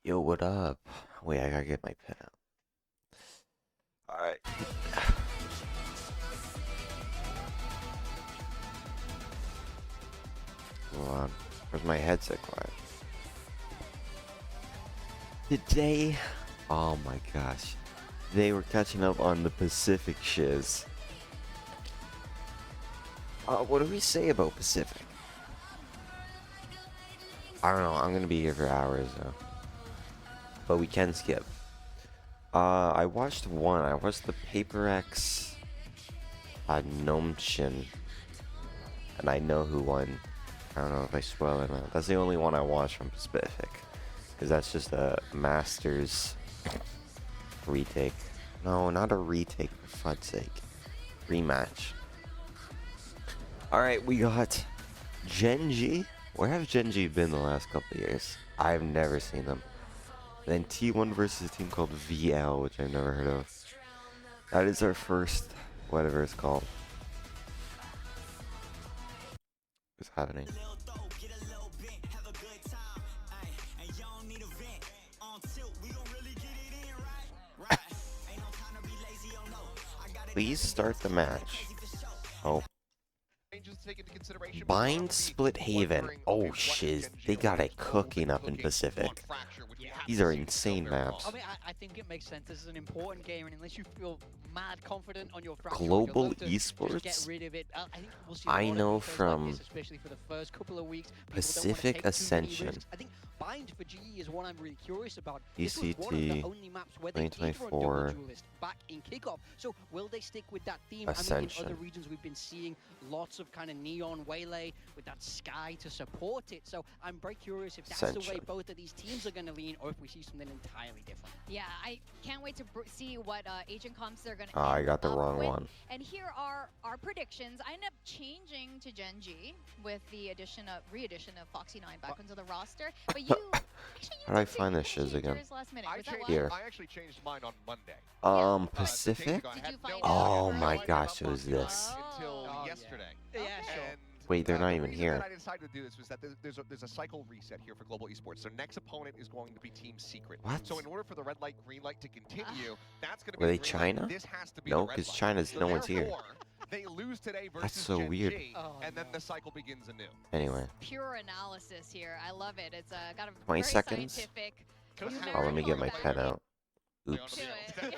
Yo, what up? Wait, I gotta get my pen out. Alright. Hold on. Where's my headset quiet? Today, oh my gosh. They were catching up on the Pacific shiz. What do we say about Pacific? I don't know, I'm gonna be here for hours though. But we can skip. I watched one. I watched the Paper X Nomshin. And I know who won. I don't know if I spoil it or not. That's the only one I watched from Pacific. Because that's just a Masters retake. No, not a retake, for fud's sake. Rematch. Alright, we got Genji. Where have Genji been the last couple of years? I've never seen them. Then T1 versus a team called VL, which I've never heard of. That is our first, whatever it's called. What's happening? Please start the match. Oh. Bind Split Haven. Oh shiz, they got it cooking up in Pacific. These are insane maps. I mean, I think it makes sense. This is an important game, and unless you feel mad confident on your fracture, Global esports. get rid of it. I think we'll see I know from like this, especially for the first couple of weeks. Pacific Ascension. I think Bind for GE is one I'm really curious about. VCT 2024 2024 back in kickoff. So will they stick with that theme? Ascension. I mean, in other regions we've been seeing lots of kind of neon waylay with that sky to support it. So I'm very curious if that's the way both of these teams are going to lean, or if we see something entirely different. Yeah, I can't wait to see what Agent Comps are going to I got the wrong with. one. And here are our predictions. I ended up changing to Genji with the re-addition of Foxy9 back onto the roster. But you actually How do I find this shiz again? Here. I actually changed mine on Monday. Pacific? Did you find Oh out? my gosh, it was this. Until yesterday. Yeah, sure. And Wait, they're not the even reason here. that I decided to do this was that there's a cycle reset here for global esports. So next opponent is going to be Team Secret. What? So in order for the red light, green light to continue, that's going to be. Were they the green light. China? This has to be No, the red because light. China's So no one's here. therefore, they lose today versus That's so Gen weird. G, Oh, and then no. the cycle begins anew. Anyway, Pure analysis here. I love it. It's got a 20 very seconds. scientific. Oh, let me get my numerical pen back out. Oops. to it.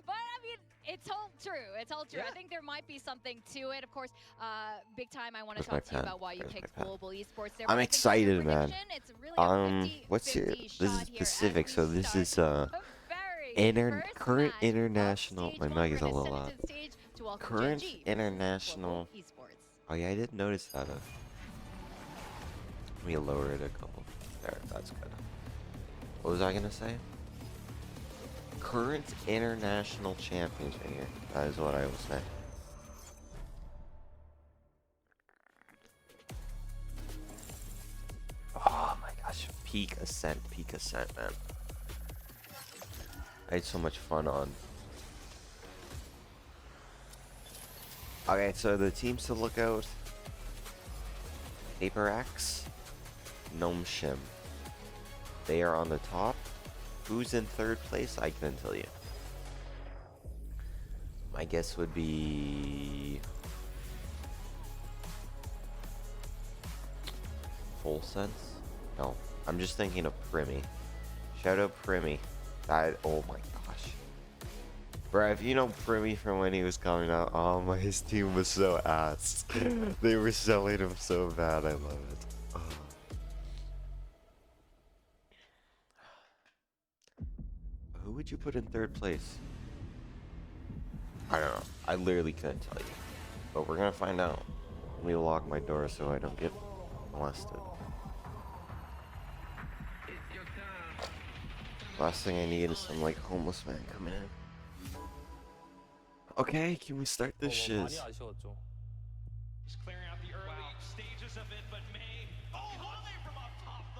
But I mean, it's all true. It's all true. Yeah. I think there might be something to it. Of course, big time. I want to Where's my talk to you pen? about why you Where's my picked pen? global esports. There, I'm but I think excited, your man. prediction, it's really a 50, What's your? 50 This shot is here Pacific, as so we this start is the very first current match of international. stage My one. mic is a We're gonna little send loud. it to the stage to welcome Current Gen G, international. global esports. Oh yeah, I did notice that. Let me lower it a couple. There, that's good. What was I gonna say? Current international champions right here. That is what I was saying. Oh my gosh, peak ascent, man. I had so much fun on. Okay, so the teams to look out: Paper X, Gnome Shim. They are on the top. Who's in third place? I couldn't tell you. My guess would be Full Sense. No, I'm just thinking of Primy. Shout out Primy. That, oh my gosh. Bro, if you know Primy from when he was coming out, oh my, his team was so ass. They were selling him so bad, I love it. Oh. Who would you put in third place? I don't know. I literally couldn't tell you. But we're gonna find out. Let me lock my door so I don't get molested. Last thing I need is some like homeless man coming in. Okay, can we start this shiz? 많이 아쉬웠죠.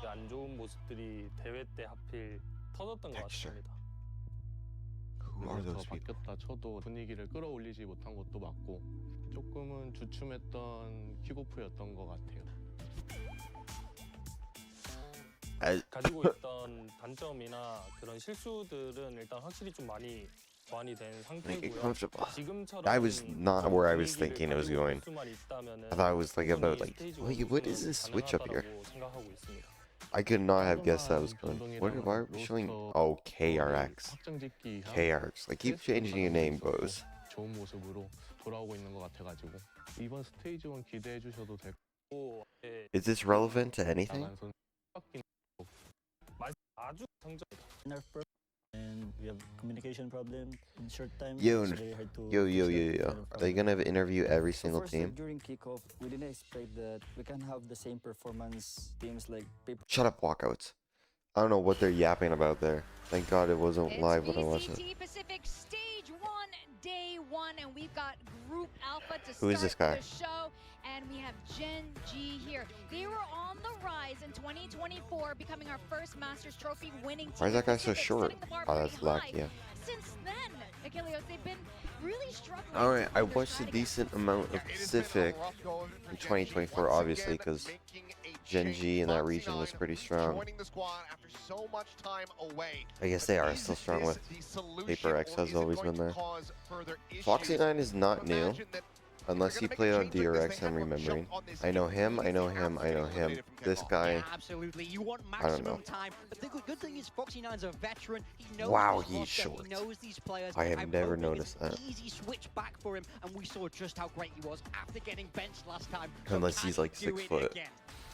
안 좋은 모습들이 대회 때 하필 터졌던 것 같습니다. Who are those people? 바뀌었다 쳐도 분위기를 끌어올리지 못한 것도 맞고 조금은 주춤했던 킥오프였던 것 같아요. 가지고 있던 단점이나 그런 실수들은 일단 확실히 좀 많이 보완이 된 Make it 상태고요. comfortable. 지금처럼 That was not where I was 분위기를 thinking it was 가지고 going. 올 수만 있다면은 I thought it was like about 충분히 like, 스테이지 wait, what is 우승은 this switch up here? 가능하다라고 생각하고 있습니다. I could not have guessed that was going. What why are we showing? Oh, KRX. 확정짓기 이상 KRX. Like keep changing your name, boys. 좋은 모습으로 돌아오고 있는 것 같아가지고 이번 스테이지 1 기대해 주셔도 될 또 예, Is this relevant to anything? 나간 선수 아주 성적 in our first and we have communication problem in short time. Yo, it's very hard to Yo, fix yo, that yo, kind yo. of Are they problem. gonna have an interview every So single first, team? during kickoff, we didn't expect that we can have the same performance teams like paper. Shut up, walkouts. I don't know what they're yapping about there. Thank God it wasn't It's live when I watched it. VCT Pacific Stage 1, Day 1, and we've got Group Alpha to Who is this start guy? the show. And we have Gen G here. They were on the rise in 2024, becoming our first Masters Trophy winning team. Why is that guy so Pacific, short? setting the bar Oh, pretty that's high. Lakia. Since then, Achilles, they've been really struggling. Alright, to I find their watched a stride again. decent amount of Yeah, it has been a Pacific rough go in for Gen G 2024, once obviously, again, because making a Gen change. G in that Foxy region was 9 pretty strong. joining the squad after so much time away. I guess they are still strong with Paper X has always been there. Foxy 9 is not new, unless he played on DRX, I'm remembering. I know him, I know him, I know him. This guy, Yeah, absolutely. You want I don't know. maximum time. But the good thing is Foxy 9's a veteran. He knows Wow, his he's roster, short. He knows these players. I have I'm never hoping noticed it's that. Easy switch back for him, and we saw just how great he was after getting benched last time. Unless can he's, like, he do 6 it foot. again?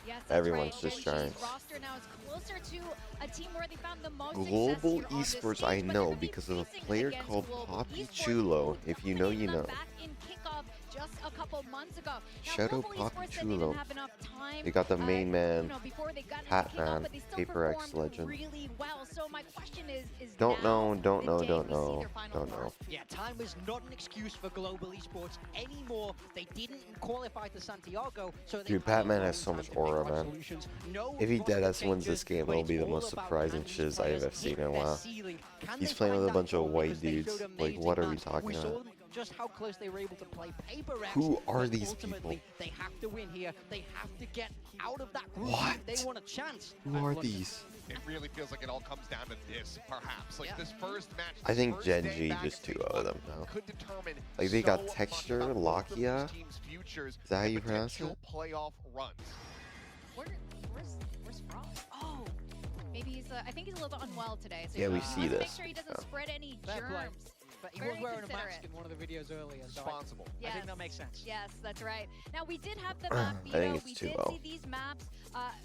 Yes, that's Everyone's right. just Gen G's giants. roster now is closer to a team where they found the most Global success here on this esports stage, I but know they're gonna be because of a facing player against called Global Poppy Esports, Chulo. who If you took know, the you lead know. back in kickoff just a couple months ago. Now, Shout out Global Poppy Esports said they Chulo. didn't have enough time, They got the main man, you know, before they got into Hat kickoff, Man, but they still Paper X performed legend. really well. So my question is Don't now know, don't the know, day don't we see know, their final don't form. know. Yeah, time is not an excuse for Global Esports anymore. They didn't qualify to Santiago, so they Dude, had Batman no has so time much to pick aura, right man. solutions. No If he roster deadass wins this changes, game, but it'll it's be the all most about surprising can these shiz I have players seen hit in a their while. ceiling? Can He's they playing find with a that bunch of form? white Because they dudes. showed Like, amazing what are we match. talking We saw about? them just how close they were able to play Paper X. Who are but these ultimately, people? They have to win here. They have to get out of that group. What? They want a chance. Who at are London. these? It really feels like it all comes down to this, perhaps. Like Yeah. this first match. I think this Gen first G day back just at too stage out of one them now. could determine Like, they got so much Texture, about both of these Lakia. teams' futures Is that how and you pronounce potential it? playoff runs. Where's Frost? Oh, maybe he's. I think he's a little bit unwell today. So Yeah, we he see wants to make this. sure he doesn't Oh. spread any Fair play. germs. But he Very was wearing a mask considerate. in one of the videos earlier, so Responsible. I Yes. think that makes sense. Yes, that's right. Now we did have the map I think veto. it's We too did low. see these maps,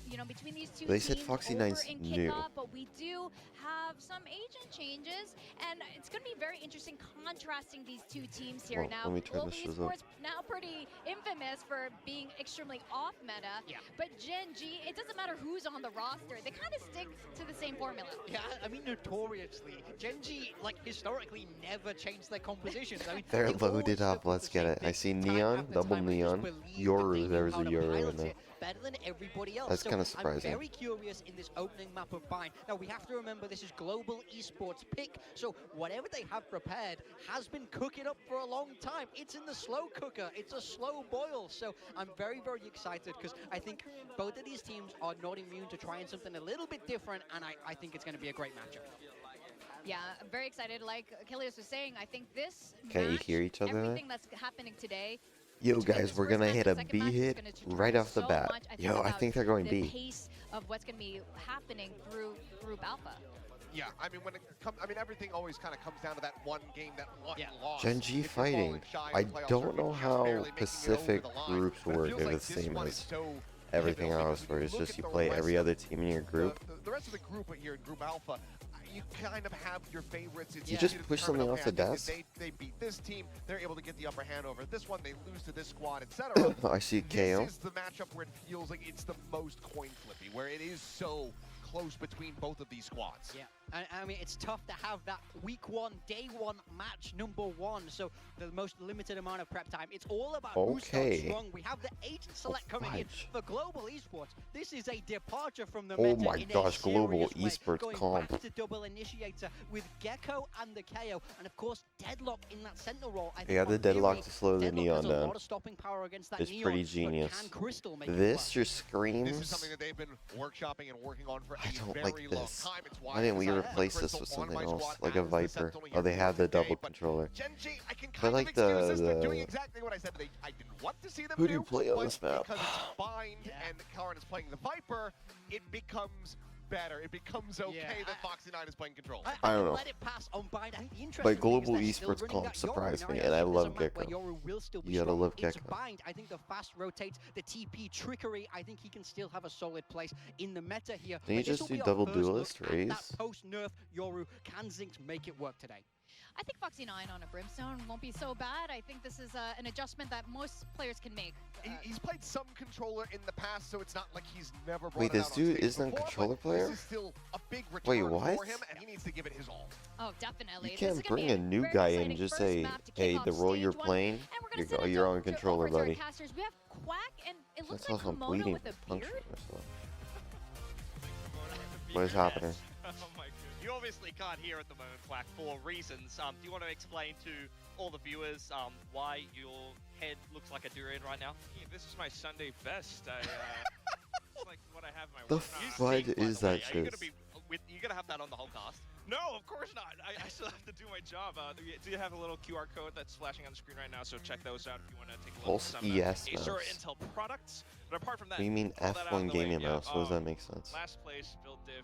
you know, between these two They said teams Foxy over 9's in new. kickoff, but we do have some agent changes, and it's going to be very interesting contrasting these two teams here Well, now. let me turn Global this shiz up. Esports now pretty infamous for being extremely off meta, Yeah. but Gen G, it doesn't matter who's on the roster. They kind of stick to the same formula. Yeah, I mean, notoriously, Gen G, like, historically never changed their compositions. I mean, They're they loaded always up. stuck with Let's the get same it. I thing see time neon, after double time, and just neon. believed that Yoru, they knew there's how a to Yoru pilot in there. it better than everybody else. That's So kinda surprising. I'm very curious in this opening map of Bind. Now, we have to remember this is Global Esports pick, so whatever they have prepared has been cooking up for a long time. It's in the slow cooker. It's a slow boil. So I'm very, very excited because I think both of these teams are not immune to trying something a little bit different, and I think it's going to be a great matchup. Yeah, I'm very excited. Like Achilles was saying, I think this Can't you match, hear each other there? everything that's happening today. Yo, between guys, this we're first gonna match hit and a the second B match is hit gonna right determine off the so bat. much, I Yo, I about think they're going the B. pace of what's going to be happening through Group Alpha. Yeah, I mean, when it comes, I mean, everything always kind of comes down to that one game, that one Yeah. loss. Gen G If you're falling fighting. shy in I the playoffs or don't know just how barely making it over Pacific the line, groups but it work feels if like it's the this same one as is so everything pivotal else, because where when it's look just at you the play rest every of other team in your group. The rest of the group here in Group Alpha, you kind of have your favorites. It's You easy just to push determine, something off okay, the I think if desk? They beat this team, they're able to get the upper hand over this one. They lose to this squad, etc. I see KO. This is the matchup where it feels like it's the most coin flippy, where it is so close between both of these squads. Yeah, I mean, it's tough to have that week one, day one match #1. So the most limited amount of prep time. It's all about who's so strong. We have the 8 select coming in for global esports. This is a departure from the meta my in gosh, a global serious way. esports Going comp. back to double initiator with Gecko and the KO, and of course Deadlock in that sentinel role. I think Yeah, the on Deadlock theory, to slow the Deadlock Neon has a down. lot of stopping power against that It's Neon, pretty but genius. can Crystal make it This work? just screams. This is something that they've been workshopping and working on for I a don't very like long this. time. It's Why didn't we I decided to put replace this Crystal with on something my else, squad like a as the Viper? Sentinel Oh, they here have the today, double but controller. Gen G, I can I kind like of excuse this. the- They're doing exactly what I said that I didn't want to see them Who do. do you play on but this map? Because it's Bind and Karin is playing the Viper, it becomes better. It becomes okay that Foxy9 is playing control. I don't know. Let it pass on Bind. I think the interesting But thing global is they're still esports running comp that Yoru. surprised Now, me, I and I think there's a love map where Gecko. Yoru will still be You gotta strong. love It's Gecko. Bind. I think the fast rotates, the TP trickery. I think he can still have a solid place in the meta here. Didn't you But this just will do be our double first look duelist at raise? that post-nerf Yoru. Can Zinx make it work today? I think Foxy9 on a Brimstone won't be so bad. I think this is an adjustment that most players can make. He's played some controller in the past, so it's not like he's never brought Wait, it this out on dude stage isn't a before, controller but player? This is still a big return Wait, what? for him, and he needs to give it his all. Oh, definitely. You This is can't gonna bring be a new very guy in exciting and just first say, map to kick hey, off the role you're stage one. playing, And we're gonna send it you're on over controller, to our buddy. casters. We have Quack, and it looks That's like also I'm Komodo bleeding with a from puncturing beard. myself. What is happening? Oh my goodness. You obviously can't hear at the moment, Quack, for reasons. Do you want to explain to all the viewers why your head looks like a durian right now? Yeah, this is my Sunday best. It's like what I have in my The work. fudge By the is way, that are you shit? gonna have that on the whole cast? No, of course not. I still have to do my job. Do you have a little QR code that's flashing on the screen right now? So check those out if you want to take a look Pulse at some ES Acer mouse. Intel products. But apart from that, What do you mean all that out of F1 the way, gaming yeah, mouse? What does that make sense? Last place, build diff.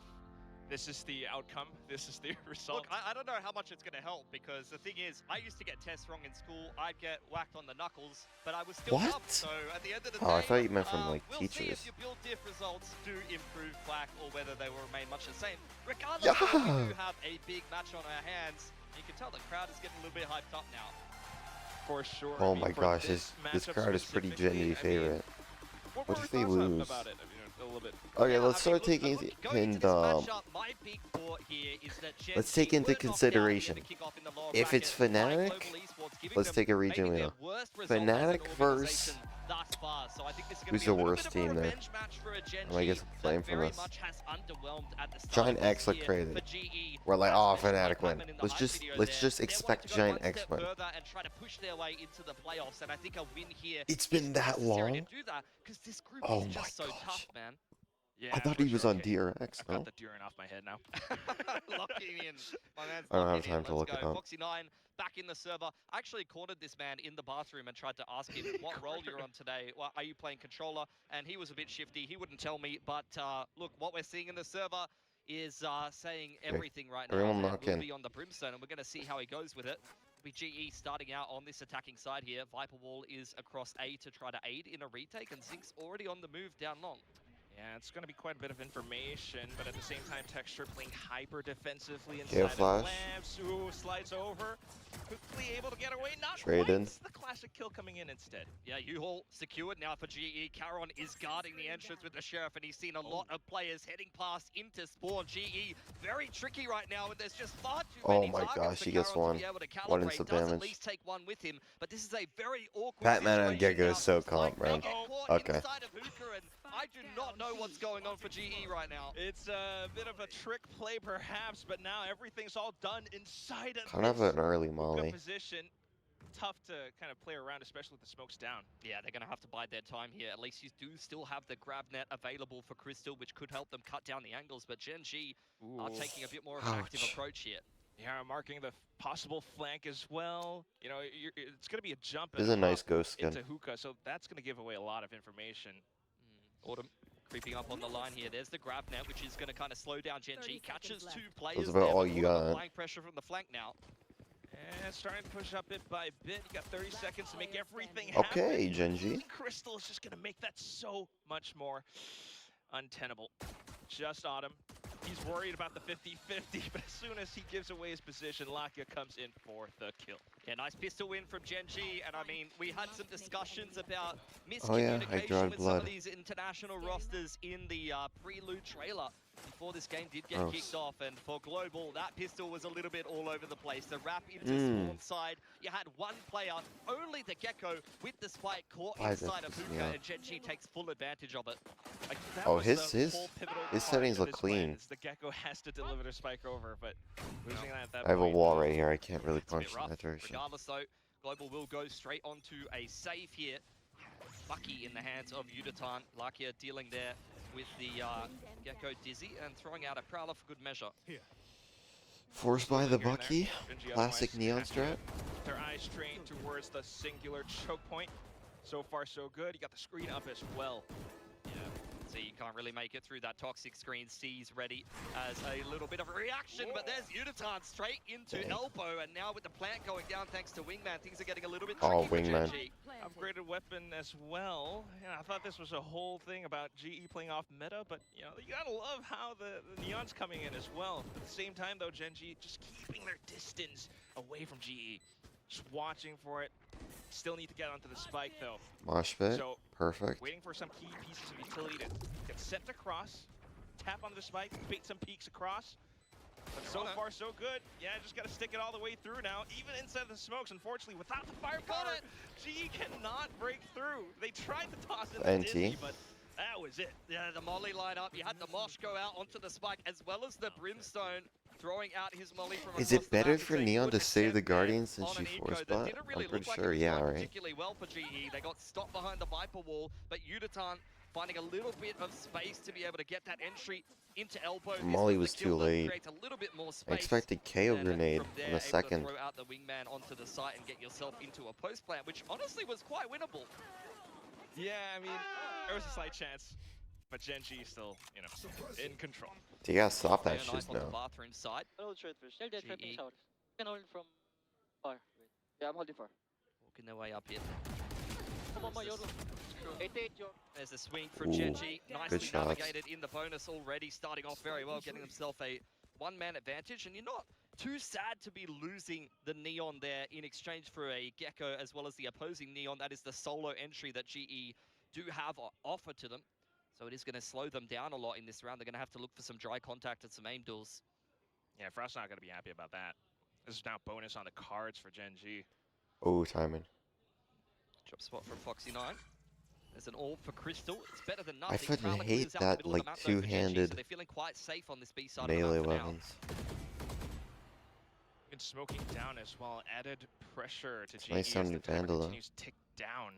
This is the outcome. This is the result. Look, I don't know how much it's going to help, because the thing is, I used to get tests wrong in school. I'd get whacked on the knuckles, but I was still What? up. So at the end of the Oh, day, I thought you meant from, like, we'll see teachers. if your build diff results do improve Quack, or whether they will remain much the same. Regardless, we do have a big match on our hands. You can tell the crowd is getting a little bit hyped up now. For sure. Oh I mean, my for gosh, this matchup crowd is pretty specifically, Gen G I mean, favorite. What What were if they your thoughts lose? about it? I mean, a little bit. Okay, Yeah, let's I mean, start taking look, going into into this matchup, my big thought here is that Gen let's G take into were knocked out consideration. in the kickoff in the lower If it's bracket by Fnatic, Global Esports, giving let's them take a region maybe their wheel. worst result as an Fnatic versus- organization thus far. So I think this is gonna Who's be the a little worst bit of a team there? revenge match for a Gen Oh, I G guess that flame from very us. much has underwhelmed at the start Giant of X this look year crazy. for GE. We're like, As oh, mentioned by Fnatic win. Chapman in the Let's hype just video let's there, just they're wanting expect to go Giant one X step win. further and try to push their way into the playoffs, and I think a win here It's is been that necessary long? to do that, because this group Oh is my just so gosh. tough, man. Yeah, I thought for he was sure. on Okay, DRX, I've no? got the Durin off my head now. Locking in. My man's I don't have locking time in. to Let's look it go. up. Foxy9 back in the server. I actually cornered this man in the bathroom and tried to ask him what role you're on today. Well, are you playing controller? And he was a bit shifty. He wouldn't tell me. But look, what we're seeing in the server is saying everything right now. everyone And lock we'll in. be on the Brimstone, and we're going to see how he goes with it. It'll be GE starting out on this attacking side here. Viper Wall is across A to try to aid in a retake, and Zinx already on the move down long. Yeah, it's going to be quite a bit of information, but at the same time, Texture playing hyper defensively Gale inside of flash. labs. Ooh, slides over. Quickly able to get away. Not Traded. quite. The classic kill coming in instead. Yeah, U-Haul secured now for GE. Caron is guarding the entrance with the Sheriff, and he's seen a lot of players heading past into spawn. GE, very tricky right now, and there's just far too Oh many my targets gosh, for he gets Caron one. to be able to One calibrate. instant Does damage. at least take one with him, but this is a very awkward Batman and situation Gecko now. is so Seems like calm, bro. they get caught Okay. inside of Hookah, and I do not know what's going on for GE right now. It's a bit of a trick play, perhaps, but now everything's all done inside of Kind of this an early Hookah molly. position. Tough to kind of play around, especially with the smokes down. Yeah, they're going to have to bide their time here. At least you do still have the grab net available for Crystal, which could help them cut down the angles, but Gen G are taking a bit more of an active Ouch. approach here. Yeah, marking the possible flank as well. You know, it's going to be a jump This is a and nice up ghost skin. into Hookah, so that's going to give away a lot of information. Autumn creeping up on the line here. There's the grab net, which is going to kind of slow down Gen G. 30 Catches seconds two left. players That's about there, all but you Autumn got. applying pressure from the flank now. And starting to push up bit by bit. You got 30 seconds to make everything Okay, happen. Gen G. Crystal is just going to make that so much more untenable. Just Autumn. He's worried about the 50-50, but as soon as he gives away his position, Lakia comes in for the kill. Yeah, nice pistol win from Gen G, and I mean, we had some discussions about Oh yeah, I miscommunication dried with some blood. of these international rosters in the prelude trailer. before this game did get Gross. kicked off, and for Global, that pistol was a little bit all over the place. The wrap into spawn side, you had one player, only the Gecko, with the spike caught Why inside of this Hookah, me out? and Genji takes full advantage of it. Like, that Oh, was his the whole pivotal part settings of look this clean. win, is the Gecko has to deliver the spike over, but losing that at that I have a point, wall right here. I can't really It's a bit punch in rough. that direction. Regardless though, Global will go straight onto a save here. Lucky in the hands of Yudatan. Lakia dealing there with the Gecko Dizzy and throwing out a Prowler for good measure. Forced by the Here and there. Bucky. Genji Classic otherwise Neon have to strat. keep their eyes trained towards the singular choke point. So far, so good. You got the screen up as well. Yeah. So you can't really make it through that toxic screen. C's ready as a little bit of a reaction, but there's Yudatan straight into elbow, and now with the plant going down thanks to Wingman, things are getting a little bit tricky for Wingman. Genji. Upgraded weapon as well. Yeah, I thought this was a whole thing about GE playing off meta, but you know, you gotta love how the Neon's coming in as well. At the same time though, Genji just keeping their distance away from GE. Just watching for it. Still need to get onto the spike though. Mosh pit. So, Perfect. waiting for some key pieces of utility to get sent across. Tap onto the spike, bait some peeks across. But so far, so good. Yeah, just got to stick it all the way through now. Even inside the smokes, unfortunately, without the firepower, GE cannot break through. They tried to toss it to Dizzy, but that was it. Yeah, the molly light up. You had the Mosh go out onto the spike as well as the Brimstone throwing out his molly from Is across it the better map. for So you Neon to wouldn't save the accept Guardian that since on she an eco forced that bot? didn't really I'm pretty look like sure, it was yeah, going right. particularly well for GE. They got stopped behind the Viper wall, but Yudatan finding a little bit of space to be able to get that entry into elbow. This Molly the was kill too that late. creates a little bit more I space. expected KO And grenade from there, in a able to second. throw out the Wingman onto the site and get yourself into a post plant, which honestly was quite winnable. yeah, I mean, there was a slight chance. But Genji still, you know, in control. You gotta stop that Knife shit on the now. bathroom side. I'll try it first. They're dead, trapping GE. showers. You can hold from far. Wait. Yeah, I'm holding far. Walking their way up here. Come on, my Yoru. 88, yo. There's a swing from Ooh, Genji. good Nicely shots. navigated in the bonus already, starting off very well, getting themselves a one-man advantage. And you're not too sad to be losing the Neon there in exchange for a Gecko as well as the opposing Neon. That is the solo entry that GE do have offer to them. So it is going to slow them down a lot in this round. They're going to have to look for some dry contact and some aim duels. Yeah, Frost's not going to be happy about that. This is now bonus on the cards for Genji. Oh, timing. Drop spot from Foxy9. There's an orb for Crystal. It's better than I nothing. fucking Prowler hate clears out the that, middle of like, the map, though, for Genji, two-handed so they're feeling quite safe on this B side of the melee map for now. weapons. And smoking down as well. Added pressure to GE nice as sounding the timer Vandal, though. continues to tick down.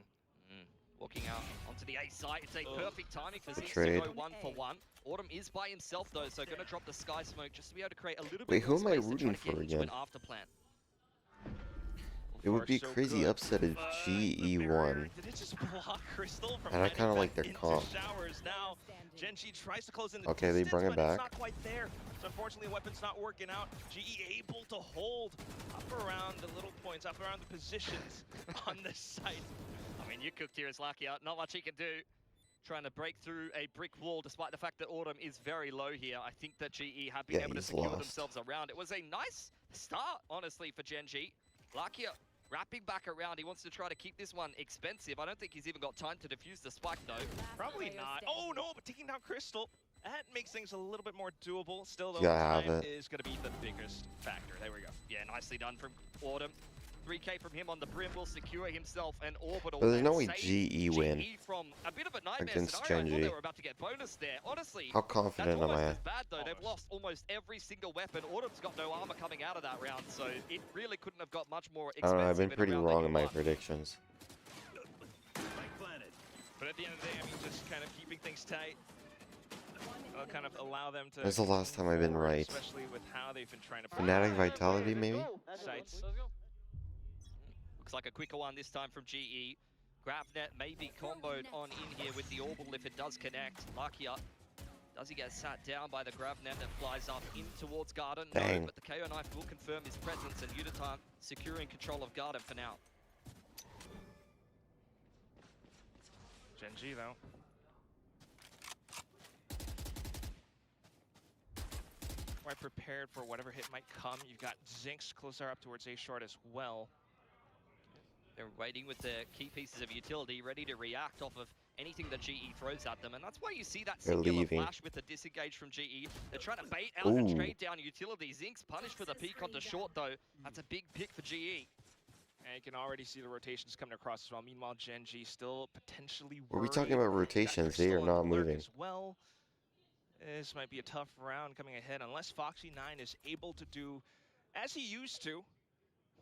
Walking out onto the A site. It's a perfect timing for Ziggs to Trade. go 1-for-1. Autumn is by himself though, so going to drop the Sky Smoke just to be able to create a little bit Wait, who more am I space to try rooting to get for into again? an after plant. It would be So crazy good. upset if The GE barrier, won. Did it just block Crystal from And I heading kinda back like their into comp. showers now? Genji tries to close in the Okay, they distance, bring it but back. it's not quite there. So unfortunately, the weapon's not working out. GE able to hold up around the little points, up around the positions on this site. I mean, you cooked here as Lucky out. Not much he can do. Trying to break through a brick wall despite the fact that Autumn is very low here. I think that GE have been Yeah, able to he's secure lost. themselves around. It was a nice start, honestly, for Genji. Lucky wrapping back around. He wants to try to keep this one expensive. I don't think he's even got time to defuse the spike, though. Probably not. Oh no, but taking down Crystal, that makes things a little bit more doable. Still, though, You gotta time have it. is going to be the biggest factor. There we go. Yeah, nicely done from Autumn. 3K from him on the brim will secure himself an orbital. But there's and no way save GE win from a bit of a nightmare against scenario. I thought Genji. they were about to get bonus there. Honestly, How that's confident am almost I? as bad though. They've Almost. lost almost every single weapon. Autumn's got no armor coming out of that round, so it really couldn't have got much more I expensive. don't know, I've been in a pretty round wrong than in my won. predictions. But at the end of the day, I mean, just kind of keeping things tight. I'll kind of allow them to. When's the last time I've been forward, right? Especially with how they've been trying to. Fnatic Vitality, maybe? Sites. Let's go. Looks like a quicker one this time from GE. Gravnet may be comboed on in here with the orbital if it does connect. Lakia, does he get sat down by the Gravnet that flies up in towards Garden? Dang. No, but the KO knife will confirm his presence, and Yudatan securing control of Garden for now. Genji though. Quite prepared for whatever hit might come. You've got Zinx closer up towards A short as well. They're waiting with the key pieces of utility, ready to react off of anything that GE throws at them. And that's why you see that They're singular leaving. flash with the disengage from GE. They're trying to bait out and Ooh. trade down utility. Zinx punished for the peek onto short, though. That's a big pick for GE. And you can already see the rotations coming across as well. Meanwhile, Gen G still potentially Were we talking worried about that rotations? they're They are still on not the lurk moving. as well. This might be a tough round coming ahead unless Foxy9 is able to do as he used to.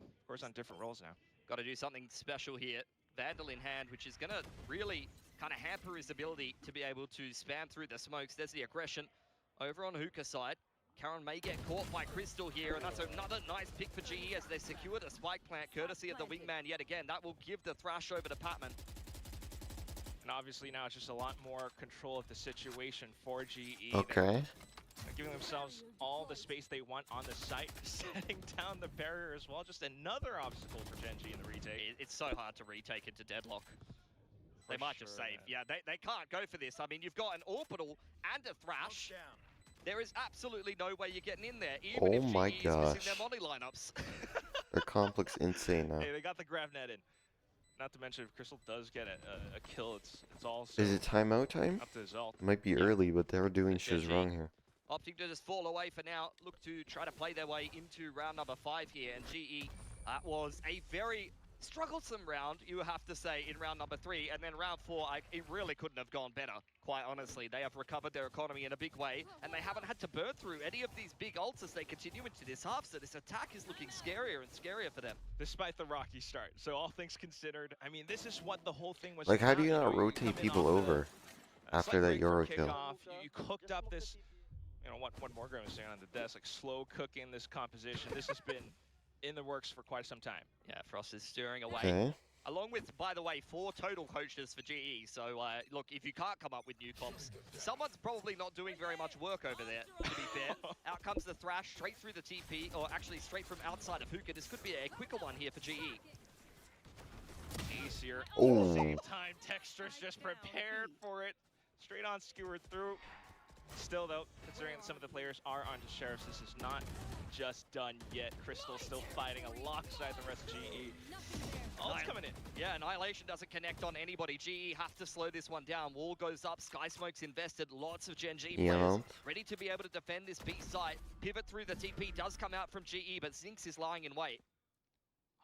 Of course, on different roles now. Got to do something special here. Vandal in hand, which is going to really kind of hamper his ability to be able to spam through the smokes. There's the aggression over on Hookah side. Karon may get caught by Crystal here, and that's another nice pick for GE as they secure the spike plant, courtesy of the wingman yet again. That will give the thrash over to Patman. And obviously now it's just a lot more control of the situation for GE. Okay. They're giving themselves all the space they want on the site, setting down the barrier as well. Just another obstacle for Gen G in the retake. It's so hard to retake into deadlock. They For might just sure, save. man. Yeah, they can't go for this. I mean, you've got an orbital and a thrash. There is absolutely no way you're getting in there, even if Oh my GE is missing gosh. their money lineups. Their complex insane now. Hey, they got the grab net in. Not to mention, if Crystal does get a kill, it's also Is it timeout time? up to Zalt. It might be early, but they're doing shiz GG. wrong here. Opting to just fall away for now, look to try to play their way into round number 5 here, and GE was a very strugglesome round, you have to say, in round number 3, and then round 4, it really couldn't have gone better, quite honestly. They have recovered their economy in a big way, and they haven't had to burn through any of these big ults as they continue into this half, so this attack is looking scarier and scarier for them. Despite the rocky start. So all things considered, I mean, this is what the whole thing was Like, how do about. you not know, rotate come in people off the, over after slight that break Euro from kill? kickoff. You cooked up this, you know, what Morgan was saying on the desk, like slow cooking this composition. This has been in the works for quite some time. Yeah, Frost is steering away. Okay. Along with, by the way, 4 total coaches for GE. So, look, if you can't come up with new comps, someone's probably not doing very much work over there, to be fair. Out comes the thrash, straight through the TP, or actually straight from outside of Hookah. This could be a quicker one here for GE. Ace here. Oh. Same time, Texture's just prepared for it. Straight on skewered through. Still, though, considering that some of the players are onto Sheriffs, this is not just done yet. Crystal still fighting alongside the rest of GE. Ult's coming in. Yeah, Annihilation doesn't connect on anybody. GE have to slow this one down. Wall goes up, Sky Smoke's invested. Lots of Gen G Yeah. players ready to be able to defend this B site. Pivot through the TP does come out from GE, but Zinx is lying in wait.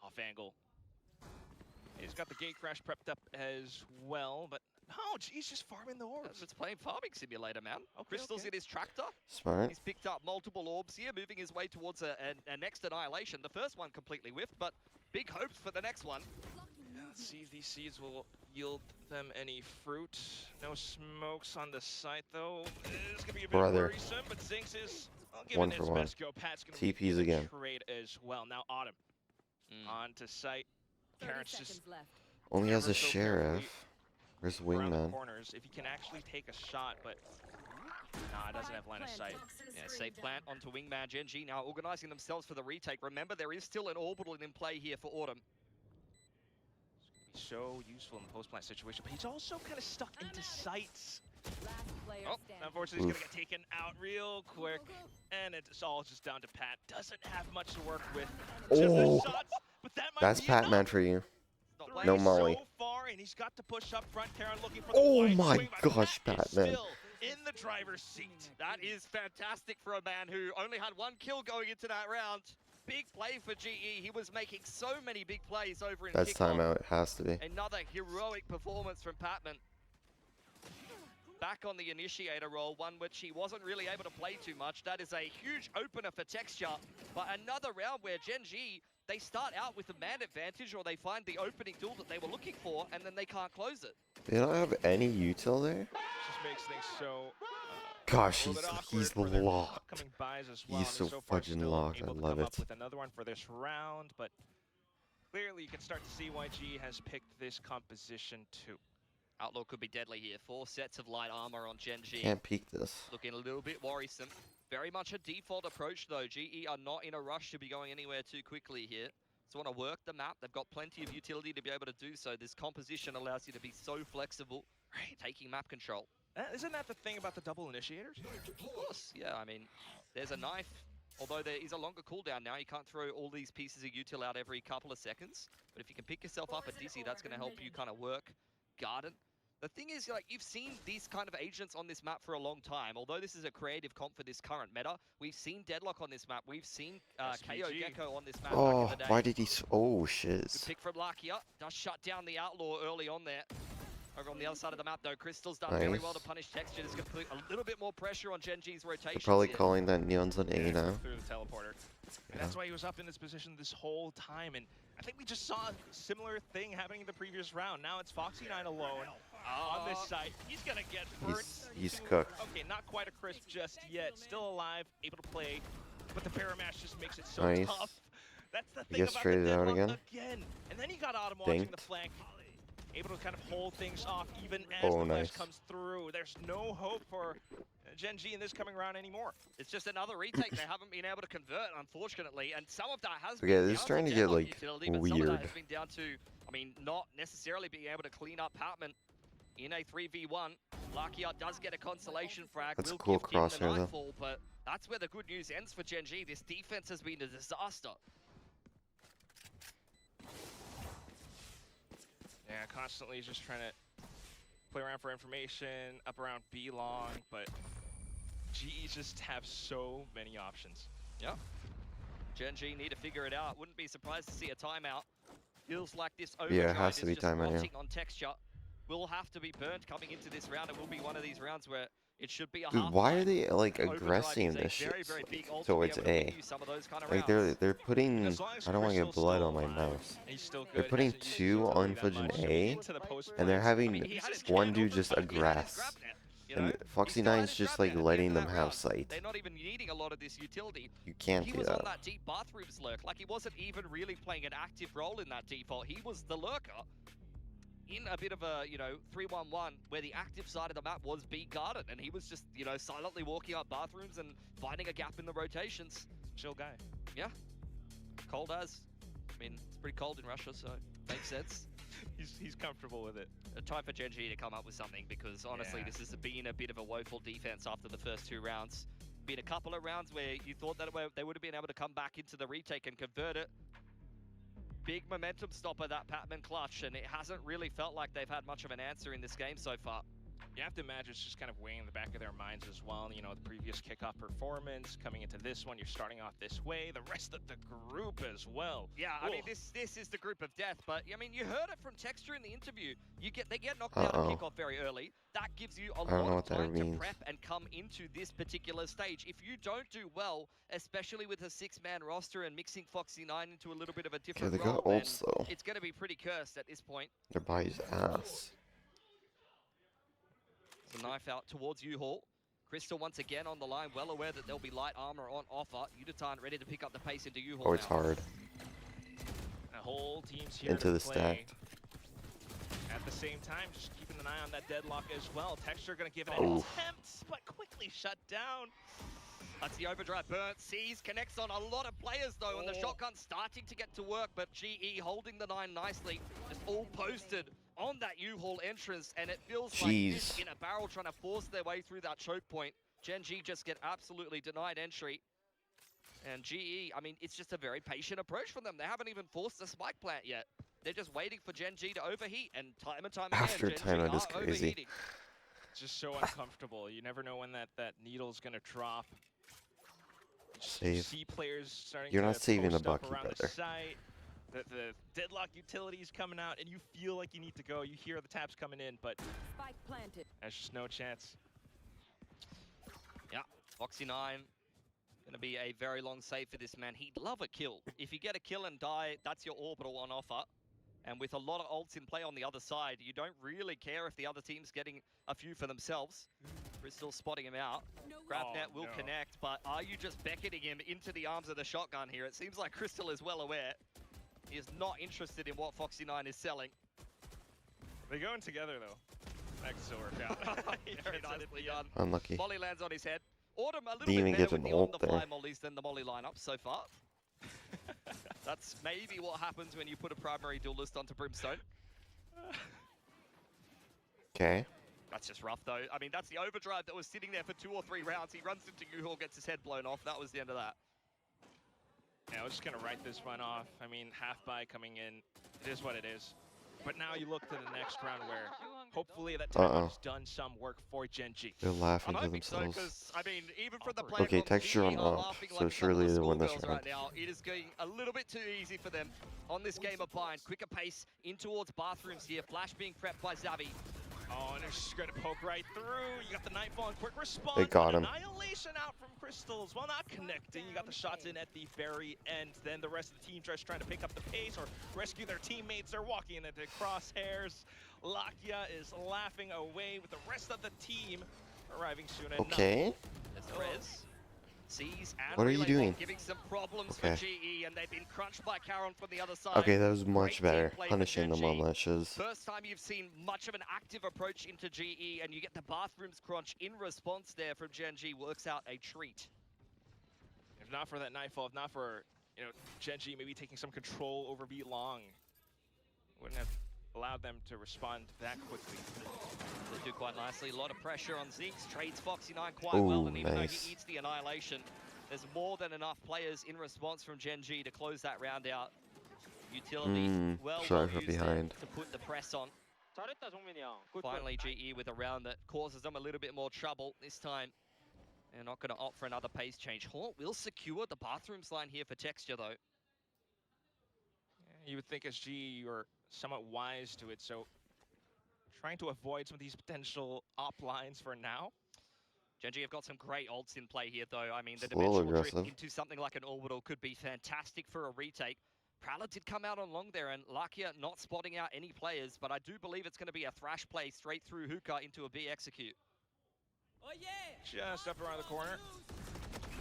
Off angle. He's got the gate crash prepped up as well, but no, he's just farming the orbs. It's playing Farming Simulator, man. Okay, Crystal's okay. in his tractor. Smart. He's picked up multiple orbs here, moving his way towards a next Annihilation. The first one completely whiffed, but big hopes for the next one. Let's see if these seeds will yield them any fruit. No smokes on the site, though. It's going to be a bit worrisome, but Zinx is giving One his for one. best go. Pat's going to TPs again. trade as well. Now Autumn on to site. Karen's just Only has ever a so carefully sheriff. Where's around the wingman? corners. If he can actually take a shot, but nah, it doesn't have line of sight. Yeah, safe plant onto Wingman. Gen G now organizing themselves for the retake. Remember, there is still an orbital in play here for Autumn. So useful in the post-plant situation, but he's also kind of stuck into sights. Oh, Unfortunately, he's going to get taken out real quick, and it's all just down to Pat. Doesn't have much to work with. Just Oh. the shots, but that might That's be Patman enough. for you. Not Three playing No molly. So far, and he's got to push up front. Karen looking for the Oh wide my swing, but gosh, Pat is Patman. still in the driver's seat. That is fantastic for a man who only had 1 kill going into that round. Big play for GE. He was making so many big plays over in That's kickoff. timeout. It has to be. Another heroic performance from Patman. Back on the initiator role, one which he wasn't really able to play too much. That is a huge opener for Texture. But another round where Gen G, they start out with a man advantage, or they find the opening duel that they were looking for, and then they can't close it. They don't have any util there? Just makes things so Gosh, a little bit awkward he's for their locked. upcoming buys as well, He's and so so far fudging still locked. I able to love come up it. with another one for this round, but clearly you can start to see why G has picked this composition too. Outlaw could be deadly here. 4 sets of light armor on Gen G. Can't peek this. Looking a little bit worrisome. Very much a default approach though. GE are not in a rush to be going anywhere too quickly here. So want to work the map. They've got plenty of utility to be able to do so. This composition allows you to be so flexible, Right. taking map control. Isn't that the thing about the double initiators? Of course, yeah, I mean, there's a knife. Although there is a longer cooldown now, you can't throw all these pieces of util out every couple of seconds. But if you can pick yourself up a Dizzy, that's going to help you kind of work Garden. The thing is, like, you've seen these kind of agents on this map for a long time. Although this is a creative comp for this current meta, we've seen Deadlock on this map. We've seen KO SVG. Gecko on this map Oh, back in the day. why did he? Oh, Good shiz. pick from Lakia. Does shut down the Outlaw early on there. Over on the other side of the map, though, Crystal's done very well to punish Texture. It's going to put a little bit more pressure on Gen G's rotation. They're probably calling that Neon's on A now. Through the teleporter. And that's why he was up in this position this whole time. And I think we just saw a similar thing happening in the previous round. Now it's Foxy9 alone on this site. He's going to get burnt. He's cooked. Okay, not quite a crisp just yet. Still alive, able to play. But the Barra Mash just makes it so Nice. tough. That's the He thing gets about traded the out Deadlock again. And then he got Autumn watching the Dinked. flank. Able to kind of hold things off even as Oh, the nice. flash comes through. There's no hope for Gen G in this coming round anymore. It's just another retake they haven't been able to convert, unfortunately, and some of that has Okay, been this is down starting to get, Deadlock like, utility, but some of that weird. has been down to, I mean, not necessarily being able to clean up Patman in a 3v1. Lakia does get a consolation frag. That's a will cool give King the crosshair, though. nightfall, but that's where the good news ends for Gen G. This defense has been a disaster. Yeah, constantly just trying to play around for information, up around B long, but GE just have so many options. Yeah. Gen G need to figure it out. Wouldn't be surprised to see a timeout. Feels like this overdrive it has to is be just timeout, yeah. rotting on Texture. Will have to be burnt coming into this round. It will be one of these rounds where it should be a Dude, half why are time. they like Overdrive aggressing is a this shit? very, very big ult to So be it's able to A. win you some of those kind of Like rounds. they're putting. As long as I don't want to get Crystal's blood still on my alive, mouse. He's still They're good, putting hasn't used two his on ability that Fujin much, so A, into the post and they're plays. having I mean, he just one can't dude just overcome it. aggress. You know, And he still Foxy had 9's his just grab like net at the letting end of them that have round. sight. They're not even needing a lot of this utility. You can't He do was that. on that deep bathrooms lurk. Like, he wasn't even really playing an active role in that default. He was the lurker in a bit of a, 3-1-1 where the active side of the map was B guarded, and he was just, silently walking up bathrooms and finding a gap in the rotations. Chill guy. Yeah. Cold as. I mean, it's pretty cold in Russia, so makes sense. He's comfortable with it. Time for Gen G to come up with something, because honestly, Yeah. this has been a bit of a woeful defense after the first two rounds. Been a couple of rounds where you thought that they would have been able to come back into the retake and convert it. Big momentum stopper, that Patman clutch, and it hasn't really felt like they've had much of an answer in this game so far. You have to imagine it's just kind of weighing in the back of their minds as well. The previous kickoff performance, coming into this one, you're starting off this way. The rest of the group as well. Yeah, I mean, Ooh. this is the group of death, but I mean, you heard it from Texture in the interview. They get knocked out of kickoff very early. That gives you a lot know of what that time to means. prep and come into this particular stage. If you don't do well, especially with a 6-man roster and mixing Foxy9 into a little bit of a Okay, different they got role, ults then though. it's going to be pretty cursed at this point. They're by his ass. It's a knife out towards U-Haul. Crystal once again on the line, well aware that there'll be light armor on offer. Udatan ready to pick up the pace into U-Haul Oh, it's now. hard. The whole team's here Into to the play. stacked. At the same time, just keeping an eye on that deadlock as well. Texture gonna give it Oof. an attempt, but quickly shut down. That's the overdrive burnt. Sees connects on a lot of players though, and the shotgun's starting to get to work, but GE holding the 9 nicely. Just all posted on that U-Haul entrance, and it feels like fish in a barrel trying to force their way through that choke point. Gen G just get absolutely denied entry. And GE, I mean, it's just a very patient approach from them. They haven't even forced the spike plant yet. They're just waiting for Gen G to overheat, and time again, After Gen G timeout are is crazy. overheating. It's just so uncomfortable. You never know when that needle's gonna drop. You Save. see players starting You're to not saving post the up buck, you around the better. site. The deadlock utility's coming out, and you feel like you need to go. You hear the taps coming in, but Spike planted. there's just no chance. Yeah, Foxy9, gonna be a very long save for this man. He'd love a kill. If you get a kill and die, that's your orbital on offer. And with a lot of ults in play on the other side, you don't really care if the other team's getting a few for themselves. Crystal spotting him out. GrabNet will connect, but are you just beckoning him into the arms of the shotgun here? It seems like Crystal is well aware. He is not interested in what Foxy9 is selling. They go in together, though. That can still work out. Very nicely done. Unlucky. Molly lands on his head. Autumn a little Didn't even bit get better with an the ult on-the-fly there. mollies than the molly lineup so far. That's maybe what happens when you put a primary duelist onto Brimstone. Okay. That's just rough, though. I mean, that's the overdrive that was sitting there for 2 or 3 rounds. He runs into U-Haul, gets his head blown off. That was the end of that. Yeah, we're just gonna write this one off. I mean, half buy coming in. It is what it is. But now you look to the next round where hopefully that time has done some work for Gen G. They're laughing I'm to hoping so, themselves. because, I mean, even from the player Okay, comp, texture GE on are up, laughing so like a surely couple they of win this schoolgirls round. right now. It is going a little bit too easy for them on this game of Bind. Quicker pace in towards bathrooms here. Flash being prepped by Xavi. Oh, and they're just going to poke right through. You got the Nightfall and quick response. They got him. Annihilation out from Crystals. Well, not connecting. You got the shots in at the very end. Then the rest of the team just trying to pick up the pace or rescue their teammates. They're walking into crosshairs. Lakia is laughing away with the rest of the team arriving soon enough. Okay. There's the res. Sees and What are you Relay doing? Bomb giving some problems Okay. for GE, and they've been crunched by Caron from the other side. Okay, that was much Great team better. play for Punishing them on Gen G. that shiz. First time you've seen much of an active approach into GE, and you get the bathrooms crunch in response there from Gen G. Works out a treat. If not for that Nightfall, if not for Gen G maybe taking some control over B Long, wouldn't have allowed them to respond that quickly. They do quite nicely. A lot of pressure on Zinx. Trades Foxy9 quite well, and even though he eats the annihilation, there's more than enough players in response from Gen G to close that round out. Utility well used behind. to put the press on. 잘했다 종민이 형. Finally, GE with a round that causes them a little bit more trouble this time. They're not going to opt for another pace change. Haunt will secure the bathrooms line here for Texture, though. You would think as G you're somewhat wise to it, so trying to avoid some of these potential op lines for now. Gen G have got some great ults in play here, though. I mean, the It's a little dimensional drift aggressive. into something like an orbital could be fantastic for a retake. Prowler did come out on long there, and Lakia not spotting out any players, but I do believe it's going to be a thrash play straight through Hookah into a B execute. Oh yeah! Just up around the corner.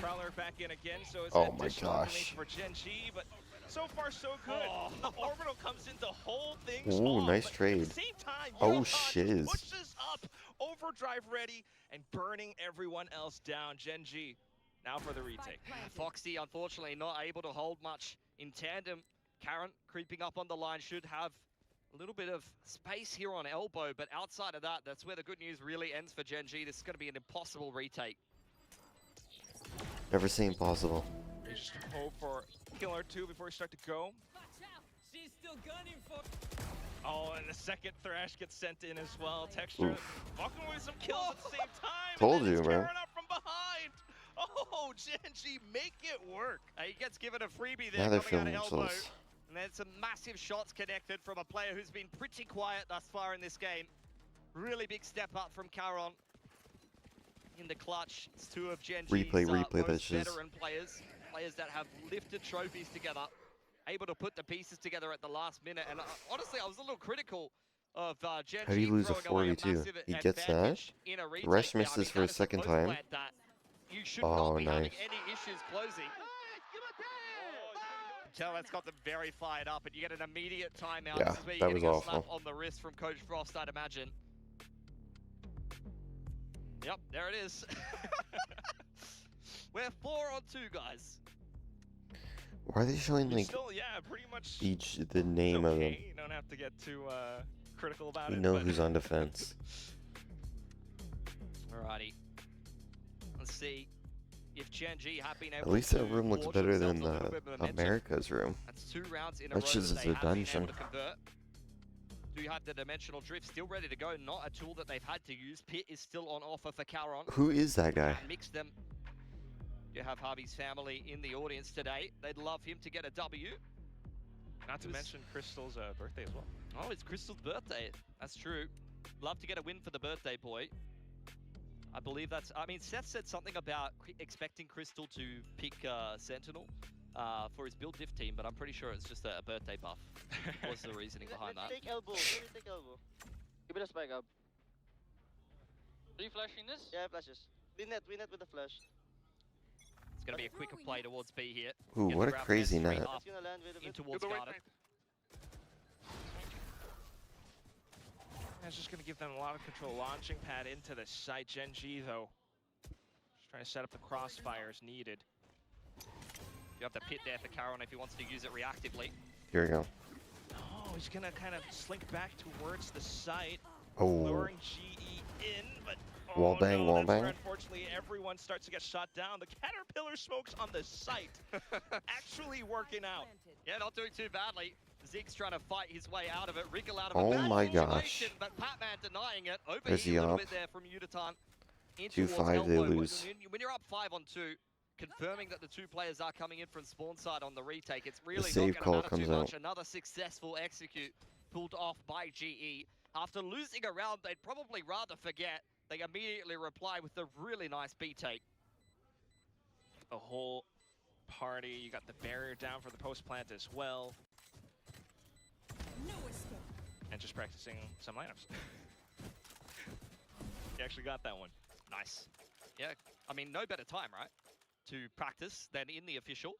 Prowler back in again, so it's Oh my additional gosh. information for Gen G, but so far so good. The orbital comes in to hold things Ooh, off, nice but trade. At the same time, Oh, Yurhan just shiz. pushes up, overdrive ready, and burning everyone else down. Gen G now for the retake. Foxy, unfortunately, not able to hold much in tandem. Caron creeping up on the line should have a little bit of space here on elbow, but outside of that, that's where the good news really ends for Gen G. This is going to be an impossible retake. Never seen possible. You just hope for a kill or two before you start to go. She's still gunning for. Oh, and the second thrash gets sent in as well. Texture walking away with some kills at the same time. Told and then you, it's man. Caron up from behind. Oh, Gen G, make it work. He gets given a freebie there Now they're coming filming out of elbow. themselves. And then some massive shots connected from a player who's been pretty quiet thus far in this game. Really big step up from Caron. In the clutch, it's two of Gen G's Replay, most bitches. veteran players. Players that have lifted trophies together. Able to put the pieces together at the last minute. And honestly, I was a little critical of Gen G How do you lose a throwing away 4v2? massive He gets that? advantage in a retake Resh there. missed I mean, this for a that is the second post time. plant that you should Oh, not be having nice. any issues closing. Tell that's got them very fired up, and you get an immediate timeout. Yeah, This is where that you're was getting a slap awful. on the wrist from Coach Frost, I'd imagine. Yep, there it is. We're 4-on-2, guys. Why are they showing We like still, yeah, pretty much each the name of them? okay. You don't have to get too critical about We it. know but who's on defense. Alrighty. Let's see if Gen G have been able At least to that room looks forge better themselves than a little the bit of momentum. Americas room. That's 2 rounds in a That row shit's that just they a have been dungeon. able to convert. Do you have the dimensional drift still ready to go? Not a tool that they've had to use. Pit is still on offer for Caron. Who is that guy? Mix them. You have Harvey's family in the audience today. They'd love him to get a W. Not to mention Crystal's birthday as well. Oh, it's Crystal's birthday. That's true. Love to get a win for the birthday boy. I believe that's... I mean, Seth said something about expecting Crystal to pick Sentinel for his build diff team, but I'm pretty sure it's just a birthday buff. What's the reasoning behind that? Take elbow. Let me take elbow. Give it a spike up. Are you flashing this? Yeah, flashes. We net with the flash. It's going to be a quicker play towards B here. Ooh, Get what the a grab crazy straight net. up It's gonna land with a in bit. towards Garden. That's just going to give them a lot of control. Launching pad into the site. Gen G, though, just trying to set up the crossfires needed. You have the pit there for Caron if he wants to use it reactively. Here we go. Oh, he's going to kind of slink back towards the site, Oh, luring GE in, but Wall bang, no, wall that's where, bang. unfortunately, everyone starts to get shot down. The Caterpillar smokes on the site actually working out. Yeah, not doing too badly. Ziggs trying to fight his way out of it, wriggle out of Oh a bad my situation, gosh. but Patman denying it. Where's Overheat he a little up? bit there from Uditan. 2-5, they lose. When you're up 5-on-2, confirming that the two players are coming in from spawn side on the retake, it's really save not call going to matter comes too much. out. Another successful execute pulled off by GE. After losing a round, they'd probably rather forget. They immediately reply with a really nice B take. A whole party. You got the barrier down for the post plant as well. And just practicing some lineups. You actually got that one. Nice. Yeah, I mean, no better time, right? To practice than in the official.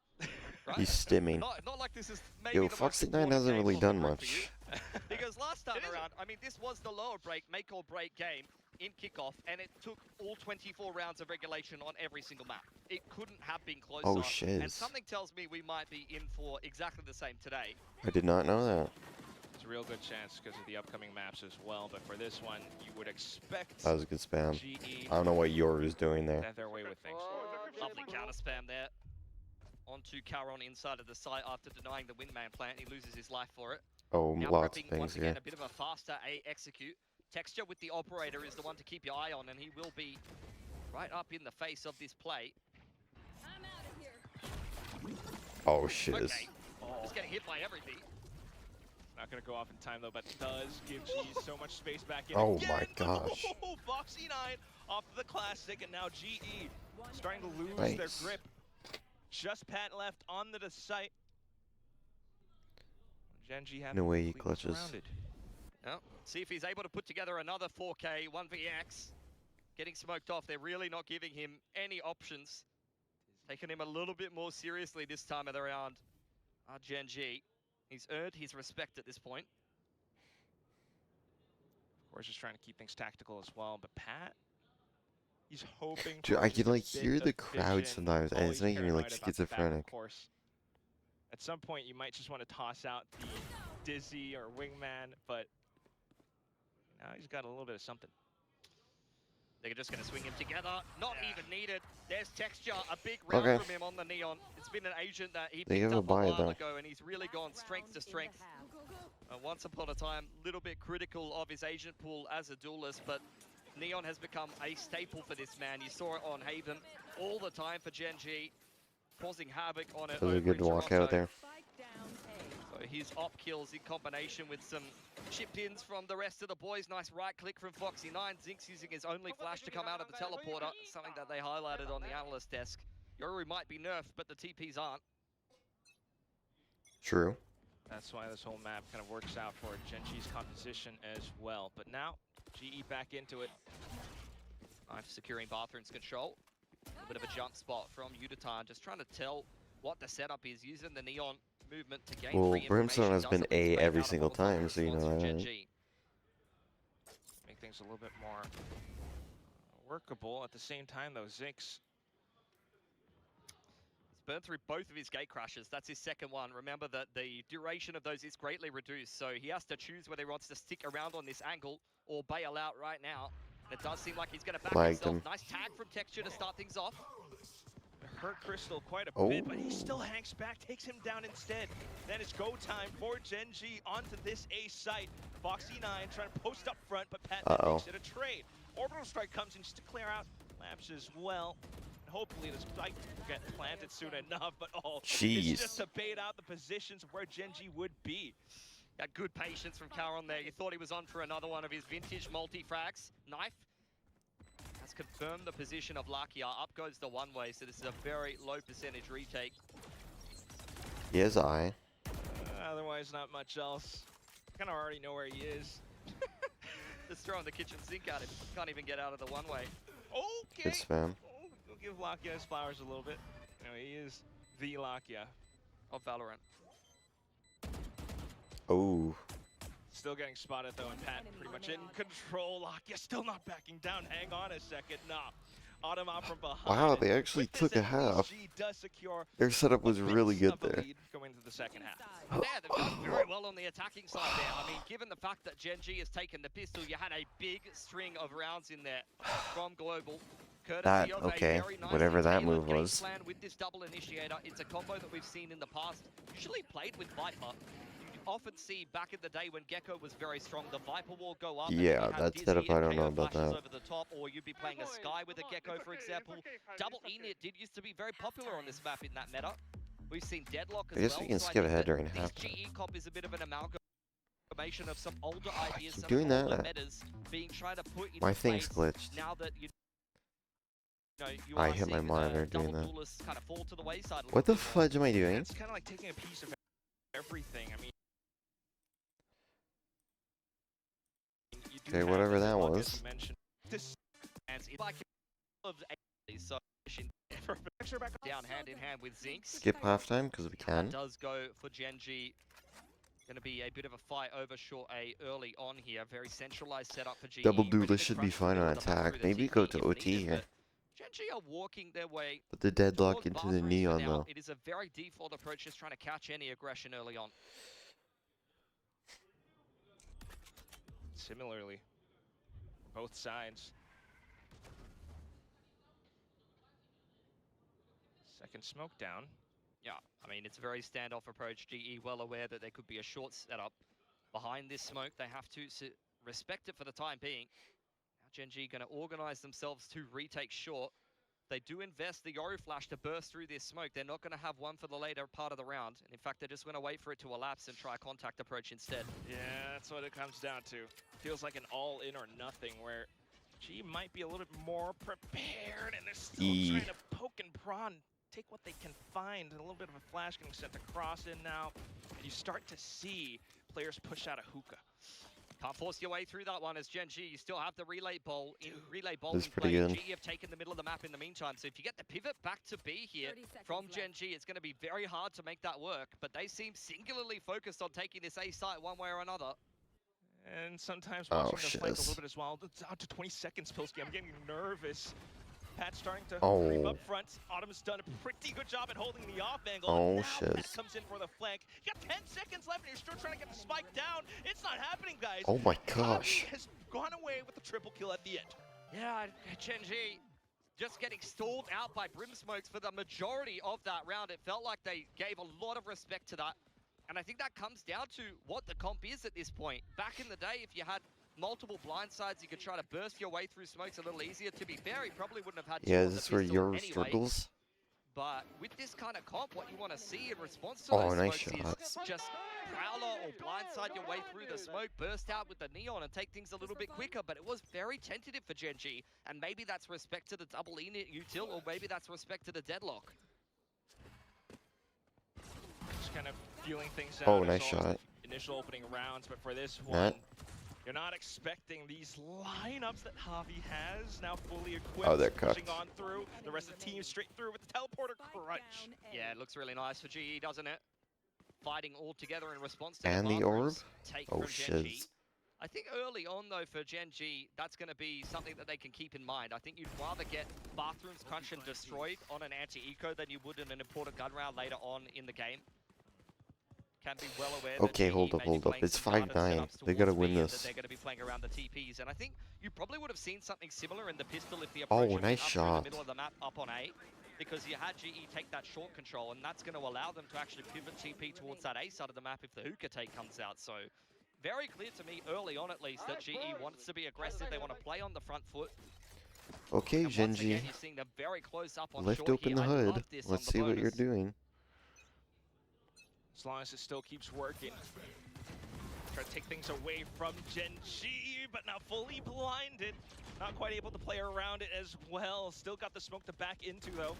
Right? He's stimming. Not like this is maybe Yo, the most Foxy 9 important hasn't game really of the done group for much. you. Because last time around, I mean, this was the lower break, make or break game in kickoff, and it took all 24 rounds of regulation on every single map. It couldn't have been closer. Oh, And shiz. something tells me we might be in for exactly the same today. I did not know that. It's a real good chance because of the upcoming maps as well, but for this one, you would expect That was a good spam. GE I don't know what Yor is doing to there. have their way with things. Lovely counter spam there. Onto Caron inside of the site after denying the Windman plant. He loses his life for it. Oh, Now lots of prepping things once here. again, a bit of a faster A execute. Texture with the operator is the one to keep your eye on, and he will be right up in the face of this play. I'm out of here. Oh, shiz. Okay, just getting hit by everything. Not going to go off in time, though, but does give G so much space back in. Oh again. my gosh. Oh, Foxy 9 off of the classic, and now GE starting to lose Nice. their grip. Just Pat left on the site. Gen G No way he completely clutches. surrounded. Well, see if he's able to put together another 4K 1vx. Getting smoked off. They're really not giving him any options. Taking him a little bit more seriously this time around. Gen G. He's earned his respect at this point. Of course, just trying to keep things tactical as well, but Pat, he's hoping. Dude, for I just can a like bit hear of the crowd vision. sometimes, and it's Always making me like paranoid about the back, schizophrenic. Of course. At some point, you might just want to toss out the Dizzy or Wingman, but now he's got a little bit of something. They're just going to swing him together. Not even needed. There's Texture, a big round Okay. from him on the Neon. It's been an agent that he They picked have a up a buy, while though. ago, and he's really gone strength to strength. Once upon a time, a little bit critical of his agent pool as a duelist, but Neon has become a staple for this man. You saw it on Haven all the time for Gen G, causing havoc on it. That was a over good in walkout Toronto. there. So his op kills in combination with some chip-ins from the rest of the boys. Nice right click from Foxy 9. Zinx using his only flash to come out of the teleporter, something that they highlighted on the analyst desk. Yoru might be nerfed, but the TPs aren't. True. That's why this whole map kind of works out for Gen G's composition as well. But now, GE back into it. Knife securing Bathroom's control. A bit of a jump spot from Uditan, just trying to tell what the setup is, using the Neon movement to gain Well, free Brimstone information. has been Doesn't A make every out a single Molotov time, so you response know from that, Gen right? G. Make things a little bit more workable. At the same time, though, Zinx. He's burned through both of his gate crashes. That's his second one. Remember that the duration of those is greatly reduced, so he has to choose whether he wants to stick around on this angle or bail out right now. And it does seem like he's going to back Lagged himself. him. Nice tag from Texture to start things off. Hurt Crystal quite a Oh. bit, but he still hangs back, takes him down instead. Then it's go time for Gen G onto this A site. Foxy 9 trying to post up front, but Pat then makes it a trade. Orbital Strike comes in just to clear out lamps as well. And hopefully the spike will get planted soon enough, but Jeez. it's just to bait out the positions of where Gen G would be. Got good patience from Caron there. You thought he was on for another one of his vintage multi-frags. Knife has confirmed the position of Lakia. Up goes the one-way, so this is a very low percentage retake. He has eye. Otherwise, not much else. Kind of already know where he is. Just throwing the kitchen sink at him. Can't even get out of the one-way. Okay. Good spam. Oh, we'll give Lakia his flowers a little bit. You know, he is the Lakia. Of Valorant. Oh. Still getting spotted though, and Pat pretty much in control. Lakia still not backing down. Hang on a second. Nah. Autumn out from behind. Wow, they actually With this, took a at least half. G does secure Their setup was a really bit good of a there. lead going into the second half. Yeah, they've done very well on the attacking side there. I mean, given the fact that Gen G has taken the pistol, you had a big string of rounds in there from Global. Courtesy That, of a okay, very nicely whatever that tailored move game was. plan with this double initiator. It's a combo that we've seen in the past, usually played with Viper. often see back in the day when Gecko was very strong, the Viper wall go up. Yeah, and that Dizzy setup, I and don't know KO about flashes that. over the top, or you'd be playing a Sky with a Gecko, for example. Double Enid did used to be very popular on this map in that meta. We've seen Deadlock as I guess well. we can so I skip think ahead that during this halftime. GE comp is a bit of an amalgamation of some older ideas, keep some doing older that. metas being tried to put into My thing's place glitched. now that you know, you I are hit my seeing, monitor doing double that. duelists kind of fall to the wayside a What little the bit more. fudge am I doing? It's kind of like taking a piece of everything. I mean, you do Okay, have whatever the that Deadlock, was. as you mentioned. This And it's like of so down hand in hand with Zinx. Skip halftime because we can. That does go for Gen G. Going to be a bit of a fight over short A early on here. Very centralized setup for GE. Double ready to duelist should be crunch the fine middle on of the map attack. through the Maybe TP go to if OT needed, here. but Gen G are walking their way Put the deadlock towards into the bathrooms for neon now. though. It is a very default approach, just trying to catch any aggression early on. Similarly, both sides. Second smoke down. Yeah, I mean, it's a very standoff approach. GE well aware that there could be a short setup behind this smoke. They have to respect it for the time being. Now Gen G going to organize themselves to retake short. They do invest the Yoru Flash to burst through this smoke. They're not going to have one for the later part of the round. And in fact, they're just going to wait for it to elapse and try a contact approach instead. Yeah, that's what it comes down to. Feels like an all-in or nothing, where G might be a little bit more prepared, and they're still trying to poke and prod, take what they can find. A little bit of a flash getting sent across in now. You start to see players push out a hookah. Can't force your way through that one as Gen G. You still have the relay bowl in relay bowl This is in pretty play. good. GE have taken the middle of the map in the meantime. So if you get the pivot back to B here from Gen G, it's going to be very hard to make that work. But they seem singularly focused on taking this A site one way or another. And sometimes watching the flank a shiz. little bit as well. It's out to 20 seconds, Pilsky. I'm getting nervous. Pat starting to creep up front. Autumn's done a pretty good job at holding the off angle. Oh, now shiz. Pat comes in for the flank. You got 10 seconds left and you're still trying to get the spike down. It's not happening, guys. Oh my gosh. Javi has gone away with the triple kill at the end. Yeah, Gen G just getting stalled out by Brimsmokes for the majority of that round. It felt like they gave a lot of respect to that. And I think that comes down to what the comp is at this point. Back in the day, if you had multiple blindsides, you could try to burst your way through smokes a little easier. To be fair, he probably wouldn't have had two on the This is where pistol your anyway. struggles. But with this kind of comp, what you want to see in response to those Nice smokes is shot. just prowler or blindside your way through the smoke, burst out with the neon and take things a little bit quicker. But it was very tentative for Gen G, and maybe that's respect to the double unit util, or maybe that's respect to the deadlock. Just kind of feeling things out. Nice as always shot. the initial opening rounds, but for this Net. one, you're not expecting these lineups that Javi has now fully equipped. They're pushing cooked. on through. The rest of the team straight through with the teleporter crunch. Yeah, it looks really nice for GE, doesn't it? Fighting all together in response to And the bathrooms orb? take Oh, from Gen G. shiz. I think early on, though, for Gen G, that's going to be something that they can keep in mind. I think you'd rather get bathrooms crunched and destroyed on an anti-eco than you would in an important gun round later on in the game. Can be well aware that Okay, GE hold up, may be hold up. playing It's some guarded 5-9. setups They gotta towards win B and this. that they're going to be playing around the TPs. And I think you probably would have seen something similar in the pistol if the approach had been nice up through shot. the middle of the map up on A. Because you had GE take that short control, and that's going to allow them to actually pivot TP towards that A side of the map if the hookah take comes out. So very clear to me early on, at least, that GE wants to be aggressive. They want to play on the front foot. Okay, And Gen once G. again, you're seeing them very close up on Lift short open here. the I hood. love this Let's on the see what you're bonus. doing. As long as it still keeps working. Try to take things away from Gen G, but now fully blinded. Not quite able to play around it as well. Still got the smoke to back into, though.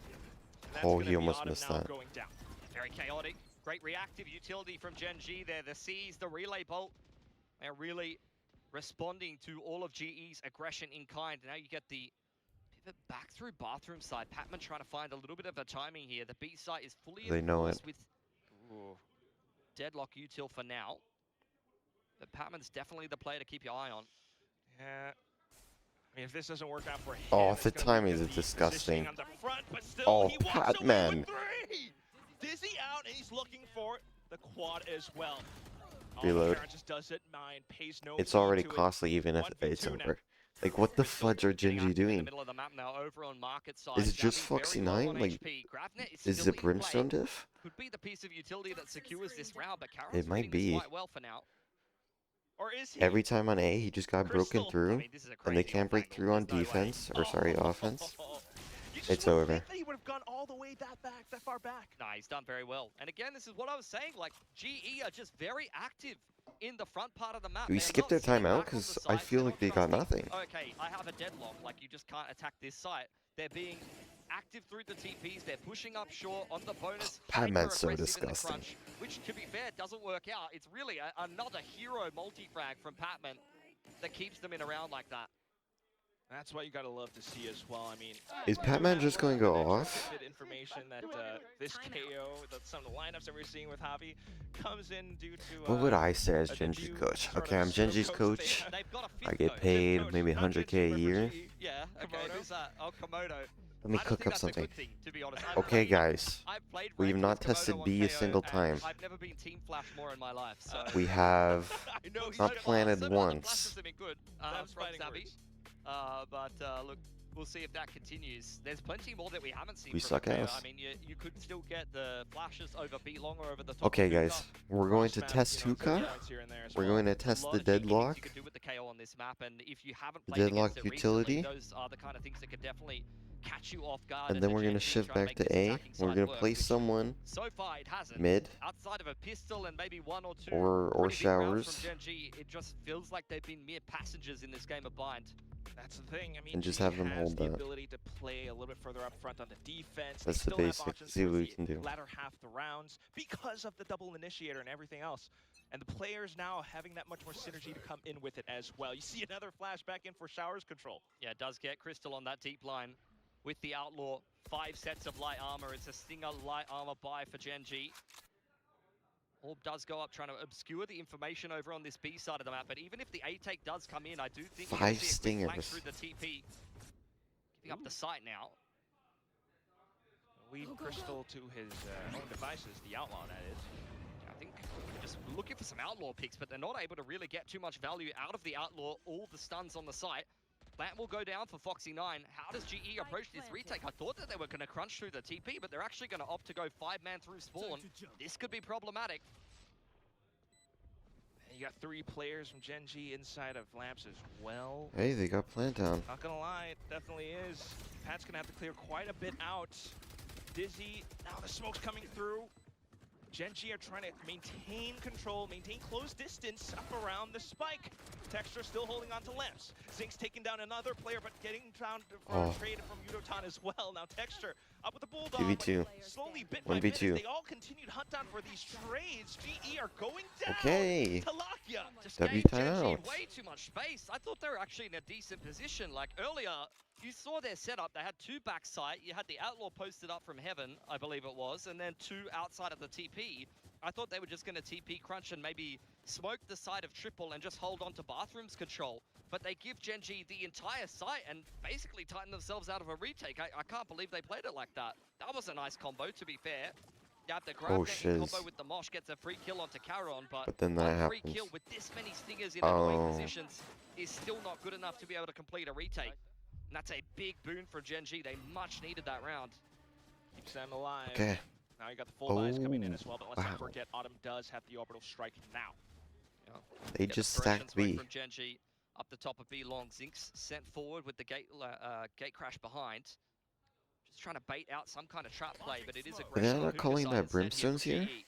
And that's gonna He be almost Autumn missed now that. going down. Very chaotic. Great reactive utility from Gen G there. The C's, the relay bolt. They're really responding to all of GE's aggression in kind. Now you get the pivot back through bathroom side. Patman trying to find a little bit of a timing here. The B site is fully They know enforced it. with deadlock util for now. But Patman's definitely the player to keep your eye on. Yeah. I mean, if this doesn't work out for him, Oh, it's the gonna timing weaken is the disgusting. positioning on the front, but still, Oh, he walks away Patman. with 3! Dizzy out, and he's looking for the quad as well. Reload. Karen just doesn't mind, pays no It's heed already to it. costly even if 1v2 it's now. over. Like, what the fudge are Genji doing? Is it just Foxy 9? Like, is it Brimstone diff? Could be the piece of utility that secures this round, but It Karon's might reading this be. quite well for now. Or is he? Every time on A, he just got broken Crystal. through, I mean, this is a and they crazy can't break off-angle. through on There's no way. defense, or sorry, offense. You just It's wouldn't over. think that he would have gone all the way that far back. Nah, he's done very well. And again, this is what I was saying, like, GE are just very active in the front part of the map. Do we They're skip not their sitting timeout? back on the Because I side. feel They're like they not got trusting, nothing. okay, I have a deadlock, like, you just can't attack this site. They're being active through the TPs, they're pushing up short on the bonus, Padman's so hyper-aggressive in the disgusting. crunch, which, to be fair, doesn't work out. It's really another hero multi-frag from Patman that keeps them in a round like that. That's what you gotta love to see as well. I mean, Is Patman just going to go off? Information that this KO, that some of the lineups that we're seeing with Javi, comes in due to. What would I say as a Genji's debut coach? sort Okay, of I'm Genji's coach coach. they- They've got a I fifth get coach. paid coach, maybe not 100K a Genji, year. Yeah, okay, Komodo? who's that? Oh, Komodo. Let me I don't cook think up that's a something. good thing, to be honest. Okay, guys. I've played We have ranked not with Komodo tested on B a KO, single and time. I've never been team flash more in my life, so. We have I know he's not gonna- planted So far, the once. flashes have been good That's from fighting Zabby. words. But look, we'll see if that continues. There's plenty more that we haven't seen We from suck Komodo. ass. I mean, you could still get the flashes over B long or over the top. Okay, of guys. Hookah. We're going to Cross test map, you know, Hookah. points here and there as We're well. going to A test lot the of cheeky things deadlock. you can do with the KO on this map, and if you haven't The played deadlock against it utility. recently, those are the kind of things that could definitely catch you off guard. And as then a we're going to Gen G shift try and back make to this A. attacking We're side going to work, place which someone so far it hasn't. mid. Outside of a pistol and maybe one or two Or pretty big rounds showers. from Gen G, it just feels like they've been mere passengers in this game of Bind. That's the thing. I mean, And just G have them has hold the that. ability to play a little bit further up front on the defense. That's they the still have basic. options See what towards we can the do. latter half of the rounds because of the double initiator and everything else. And the players now having that much more synergy to come in with it as well. You see another flashback in for Showers control. Yeah, it does get Crystal on that deep line with the Outlaw. 5 sets of light armor. It's a Stinger light armor buy for Gen G. Orb does go up trying to obscure the information over on this B side of the map, but even if the A take does come in, I do think you're gonna 5 see a quick flank stingers. through the TP. Giving up the site now. Lead Crystal to his own devices, the Outlaw that is. I think they're just looking for some Outlaw picks, but they're not able to really get too much value out of the Outlaw. All the stuns on the site. Plant will go down for Foxy 9. How does GE approach this retake? I thought that they were going to crunch through the TP, but they're actually going to opt to go 5-man through spawn. This could be problematic. And you got 3 players from Gen G inside of Lamps as well. Hey, they got plant down. Not gonna lie, it definitely is. Pat's gonna have to clear quite a bit out. Dizzy, now the smoke's coming through. Gen G are trying to maintain control, maintain close distance up around the spike. Texture still holding on to Lamps. Zink's taking down another player, but getting down for a trade from Yudotan as well. Now Texture up with the Bulldog. 2v2. Slowly, bit by 1v2. bit, as they all continue to hunt down for these trades. GE are going down. Okay. Talakia. Just W gave Gen G timeout. way too much space. I thought they were actually in a decent position. Like earlier, you saw their setup. They had 2 backside. You had the Outlaw posted up from heaven, I believe it was, and then 2 outside of the TP. I thought they were just going to TP crunch and maybe smoke the side of triple and just hold on to bathrooms control. But they give Gen G the entire site and basically tighten themselves out of a retake. I can't believe they played it like that. That was a nice combo, to be fair. You have the grab net in combo shiz. with the Mosh, gets a free kill onto Caron, But then that one free happens. kill with this many stingers in annoying Oh. positions is still not good enough to be able to complete a retake. And that's a big boon for Gen G. They much needed that round. Keeps them alive. Okay. Now you got the full buys coming in Oh, as well, but let's not wow. forget Autumn does have the orbital strike now. They Get the just progression stacked smoke B. from Gen G up the top of B long. Zinks sent forward with the gate crash behind. Just trying to bait out some kind of trap play, but it is Are they aggressive. not on calling Hookah that side instead Brimstones here? from GE.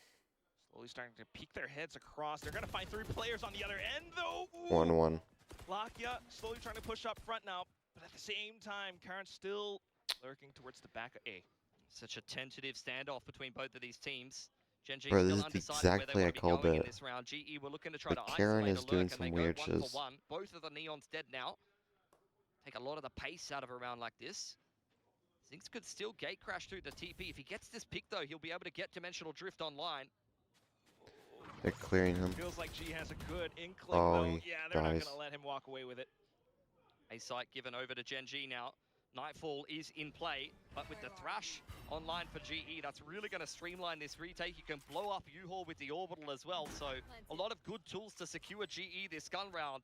Slowly starting to peek their heads across. They're gonna find 3 players on the other end though. Ooh. 1-1. Lakia slowly trying to push up front now, but at the same time, Karen's still lurking towards the back of A. Such a tentative standoff between both of these teams. Gen G Bro, still this is the undecided exact where they play I want to be called going in it. this round. GE were looking to try But to Karen isolate is a doing lurk, and some they weird go 1 shiz. for 1. Both of the Neons dead now. Take a lot of the pace out of a round like this. Zinks could still gate crash through the TP. If he gets this pick though, he'll be able to get Dimensional Drift online. They're clearing him. Feels like G has a good inkling Oh, though. he Yeah, they're not dies. gonna let him walk away with it. A site given over to Gen G now. Nightfall is in play, but with the Thrash online for GE, that's really going to streamline this retake. You can blow up U-Haul with the Orbital as well, so a lot of good tools to secure GE this gun round.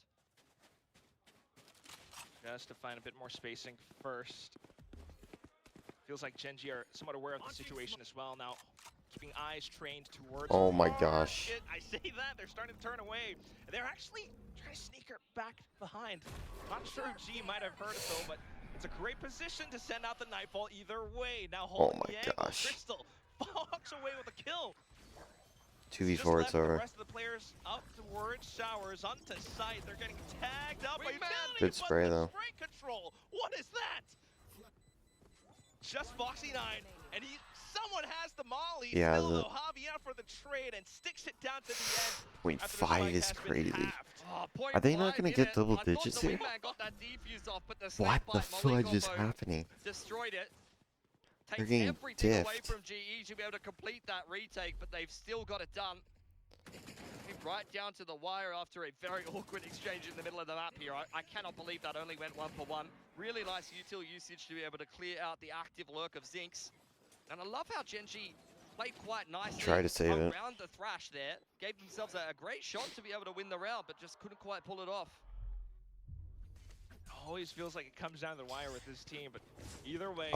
Just to find a bit more spacing first. Feels like Gen.G are somewhat aware of the situation as well now. Keeping eyes trained towards. Oh my gosh. I say that, they're starting to turn away. They're actually trying to sneak her back behind. Not sure G might have heard it though, but it's a great position to send out the Nightfall either way. Now holding the angle. Gosh. Crystal walks away with a kill. 2v4, it's over. The rest of the players up towards showers onto site. They're getting tagged up by utility. Good spray though. Spray control. What is that? Just Foxy9, and someone has the molly. Yeah, Still, though, Javi out for the trade and sticks it down to the end. Point after the 5 spike is has been crazy. halved. Are they not gonna get double digits here? What the fudge is happening? Destroyed it. They're Takes getting everything away diffed. from GE to be able to complete that retake, but they've still got it done. Right down to the wire after a very awkward exchange in the middle of the map here. I cannot believe that only went 1-for-1. Really nice util usage to be able to clear out the active lurk of Zinx. And I love how Gen.G played quite nicely. Try to save it. Around the thrash there. Gave themselves a great shot to be able to win the round, but just couldn't quite pull it off. Always feels like it comes down to the wire with this team, but either way.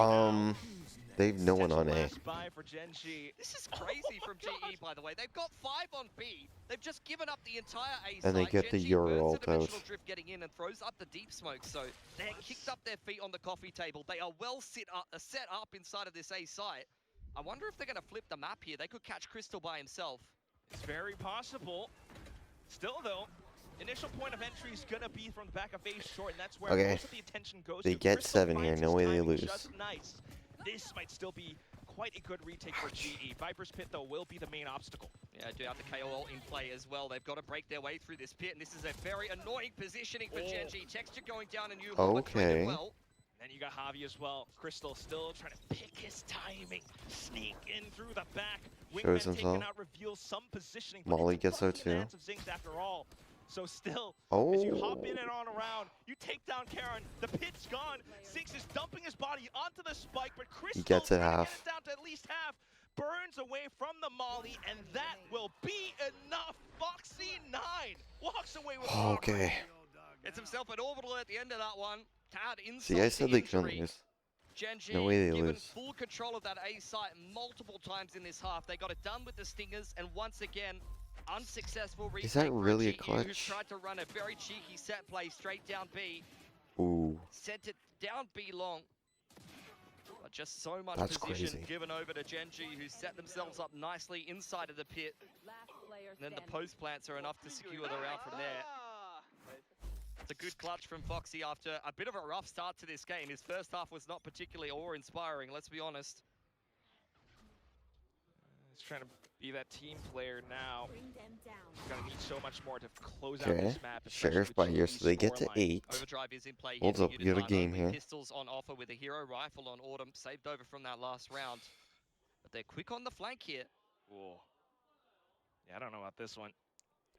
They've no one on A. Last buy for Gen.G. This is crazy from GE, by the way. They've got 5 on B. They've just given up the entire A side. And they get the Gen.G Euro burns ult the dimensional out. drift getting in and throws up the deep smoke. So they kicked up their feet on the coffee table. They are well set up inside of this A site. I wonder if they're going to flip the map here. They could catch Crystal by himself. It's very possible. Still, though, initial point of entry is going to be from the back of A short, and that's where most of the attention goes. They get Crystal 7 here. finds No his way they timing lose. just nice. This might still be quite a good retake for GE. Viper's Pit, though, will be the main obstacle. Yeah, do have the KO in play as well. They've got to break their way through this pit, and this is a very annoying positioning for Gen.G. Texture going down and you Okay. well. Then you got Javi as well. Crystal still trying to pick his timing. Sneak in through the back. Shows Wingman himself. taken out, reveals some positioning. Molly it's gets out in the too. hands of Zinx after all. So still, as you hop in Oh. and on around, you take down Karen. The pit's gone. Zinx is dumping his body onto the spike, but Crystal gets it trying to half. get it down to at least half. Burns away from the molly, and that will be enough. Foxy9 walks away with Okay. Gets himself an orbital at the end of that one. Tad See, I said they couldn't lose. Gen.G No way they given lose. full control of that A site multiple times in this half. They got it done with the Stingers, and once again, unsuccessful retake. Is that really a for GE, who clutch? tried to run a very cheeky set play straight down B. Ooh. Sent it down B long. But just so much That's position crazy. given over to Gen.G, who set themselves up nicely inside of the pit. And then the post plants are enough to secure the round from there. It's a good clutch from Foxy after a bit of a rough start to this game. His first half was not particularly awe-inspiring, let's be honest. He's trying to be that team player now. Bring them down. He's gonna need so much more to close out Okay. this map. especially Sheriff with by here, GE's so they get to scoreline. 8. Overdrive is in play. Holds here up, for we got a Unitard. game Only here. Pistols on offer with a hero rifle on Autumn, saved over from that last round. But they're quick on the flank here. Whoa. Yeah, I don't know about this one.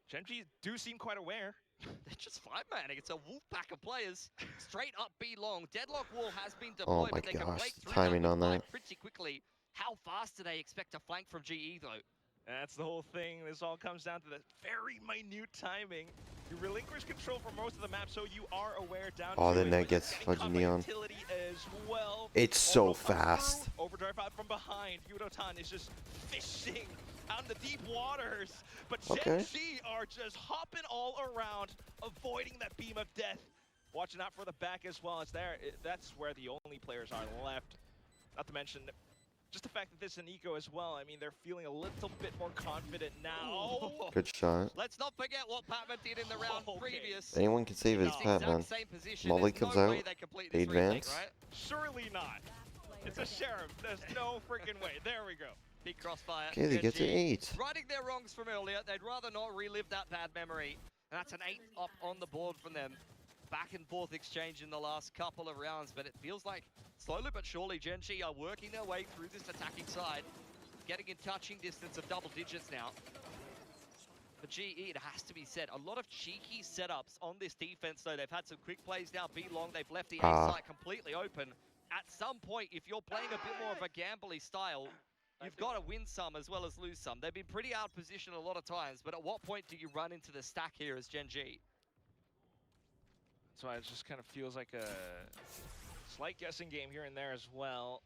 Gen.G do seem quite aware. They're just five-manning. It's a wolf pack of players. Straight up B long. Deadlock wall has been Oh deployed, my but they can gosh, break through timing that on with that. light pretty quickly. How fast do they expect to flank from GE, though? That's the whole thing. This all comes down to the very minute timing. You relinquish control for most of the map, so you are aware down Oh, to the it, net but you're gets getting fudgy caught by neon. utility as well. It's so Almost up fast. through. Overdrive out from behind. Yudotan is just fishing out in the deep waters. But Okay. Gen.G are just hopping all around, avoiding that beam of death. Watching out for the back as well. It's there. That's where the only players are left. Not to mention just the fact that this is an eco as well. I mean, they're feeling a little bit more confident now. Good shot. Let's not forget what Patman did in the round previous. Anyone can save his It's the Pat, exact man. same position. Molly There's comes no out. way they complete They this retake, advance. right? Surely not. It's a sheriff. There's no freaking way. There we go. Big crossfire. Okay, they get to Gen.G 8. righting their wrongs from earlier. They'd rather not relive that bad memory. And that's an 8 up on the board from them. Back and forth exchange in the last couple of rounds, but it feels like slowly but surely Gen.G are working their way through this attacking side, getting in touching distance of double digits now. For GE, it has to be said, a lot of cheeky setups on this defense, though. They've had some quick plays now, B long, they've left the A site completely open. At some point, if you're playing a bit more of a gambly style, you've got to win some as well as lose some. They've been pretty out of position a lot of times, but at what point do you run into the stack here as Gen.G? That's why it just kind of feels like a slight guessing game here and there as well.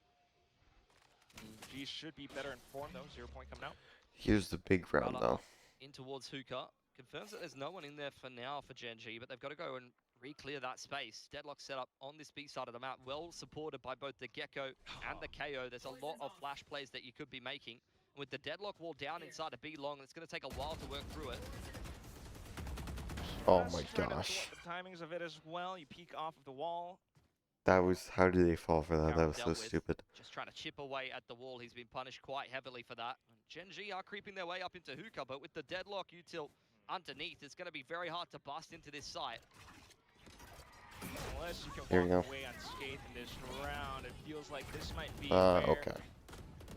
G should be better informed though. 0 point coming out. Here's the big round though. In towards Hookah. Confirms that there's no one in there for now for Gen G, but they've got to go and re-clear that space. Deadlock set up on this B side of the map, well supported by both the Gecko and the KO. There's a lot of flash plays that you could be making. With the Deadlock wall down inside a B long, it's going to take a while to work through it. Oh Just my trying to gosh. pull up the timings of it as well. You peek off of the wall. That was, how did they fall for that? That was so Dealt with. stupid. Just trying to chip away at the wall. He's been punished quite heavily for that. Gen G are creeping their way up into Hookah, but with the Deadlock util underneath, it's going to be very hard to bust into this site. Unless you can Here we walk go. away unscathed in this round, it feels like this might be where Okay.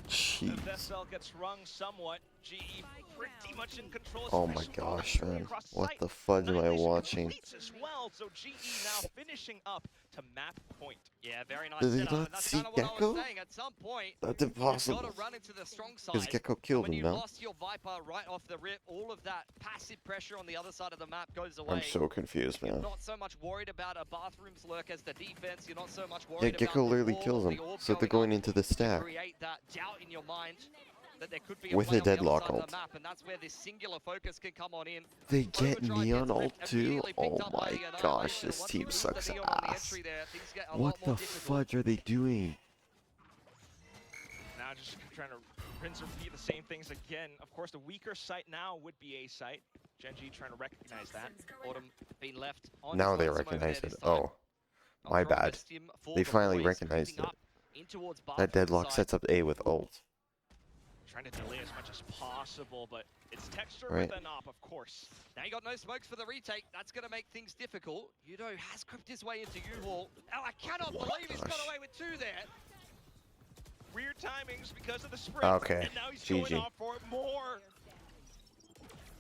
the Jeez. vessel gets rung somewhat. GE pretty much in control. Oh my especially gosh, going man. across the What site. the fudge am I Annihilation watching? completes as well, so GE now finishing up to map point. Yeah, very nice Did they setup. not And that's see kind of what I Gecko? was saying. At some point, That's you've impossible. got to run into the strong side. Because Gecko killed When him you now. lost your Viper right off the rip, all of that passive pressure on the other side of the map goes away. I'm so confused, You're man. not so much worried about a bathroom's lurk as the defense. You're not so much worried Yeah, about Gecko the literally wall kills or him. the orb So they're going going up into the to stack. create that doubt in your mind that there could be a With play a on the other Deadlock side of ult. the map, and that's where this singular focus can come on in. They get Overdrive Neon gets ult ripped, too? immediately Oh picked up by my the gosh, Annihilation. this Once team you lose sucks the Neon on the ass. entry there, things get a What lot more the difficult. fudge are they doing? Now just trying to rinse and repeat the same things again. Of course, the weaker site now would be A site. Gen G trying to recognize that. Autumn being left on Now his they lonesome over recognize there it. this time. Oh, my Ultron bad. missed him for They the finally boys, recognized creeping it. up in towards That bathroom Deadlock side. sets up A with ult. Trying to delay as much as possible, but it's texture Right. with an op, of course. Now you got no smokes for the retake. That's going to make things difficult. Yudo has crept his way into U-Wall. Oh, I cannot believe he's got gosh. away with two there. Weird timings because of the sprint. Okay, And now he's GG. going off for more.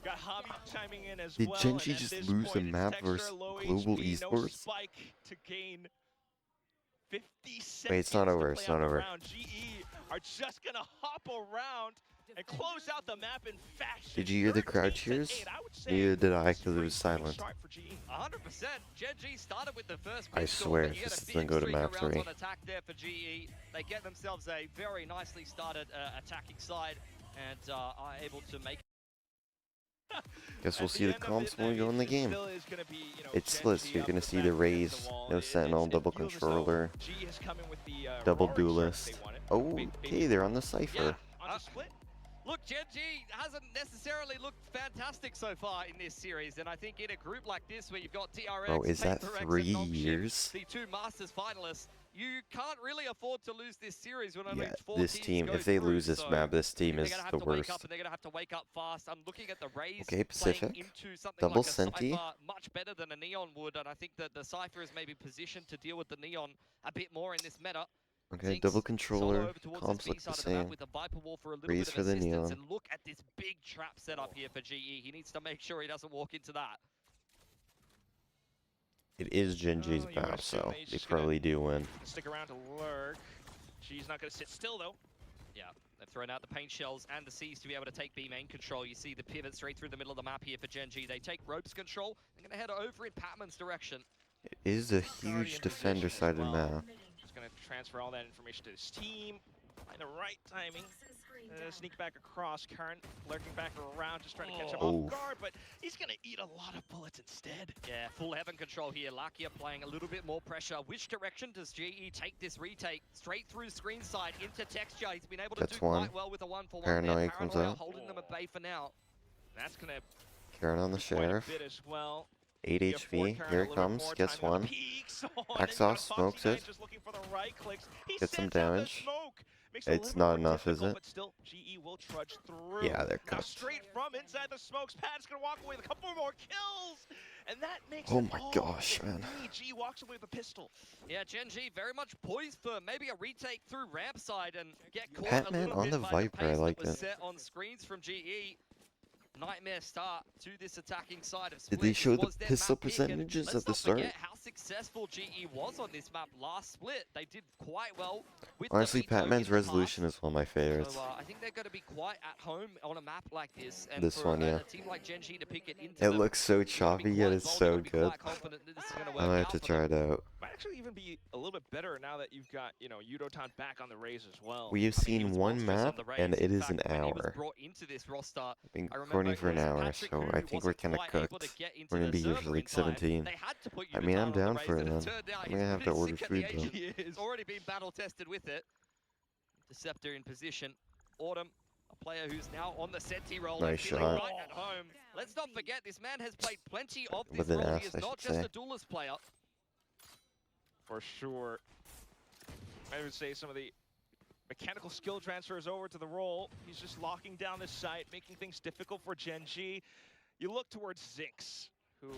Got Hobby chiming in as Did well. Gen and G at just this lose the point, it's map Texture, versus low Global HP, no Esports? spike to gain 50 seconds. Wait, it's not over, to it's play not out the over. round. GE are just gonna hop around and close out the map in fashion. Did you hear the crowd 13 to cheers? 8, I would say. Neither did I because it was Straight silent. start for GE. 100%. Gen G started with the first I pistol, swear, but you get this a doesn't big go to streak of map rounds 3. on attack there for GE. They get themselves a very nicely started attacking side and are able to make. Guess we'll At see the end of comps it, when we go in the it game. still is gonna be, you know, It's Gen splits. G You're up gonna the see the back against Raze, the wall. no It Sentinel, double feels as though controller, G has come in with the, double roaring start duelist. they wanted. Oh, Maybe okay, they're on the Cypher. Yeah. on the split. Look, Gen G hasn't necessarily looked fantastic so far in this series, and I think in a group like this where you've got TRX, Bro, is that Paper X, 3 and Noxian, years? the two Masters finalists, you can't really afford to lose this series when only Yeah, 4 this teams team, go if they through, lose this so map, this team they're is gonna have the to wake worst. up, and they're gonna have to wake up fast. I'm looking at the Rays Okay, Pacific. playing into something Double like a Senti. Cypher much better than a Neon would, and I think that the Cypher is maybe positioned to deal with the Neon a bit more in this meta. Okay, Zinx double solo controller, over towards comps this B look the side of the map same. with the Viper wall for a little Raze bit for of the assistance, Neon. and look at this big trap set up here for GE. He needs to make sure he doesn't walk into that. It is Gen G's you would map, assume so that he's they just gonna- probably do win. Stick around to lurk. G's not gonna sit still though. Yeah, they've thrown out the paint shells and the C's to be able to take B main control. You see the pivot straight through the middle of the map here for Gen G. They take ropes control. They're going to head over in Patman's direction. It is a Guardian huge defender position as sided well. map. Just gonna transfer all that information to his team. Find the right timing. Sneak back across. Current lurking back around, just trying to catch him Oh. off guard, but he's gonna eat a lot of bullets instead. Yeah, full heaven control here. Lakia playing a little bit more pressure. Which direction does GE take this retake? Straight through screen side into texture. He's been able to That's do one. quite well with a 1-for-1 Paranoia there. comes Paranoia out. holding them at bay for now. That's gonna Karen on the quite a Sheriff. bit as well. 8 Be a fourth HP. Karen, Here a it little bit comes. more Gets timing on the one. peaks. Oh, and Backs then off, Foxy smokes 9 it. Just looking for the right clicks. He Gets some sets out the damage. smoke. Makes It's it a not little more enough, is difficult, it? But still, GE will trudge through. Yeah, they're Now cooked. straight from inside the smokes, Pat's gonna walk away with a couple more kills, and that makes Oh it my all gosh, they man. need. G walks away with a pistol. Yeah, Gen G very much poised for maybe a retake through ramp side and get caught a Patman little on bit the by Viper, I the pace like that was that. set on screens from GE. nightmare start to this attacking side of Did Split. they This show the was their pistol map pick, and percentages let's at the not start? forget how successful GE was on this map last Split. They did quite well with Honestly, the veto Patman's in the resolution past. is one of my favorites. So I think they're going to be quite at home on a map like this. And This for one, yeah. a team like Genji to pick it into It them, looks so you're gonna be choppy, yet quite it's bold, so you're gonna be good. quite confident that this is going to I work might have out to for try them. it out. Might actually even be a little bit better now that you've got, you know, Yudotan back on the Raze as well. We have I mean, he seen was one monstrous on map, the and Raze. it In is an fact, when he was hour. brought into this roster, I've been I recording remember for an it was hour, Patrick so who I think we're wasn't kind of quite able to cooked. get into We're gonna the be here server for like in time. 17. They had to put I mean, I'm Yudotan on the down Raze, for it, and man. turned out I'm he's gonna have to pretty order sick at food, the though. Asian. He's already been battle tested with it. Interceptor in position. Autumn, a player who's now on the Senti role. Nice and feeling shot. right at home. Let's not forget, this man has played plenty of this With an role. ass, He is I not should just say. a duelist player. For sure. I would say some of the mechanical skill transfers over to the role. He's just locking down this site, making things difficult for Genji. You look towards Zinx, who,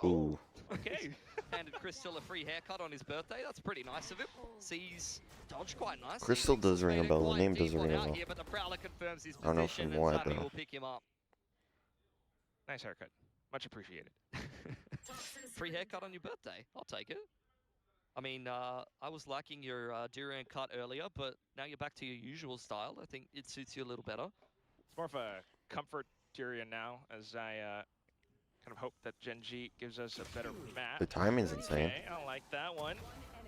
Ooh. okay. Handed Crystal a free haircut on his birthday. That's pretty nice of him. Sees dodge quite nicely. Crystal Thinks he's does ring a made bell. The quite name deep does one ring a out bell. here, but the Prowler confirms his I don't know position, from and what, Sammy though. will pick him up. Nice haircut. Much appreciated. Free haircut on your birthday. I'll take it. I mean, I was liking your durian cut earlier, but now you're back to your usual style. I think it suits you a little better. It's more of a comfort Tyrion now, as I kind of hope that Genji gives us a better map. The timing's insane. Okay, I like that one.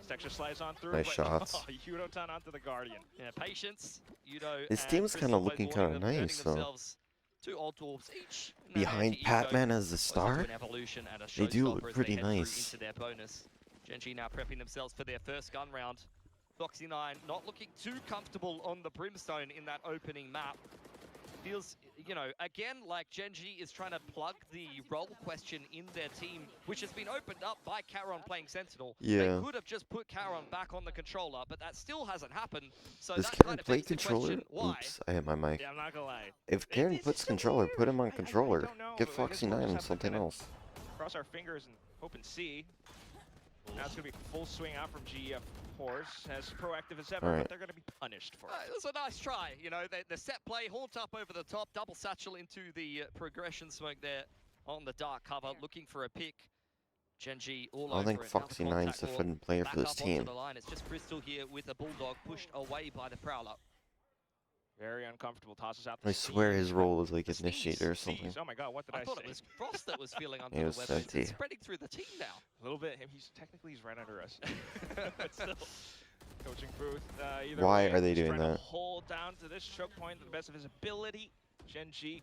Texture slides on through. Nice but, shots. Oh, Yudotan onto the Guardian. Yeah, patience. Yudo His and team's Crystal kinda both looking warning kinda them, turning nice, though. themselves Two old dwarves each. Behind Patman as the star? An evolution and a They do showstopper look as pretty they head through nice. into their bonus. Genji now prepping themselves for their first gun round. Foxy9 not looking too comfortable on the Brimstone in that opening map. Feels, you know, again, like Genji is trying to plug the role question in their team, which has been opened up by Charon playing Sentinel. Yeah. They could have just put Charon back on the controller, but that still hasn't happened. So Does that Karen kind of play begs the controller? question, why? Oops, I hit my mic. Yeah, I'm not gonna lie. If Karen It's puts just a controller, weird- put him on I controller. don't know, Get but I guess we'll Foxy9 just on have to something kinda else. Cross our fingers and hope and see. Now it's gonna be full swing out from GE, of course, as proactive as ever, Alright. but they're gonna be punished for it. It was a nice try, you know, the set play, haunt up over the top, double satchel into the progression smoke there on the dark cover, looking for a pick. Genji all I over think it. Now the Foxy9's contact the wall fitting player back for this up onto team. the line. It's just Crystal here with a Bulldog pushed away by the Prowler. Very uncomfortable, tosses out the I swear his Siege, role was like but- the initiator or Siege, something. Oh my god, what did I, I thought say? it was Frost that was feeling under It the was weapon. It's Senti. spreading through the team now. A little bit. He's technically right under us. But still, coaching booth. Either Why way, are they he's doing trying to that? hold down to this choke point to the best of his ability. Genji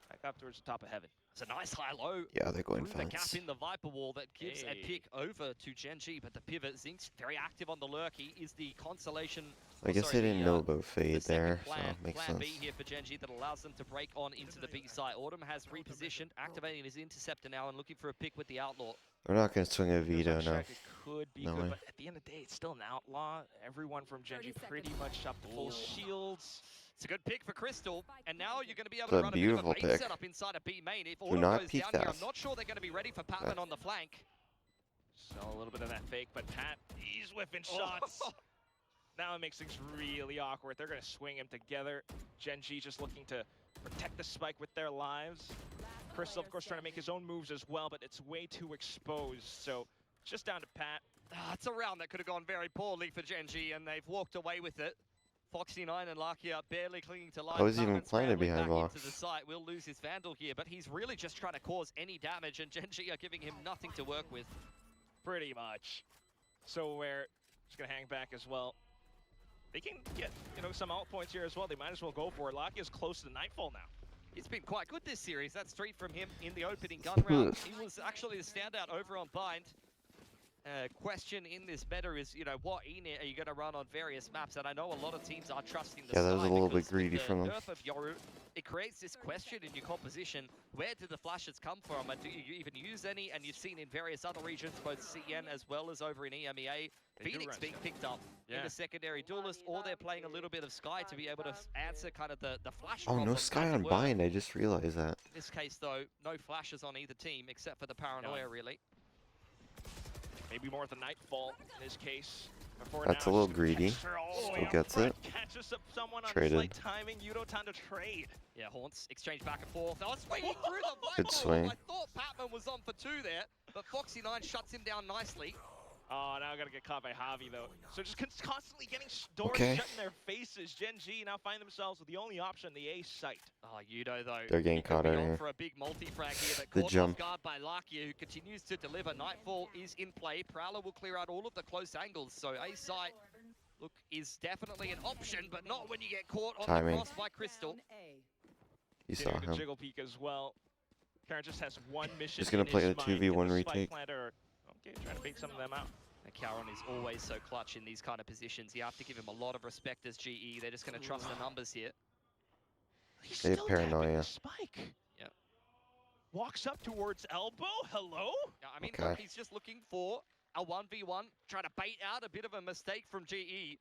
back up towards the top of heaven. It's a nice high-low. Yeah, they're going Through the gap fence. in the Viper wall that gives a Hey. pick over to Genji, but the pivot, Zinx very active on the lurk. He is the consolation. I guess sorry, I didn't the, know about Fade the second there, so plan, it makes plan sense. B here for Genji that allows them to break on into the B site. Autumn has repositioned, activating his interceptor now and looking for a pick with the Outlaw. They're not going to swing a veto, no. Strike, it could be No good, way. but at the end of the day, it's still an outlaw. Everyone from Genji 30 pretty much up to full shields. It's a good pick for Crystal, and now you're going to be able It's to a run a bit of a beautiful bait pick. setup inside of B main. If Do Autumn not goes peek down here, I'm fast. not sure they're going to be ready for Patman on the flank. So a little bit of that fake, but Pat, he's whipping Oh. shots. Now it makes things really awkward. They're going to swing him together. Genji just looking to protect the spike with their lives. Crystal, of course, trying to make his own moves as well, but it's way too exposed. So just down to Pat. It's a round that could have gone very poorly for Genji, and they've walked away with it. Foxy9 and Lakia barely clinging to life. I was even Patman playing it scrambling behind back box. into the site. Will lose his Vandal here, but he's really just trying to cause any damage, and Genji are giving him nothing to work with. Pretty much. So we're just going to hang back as well. They can get, you know, some alt points here as well. They might as well go for it. Lakia's close to Nightfall now. He's been quite good this series. That streak from him in the opening gun round. He was actually the standout over on Bind. Question in this meta is, you know, what Enit are you going to run on various maps? And I know a lot of teams are trusting the Yeah, that was a Sky little bit because with greedy the from them. nerf of Yoru, it creates this question in your composition. Where did the flashes come from? And do you even use any? And you've seen in various other regions, both CN as well as over in EMEA, They do Phoenix run being some. picked up in Yeah. the secondary duelist, or they're playing a little bit of Sky to be able to answer kind of the flash Oh, no problem, Sky as it on were. Bind, I just realized that. In this case, though, no flashes on either team except for the Paranoia, really. Maybe more of the Nightfall in his case. That's a little greedy. Still gets it. Catches up someone on Traded. slight timing. Yudo time to trade. Yeah, Haunts exchange back and forth. Oh, swinging through the Good Viper. swing. I thought Patman was on for 2 there, but Foxy9 shuts him down nicely. Oh, now I gotta get caught by Javi though. So just constantly getting doors Okay. shut in their faces. Gen G now find themselves with the only option, the A site. Oh, Yudo though. They're getting he could caught be out on here. for a big multi-frag here, but The caught jump. off guard by Lakia, who continues to deliver. Nightfall is in play. Prowler will clear out all of the close angles, so A site, look, is definitely an option, but not when you get caught on Timing. the cross by Crystal. You saw Continuing to him. jiggle peek as well. Karen just has one mission. Just gonna in play his a mind, 2v1 get the spike retake. planter. Okay, trying to bait some of them out. And Caron is always so clutch in these kind of positions. You have to give him a lot of respect as GE. They're just going to trust the numbers here. He's They have still tapping paranoia. the spike. Yep. Walks up towards elbow. Hello? Yeah, I mean, Okay. look, he's just looking for a 1v1, trying to bait out a bit of a mistake from GE.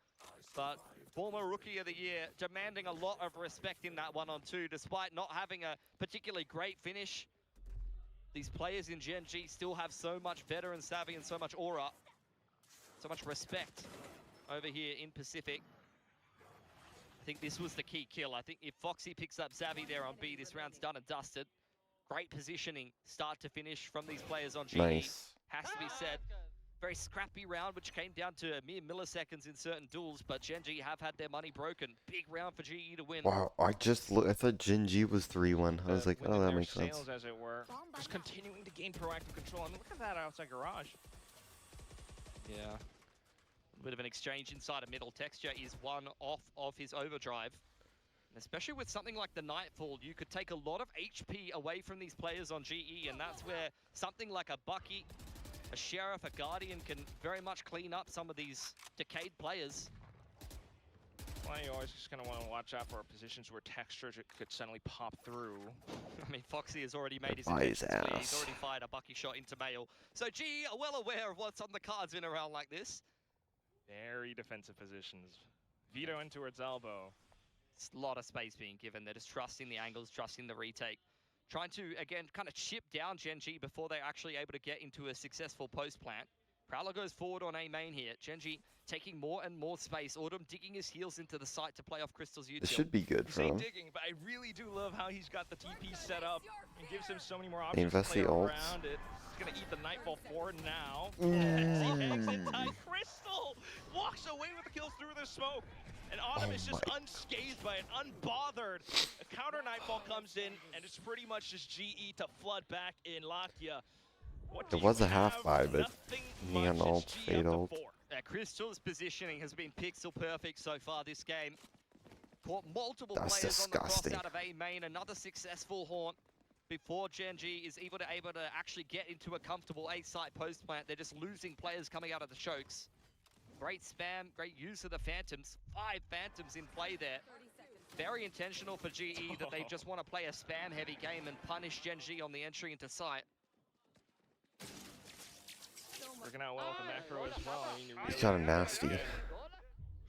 But former Rookie of the Year demanding a lot of respect in that 1-on-2, despite not having a particularly great finish. These players in Gen G still have so much veteran savvy and so much aura, so much respect over here in Pacific. I think this was the key kill. I think if Foxy picks up Savvy there on B, this round's done and dusted. Great positioning, start to finish from these players on GE. Nice. Has to be said. Very scrappy round, which came down to mere milliseconds in certain duels, but Gen G have had their money broken. Big round for GE to win. Wow, I thought Gen G was 3-1. I was like, oh, that makes sense. Sails, as it were. Just continuing to gain proactive control. I mean, look at that outside garage. Yeah. A bit of an exchange inside a middle. Texture is one off of his overdrive. And especially with something like the Nightfall, you could take a lot of HP away from these players on GE, and that's where something like a Bucky, a Sheriff, a Guardian can very much clean up some of these decayed players. Well, you always just kind of want to watch out for positions where texture could suddenly pop through. I mean, Foxy has already made his By his intentions clear. He's ass. already fired a Bucky shot into Mail. So GE are well aware of what's on the cards in a round like this. Very defensive positions. Veto in towards elbow. It's a lot of space being given. They're just trusting the angles, trusting the retake. Trying to, again, kind of chip down Gen G before they're actually able to get into a successful post plant. Prowler goes forward on A main here. Gen G taking more and more space. Autumn digging his heels into the site to play off Crystal's util. This should be good He's for him. digging, but I really do love how he's got the TP set up and gives him so many more They options to invest play the ults. around it. He's gonna eat the Nightfall 4 now. Mm. Crystal walks away with the kills through the smoke. And Autumn is just unscathed by it, unbothered. A counter Nightfall comes in, and it's pretty much just GE to flood back in Lakia. What There do was you a half have? buy, but Nothing Neon much. ult, It's GE Fade up to ult. 4. Crystal's positioning has been pixel perfect so far this game. Caught multiple That's players on the disgusting. cross out of A main. Another successful haunt before Gen G is able to actually get into a comfortable A site post plant. They're just losing players coming out of the chokes. Great spam, great use of the Phantoms. 5 Phantoms in play there. Very intentional for GE that they just want to play a spam heavy game and punish Gen G on the entry into site. Working out well with the macro as well. I mean, He's kind of nasty.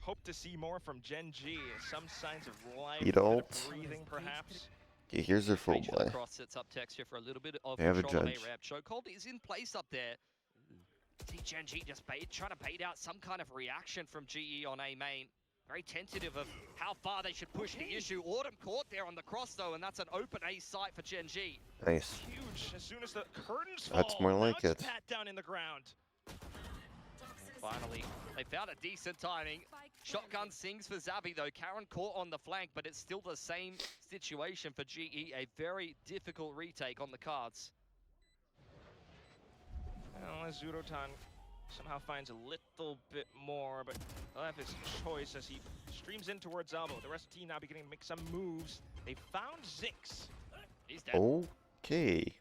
Hope to see more from Gen G. Some signs of life, Eat a bit of ult. breathing perhaps. Okay, here's their full Rachel play. across sets up Texture for a little bit of They have a control of judge. A-Rap. Chokehold is in place up there. See Gen G just trying to bait out some kind of reaction from GE on A main. Very tentative of how far they should push the issue. Autumn caught there on the cross though, and that's an open A site for Gen G. Nice. Huge. As soon as the curtains fall, That's more now like it's it. pat down in the ground. Finally, they found a decent timing. Shotgun sings for Zabi though. Karen caught on the flank, but it's still the same situation for GE. A very difficult retake on the cards. Well, as Zurotan somehow finds a little bit more, but he'll have his choice as he streams in towards elbow. The rest of the team now beginning to make some moves. They found Zix. He's dead. Okay.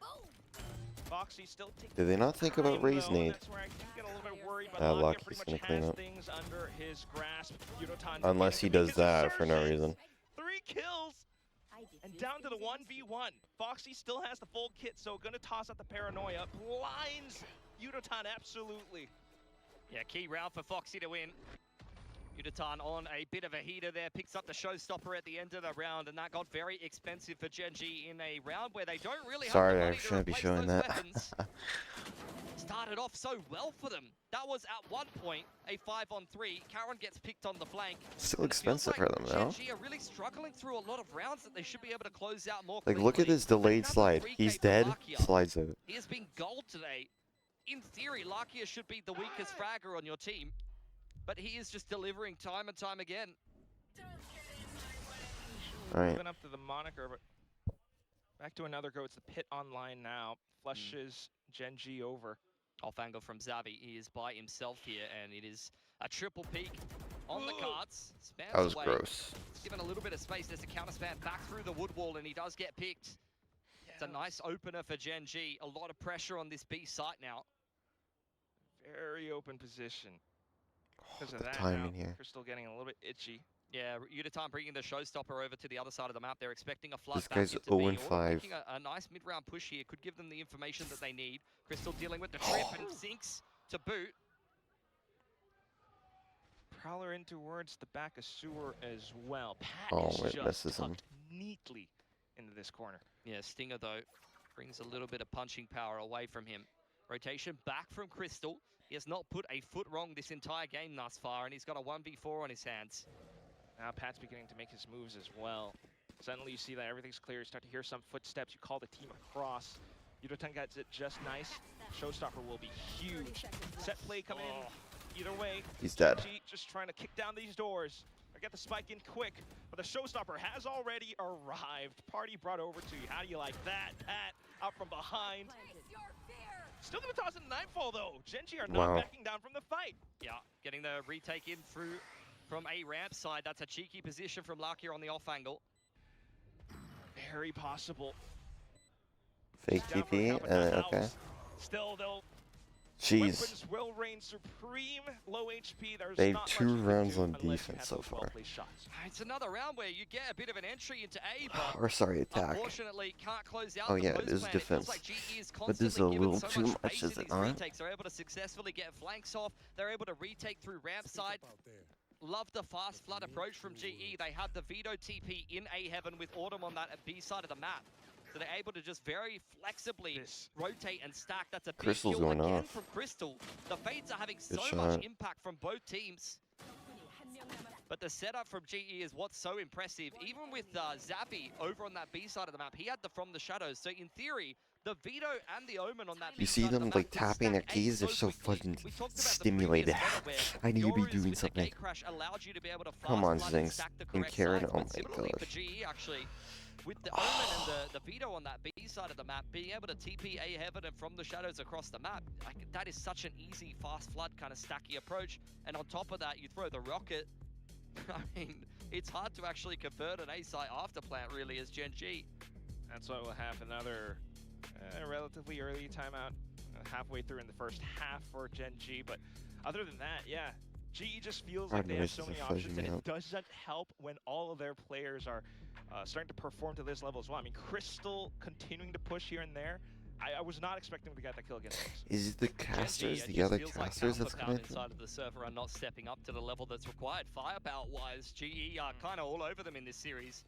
Foxy still taking Did they not think about time, raise though, nade? That's where I do get a little bit worried, but Luck, Lakia he's pretty much gonna clean has up. things under his grasp. Yudotan Unless he beginning does to make his that for no assertions. reason. 3 kills and down to the 1v1. Foxy still has the full kit, so gonna toss out the paranoia. Blinds Yudotan absolutely. Yeah, key round for Foxy to win. Yudotan on a bit of a heater there, picks up the showstopper at the end of the round, and that got very expensive for Gen G in a round where they don't really Sorry, have the I money to shouldn't be replace showing those that. weapons. started off so well for them. That was at one point a 5-on-3. Karen gets picked on the flank. Still And it feels expensive for them, though. GNG are really struggling through a lot of rounds that they should be able to close out more Like, quickly. look at this delayed Another slide. 3K He's from dead. Lakia. Slides out. He has been gold today. In theory, Lakia should be the weakest fragger on your team, but he is just delivering time and time again. All right. Moving up to the moniker, but back to another go. It's the pit online now. Flushes Gen.G over. Off angle from Xavi. He is by himself here, and it is a triple peak on the cards. Spans That was away. gross. He's given a little bit of space. There's a counter span back through the wood wall, and he does get picked. It's a nice opener for Gen.G. A lot of pressure on this B site now. Very open position. Because of the that timing now, here. Crystal getting a little bit itchy. Yeah, Uditan bringing the showstopper over to the other side of the map. They're expecting a flood This back guy's into B, 0-5. or making a nice mid-round push here. Could give them the information that they need. Crystal dealing with the trip and sinks to boot. Prowler in towards the back of sewer as well. Pat Oh, is it just misses him. tucked neatly into this corner. Yeah, Stinger, though, brings a little bit of punching power away from him. Rotation back from Crystal. He has not put a foot wrong this entire game thus far, and he's got a 1v4 on his hands. Now Pat's beginning to make his moves as well. Suddenly you see that everything's clear. You start to hear some footsteps. You call the team across. Udotan gets it just nice. Showstopper will be huge. Set play coming in either way. He's dead. GG just trying to kick down these doors. Or get the spike in quick. But the Showstopper has already arrived. Party brought over to you. How do you like that? Pat out from behind. Still gonna toss in Nightfall though. Gen.G are not backing down from the fight. Yeah, getting the retake in through from a ramp side. That's a cheeky position from Lakia on the off angle. Very possible. Fake Down for TP, help at and the then, okay. house. Still, they'll Jeez. weapons will reign supreme. Low HP. There's They have not 2 much you can rounds do on unless you defense have so those far. well-placed shots. It's another round where you get a bit of an entry into A, but Or sorry, attack. unfortunately can't close out Oh the yeah, post it is plan. defense. It feels like GE is But this is a constantly given little so too much much, space is in it these not? retakes. They're able to successfully get flanks off. They're able to retake through ramp side. Love the fast flood approach from GE. They had the Veto TP in A heaven with Autumn on that B side of the map. So they're able to just very flexibly rotate and stack. That's a big Crystal's kill going again off. from Crystal. The Fades are having Good so much shot. impact from both teams. But the setup from GE is what's so impressive. Even with Xavi over on that B side of the map, he had the From the Shadows. So in theory, the Veto and the Omen on that B You see side of the them map like could tapping their stack A keys, they're so quickly. fucking We talked about the stimulated. previous meta where I need to be Yoru's doing with the something. gate crash allowed you to be able to Come on, fast flood and Zinx. stack the And correct Karen, sides. oh But my similarly for gosh. GE actually, with the Omen and the Veto on that B side of the map, being able to TP A heaven and From the Shadows across the map, that is such an easy fast flood kind of stacky approach. And on top of that, you throw the rocket. I mean, it's hard to actually convert an A site after plant really as Gen.G. That's why we'll have another relatively early timeout halfway through in the first half for Gen.G. But other than that, yeah, GE just feels like they have so many options, and it doesn't help when all of their players are starting to perform to this level as well. I mean, Crystal continuing to push here and there. I was not expecting to get that kill against us. Is it the casters, Gen.G, the other feels like casters that's Alpha coming Pound through? inside of the server are not stepping up to the level that's required. Firepower-wise, GE are kind of all over them in this series.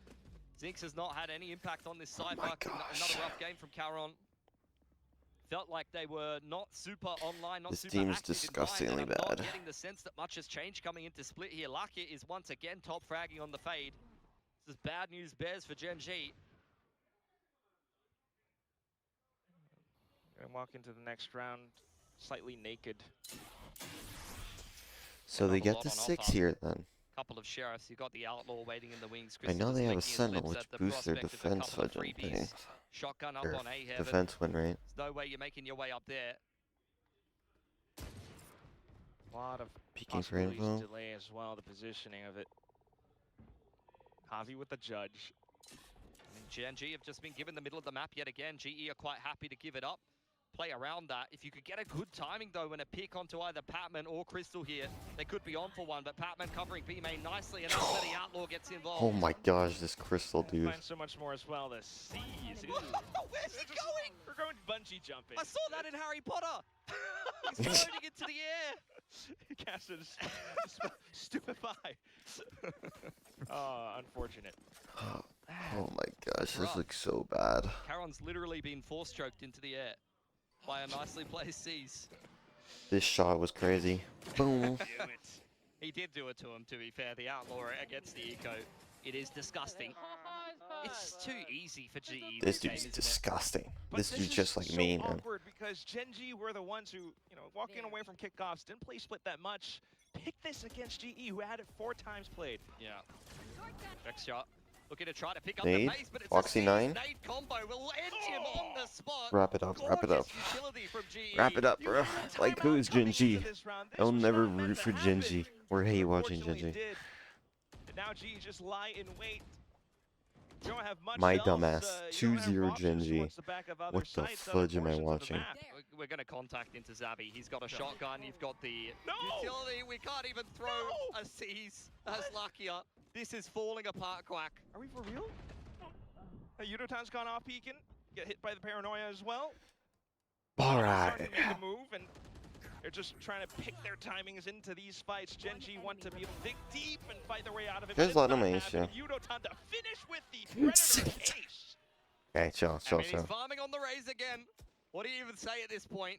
Zinx has not had any impact on this side. my Another rough game from Caron. Felt like they were not super online, not This super team's active disgustingly in mind, and I'm bad. not getting the sense that much has changed coming into split here. Lakia is once again top fragging on the fade. This is bad news bears for Gen.G. And walk into the next round slightly naked. So they Not a get lot to on 6 offer. here then. Couple of sheriffs. You got the outlaw waiting in the wings. I know Crystal they is have a making his sentinel lips which at the boosts their prospect of a defense couple of fudging freebies. thing. Shotgun up Or on A heaven. defense win rate. There's no way you're making your way up there. A lot of Peeking for possibilities info. to delay as well, the positioning of it. Javi with the judge. And Gen.G have just been given the middle of the map yet again. GE are quite happy to give it up. Play around that. If you could get a good timing though when a pick onto either Patman or Crystal here, they could be on for one, but Patman covering B main nicely, and that's where the outlaw gets involved. Oh my gosh, this Crystal dude. Find so much more as well. The seas. Where's it going? We're going bungee jumping. I saw that in Harry Potter. He's floating into the air. Casted stupefy. Unfortunate. Oh my gosh, this rough. looks so bad. Caron's literally been force choked into the air. by a nicely placed C's. This shot was crazy. Boom. He did do it to him, to be fair. The outlaw against the eco. It is disgusting. It's too easy for GE. This game, dude's isn't it? disgusting. But This dude's just like so me, man. awkward because Gen G were the ones who, you know, walking away from kickoffs, didn't play split that much. Pick this against GE, who had it 4 times played. Yeah. Next shot. Looking to try to pick up Nade. the pace, but it's Foxy a 9. Nade combo will end him on the spot. Wrap it up, wrap it up. Gorgeous utility from GE. Wrap it up, bro. Like, who is Genji? I'll never root for Genji or hate watching Genji. And now GE just lie in wait. You don't have much My else, dumbass. you don't have 2-0 options Genji. towards the back of other What the sites, other fudge am I portions of the watching? map. We're going to contact into Zabby. He's got a shotgun. You've got the No! utility. We can't even throw a C's as luckier. This is falling apart, Quack. Are we for real? Yudotan's gone off peeking. Get hit by the paranoia as well. Alright. Starting to make a move, and they're just trying to pick their timings into these fights. Genji want to be dig deep and fight their way out of it. There's a lot of Not ace, happen. yeah. Yudotan to finish with the Predator ace. Okay, chill, I chill, mean, he's chill. farming on the Rays again. What do you even say at this point?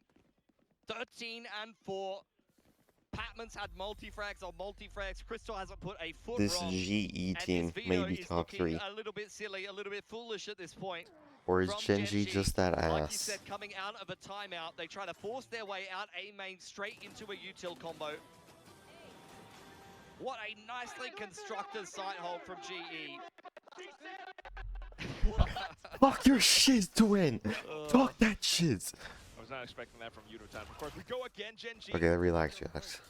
13 and 4. Patman's had multi-frags on multi-frags. Crystal hasn't put a foot This wrong. GE And team his may veto be is top looking 3. a little bit silly, a little bit foolish at this point. Or is From Genji just that Like you ass? said, coming out of a timeout, they try to force their way out A main straight into a util combo. What a nicely constructed side hold from GE. Fuck your shiz to win! Fuck that shiz! I was not expecting that from Yudotan. Of course, we go again, Genji. Okay, relax, relax.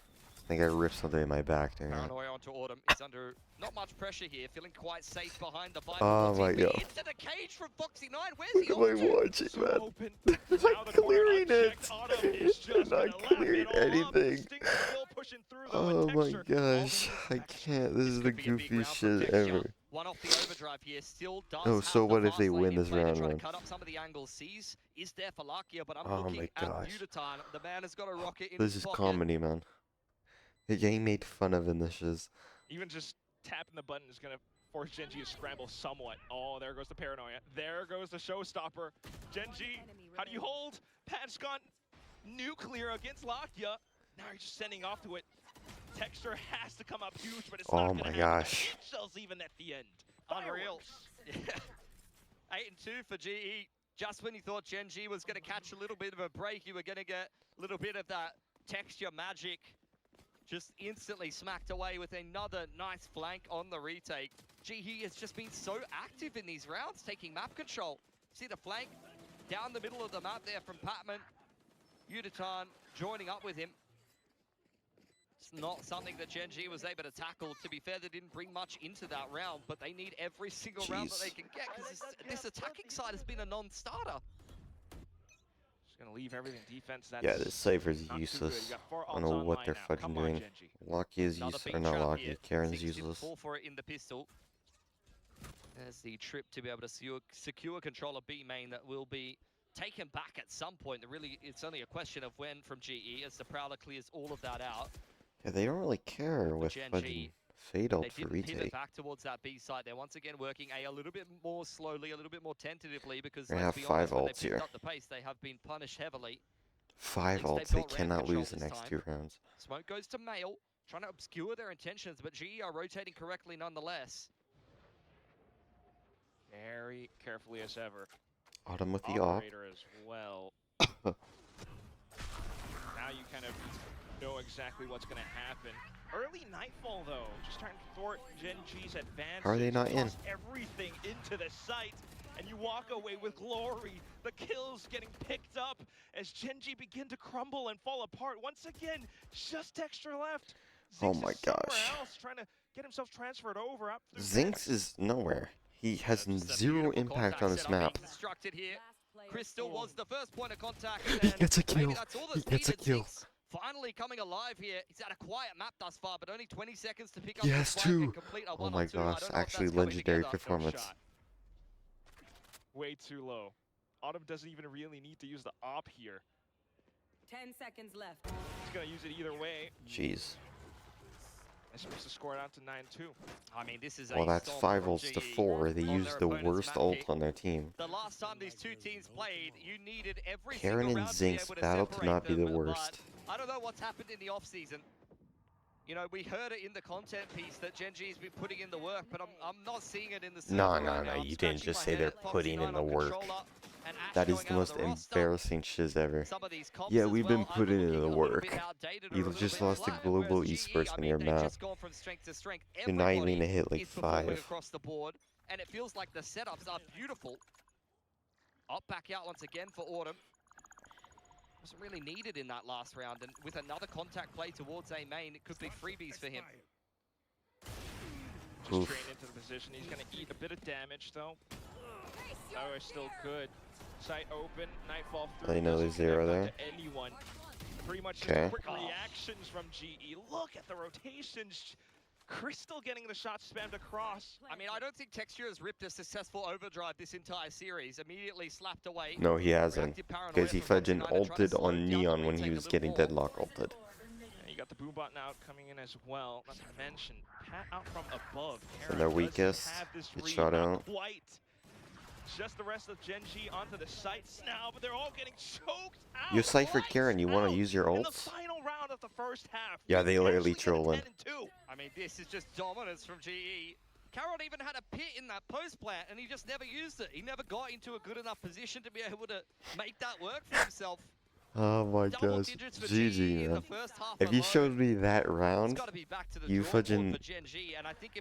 I think I ripped something in my back there. Paranoia onto Autumn. He's under not much pressure here, feeling quite safe behind the Bible. Oh my god. Into the cage from Foxy 9. Where's he What am I off to? watching, So man? open. I'm Now not the corner clearing it! unchecked. Autumn is just I'm gonna not lap clearing it all up. anything. Stinger still pushing through, though, Oh and my Texture gosh, all I can't. This is the Could be a big goofiest round from shit Texture. ever. One off the overdrive here, still does Oh, have so the what if fast they lane win in this play to round, try to man? cut up some of the angles. Sees is there for Lakia, but I'm Oh looking my at gosh. Yudotan. The man has got a rocket in This his is pocket. comedy, man. They're getting made fun of in this shiz. Even just tapping the button is going to force Genji to scramble somewhat. Oh, there goes the paranoia. There goes the showstopper. Genji, how do you hold? Pat's gone nuclear against Lakia. Now you're just sending off to it. Texture has to come up huge, but it's Oh not going to my happen. gosh. Hit shells even at the end. Unreal. Fireworks. 8 and 2 for GE. Just when you thought Genji was going to catch a little bit of a break, you were going to get a little bit of that texture magic. Just instantly smacked away with another nice flank on the retake. GE has just been so active in these rounds, taking map control. See the flank down the middle of the map there from Patman. Yudotan joining up with him. It's not something that Genji was able to tackle. To be fair, they didn't bring much into that round, but they need every single round that Jeez. they can get, because this attacking side has been a non-starter. Just going to leave everything defense. That's Yeah, this Cypher's not too good. useless. You got 4 I don't ults know what online they're now. Come fudging on, doing. Genji. Lucky is Another useless, big or not trap Lucky, here. Karen's 6 useless. fall for it in the pistol. There's the trip to be able to secure control of B main that will be taken back at some point. It's only a question of when from GE as the Prowler clears all of that out. Yeah, they don't really care with Gen fucking G, Fade They ult for didn't pivot retake. back towards that B site. They're once again working A little bit more slowly, a little bit more tentatively, because They let's have be 5 honest, when they ults picked here. up the pace, they have been punished heavily. 5 Thinks they've ults, they got ramp cannot control lose the this next time. 2 rounds. Smoke goes to Mail, trying to obscure their intentions, but GE are rotating correctly nonetheless. Very carefully as ever. Autumn with the op. Operator as well. Now you kind of know exactly what's going to happen. Early Nightfall, though, just trying to thwart Gen G's advance. How are they not in? Everything into the site, and you walk away with glory. The kills getting picked up as Gen G begin to crumble and fall apart. Once again, just Texture left. Oh Zinx my is somewhere gosh. else, trying to get himself transferred over up through Zinx is nowhere. He has Just a zero beautiful impact contact on this setup being map. constructed here. Crystal was the first point of contact. He and gets a maybe kill. that's all He that's gets a needed. kill. Zinx finally coming alive here. He's had a quiet map thus far, but only 20 seconds to pick up Yes, the flank and two. complete a Oh 1 my on 2. I gosh, don't know if actually that's coming legendary together. performance. shot. Way too low. Autumn doesn't even really need to use the op here. 10 seconds left. He's gonna use it either way. Jeez. They're supposed to score it out to 9-2. I mean, this is Well, that's 5 ults to 4. They used the worst ult on their team. The last time these two teams played, you needed every Karen single and round to be Zinx able to battle to separate not be the them, worst. but I don't know what's happened in the off-season. You know, we heard it in the content piece that Gen G's been putting in the work, but I'm not seeing it in the server No, right no, now. no, I'm you didn't scratching just my say head they're at putting Foxy9 in the on work. controller and Ash That is going the out most of the roster. embarrassing shiz ever. Some of these comps Yeah, as we've well been are putting in looking the a little work. bit outdated or You a little just bit lost to flat, global whereas GE, esports I on mean, your they've map. just gone from strength to strength. You're not even Everybody gonna hit like is performing 5. across the board, and it feels like the setups are beautiful. Up back out once again for Autumn. Wasn't really needed in that last round, and with another contact play towards A main, it could be freebies for him. Just trained into the position. He's going to eat a bit of damage, though. Oh, it's still good. Sight open, Nightfall through. I know there's 0 there. Anyone. Pretty much just quick reactions from GE. Look at the rotations. Crystal getting the shot spammed across. I mean, I don't think Texture has ripped a successful overdrive this entire series. Immediately slapped away. No, he hasn't. Because he fudging ulted on Neon when he was getting deadlock ulted. And you got the Boombot now coming in as well. Not to mention, Pat out from above. And their weakest, get shot out. Quite. Just the rest of Gen G onto the sites now, but they're all getting choked out. You Cypher Karen, you want to use your in the ults? final round of the first half. Yeah, they literally trolling. I mean, this is just dominance from GE. Carroll even had a pit in that post plant, and he just never used it. He never got into a good enough position to be able to make that work for himself. Oh my gosh, GG, man. If you showed me that round, you fudging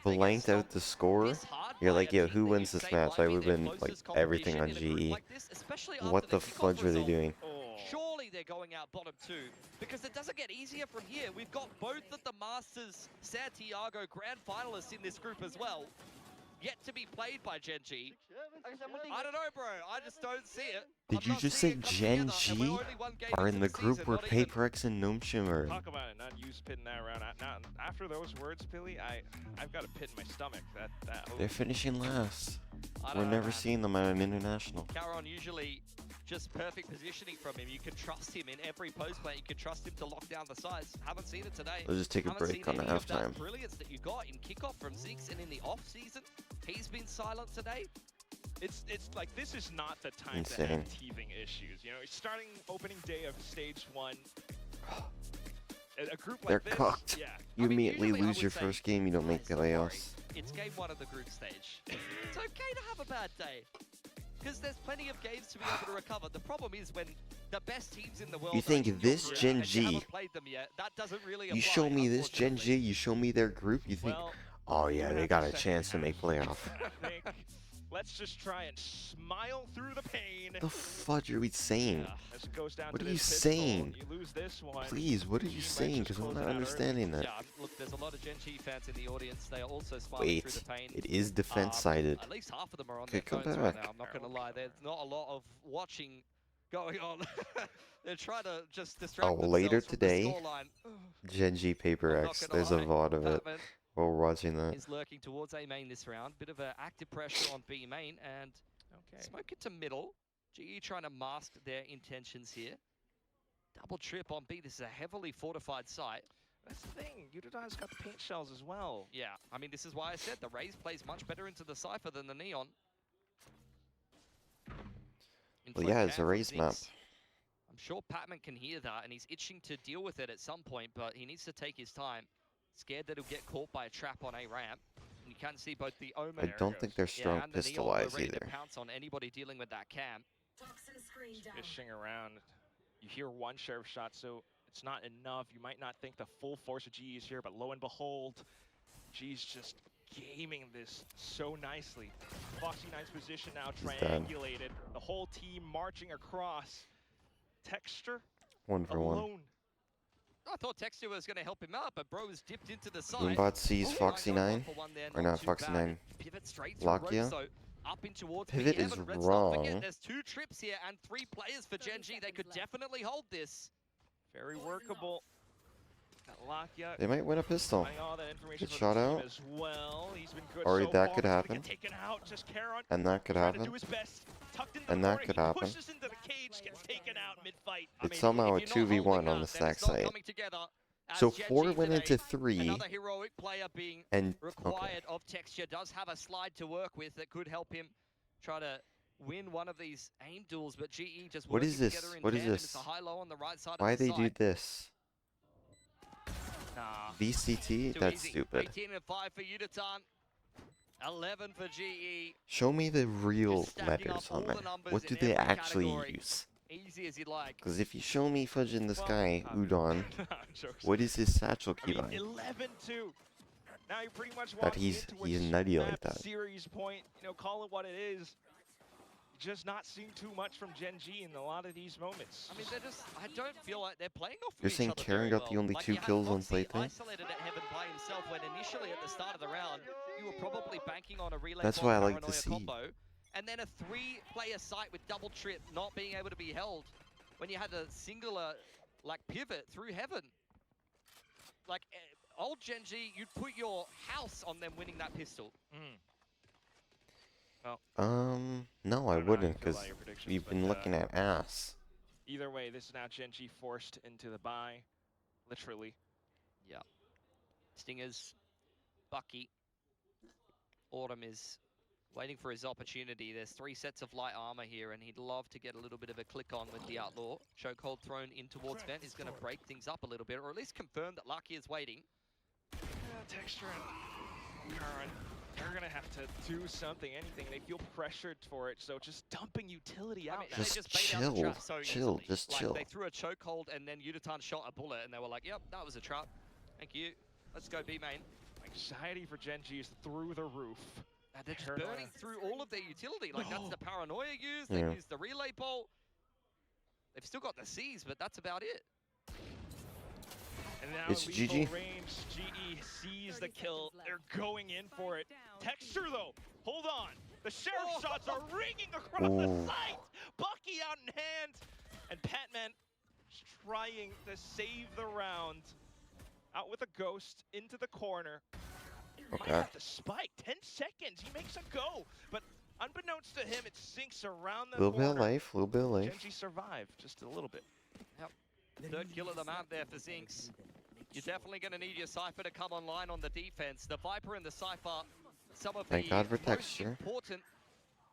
blanked out the score, you're like, yo, who wins this match? I would've been like everything on GE. What the fudge were they doing? Surely they're going out bottom 2, because it doesn't get easier from here. We've got both of the Masters Santiago Grand Finalists in this group as well, yet to be played by Gen G. I don't know, bro. I just don't see it. Did you just say Gen G are in the group where Paperex and Gnome Shimmer? Talk about it, not use pit in that round. After those words, Billy, I've got a pit in my stomach. They're finishing last. We're never seeing them at an international. Caron usually just perfect positioning from him. You can trust him in every post play. You can trust him to lock down the sides. Haven't seen it today. Let's just take a break on halftime. Brilliance that you got in kickoff from Zinx and in the off season. He's been silent today. It's like this is not the time to have teething issues. You know, starting opening day of stage 1. A group like They're this, cooked. yeah. You immediately lose your first game, you don't make playoffs. It's game 1 of the group stage. It's okay to have a bad day, because there's plenty of games to be able to recover. The problem is when the best teams in the world. You think this Gen G? You show me this Gen G, you show me their group, you think, oh yeah, they got a chance to make playoff. Let's just try and smile through the pain. The fudge are we saying? As it goes down What to are you this saying? You lose this one. Please, what are you saying? Because I'm not understanding that. Yeah, look, there's a lot of Gen G fans in the audience. They are also smiling through the pain. It is defense-sided. At least half of them are on their phones right now. I'm not going to lie. There's not a lot of watching going on. They're trying to just distract themselves later from today, the scoreline. Gen G Paperex. There's a VOD of it. While we're watching that. Is lurking towards A main this round. Bit of active pressure on B main and smoke it to middle. GE trying to mask their intentions here. Double trip on B. This is a heavily fortified site. That's the thing. Utadon's got the paint shells as well. Yeah, I mean, this is why I said the Raze plays much better into the Cypher than the Neon. Well, yeah, it's a Raze map. I'm sure Patman can hear that, and he's itching to deal with it at some point, but he needs to take his time. Scared that he'll get caught by a trap on A ramp. And you can see both the Omen. I don't think they're strong pistol-wise either. To pounce on anybody dealing with that cam. Fishing around. You hear one sheriff shot, so it's not enough. You might not think the full force of GE is here, but lo and behold, GE's just gaming this so nicely. Foxy9's position now triangulated. The whole team marching across. Texture 1 for 1. I thought Texture was going to help him out, but bro was dipped into the side. Boombot sees Foxy9, or not Foxy9, Lakia. Pivot is wrong. There's 2 trips here and 3 players for Gen G. They could definitely hold this. Very workable. Lakia. They might win a pistol. Get shot out. As well. He's been good Or so that far. could happen. And that could happen. And that could happen. Into the cage, gets taken out mid-fight. It's somehow a 2v1 on the stack site. So Gen 4 G went today, into 3, Another heroic player being and required of Texture. Does have a slide to work with that could help him try to win one of these aim duels, but GE just What working is this? together in What is tandem. this? It's a high-low on the right side Why of the they do site. this? Nah. VCT? Too That's easy. stupid. 18 and 5 for Uditan. 11 for GE. Show me the real Just stacking letters up all on the there. numbers What in do they every actually category. use? Easy as you'd like. Because if you show me fudge in the Well, sky, I'm Udon, jokes. what is his satchel I mean, keybind? 11-2. Now you're pretty much That walking he's into a nutty like map that. series point. You know, call it what it is. Just not seeing too much from Gen G in a lot of these moments. I mean, they're just, I don't feel like they're playing off of You're each saying other Karen very got the well. only Like, 2 you had kills on Foxy Plaything? isolated at Heaven by himself when initially at the start of the round, you were probably banking on a relay That's bomb why I like the paranoia seed. combo. And then a 3-player site with double trip not being able to be held when you had a singular, like, pivot through Heaven. Like, old Gen G, you'd put your house on them winning that pistol. No, I I don't know how you wouldn't, feel because about your predictions, we've been but, looking at ass. Either way, this is now Gen G forced into the bye. Literally. Yeah. Stingers, Bucky. Autumn is waiting for his opportunity. There's 3 sets of light armor here, and he'd love to get a little bit of a click on with the Outlaw. Chokehold thrown in towards Vent is going to break things up a little bit, or at least confirm that Lucky is waiting. Texture and Karen, they're going to have to do something, anything. They feel pressured for it, so just dumping utility out. I mean, now. they Just bait out the chill, trap so chill, easily. just like, chill. They threw a chokehold, and then Uditan shot a bullet, and they were like, yep, that was a trap. Thank you. Let's go B main. Anxiety for Gen G is through the roof. And they're just Paranoia. burning through all of their utility. Like, that's No. the paranoia used. Yeah. They used the relay bolt. They've still got the C's, but that's about it. And now It's lethal GG. range, GE sees the kill. They're going in for it. Texture though, hold on. The sheriff shots are ringing across the Ooh. site. Bucky out in hand. And Patman trying to save the round. Out with a ghost into the corner. Might Okay. have to spike. 10 seconds. He makes a go. But unbeknownst to him, it sinks around the Little bit corner. of life, little bit of life. Genji survived just a little bit. Third kill of the map there for Zinx. You're definitely going to need your Cypher to come online on the defense. The Viper and the Cypher, some of Thank the God for most texture. important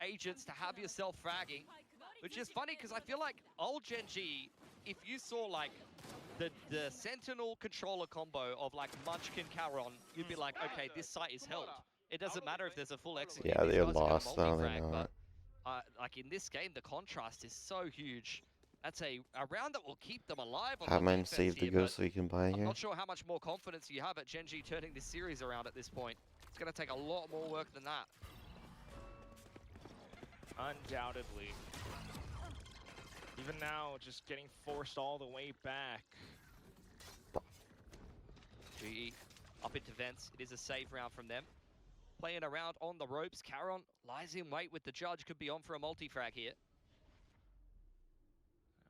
agents to have yourself fragging. Which is funny because I feel like old Gen G, if you saw like the Sentinel controller combo of like Munchkin Caron, you'd be like, okay, this site is held. It doesn't matter if there's a full execute. Yeah, these they're guys are gonna lost, though, they're multi-frag, not. but like in this game, the contrast is so huge. That's a round that will keep them alive on Have the mine defense saved to here, go but so you can buy I'm here. not sure how much more confidence you have at Gen G turning this series around at this point. It's going to take a lot more work than that. Undoubtedly. Even now, just getting forced all the way back. GE up into Vents. It is a save round from them. Playing around on the ropes. Caron lies in wait with the judge. Could be on for a multi-frag here.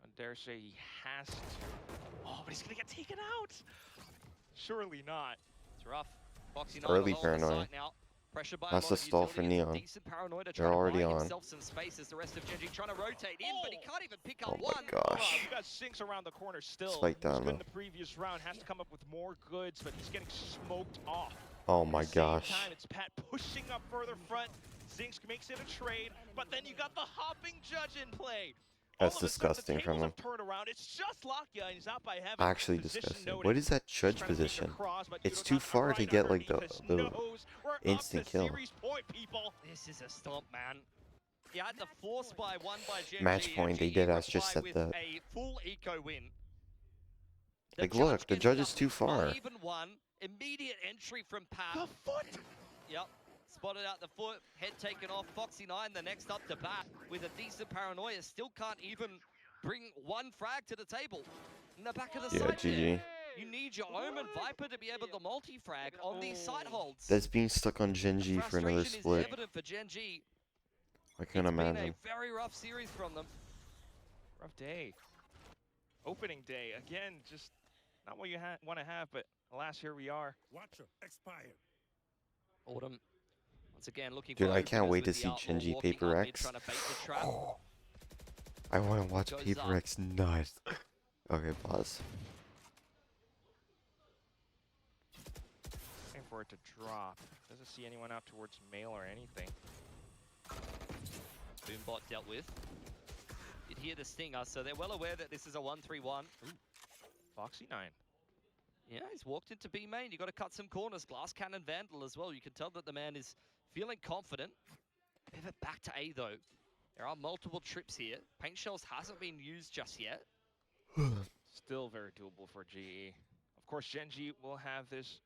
I dare say he has to. Oh, but he's gonna get taken out. Surely not. It's rough. Foxy Early on the paranoia. side now. Pressured by That's a the lot of stall for utility. It's a Neon. decent paranoia to They're try to already buy on. himself some space as the rest of Gen G trying to rotate in, but he can't even pick up Oh my one. gosh. You got Sinks around the corner still. Spike down, He's good in though. the previous round. Has to come up with more goods, but he's getting smoked off. Oh my At the same gosh. time, it's Pat pushing up further front. Zinx makes it a trade, but then you got the hopping judge in play. That's All of a sudden, disgusting the from tables him. have turned around. It's just Lakia, and he's out by Heaven. Actually Position disgusting. noted. What is that He's judge trying to make position? across, but It's Yudotan too far to right get like underneath his the nose. We're up instant to kill. series point, people. This is a stomp, man. You had the force by one by Gen Match G, point, and they GE did, I just reply said that. with a full eco win. The Like, look, the ends judge up is too far. Even one immediate entry from Pat. The foot. Yep. Spotted out the foot, head taken off. Foxy9 the next up to bat with a decent paranoia. Still can't even bring one frag to the table. In the back of the Yeah, side there. GG. You need your Omen Viper to be able to multi-frag on these side holds. That's being stuck on Gen G for another Frustration is split. evident for Gen G. I can't It's been imagine. a very rough series from them. Rough day. Opening day. Again, just not what you want to have, but alas, here we are. Watcher expired. Autumn, once again, looking Dude, for I can't openers wait to with the see Outlaw Gen G walking Paper up mid, X. trying to bait the trap. I want to watch Goes Paper up. X nut. Okay, pause. for it to drop. Doesn't see anyone out towards mail or anything. Boombot dealt with. Did hear the stinger, so they're well aware that this is a 1-3-1. Foxy 9. Yeah, he's walked into B main. You got to cut some corners. Glass Cannon Vandal as well. You can tell that the man is feeling confident. Pivot back to A though. There are multiple trips here. Paint Shells hasn't been used just yet. Still very doable for GE. Of course, Gen G will have this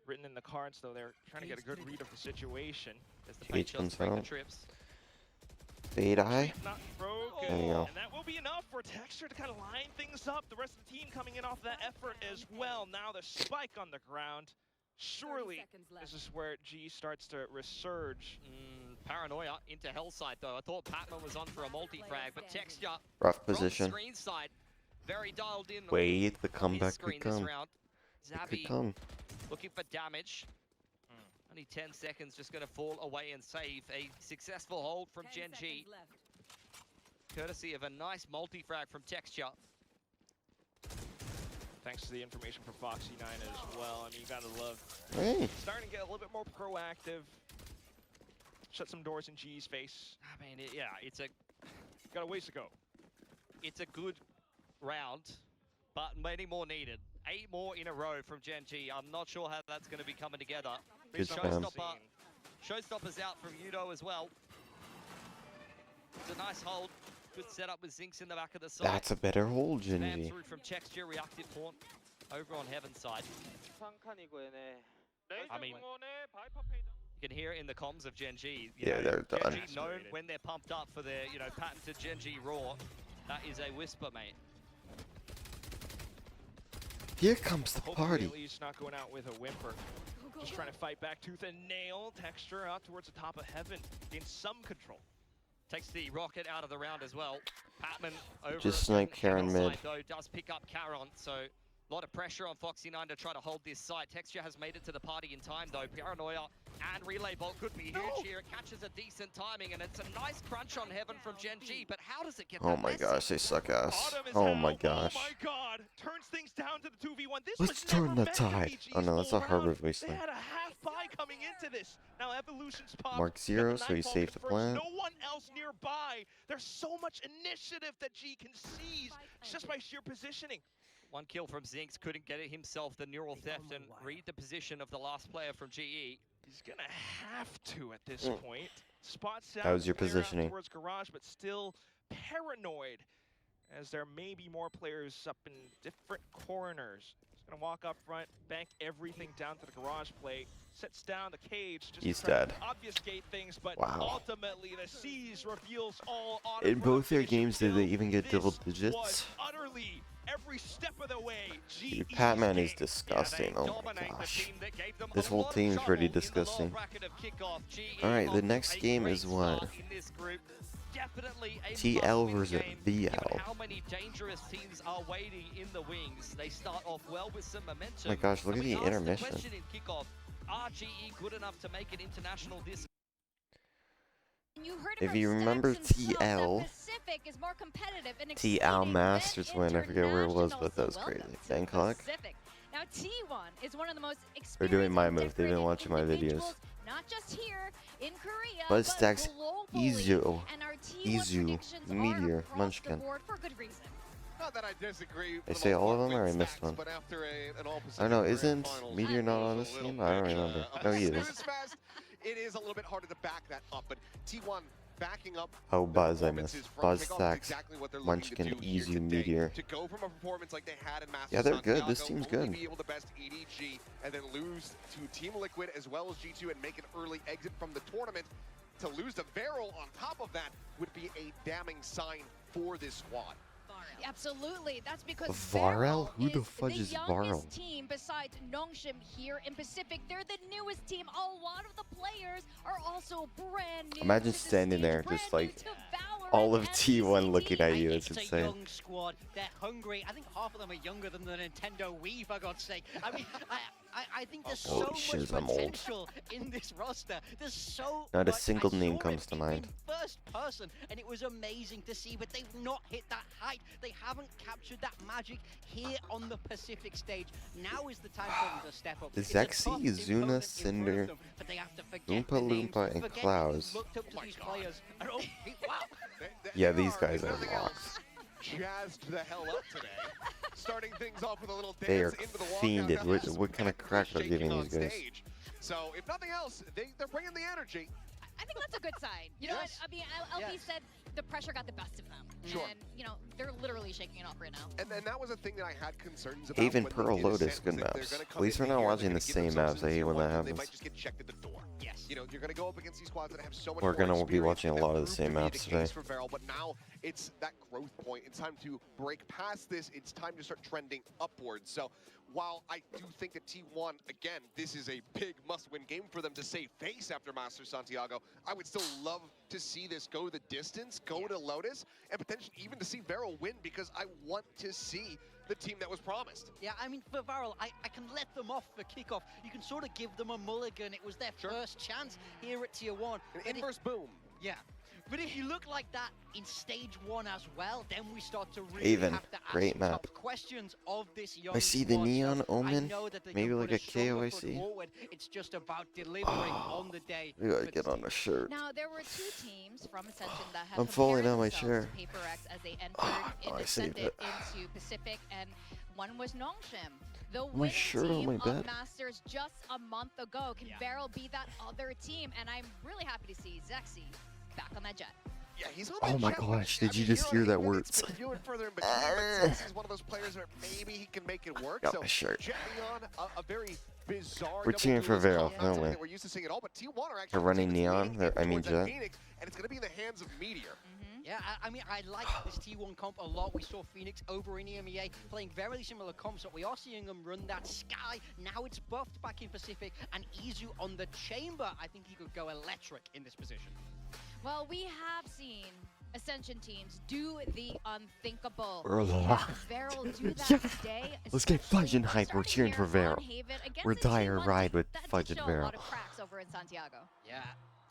written in the cards, though they're trying to get a good read of the situation. As the Paint Shells break the trips. Fade eye. Not broken. There you go. And that will be enough for Texture to kind of line things up. The rest of the team coming in off that effort as well. Now the spike on the ground. Surely this is where G starts to resurge. Paranoia into Hellside though. I thought Patman was on for a multi-frag, but Texture Rough position. screen side, very dialed in. Wait, the comeback could come. Zabby It could come. looking for damage. Only 10 seconds, just going to fall away and save a successful hold from Gen G. Courtesy of a nice multi-frag from Texture. Thanks to the information from Foxy 9 as well. I mean, you gotta love starting to get a little bit more proactive. Shut some doors in G's face. I mean, yeah, it's a got a ways to go. It's a good round, but many more needed. 8 more in a row from Gen G. I'm not sure how that's going to be coming together. Good Showstopper's out from Udo as well. It's a nice hold. Good setup with Zinx in the back of the side. That's a better hold, Gen Spam G. through from Texture, reactive pawn over on Heaven's side. I mean, you can hear it in the comms of Gen G. Yeah, they're done. Gen G known when they're pumped up for their, patented Gen G Raw. That is a whisper, mate. Here comes the Hopefully party. at least not going out with a whimper. Just trying to fight back tooth and nail. Texture out towards the top of Heaven. Gain some control. Takes the rocket out of the round as well. Patman over Just snipe Karen Heaven's mid. side, though, does pick up Caron, so a lot of pressure on Foxy 9 to try to hold this site. Texture has made it to the party in time, though. Paranoia and Relay Bolt could be huge here. It catches a decent timing, and it's a nice crunch on Heaven from Gen G, but how does it get Oh my gosh, they suck ass. Autumn is Oh out. my gosh. Oh my god. Turns things down to the 2v1. This Let's was turn never the meant to be tide. G's Oh no, that's full a Harvard round. They wasteland. had a half buy coming into this. Now Evolution's popped. Mark Got 0, the so he Nightfall saved the confirmed. plant. No one else nearby. There's so much initiative that G can seize just by sheer positioning. 1 kill from Zinx, couldn't get it himself, the neural theft, and read the position of the last player from GE. He's gonna have to at this point. Spots out. How was your clear out positioning? towards garage, but still paranoid, as there may be more players up in different corners. He's gonna walk up front, bank everything down to the garage plate, sets down the cage, just He's to try dead. to obfuscate things, but Wow. ultimately the Seas reveals all. In both their games, did they even get double This digits? was utterly every step of the way. Dude, Patman is disgusting. Oh my gosh. This whole team's pretty disgusting. Alright, the next game is what? TL versus VL. How many dangerous teams are waiting in the wings? They start off well with some momentum. Oh my gosh, look at the intermission. The question in kickoff, are GE good enough to make it international this? If you remember TL, TL Masters win, I forget where it was, but that was crazy. Bangkok? Now T1 is one of the most They're doing my move, they've been watching my videos. Not just here in Korea, Buzz stacks globally, Izu, and our T1 predictions are Meteor, across Munchkin. the board for good reason. Not that I disagree. They say all of them, or I missed one? But after an all I don't know, isn't Meteor not on this team? I don't remember. No, he is. It is a little bit harder to back that up, but T1 backing up. Oh, Buzz, I missed. Buzz Kickoff is stacks, exactly what they're looking Munchkin, to do here Izu, today. Meteor. To go from a performance like they had in Masters Yeah, they're Santiago, good. This team's only good. be able to best EDG and then lose to Team Liquid as well as G2 and make an early exit from the tournament. To lose to Varel on top of that would be a damning sign for this squad. Absolutely, that's because Varel? Who the fudge is the Varel? youngest team besides Nongshim here in Pacific. They're the newest team. A lot of the players are also brand new. Imagine to the standing stage, there, brand just new like to Valorant all of and T1 VCT. looking at you. It's It's a insane. young squad. They're hungry. I think half of them are younger than the Nintendo Wii, for God's sake. I mean, I think there's Holy so shiz, much I'm old. potential in this roster. There's so Not a much. single I name saw comes it to in mind. first person, and it was amazing to see, but they've not hit that height. They haven't captured that magic here on the Pacific stage. Now is the time for them to step up. It's a Zexy, tough Zuna, opponent in front of Cinder, them, but they have to forget Oompa the names, Loompa, and forget that Klaus. they looked up to these players. And, oh, wow. Yeah, these They guys if are nothing locked. else, jazzed the hell up today. Starting things off with a little dance They are into the walkout. fiended. Now What, this what kind of is crack are shaking giving on these guys? stage. So if nothing else, they're bringing the energy. I think that's a good sign. You know Yes. what? I mean, LP Yes. said the pressure got the best of them. Sure. And, you know, they're literally shaking it off right now. And that was a thing that I had concerns about. Haven, when they Pearl, did Lotus, Ascent, good was that they're maps. gonna At come least in we're not here, watching they're the gonna give same themselves maps. I hate into when one, that and They happens. might just get checked at the door. Yes. You know, you're going to go up against these squads that have so much We're more gonna be experience, watching a and lot that of the proved same to be maps the case today. for Varel, but now it's that growth point. It's time to break past this. It's time to start trending upwards. So while I do think that T1, again, this is a big must-win game for them to save face after Master Santiago, I would still love to see this go the distance, go to Lotus, and potentially even to see Varel win, because I want to see the team that was promised. Yeah, I mean, for Varel, I can let them off for kickoff. You can sort of give them a mulligan. It was their first chance here at Tier 1. An But if- inverse boom. Yeah. But if you look like that in stage 1 as well, then we start to really Haven, have to ask great map. tough questions of this young I see the squad. neon So omen, I know that they maybe can like put a stronger foot KOIC. forward. It's just about delivering on the day. We gotta for get this on team. a shirt. Now, there were two teams from Ascension that have I'm falling compared on my themselves chair. to Paper X as they entered Oh, I saved ascended it. into Pacific, and one was Nongshim. The My winning shirt on team my of bed. Masters just a month ago. Can Yeah. Varel be that other team? And I'm really happy to see Zexy back on that jet. Yeah, he's on Oh that my jet, gosh, but, did you I mean, just here hear on that Haven, word? It's few and further in between, but Zexy's one of those players where maybe he can make it work. Got So my shirt. Jet Neon, a very bizarre We're cheering for double Varel, duelist comp, not don't something we? that we're used to seeing at all, but T1 are actually They're running the team that's Neon, leaning they're- I mean towards that Jet. Phoenix, and it's going to be in the hands of Meteor. Yeah, I mean, I like this T1 comp a lot. We saw Phoenix over in EMEA playing very similar comps, but we are seeing them run that Sky. Now it's buffed back in Pacific, and Izu on the Chamber. I think he could go electric in this position. Well, we have seen Ascension teams do the unthinkable. We're Can locked. Varel do that Yeah. today? Let's get especially Fudge and Hype. We're starting cheering here for on Varel. Haven against We're a die or T1 ride team with that did Fudge and show a lot Varel. of cracks over in Santiago. Yeah.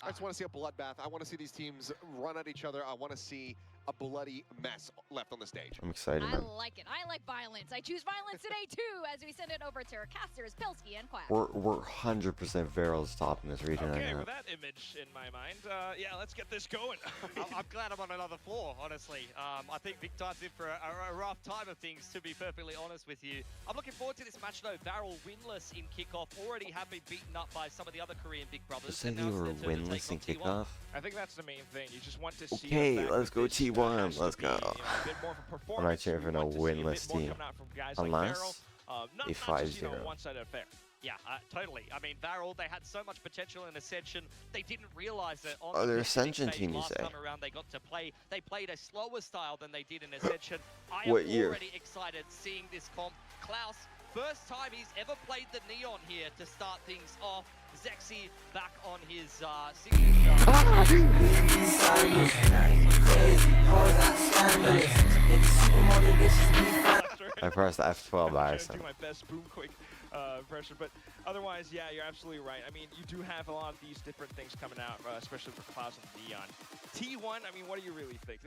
I just want to see a bloodbath. I want to see these teams run at each other. I want to see a bloody mess left on the stage. I'm excited, I man. like it. I like violence. I choose violence today too, as we send it over to our casters, Pilsky and Quack. We're 100% Varel's top in this region Okay, right with now. that image in my mind, yeah, let's get this going. I'm glad I'm on another floor, honestly. I think Victor's in for a rough time of things, to be perfectly honest with you. I'm looking forward to this match, though. Varel winless in kickoff, already have been beaten up by some of the other Korean big brothers. Just said and now you it's were their turn to winless take in on T1. kickoff. I think that's the main thing. You just want to see. Okay, the fact let's that go this T1. has to Let's be, go. you know, a bit more of a performance. cheering for We no want to see a bit winless more team. coming out from guys Unless like Varel. Not they just, you know, 5-0. one-sided affair. Yeah, totally. I mean, Varel, they had so much potential in Ascension. They didn't realize it on Oh, the they're Pacific Ascension stage team, you last say? time around they got to play. They played a slower style than they did in Ascension. I What am year? already excited seeing this comp. Klaus, first time he's ever played the Neon here to start things off. Zexy back on his signature. I pressed F12 by I'm accident. trying to do my best boom quick impression, but otherwise, yeah, you're absolutely right. I mean, you do have a lot of these different things coming out, especially for Klaus and Neon. T1, I mean, what do you really think?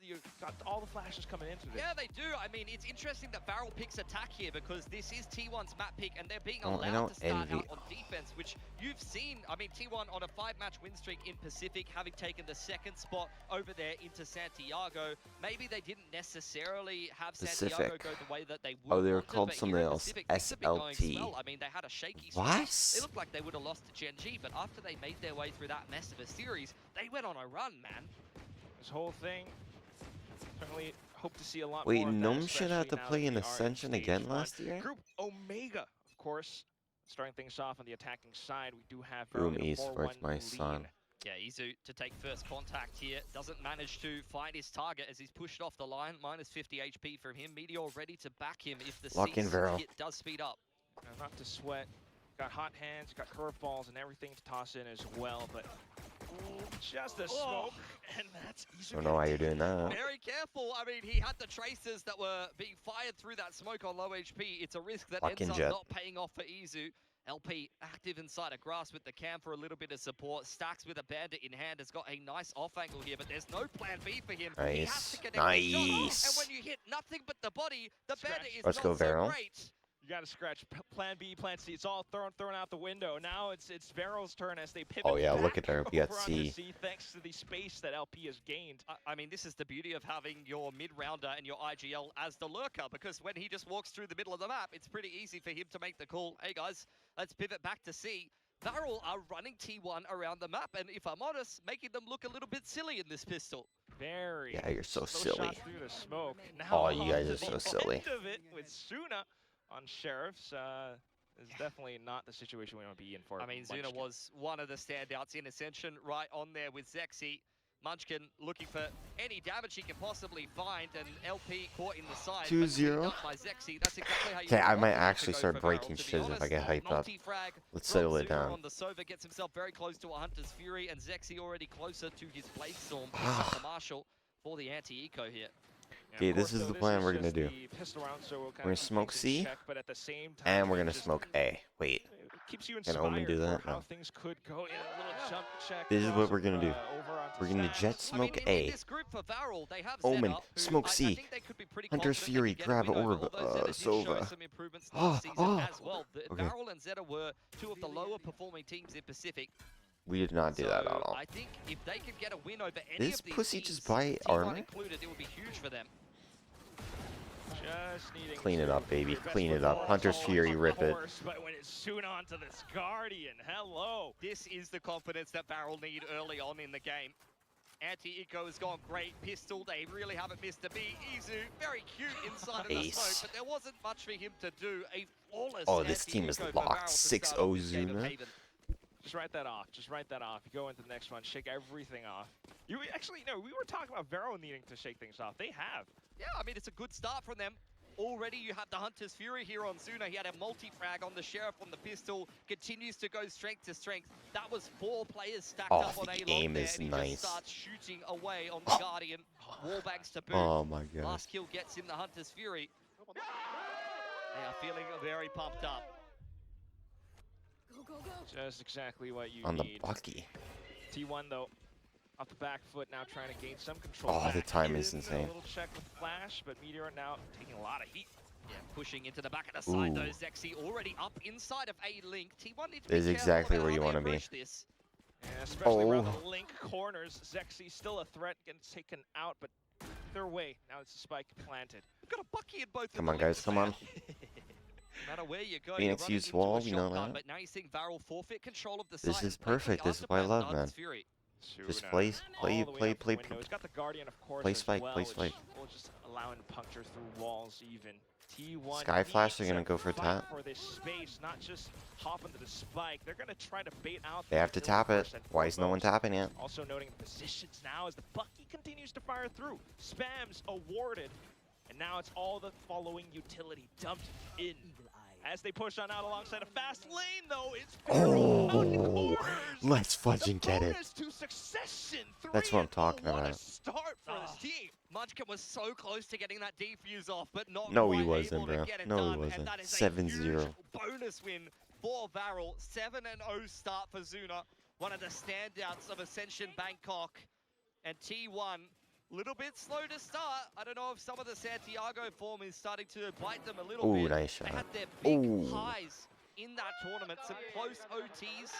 You got all the flashes coming into this. Yeah, they do. I mean, it's interesting that Varel picks attack here because this is T1's map pick and they're being Oh, I allowed know to start Envy. out on defense, which you've seen. I mean, T1 on a 5-match win streak in Pacific, having taken the second spot over there into Santiago. Maybe they didn't necessarily have Santiago Pacific. go the way that they would Oh, they were want to, called but something here in else. Pacific, things have been going SLT. swell. I mean, they had a shaky start. What? They looked like they would have lost to Gen G, but after they made their way through that mess of a series, they went on a run, man. This whole thing, certainly hope to see a lot Wait, more of that, Gnome should have to especially now play that in we are Ascension stage again 1. last year? Group Omega, of course, starting things off on the attacking side. We do have Room Varel in a Esports, 4-1 my lead. son. Yeah, Izu to take first contact here. Doesn't manage to find his target as he's pushed off the line. Minus 50 HP from him. Meteor ready to back him if the Lock in, cease Varel. hit does speed up. Not to sweat. Got hot hands, got curveballs and everything to toss in as well, but just a smoke, and that's easy. Don't know why you're doing that. Very careful. I mean, he had the tracers that were being fired through that smoke on low HP. It's a risk that Fucking ends up Jet. not paying off for Izu. LP active inside a grass with the cam for a little bit of support. Stacks with a bandit in hand has got a nice off angle here, but there's no plan B for him. He has to connect the shot, and when you hit nothing but the body, the bandit is Let's not go, so Vero. great. You got to scratch plan B, plan C. It's all thrown out the window. Now it's Vero's turn as they pivot. Oh yeah, back look at her. We got over onto C. thanks to the space that LP has gained. I mean, this is the beauty of having your mid-rounder and your IGL as the lurker, because when he just walks through the middle of the map, it's pretty easy for him to make the call. Hey guys, let's pivot back to C. Varel are running T1 around the map, and if I'm honest, making them look a little bit silly in this pistol. Very. Yeah, you're so Those silly. shots through the smoke. Now Oh, you guys are to so the silly. End of it with Suna on Sheriffs. Is definitely not the situation we want to be in for. I mean, Zuna Munchkin. was one of the standouts in Ascension, right on there with Zexy. Munchkin looking for any damage he can possibly find, and LP caught in the side. 2-0. By Zexy. That's exactly how you Okay, I want might it to actually go start for breaking Varel, to be shiz if I honest. get hyped up. Multi-frag Let's from settle it Zuna down. on the Sova gets himself very close to a Hunter's Fury, and Zexy already closer to his Blade Storm. The Marshal for the anti-eco here. Okay, this is the plan we're gonna do. We're gonna smoke C, check, but at the same time, and we're it gonna just smoke A. Wait, keeps you can Omen inspired do that? for how No. things could go. Yeah, a little jump check. This is what we're crossover, gonna do. over onto We're gonna Stabs. jet smoke in A. this group for Varel, they have Omen, Zeta, who smoke I C. think they could be pretty Hunter's confident they Fury, could get a grab win over, orb, although Zeta did show Sova. some improvements last season as well. Okay. Varel and Zeta were two of the lower performing teams in Pacific. We did not do that at all. I think if they could get a win over any This of these pussy teams, just buy T1 armor? included, it would be huge for them. Just needing Clean it to up, baby. do their Clean best it up. with Hunter's balls, Fury, of rip it. course, but when it's soon onto this Guardian, hello. This is the confidence that Varel need early on in the game. Anti-Eco has gone great. Pistol, they really haven't missed a beat. Izu, very cute inside of the Ace. smoke, but there wasn't much for him to do. A flawless Oh, this team is anti-Eco for locked. Varel to 6-0 start off this game of Zuna. Haven. Just write that off. Just write that off. You go into the next one, shake everything off. You actually, no, we were talking about Vero needing to shake things off. They have. Yeah, I mean, it's a good start from them. Already you have the Hunter's Fury here on Zuna. He had a multi-frag on the Sheriff on the pistol. Continues to go strength to strength. That was 4 players stacked Oh, up on the A-Lock aim there, is and he nice. just starts shooting away on the Guardian. Wallbangs to boot. Oh my god. Last kill gets him the Hunter's Fury. They are feeling very pumped up. Go, go, go. Just exactly what you On the need. Bucky. T1 though, off the back foot now, trying to gain some control. Oh, the back time is in. insane. A little check with Flash, but Meteor now taking a lot of heat. Yeah, pushing into the back of the side Ooh. though. Zexy already up inside of A-Link. T1 needs to This is be exactly careful where about you how they wanna be. approach this. Yeah, especially around Oh. the link corners. Zexy still a threat, gets taken out, but either way, now it's a spike planted. We've got a Bucky in both Come of on, the guys. links Come there. on. No matter where you go, Phoenix you're running used into wall, a we know shotgun, that. but now you're seeing Varel forfeit control of the This site is and quickly perfect. This is what I undermine love, the man. Hunter's Fury. Just Suna play, all play, the way play, out the play. window. He's got the Guardian, of course, Play as spike, well, play which spike. will just allow him to puncture through walls even. T1 Sky Flash, they're needs gonna to go for fight tap. for this space, not just hop into the spike. They're gonna try to bait out. They have to tap it. Why is no one tapping it? Also noting the positions now as the Bucky continues to fire through. Spams awarded. And now it's all the following utility dumped in. As they push on out alongside a fast lane, though, it's Oh, let's fudging get it. To succession. That's what I'm 3-0. talking What a about. start for this team. Munchkin was so close to getting that defuse off, but not No, quite he wasn't, able to bro. get it No, he done, wasn't. And that is 7-0. a huge bonus win for Varel. 7-0 start for Zuna, one of the standouts of Ascension Bangkok. And T1, little bit slow to start. I don't know if some of the Santiago form is starting to bite them a little Ooh, bit. nice They shot. had their big Ooh. highs in that tournament, some close OTs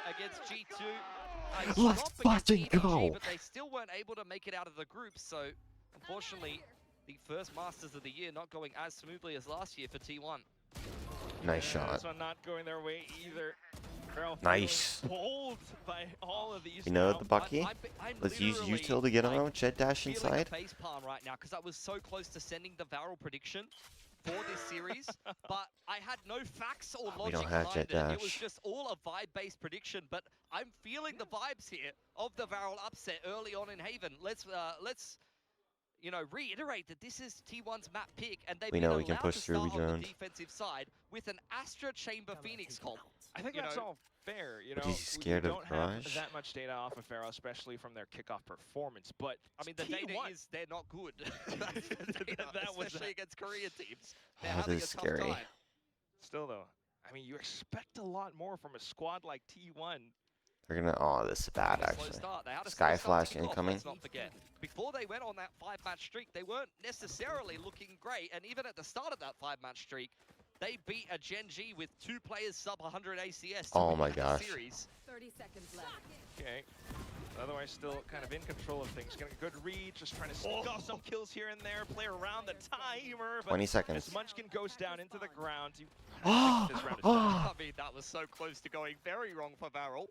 against G2. A Let's stop against fucking EDG, go. But they still weren't able to make it out of the group, so unfortunately, the first Masters of the year not going as smoothly as last year for T1. Nice This shot. one not going their way either. Farrell Nice. feeling pulled by all of these. You know now. the Bucky? I'm Let's use literally, util to get him like, out. Jet dash feeling inside. a face palm right now because I was so close to sending the Varel prediction for this series, but I had no facts or We logic don't have behind jet it. It was dash. just all a vibe-based prediction, but I'm feeling the vibes here of the Varel upset early on in Haven. Let's you know, reiterate that this is T1's map pick, and they've We been know we can allowed push to through, we start on the droned. defensive side with an Astra Chamber Phoenix comp. I think you that's know, all fair. You But know, he's scared we of don't have Barrage? that much data off of Farrell, especially from their kickoff performance. But I mean, the data T1 is they're not good. That's the data, That was especially that. against Korean teams. They're Oh, having this is a tough scary. time. Still though, I mean, you expect a lot more from a squad like T1. They're gonna. Oh, this is bad actually. Sky Flash incoming. Let's not forget. Before they went on that 5-match streak, they weren't necessarily looking great, and even at the start of that 5-match streak, they beat a Gen G with 2 players sub 100 ACS. To Oh my win the gosh. series. 30 seconds left. Okay. Otherwise, still kind of in control of things. Getting a good read, just trying to sneak off some kills here and there, play around the timer. But 20 seconds. as Munchkin goes down into the ground, this Oh, round is done. I mean, that was so close to going very wrong for Varel,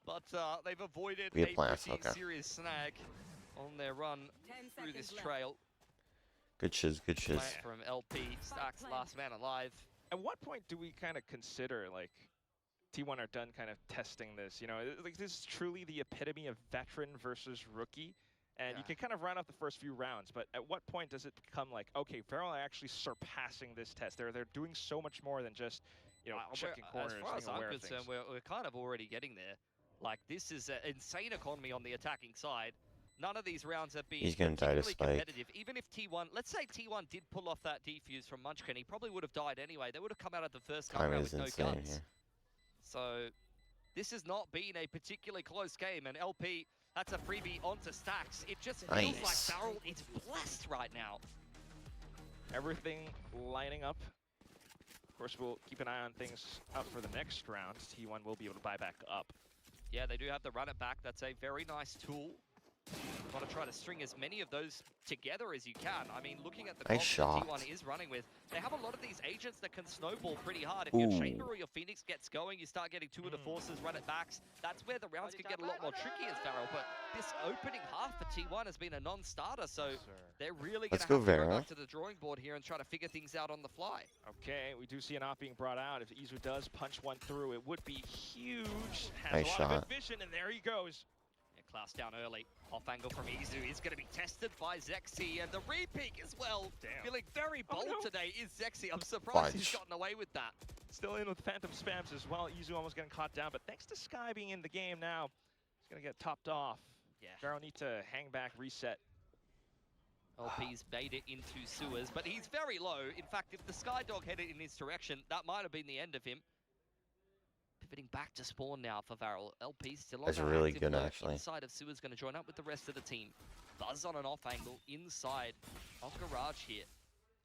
but they've avoided We a have plants, pretty okay. serious snag on their run 10 through this seconds left. trail. good shiz, good shiz. Plant from LP, Stacks, last man alive. At what point do we kind of consider, like, T1 are done kind of testing this? You know, like, this is truly the epitome of veteran versus rookie. And you can kind of run off the first few rounds, but at what point does it become like, okay, Feral are actually surpassing this test? They're doing so much more than just, you know, checking corners, as far as being I'm aware of concerned, things. we're kind of already getting there. Like, this is an insane economy on the attacking side. None of these rounds have been He's gonna die to particularly Spike. competitive. Even if T1, let's say T1 did pull off that defuse from Munchkin, he probably would have died anyway. They would have come out of the first time Time round is with no insane guns. here. So this has not been a particularly close game, and LP, that's a freebie onto Stacks. It just feels Nice. like Barrel is blessed right now. Everything lining up. Of course, we'll keep an eye on things up for the next round. T1 will be able to buy back up. Yeah, they do have the run it back. That's a very nice tool. Want to try to string as many of those together as you can. I mean, looking at the Nice comp shot. that T1 is running with, they have a lot of these agents that can snowball pretty hard. If your Ooh. Chamber or your Phoenix gets going, you start getting 2 of the forces, run it backs. That's where the rounds could get a lot more tricky as Varel. But this opening half for T1 has been a non-starter, so they're really going Let's to have go to go Vera. back to the drawing board here and try to figure things out on the fly. Okay, we do see an off being brought out. If Izu does punch one through, it would be huge. Has Nice a lot shot. of good vision, and there he goes. Klaus down early. Off angle from Izu is going to be tested by Zexy, and the re-peek as well. Damn. Feeling very bold no. today is Zexy. I'm surprised he's Fudge. gotten away with that. Still in with Phantom Spams as well. Izu almost getting caught down, but thanks to Sky being in the game now, he's going to get topped off. Yeah. Pharaoh need to hang back, reset. LP's made it into sewers, but he's very low. In fact, if the Skydog headed in his direction, that might have been the end of him. Pivoting back to spawn now for Varel. LP's still on That's that really active good, lurk actually. inside of sewers, going to join up with the rest of the team. Buzz on an off angle inside of garage here.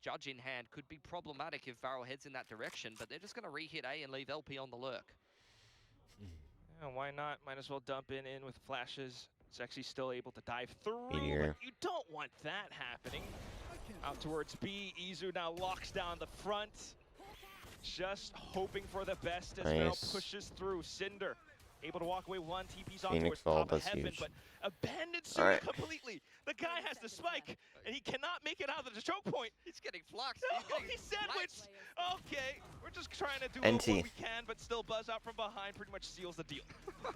Judge in hand could be problematic if Varel heads in that direction, but they're just going to re-hit A and leave LP on the lurk. Yeah, why not? Might as well dump in with flashes. Zexy's still able to dive through, Meteor. but you don't want that happening. Out towards B, Izu now locks down the front. Just hoping for the best as Pharaoh Nice. pushes through. Cinder able to walk away one, TP's on Phoenix towards Ball, top of that's heaven, huge. but abandoned Cinder Alright. completely. The guy has the spike, and he cannot make it out of the choke point. He's getting fluxed. No, He's getting he's sandwiched. Okay, we're just trying to do NT. what we can, but still Buzz out from behind pretty much seals the deal. I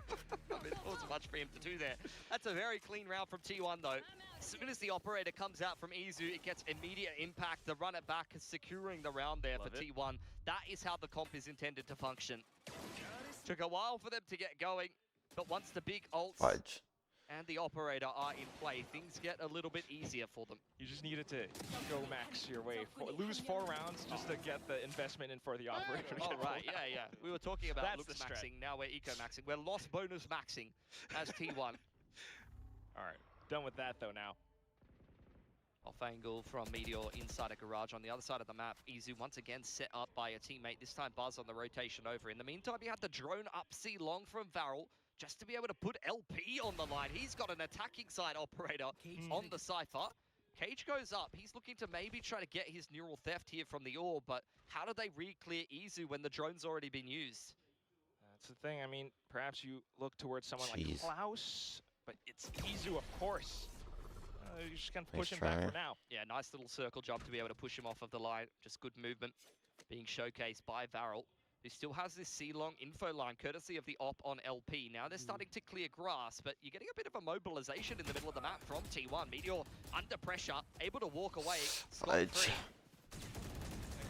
mean, there wasn't much for him to do there. That's a very clean round from T1 though. As soon as the operator comes out from Izu, it gets immediate impact. The run it back is securing the round there Love for it. T1. That is how the comp is intended to function. Took a while for them to get going, but once the big ults Fudge. and the operator are in play, things get a little bit easier for them. You just needed to go max your way. Lose 4 rounds just to get the investment in for the operator. to Oh, get right, pulled out. yeah. We were talking about That's looks the strat. maxing, now we're eco-maxing. We're lost bonus maxing as T1. All right, done with that though now. Off angle from Meteor inside a garage on the other side of the map. Izu once again set up by a teammate, this time Buzz on the rotation over. In the meantime, you had the drone up C long from Varel just to be able to put LP on the line. He's got an attacking side operator on the Cypher. Cage goes up. He's looking to maybe try to get his neural theft here from the orb, but how do they re-clear Izu when the drone's already been used? That's the thing. I mean, perhaps you look towards someone Jeez. like Klaus, but it's Izu, of course. You're just gonna Nice push him back try. for now. Yeah, nice little circle jump to be able to push him off of the line. Just good movement being showcased by Varel, who still has this C-long info line, courtesy of the op on LP. Now they're starting to clear grass, but you're getting a bit of a mobilization in the middle of the map from T1. Meteor under pressure, able to walk away. Fudge. Free.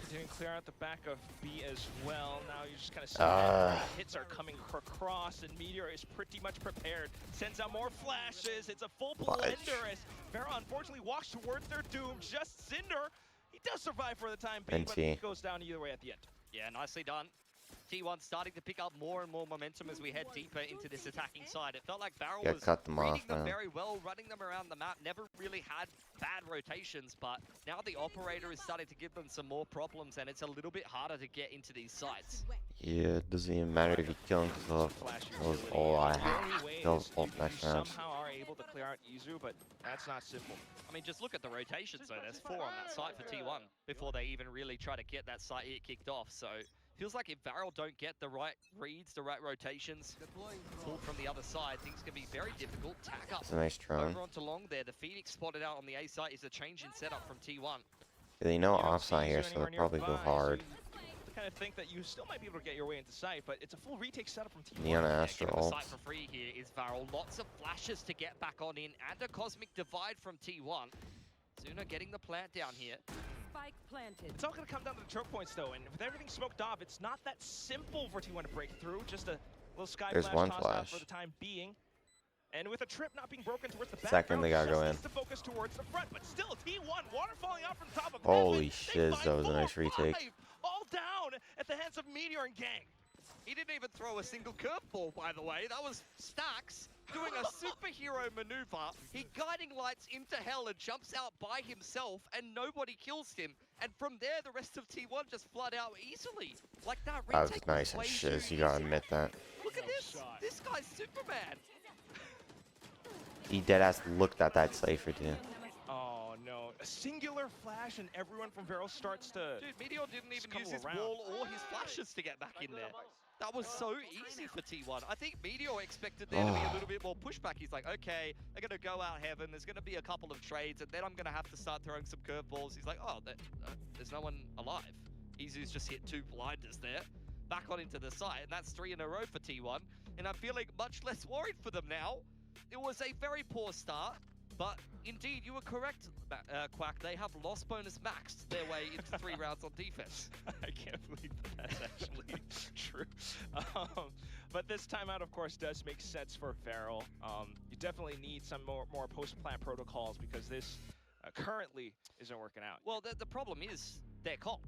Continuing to clear out the back of B as well. Now you just kind of see that hits are coming across, and Meteor is pretty much prepared. Sends out more flashes. It's a full blender as Pharaoh unfortunately walks towards their doom. Just Cinder. He does survive for the time being, but he NT. goes down either way at the end. Yeah, nicely done. T1 starting to pick up more and more momentum as we head deeper into this attacking side. It felt like Barrel Yeah, was cut them reading off, them man. very well, running them around the map, never really had bad rotations, but now the operator is starting to give them some more problems, and it's a little bit harder to get into these sites. Yeah, it doesn't even matter if you kill him because that was all I had. That was all next round. Somehow are able to clear out Izu, but that's not simple. I mean, just look at the rotations, though. There's 4 on that site for T1 before they even really try to get that site hit kicked off. So feels like if Varel don't get the right reads, the right rotations, pulled from the other side, things can be very difficult. Tack up It's a nice drone. over onto long there. The Phoenix spotted out on the A site is a change in setup from T1. They know offside here, so they'll probably go hard. Kind of think that you still might be able to get your way into sight, but it's a full retake setup from T1. Neon Astro Getting the ult. site for free here is Varel. Lots of flashes to get back on in, and a Cosmic Divide from T1. Zuna getting the plant down here. Spike planted. It's all going to come down to the choke points, though, and with everything smoked off, it's not that simple for T1 to break through. Just a little sky There's flash one tossed out flash. for the time being. And with a trip not being broken towards the back, Second, they gotta just go in. needs to focus towards the front, but still, T1, water falling out from the top of Holy They shit, find that was a nice 4 or retake. 5, all down at the hands of Meteor and Gang. He didn't even throw a single curveball, by the way. That was Stacks doing a superhero maneuver. He guiding lights into hell and jumps out by himself, and nobody kills him. And from there, the rest of T1 just flood out easily. Like that That retake was nice way as too shiz, you gotta easy. admit that. Look at this. This guy's Superman. He deadass looked at that Cypher too. Oh no, a singular flash and everyone from Varel starts to... Dude, Meteor didn't even use his around. wall or his flashes to get back in there. That was so easy for T1. I think Meteor expected there to be a little bit more pushback. He's like, okay, they're going to go out heaven. There's going to be a couple of trades, and then I'm going to have to start throwing some curveballs. He's like, oh, there's no one alive. Izu's just hit 2 blinders there. Back on into the site, and that's 3 in a row for T1. And I'm feeling much less worried for them now. It was a very poor start, but indeed, you were correct, Quack. They have loss bonus maxed their way into 3 rounds on defense. I can't believe that's actually true. But this timeout, of course, does make sense for Varel. You definitely need some more post-plant protocols because this currently isn't working out. Well, the problem is their comp.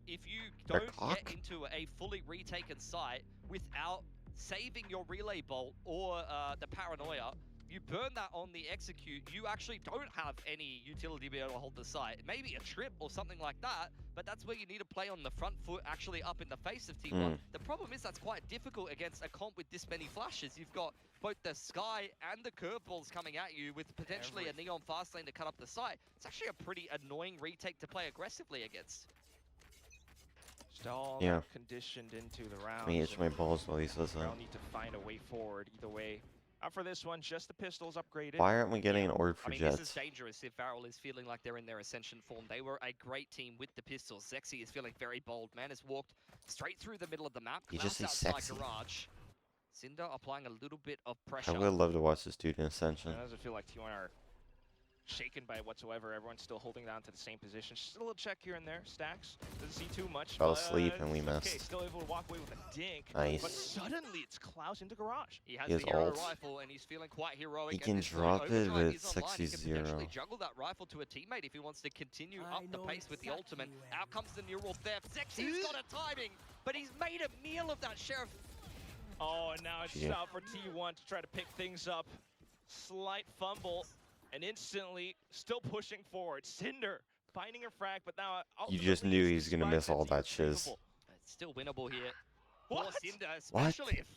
If you Their don't cock? get into a fully retaken site without saving your relay bolt or the paranoia, you burn that on the execute, you actually don't have any utility to be able to hold the site. Maybe a trip or something like that, but that's where you need to play on the front foot, actually up in the face of T1. The problem is that's quite difficult against a comp with this many flashes. You've got both the sky and the curveballs coming at you with potentially a neon fast lane to cut up the site. It's actually a pretty annoying retake to play aggressively against. Just all Yeah. conditioned into the round. Me itch my balls while he says that. Varel need to find a way forward either way. Out for this one, just the pistols upgraded. Why aren't we getting an orb for I mean, this is Jets? dangerous if Varel is feeling like they're in their ascension form. They were a great team with the pistols. Zexy is feeling very bold. Man has walked straight through the middle of the map. You just Klaus say outside sexy. Cinder Cinder applying a little bit of I pressure. would love to watch this dude in Ascension. It doesn't feel like T1 are shaken by it whatsoever. Everyone's still holding down to the same position. Just a little check here and there. Stacks doesn't see too much. Fell but asleep and we it's okay. missed. Still able to walk away with a dink. Nice. But suddenly it's Klaus into garage. He has He has the arrow ult. rifle and he's feeling quite heroic. He at can this point. drop it Overdrive with is online. He can 60-0. potentially juggle that rifle to a teammate if he wants to continue up the pace with the ultimate. Out comes the neural theft. Zexy's got a timing, but he's made a meal of that, Sheriff. Oh, and now it's Yeah. out for T1 to try to pick things up. Slight fumble, and instantly still pushing forward. Cinder finding a frag, but now You just knew he was gonna miss all that shiz. It's still winnable here. What? For Cinder, especially if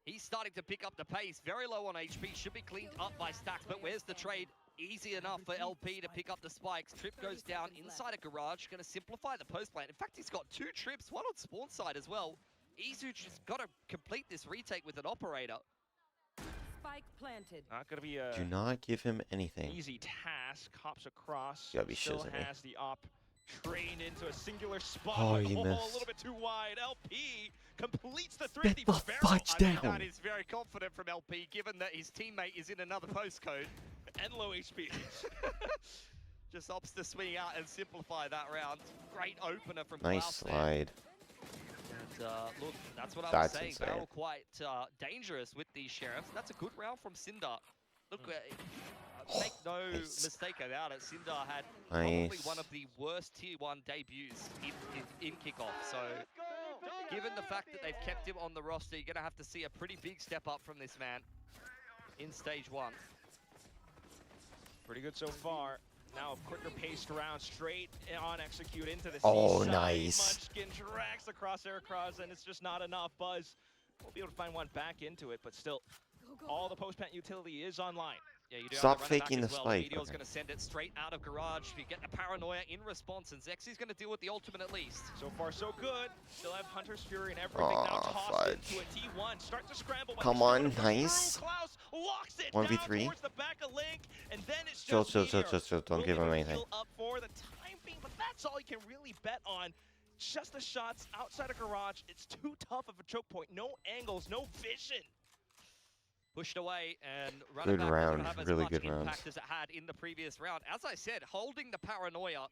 he's starting to pick up the pace. Very low on HP, should be cleaned up by Stacks, but where's the trade? Easy enough for LP to pick up the spikes. Trip goes down inside a garage, gonna simplify the post plant. In fact, he's got 2 trips, one on spawn side as well. Izu just gotta complete this retake with an operator. Spike planted. Not gonna be a Do not give him anything. easy task. Hops across. You gotta be Still shizzing me. has the op trained into a singular spot. Oh, but you a missed. little bit too wide. LP completes the 3 Get the fudge down. That is very confident from LP, given that his teammate is in another postcode. And low HP. Just opts to swing out and simplify that round. Great opener from Nice Klaus there. slide. And look, that's what I was That's saying. insane. Barrel quite dangerous with these Sheriffs. That's a good round from Cinder. Look, make no Nice. mistake about it. Cinder had probably Nice. one of the worst Tier 1 debuts in kickoff. So given the fact that they've kept him on the roster, you're going to have to see a pretty big step up from this man in stage 1. Pretty good so far. Now a quicker paced round, straight on execute into the Oh, C-side. nice. Munchkin drags the crosshair across, and it's just not enough. Buzz will be able to find one back into it, but still, all the post-plant utility is online. Yeah, you do Stop have to run it back faking as the well. spike. Meteor's Okay. going to send it straight out of garage. You get the paranoia in response, and Zexi's going to deal with the ultimate at least. So far, so good. Still have Hunter's Fury and everything now tossed fudge. into a T1. Start to scramble. but Come they're on, still gonna push nice. through. Klaus locks it 1v3. down towards the back of Link, and then it's Chill, just chill, Meteor. chill, chill, chill. Don't Will give get him a anything. heal up for the time being, but that's all you can really bet on. Just the shots outside of garage. It's too tough of a choke point. No angles, no vision. Pushed away, and Good running back round, doesn't have as really much good impact round. as it had in the previous round. As I said, holding the paranoia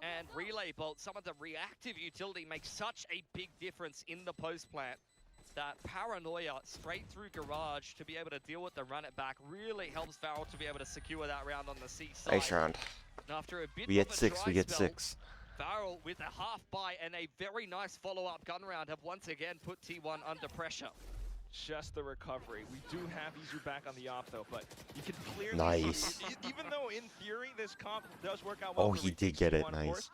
and relay bolt, some of the reactive utility makes such a big difference in the post plant. That paranoia straight through garage to be able to deal with the run it back really helps Farrell to be able to secure that round on the C side. Nice round. And after a bit We of get a 6. dry We get spell, 6. Farrell with a half buy and a very nice follow-up gun round have once again put T1 under pressure. Just the recovery. We do have Izu back on the off though, but you can clearly Nice. see, even though in theory this comp does work out well. Oh, for he did retakes get it. T1, of Nice. course,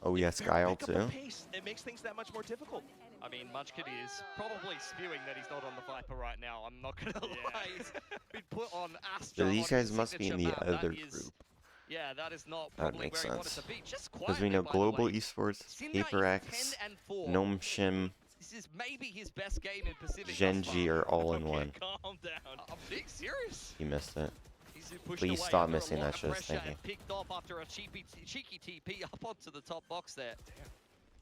Oh, he if has they Sky ult pick up the too. pace, it makes things that much more difficult. I mean, Munchkin is probably spewing that he's not on the Viper right now. I'm not gonna lie. He's been put on Astra. So these on guys his must be in the signature map. other That is- group. Yeah, that is not That probably makes where he wanted sense. to be. Just Because we quietly, know by the Global way, Esports, Cinder is HaperX, 10-4. Gnome Shim, This is maybe his best game in Pacific. Genji are all in one. Calm down. I'm being serious. He missed it. He's been pushed Please away stop under a missing lot that of shit, pressure thank you. and picked off after a cheeky TP up onto the top box there.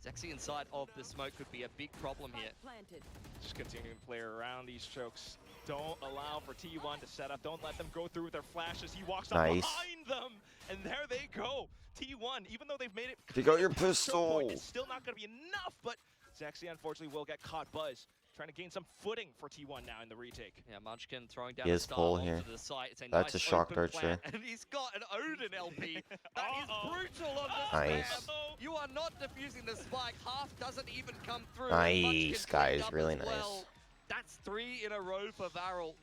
Zexy inside of the smoke could be a big problem here. Planted. Just continuing to play around these chokes. Don't allow for T1 to set up. Don't let them go through with their flashes. He walks up Nice. behind them, and there they go. T1, even though they've made it Take out kind your of past choke point, pistol. it's still not going to be enough, but Zexy unfortunately will get caught. Buzz trying to gain some footing for T1 now in the retake. Yeah, Munchkin throwing down He a has star pull onto here. the site. It's a That's nice a shock open dart plant, share. and he's got an Odin LP. That is Uh-oh. brutal on this Nice. man. You are not defusing the spike. Half doesn't even come through. Nice, Munchkin guys, cleaned up really as well. nice. That's 3 in a row for Varel.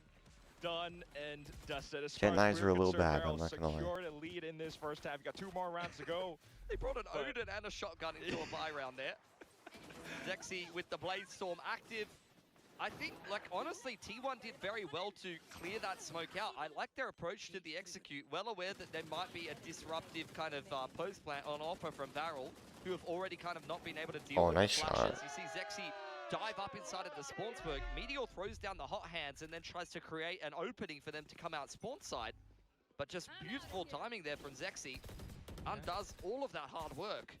Done and dusted. As Jet far as knives we're are a little concerned, bad, I'm Barrel not gonna lie. secured a lead in this first half. You got 2 more rounds to go. They brought an But- Odin and a shotgun into a buy round there. Zexy with the Blade Storm active. I think, like, honestly, T1 did very well to clear that smoke out. I like their approach to the execute, well aware that there might be a disruptive kind of post-plant on offer from Varel, who have already kind of not been able to deal Oh, with nice the flashes. shot. You see Zexy dive up inside of the Spawnsburg. Meteor throws down the hot hands and then tries to create an opening for them to come out spawn side. But just beautiful timing there from Zexy. Undoes all of that hard work.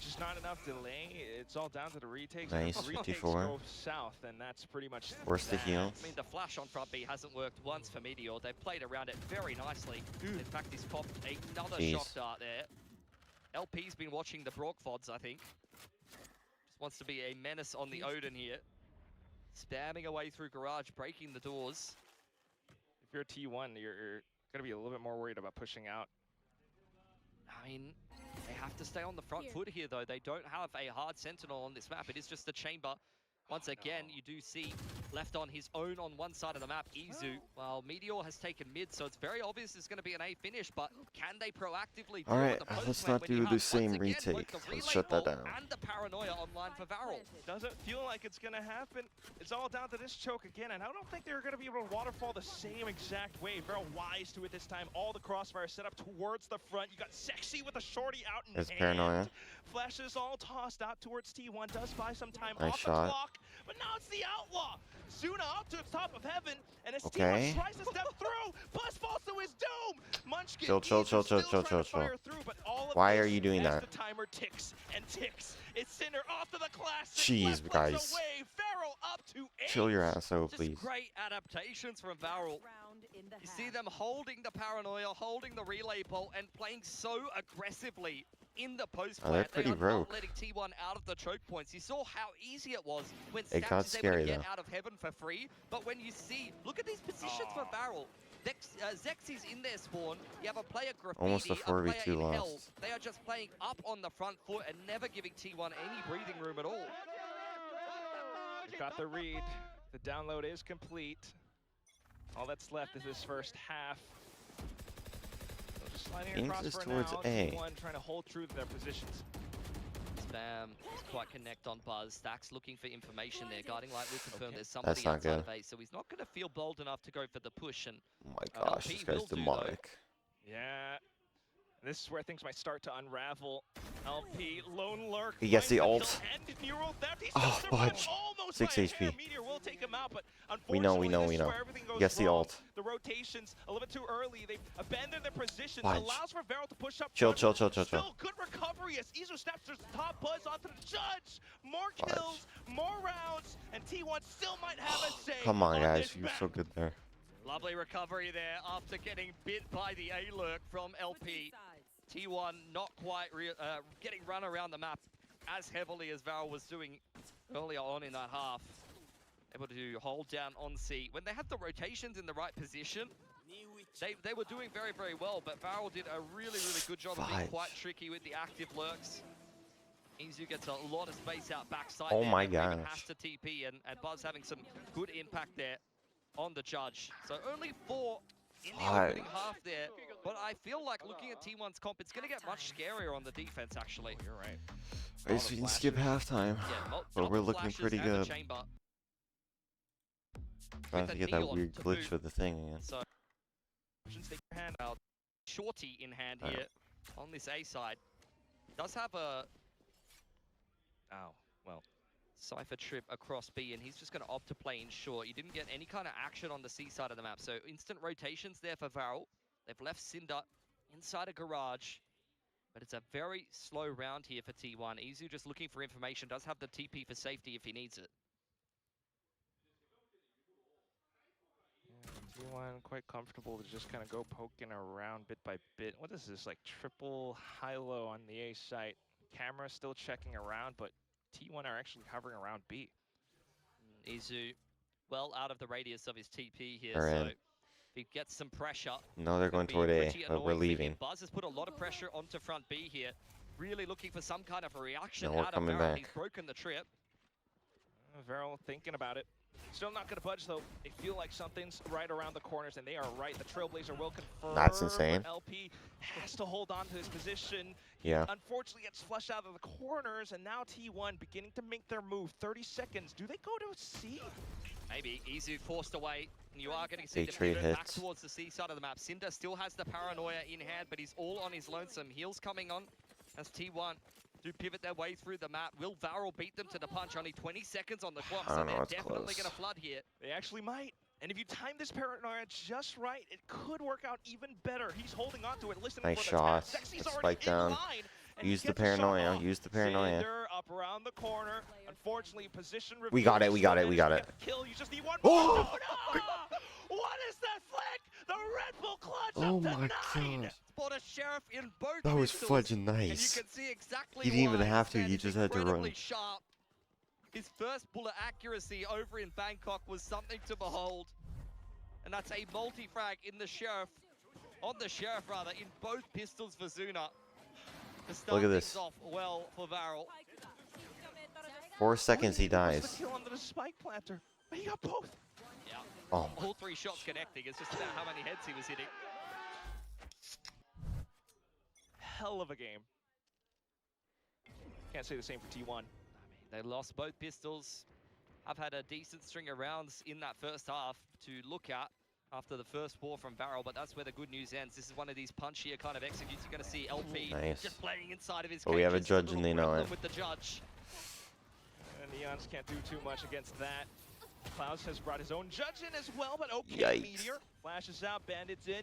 Just not enough delay. It's all down to the retakes. Nice, The retakes 54. go south, and that's pretty much Where's the that. heal? I mean, the flash on front B hasn't worked once for Meteor. They've played around it very nicely. In fact, he's popped another Jeez. shock dart there. LP's been watching the Brock VODs, I think. Just wants to be a menace on the Odin here. Spamming away through garage, breaking the doors. If you're a T1, you're going to be a little bit more worried about pushing out. I mean, they have to stay on the front foot here, though. They don't have a hard sentinel on this map. It is just the chamber. Once again, you do see left on his own on one side of the map, Izu. Well, Meteor has taken mid, so it's very obvious it's going to be an A finish, but can they proactively deal Alright, with the post let's plant not when you do have, the same once again, both retake. the Let's relay shut that bolt down. and the paranoia online for Varel. Doesn't feel like it's going to happen. It's all down to this choke again, and I don't think they're going to be able to waterfall the same exact way. Very wise to it this time. All the crossfire set up towards the front. You got Sexy with a shorty out in There's hand. paranoia. Flashes all tossed out towards T1. Does buy some time Nice off shot. the clock, but now it's the Outlaw. Zuna up to the top of heaven, and as Okay. T1 tries to step through, Buzz falls to his doom. Munchkin Chill, chill, Izu chill, chill, still chill, trying to chill, fire chill. through, but all of Why this are you doing as that? the timer ticks and ticks. It's Cinder off to the classic. Jeez, left legs guys. away. Farrell up to 8. Chill your ass out, Just please. great adaptations from Varel. Round in the You see half. them holding the paranoia, holding the relay bolt, and playing so aggressively in the post Oh, they're plant. pretty They are rogue. not letting T1 out of the choke points. You saw how easy it was when It Stax got is able scary, to get though. out of heaven for free. But when you see, look at these positions for Varel. Zexy's in their spawn. You have a player Graffiti, Almost a a player 4v2 in Hell. lost. They are just playing up on the front foot and never giving T1 any breathing room at all. They've got the read. The download is complete. All that's left is this first half. So just sliding across Inches for towards now. A. T1 trying to hold true to their positions. Spam is quite connect on Buzz. Stack's looking for information there. Guiding Light will confirm there's somebody That's not outside good. of A, so he's not going to feel bold enough to go for the push. And Oh my gosh, LP this guy's will do, demonic. Yeah. This is where things might start to unravel. LP, Lone Lurk. He gets the finds ult. kill and Neural Theft. He's Oh, still survived fudge. almost 6 by a HP. hair. Meteor will take him out, but We know. unfortunately, this is where everything goes Gets the wrong. ult. The rotations a little bit too early. They've abandoned their positions. Fudge. Allows for Varel to push up. Chill, front. chill, chill, chill, chill. Still good recovery as Izu snaps to the top. Buzz onto the judge. More kills, more rounds, and T1 still might have a say. Come on, guys. this You're map. so good there. lovely recovery there after getting bit by the A-Lurk from LP. T1 not quite getting run around the map as heavily as Varel was doing earlier on in that half. Able to hold down on C. When they had the rotations in the right position, they were doing very, very well, but Varel did a really, really good job of being Fudge. quite tricky with the active lurks. Izu gets a lot of space out backside. Oh there, my never even gosh. has to TP, and Buzz having some good impact there on the judge. So only 4 in the opening half there, but I feel like looking at T1's comp, it's going to get much scarier on the defense, actually. You're right. I guess we can skip halftime, Yeah, but we're double looking flashes pretty and the good. chamber. Trying with to the get that neon weird to glitch boot. with the thing again. So, take your hand out. Shorty in hand Alright. here on this A side. Does have a well. Cypher trip across B, and he's just going to opt to play in short. You didn't get any kind of action on the C side of the map, so instant rotations there for Varel. They've left Cinder inside a garage, but it's a very slow round here for T1. Izu just looking for information, does have the TP for safety if he needs it. T1 quite comfortable to just kind of go poking around bit by bit. What is this, like triple high-low on the A site? Camera still checking around, but T1 are actually hovering around B. Izu well out of the radius of his TP here, They're so in. if he gets some pressure. No, they're going be toward A, pretty but we're annoying for him. leaving. Buzz has put a lot of pressure onto front B here, really looking for some kind of a reaction No, we're out of coming Varel. back. He's broken the trip. Varel thinking about it. Still not going to budge, though. They feel like something's right around the corners, and they are right. The Trailblazer will confirm. That's insane. LP has to hold on to his position. Yeah. Unfortunately, gets flushed out of the corners, and now T1 beginning to make their move. 30 seconds. Do they go to C? Maybe. Izu forced away, and you are going to see They the trade pivot back hits. towards the C side of the map. Cinder still has the paranoia in hand, but he's all on his lonesome. Heals coming on as T1 do pivot their way through the map. Will Varel beat them to the punch? Only 20 seconds on the clock, I so don't know, they're it's definitely close. going to flood here. They actually might. And if you time this paranoia just right, it could work out even better. He's holding on to it, listening Nice for the shot. tap. Sexy's Good already spike in down. line, and he Use the gets a shot paranoia. off. Use the paranoia. Cinder up around the corner. Unfortunately, position We got it, we got it, we got it. Kill. You just need one Oh! more. No! What is that flick? The Red Bull clutch Oh up to my 9. gosh. Spot a sheriff in both That was pistols, fudging and you nice. can see exactly He didn't even why. have to, This he man is just had to incredibly run. Sharp. His first bullet accuracy over in Bangkok was something to behold. And that's a multi-frag in the sheriff, on the sheriff rather, in both pistols for Zuna. To start Look at things this. off well for Varel. 4 seconds, he What's dies. the kill onto the spike planter? But he got both. Yeah. Oh, All 3 shots connecting. It's just about how many heads he was hitting. Hell of a game. Can't say the same for T1. I mean, they lost both pistols. I've had a decent string of rounds in that first half to look at after the first war from Varel, but that's where the good news ends. This is one of these punchier kind of executes. You're going to see LP Nice. just playing inside of his But we have a cages, judge little and they know problem it. with the judge. And Neons can't do too much against that. Klaus has brought his own judge in as well, but okay, Yikes. Meteor flashes out, Bandits in.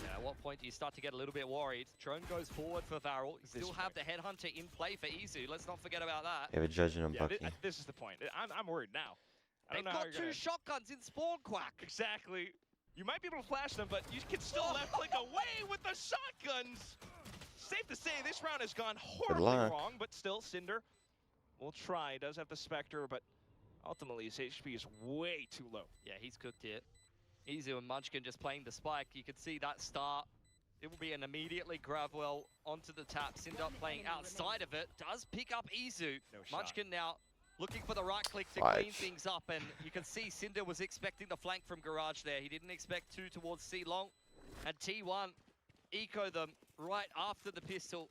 Yeah, at what point do you start to get a little bit worried? Drone goes forward for Varel. You still have the headhunter in play for Izu. Let's not forget about that. they have a judge and a Yeah, bucky. this is the point. I'm worried now. I They've don't know how got you're 2 gonna... shotguns in spawn, Quack. Exactly. You might be able to flash them, but you can still left click away with the shotguns. Safe to say, this round has gone horribly luck. wrong, but still, Cinder will try. Does have the Spectre, but ultimately his HP is way too low. Yeah, he's cooked here. Izu and Munchkin just playing the spike. You can see that start. It will be an immediately grab well onto the tap. Cinder playing outside of it. Does pick up Izu. No shot. Munchkin now looking for the right click to Fudge. clean things up, and you can see Cinder was expecting the flank from Garage there. He didn't expect two towards C long, and T1 eco them right after the pistol.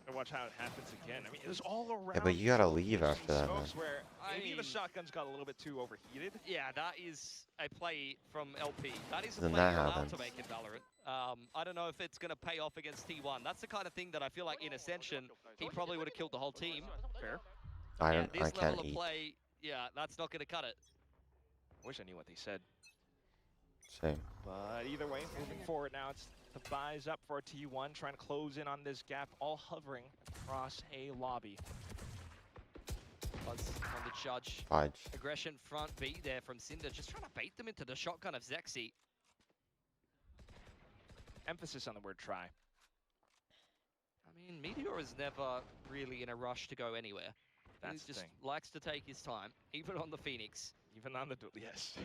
And watch how it happens again. I mean, it was all around. Yeah, but you gotta control. leave There's after some that, smokes man. where I maybe the mean- shotguns got a little bit too overheated. Yeah, that is a play from LP. That is a Then play that you're allowed happens. to make in Valorant. I don't know if it's going to pay off against T1. That's the kind of thing that I feel like in Ascension, he probably would have killed the whole team. Fair. I This can't level of eat. play, yeah, that's not going to cut it. Wish I knew what they said. Same. But either way, moving forward now, it's the buys up for T1, trying to close in on this gap, all hovering across a lobby. Buzz on the judge. Fudge. Aggression front B there from Cinder, just trying to bait them into the shotgun of Zexy. Emphasis on the word try. I mean, Meteor is never really in a rush to go anywhere. That's He the just thing. likes to take his time, even on the Phoenix. Even on the duel, yes.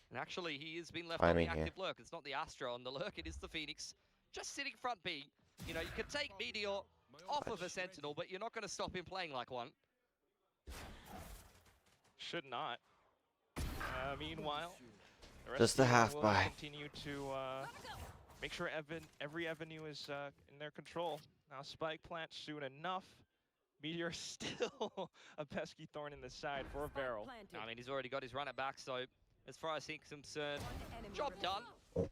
And actually, he has been left I'm on the in here. active lurk. It's not the Astra on the lurk, it is the Phoenix. Just sitting front B. You know, you can take Meteor off of a Sentinel, but you're not going to stop him playing like one. Should not. Meanwhile, the rest Just of a the half team will buy. continue to make sure every avenue is in their control. Now spike plant soon enough. Meteor still a pesky thorn in the side for Varel. Planted. I mean, he's already got his run it back, so as far as he's concerned, Enemy job remaining. done.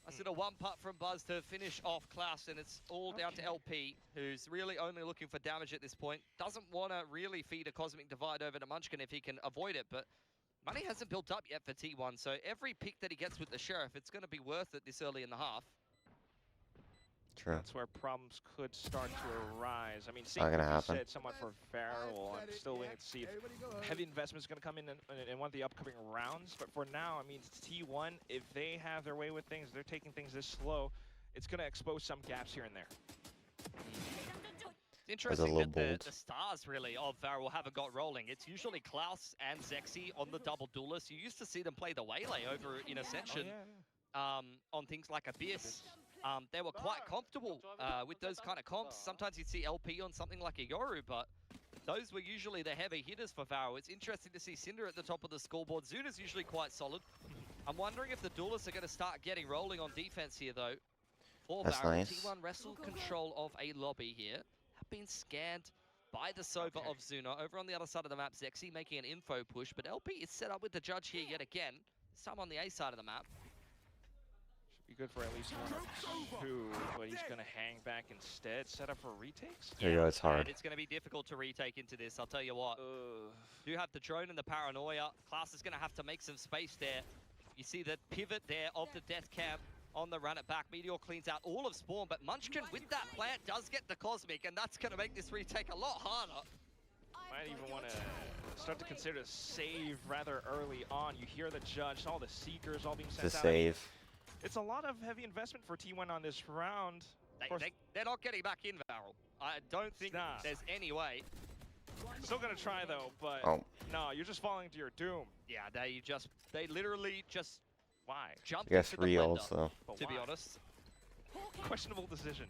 I said a one putt from Buzz to finish off Klaus, and it's all down to LP, who's really only looking for damage at this point. Doesn't want to really feed a Cosmic Divide over to Munchkin if he can avoid it, but money hasn't built up yet for T1, so every pick that he gets with the Sheriff, it's going to be worth it this early in the half. True. That's where problems could start to arise. I mean, same Not gonna thing you happen. said somewhat for Varel. I'm still waiting to see if heavy investment is going to come in one of the upcoming rounds. But for now, I mean, T1, if they have their way with things, they're taking things this slow, it's going to expose some gaps here and there. It's interesting little that bold. the stars, really, of Varel haven't got rolling. It's usually Klaus and Zexy on the double duelist. You used to see them play the Waylay over in Ascension on things like Abyss. They were quite comfortable with those kind of comps. Sometimes you'd see LP on something like a Yoru, but those were usually the heavy hitters for Varel. It's interesting to see Cinder at the top of the scoreboard. Zuna's usually quite solid. I'm wondering if the duelists are going to start getting rolling on defense here, though. For That's Varel, nice. T1 wrestle control of a lobby here. Have been scanned by the Sova of Zuna. Over on the other side of the map, Zexy making an info push, but LP is set up with the judge here yet again. Some on the A side of the map. Should be good for at least one or two, but he's going to hang back instead, set up for retakes. There you go, it's hard. And it's going to be difficult to retake into this, I'll tell you what. Do have the drone and the paranoia. Klaus is going to have to make some space there. You see the pivot there of the death camp on the run it back. Meteor cleans out all of Spawn, but Munchkin with that plant does get the Cosmic, and that's going to make this retake a lot harder. Might even want to start to consider a save rather early on. You hear the judge, all the seekers all being sent To out. save. It's a lot of heavy investment for T1 on this round. Of course, They're not getting back in, Varel. I don't think Nah. there's any way. still going to try though, but Oh. no, you're just falling to your doom. Yeah, they literally just Why? jumped I guess into the 3 blender, ults though. But to be why? honest. Questionable decision.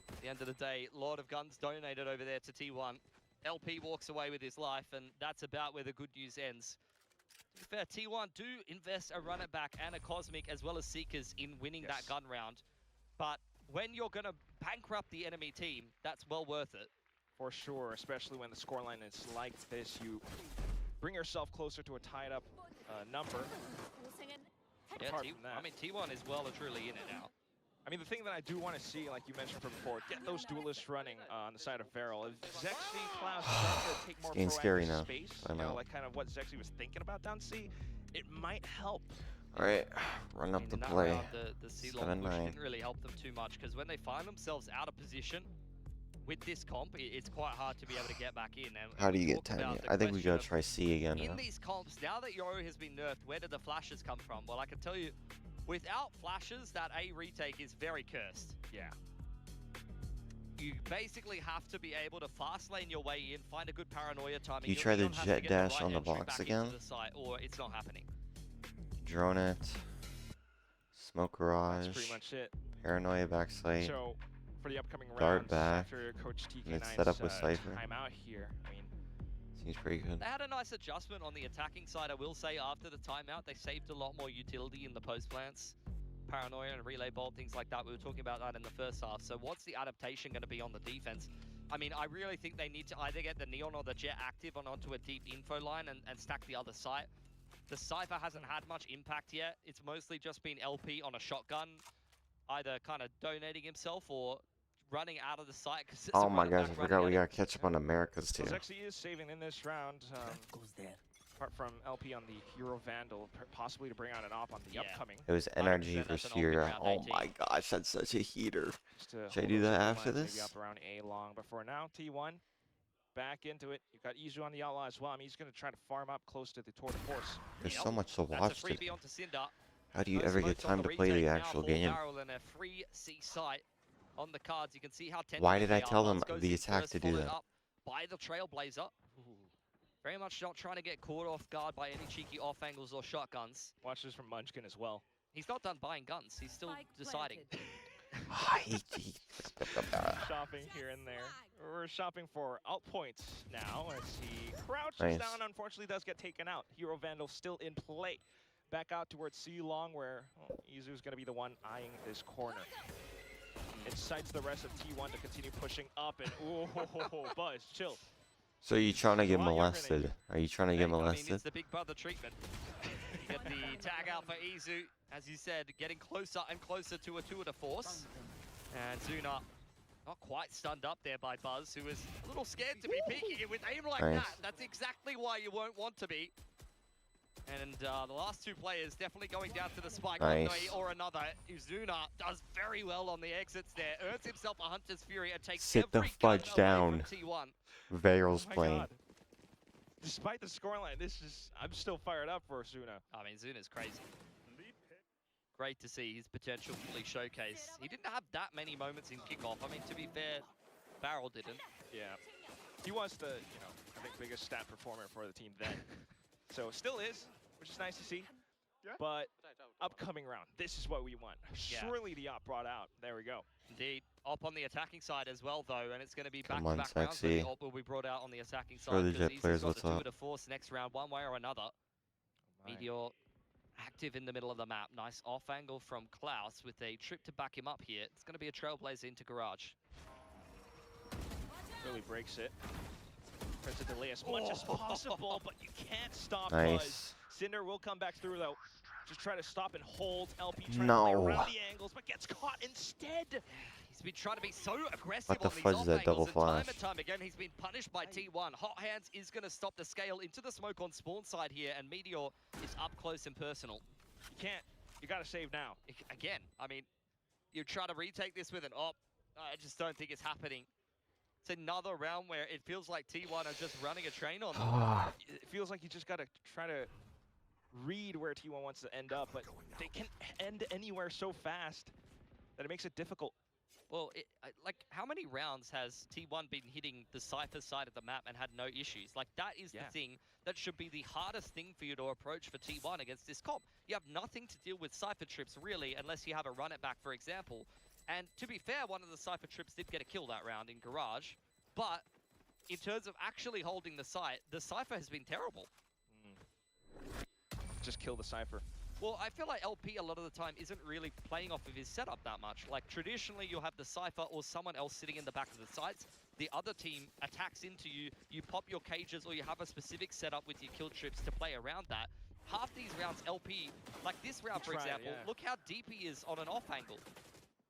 At the end of the day, a lot of guns donated over there to T1. LP walks away with his life, and that's about where the good news ends. To be fair, T1 do invest a run it back and a Cosmic as well as Seekers in winning Yes. that gun round. But when you're going to bankrupt the enemy team, that's well worth it. For sure, especially when the scoreline is like this. You bring yourself closer to a tied up number. Yeah, Apart from that. I mean, T1 is well and truly in it now. I mean, the thing that I do want to see, like you mentioned from before, get those duelists running on the side of Varel. If Zexy Klaus start to take more getting proactive scary now. space, I you know, know. like kind of what Zexy was thinking about down C, it might help. Alright, run up In the that play. round, the C-Long push 7-9. didn't really help them too much, because when they find themselves out of position with this comp, it's quite hard to be able to get back in. And How do you we get talk 10? about the I think we question gotta of, try C again in now. these comps, now that Yoru has been nerfed, where did the flashes come from? Well, I can tell you, without flashes, that A retake is very cursed. Yeah. You basically have to be able to fast lane your way in, find a good paranoia timing. You try the don't have to jet get dash right on the entry box back into again? the site, or it's not happening. Drone it. Smoke That's Garage. pretty much it. Paranoia backside. So, for the upcoming Dart rounds back. after Coach And it's TK9's set up with Cypher. timeout here. I mean, Seems pretty good. They had a nice adjustment on the attacking side, I will say. After the timeout, they saved a lot more utility in the post plants. Paranoia and relay bolt, things like that. We were talking about that in the first half. So what's the adaptation going to be on the defense? I mean, I really think they need to either get the Neon or the Jet active onto a deep info line and stack the other site. The Cypher hasn't had much impact yet. It's mostly just been LP on a shotgun, either kind of donating himself or running out of the site. Oh my gosh, I forgot we got to catch up on Americas too. Zexy is saving in this round. Apart from LP on the Hero Vandal, possibly to bring out an op on the upcoming. It was NRG versus Furia. Oh my gosh, that's such a heater. Should I do that after this? Maybe up around A long, but for now, T1 back into it. You've got Izu on the outlaw as well. I mean, he's going to try to farm up close to the tour de force. There's so much to watch today. Onto Cinder. How do you ever get time to play the actual game? And a free C site on the cards. You can see how Why did I tell them the attack to do that? By the Trailblazer. Very much not trying to get caught off guard by any cheeky off angles or shotguns. Watch this from Munchkin as well. He's not done buying guns. He's still deciding. Shopping here and there. We're shopping for out points now as he crouches down. Unfortunately, does get taken out. Hero Vandal still in play. Back out towards C long where Izu's going to be the one eyeing this corner. Incites the rest of T1 to continue pushing up and Buzz, chill. So you trying to get molested? Are you trying to get molested? I mean, it's the big brother treatment. You get the tag out for Izu, as you said, getting closer and closer to a tour de force. And Zuna not quite stunned up there by Buzz, who was a little scared to be peeking it with aim like that. That's exactly why you won't want to be. And the last two players definitely going down to the spike one way or another. Uzuna does very well on the exits there, earns himself a Hunter's Fury and takes Sit the fudge down. T1. Veil's playing. God. Despite the scoreline, I'm still fired up for Zuna. I mean, Zuna's crazy. Great to see his potential fully showcased. He didn't have that many moments in kickoff. I mean, to be fair, Barrel didn't. Yeah. He was the, I think, biggest stat performer for the team then. So still is, which is nice to see. But upcoming round, this is what we want. Surely the op brought out. There we go. Indeed. Op on the attacking side as well, though, and it's going to be Come back-to-back on, rounds where Sexy. the op will be brought out on the attacking Show side. the Because Jet players got what's the tour up. de force next round, one way or another. Meteor active in the middle of the map. Nice off angle from Klaus with a trip to back him up here. It's going to be a Trailblazer into Garage. Really breaks it. Tries to delay as much as possible, but you can't stop Nice. Buzz. Cinder will come back through though. Just try to stop and hold. LP trying to play around the angles, but gets caught instead. He's been trying to be so aggressive What the on these fudge off is that double angles, and time flash? and time again he's been punished by T1. Hot Hands is going to stop the scale into the smoke on spawn side here, and Meteor is up close and personal. You can't. You got to save now. Again, I mean, you try to retake this with an op. I just don't think it's happening. It's another round where it feels like T1 are just running a train on them. It feels like you just got to try to read where T1 wants to end up, but they can end anywhere so fast that it makes it difficult. Well, like, how many rounds has T1 been hitting the Cypher side of the map and had no issues? Like, that is the thing that should be the hardest thing for you to approach for T1 against this comp. You have nothing to deal with Cypher trips, really, unless you have a run it back, for example. And to be fair, one of the Cypher trips did get a kill that round in Garage. But in terms of actually holding the site, the Cypher has been terrible. Just kill the Cypher. Well, I feel like LP a lot of the time isn't really playing off of his setup that much. Like, traditionally, you'll have the Cypher or someone else sitting in the back of the sites. The other team attacks into you, you pop your cages, or you have a specific setup with your kill trips to play around that. Half these rounds, LP, like this round, for example, look how deep he is on an off angle.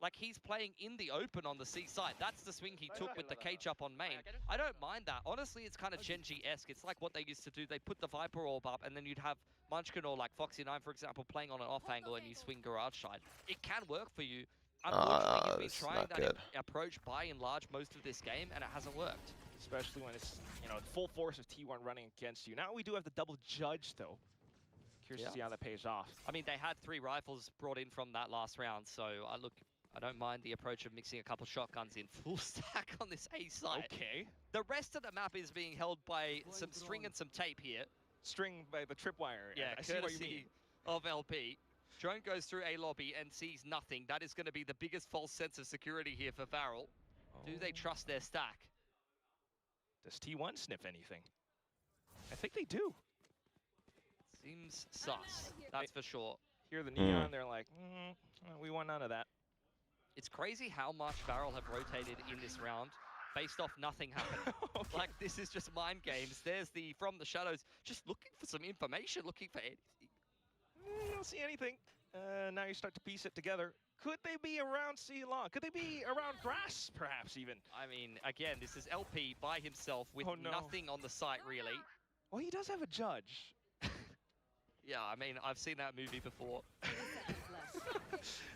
Like, he's playing in the open on the C side. That's the swing he took with the cage up on main. I don't mind that. Honestly, it's kind of Genji-esque. It's like what they used to do. They put the Viper orb up, and then you'd have Munchkin or like Foxy9, for example, playing on an off angle, and you swing Garage side. It can work for you. Unfortunately, he's been trying that approach by and large most of this game, and it hasn't worked. Especially when it's, full force of T1 running against you. Now we do have the double judge, though. Curious to see how that pays off. I mean, they had 3 rifles brought in from that last round, so I don't mind the approach of mixing a couple shotguns in full stack on this A side. Okay. The rest of the map is being held by some string and some tape here. String by the tripwire. Yeah, I see what you mean. Of LP. Drone goes through a lobby and sees nothing. That is going to be the biggest false sense of security here for Varel. Do they trust their stack? Does T1 sniff anything? I think they do. Seems sus, that's for sure. Hear the neon, they're like, we want none of that. It's crazy how much Varel have rotated in this round based off nothing happening. Like, this is just mind games. There's the From the Shadows, just looking for some information, looking for anything. You don't see anything. Now you start to piece it together. Could they be around C long? Could they be around grass, perhaps, even? I mean, again, this is LP by himself with nothing on the site, really. Well, he does have a judge. Yeah, I mean, I've seen that movie before.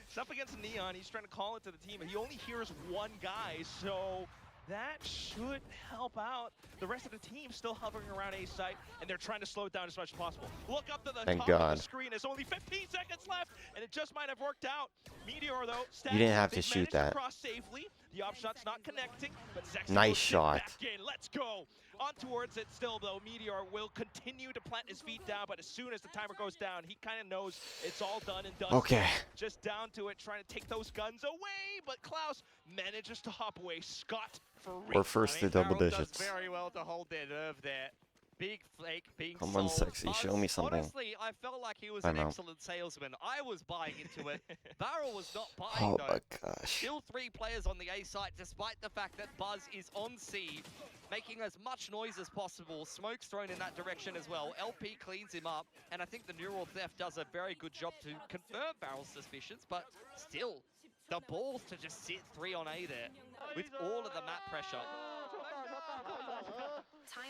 He's up against Neon. He's trying to call it to the team, and he only hears one guy, so that should help out. The rest of the team still hovering around A site, and they're trying to slow it down as much as possible. Look up to the top of the screen. There's only 15 seconds left, and it just might have worked out. Meteor, though, you didn't have to shoot that. Cross safely. The op shot's not connecting, but Zexy nice shot. Back in. Let's go. On towards it still, though. Meteor will continue to plant his feet down, but as soon as the timer goes down, he kind of knows it's all done and done. Okay. Just down to it, trying to take those guns away, but Klaus manages to hop away. Scott for real. We're first to double digits. Does very well to hold their nerve there. Big flake being Come on, sold. Sexy, show me something. Honestly, I felt like he was an excellent salesman. I was buying into it. Varel was not buying, though. Oh my gosh. Still 3 players on the A site, despite the fact that Buzz is on C, making as much noise as possible. Smoke's thrown in that direction as well. LP cleans him up, and I think the Neural Theft does a very good job to confirm Varel's suspicions, but still, the balls to just sit 3 on A there, with all of the map pressure.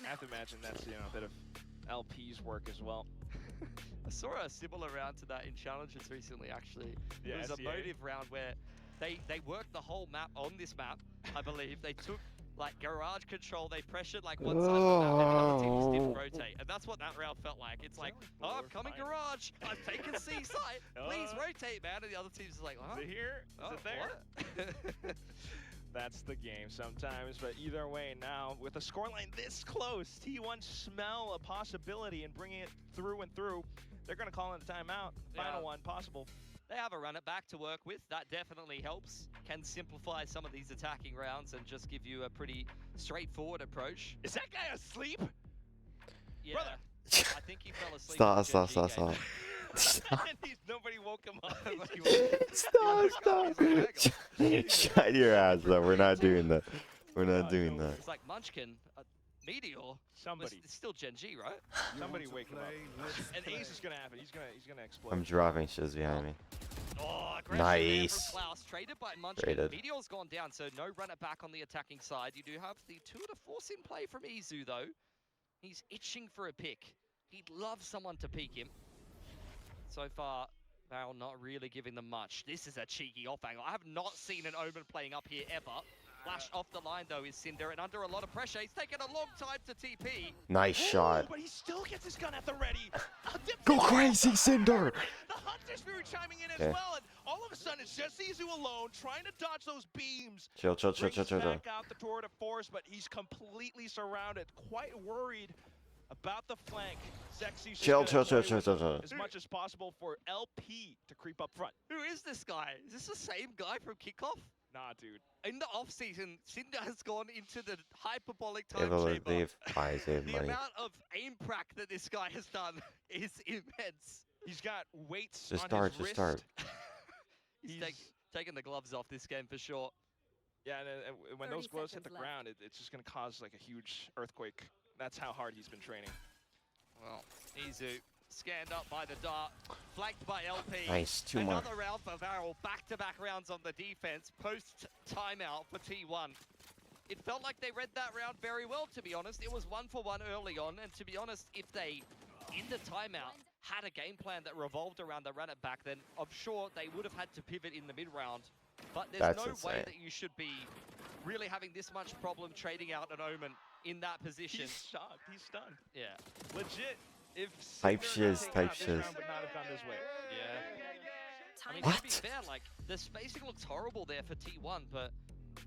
I have to imagine that's, you know, a bit of LP's work as well. I saw a similar round to that in challenges recently, actually. Yeah, it was a motive round where they worked the whole map on this map, I believe. They took like garage control, they pressured like one side of the map and the other team just didn't rotate. And that's what that round felt like. It's like, oh, I'm coming garage, I've taken C site, please rotate, man. And the other team's like, huh? Is it here? Is it there? What? That's the game sometimes, but either way now, with a scoreline this close, T1 smell a possibility and bringing it through and through. They're going to call in a timeout. Final one possible. They have a run it back to work with. That definitely helps. Can simplify some of these attacking rounds and just give you a pretty straightforward approach. Is that guy asleep? Yeah. Brother. I think he fell asleep. Stop. Nobody woke him up. Stop. Shut your ass though. We're not doing that. We're not doing that. It's like Munchkin, Meteor. Somebody. It's still Gen G, right? Somebody wake him up. And Ace is gonna happen. He's gonna explode. I'm dropping shiz behind me. Oh, nice. From Klaus, traded by Munchkin. Traded. Meteor's gone down, so no run it back on the attacking side. You do have the 2 to force in play from Izu, though. He's itching for a pick. He'd love someone to peek him. So far, Varel not really giving them much. This is a cheeky off angle. I have not seen an Omen playing up here ever. Flash off the line, though, is Cinder, and under a lot of pressure. He's taken a long time to TP. Nice shot. But he still gets his gun at the ready. Go crazy, Cinder! The Hunter Spirit chiming in as well, and all of a sudden it's just Izu alone, trying to dodge those beams. Chill. Back out the tour de force, but he's completely surrounded. Quite worried about the flank. Zexy chill. As much as possible for LP to creep up front. Who is this guy? Is this the same guy from Kickoff? Nah, dude. In the off-season, Cinder has gone into the hyperbolic time chamber. The amount of aim prac that this guy has done is immense. He's got weights just on his Just start. He's taking the gloves off this game for sure. Yeah, and when those gloves hit the ground, it's just going to cause like a huge earthquake. That's how hard he's been training. Well, Izu scanned up by the dart, flanked by LP. Nice, 2 more. Another round for Varel, back-to-back rounds on the defense, post-timeout for T1. It felt like they read that round very well, to be honest. It was 1-for-1 early on, and to be honest, if they, in the timeout, had a game plan that revolved around the run-it-back, then I'm sure they would have had to pivot in the mid-round. But there's no way that you should be really having this much problem trading out an Omen in that position. He's shocked. He's stunned. Yeah. Legit. If type shiz. would not have gone this way. Yeah. I mean, What? to be fair, like, the spacing looks horrible there for T1, but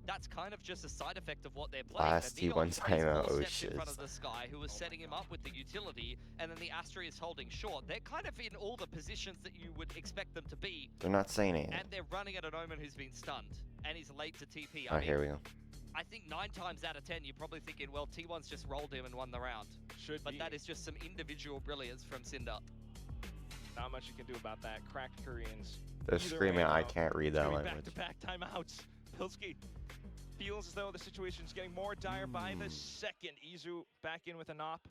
that's kind of just a side effect of what they're playing. Last The Neon T1 plays timeout, 4 oh steps in shit. front of the Sky, who was setting him up with the utility, and then the Astra is holding short. They're kind of in all the positions that you would expect them to be, They're not saying anything. and they're running at an Omen who's been stunned, and he's late to TP. Oh, here we go. I think 9 times out of 10, you're probably thinking, well, T1's just rolled him and won the round. But that is just some individual brilliance from Cinder. Not much you can do about that. Cracked Koreans. They're Either screaming, way, I though, can't read that language. Back-to-back timeouts. Pilski feels as though the situation's getting more dire by the second. Izu back in with a NOP.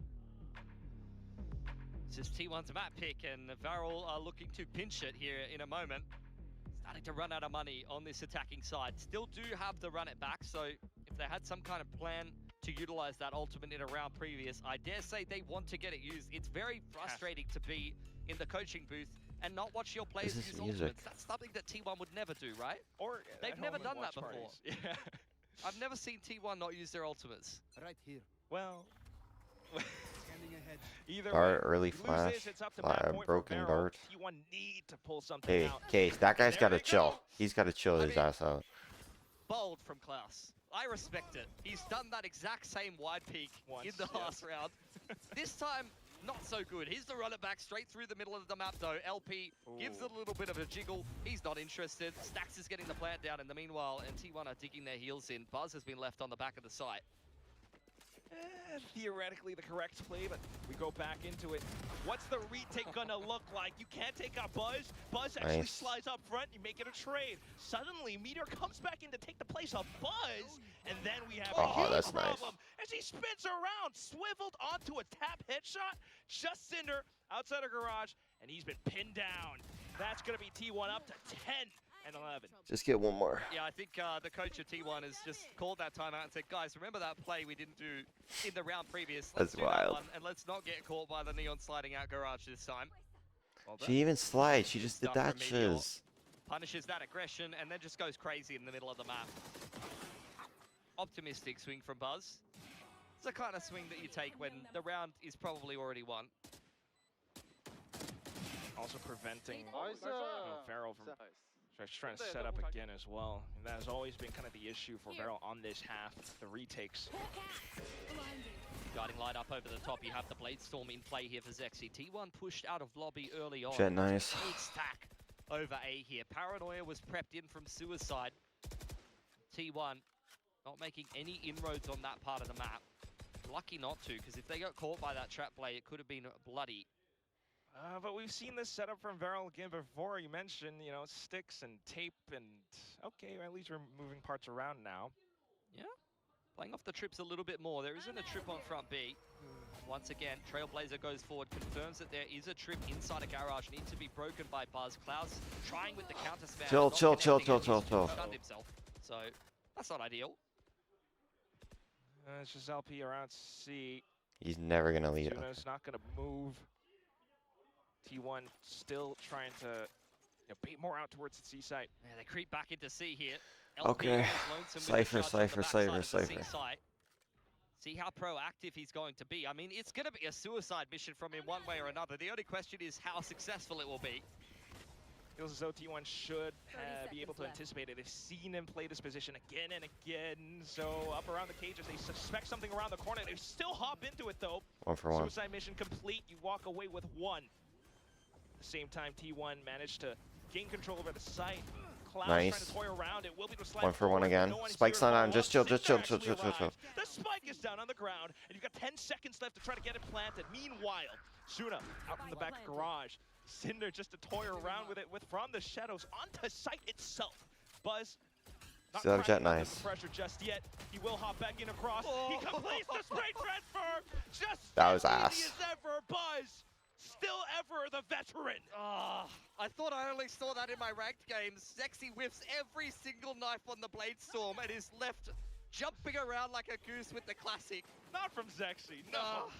It's just T1's map pick, and Varel are looking to pinch it here in a moment. Starting to run out of money on this attacking side. Still do have the run it back, so if they had some kind of plan to utilize that ultimate in a round previous, I dare say they want to get it used. It's very frustrating to be in the coaching booth and not watch your players use ultimates. That's something that T1 would never do, right? Or they've never done that before. Parties. Yeah. I've never seen T1 not use their ultimates. Right here. Well, Standing ahead. either Dart, way, early he flash, loses, it's up to map point for broken Barrel. dart. T1 need to pull something Hey, out. Case, that guy's There got to they chill. go. He's got to chill his ass out. Bold from Klaus. I respect it. He's done that exact same wide peak Once, in the yes. last round. This time, not so good. Here's the run it back straight through the middle of the map though. LP gives it a little bit of a jiggle. He's not interested. Stax is getting the plant down in the meanwhile, and T1 are digging their heels in. Buzz has been left on the back of the site. Theoretically the correct play, but we go back into it. What's the retake gonna look like? You can't take out Buzz. Buzz actually slides up front. You make it a trade. Suddenly, Meteor comes back in to take the place of Buzz, and then we have a huge problem as he spins around, swiveled onto a tap headshot. Just Cinder outside of garage, and he's been pinned down. That's gonna be T1 up to 10 and 11. Just get one more. Yeah, I think the coach of T1 has just called that timeout and said, guys, remember that play we didn't do in the round previous? Let's That's do that wild. one, and let's not get caught by the Neon sliding out garage this time. Well She even slides. She just did Stuff that from Meteor. shiz. Punishes that aggression and then just goes crazy in the middle of the map. Optimistic swing from Buzz. It's the kind of swing that you take when the round is probably already won. Also preventing Varel from trying to set up again as well. And that has always been kind of the issue for Varel on this half, the retakes. Guiding light up over the top, you have the Blade Storm in play here for Zexy. T1 pushed out of lobby early on. Jet nice. Big stack over A here. Paranoia was prepped in from Suicide. T1 not making any inroads on that part of the map. Lucky not to, because if they got caught by that trap play, it could have been bloody. But we've seen this setup from Varel again before. You mentioned, you know, sticks and tape and... Okay, at least we're moving parts around now. Yeah, playing off the trips a little bit more. There isn't a trip on front B. Once again, Trailblazer goes forward, confirms that there is a trip inside a garage. Needs to be broken by Buzz. Klaus trying with the counter spam. Chill. Stunned himself. So, that's not ideal. It's just LP around C. He's never going to lead. Juno's not going to move. T1 still trying to bait more out towards the C site. Yeah, they creep back into C here. Okay. Cypher. See how proactive he's going to be. I mean, it's going to be a suicide mission from him one way or another. The only question is how successful it will be. Feels as though T1 should be able to anticipate it. They've seen him play this position again and again. So up around the cages, they suspect something around the corner. They still hop into it though. 1 for 1. Suicide mission complete. You walk away with 1. At the same time, T1 managed to gain control over the site. Klaus trying to toy around. It will be the slide 1 for 1 forward, again. no one is Spike's here to not on. follow Just up. chill. Cinder actually arrives. The spike is down on the ground, and you've got 10 seconds left to try to get it planted. Meanwhile, Suna out from the back garage. Cinder just to toy around with it from the shadows onto site itself. Buzz not Still have Jet cracking under nice. the pressure just yet. He will hop back in across. He completes the straight transfer. Just That was as ass. easy as ever. Buzz still ever the veteran. I thought I only saw that in my ranked games. Zexy whiffs every single knife on the Blade Storm and is left jumping around like a goose with the classic. Not from Zexy, no.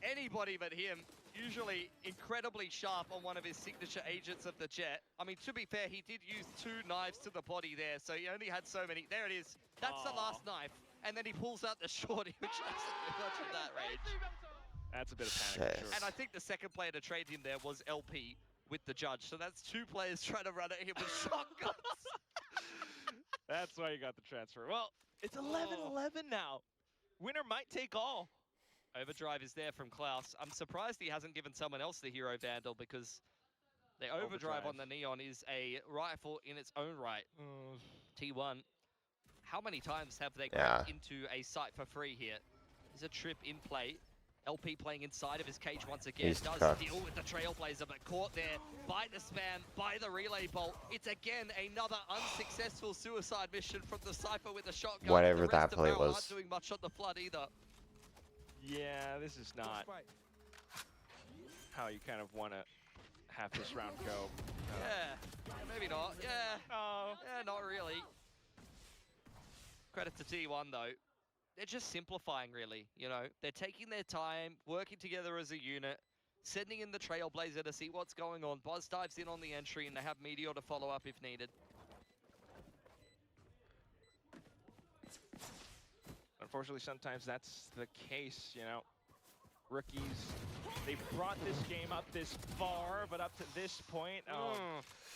Anybody but him. Usually incredibly sharp on one of his signature agents of the Jet. I mean, to be fair, he did use 2 knives to the body there, so he only had so many. There it is. That's the last knife. And then he pulls out the shorty, which doesn't much of that range. That's a bit of panic. For sure. And I think the second player to trade him there was LP with the judge. So that's 2 players trying to run at him with shotguns. That's why you got the transfer. Well, it's 11-11 now. Winner might take all. Overdrive is there from Klaus. I'm surprised he hasn't given someone else the hero vandal because the overdrive on the Neon is a rifle in its own right. T1, how many times have they crept into a site for free here? There's a trip in play. LP playing inside of his cage once again. Does deal with the Trailblazer, but caught there by the spam, by the relay bolt. It's again another unsuccessful suicide mission from the Cypher with the shotgun. Whatever that play was. Not doing much on the flood either. Yeah, this is not how you kind of want to have this round go. Yeah, maybe not. Yeah, yeah, not really. Credit to T1 though. They're just simplifying, really. You know, they're taking their time, working together as a unit, sending in the Trailblazer to see what's going on. Buzz dives in on the entry, and they have Meteor to follow up if needed. Unfortunately, sometimes that's the case, you know. Rookies, they brought this game up this far, but up to this point,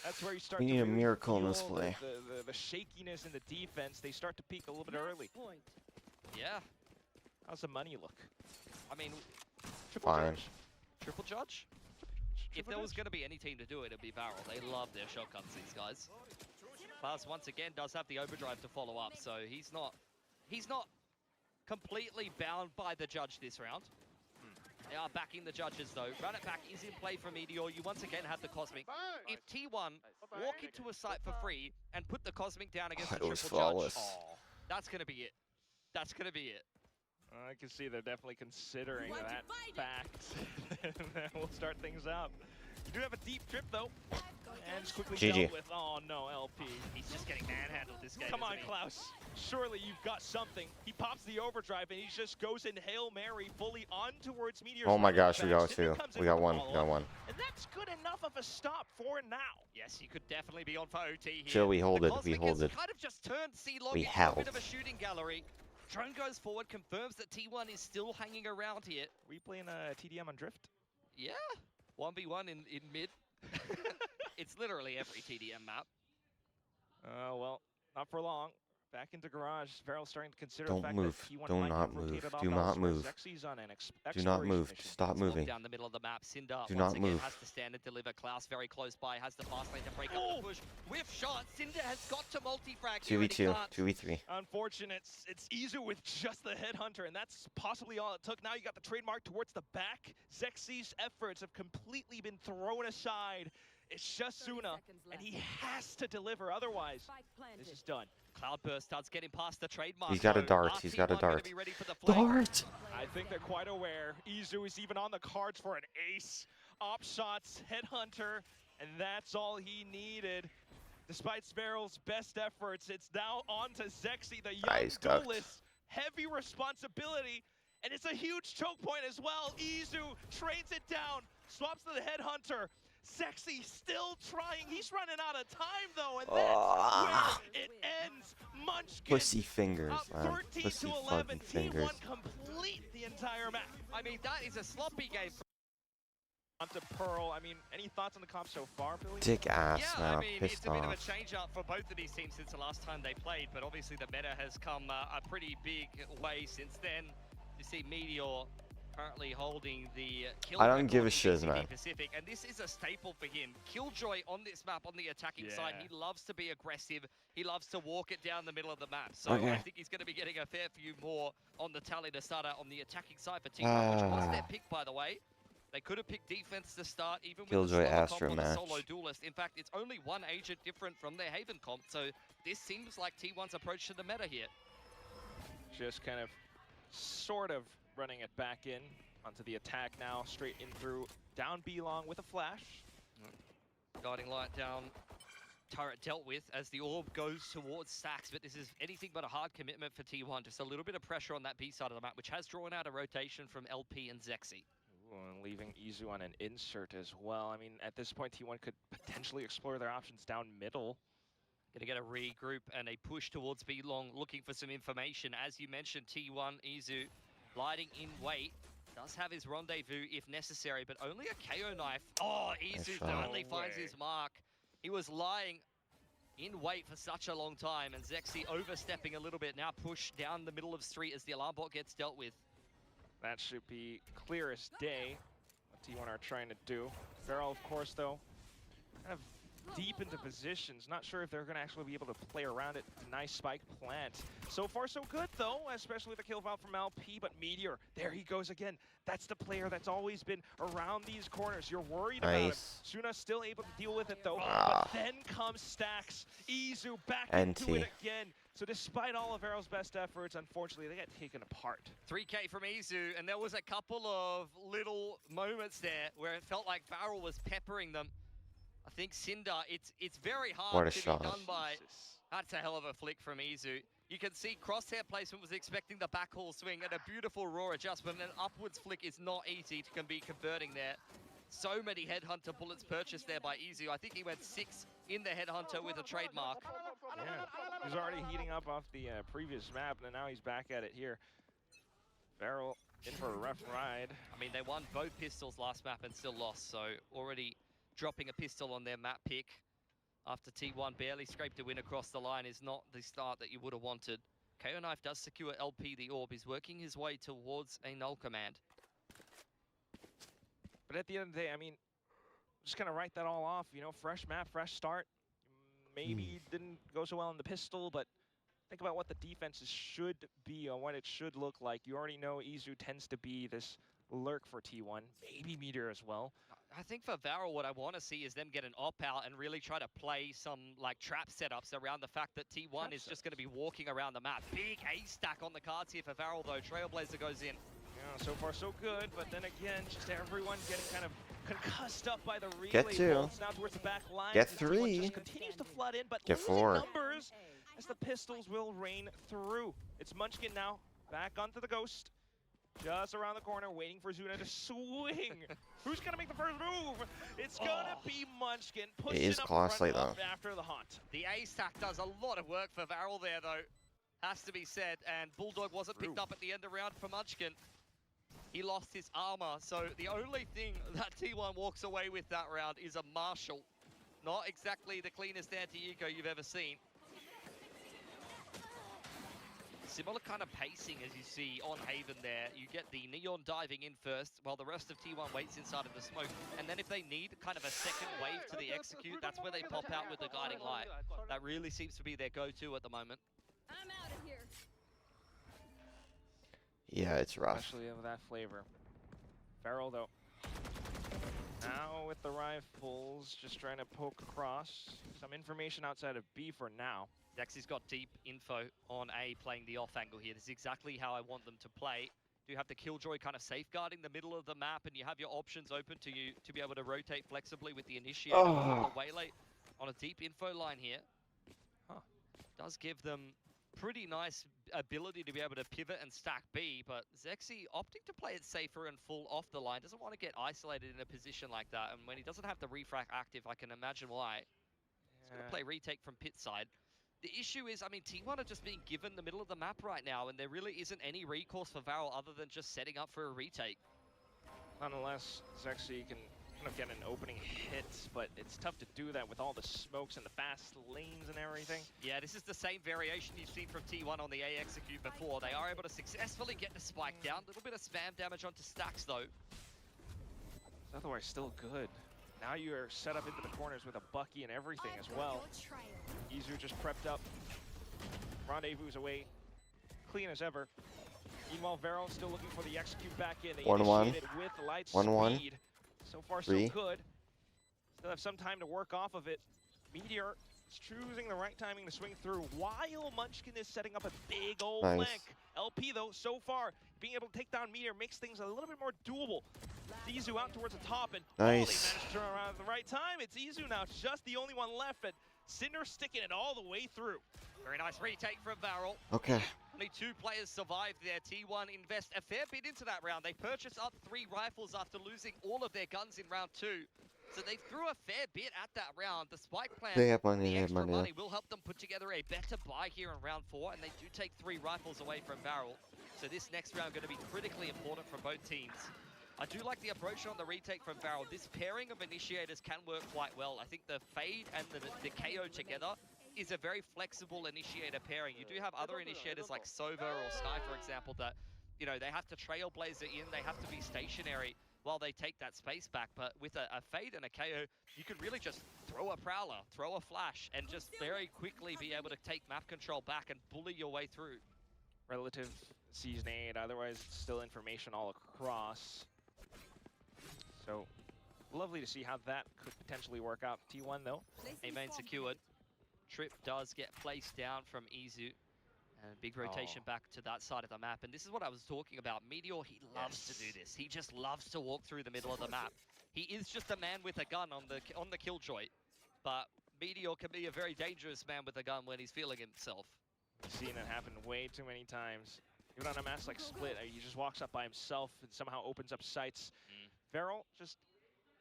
that's where you start to We need a really miracle in this feel play. the shakiness in the defense. They start to peak a little bit early. Yeah. How's the money look? I mean, Fine. triple judge? If there was going to be any team to do it, it'd be Barrel. They love their shotguns, these guys. Klaus, once again, does have the overdrive to follow up, so he's not completely bound by the judge this round. They are backing the judges, though. Run it back is in play for Meteor. You once again have the Cosmic. If T1 walk into a site for free and put the Cosmic down against the triple judge, that's going to be it. That's going to be it. I can see they're definitely considering that fact. And then we'll start things up. You do have a deep trip, though. And it's quickly dealt with. Oh, no, LP. He's just getting manhandled this game. Come on, Klaus. Surely you've got something. He pops the overdrive, and he just goes in Hail Mary fully on towards Meteor's. Oh my gosh, we got two. We got one. We got one. And that's good enough of a stop for now. Yes, you could definitely be on for OT here. Chill, we hold it. We hold it. Kind of just turned C-Log We into held. a bit of a shooting gallery. Drone goes forward, confirms that T1 is still hanging around here. We playing a TDM on Drift? Yeah, 1v1 in mid. It's literally every TDM map. Well, not for long. Back into garage. Varel's starting to consider Don't the fact move. that T1 Do might not get move. rotated off Do not elsewhere. move. Zexy's on an Do not move. mission. Stop moving. Down the middle of the map, Cinder Do once not again move. has to stand and deliver. Klaus very close by, has the fast lane to break up the push. With shot, Cinder has got to multi-frag. 2v2, 2v3. Unfortunate. It's Izu with just the headhunter, and that's possibly all it took. Now you got the trademark towards the back. Zexy's efforts have completely been thrown aside. It's just Suna, and he has to deliver, otherwise this is done. Cloudburst starts getting past the trademark. He's got a dart. He's got a dart. Dart! I think they're quite aware. Izu is even on the cards for an ace. Op shots, headhunter, and that's all he needed. Despite Sparrow's best efforts, it's now on to Zexy, the young duelist. Heavy responsibility, and it's a huge choke point as well. Izu trades it down, swaps to the headhunter. Zexy still trying. He's running out of time though, and that's where it ends. Munchkin Pussy fingers, up man. 13 Pussy to 11. fucking fingers. T1 complete the entire map. I mean, that is a sloppy game. Onto Pearl. I mean, any thoughts on the comp so far, Billy? Dick ass, yeah, man. I I'm mean, pissed it's a bit of a off. change up for both of these teams since the last time they played, but obviously the meta has come a pretty big way since then. You see Meteor currently holding the kill I don't give a record in shiz, BCB man. Pacific, and this is a staple for him. Killjoy on this map on the attacking side, he loves to be aggressive. He loves to walk it down the middle of the map. So I think he's going to be getting a fair few more on the tally to start out on the attacking side for T1, which was their pick, by the way. They could have picked defense to start, even with Killjoy the Astro comp on the match. solo duelist. In fact, it's only one agent different from their Haven comp, so this seems like T1's approach to the meta here. Just kind of, sort of running it back in onto the attack now, straight in through, down B-long with a flash. Guiding light down, turret dealt with as the orb goes towards Sax, but this is anything but a hard commitment for T1. Just a little bit of pressure on that B side of the map, which has drawn out a rotation from LP and Zexy. Ooh, and leaving Izu on an insert as well. I mean, at this point, T1 could potentially explore their options down middle. Gonna get a regroup and a push towards B-long, looking for some information. As you mentioned, T1, Izu, lighting in wait. Does have his rendezvous if necessary, but only a KO knife. Oh, Izu finally finds his mark. He was lying in wait for such a long time, and Zexy overstepping a little bit, now pushed down the middle of street as the alarm bot gets dealt with. That should be clear as day, what T1 are trying to do. Feral, of course, though, kind of deep into positions. Not sure if they're going to actually be able to play around it. Nice spike plant. So far, so good, though, especially the kill foul from LP. But Meteor, there he goes again. That's the player that's always been around these corners. You're worried about him. Suna's still able to deal with it, though. But then comes Stacks. Izu back into it again. So despite all of Varel's best efforts, unfortunately, they got taken apart. 3K from Izu, and there was a couple of little moments there where it felt like Varel was peppering them. I think Cinder, it's very hard to be done by. That's a hell of a flick from Izu. You can see crosshair placement was expecting the backhaul swing and a beautiful raw adjustment. An upwards flick is not easy to be converting there. So many Headhunter bullets purchased there by Izu. I think he went 6 in the Headhunter with a trademark. Yeah, he was already heating up off the previous map, and now he's back at it here. Varel in for a rough ride. I mean, they won both pistols last map and still lost, so already dropping a pistol on their map pick after T1 barely scraped a win across the line is not the start that you would have wanted. KO Knife does secure LP the orb. He's working his way towards a null command. But at the end of the day, I mean, just gonna write that all off, you know, fresh map, fresh start. Maybe didn't go so well in the pistol, but think about what the defenses should be and what it should look like. You already know Izu tends to be this lurk for T1, maybe Meteor as well. I think for Varel, what I want to see is them get an op-out and really try to play some like trap setups around the fact that T1 is just going to be walking around the map. Big A stack on the cards here for Varel though. Trailblazer goes in. Yeah, so far so good, but then again, just everyone getting kind of concussed up by the relay bolts now towards the back line. Get 3. Just continues to flood in, but Get losing 4. numbers as the pistols will rain through. It's Munchkin now, back onto the Ghost. Just around the corner, waiting for Zuna to swing. Who's gonna make the first move? It's gonna be Munchkin. It is costly though. After the hunt. The A stack does a lot of work for Varel there though. Has to be said, and Bulldog wasn't picked up at the end of round for Munchkin. He lost his armor, so the only thing that T1 walks away with that round is a Marshall. Not exactly the cleanest anti-eco you've ever seen. Similar kind of pacing as you see on Haven there. You get the Neon diving in first, while the rest of T1 waits inside of the smoke. And then if they need kind of a second wave to the execute, that's where they pop out with the guiding light. That really seems to be their go-to at the moment. I'm out of here. Yeah, it's rough. Especially of that flavor. Varel though. Now with the rifles, just trying to poke across. Some information outside of B for now. Zexy's got deep info on A playing the off angle here. This is exactly how I want them to play. You have the Killjoy kind of safeguarding the middle of the map, and you have your options open to you to be able to rotate flexibly with the initiator or the waylay on a deep info line here. Does give them pretty nice ability to be able to pivot and stack B, but Zexy opting to play it safer and full off the line. Doesn't want to get isolated in a position like that, and when he doesn't have the refract active, I can imagine why. He's going to play retake from pit side. The issue is, I mean, T1 are just being given the middle of the map right now, and there really isn't any recourse for Varel other than just setting up for a retake. Unless Zexy can kind of get an opening hit, but it's tough to do that with all the smokes and the fast lanes and everything. Yeah, this is the same variation you've seen from T1 on the A execute before. They are able to successfully get the spike down. A little bit of spam damage onto Stacks, though. Otherwise, still good. Now you're set up into the corners with a Bucky and everything as well. Izu just prepped up. Rendezvous away. Clean as ever. Meanwhile, Varel still looking for the execute back in. They 1-1. initiated with light 1-1. speed. So far, 3. so good. Still have some time to work off of it. Meteor is choosing the right timing to swing through while Munchkin is setting up a big old flank. LP, though, so far, being able to take down Meteor makes things a little bit more doable. Izu out towards the top, and they managed to turn around at the right time. It's Izu now, just the only one left, and Cinder sticking it all the way through. Very nice retake from Varel. Okay. Only 2 players survived there. T1 invest a fair bit into that round. They purchased up 3 rifles after losing all of their guns in round 2. So they threw a fair bit at that round. The spike plan, They have money, the they have extra money. money will help them put together a better buy here in round 4, and they do take 3 rifles away from Varel. So this next round going to be critically important from both teams. I do like the approach on the retake from Varel. This pairing of initiators can work quite well. I think the Fade and the KO together is a very flexible initiator pairing. You do have other initiators like Sova or Sky, for example, that, you know, they have to trailblazer in, they have to be stationary while they take that space back. But with a Fade and a KO, you can really just throw a Prowler, throw a Flash, and just very quickly be able to take map control back and bully your way through. Relative sees nade, otherwise it's still information all across. So, lovely to see how that could potentially work out. T1 though. A main secured. Trip does get placed down from Izu. And big rotation back to that side of the map. And this is what I was talking about. Meteor, he loves to do this. He just loves to walk through the middle of the map. He is just a man with a gun on the Killjoy. But Meteor can be a very dangerous man with a gun when he's feeling himself. I've seen it happen way too many times. Even on a match like Split, he just walks up by himself and somehow opens up sights. Varel, just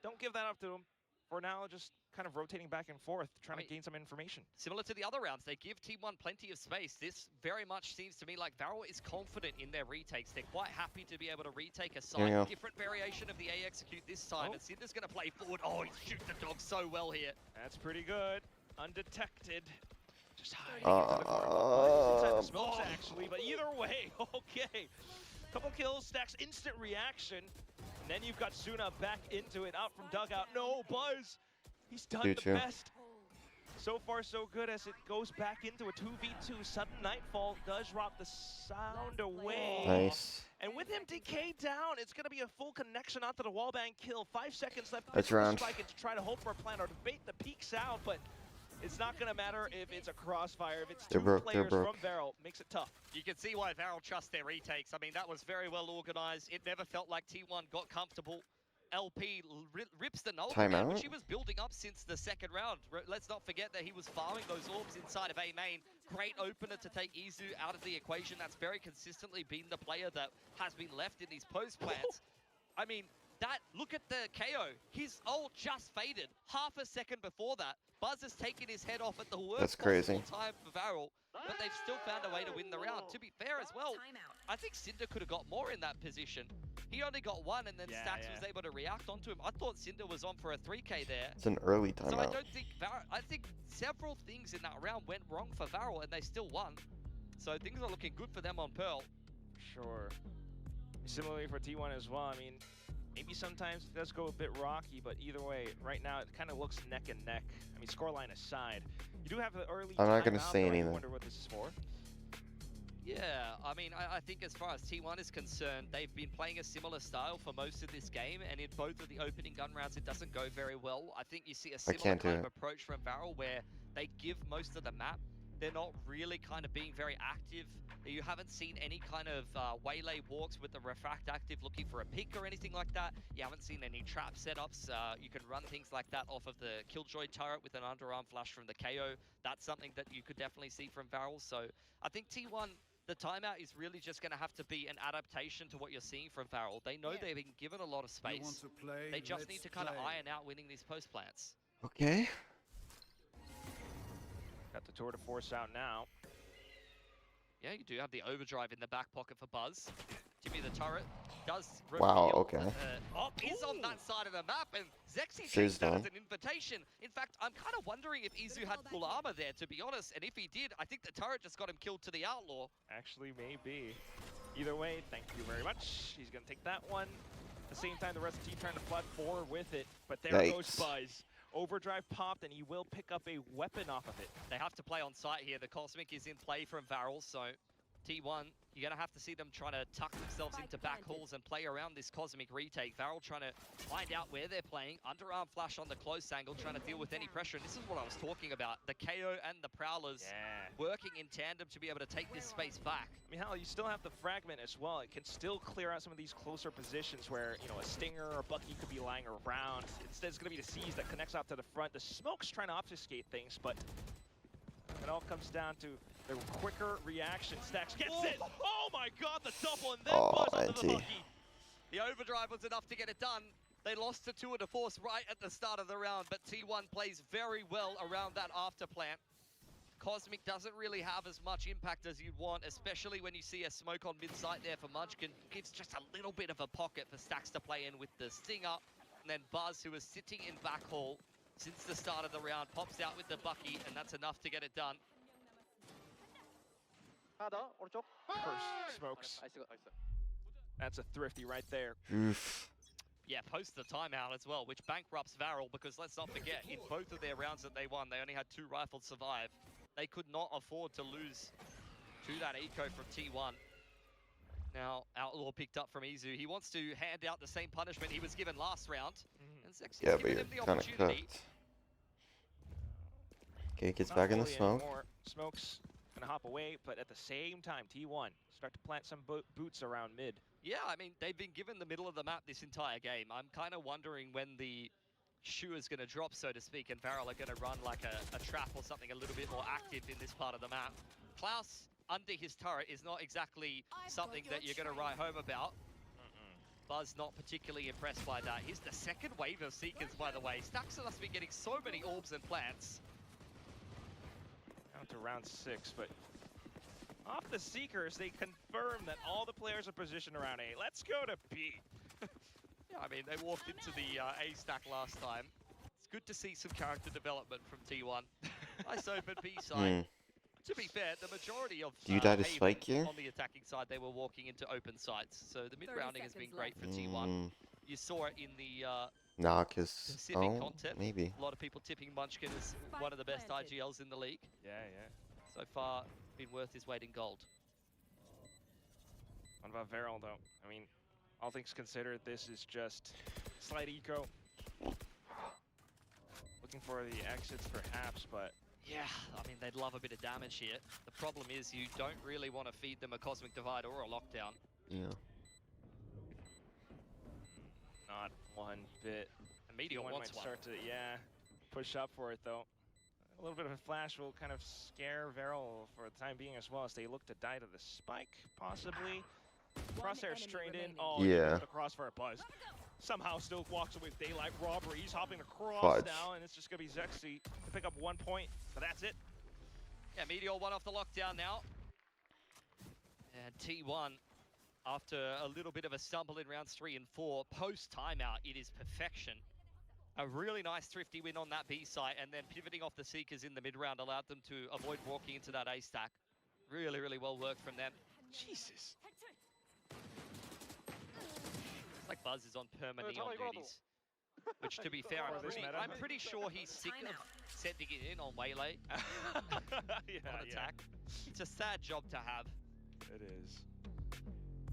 don't give that up to him. For now, just kind of rotating back and forth, trying to gain some information. Similar to the other rounds, they give T1 plenty of space. This very much seems to me like Varel is confident in their retakes. They're quite happy to be able to retake a side. Different variation of the A execute this time, and Cinder's going to play forward. Oh, he's shooting the dog so well here. That's pretty good. Undetected. Just hiding inside the smokes, actually, but either way, okay. Couple kills, Stacks instant reaction, and then you've got Suna back into it, out from dugout. No, Buzz, he's done the best. So far, so good as it goes back into a 2v2. Sudden Nightfall does rob the sound away. Nice. And with him decayed down, it's going to be a full connection onto the wallbang kill. 5 seconds left. That's round. Spike and to try to hope for a plan or to bait the peaks out, but it's not going to matter if it's a crossfire. If it's two players from Varel, makes it tough. You can see why Varel trusts their retakes. I mean, that was very well organized. It never felt like T1 got comfortable. LP rips the null command, which he was building up since the second round. Let's not forget that he was farming those orbs inside of A main. Great opener to take Izu out of the equation. That's very consistently been the player that has been left in these post plants. I mean, look at the KO. His ult just faded half a second before that. Buzz has taken his head off at the worst possible time for Varel, but they've still found a way to win the round. To be fair as well, I think Cinder could have got more in that position. He only got one, and then Stax was able to react onto him. I thought Cinder was on for a 3K there. It's an early timeout. So I don't think I think several things in that round went wrong for Varel, and they still won. So things are looking good for them on Pearl. Sure. Similarly for T1 as well. I mean, maybe sometimes it does go a bit rocky, but either way, right now it kind of looks neck and neck. I mean, scoreline aside, you do have the early. I'm not going to say anything. I wonder what this is for. Yeah, I mean, I think as far as T1 is concerned, they've been playing a similar style for most of this game, and in both of the opening gun rounds, it doesn't go very well. I think you see a similar kind of approach from Varel, where they give most of the map. They're not really kind of being very active. You haven't seen any kind of waylay walks with the refract active looking for a pick or anything like that. You haven't seen any trap setups. You can run things like that off of the Killjoy turret with an underarm flash from the KO. That's something that you could definitely see from Varel. So I think T1, the timeout is really just going to have to be an adaptation to what you're seeing from Varel. They know they've been given a lot of space. They just need to kind of iron out winning these post plants. Okay. Got the tour de force out now. Yeah, you do have the overdrive in the back pocket for Buzz. Jimmy the turret does is on that side of the map, and Zexy takes that as an invitation. In fact, I'm kind of wondering if Izu had full armor there, to be honest, and if he did, I think the turret just got him killed to the Outlaw. Actually, maybe. Either way, thank you very much. He's going to take that one. At the same time, the rest of the team trying to flood forward with it, but there goes Buzz. Overdrive popped, and he will pick up a weapon off of it. They have to play on site here. The Cosmic is in play from Varel, so T1, you're going to have to see them trying to tuck themselves into back halls and play around this Cosmic retake. Varel trying to find out where they're playing. Underarm flash on the close angle, trying to deal with any pressure. And this is what I was talking about. The KO and the Prowlers working in tandem to be able to take this space back. I mean, hell, you still have the Fragment as well. It can still clear out some of these closer positions where, you know, a Stinger or Bucky could be lying around. Instead, it's going to be the Siege that connects out to the front. The Smoke's trying to obfuscate things, but it all comes down to the quicker reaction. Stacks gets it! Oh my god, the double, and then Buzz onto the Bucky. The overdrive was enough to get it done. They lost to tour de force right at the start of the round, but T1 plays very well around that after plant. Cosmic doesn't really have as much impact as you'd want, especially when you see a smoke on mid-site there for Munchkin. Gives just a little bit of a pocket for Stacks to play in with the Stinger. And then Buzz, who is sitting in back hall, since the start of the round. Pops out with the Bucky, and that's enough to get it done. First smokes. That's a thrifty right there. Oof. Yeah, post the timeout as well, which bankrupts Varel, because let's not forget, in both of their rounds that they won, they only had 2 rifles survive. They could not afford to lose to that eco from T1. Now, Outlaw picked up from Izu. He wants to hand out the same punishment he was given last round. And Zexi's Yeah, but given you're him the kind of opportunity. cooked. Okay, gets Not back in the fully smoke. anymore. Smoke's gonna hop away, but at the same time, T1 start to plant some boots around mid. Yeah, I mean, they've been given the middle of the map this entire game. I'm kind of wondering when the shoe is going to drop, so to speak, and Varel are going to run like a trap or something a little bit more active in this part of the map. Klaus under his turret is not exactly something that you're going to write home about. Buzz not particularly impressed by that. Here's the second wave of Seekers, by the way. Staxon must be getting so many orbs and plants. Down to round 6, but off the Seekers, they confirm that all the players are positioned around A. Let's go to B. Yeah, I mean, they walked into the A stack last time. It's good to see some character development from T1. Nice open B side. To be fair, the majority of Do you die to Haven spike here? on the attacking side, they were walking into open sites. So the mid-rounding has been great for T1. You saw it in the Nah, cause Pacific content. maybe. A lot of people tipping Munchkin as one of the best IGLs in the league. Yeah. So far, been worth his weight in gold. What about Varel, though? I mean, all things considered, this is just slight eco. Looking for the exits, perhaps, but... Yeah, I mean, they'd love a bit of damage here. The problem is you don't really want to feed them a Cosmic Divide or a Lockdown. Yeah. Not one bit. And Meteor One wants might one. start to, push up for it, though. A little bit of a flash will kind of scare Varel for the time being as well, as they look to die to the spike, possibly. Crosshair straight in. Oh, yeah. The crossfire Buzz. Somehow still walks away with daylight robbery. He's hopping across Fudge. now, and it's just going to be Zexy to pick up 1 point, but that's it. Yeah, Meteor one off the lockdown now. And T1, after a little bit of a stumble in rounds 3 and 4, post-timeout, it is perfection. A really nice thrifty win on that B site, and then pivoting off the Seekers in the mid-round allowed them to avoid walking into that A stack. Really, really well worked from them. Jesus. It's like Buzz is on perma neon duties. Which, to be fair, I'm pretty sure he's sick of sending it in on Waylay on attack. It's a sad job to have. It is.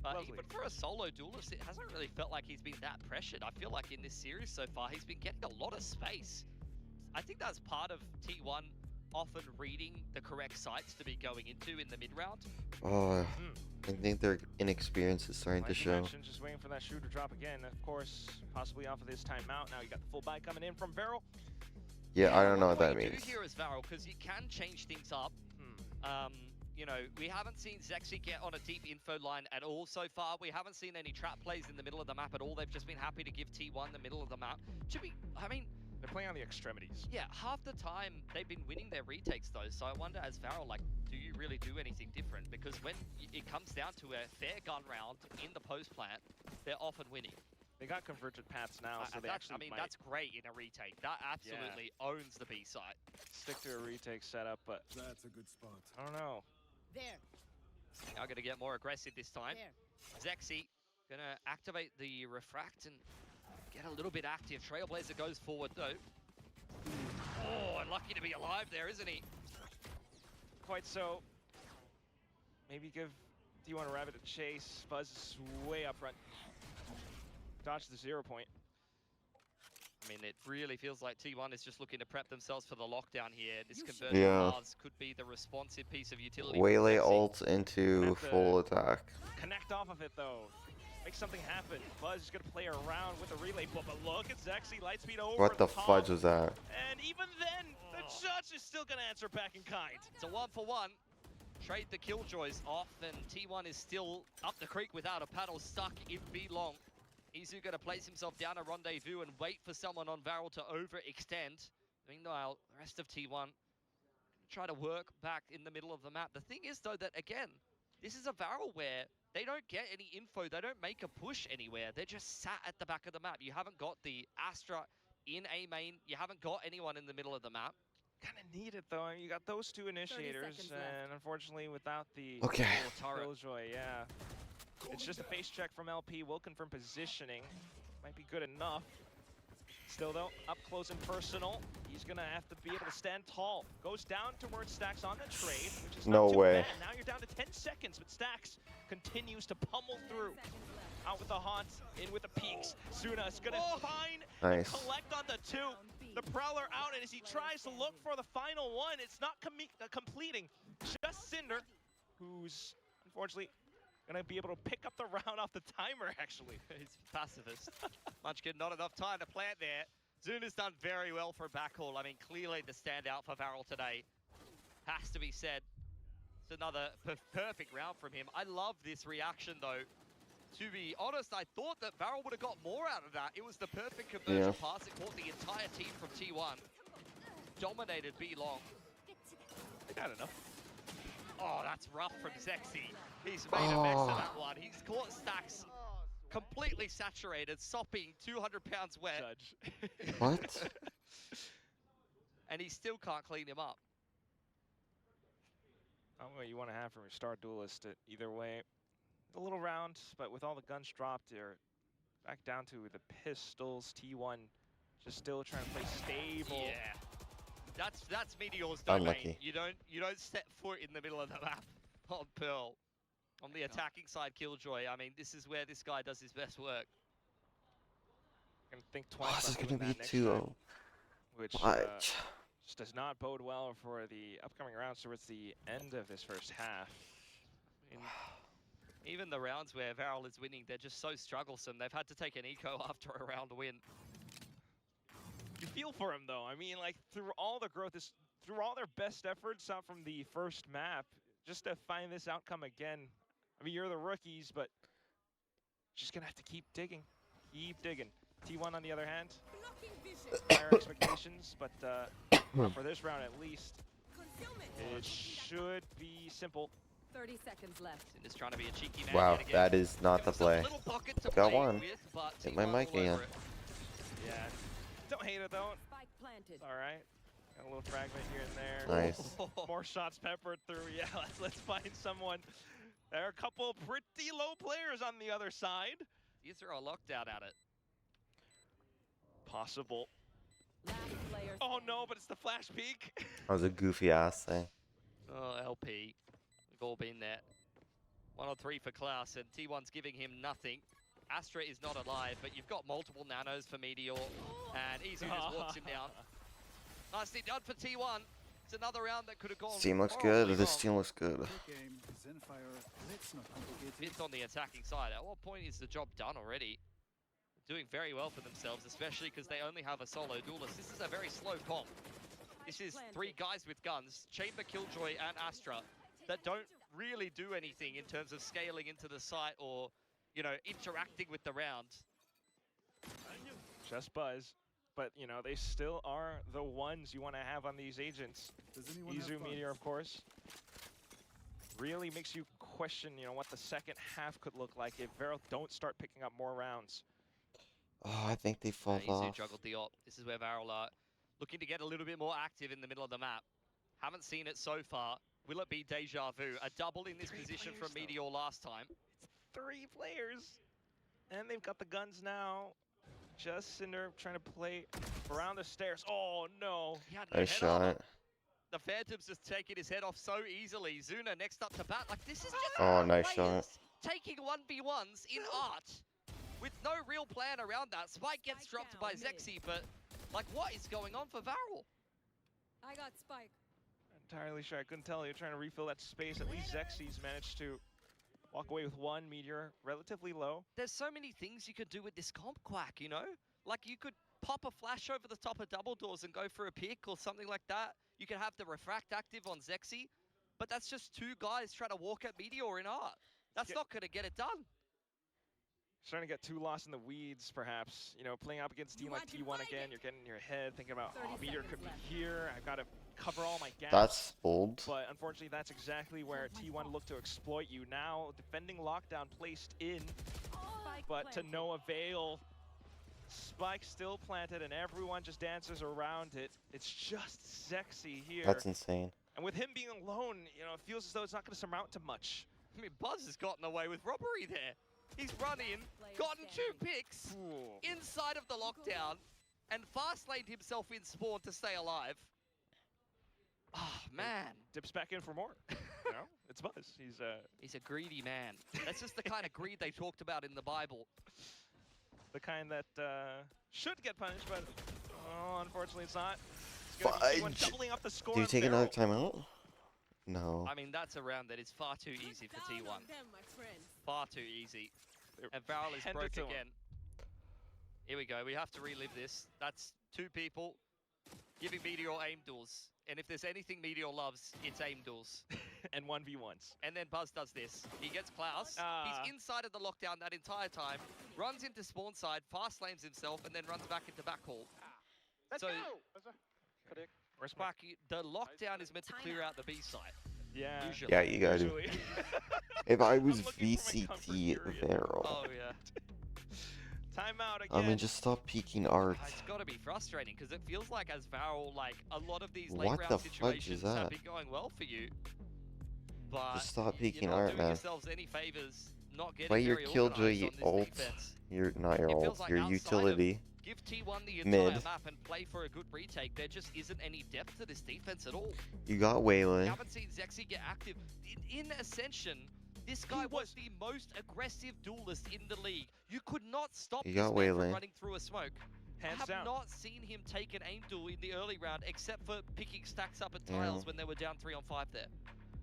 But Lovely. for a solo duelist, it hasn't really felt like he's been that pressured. I feel like in this series so far, he's been getting a lot of space. I think that's part of T1 often reading the correct sites to be going into in the mid-round. Oh, I think their inexperience is starting to Like you show. mentioned, just waiting for that shoe to drop again. Of course, possibly off of this timeout. Now you got the full buy coming in from Varel. Yeah, I don't know what that you means. do here as Varel, because you can change things up. You know, we haven't seen Zexy get on a deep info line at all so far. We haven't seen any trap plays in the middle of the map at all. They've just been happy to give T1 the middle of the map. I mean, they're playing on the extremities. Yeah, half the time they've been winning their retakes though. So I wonder, as Varel, like, do you really do anything different? Because when it comes down to a fair gun round in the post plant, they're often winning. They got convergent paths now, so they actually I mean, that's great in a retake. That absolutely owns the B site. Stick to a retake setup, but that's a good spot. I don't know. There. Now going to get more aggressive this time. There. Zexy going to activate the refract and get a little bit active. Trailblazer goes forward though. Oh, lucky to be alive there, isn't he? Quite so. Maybe give T1 a rabbit a chase. Buzz is way up front. Dodge the 0 point. I mean, it really feels like T1 is just looking to prep themselves for the lockdown here. This conversion paths could be the responsive piece of utility. Waylay ult into full attack. Connect off of it though. Make something happen. Buzz is going to play around with a relay, but look at Zexy, Lightspeed over What the top. fudge was that? And even then, the judge is still going to answer back in kind. It's a 1-for-1. Trade the Killjoys off, and T1 is still up the creek without a paddle, stuck in B long. Izu going to place himself down a rendezvous and wait for someone on Varel to overextend. Meanwhile, the rest of T1 try to work back in the middle of the map. The thing is, though, that again, this is a Varel where they don't get any info. They don't make a push anywhere. They're just sat at the back of the map. You haven't got the Astra in A main. You haven't got anyone in the middle of the map. Kind of need it though. You got those two initiators, seconds left. and unfortunately, without the Okay. Killjoy, yeah, it's just a face check from LP. Will confirm positioning. Might be good enough. Still though, up close and personal. He's gonna have to be able to stand tall. Goes down towards Stax on the trade, which is No not too way. bad. Now you're down to 10 seconds, but Stax continues to pummel through. Out with the haunts, in with the peaks. Suna's gonna find and Nice. collect on the two. The Prowler out, and as he tries to look for the final one, it's not completing. Just Cinder, who's unfortunately gonna be able to pick up the round off the timer, actually. He's pacifist. Munchkin, not enough time to plant there. Zuna's done very well for a backhaul. I mean, clearly the standout for Varel today. Has to be said. It's another perfect round from him. I love this reaction, though. To be honest, I thought that Varel would have got more out of that. It was the perfect conversion pass. It caught the entire team from T1. Dominated B long. They got enough. Oh, that's rough from Zexy. He's made a mess of that one. He's caught Stax completely saturated, sopping 200 pounds wet. Judge. What? And he still can't clean him up. I don't know what you want to have from your star duelist. Either way, a little round, but with all the guns dropped, you're back down to the pistols. T1 just still trying to play stable. Yeah, that's Meteor's domain. Unlucky. You don't step foot in the middle of the map on Pearl. On the attacking side, Killjoy. I mean, this is where this guy does his best work. Gonna think twice. Oh, this is about gonna doing be that next 2-0. time, which What? just does not bode well for the upcoming rounds towards the end of this first half. I mean, even the rounds where Varel is winning, they're just so strugglesome. They've had to take an eco after a round win. You feel for him though. I mean, like through all the growth, through all their best efforts out from the first map, just to find this outcome again. I mean, you're the rookies, but just gonna have to keep digging, keep digging. T1 on the other hand, higher expectations, but not for this round at least. It should be simple. 30 seconds left. Cinder's trying to be a cheeky man Wow, yet again. that is not the Gives them play. a little pocket to Got play one. with, but Hit my T1 mic all over again. it. Yeah, don't hate it though. Spike planted. It's all right. Got a little fragment here and there. Nice. More shots peppered through. Yeah, let's find someone. There are a couple pretty low players on the other side. You throw a lockdown at it. Possible. Last player Oh no, but it's the flash peek. That was a goofy ass thing. Oh, LP. We've all been there. 1 on 3 for Klaus, and T1's giving him nothing. Astra is not alive, but you've got multiple nanos for Meteor, and Izu just walks him down. Nicely done for T1. It's another round that could have gone. This team looks horribly good. This wrong. team looks good. It's on the attacking side. At what point is the job done already? Doing very well for themselves, especially because they only have a solo duelist. This is a very slow comp. This is 3 guys with guns, Chamber, Killjoy, and Astra, that don't really do anything in terms of scaling into the site or, you know, interacting with the round. Just Buzz. But, you know, they still are the ones you want to have on these agents. Izu Meteor, of course. Really makes you question, you know, what the second half could look like if Varel don't start picking up more rounds. Oh, I think they fall Izu off. juggled the op. This is where Varel are looking to get a little bit more active in the middle of the map. Haven't seen it so far. Will it be deja vu? A double in this position from Meteor last time. It's 3 players. And they've got the guns now. Just Cinder trying to play around the stairs. Oh, no. Nice shot. The Phantom's just taking his head off so easily. Zuna next up to bat. Like, this is just Oh, nice shot. players taking 1v1s in art with no real plan around that. Spike gets dropped by Zexy, but like, what is going on for Varel? I got Spike. Entirely sure. I couldn't tell. You're trying to refill that space. At least Zexy's managed to walk away with 1 Meteor, relatively low. There's so many things you could do with this comp, Quack, you know? Like, you could pop a flash over the top of double doors and go for a pick or something like that. You could have the refract active on Zexy, but that's just 2 guys trying to walk at Meteor in art. That's not going to get it done. Starting to get too lost in the weeds, perhaps. You know, playing up against a team like T1 again, you're getting in your head, thinking about, oh, Meteor could be here. I've got to cover all my gaps. That's bold. But unfortunately, that's exactly where T1 looked to exploit you. Now, defending lockdown placed in, but to no avail. Spike still planted, and everyone just dances around it. It's just Zexy here. That's insane. And with him being alone, you know, it feels as though it's not going to amount to much. I mean, Buzz has gotten away with robbery there. He's run in, gotten 2 picks inside of the lockdown, and fast-laned himself in spawn to stay alive. Oh, man. Dips back in for more. You know, it's Buzz. He's a greedy man. That's just the kind of greed they talked about in the Bible. The kind that should get punished, but unfortunately it's not. It's gonna be T1 doubling up the score. Do you take another timeout? No. I mean, that's a round that is far too easy for T1. Far too easy. And Varel is broke again. Here we go. We have to relive this. That's 2 people giving Meteor aim duels. And if there's anything Meteor loves, it's aim duels. And 1v1s. And then Buzz does this. He gets Klaus. He's inside of the lockdown that entire time. Runs into spawn side, fast lanes himself, and then runs back into backhaul. Let's go! Whereas the lockdown is meant to clear out the B side. Yeah. Usually. Yeah, you gotta. If I was VCT Varel. Oh, yeah. Timeout again. I mean, just stop peeking art. It's got to be frustrating because it feels like as Varel, like a lot of these late What round the fudge situations is that? have been going well for you. But Just stop peeking you're not art, doing man. yourselves any favors, not getting Play your very Killjoy organised on this ult. defense. Your not your It ult. feels like Your outside of utility. Give T1 the Mid. entire map and play for a good retake. There just isn't any depth to this defense at all. You got We Waylon. haven't seen Zexy get active. In Ascension, this guy was the most aggressive duelist in the league. You could not stop You this got man from Waylon. running through a smoke. I Hands have down. not seen him take an aim duel in the early round, except for picking stacks up at tiles when they were down 3 on 5 there.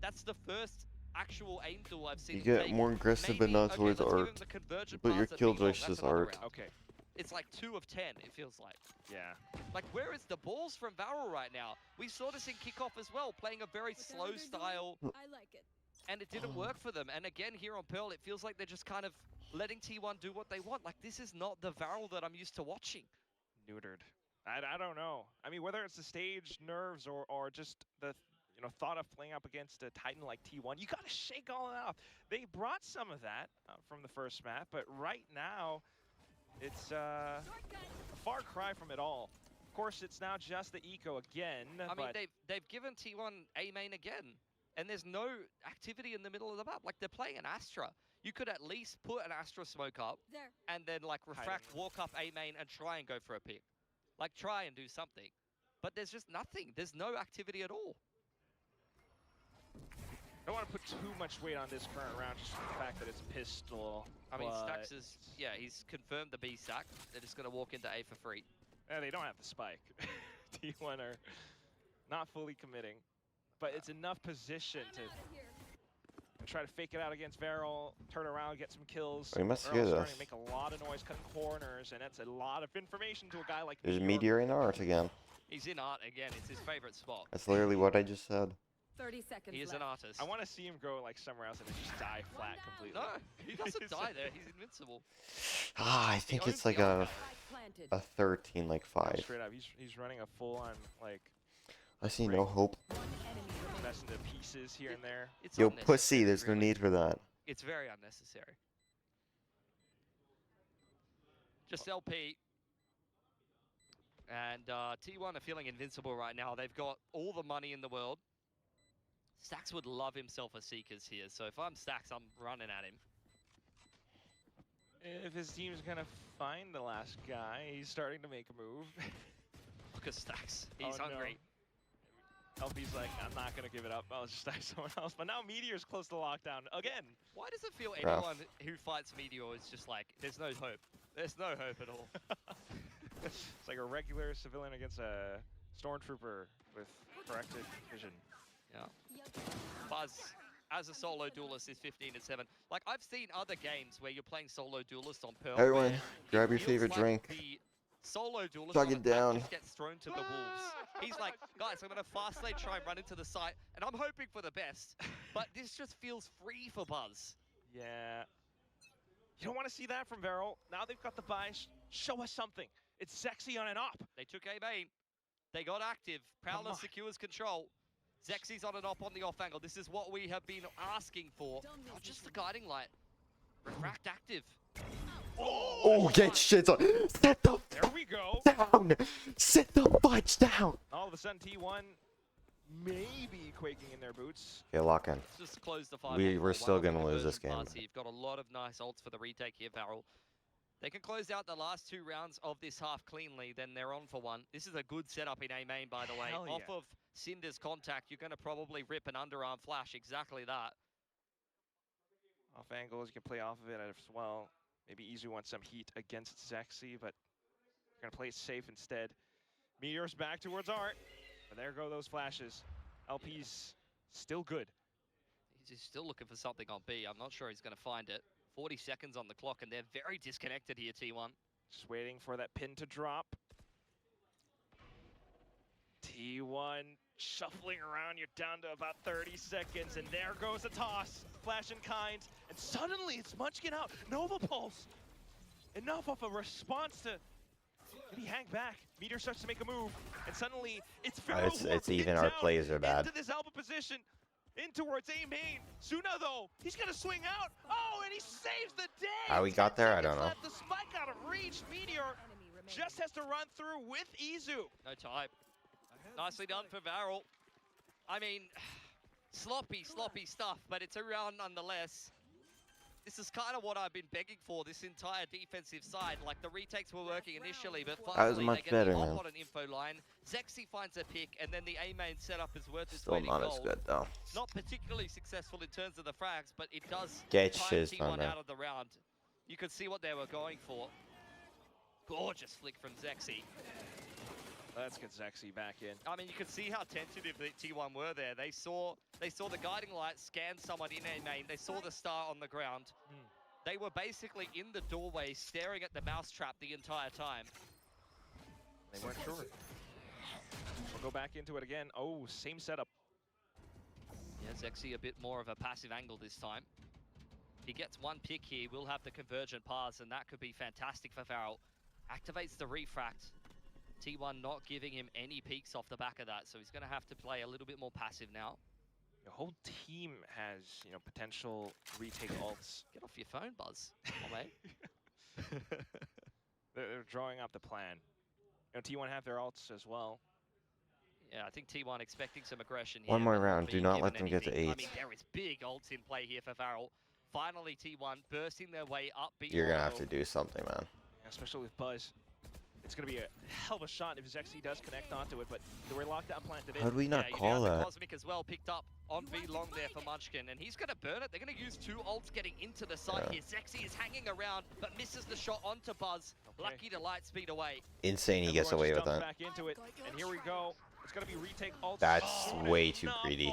That's the first actual aim duel I've seen You him get take. more aggressive, but Maybe- not okay, towards let's give him art. the convergent But your pass at Killjoy B-Long, is that's another art. round. Okay. It's like 2 of 10, it feels like. Yeah. Like, where is the balls from Varel right now? We saw this in kickoff as well, playing a very slow style, I like it. and it didn't work for them. And again, here on Pearl, it feels like they're just kind of letting T1 do what they want. Like, this is not the Varel that I'm used to watching. Neutered. I don't know. I mean, whether it's the stage nerves or just the thought of playing up against a Titan like T1, you gotta shake all that off. They brought some of that from the first map, but right now it's a far cry from it all. Of course, it's now just the eco again. I mean, they've given T1 A main again, and there's no activity in the middle of the map. Like, they're playing an Astra. You could at least put an Astra smoke up, There. and then like refract, walk up A main, and try and go for a pick. Like, try and do something. But there's just nothing. There's no activity at all. I don't want to put too much weight on this current round, just for the fact that it's pistol. I mean, but Stax is, yeah, he's confirmed the B sack. They're just going to walk into A for free. yeah, they don't have the spike. T1 are not fully committing, but it's enough position to try to fake it out against Varel, turn around, get some kills. Oh, you must Varel's hear starting this. to make a lot of noise, cutting corners, and that's a lot of information to a guy like There's Meteor. Meteor in art again. He's in art again. It's his favorite spot. That's literally what I just said. 30 seconds He is left. an artist. I want to see him go like somewhere else and then just die flat completely. No, he doesn't die there. He's invincible. Ah, I think He it's owns like the a archive. Planted. 13, like 5. Straight up, he's running a full-on like I see no hope. One enemy remaining. messing to pieces here and there. It's Yo, unnecessary, pussy, there's no really. need for that. It's very unnecessary. Just LP. And T1 are feeling invincible right now. They've got all the money in the world. Stax would love himself a Seekers here. So if I'm Stax, I'm running at him. If his team's gonna find the last guy, he's starting to make a move. Look at Stax. He's Oh, no. hungry. LP's like, I'm not gonna give it up. I'll just die someone else. But now Meteor's close to lockdown again. Why does it feel Rough. anyone who fights Meteor is just like, there's no hope. There's no hope at all. It's like a regular civilian against a stormtrooper with corrected vision. Yeah. Buzz, as a solo duelist, is 15-7. Like, I've seen other games where you're playing solo duelist on Pearl. Everyone, where grab your it feels favorite like drink. The solo duelist Chug on it attack down. just gets thrown to the wolves. He's like, guys, I'm going to fast lane, try and run into the site, and I'm hoping for the best. But this just feels free for Buzz. Yeah. You don't want to see that from Varel. Now they've got the buy. Show us something. It's sexy on an op. They took A main. They got active. Prowler on. secures control. Zexy's on and op on the off angle. This is what we have been asking for. Oh, just the guiding light. Refract active. Oh, get shit on. Sit the There we go. down. Sit the fudge down. All of a sudden, T1 maybe quaking in their boots. Okay, lock in. Let's just close the 5. We're still gonna lose this game. You've got a lot of nice ults for the retake here, Varel. They can close out the last 2 rounds of this half cleanly, then they're on for 1. This is a good setup in A main, by the way. Hell yeah. Off of Cinder's contact, you're going to probably rip an underarm flash, exactly that. Off angles, you can play off of it as well. Maybe Izu wants some heat against Zexy, but you're going to play it safe instead. Meteor's back towards Art, but there go those flashes. LP's still good. He's still looking for something on B. I'm not sure he's going to find it. 40 seconds on the clock, and they're very disconnected here, T1. Just waiting for that pin to drop. T1 shuffling around, you're down to about 30 seconds, and there goes a toss. Flash in kind, and suddenly it's Munchkin out. Nova Pulse. Enough of a response to maybe hang back. Meteor starts to make a move, and suddenly it's Pharaoh. It's even our plays are bad. Into this elbow position, in towards A main. Suna though, he's gonna swing out. Oh, and he saves the day. How we got there, I don't know. Left. The spike out of reach. Meteor just has to run through with Izu. No time. Nicely done for Varel. I mean, sloppy stuff, but it's a round nonetheless. This is kind of what I've been begging for this entire defensive side. Like, the retakes were working initially, but finally much they get better, the man. on an info line. Zexy finds a pick, and then the A-main setup is worth its Still weight in not as gold. good though. Not particularly successful in terms of the frags, but it does Get time shizzed T1 on that. out of the round. You could see what they were going for. Gorgeous flick from Zexy. Let's get Zexy back in. I mean, you could see how tentative the T1 were there. They saw the guiding light scan someone in A main. They saw the star on the ground. They were basically in the doorway staring at the mousetrap the entire time. They weren't sure. We'll go back into it again. Oh, same setup. Yeah, Zexy a bit more of a passive angle this time. He gets 1 pick here, we'll have the convergent paths, and that could be fantastic for Varel. Activates the refract. T1 not giving him any peaks off the back of that, so he's going to have to play a little bit more passive now. The whole team has, potential retake ults. Get off your phone, Buzz. Come on, mate. They're drawing up the plan. T1 have their ults as well. Yeah, I think T1 expecting some aggression here. One more but round. Do being not given let them get to anything. 8. I mean, there is big ults in play here for Varel. Finally, T1 bursting their way up. You're gonna have to do something, man. Yeah, especially with Buzz. It's going to be a hell of a shot if Zexy does connect onto it, but the way lockdown planted in. How'd we not you call have the that? Cosmic as well picked up on V long there for Munchkin, and he's going to burn it. They're going to use 2 ults getting into the side here. Zexy is hanging around, but misses the shot onto Buzz. Lucky to light speed away. Insane he gets away with that. Back into it, and here we go. It's going to be retake ults. That's way too greedy.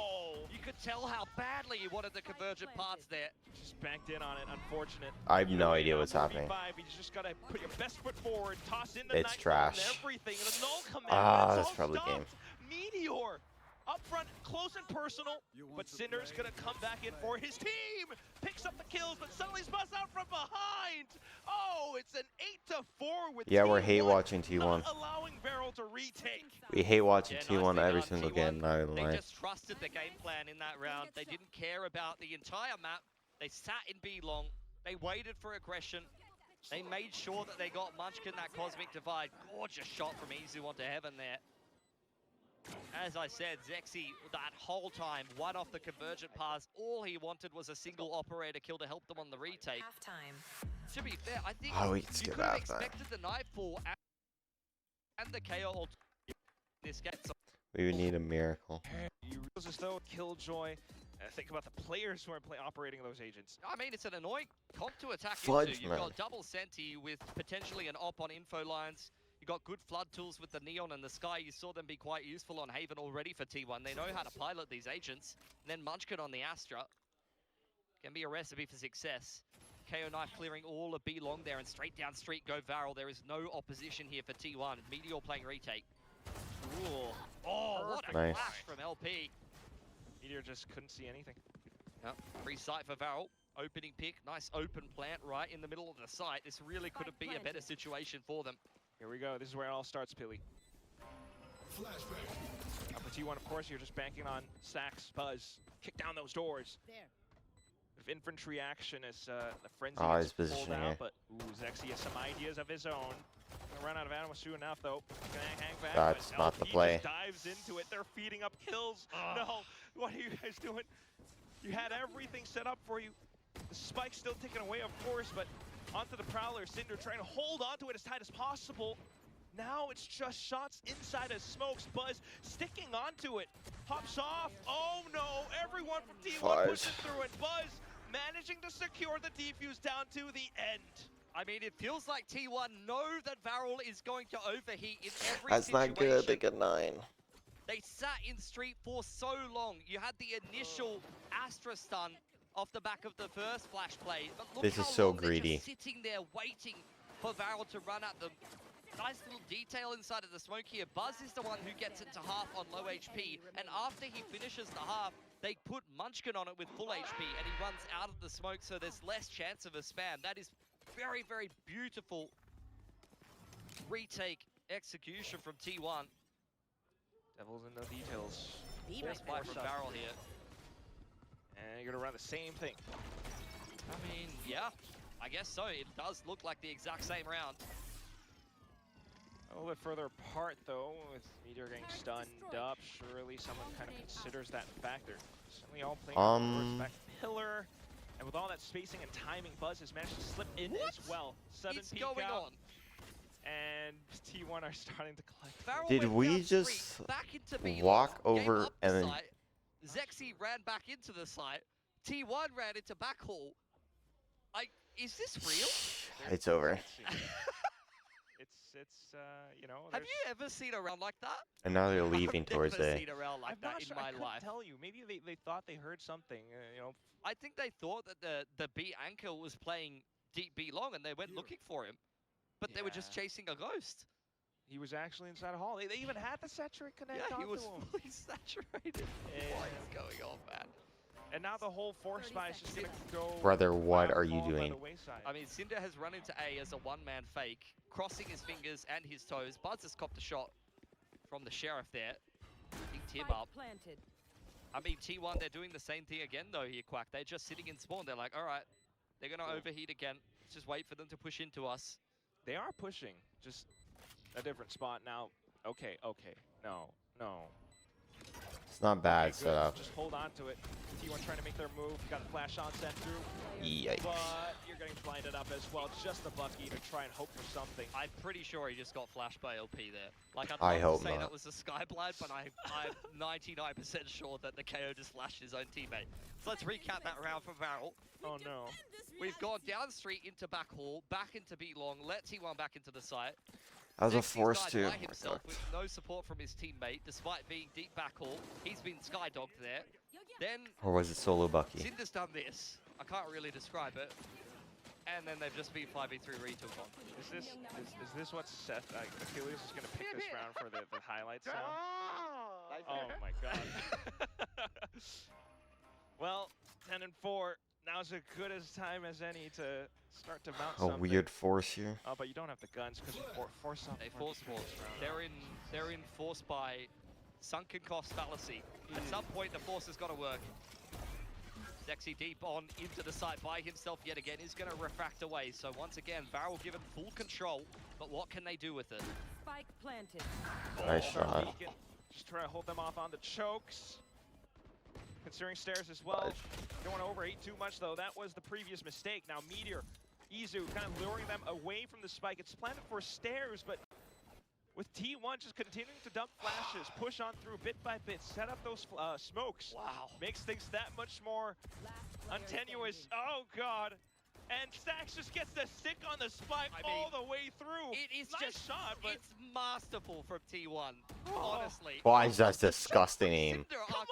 You could tell how badly he wanted the convergent parts there. Just backed in on it, unfortunate. I have no idea what's happening. You just got to put your best foot forward, toss in the It's trash. and everything, and a null command. Ah, that's probably game. Meteor up front, close and personal, but Cinder's gonna come back in for his team. Picks up the kills, but suddenly is buzzed out from behind. Oh, it's an 8-4 with Yeah, we're T1 hate watching T1. not allowing Barrel to retake. We hate watching Yeah, T1 nicely every done, single T1. game, not even They lying. just trusted the game plan in that round. They didn't care about the entire map. They sat in B long. They waited for aggression. They made sure that they got Munchkin that Cosmic Divide. Gorgeous shot from Izu onto heaven there. As I said, Zexy, that whole time, one off the convergent pass. All he wanted was a single operator kill to help them on the retake. To be fair, I think Oh, we can you skip could have halftime. expected the Nightfall and the KO ult in this game. So We would need a miracle. You realize as though Killjoy. Think about the players who are operating those agents. I mean, it's an annoying comp to attack Fudge, into. You've man. got double Senti with potentially an op on info lines. You've got good flood tools with the Neon and the Sky. You saw them be quite useful on Haven already for T1. They know how to pilot these agents. And then Munchkin on the Astra. Can be a recipe for success. KO Knife clearing all of B long there, and straight down street go Varel. There is no opposition here for T1. Meteor playing retake. Ooh. Oh, what a Nice. flash from LP. Meteor just couldn't see anything. Yep. Free sight for Varel. Opening pick. Nice open plant right in the middle of the site. This really couldn't be a better situation for them. Here we go. This is where it all starts, Pilly. Up with T1, of course, you're just banking on Stacks, Buzz. Kick down those doors. of infantry action as the frenzy Oh, he's gets pulled positioning out. here. But Zexy has some ideas of his own. Gonna run out of ammo soon enough, though. Gonna hang back. That's but not the LP play. just dives into it. They're feeding up kills. No, what are you guys doing? You had everything set up for you. The spike's still ticking away, of course, but onto the Prowler. Cinder trying to hold onto it as tight as possible. Now it's just shots inside of smokes. Buzz sticking onto it. Hops off. Oh no, everyone from T1 pushes through it. Buzz managing to secure the defuse down to the end. I mean, it feels like T1 know that Varel is going to overheat in every That's situation. not good. They get 9. They sat in Street for so long. You had the initial Astra stun off the back of the first flash play. But look This how is so long they're greedy. just sitting there waiting for Varel to run at them. Nice little detail inside of the smoke here. Buzz is the one who gets it to half on low HP. And after he finishes the half, they put Munchkin on it with full HP. And he runs out of the smoke, so there's less chance of a spam. That is very, very beautiful retake execution from T1. Devils in the details. First play from Varel here. And you're gonna run the same thing. I mean, yeah, I guess so. It does look like the exact same round. A little bit further apart, though, with Meteor getting stunned up. Surely someone kind of considers that factor. Certainly all playing towards back pillar. And with all that spacing and timing, Buzz has managed to slip in as well. Sudden What's peek going out. on? And T1 are starting to collect. Varel Did went we down just street, back into B walk long, gave over up the and then- site. Zexy ran back into the site. T1 ran into backhall. Is this real? It's over. It's you know. Have you ever seen a round like that? And now they're leaving I've towards never A. seen a round like I'm that not in sure. my I couldn't life. tell you. Maybe they thought they heard something. You know. I think they thought that the B anchor was playing deep B long and they went looking for him. But they were just Yeah. chasing a ghost. He was actually inside a hall. They even had the saturate connect Yeah, he onto was him. fully saturated. What is going on, man? And now the whole force buy is just gonna go. Brother, what down are you all by the doing? wayside. I mean, Cinder has run into A as a one-man fake, crossing his fingers and his toes. Buzz has copped a shot from the Sheriff there. Big tip up. Planted. I mean, T1, they're doing the same thing again, though, here, Quack. They're just sitting in spawn. They're like, all right, they're going to overheat again. Let's just wait for them to push into us. They are pushing, just a different spot now. Okay, no. It's not bad Okay, good. setup. Just hold on to it. T1 trying to make their move. Got a flash on sent through. Yikes. But you're getting blinded up as well. Just a Bucky to try and hope for something. I'm pretty sure he just got flashed by LP there. Like, I'd I love hope to say not. that was a Skyblind, but I'm 99% sure that the KO just flashed his own teammate. So let's recap that round for Varel. Oh no. We've gone down street into back hall, back into B long, let T1 back into the site. That was a Zexy's force died too. by himself with no support from his teammate, despite being deep back hall. He's been skydogged there. Then Or was it solo Bucky? Cinder's done this. I can't really describe it. And then they've just been 5v3 retook on. Is this what Seth, Achilles is going to pick this round for the highlights sound? Oh my god. Well, 10 and 4. Now's as good as time as any to start to mount A something. weird force here. Oh, but you don't have the guns because you force up. They force more. They're in force by sunken cost fallacy. At some point, the force has got to work. Zexy deep on into the site by himself yet again is going to refract away. So once again, Varel given full control, but what can they do with it? Spike planted. Nice shot. Beacon. Just try to hold them off on the chokes. Considering stairs as well. Don't want to overheat too much though. That was the previous mistake. Now Meteor, Izu kind of luring them away from the spike. It's planted for stairs, but with T1 just continuing to dump flashes, push on through bit by bit, set up those smokes. Wow. Makes things that much more untenuous. Oh god. And Stacks just gets the stick on the spike all the way through. It is nice just shot, but it's masterful from T1. Honestly. Why is that disgusting aim? Cinder are Come on!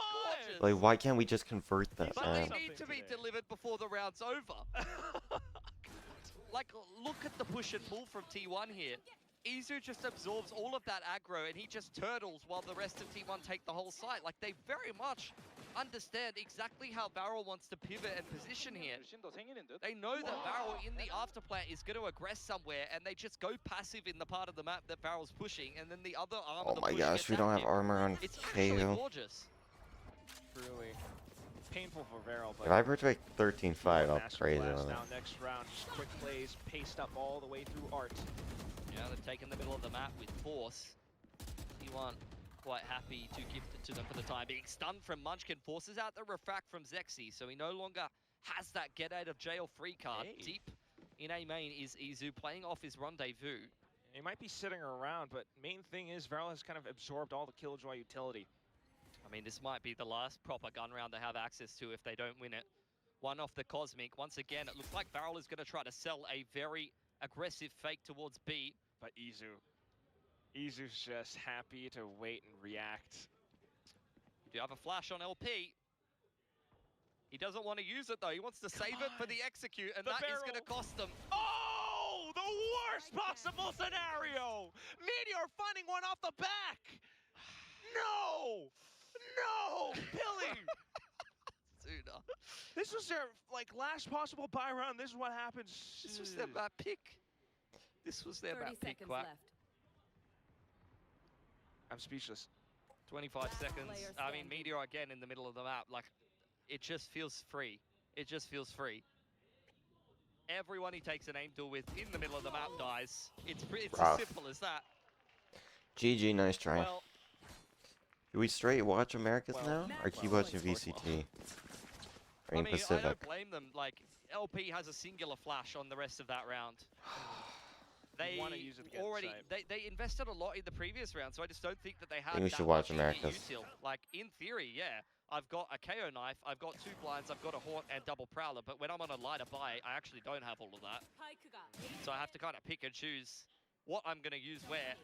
gorgeous. Like, why can't we just convert that, But man? they need to be delivered before the round's over. Like, look at the push and pull from T1 here. Izu just absorbs all of that aggro and he just turtles while the rest of T1 take the whole site. Like, they very much understand exactly how Varel wants to pivot and position here. They know that Varel in the afterplant is going to aggress somewhere and they just go passive in the part of the map that Varel's pushing, and then the other arm Oh of the my push gosh, gets we don't have active. armor on It's actually KO. gorgeous. truly. painful for Varel, but If I break 13-5, I'll praise it masterclass on it. now next round. Just quick plays, paced up all the way through Art. Yeah, they've taken the middle of the map with force. T1 quite happy to gift it to them for the time being. Stunned from Munchkin, forces out the refract from Zexy, so he no longer has that get out of jail free card. Hey. Deep in A main is Izu playing off his rendezvous. He might be sitting around, but main thing is Varel has kind of absorbed all the Killjoy utility. I mean, this might be the last proper gun round they have access to if they don't win it. One off the Cosmic. Once again, it looks like Varel is going to try to sell a very aggressive fake towards B. But Izu's just happy to wait and react. You do have a flash on LP. He doesn't want to use it, though. He wants to save it for the execute, and that is going to cost them. Oh, the worst possible scenario! Meteor finding one off the back! No! No! Billy! Dude, This was their, like, last possible buy round. This is what happens. this was their map pick. This was their 30 map pick, seconds Quack. left. I'm speechless. 25 seconds. player I mean, standing. Meteor again in the middle of the map. Like, it just feels free. It just feels free. Everyone he takes an aim duel with in the middle of the map dies. It's Rough. as simple as that. GG, nice try. Well, Do we straight watch Americas Well, now? Or keep watching VCT? Or I in mean, I Pacific? don't blame them. Like, LP has a singular flash on the rest of that round. They wanna use it against already side. they invested a lot in the previous round, so I just don't think that they had think we that should watch much in the Americas. util. Like, in theory, yeah. I've got a KO knife, I've got 2 blinds, I've got a haunt and double prowler, but when I'm on a lighter buy, I actually don't have all of that. So I have to kind of pick and choose what I'm going to use where.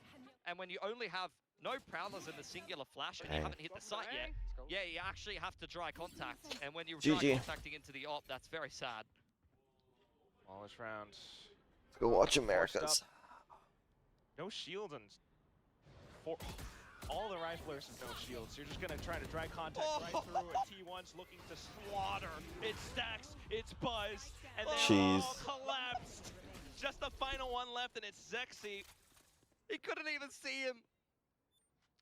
And when you only have no prowlers in the singular flash and you Dang. haven't hit the site yet, yeah, you actually have to dry contact. And when you're GG. dry contacting into the op, that's very sad. All this round. Let's go watch Forced Americas. up. No shield and all the riflers have no shields. You're just gonna try to dry contact right through, and T1's looking to slaughter. It's Stacks, it's Buzz, and they Jeez. all collapsed. Just the final one left, and it's Zexy. He couldn't even see him.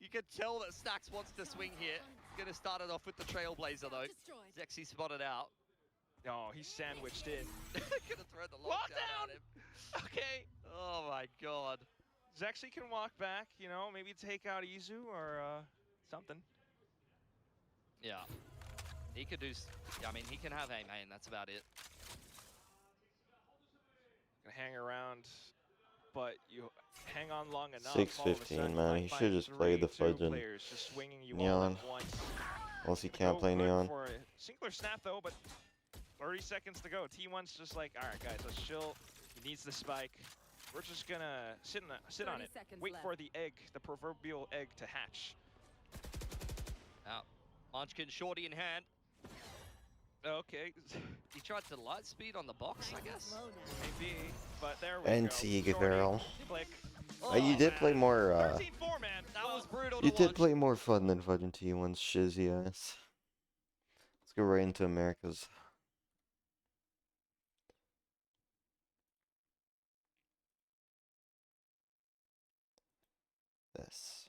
You can tell that Stacks wants to swing here. Gonna start it off with the Trailblazer though. Zexy spotted out. No, he's sandwiched in. Gonna throw the lockdown at him. Okay. Oh my god. Zexy can walk back, you know, maybe take out Izu or something. Yeah. He could do, I mean, he can have aim, and that's about it. Can hang around, but you hang on long enough. all of a 6:15, sudden, man. might He find should just play the 2 fudging players just swinging you all Neon. at once. Unless he can't Go play good Neon. for a singular snap though, but 30 seconds to go. T1's just like, all right, guys, let's chill. He needs the spike. We're just gonna sit on 30 it. seconds Wait left. for the egg, the proverbial egg, to hatch. Out. Munchkin shorty in hand. Okay, He tried to light speed on the box, I guess. maybe, but there we NT go. Gavarel. Click. You did play more, 13-4, man. That was brutal you to did watch. play more fun than Fudging T1's shizzy ass. Let's go right into Americas. This.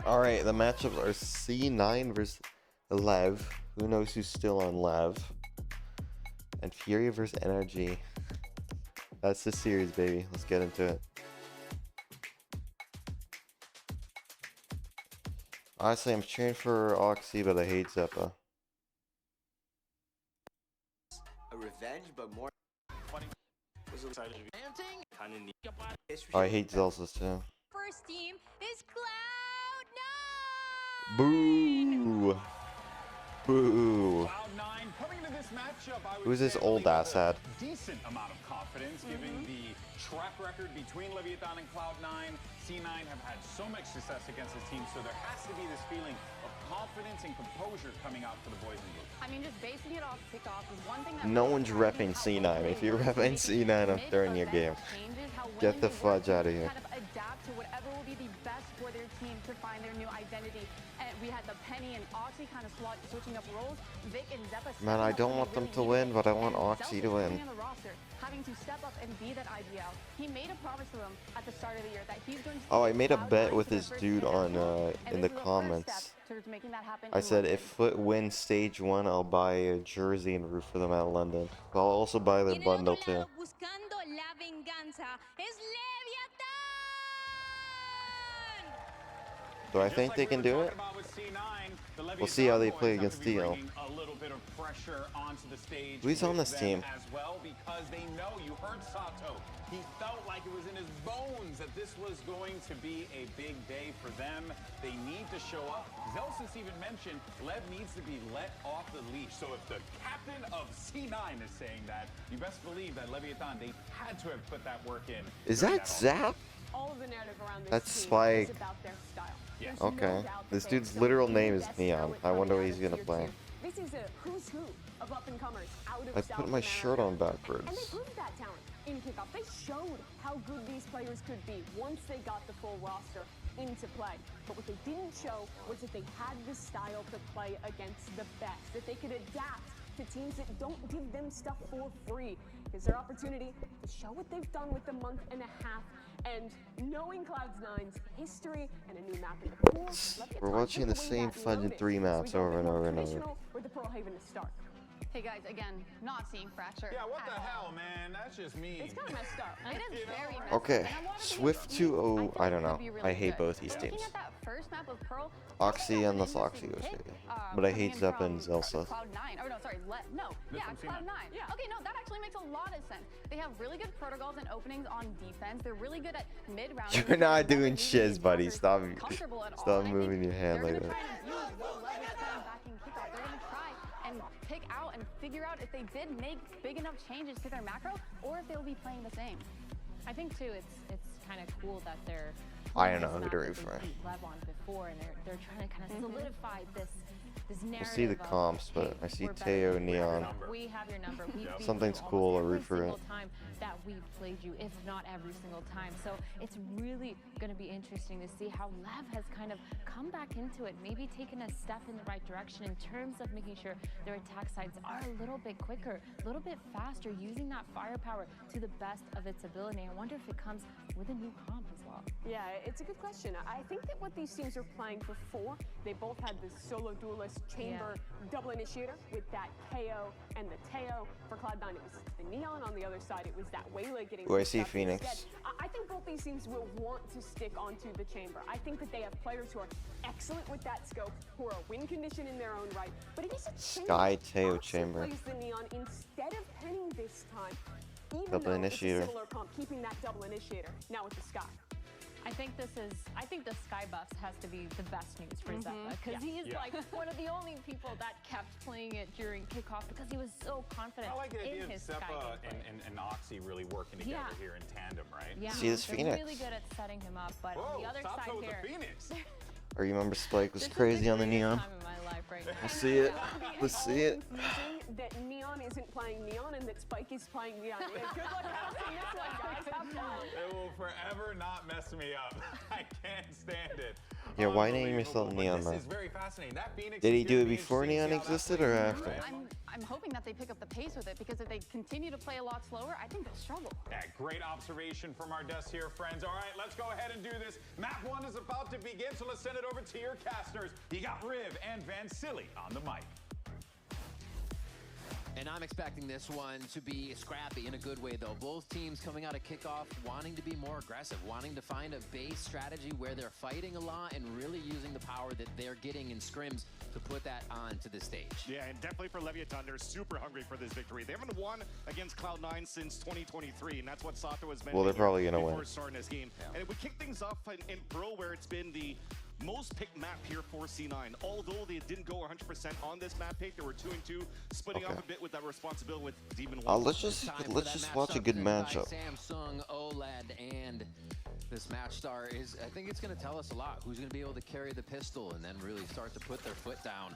Alright, the matchups are C9 versus Lev. Who knows who's still on Lev? And Fury versus NRG. That's the series, baby. Let's get into it. Honestly, I'm cheering for Oxy, but I hate Zeppa. A revenge, but more Funny. was excited to be kind of neat. Oh, I hate Zelsa's too. First team is Cloud9! Boo! Boo! Cloud9 coming into this matchup, I would Who's this say old really ass with a hat? decent amount of confidence, given the track record between Leviathan and Cloud9. C9 have had so much success against this team, so there has to be this feeling of confidence and composure coming out for the boys in blue. I mean, just basing it off kickoff is one thing that No one's repping C9. If you're repping C9 up there in your game, get the fudge out of here. kind of adapt to whatever will be the best for their team to find their new identity. And we had the Penny and Oxy kind of switching up roles. Vic and Zeppa. Man, I don't want them to win, but I want Oxy to win. having to step up and be that IGL. He made a promise to them at the start of the year that he's going to Oh, I made a Cloud9 bet with for their this first dude Canada on Cup, and in this the was the first comments. step towards making that happen I in said London. if Foot wins stage 1, I'll buy a jersey and root for them out of London. I'll also buy their bundle too. Buscando la venganza es Leviathan. Do I think they can do it? We'll see how they play against DL. A little bit of pressure onto the stage. Who's on with this them team? as well, because they know, you heard Sato. He felt like it was in his bones that this was going to be a big day for them. They need to show up. Zelsis even mentioned Lev needs to be let off the leash. So if the captain of C9 is saying that, you best believe that Leviathan, they had to have put that work in. Is that Zap? All of the narrative around this That's team Spike. is about their style. Yeah. There's no Okay. doubt that This they dude's have literal some of the name is best Neon. talent I wonder coming what out he's of gonna tier play. 2. This is a who's who of up-and-comers out of I South put my shirt on America. backwards. And they proved that talent in kickoff. They showed how good these players could be once they got the full roster into play. But what they didn't show was that they had the style to play against the best, that they could adapt to teams that don't give them stuff for free. It's their opportunity to show what they've done with the month and a half. And knowing Cloud9's history and a new map in the pool, We're watching the same fucking 3 maps over and over and over. Or the Pearl Haven to start. Hey guys, again, not seeing fracture. Yeah, what at the all. hell, man? That's just mean. It's kind of messed up. It is very messed Okay, up, and I wanted to be Swift clear. 2-0. I don't think it know. could be really I hate good. both these But teams. looking at that first map of Pearl, Oxy unless Oxy goes pick, shady. But I hate coming in Zep and from Zelsa. Cloud9. Oh no, sorry, Cloud9. Yeah, okay, no, that actually makes a lot of sense. They have really good protocols and openings on defense. They're really good at mid-round. You're not doing shiz, buddy. Stop comfortable at all. stop And I moving think your hand they're like gonna that. try and use what Lev is playing back in kickoff. They're gonna try and pick out and figure out if they did make big enough changes to their macro or if they'll be playing the same. I think too, it's kind of cool that they're. I don't know playing who this to map root that for. they beat Lev on before, and they're trying to kind of solidify this We'll narrative. see the of, comps, but hey, I see we're better Teo than you. Neon. We have your number. We beat Something's you cool, I'll almost root for every it. single time that we've played you, if not every single time. So it's really going to be interesting to see how Lev has kind of come back into it, maybe taken a step in the right direction in terms of making sure their attack sides are a little bit quicker, a little bit faster, using that firepower to the best of its ability. I wonder if it comes with a new comp as well. Yeah, it's a good question. I think that what these teams are playing before, they both had this solo duelist chamber double initiator with that KO and the Teo. For Cloud9, it was the Neon. On the other side, it was that Waylay getting Oh, I see stuck Phoenix. instead. I think both these teams will want to stick onto the chamber. I think that they have players who are excellent with that scope, who are a win condition in their own right. But it is a chamber. Sky Teo Oxy chamber. plays the Neon instead of penning this time. Even Double though initiator. It's a similar comp, keeping that double initiator. Now with the Sky. I think the Sky buffs has to be the best news for Zeppa, because he is like one of the only people that kept playing it during kickoff because he was so confident I like the idea in of his Sky Zeppa gameplay. and Oxy really working together here in tandem, right? Yeah, See this they're Phoenix. really good at setting him up, but on Whoa, the other Sato side with here, the Phoenix. I remember Spike was this is crazy the on the greatest Neon. time in my life right now. We'll see it. Let's see it. Confusing that Neon isn't playing Neon and that Spike is playing Neon. Yeah, good luck balancing this one, guys. Have fun. It will forever not mess me up. I can't stand it. Yeah, why name yourself But Neon, this man? is very fascinating. That Phoenix Did is he do gonna it be before interesting to Neon see how that existed plays or out, after? right? I'm hoping that they pick up the pace with it, because if they continue to play a lot slower, I think they'll struggle. Yeah, great observation from our desk here, friends. All right, let's go ahead and do this. Map 1 is about to begin, so let's send it over to your casters. You got Riv and Van Silly on the mic. And I'm expecting this one to be scrappy in a good way, though. Both teams coming out of kickoff wanting to be more aggressive, wanting to find a base strategy where they're fighting a lot and really using the power that they're getting in scrims to put that onto the stage. Yeah, and definitely for Leviathan, they're super hungry for this victory. They haven't won against Cloud9 since 2023, and that's what Sato was mentioning. Well, they're probably gonna before win. starting this game. And it would kick things off in Pearl, where it's been the most picked map here for C9. Although they didn't go 100% on this map pick, they were 2-2, splitting Okay. off a bit with that responsibility with Demon 1. Let's just watch a good matchup. Samsung, OLED, and this match star is, I think it's going to tell us a lot. Who's going to be able to carry the pistol and then really start to put their foot down.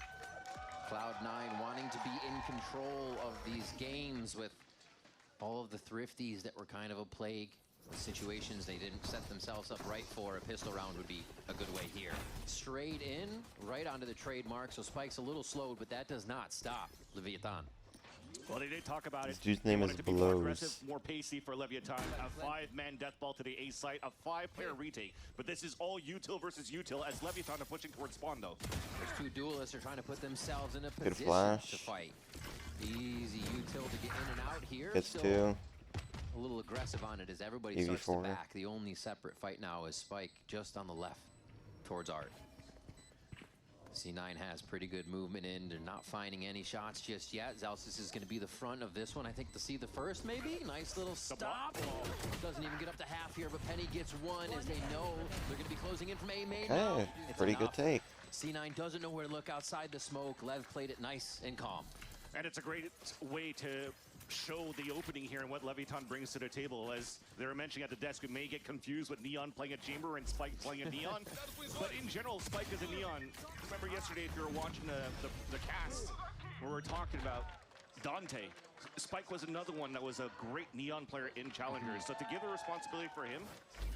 Cloud9 wanting to be in control of these games with all of the thrifties that were kind of a plague. The situations they didn't set themselves up right for. A pistol round would be a good way here. Straight in, right onto the trademark, so Spike's a little slowed, but that does not stop Leviathan. Well, they did talk about it. This dude's They name wanted is to be more aggressive, Blows. more pacey for Leviathan. A 5-man death ball to the A site, a 5-player retake. But this is all util versus util as Leviathan are pushing towards spawn, though. Those two duelists are trying to put themselves in a Good position flash. to fight. Easy util to get in and out here. Gets Still two. a little aggressive on it as everybody starts to EV4. back. The only separate fight now is Spike just on the left towards Art. C9 has pretty good movement in. They're not finding any shots just yet. Zelsis is going to be the front of this one. I think to see the first, maybe. Nice little stop. Doesn't even get up to half here, but Penny gets one as they know they're going to be closing in from A main. No, Okay, it's pretty good enough. take. C9 doesn't know where to look outside the smoke. Lev played it nice and calm. And it's a great way to show the opening here and what Leviathan brings to the table. As they were mentioning at the desk, we may get confused with Neon playing a Chamber and Spike playing a Neon. But in general, Spike is a Neon. Remember yesterday, if you were watching the cast, where we were talking about Dante, Spike was another one that was a great Neon player in Challengers. So to give the responsibility for him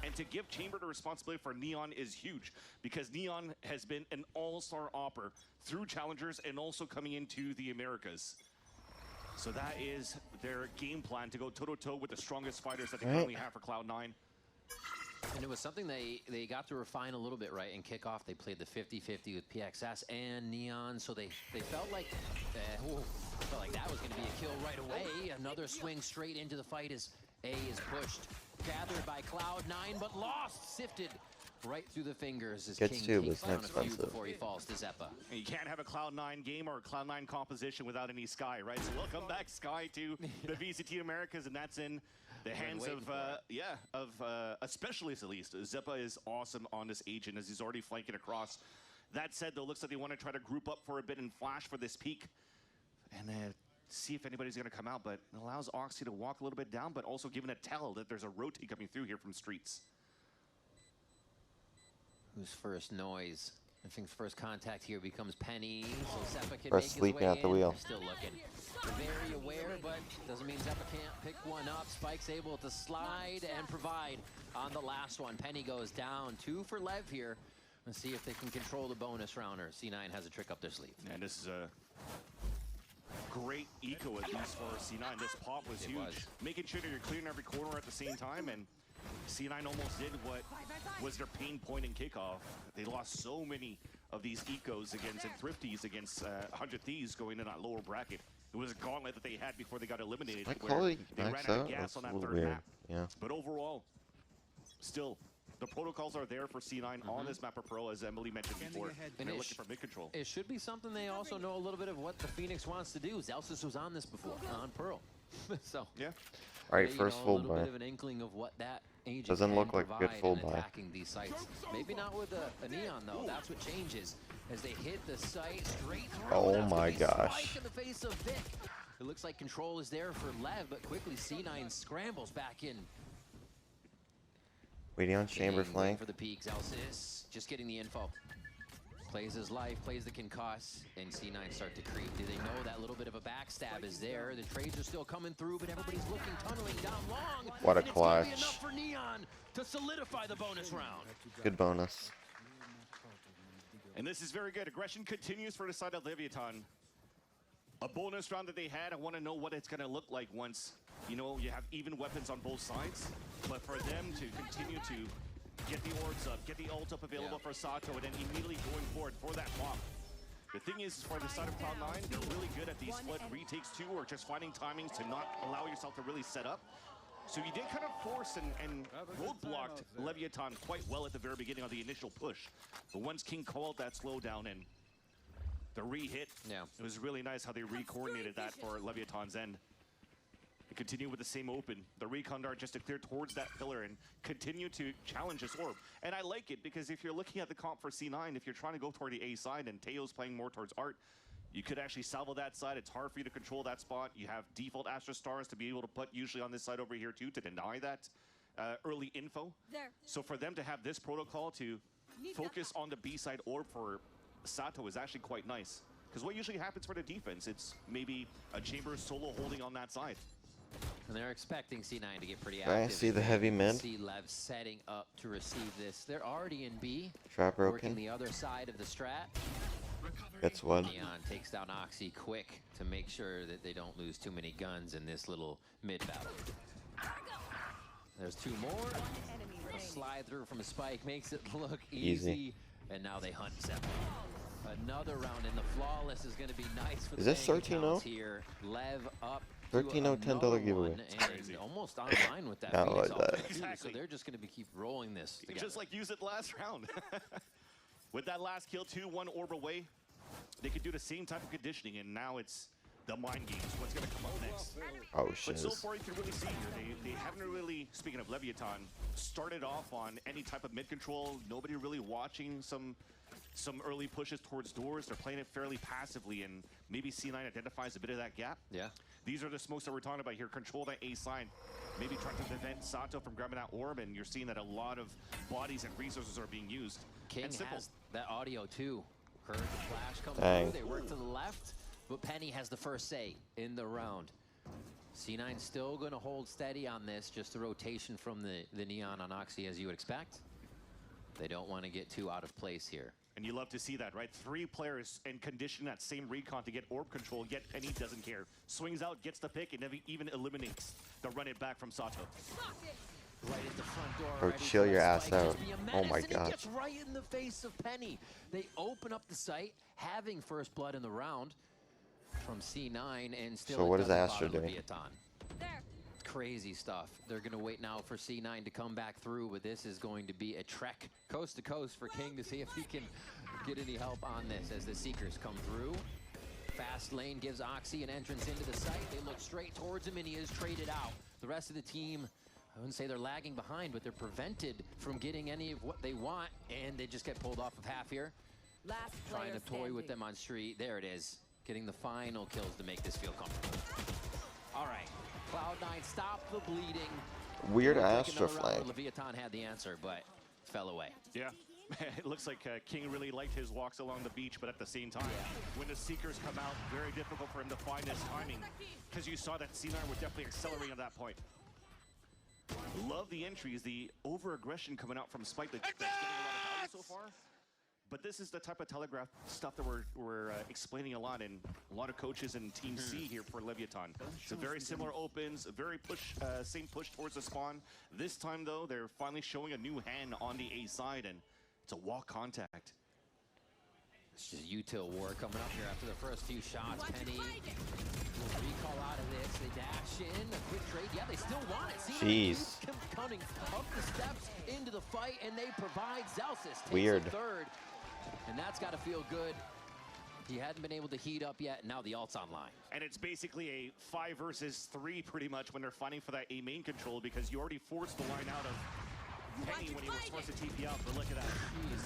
and to give Chamber the responsibility for Neon is huge, because Neon has been an all-star opper through Challengers and also coming into the Americas. So that is their game plan, to go toe-to-toe with the strongest fighters that they currently have for Cloud9. And it was something they got to refine a little bit, right? In kickoff, they played the 50-50 with PXS and Neon, so they felt like that was going to be a kill right away. Another swing straight into the fight as A is pushed, gathered by Cloud9, but lost, sifted right through the fingers as Gets King two, but takes it's down not a few expensive. before he falls to Zeppa. And you can't have a Cloud9 game or a Cloud9 composition without any Sky, right? So welcome back, Sky, to the VCT Americas, and that's in the hands of a specialist, at least. Zeppa is awesome on this agent as he's already flanking across. That said, though, looks like they want to try to group up for a bit and flash for this peak and see if anybody's going to come out. But it allows Oxy to walk a little bit down, but also giving a tell that there's a rotate coming through here from Streets. Who's first? Noise. I think first contact here becomes Penny, so Zeppa can Press make his sleeping way at the in. wheel. Still looking. Very aware, but doesn't mean Zeppa can't pick one up. Spike's able to slide and provide on the last one. Penny goes down. 2 for Lev here. Let's see if they can control the bonus rounder. C9 has a trick up their sleeve. And this is a great eco, at least for C9. This pop was huge. Making sure that you're clearing every corner at the same time, and C9 almost did what was their pain point in kickoff. They lost so many of these ecos against and thrifties against 100 Thieves going in that lower bracket. It was a gauntlet that they had before they got eliminated. My where quality they ran max out of out? gas That's on a that little third weird. map. Yeah. But overall, still, the protocols are there for C9 on this map of Pro, as Emily mentioned before. And they're looking for mid-control. It should be something they also know a little bit of what the Phoenix wants to do. Zelsis was on this before, on Pearl. So yeah. All right, you first know, full a little buy. bit of an inkling of what that agent Doesn't can look like a good provide full in buy. attacking these sites. Maybe not with a Neon though. That's what changes as they hit the site straight through. Oh That's my gonna be gosh. Spike in the face of Vic. It looks like control is there for Lev, but quickly C9 scrambles back in. Waiting on chamber Waiting flank. for the peak. Zelsis just getting the info. Plays his life, plays the concuss, and C9 start to creep. Do they know that little bit of a backstab is there? The trades are still coming through, but everybody's looking, tunneling down long. What a and it's gonna be clutch. enough for Neon to solidify the bonus round. Good bonus. And this is very good. Aggression continues for the side of Leviathan. A bonus round that they had, I want to know what it's going to look like once, you know, you have even weapons on both sides. But for them to continue to get the orbs up, get the ult up available for Sato, and then immediately going forward for that pop. The thing is, for the side of Cloud9, they're really good at these split retakes too, or just finding timings to not allow yourself to really set up. So you did kind of force and roadblocked Leviathan quite well at the very beginning of the initial push. But once King called that slowdown and the re-hit, it was really nice how they re-coordinated that for Leviathan's end. They continue with the same open. The recon dart just to clear towards that pillar and continue to challenge this orb. And I like it because if you're looking at the comp for C9, if you're trying to go toward the A side and Teo's playing more towards Art, you could actually salvo that side. It's hard for you to control that spot. You have default Astra Stars to be able to put usually on this side over here too to deny that early info. So for them to have this protocol to focus on the B side orb for Sato is actually quite nice. Because what usually happens for the defense, it's maybe a Chamber solo holding on that side. And they're expecting C9 to get pretty Okay, active. see the heavy mid. See Lev setting up to receive this. They're already in B. Trap Working broken. the other side of the strat. Gets one. Neon takes down Oxy quick to make sure that they don't lose too many guns in this little mid battle. There's two more. A slide through from a spike makes it look easy. And now they hunt Zeppa. Another round in the flawless is going to be nice for Is the this bank 13-0? accounts here. Lev up. 13-0, $10 giveaway. And almost online with that. No, Phoenix like that. offense, too, so they're just going to keep rolling this together. Just like use it last round. With that last kill, 2-1 orb away, they could do the same type of conditioning, and now it's the mind games. What's going to come up next? Oh, shit. But so far, you can really see here, they haven't really, speaking of Leviathan, started off on any type of mid control. Nobody really watching some early pushes towards doors. They're playing it fairly passively, and maybe C9 identifies a bit of that gap. Yeah. These are the smokes that we're talking about here. Control that A side. Maybe trying to prevent Sato from grabbing that orb, and you're seeing that a lot of bodies and resources are being used. King and simple. has that audio too. Heard the flash come Dang. through. They work to the left, but Penny has the first say in the round. C9 still going to hold steady on this. Just the rotation from the Neon on Oxy, as you would expect. They don't want to get too out of place here. And you love to see that, right? 3 players in condition that same recon to get orb control, yet Penny doesn't care. Swings out, gets the pick, and even eliminates the run it back from Sato. Right at the front door. Bro, already chill for your that ass spike. out. Just be a Oh menace, my and it gosh. gets right in the face of Penny. They open up the site, having first blood in the round from C9, and still So it what is doesn't Astra bother doing? Leviathan. Crazy stuff. They're going to wait now for C9 to come back through, but this is going to be a trek coast to coast for King to see if he can get any help on this as the Seekers come through. Fast lane gives Oxy an entrance into the site. They look straight towards him, and he is traded out. The rest of the team, I wouldn't say they're lagging behind, but they're prevented from getting any of what they want, and they just get pulled off of half here. Last Trying to player toy with standing. them on street. There it is. Getting the final kills to make this feel comfortable. All right. Cloud9, stop the bleeding. Weird We'll take Astra another round where flag. Leviathan had the answer, but fell away. Yeah. It looks like King really liked his walks along the beach, but at the same time, when the Seekers come out, very difficult for him to find his timing, because you saw that C9 were definitely accelerating at that point. Love the entries, the over-aggression coming out from Spike that's getting a lot of value so far. But this is the type of telegraph stuff that we're explaining a lot, and a lot of coaches in Team C here for Leviathan. It's a very similar opens, a very same push towards the spawn. This time, though, they're finally showing a new hand on the A side, and it's a walk contact. It's just util war coming up here after the first few shots. Penny will recall out of this. They dash in, a quick trade. Yeah, they still want it. See, Jeez. coming up the steps into the fight, and they provide Zelsis. Takes Weird. a third, and that's got to feel good. He hadn't been able to heat up yet, and now the ult's online. And it's basically a 5 versus 3 pretty much when they're fighting for that A main control, because you already forced the line out of Penny when he was forced to TP out, but look at that.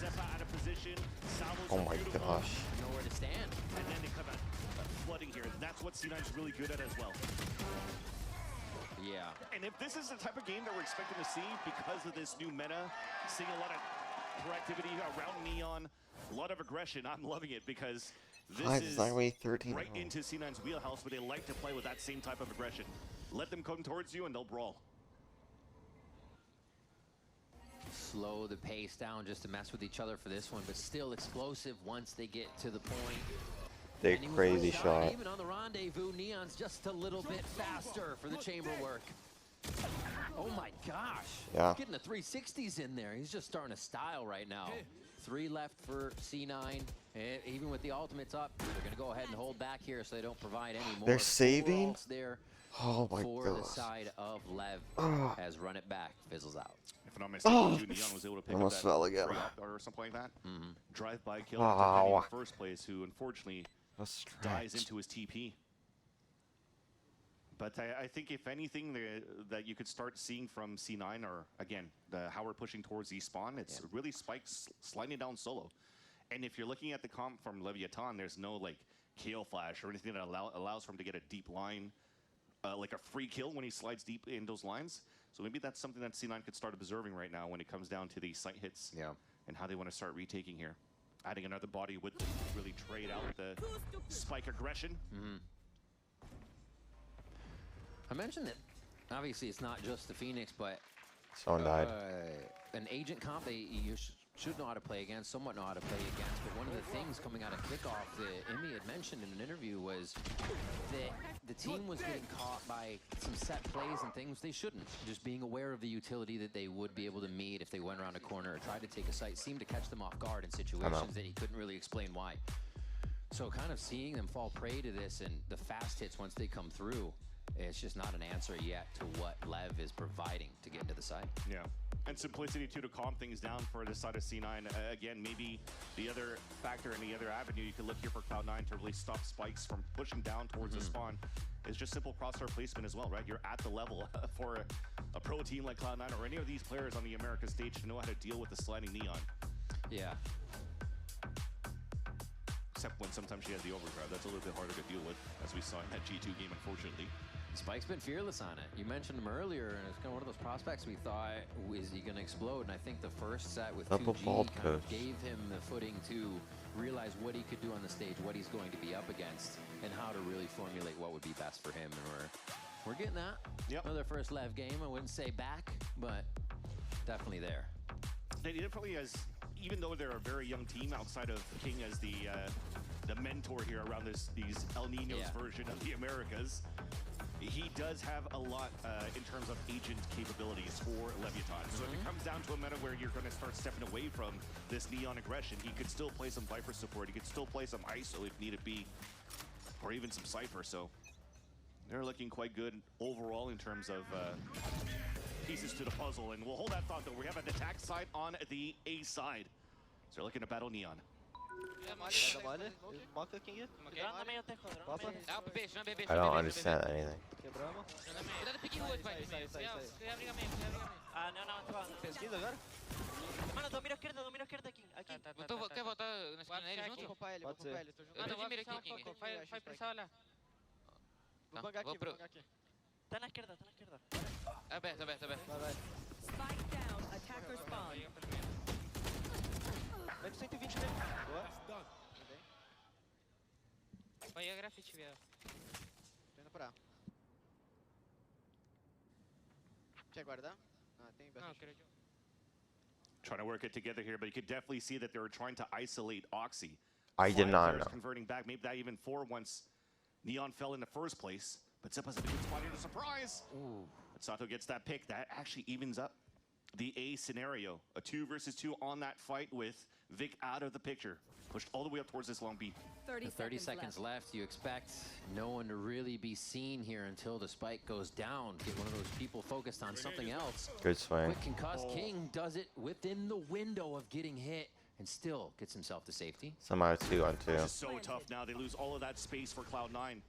Zeppa out of position, Salvo's Oh my beautiful, gosh. Nowhere to stand. and then they come out flooding here. That's what C9's really good at as well. Yeah. And if this is the type of game that we're expecting to see because of this new meta, seeing a lot of proactivity around Neon, a lot of aggression, I'm loving it, because this Why is does that weigh 13? right into C9's wheelhouse, where they like to play with that same type of aggression. Let them come towards you and they'll brawl. Slow the pace down just to mess with each other for this one, but still explosive once they get to the point. They And he was crazy one shot. Even on the rendezvous, Neon's just a little bit faster for the chamber work. Oh my gosh. Yeah. Getting the 360s in there. He's just starting to style right now. 3 left for C9. And even with the ultimates up, they're going to go ahead and hold back here so they don't provide any more. They're saving? 4 ults there Oh my for the gosh. side of Lev Ugh. as Run It Back fizzles out. If I'm not mistaken, Oh. Neon was able to pick Almost up that fell again. free up or something like that. Drive-by kill Wow. to Penny in the first place, who unfortunately That's dies stretch. into his TP. But I think if anything that you could start seeing from C9, or again, how we're pushing towards the spawn, it's really Spikes sliding down solo. And if you're looking at the comp from Leviathan, there's no like KO flash or anything that allows for him to get a deep line, like a free kill when he slides deep in those lines. So maybe that's something that C9 could start observing right now when it comes down to the site hits and how they want to start retaking here. Adding another body would really trade out the Spike aggression. I mentioned that obviously it's not just the Phoenix, but Someone died. an agent comp, you should know how to play against, somewhat know how to play against. But one of the things coming out of kickoff that Imi had mentioned in an interview was that the team was getting caught by some set plays and things they shouldn't. Just being aware of the utility that they would be able to meet if they went around a corner or tried to take a site seemed to catch them off guard in situations that he couldn't really explain why. So kind of seeing them fall prey to this and the fast hits once they come through, it's just not an answer yet to what Lev is providing to get into the side. Yeah. And simplicity too to calm things down for the side of C9. Again, maybe the other factor and the other avenue you can look here for Cloud9 to really stop spikes from pushing down towards the spawn is just simple crosshair placement as well, right? You're at the level for a pro team like Cloud9 or any of these players on the Americas stage to know how to deal with the sliding neon. Yeah. Except when sometimes she has the overdrive. That's a little bit harder to deal with, as we saw in that G2 game, unfortunately. Spike's been fearless on it. You mentioned him earlier, and it's kind of one of those prospects we thought, is he going to explode? And I think the first set with 2G kind of gave him the footing to realize what he could do on the stage, what he's going to be up against, and how to really formulate what would be best for him. And we're getting that. Yep. Another first Lev game. I wouldn't say back, but definitely there. They definitely, as even though they're a very young team outside of King as the mentor here around these El Niños version of the Americas, he does have a lot in terms of agent capabilities for Leviathan. So if it comes down to a meta where you're going to start stepping away from this neon aggression, he could still play some Viper support. He could still play some ISO if needed be, or even some Cypher. So they're looking quite good overall in terms of pieces to the puzzle. And we'll hold that thought, though. We have an attack side on the A side. So they're looking to battle neon. I don't understand anything. Mano, domina esquerda aqui. Quer voltar na esquina deles junto? Vou acompanhar ele, vou acompanhar ele. Mano, vou mirar aqui. Vai pressar lá. Vou bangar aqui, vou bangar aqui. Tá na esquerda. Aberto. Vai. Spike down. Attacker spawn. Vai com 120 nele. Boa. Vai a grafite, viado. Tô indo pra A. Quer guardar? Ah, tem Não, eu quero... Trying to work it together here, but you could definitely see that they were trying to isolate Oxy. I did not know. Converting back, maybe that even 4 once Neon fell in the first place. But Zippa's a good spot here to surprise. Ooh. But Sato gets that pick. That actually evens up the A scenario. A 2 versus 2 on that fight with Vic out of the picture. Pushed all the way up towards this long B. 30 seconds left. You expect no one to really be seen here until the spike goes down. Get one of those people focused on something else. Good swing. Quick concuss. King does it within the window of getting hit and still gets himself to safety. Somehow 2-on-2. This is so tough now. They lose all of that space for Cloud9.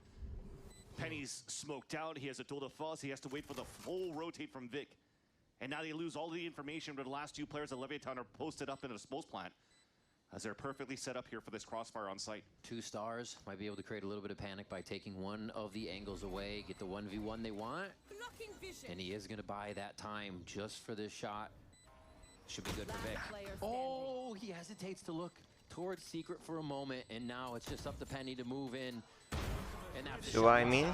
Penny's smoked out. He has a tour de force. He has to wait for the full rotate from Vic. And now they lose all the information, but the last 2 players of Leviathan are posted up in a disposal plant, as they're perfectly set up here for this crossfire on site. 2 stars might be able to create a little bit of panic by taking one of the angles away, get the 1v1 they want. And he is going to buy that time just for this shot. Should be good for Vic. Oh, he hesitates to look towards Secret for a moment, and now it's just up to Penny to move in. And See what I mean?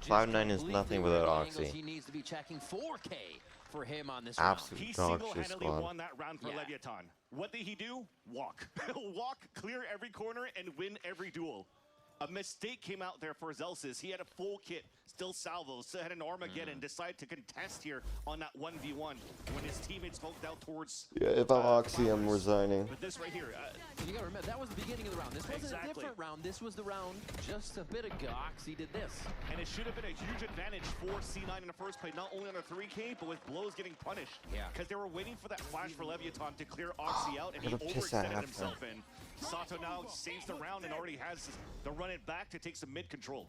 Cloud9 is nothing without Oxy. He needs to be checking 4K for him on this Absolute He dog shit single-handedly squad. won that round for Leviathan. What did he do? Walk. Walk, clear every corner, and win every duel. A mistake came out there for Zelsis. He had a full kit, still salvo, still had an Armageddon, decided to contest here on that 1v1 when his teammates smoked out towards... Yeah, if I'm Oxy, I'm resigning. But this right here... you gotta remember, that was the beginning of the round. This wasn't a different round. This was the round just a bit ago. Oxy did this. And it should have been a huge advantage for C9 in the first play, not only on a 3K, but with blows getting punished. Yeah. Because they were waiting for that flash for Leviathan to clear Oxy out, and he What a piss that overextended happened. himself in. Sato now saves the round and already has the run it back to take some mid control.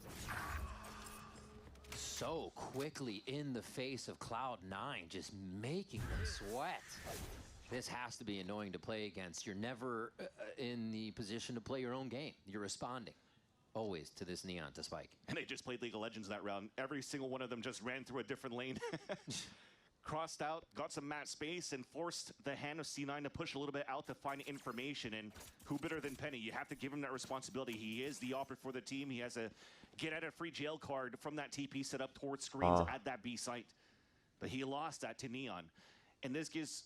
So quickly in the face of Cloud9, just making them sweat. This has to be annoying to play against. You're never in the position to play your own game. You're responding always to this neon to spike. And they just played League of Legends that round. Every single one of them just ran through a different lane. Crossed out, got some mat space, and forced the hand of C9 to push a little bit out to find information. And who better than Penny? You have to give him that responsibility. He is the operator for the team. He has a get-out-of-free jail card from that TP set up towards screens at that B site. But he lost that to Neon. And this gives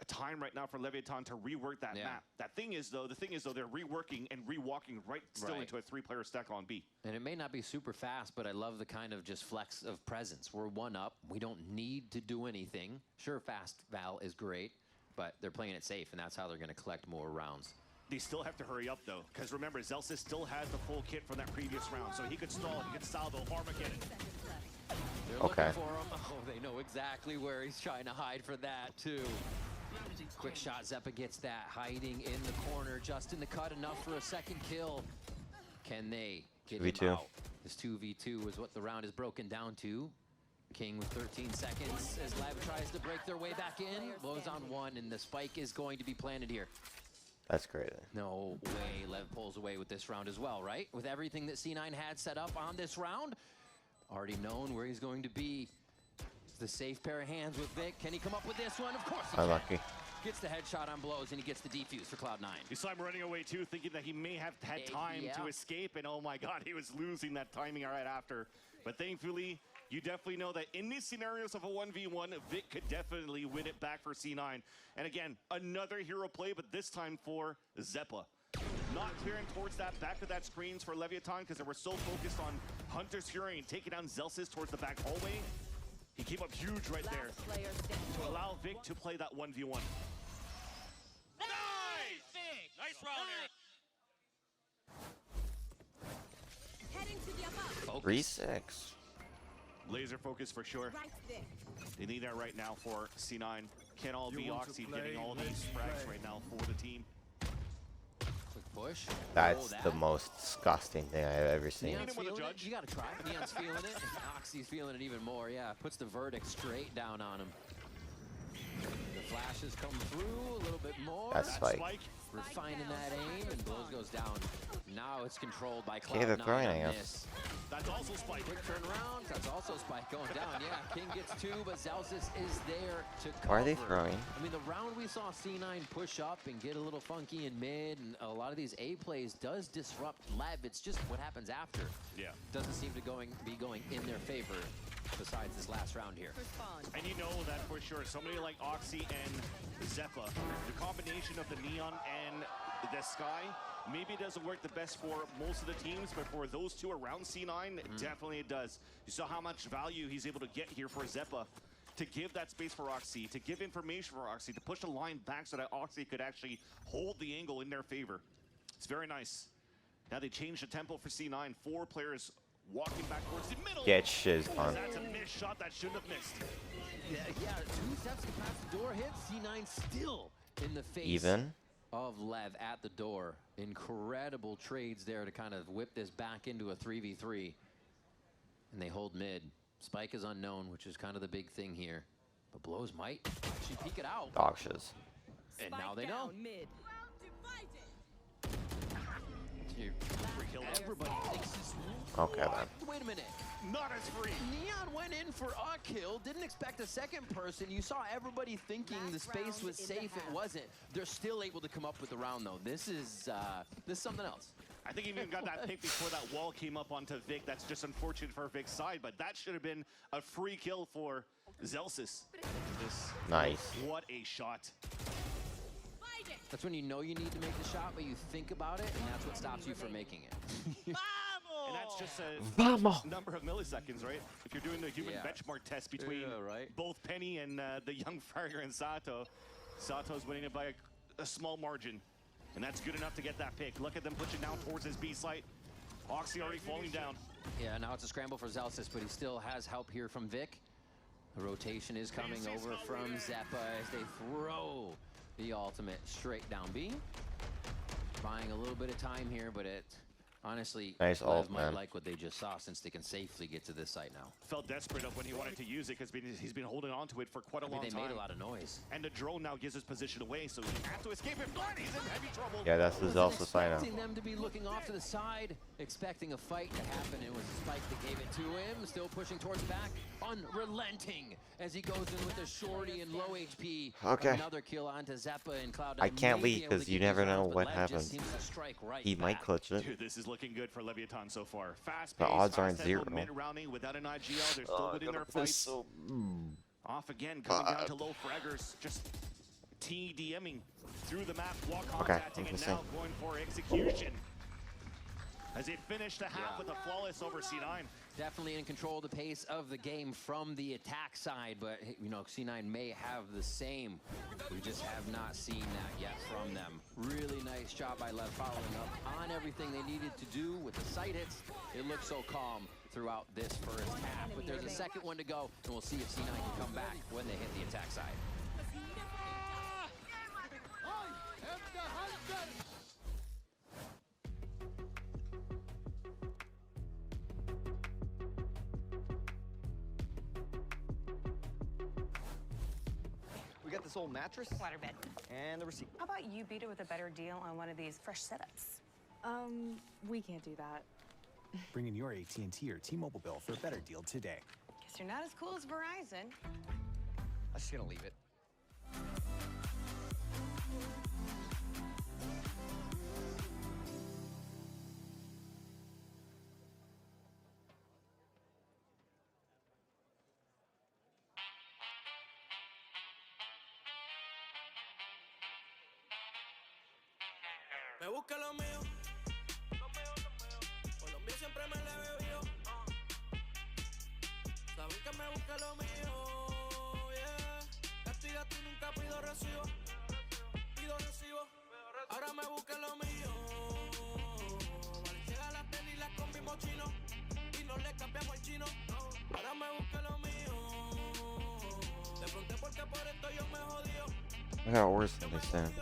a time right now for Leviathan to rework that map. The thing is though, they're reworking and rewalking right into a 3-player stack on B. And it may not be super fast, but I love the kind of just flex of presence. We're 1 up. We don't need to do anything. Sure, fast Val is great, but they're playing it safe, and that's how they're going to collect more rounds. They still have to hurry up though, because remember, Zelsis still has the full kit from that previous round, so he could stall, he could salvo, Armageddon. They're looking for him. Oh, they know exactly where he's trying to hide for that, too. Quick shot, Zeppa gets that, hiding in the corner, just in the cut, enough for a second kill. Can they get him out? This 2v2 is what the round is broken down to. King with 13 seconds as Lev tries to break their way back in. Blows on 1, and the spike is going to be planted here. That's great. No way Lev pulls away with this round as well, right? With everything that C9 had set up on this round, already known where he's going to be. The safe pair of hands with Vic. Can he come up with this one? Of course he can. Unlucky. Gets the headshot on blows, and he gets the defuse for Cloud9. You saw him running away too, thinking that he may have had time to escape, and oh my god, he was losing that timing right after. But thankfully, you definitely know that in these scenarios of a 1v1, Vic could definitely win it back for C9. And again, another hero play, but this time for Zeppa. Not clearing towards that back of that screens for Leviathan because they were so focused on Hunter's Fury and taking down Zelsis towards the back hallway. He came up huge right there to allow Vic to play that 1v1. Nice! Nice round here. Heading to the above. 3-6. Laser focus for sure. They need that right now for C9. Can't all be Oxy getting all these frags right now for the team. Quick push. That's the most disgusting thing I've ever seen. Neon's feeling it. You gotta try it. Neon's feeling it. Oxy's feeling it even more. Yeah, puts the verdict straight down on him. The flashes come through a little bit more. That's Spike. Refining that aim, and blows goes down. Now it's controlled by Cloud9. Okay, they're throwing on it. this. That's also Spike. Quick turnaround. That's also Spike going down. Yeah, King gets 2, but Zelsis is there to cover. Why are they throwing? I mean, the round we saw C9 push up and get a little funky in mid, and a lot of these A plays does disrupt Lev. It's just what happens after. Yeah. Doesn't seem to be going in their favor besides this last round here. And you know that for sure. Somebody like Oxy and Zeppa, the combination of the Neon and the Sky, maybe it doesn't work the best for most of the teams, but for those two around C9, definitely it does. You saw how much value he's able to get here for Zeppa, to give that space for Oxy, to give information for Oxy, to push the line back so that Oxy could actually hold the angle in their favor. It's very nice. Now they changed the tempo for C9. 4 players walking back towards the middle. Get shiz on. That's a missed shot that shouldn't have missed. Yeah, 2 steps to pass the door hit. C9 still in the face. Even Of Lev at the door. Incredible trades there to kind of whip this back into a 3v3. And they hold mid. Spike is unknown, which is kind of the big thing here. But blows might actually peek it out. Dog shiz. And now they know. Mid. Everybody thinks this. Okay then. Wait a minute. Not as free. Neon went in for a kill. Didn't expect a second person. You saw everybody thinking the space was safe. It wasn't. They're still able to come up with the round though. This is something else. I think he even got that pick before that wall came up onto Vic. That's just unfortunate for Vic's side, but that should have been a free kill for Zelsis. Nice. What a shot. That's when you know you need to make the shot, but you think about it, and that's what stops you from making it. And that's just a number of milliseconds, right? If you're doing the human benchmark test between both Penny and the young Fragger and Sato, Sato's winning it by a small margin. And that's good enough to get that pick. Look at them pushing down towards his B site. Oxy already falling down. Yeah, now it's a scramble for Zelsis, but he still has help here from Vic. The rotation is coming over from Zeppa as they throw the ultimate straight down B. Buying a little bit of time here, but it honestly, nice ult, might man. like what they just saw since they can safely get to this site now. Felt desperate of when he wanted to use it because he's been holding on to it for quite a long time. They made a lot of noise. And the drone now gives his position away, so he has to escape. If not, he's in heavy trouble. Yeah, that's the Zelsa side now. Expecting them to be looking off to the side, expecting a fight to happen. It was Spike that gave it to him. Still pushing towards back, unrelenting as he goes in with a shorty and low HP. Okay. Another kill onto Zeppa and Cloud9. I can't leave because you never know what happens. Right he might clutch it. Dude, this is looking good for Leviathan so far. Fast The pace, odds aren't fast zero. Mid-rounding without an IGL. They're still within their fights. Off again, coming down to low fraggers. Just TDMing through the map, wall Okay, contacting, and interesting. now going for execution. As they finish the half with a flawless over C9. Definitely in control of the pace of the game from the attack side, but you know, C9 may have the same. We just have not seen that yet from them. Really nice job by Lev following up on everything they needed to do with the sight hits. It looked so calm throughout this first half, but there's a second one to go, and we'll see if C9 can come back when they hit the attack side. We got this old mattress, waterbed, and the receipt. How about you beat it with a better deal on one of these fresh setups? We can't do that. Bring in your AT&T or T-Mobile bill for a better deal today. Guess you're not as cool as Verizon. I'm just gonna leave it. Me busca lo mío, por lo mío siempre me le bebió. Saben que me busca lo mío, yeah. Castiga tú nunca pido recibo, ahora me busca lo mío. Valenciaga las tenis, las combi mochino, y no le cambiamos el chino. Ahora me busca lo mío. De pronto porque por esto yo me jodío. I got worse than this thing.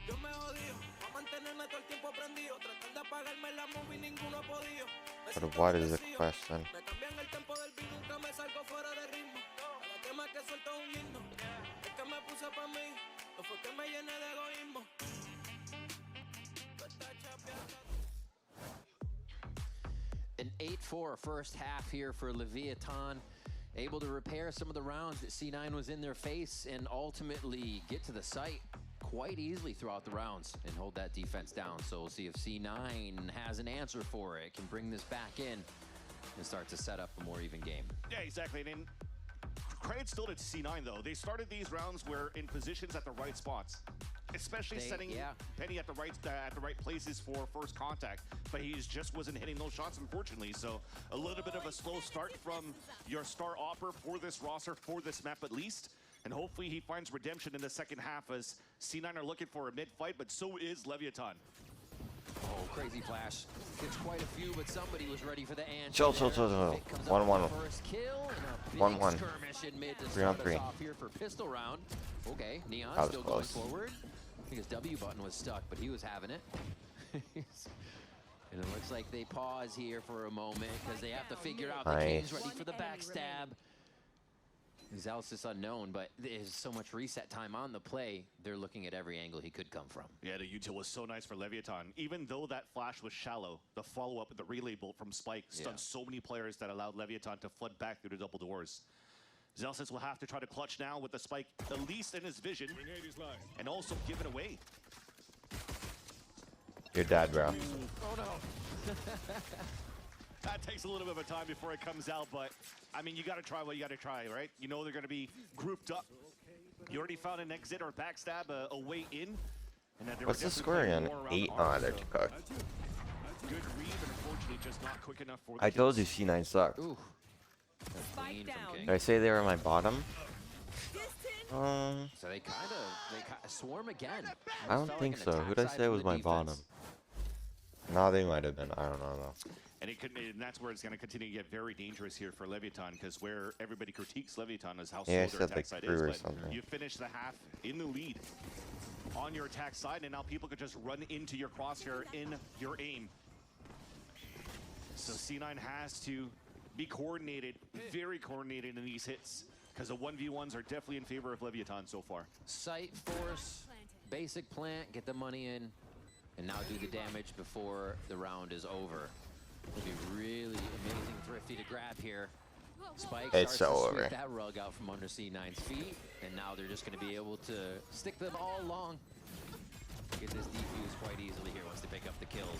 Yo me odio, a mantenerme todo el tiempo prendido, tratar de apagarme la movie, ninguno ha podido. But what is the question? Me cambian el tempo del beat, nunca me salgo fuera de ritmo. Cada tema que suelto es un himno. Es que me puse pa' mí, no fue que me llené de egoísmo. An 8-4 first half here for Leviathan. Able to repair some of the rounds that C9 was in their face and ultimately get to the site quite easily throughout the rounds and hold that defense down. So we'll see if C9 has an answer for it, can bring this back in and start to set up a more even game. Yeah, exactly. And credit still to C9 though. They started these rounds where in positions at the right spots, especially setting Penny at the right places for first contact. But he just wasn't hitting those shots, unfortunately. So a little bit of a slow start from your star opper for this roster, for this map at least. And hopefully he finds redemption in the second half as C9 are looking for a mid-fight, but so is Leviathan. Oh, crazy flash. Gets quite a few, but somebody was ready for the answer. Chill. 1-1. 1-1. 3-on-3. Here for pistol round. Okay, Neon That was still close. going forward. I think his W button was stuck, but he was having it. And it looks like they pause here for a moment because they have to figure out the King's ready for the backstab. Zealous unknown, but there's so much reset time on the play. They're looking at every angle he could come from. Yeah, the util was so nice for Leviathan. Even though that flash was shallow, the follow-up with the relay bolt from Spike stunned so many players that allowed Leviathan to flood back through the double doors. Zelsis will have to try to clutch now with the Spike, at least in his vision, and also give it away. You're dead, bro. Oh no. That takes a little bit of a time before it comes out, but I mean, you gotta try what you gotta try, right? You know they're gonna be grouped up. You already found an exit or backstab, a way in. And that What's the score again? 8? Oh, they're too cooked. Good read, but unfortunately just not quick enough for the I told you C9 sucked. Spike down. Did I say they were my bottom? So they kind of swarm again. I don't think so. Who did I say was my bottom? No, they might have been. I don't know though. And and that's where it's going to continue to get very dangerous here for Leviathan, because where everybody critiques Leviathan is how slow their attack side is. But you finish the half in the lead on your attack side, and now people can just run into your crosshair in your aim. So C9 has to be coordinated, very coordinated in these hits, because the 1v1s are definitely in favor of Leviathan so far. Sight, force, basic plant, get the money in, and now do the damage before the round is over. It'll be really amazing, thrifty to grab here. Spike It's starts so to sweep over. that rug out from under C9's feet, and now they're just going to be able to stick them all along. Get this defuse quite easily here once they pick up the kills.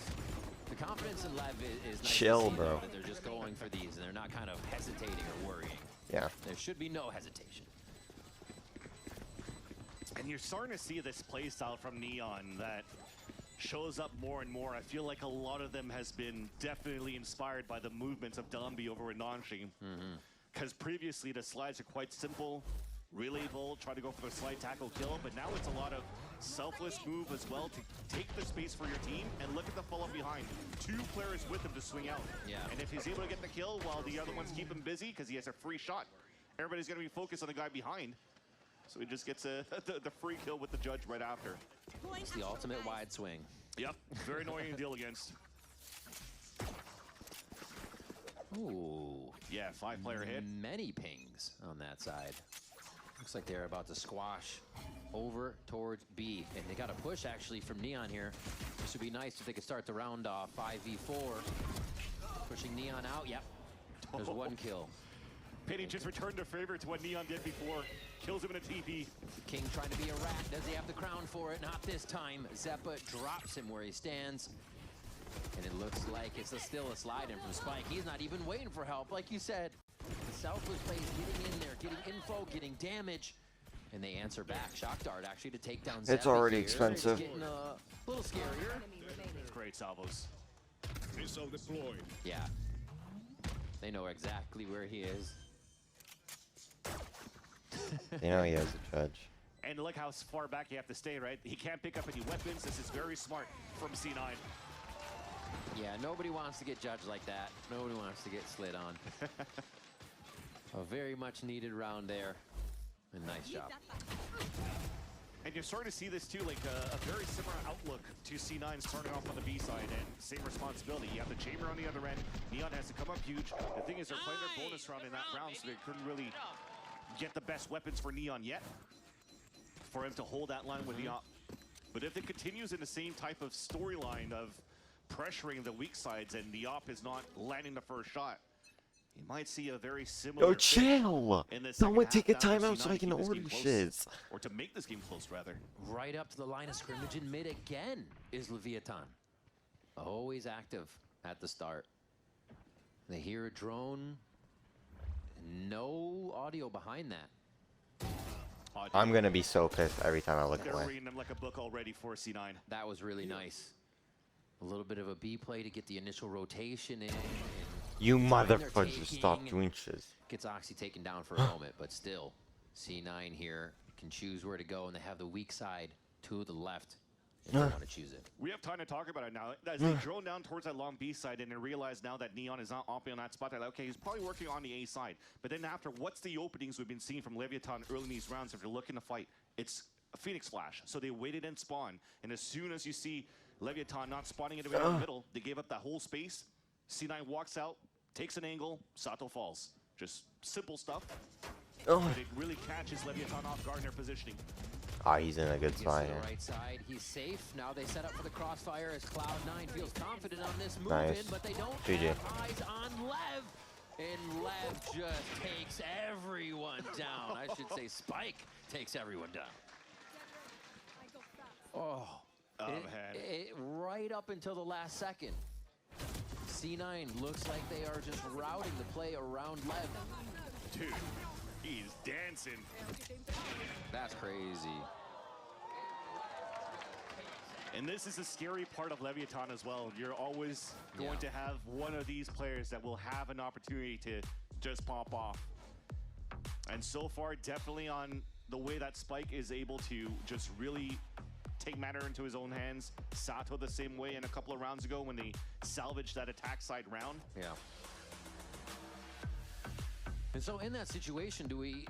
The confidence in Lev is nice Chill, to see, bro. though, that they're just going for these, and they're not kind of hesitating or worrying. Yeah. There should be no hesitation. And you're starting to see this playstyle from Neon that shows up more and more. I feel like a lot of them has been definitely inspired by the movements of Dombi over in Nanshi. Because previously the slides are quite simple. Relay Volt, try to go for the slide tackle kill, but now it's a lot of selfless move as well to take the space for your team and look at the follow-up behind. 2 players with him to swing out. Yeah. And if he's able to get the kill while the other ones keep him busy because he has a free shot, everybody's going to be focused on the guy behind. So he just gets the free kill with the judge right after. It's the ultimate wide swing. Yep, very annoying to deal against. Ooh. Yeah, 5-player hit. Many pings on that side. Looks like they're about to squash over towards B. And they got a push actually from Neon here. This would be nice if they could start the round off 5v4. Pushing Neon out. Yep. There's 1 kill. Penny just returned to favor to what Neon did before. Kills him in a TP. King trying to be a rat. Does he have the crown for it? Not this time. Zeppa drops him where he stands. And it looks like it's still a slide in from Spike. He's not even waiting for help. Like you said, the selfless plays getting in there, getting info, getting damage. And they answer back. Shock Dart actually to take down Zeppa. It's already here. expensive. It's getting a little scarier. It's great salvos. Missile deployed. Yeah. They know exactly where he is. You know he has a judge. And look how far back you have to stay, right? He can't pick up any weapons. This is very smart from C9. Yeah, nobody wants to get judged like that. Nobody wants to get slid on. A very much needed round there. And nice job. And you're starting to see this too, like a very similar outlook to C9 starting off on the B side, and same responsibility. You have the chamber on the other end. Neon has to come up huge. The thing is, they're playing their bonus round in that round, so they couldn't really get the best weapons for Neon yet for him to hold that line with the op. But if it continues in the same type of storyline of pressuring the weak sides and the op is not landing the first shot, you might see a very similar. Yo, chill! Someone take a timeout so I can order shit. Or to make this game close, rather. Right up to the line of scrimmage in mid again is Leviathan. Always active at the start. They hear a drone. No audio behind that. I'm gonna be so pissed every time I look They're away. reading them like a book already for C9. That was really nice. A little bit of a B play to get the initial rotation in. You Time they're motherfuckers, stop taking, doing shit. Gets Oxy taken down for a moment, but still, C9 here can choose where to go, and they have the weak side to the left if they want to choose it. We have time to talk about it now. As they drone down towards that long B side and they realize now that Neon is not opping on that spot, they're like, okay, he's probably working on the A side. But then after, what's the openings we've been seeing from Leviathan early in these rounds? If you're looking to fight, it's a Phoenix Flash. So they waited and spawned. And as soon as you see Leviathan not spawning anywhere in the middle, they gave up that whole space. C9 walks out, takes an angle, Sato falls. Just simple stuff. But it really catches Leviathan off guard in their positioning. Ah, he's in a good Gets spot to here. the right side, he's safe. Now they set up for the crossfire as Cloud9 feels confident on this move Nice. in, but they don't GG. have eyes on Lev. And Lev just takes everyone down. I should say Spike takes everyone down. Oh, right up until the last second. C9 looks like they are just routing the play around Lev. Dude, he's dancing. That's crazy. And this is the scary part of Leviathan as well. You're always going to have one of these players that will have an opportunity to just pop off. And so far, definitely on the way that Spike is able to just really take matter into his own hands. Sato the same way in a couple of rounds ago when they salvaged that attack side round. Yeah. And so in that situation, do we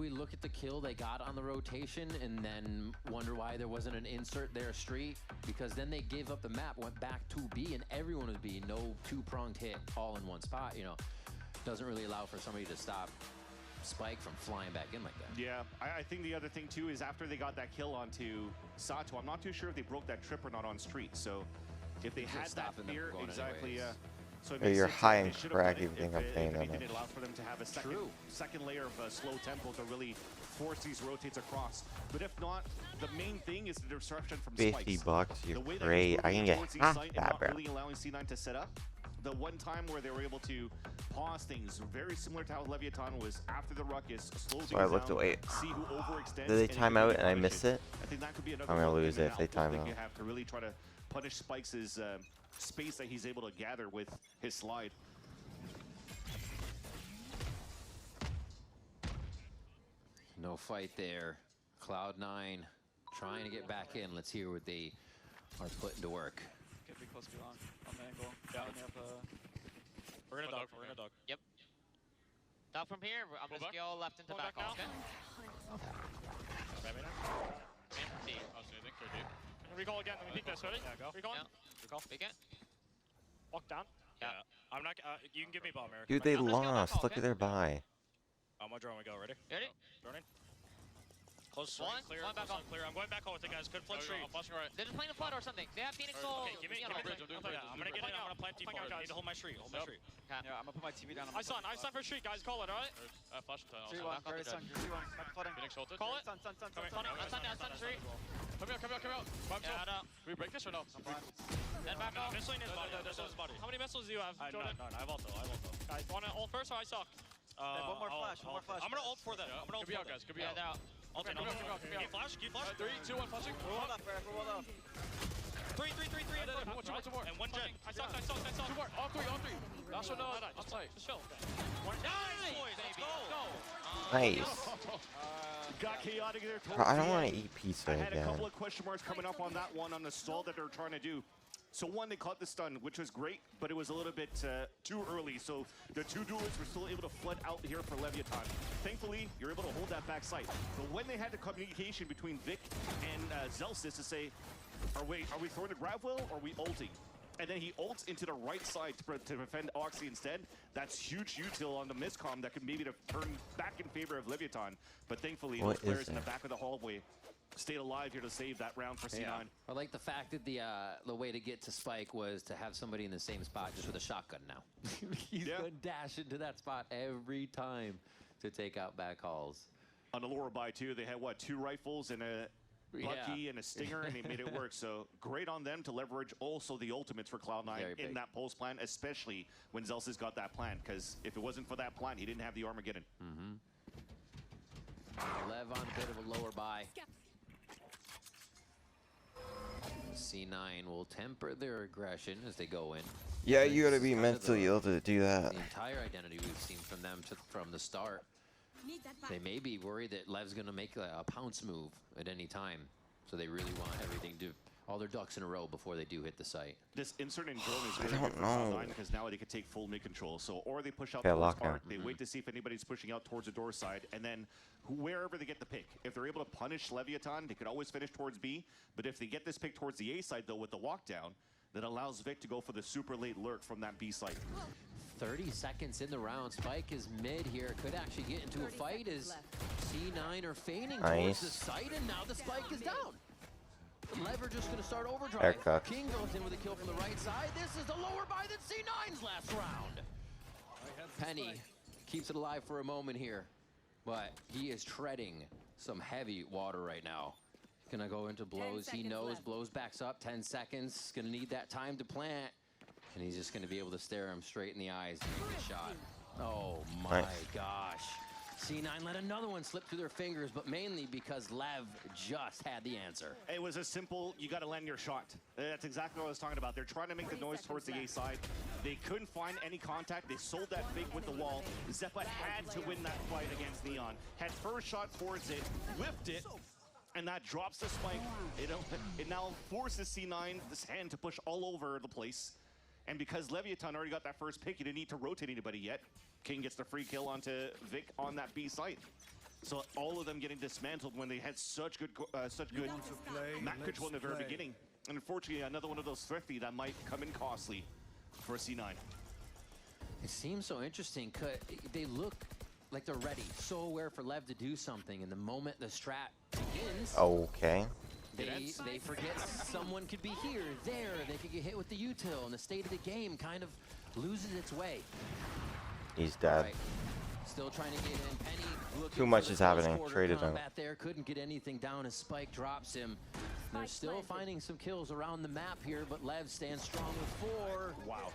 look at the kill they got on the rotation and then wonder why there wasn't an insert there street? Because then they gave up the map, went back to B, and everyone was B. No two-pronged hit all in one spot, you know. Doesn't really allow for somebody to stop Spike from flying back in like that. Yeah, I think the other thing too is after they got that kill onto Sato, I'm not too sure if they broke that trip or not on street. So if they had that fear, exactly, yeah. So Hey, you're high and should've crack done if you think I'm paying that anything, much. it allowed for them to have a second layer of slow tempo to really force these rotates across. But if not, the main thing is the disruption from 50 spikes. bucks, you're The way that great. he's I can moving get towards the half site and that, not bro. really allowing C9 to set up. the one time where they were able to pause things, very similar to how Leviathan was after the ruckus, slow So I things looked down, away. see who overextends. Did they and time really out and I punish miss it? I think that could be another I'm gonna look lose and it if they outlook time that out. you have to really try to punish Spikes' space that he's able to gather with his slide. No fight there. Cloud9 trying to get back in. Let's hear what they are putting to work. Get big close on the angle. Yeah. We're gonna dog. We're gonna dog. Yep. Dog from here. I'm gonna scale left into back. Okay. Man from D. Oh, so you think they're deep. Recall again. Let me peek this. Ready? Yeah, go. Recall. Yeah. Recall. Peek it. Walk down. Yeah. I'm not. You can give me ball, America. Dude, they lost. Look at their buy. I'm gonna draw and go. Ready? Ready? Droning. Close One, clear. one back Close on. clear. I'm going back home with it, guys. Good flood street. I'm flashing right. They're just playing a flood or something. They have Phoenix Soul. Okay, give me. I'm gonna get in. I'm gonna plant default. I need to hold my street. Hold my street. Okay. Yeah, I'm gonna put my TV down. I stun for street, guys. Call it, alright? Flash time. 3-1. Very stun. Phoenix ulted. Call it. Stun. Stun street. Come out. Yeah, We break this or no? Then back off. Missile in his body. Missile in his body. How many missiles do you have, Jordan? None. I have ulti. Guys, wanna ult first or I suck? One more flash. I'm gonna ult for them. I'm gonna ult for them. Guys. Could be out. They're out. Ult in. Keep flash. 3, 2, 1, flashing. Roll up, Eric. Roll up. 3. Two more. And one gen. I suck. 2 more. All three. That's what I'm tight. Just chill. Nice, boys. Let's go. Nice. Got chaotic there. Bro, I don't want to eat pizza I had a again. couple of question marks coming up on that one on the stall that they're trying to do. So one, they caught the stun, which was great, but it was a little bit too early. So the two duelists were still able to flood out here for Leviathan. Thankfully, you're able to hold that back side. But when they had the communication between Vic and Zelsis to say, are we throwing the grab wheel or are we ulting? And then he ults into the right side to defend Oxy instead. That's huge util on the miscom that could maybe turn back in favor of Leviathan. But thankfully, those players in the back of the hallway stayed alive here to save that round for C9. Yeah. I like the fact that the way to get to Spike was to have somebody in the same spot just with a shotgun now. He's gonna dash into that spot every time to take out back halls. On the lower buy too, they had what, 2 rifles and a Bucky and a Stinger, and they made it work. So great on them to leverage also the ultimates for Cloud9 in that post plan, especially when Zelsis got that plan, because if it wasn't for that plan, he didn't have the Armageddon. Lev on a bit of a lower buy. C9 will temper their aggression as they go in. Yeah, you gotta be mentally ill to do that. The entire identity we've seen from them from the start. They may be worried that Lev's gonna make a pounce move at any time, so they really want everything to all their ducks in a row before they do hit the site. This insert in drone is really good for Cloud9 because now they can take full mid control. So, or they push out Okay, towards lockdown. Arc, they wait to see if anybody's pushing out towards the door side, and then wherever they get the pick. If they're able to punish Leviathan, they could always finish towards B. But if they get this pick towards the A side, though, with the lockdown, that allows Vic to go for the super late lurk from that B site. 30 seconds in the round. Spike is mid here. Could actually get into a fight as C9 are feigning towards the site, and now the spike is down. Lever just going to start overdrive. King goes in with a kill from the right side. This is the lower buy than C9's last round. Penny keeps it alive for a moment here, but he is treading some heavy water right now. He's going to go into blows. He knows blows backs up 10 seconds. Going to need that time to plant. And he's just going to be able to stare him straight in the eyes and make the shot. Oh my gosh. C9 let another one slip through their fingers, but mainly because Lev just had the answer. It was a simple, you got to land your shot. That's exactly what I was talking about. They're trying to make the noise towards the A side. They couldn't find any contact. They sold that fake with the wall. Zeppa had to win that fight against Neon. Had first shot towards it, whipped it, and that drops the spike. It now forces C9, this hand, to push all over the place. And because Leviathan already got that first pick, you didn't need to rotate anybody yet. King gets the free kill onto Vic on that B site. So all of them getting dismantled when they had such good map control in the very beginning. And unfortunately, another one of those thrifty that might come in costly for C9. It seems so interesting. They look like they're ready, so aware for Lev to do something. And the moment the strat begins, Okay. They forget someone could be here, there. They could get hit with the util, and the state of the game kind of loses its way. He's dead. Still trying to get in. Penny looking Too much is happening. Traded him. There couldn't get anything down as Spike drops him. They're still finding some kills around the map here, but Lev stands strong with 4. Wow.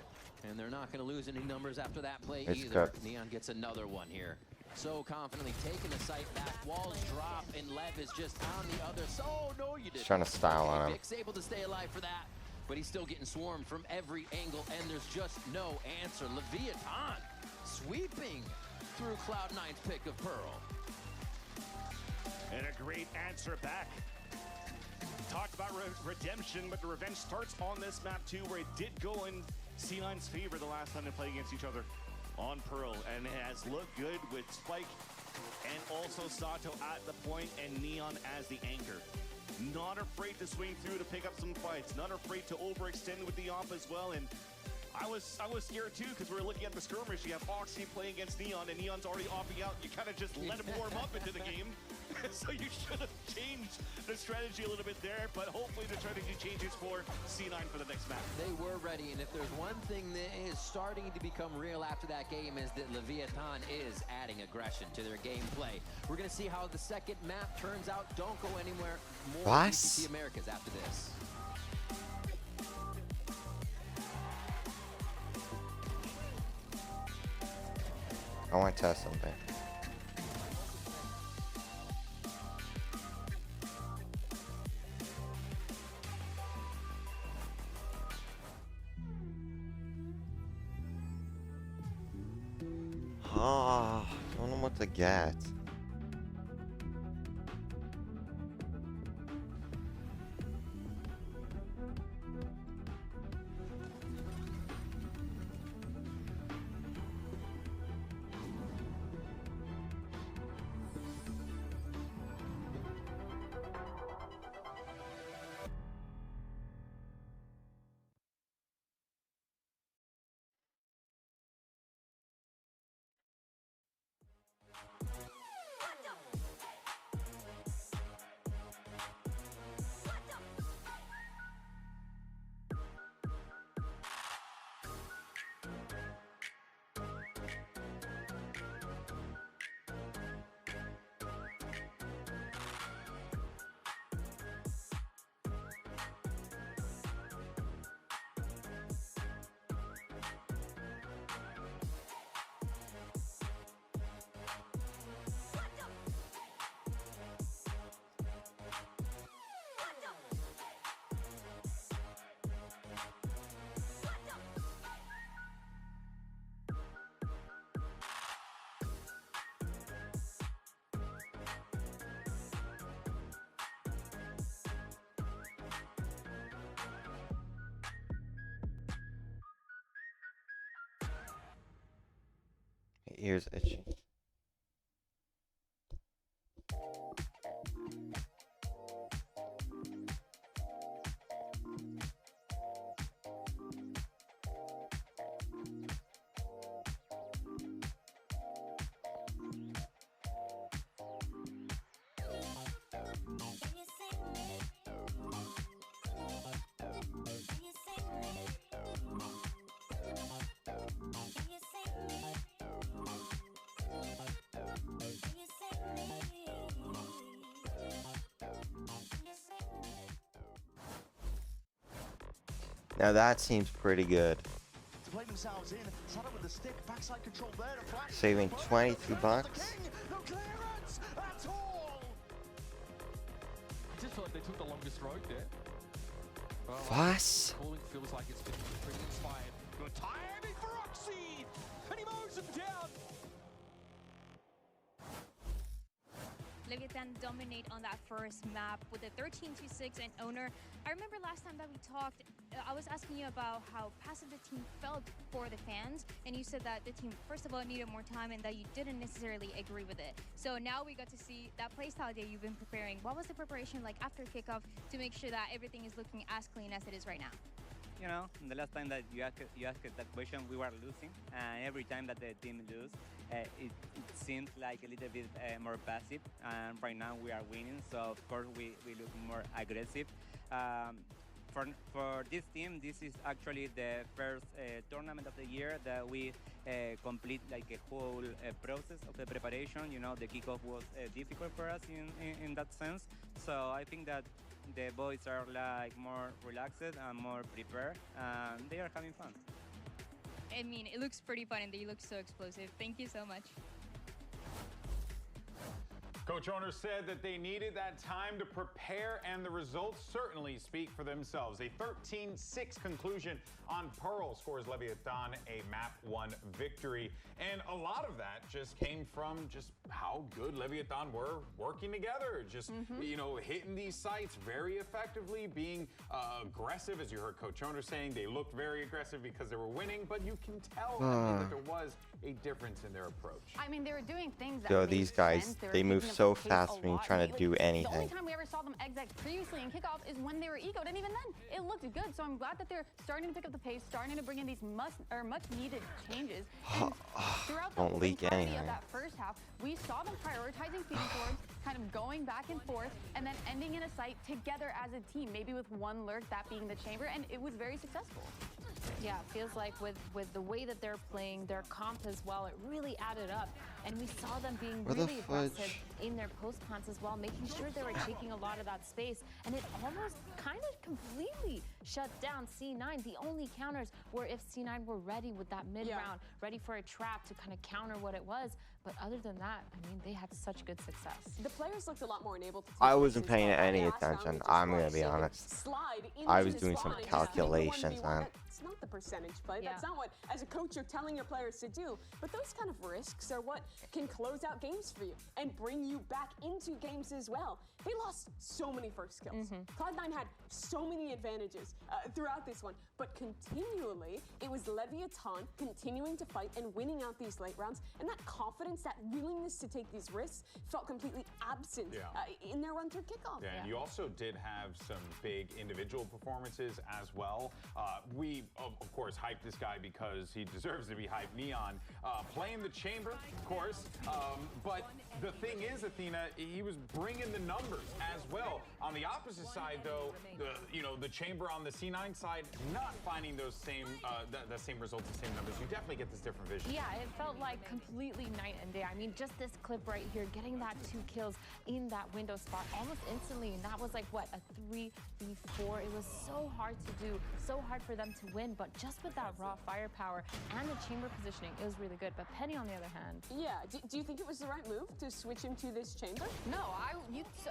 And they're not going to lose any numbers after that play It's either. cooked. Neon gets another one here. So confidently taking the sight back. Walls drop, and Lev is just on the other side. Oh, no, you didn't. He's trying to style on him. Vic's able to stay alive for that, but he's still getting swarmed from every angle, and there's just no answer. Leviathan sweeping through Cloud9's pick of Pearl. And a great answer back. Talked about redemption, but the revenge starts on this map too, where it did go in C9's favor the last time they played against each other on Pearl, and it has looked good with Spike and also Sato at the point and Neon as the anchor. Not afraid to swing through to pick up some fights, not afraid to overextend with the op as well. And I was scared too, because we were looking at the skirmish. You have Oxy playing against Neon, and Neon's already opping out. You kind of just let him warm up into the game. So you should have changed the strategy a little bit there, but hopefully the strategy changes for C9 for the next match. They were ready, and if there's one thing that is starting to become real after that game is that Leviathan is adding aggression to their gameplay. We're going to see how the second map turns out. Don't go anywhere. More What? VCT Americas after this. I want to test something. Ah, don't know what to get. Ears itching. Now that seems pretty good. To play themselves in, Sato with the stick, backside control there to flash. Saving 22 bucks. No clearance at all. I just feel like they took the longest road there. Was? Calling feels like it's been pretty inspired. Good timing for Oxy, and he mows him down. Leviathan dominate on that first map with a 13-6 and owner. I remember last time that we talked, I was asking you about how passive the team felt for the fans, and you said that the team, first of all, needed more time and that you didn't necessarily agree with it. So now we got to see that playstyle that you've been preparing. What was the preparation like after kickoff to make sure that everything is looking as clean as it is right now? You know, the last time that you asked that question, we were losing. Every time that the team lose, it seemed like a little bit more passive. And right now we are winning, so of course we look more aggressive. For this team, this is actually the first tournament of the year that we complete like a whole process of the preparation. You know, the kickoff was difficult for us in that sense. So I think that the boys are like more relaxed and more prepared, and they are having fun. I mean, it looks pretty fun and they look so explosive. Thank you so much. Coach Owner said that they needed that time to prepare, and the results certainly speak for themselves. A 13-6 conclusion on Pearl scores Leviathan a map 1 victory. And a lot of that just came from just how good Leviathan were working together. Just, you know, hitting these sites very effectively, being aggressive, as you heard Coach Owner saying. They looked very aggressive because they were winning, but you can tell that there was a difference in their approach. I mean, they were doing things that Yo, made these guys, sense. they move picking up so the pace fast a when you're lot. trying to do The only anything. time we ever saw them exec previously in kickoff is when they were egoed, and even then, it looked good. So I'm glad that they're starting to pick up the pace, starting to bring in these much needed changes. And throughout the Don't leak entirety anything. of that first half, we saw them prioritizing feeding forwards, kind of going back and forth, and then ending in a site together as a team, maybe with one lurk, that being the chamber, and it was very successful. Yeah, it feels like with the way that they're playing, their comp as well, it really added up. And we saw them being Where the really aggressive fudge? in their post plants as well, making sure they were taking a lot of that space. And it almost kind of completely shut down C9. The only counters were if C9 were ready with that mid-round, ready for a trap to kind of counter what it was. But other than that, I mean, they had such good success. The players looked a lot more enabled to take I wasn't risks as paying well. any Last round, attention. we just I'm gonna watched be them honest. slide I into was the doing spot some and just calculations, make a 1v1. man. That's not the percentage play. That's Yeah. not what, as a coach, you're telling your players to do. But those kind of risks are what can close out games for you and bring you back into games as well. They lost so many first kills. Cloud9 had so many advantages throughout this one, but continually, it was Leviathan continuing to fight and winning out these late rounds, and that confidence, that willingness to take these risks felt completely absent in their run through kickoff. Yeah, and you also did have some big individual performances as well. We, of course, hyped this guy because he deserves to be hyped. Neon playing the chamber, of course, but the thing is, Athena, he was bringing the numbers as well. On the opposite side, though, the chamber on the C9 side not finding those same the same results, the same numbers. You definitely get this different vision. Yeah, it felt like completely night and day. I mean, just this clip right here, getting that 2 kills in that window spot almost instantly, and that was like, what, a 3v4? It was so hard to do, so hard for them to win, but just with that raw firepower and the chamber positioning, it was really good. But Penny, on the other hand... Yeah, do you think it was the right move to switch him to this chamber? No,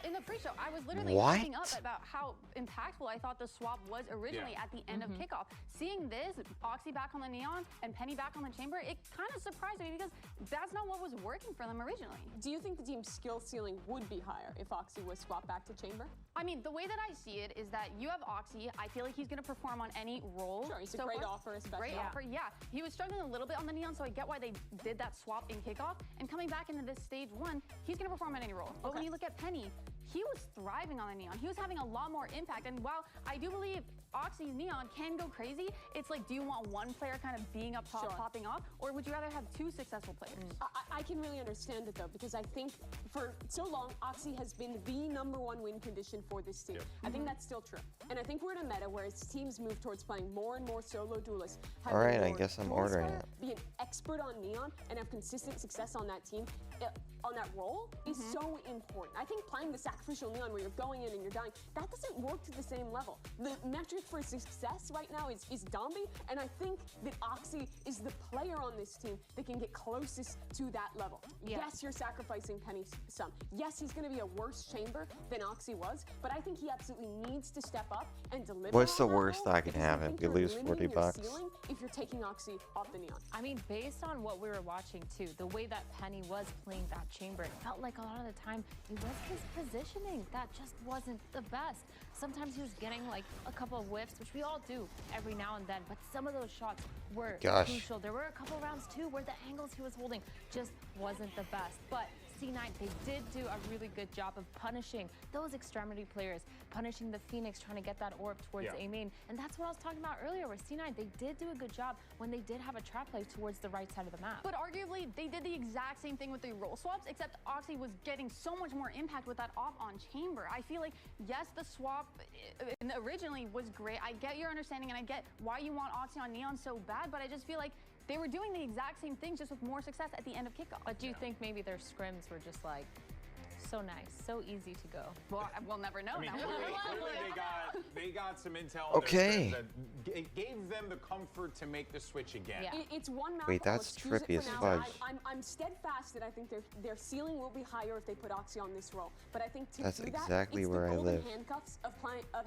in the pre-show, I was literally What? hyping up about how impactful I thought the swap was originally at the end of kickoff. Seeing this, Oxy back on the Neon and Penny back on the chamber, it kind of surprised me because that's not what was working for them originally. Do you think the team's skill ceiling would be higher if Oxy was swapped back to chamber? I mean, the way that I see it is that you have Oxy. I feel like he's going to perform on any role. Sure, he's a great offer, especially. Great offer, yeah. He was struggling a little bit on the Neon, so I get why they did that swap in kickoff. And coming back into this stage 1, he's going to perform on any role. But when you look at Penny, he was thriving on the Neon. He was having a lot more impact. And while I do believe Oxy's Neon can go crazy, it's like, do you want one player kind of being up top, popping off, or would you rather have 2 successful players? I can really understand it, though, because I think for so long, Oxy has been the #1 win condition for this team. I think that's still true. And I think we're in a meta where as teams move towards playing more and more solo duelists, All right, I guess I'm ordering it. Be an expert on Neon and have consistent success on that team, on that role, is so important. I think playing the sacrificial Neon where you're going in and you're dying, that doesn't work to the same level. The metric for success right now is Dombey, and I think that Oxy is the player on this team that can get closest to that level. Yes, you're sacrificing Penny some. Yes, he's going to be a worse chamber than Oxy was, but I think he absolutely needs to step up and deliver. What's the on that worst role that can because I happen? think You you're lose limiting 40 your bucks. ceiling if you're taking Oxy off the Neon. I mean, based on what we were watching too, the way that Penny was playing that chamber, it felt like a lot of the time it was his positioning that just wasn't the best. Sometimes he was getting like a couple of whiffs, which we all do every now and then, but some of those shots were crucial. There were a couple rounds too where the angles he was holding just wasn't the best. But C9, they did do a really good job of punishing those extremity players, punishing the Phoenix, trying to get that orb towards A main. And that's what I was talking about earlier, where C9, they did do a good job when they did have a trap play towards the right side of the map. But arguably, they did the exact same thing with the role swaps, except Oxy was getting so much more impact with that off on chamber. I feel like, yes, the swap originally was great. I get your understanding, and I get why you want Oxy on Neon so bad, but I just feel like they were doing the exact same things, just with more success at the end of kickoff. But do you think maybe their scrims were just like So nice, so easy to go. Well, we'll never know. I mean, now. clearly they got some intel. Okay. That it gave them the comfort to make the switch again. Yeah. It's one map. Wait, I'll that's excuse it trippy for as now. fudge. I'm steadfast that I think their ceiling will be higher if they put Oxy on this role. But I think to That's do that, exactly it's where I the golden live. handcuffs of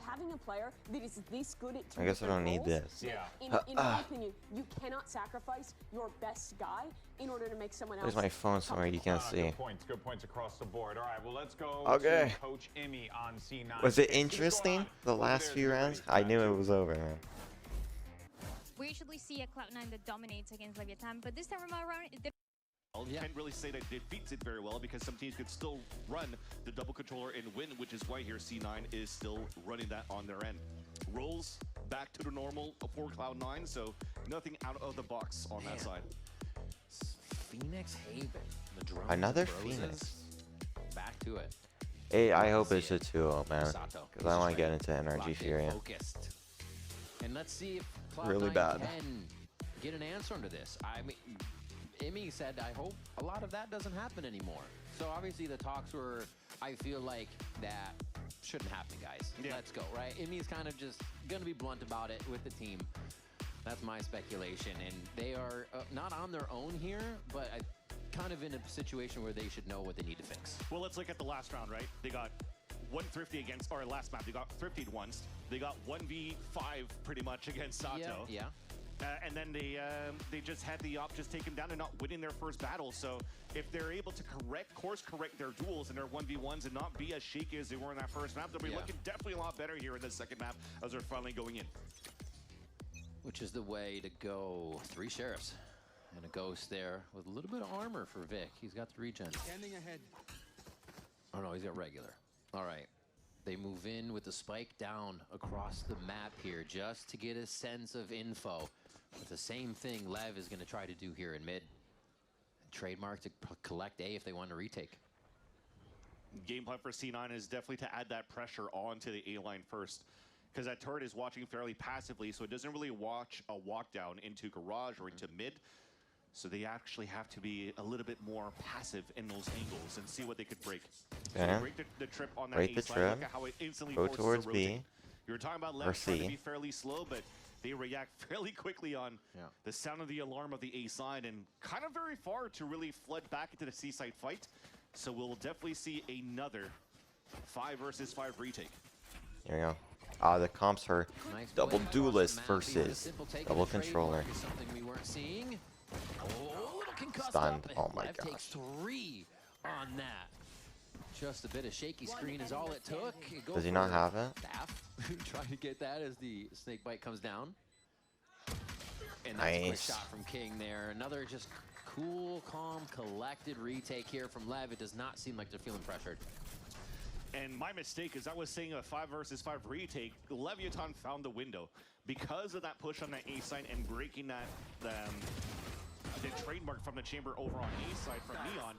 having a player that is this good at two I guess I don't need different this. roles. In my opinion, you cannot sacrifice your best guy in order to make someone else. There's my phone somewhere you can't see. Good points across the board. All right, well, let's go Okay. to Coach Emmy on C9. Was it What's going interesting? on The over last there few as we rounds? ready I for knew that it was over, man. We usually see a Cloud9 that dominates against Leviathan, but this time around, You can't really say that it defeats it very well because some teams could still run the double controller and win, which is why here C9 is still running that on their end. Rolls back to the normal for Cloud9, so nothing out of the box on that side. Phoenix Haven. The drones Another and Roses. Phoenix. Back to it. Hey, I hope it's a 2-0, man. Sato. Because I want to get into NRG Locked in, Fury. focused. And let's see if Cloud9 Really bad. can get an answer into this. I mean, Emmy said, I hope a lot of that doesn't happen anymore. So obviously the talks were, I feel like that shouldn't happen, guys. Yeah. Let's go, right? Emmy's kind of just going to be blunt about it with the team. That's my speculation. And they are not on their own here, but kind of in a situation where they should know what they need to fix. Well, let's look at the last round, right? They got one Thrifty against, or last map, they got Thrifty'd once. They got 1v5 pretty much against Sato. Yeah. And then they just had the op just take him down and not winning their first battle. So if they're able to course correct their duels and their 1v1s and not be as shaky as they were in that first map, they'll be looking definitely a lot better here in the second map as they're finally going in. Which is the way to go. 3 sheriffs and a ghost there with a little bit of armor for Vic. He's got the regen. Standing ahead. Oh no, he's got regular. All right. They move in with the spike down across the map here just to get a sense of info. But the same thing Lev is going to try to do here in mid. Trademark to collect A if they want to retake. Game plan for C9 is definitely to add that pressure onto the A line first. Because that turret is watching fairly passively, so it doesn't really watch a walk down into garage or into mid. So they actually have to be a little bit more passive in those angles and see what they could break. So they Okay. break the trip on that Break A the side. trip. Look at how it instantly Go forces towards a rotate. B. You were talking about Or Lev trying to C. be fairly slow, but they react fairly quickly on the sound of the alarm of the A side and kind of very far to really flood back into the C side fight. So we'll definitely see another 5 versus 5 retake. Here we go. The comps are double duelist versus double controller. Something we weren't seeing. Oh, little concussed Stunned. up, and Oh my Lev takes gosh. 3 on that. Just a bit of shaky screen is all it took. Go Does he not for have it? Staff. Try to get that as the snake bite comes down. And that's a quick Nice. shot from King there. Another just cool, calm, collected retake here from Lev. It does not seem like they're feeling pressured. And my mistake is I was saying a 5 versus 5 retake. Leviathan found the window because of that push on that A side and breaking that the trademark from the chamber over on A side from Neon.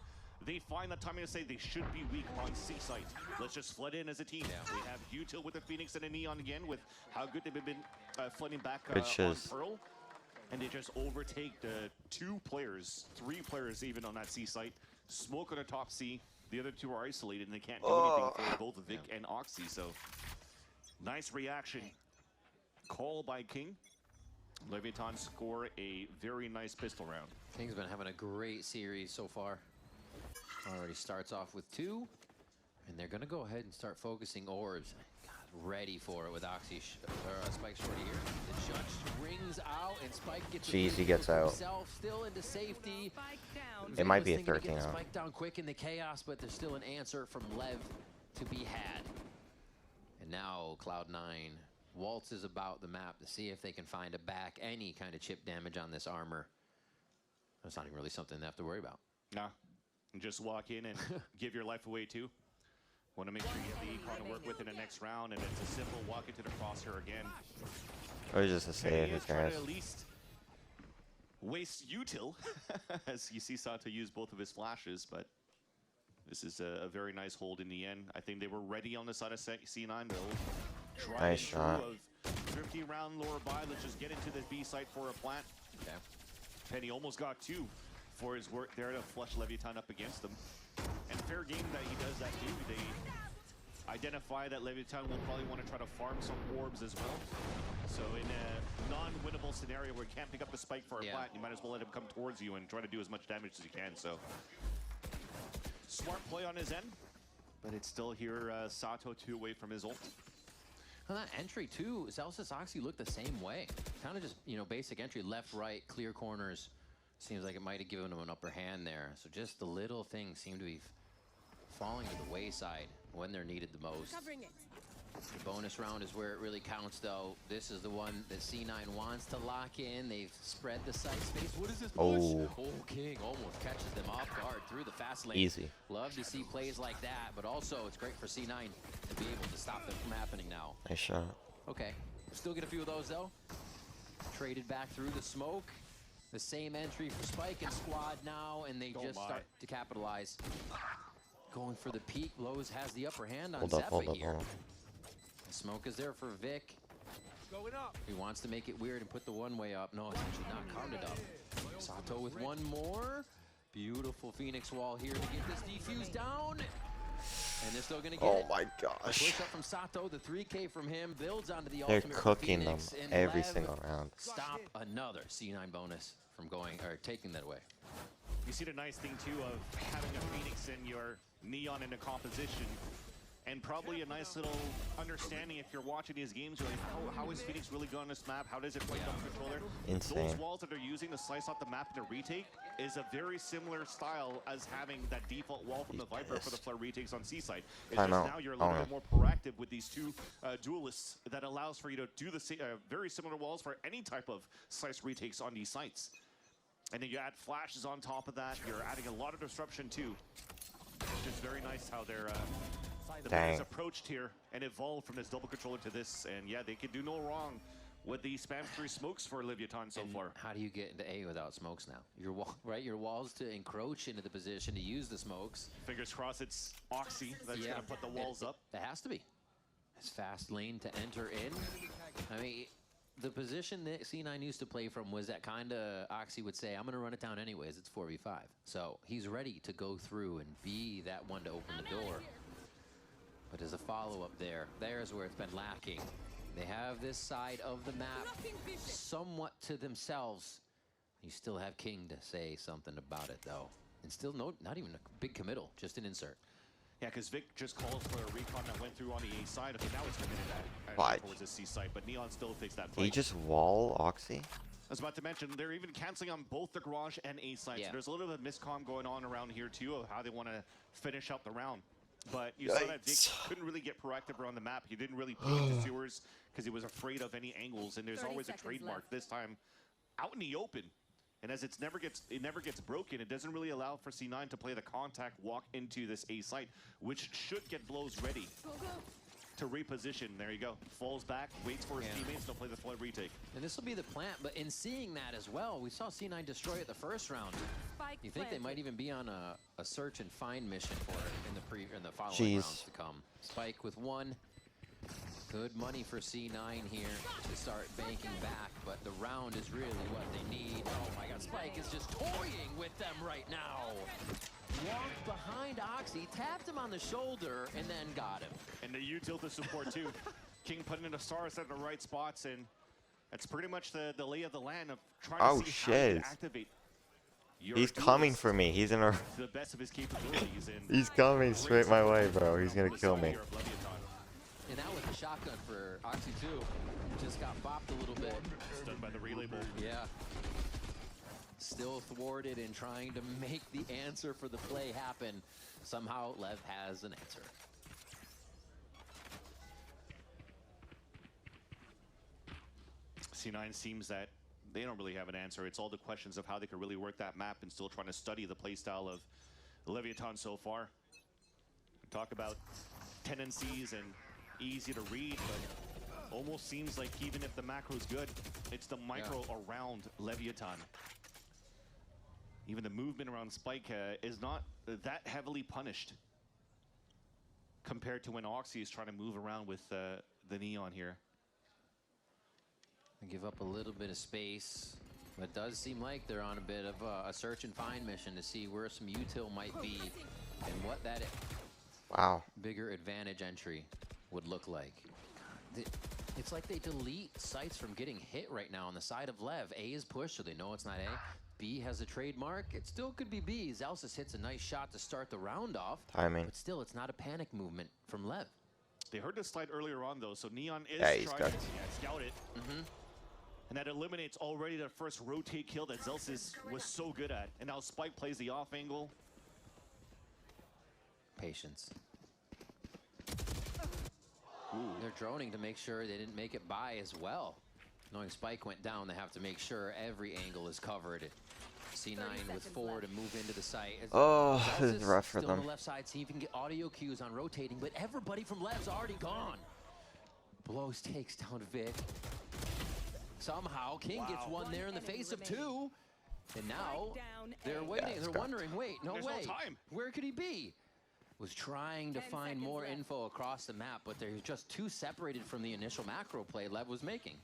They find the timing to say they should be weak on C site. Let's just flood in as a team. We have Util with the Phoenix and a Neon again with how good they've been flooding back Good on shiz. Pearl. And they just overtake the 2 players, 3 players even on that C site. Smoke on the top C. The other 2 are isolated and they can't do anything for both Vic and Oxy. So nice reaction. Call by King. Leviathan score a very nice pistol round. King's been having a great series so far. Already starts off with 2. And they're going to go ahead and start focusing orbs. God, ready for it with Oxy Spike shorty here. The judge rings out and Spike gets Jeez, he gets for out. himself, still into safety. It might be a Vic was thinking to 13 get the out. Spike down quick in the chaos, but there's still an answer from Lev to be had. And now Cloud9 waltzes about the map to see if they can find any kind of chip damage on this armor. That's not even really something they have to worry about. Nah. And just walk in and give your life away too. Want to make sure you have the econ to work with in the next round, and it's a simple walk into the crosshair again. Or just a save, who Try cares? to at least waste Util, as you see Sato use both of his flashes, but this is a very nice hold in the end. I think they were ready on the side of C9. They'll try Nice and shot. of 50 round lower by. Let's just get into this B site for a plant. Okay. Penny almost got 2 for his work there to flush Leviathan up against them. And fair game that he does that too. They identify that Leviathan will probably want to try to farm some orbs as well. So in a non-winnable scenario where you can't pick up the spike for a plant, you might as well let him come towards you and try to do as much damage as you can. So smart play on his end, but it's still here. Sato 2 away from his ult. Well, that entry too, Celsius Oxy looked the same way. Kind of just, you know, basic entry, left, right, clear corners. Seems like it might have given him an upper hand there. So just the little things seem to be falling to the wayside when they're needed the most. Covering it. The bonus round is where it really counts, though. This is the one that C9 wants to lock in. They've spread the site space. What is this push? Oh. King almost catches them off guard through the fast lane. Easy. Love to see plays like that, but also it's great for C9 to be able to stop them from happening now. Nice shot. Okay, still get a few of those, though. Traded back through the smoke. The same entry for Spike and Squad now, and they just start to capitalize. Going for the peak. Lowe's has the upper hand on Zephyr here. The smoke is there for Vic. Going up. He wants to make it weird and put the one-way up. No, it's actually not counted up. Sato with one more. Beautiful Phoenix wall here to get this defuse down. And they're still going to get it. Oh my The gosh. push up from Sato, the 3K from him, builds onto the They're ultimate for cooking them Phoenix, and every Lev single round. Stop another C9 bonus from going, or taking that away. You see the nice thing too of having a Phoenix in your Neon in a composition, and probably a nice little understanding if you're watching these games. You're like, how is Phoenix really good on this map? How does it play on controller? Insane. Those walls that they're using to slice out the map in a retake is a very similar style as having that default wall from the Viper for the Flare retakes on Seaside. It's I just know. now you're a little bit more proactive with these two duelists that allows for you to do the very similar walls for any type of slice retakes on these sites. And then you add flashes on top of that. You're adding a lot of disruption too. It's just very nice how they're the players approached here and evolved from this double controller to this. And yeah, they can do no wrong with the spam through smokes for Leviathan so far. How do you get into A without smokes now? Your wall, right? Your walls to encroach into the position to use the smokes. Fingers crossed it's Oxy that's going to put the walls up. It has to be. It's fast lane to enter in. I mean, the position that C9 used to play from was that kind of Oxy would say, I'm going to run it down anyways. It's 4v5. So he's ready to go through and be that one to open the door. But as a follow-up there's where it's been lacking. They have this side of the map somewhat to themselves. You still have King to say something about it, though. And still not even a big committal, just an insert. Yeah, because Vic just calls for a recon that went through on the A side. Okay, now it's committed towards the C side, but Neon still takes that fight. He just wall Oxy? I was about to mention, they're even canceling on both the garage and A side. So there's a little bit of miscomm going on around here, too, of how they want to finish up the round. But you saw that Vic couldn't really get proactive around the map. He didn't really peek into sewers because he was afraid of any angles. And there's always a trademark this time out in the open. And as it never gets broken, it doesn't really allow for C9 to play the contact walk into this A site, which should get blows ready to reposition. There you go. Falls back, waits for his teammates to play the flood retake. And this will be the plant, but in seeing that as well, we saw C9 destroy it the first round. You think they might even be on a search and find mission for it in the following rounds to come. Spike with one. Good money for C9 here to start banking back, but the round is really what they need. Oh my god, Spike is just toying with them right now. Walked behind Oxy, tapped him on the shoulder, and then got him. And the util to support too. King putting in the stars at the right spots, and that's pretty much the lay of the land of trying to see how to activate. He's coming for me. He's in a... the best of his capabilities. And he's coming straight my way, bro. He's gonna kill me. And that was a shotgun for Oxy too. Just got bopped a little bit. Stunned by the relay bolt. Yeah. Still thwarted in trying to make the answer for the play happen. Somehow Lev has an answer. C9 seems that they don't really have an answer. It's all the questions of how they could really work that map and still trying to study the playstyle of Leviathan so far. Talk about tendencies and easy to read, but almost seems like even if the macro's good, it's the micro around Leviathan. Even the movement around Spike is not that heavily punished compared to when Oxy is trying to move around with the Neon here. Give up a little bit of space, but it does seem like they're on a bit of a search and find mission to see where some util might be. and what that Wow. bigger advantage entry would look like. It's like they delete sights from getting hit right now on the side of Lev. A is pushed, so they know it's not A. B has a trademark. It still could be B. Zelsis hits a nice shot to start the round off. Timing. But still, it's not a panic movement from Lev. They heard the slide earlier on, though, so Neon is Yeah, he's trying to cooked. scout it. And that eliminates already the first rotate kill that Zelsis was so good at. And now Spike plays the off angle. Patience. They're droning to make sure they didn't make it by as well. Knowing Spike went down, they have to make sure every angle is covered. C9 with 4 to move into the site. Oh, this is Zelsis rough for still on them. the left side, see if he can get audio cues on rotating, but everybody from Lev's already gone. Blows takes down Vic. Somehow, King gets one there in the face of 2. And now, they're waiting, they're wondering, wait, no There's way. no time. Where could he be? Was trying to find more info across the map, but they're just too separated from the initial macro play Lev was making.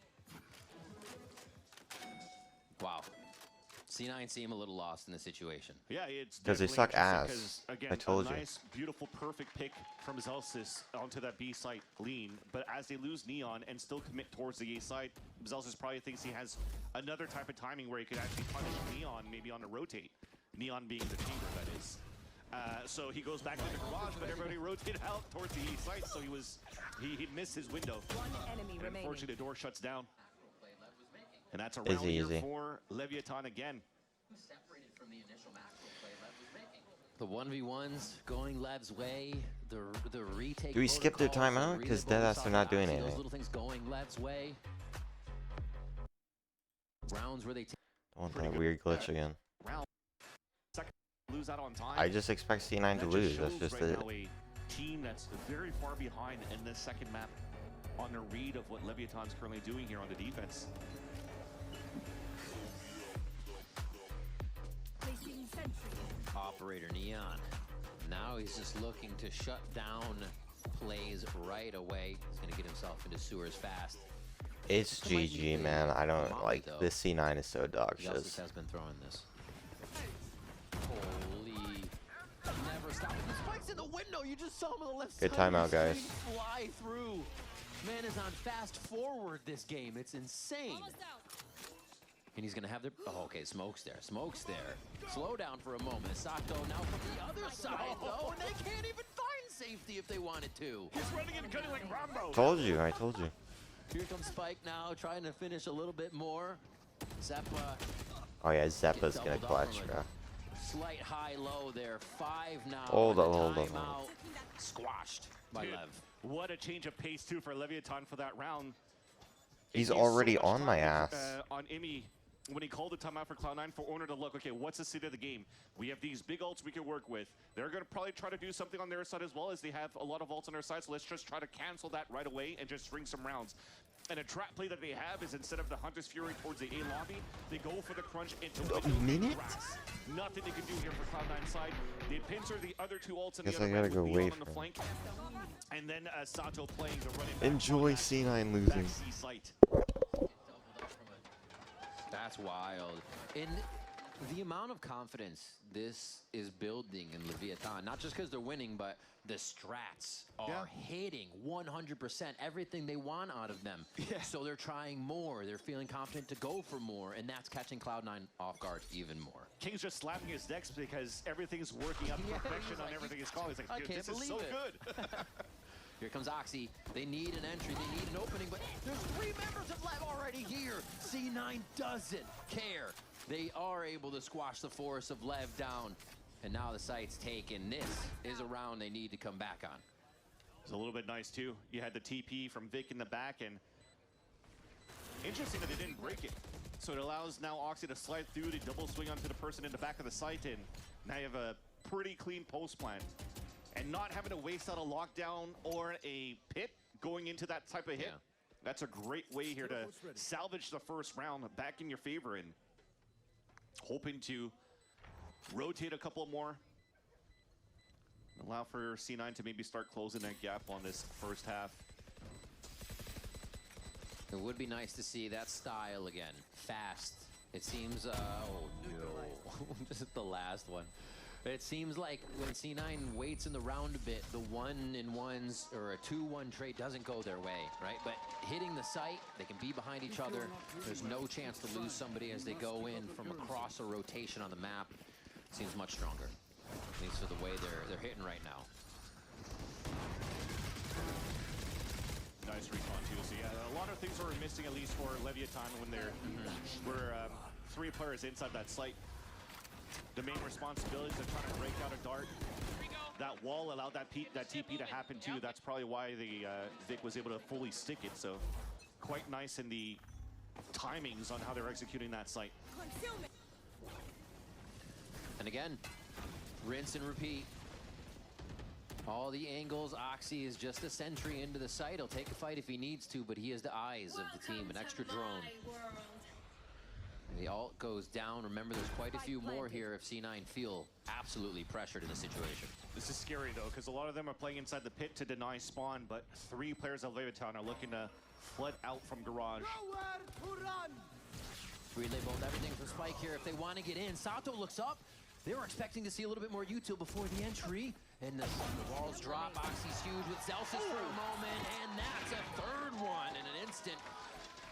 Wow. C9 seem a little lost in the situation. Yeah, it's Because they definitely suck interesting ass. 'cause, again, I told a you. nice, beautiful, perfect pick from Zelsis onto that B site lean. But as they lose Neon and still commit towards the A site, Zelsis probably thinks he has another type of timing where he could actually punish Neon maybe on a rotate. Neon being the chamber, that is. So he goes back to the garage, but everybody rotated out towards the E site, so he missed his window. And unfortunately, the door shuts down. And that's a round here Easy. for Leviathan again. The 1v1s going Lev's way. The retake. Do we skip their protocols, timeout? the 'Cause relay deadass bonus they're not doing those anything. little things going Lev's way. Rounds where they take. Don't want that weird glitch again. Round second, lose out on time. I just expect C9 to That lose. That's shows just right it. now a team that's very far behind in this second map on the read of what Leviathan's currently doing here on the defense. Operator Neon. Now he's just looking to shut down plays right away. He's going to get himself into sewers fast. It's GG, man. I don't like this C9 is so dog shit. Zelsis has been throwing this. Holy. Never stopping. The spike's in the window. You just saw him on the left Good side. timeout, guys. Fly through. Man is on fast forward this game. It's insane. And he's going to have their... Oh, okay. Smoke's there. Smoke's there. Slow down for a moment. Sato now from the other side, though. And they can't even find safety if they wanted to. He's running and gunning like Rambo. Told you. I told you. Here comes Spike now, trying to finish a little bit more. Zeppa. Oh yeah, Zeppa's gonna doubled up clutch, from a bro. Slight high-low there. 5 now. Hold on up, the hold up, timeout. hold Squashed by Dude, Lev. what a change of pace, too, for Leviathan for that round. He's so already much on my time, ass. On Imi, when he called the timeout for Cloud9 for Owner to look, okay, what's the state of the game? We have these big ults we can work with. They're going to probably try to do something on their side as well, as they have a lot of ults on their side, so let's just try to cancel that right away and just string some rounds. And a trap play that they have is instead of the Hunter's Fury towards the A lobby, they go for the crunch into minute? grass. Nothing they can do here for Cloud9 side. They pincer the other 2 ults in Guess the I other gotta red go with wait Leon on the for him. flank. And then Sato playing the running back Enjoy C9 losing. back C site. That's wild. And the amount of confidence this is building in Leviathan, not just because they're winning, but the strats are hitting 100% everything they want out of them. So they're trying more. They're feeling confident to go for more, and that's catching Cloud9 off guard even more. King's just slapping his decks because everything's working out to perfection on everything he's calling. He's like, I dude, can't this is so believe it. good. Here comes Oxy. They need an entry. They need an opening, but there's 3 members of Lev already here. C9 doesn't care. They are able to squash the force of Lev down. And now the site's taken. This is a round they need to come back on. It's a little bit nice, too. You had the TP from Vic in the back, and interesting that they didn't break it. So it allows now Oxy to slide through, to double swing onto the person in the back of the site, and now you have a pretty clean post plant. And not having to waste out a lockdown or a pit going into that type of hit. That's a great way here to salvage the first round back in your favor, and hoping to rotate a couple more. Allow for C9 to maybe start closing that gap on this first half. It would be nice to see that style again. Fast. It seems, oh no. Just the last one. It seems like when C9 waits in the round a bit, the 1-in-1s or a 2-1 trade doesn't go their way, right? But hitting the site, they can be behind each other. There's no chance to lose somebody as they go in from across a rotation on the map. Seems much stronger, at least for the way they're hitting right now. Nice recon too. So yeah, a lot of things are missing, at least for Leviathan, when there were 3 players inside that site. The main responsibility is trying to break out a dart. That wall allowed that TP to happen too. That's probably why the Vic was able to fully stick it. So quite nice in the timings on how they're executing that site. And again, rinse and repeat. All the angles. Oxy is just a sentry into the site. He'll take a fight if he needs to, but he is the eyes of the team. An extra drone. The ult goes down. Remember, there's quite a few more here if C9 feel absolutely pressured in the situation. This is scary though, because a lot of them are playing inside the pit to deny spawn, but 3 players of Leviathan are looking to flood out from garage. Relay both everything for Spike here. If they want to get in, Sato looks up. They were expecting to see a little bit more util before the entry. And the walls drop. Oxy's huge with Celsius for a moment. And that's a 3rd one in an instant.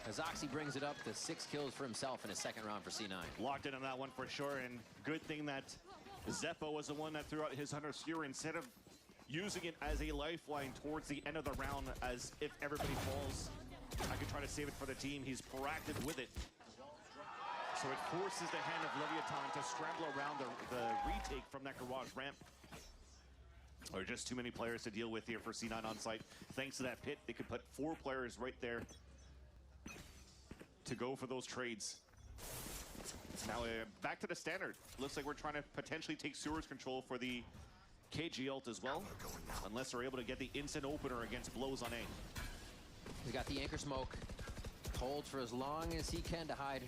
As Oxy brings it up to 6 kills for himself in his 2nd round for C9. Locked in on that one for sure, and good thing that Zeppo was the one that threw out his Hunter's Fury instead of using it as a lifeline towards the end of the round, as if everybody falls, I could try to save it for the team. He's proactive with it. So it forces the hand of Leviathan to scramble around the retake from that garage ramp. Or just too many players to deal with here for C9 on site. Thanks to that pit, they could put 4 players right there to go for those trades. Now back to the standard. Looks like we're trying to potentially take sewers control for the KG ult as well, unless they're able to get the instant opener against blows on A. He's got the anchor smoke. Holds for as long as he can to hide.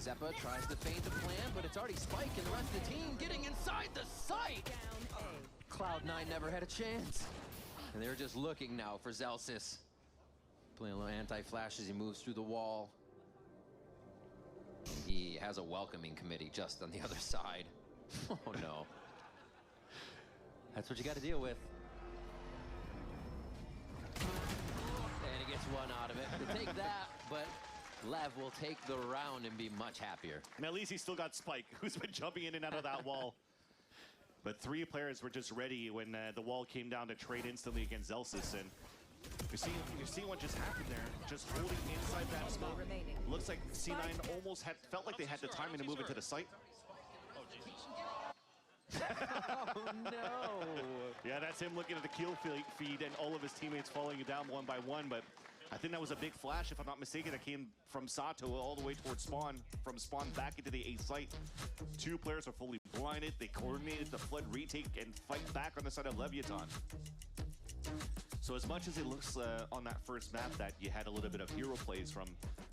Zeppa tries to feint the plan, but it's already Spike and the rest of the team getting inside the site. Cloud9 never had a chance. And they're just looking now for Zelsis. Playing a little anti-flash as he moves through the wall. He has a welcoming committee just on the other side. Oh no. That's what you got to deal with. And he gets one out of it. To take that, but Lev will take the round and be much happier. And at least he's still got Spike, who's been jumping in and out of that wall. But 3 players were just ready when the wall came down to trade instantly against Zelsis. And you're seeing what just happened there. Just holding inside that smoke. Looks like C9 almost felt like they had the timing to move into the site. Oh no! Yeah, that's him looking at the kill feed and all of his teammates falling down one by one. But I think that was a big flash, if I'm not mistaken, that came from Sato all the way towards spawn, from spawn back into the A site. 2 players are fully blinded. They coordinated the flood retake and fight back on the side of Leviathan. So as much as it looks on that first map that you had a little bit of hero plays from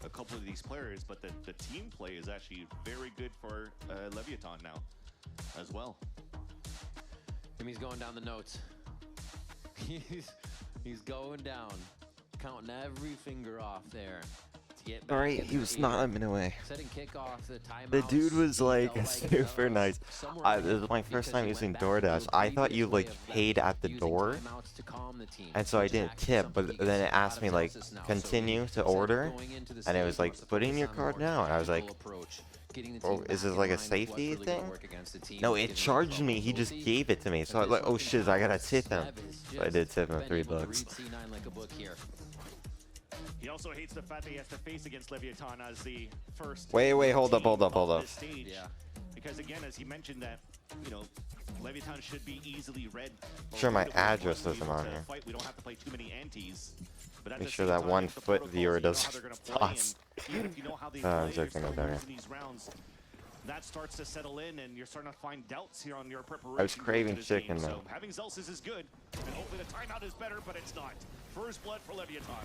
a couple of these players, but the team play is actually very good for Leviathan now as well. He's going down the notes. He's going down, counting every finger off there. All right, he was not a minute away. Setting kickoff, The dude was like super nice. This is my first time using DoorDash. I thought you like paid at the door, and so I didn't tip. But then it asked me like continue to order, and it was like put in your card now, and I was like, oh, is this like a safety thing? No, it charged me. He just gave it to me, so I was like, oh shit, I gotta tip him. So I did tip him $3. He also hates the fact that he has to face against Leviathan as the first. Wait, hold up. Yeah. Because again, as he mentioned that, you know, Leviathan should be easily read. Sure, my address isn't on here. We don't have to play too many antes. But make sure that 1 foot viewer doesn't toss. I'm joking about that. That starts to settle in, and you're starting to find doubts here on your preparation. I was craving chicken though. So having Zelsis is good, and hopefully the timeout is better, but it's not. First blood for Leviathan.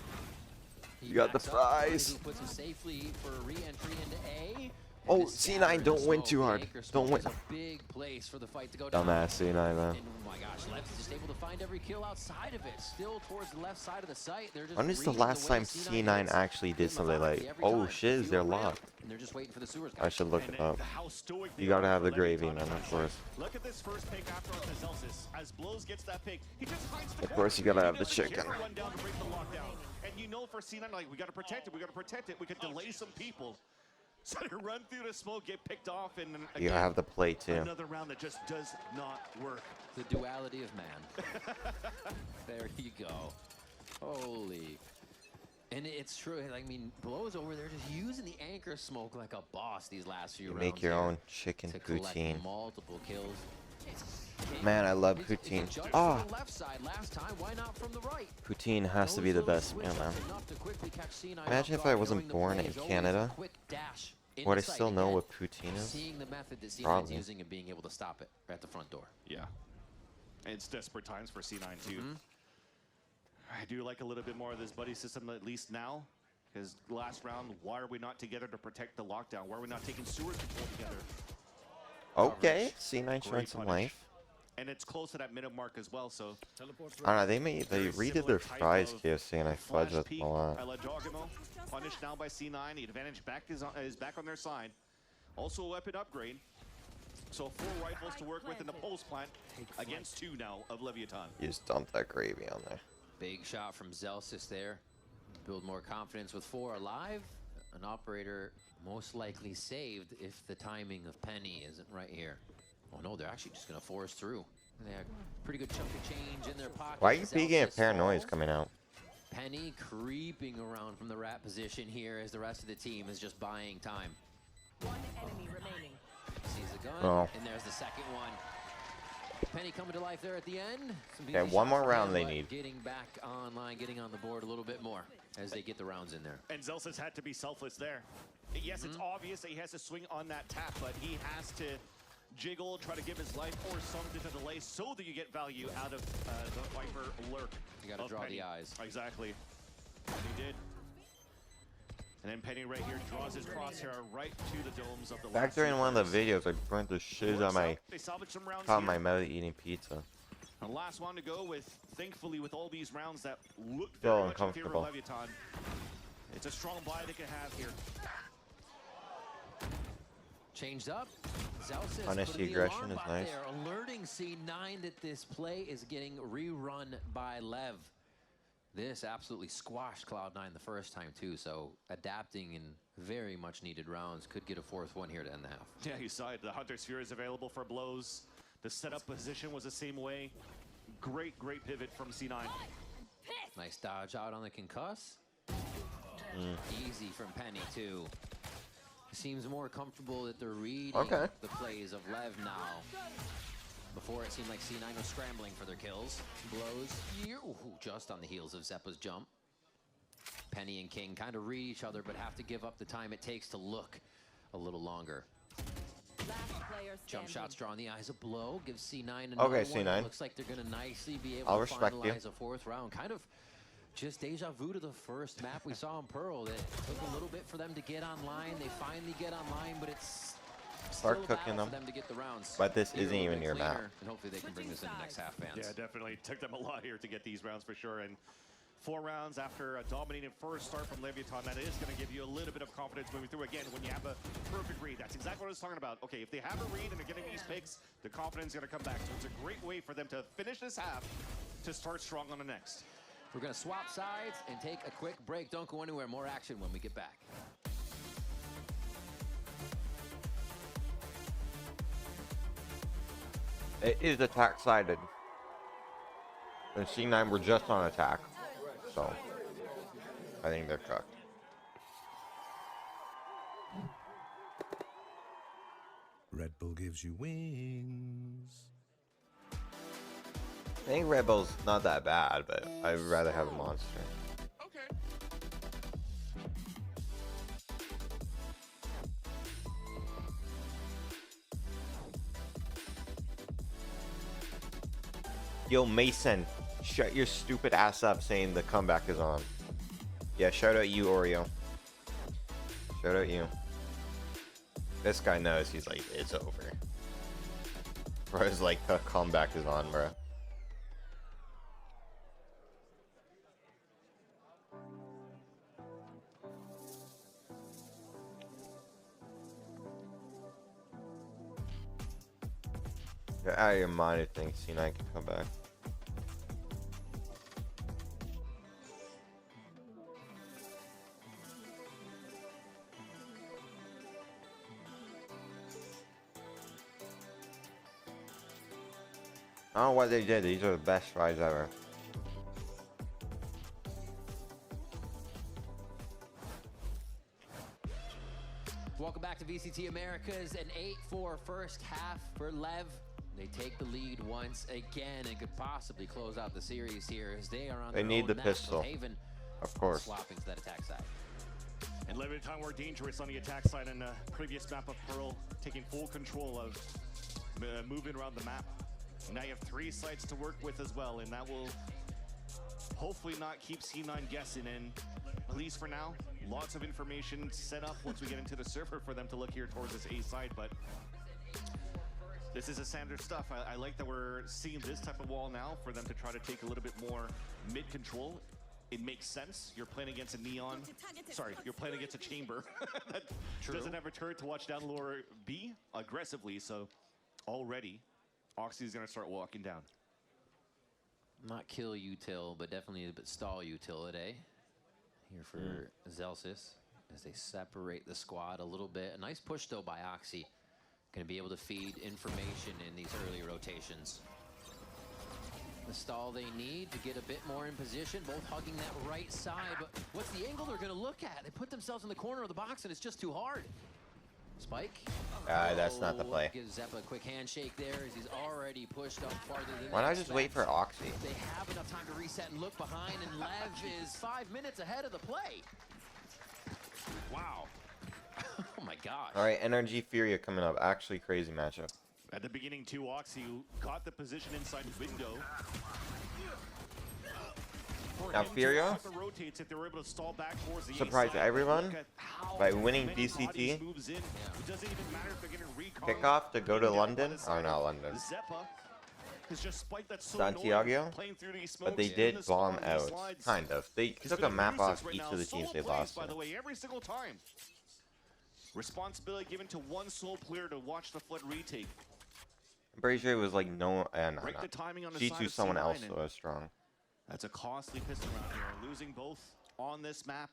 You got the fries. Puts him safely for re-entry into A. Oh, C9, don't win too hard. Don't win. A big place for the fight to go Dumbass C9, man. And, oh my gosh, Lev's just able to find every kill outside of it. Still towards the left side of the site. They're just When is the reading last way time C9 hits. actually did Give them a something variety like, every oh time. shiz, Few they're around, locked? And they're just waiting for the sewers. I should look it up. How stoic You they gotta are have for the gravy, Leviathan man, on of that course. shot. Look at this first pick after on the Celsius. As Blows gets that pick, he just hides the Of course, you gotta have the He chicken. doesn't run down to break the lockdown. And you know for C9, like, we gotta protect it, we gotta protect it. We could delay some people. So to run through the smoke, get picked off, and then You again, have the play too. another round that just does not work. The duality of man. There you go. Holy. And it's true. I mean, Blow's over there just using the anchor smoke like a boss these last few You rounds. make your here own chicken to collect poutine. multiple kills. Man, I love poutine. Ah, From the left side last time, why not from the right? poutine has to be the best meal, man. Enough to quickly catch C9 Imagine off if I guard, wasn't knowing the born play in is always a Canada. quick dash Would I into still sight. know Again, what poutine is? Seeing the method that C9's Probably. using and being able to stop it at the front door. Yeah. It's desperate times for C9 too. I do like a little bit more of this buddy system at least now. Because last round, why are we not together to protect the lockdown? Why are we not taking sewers control together? Okay, C9 showing Great some punish. life. And it's close to that minute mark as well, so. I don't know, they redid their fries KFC and I fudged it a lot. Punished now by C9. The advantage is back on their side. Also a weapon upgrade. So 4 rifles to work with in the post plant against 2 now of Leviathan. You just dumped that gravy on there. Big shot from Zelsis there. Build more confidence with 4 alive. An operator most likely saved if the timing of Penny isn't right here. Oh no, they're actually just gonna force through. They have a pretty good chunk of change in their pocket. Why are you peeking at Zelsis Paranoia's falls. coming out? Penny creeping around from the rat position here as the rest of the team is just buying time. One enemy remaining. Sees the gun, Oh. and there's the second one. Penny coming to life there at the end. Some Okay, easy one shots more from round him, they but need. Getting back online, getting on the board a little bit more as they get the rounds in there. And Zelsis had to be selfless there. Yes, it's obvious that he has to swing on that tap, but he has to jiggle, try to give his life or something to delay so that you get value out of the Viper lurk. You gotta of draw Penny. the eyes. Exactly. And he did. And then Penny right here draws his crosshair right to the domes of the Back last during one of the players. videos, I burnt the shit Works on my out. They salvage some rounds top of here. my mouth eating pizza. And last one to go with, thankfully, with all these rounds that look Feel very much in favor of uncomfortable. Leviathan. It's a strong buy they can have here. Changed up. Zelsis Punish put the the aggression alarm is bot nice. there, alerting C9 that this play is getting rerun by Lev. This absolutely squashed Cloud9 the first time too, so adapting in very much needed rounds. Could get a 4th one here to end the half. Yeah, you saw it. The Hunter Sphere is available for blows. The setup position was the same way. Great pivot from C9. Nice dodge out on the concuss. Easy from Penny too. Seems more comfortable that they're reading the plays of Lev now. Before it seemed like C9 was scrambling for their kills. Blows just on the heels of Zeppa's jump. Penny and King kind of read each other, but have to give up the time it takes to look a little longer. Last player Jump standing. shots drawing the eyes of Blow. Gives C9 another Okay, one. C9. Looks like they're going to nicely be able I'll to respect you. finalize a 4th round. Kind of just deja vu to the first map we saw in Pearl. That took a little bit for them to get online. They finally get online, but it's Start still a cooking battle them. for them to get the rounds. But this Here a isn't little even bit your map. cleaner, and hopefully they can bring this in the next half, fans. Yeah, definitely took them a lot here to get these rounds for sure. And 4 rounds after a dominating first start from Leviathan, that is going to give you a little bit of confidence moving through. Again, when you have a perfect read, that's exactly what I was talking about. Okay, if they have a read and they're getting these picks, the confidence is going to come back. So it's a great way for them to finish this half to start strong on the next. We're going to swap sides and take a quick break. Don't go anywhere. More action when we get back. It is attack sided. And C9 were just on attack. So I think they're cooked. Red Bull gives you wings. I think Red Bull's not that bad, but I'd rather have a monster. Yo, Mason, shut your stupid ass up saying the comeback is on. Yeah, shout out you, Oreo. Shout out you. This guy knows he's like, it's over. Bro's like, the comeback is on, bro. You're out of your mind to think C9 can come back. I don't know what they did. These are the best tries ever. Welcome back to VCT Americas. An 8-4 first half for Lev. They take the lead once again and could possibly close out the series here as they are on They their need own the map pistol. with Haven Of course. swapping to that attack side. And Leviathan were dangerous on the attack side in the previous map of Pearl, taking full control of moving around the map. Now you have 3 sites to work with as well, and that will hopefully not keep C9 guessing. And at least for now, lots of information set up once we get into the server for them to look here towards this A side. But this is a standard stuff. I like that we're seeing this type of wall now for them to try to take a little bit more mid control. It makes sense. You're playing against a Neon. Sorry, you're playing against a Chamber that doesn't have a turret to watch down lower B aggressively. So already, Oxy is going to start walking down. Not kill util, but definitely a bit stall util today. Here for Zelsis as they separate the squad a little bit. A nice push though by Oxy. Going to be able to feed information in these early rotations. The stall they need to get a bit more in position, both hugging that right side. But what's the angle they're going to look at? They put themselves in the corner of the box and it's just too hard. Spike. That's not the play. Gives Zep a quick handshake there as he's already pushed up farther than Why not just wait for Oxy? They have enough time to reset and look behind, and Lev is 5 minutes ahead of the play. Wow. Oh my gosh. All right, Energy Furia coming up. Actually, crazy matchup. At the beginning, too, Oxy got the position inside window. Now Furia rotates if they were able to stall back towards the surprised everyone by winning BCT. Kickoff to go to London, or not London, Santiago, but they did bomb out, kind of. They took a map off each of the teams they lost. By the way, every single time. Responsibility given to one sole player to watch the flood retake. I'm pretty sure it was like no, and Break the timing on the side G2 of someone C9 else and was strong. That's a costly pistol round here. Losing both on this map.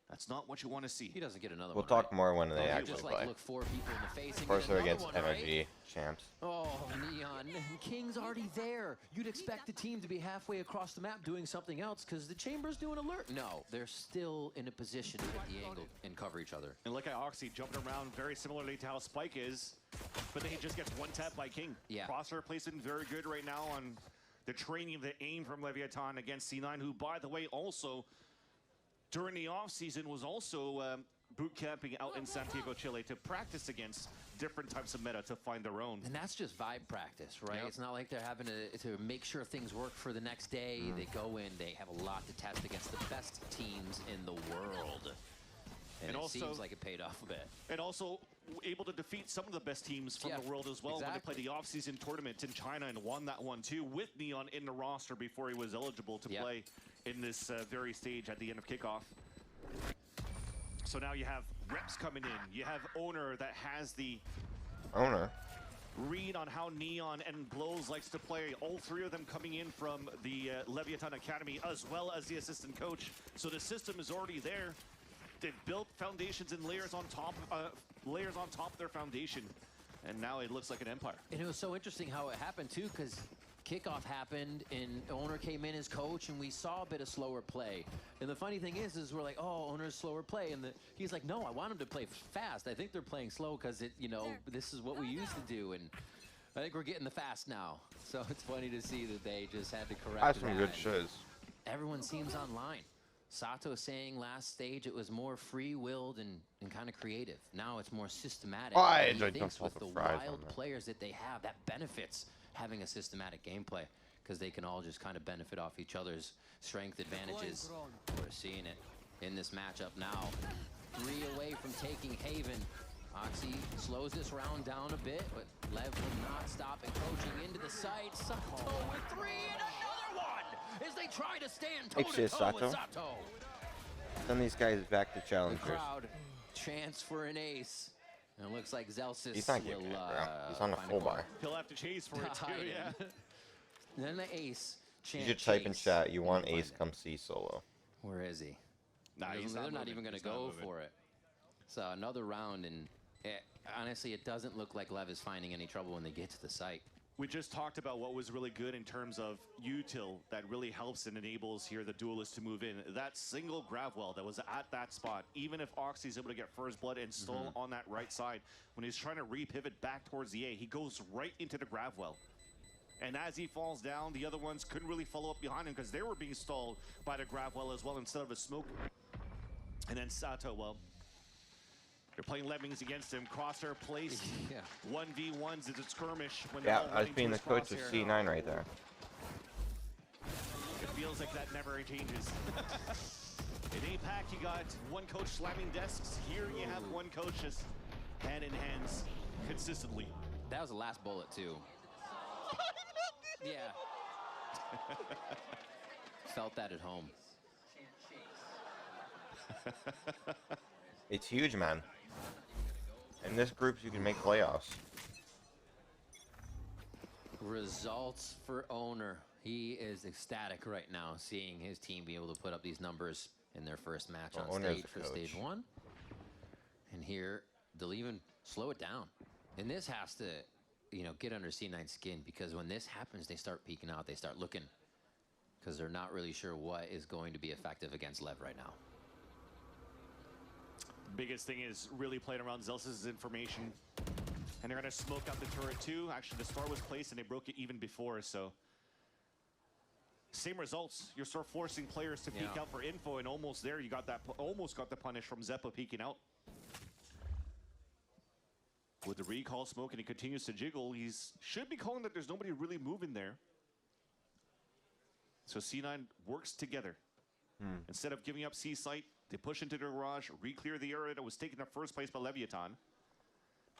That's not what you want to see. He doesn't get another We'll one. talk right? more when they Oh, actually just play. like look 4 people in the face. Of course, they're against one, Energy right? champs. Oh, Neon. King's already there. You'd expect the team to be halfway across the map doing something else because the Chamber's doing alert. No, they're still in a position to hit the angle and cover each other. And look at Oxy jumping around very similarly to how Spike is, but then he just gets one tap by King. Yeah. Crosshair placement very good right now on the training of the aim from Leviathan against C9, who, by the way, also during the offseason was also boot camping out in Santiago, Chile to practice against different types of meta to find their own. And that's just vibe practice, right? Yep. It's not like they're having to make sure things work for the next day. They go in, they have a lot to test against the best teams in the world. And it also seems like it paid off a bit. And also able to defeat some of the best teams from the world as well when they played the off-season tournament in China and won that one too with Neon in the roster before he was eligible to play in this very stage at the end of kickoff. So now you have reps coming in. You have Owner that has the read on how Neon and Blows likes to play. All 3 of them coming in from the Leviathan Academy as well as the assistant coach. So the system is already there. They've built foundations and layers on top of their foundation. And now it looks like an empire. And it was so interesting how it happened too, because kickoff happened and Owner came in as coach and we saw a bit of slower play. And the funny thing is we're like, oh, Owner's slower play. And he's like, no, I want him to play fast. I think they're playing slow because this is what we used to do. And I think we're getting the fast now. So it's funny to see that they just had to correct That's some that. good shiz. Everyone seems online. Sato saying last stage it was more free-willed and kind of creative. Now it's more systematic. I He don't thinks put with the the fries on wild that. players that they have, that benefits having a systematic gameplay because they can all just kind of benefit off each other's strength advantages. We're seeing it in this matchup now. 3 away from taking Haven. Oxy slows this round down a bit, but Lev will not stop encroaching into the site. Sato with 3 and another one as they try to stand toe-to-toe with Sato. Send these guys back to The challengers. crowd chants for an ace. And it looks like Zelsis He's not getting it, bro. He's on a find full corner. bar. He'll have to chase for it too, Hide yeah. him. Then the ace You chant should type in chase, chat, you and want find Ace him. come see solo. Where is he? Nah, he's not They're not moving. even going to He's not go moving. for it. So another round, and honestly, it doesn't look like Lev is finding any trouble when they get to the site. We just talked about what was really good in terms of util that really helps and enables here the duelist to move in. That single grab well that was at that spot, even if Oxy's able to get first blood and stall on that right side, when he's trying to re-pivot back towards the A, he goes right into the grab well. And as he falls down, the other ones couldn't really follow up behind him because they were being stalled by the grab well as well instead of a smoke. And then Sato, well, they're playing lemmings against him. Crosshair placed. 1v1s. It's a skirmish. When Yeah, I was being the coach of C9 right there. It feels like that never changes. In APAC, you got one coach slamming desks. Here you have one coach just hand in hands consistently. That was the last bullet, too. Yeah. Felt that at home. It's huge, man. In this group, you can make playoffs. Results for Owner. He is ecstatic right now, seeing his team be able to put up these numbers in their first match on Owner's stage the for coach. stage 1. And here, they'll even slow it down. And this has to, you know, get under C9's skin, because when this happens, they start peeking out. They start looking, because they're not really sure what is going to be effective against Lev right now. Biggest thing is really playing around Zelsis' information. And they're going to smoke out the turret too. Actually, the star was placed and they broke it even before, so. Same results. You start forcing players to peek out for info, and almost there, you got that, almost got the punish from Zeppa peeking out. With the recall smoke and he continues to jiggle, he's should be calling that there's nobody really moving there. So C9 works together. Instead of giving up C site, they push into the garage, re-clear the area that was taken up first place by Leviathan.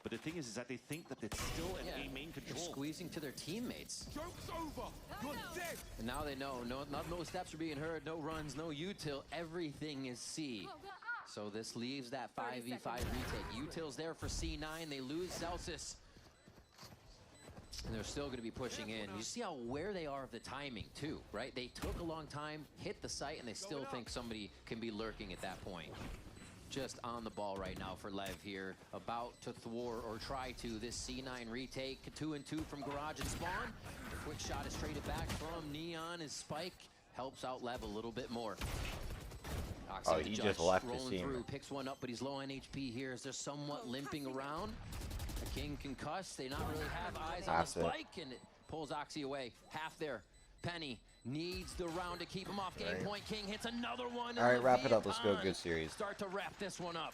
But the thing is that they think that it's still in A main They're control. squeezing to their teammates. Joke's over. You're dead. And now they know, no steps are being heard, no runs, no util, everything is C. So this leaves that 5v5 retake. Util's there for C9, they lose Celsius. And they're still gonna be pushing in. You see how aware they are of the timing too, right? They took a long time, hit the site, and they still think somebody can be lurking at that point. Just on the ball right now for Lev here, about to thwart or try to this C9 retake. 2 and 2 from Garage and Spawn. Quick shot is traded back from Neon. His spike helps out Lev a little bit more. Oh, he just left the rolling scene. through, picks one up, but he's low on HP here as they're somewhat limping around. The King concussed. They not really have eyes on the Half it. spike, and it pulls Oxy away. Half there. Penny needs the round to keep him off game Right. point. King hits another one. All right, wrap it up. Let's go. Good series. Start to wrap this one up.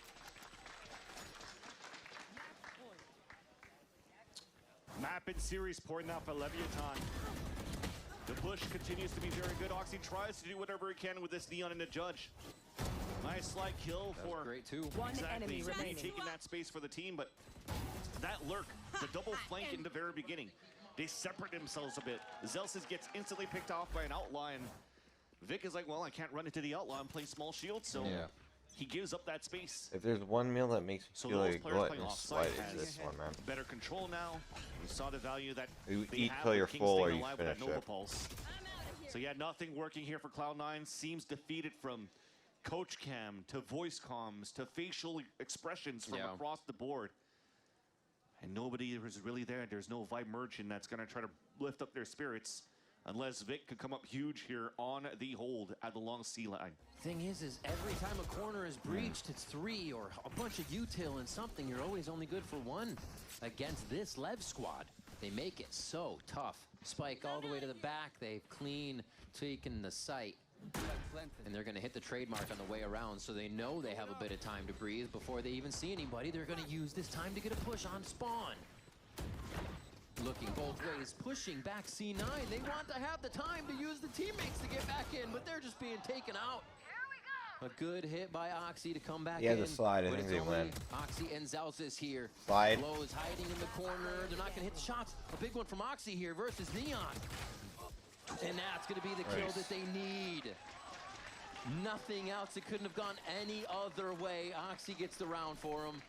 Map and series pouring out for Leviathan. The push continues to be very good. Oxy tries to do whatever he can with this Neon and the Judge. Nice slide kill for great too. One exactly enemy remaining. taking that space for the team, but that lurk, the double flank in the very beginning, they separate themselves a bit. Zelsis gets instantly picked off by an outlaw, and Vic is like, well, I can't run into the outlaw and play small shield, so he gives up that space. If there's one meal that makes me So feel those like a players glutton playing and offside slight, has it's this one, man. better control now. You saw the value that You they eat have till with you're King full or staying you alive with that finish Nova it. Pulse. So yeah, nothing working here for Cloud9. Seems defeated from coach cam to voice comms to facial expressions from across the board. And nobody is really there. There's no Vibe Merchant that's going to try to lift up their spirits unless Vic could come up huge here on the hold at the long C line. Thing is every time a corner is breached, it's 3 or a bunch of util and something. You're always only good for 1 against this Lev squad. They make it so tough. Spike all the way to the back. They've clean taken the site. And they're going to hit the trademark on the way around, so they know they have a bit of time to breathe before they even see anybody. They're going to use this time to get a push on Spawn. Looking both ways, pushing back C9. They want to have the time to use the teammates to get back in, but they're just being taken out. A good hit by Oxy to come back He has in. a slide. I but think it's they only win. Oxy and Zelsis here. Slide. Blow is hiding in the corner. They're not going to hit the shots. A big one from Oxy here versus Neon. And that's going to be the kill Nice. that they need. Nothing else. It couldn't have gone any other way. Oxy gets the round for him.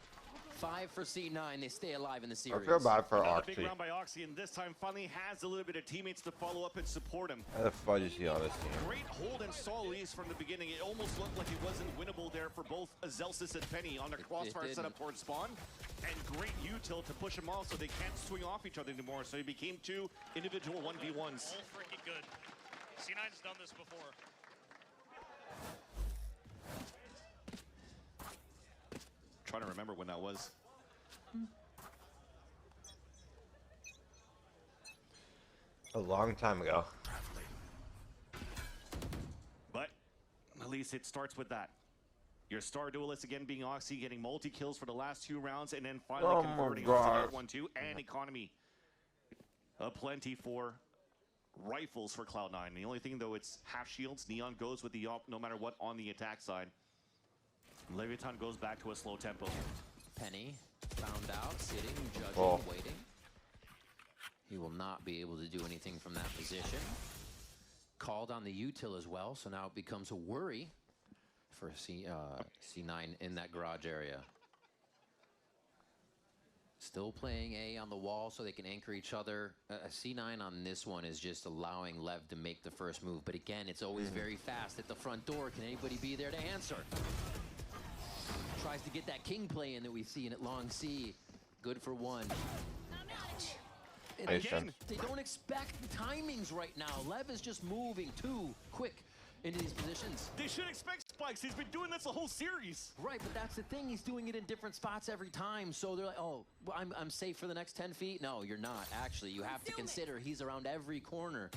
5 for C9. They stay alive in the I series. feel bad for Another Oxy. big round by Oxy, and this time finally has a little bit of teammates to follow up and support him. How the fuck is he on this team? Great hold and stall leads from the beginning. It almost looked like it wasn't winnable there for both Zelsis and Penny on the crossfire didn't. setup towards spawn. And great util to push them off so they can't swing off each other anymore. So it became 2 individual 1v1s. All freaking good. C9's done this before. Trying to remember when that was. A long time ago. But at least it starts with that. Your star duelist again being Oxy, getting multi-kills for the last 2 rounds, and then finally Oh my converting God. onto 1-2 and economy. Plenty for rifles for Cloud9. The only thing though, it's half shields. Neon goes with the op no matter what on the attack side. Leviathan goes back to a slow tempo. Penny found out, sitting, judging, Oh. waiting. He will not be able to do anything from that position. Called on the util as well, so now it becomes a worry for C9 in that garage area. Still playing A on the wall so they can anchor each other. C9 on this one is just allowing Lev to make the first move. But again, it's always very fast at the front door. Can anybody be there to answer? Tries to get that king play in that we've seen at Long C. Good for 1. And Nice again, jump. they don't expect the timings right now. Lev is just moving too quick into these positions. They should expect spikes. He's been doing this the whole series. Right, but that's the thing. He's doing it in different spots every time. So they're like, oh, well, I'm safe for the next 10 feet. No, you're not. Actually, you have to consider he's around every corner.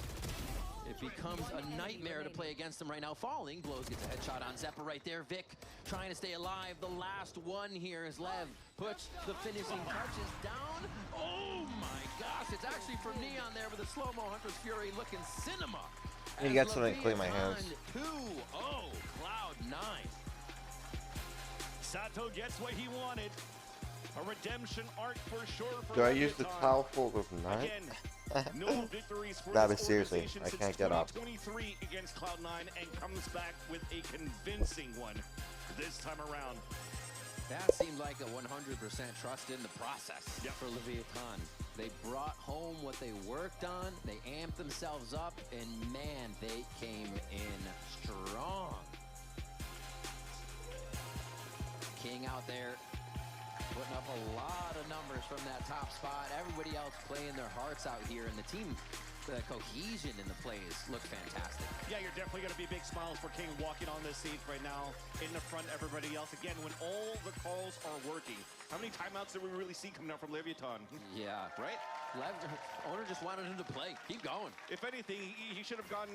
It becomes a nightmare to play against him right now. Falling, Blows gets a headshot on Zeppa right there. Vic trying to stay alive. The last one here is Lev. Puts the finishing touches down. Oh my gosh, it's actually from Neon there with a slow-mo Hunter's Fury looking cinema. You got something to clean my hands. 2-0, Cloud9. Sato gets what he wanted. A redemption arc for sure. For Do I use the Leviathan. towel full of knife? Again, no victories for Nah, this but seriously, organization I since can't get up. 2023 against Cloud9 and comes back with a convincing one this time around. That seemed like a 100% trust in the process for Leviathan. They brought home what they worked on, they amped themselves up, and man, they came in strong. King out there putting up a lot of numbers from that top spot. Everybody else playing their hearts out here, and the team, the cohesion in the plays look fantastic. Yeah, you're definitely going to be big smiles for King walking on this stage right now in the front of everybody else. Again, when all the calls are working. How many timeouts did we really see coming out from Leviathan? Yeah. Right? Owner just wanted him to play. Keep going. If anything, he should have gotten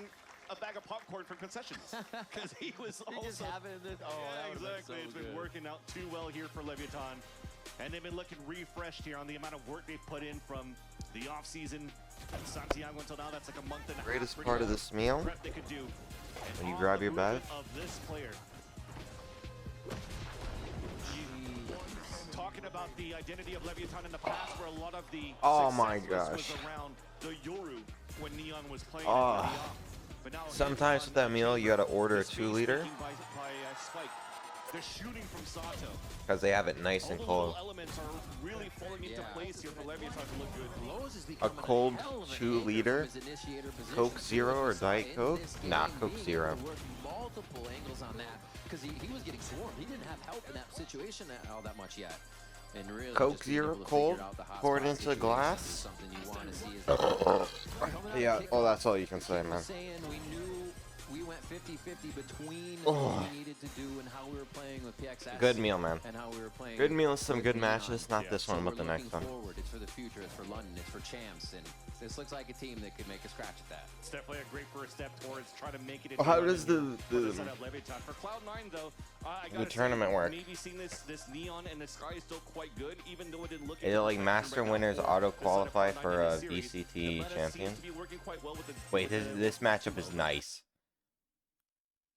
a bag of popcorn from concessions because he was He just also... having this. Oh, yeah, that would've been exactly. so It's been good. working out too well here for Leviathan. And they've been looking refreshed here on the amount of work they've put in from the offseason at Santiago until now. That's like a month and a half. Greatest pretty part of much this meal? prep they could do. And When you on grab the your movement bag? of this player. Talking about the identity of Leviathan in the past, where a lot of the Oh my success gosh. was around the Yoru when Neon was playing. Oh. it for the op. But now Sometimes with that meal, you gotta order a the 2 liter space taking by Spike. The shooting from Sato. because they have it nice All and the cold. little elements are really falling into place here for Leviathan to look good. Blows is A becoming cold hell of an 2 anchor liter from his initiator position. Coke So Zero or we saw Diet in Coke? this Nah, game Coke being Zero. able to work multiple angles on that because he was getting swarmed. He didn't have help in that situation all that much yet. And really Coke just being Zero able to cold, figure out the hot poured spot into a situations glass? is something you want to see as Yeah, oh, that's all you can say, man. saying we knew we went 50-50 between Oh. what we needed to do and how we were playing with PXS. Good meal, man. And how we were playing Good meal, some with good Neon. matches. Not this one, So but the we're next looking one. forward. It's for the future. It's for London. It's for champs. And this looks like a team that could make a scratch at that. It's definitely a great first step towards trying to make it. How into does London the- here for setup Leviathan. For Cloud9 though, I gotta say, tournament work? Maybe seeing this Neon and the sky is still quite good, even though it didn't look. Is it like master winners auto qualify for a The VCT meta champion? seems to be working quite well with the- Wait, with the- this matchup is nice.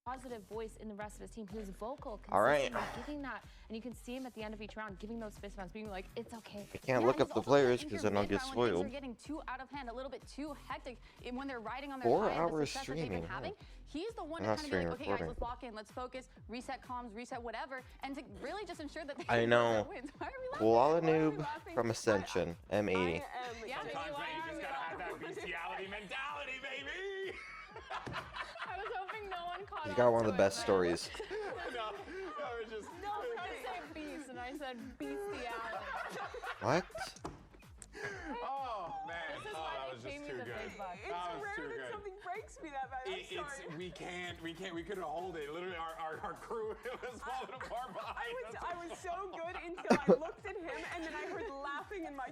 positive voice in the rest of his team who's vocal, All right. consistently giving that, and you can see him at the end of each round giving those fist bumps, being like, it's okay. I can't look up the players because then I'll get When spoiled. things are getting too out of hand, a little bit too hectic, when they're riding on their 4 high and the hours success that they've been streaming. having, he's the one I'm to not kind of be like, streaming, okay guys, recording. let's lock in, let's focus, reset comms, reset whatever, and to really just ensure that they I get know. their wins. Why are we laughing? Koala Why are we noob laughing? from Ascension, M80. Yeah, Sometimes, man, you just gotta have that bestiality mentality, baby. I was hoping no one caught He's on got one of to the it, best but- stories. No, it was just. No, I was trying to say beast, and I said bestiality. What? Oh man, This is oh, why that they was pay just me too the good. big bucks. It's That was rare too that good. something breaks me that bad. I'm sorry. We couldn't hold it. Literally, our crew was falling apart behind us. I was so good until I looked at him and then I heard laughing in my.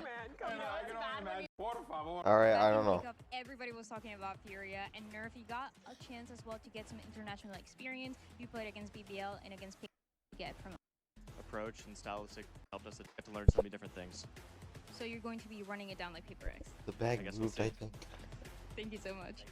Man, come on. I can only imagine. Por favor. All right, I don't know. Everybody was talking about Furia and Nerf. You got a chance as well to get some international experience. You played against BBL and against get from Approach and stylistic helped us to get to learn so many different things. So you're going to be running it down like Paper X. The bag guess we'll moved, see. I think. Thank you so much.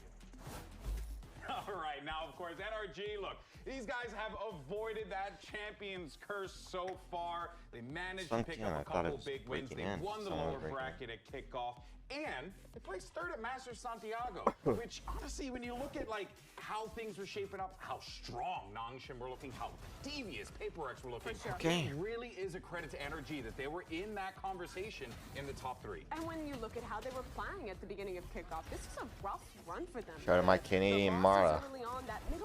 All right, now of course NRG. Look, these guys have avoided that champion's curse so far. They managed to pick Sunken, up a I thought it couple was big wins. They breaking in. won the Someone was lower breaking bracket at kickoff, and they placed third at Masters Santiago. Which honestly, when you look at like how things were shaping up, how strong Nongshim were looking, how devious Paper X were looking, Okay. it really is a credit to NRG that they were in that conversation in the top 3. And when you look at how they were playing at the beginning of kickoff, this is a rough run for them. Shout out my Canadian Mara.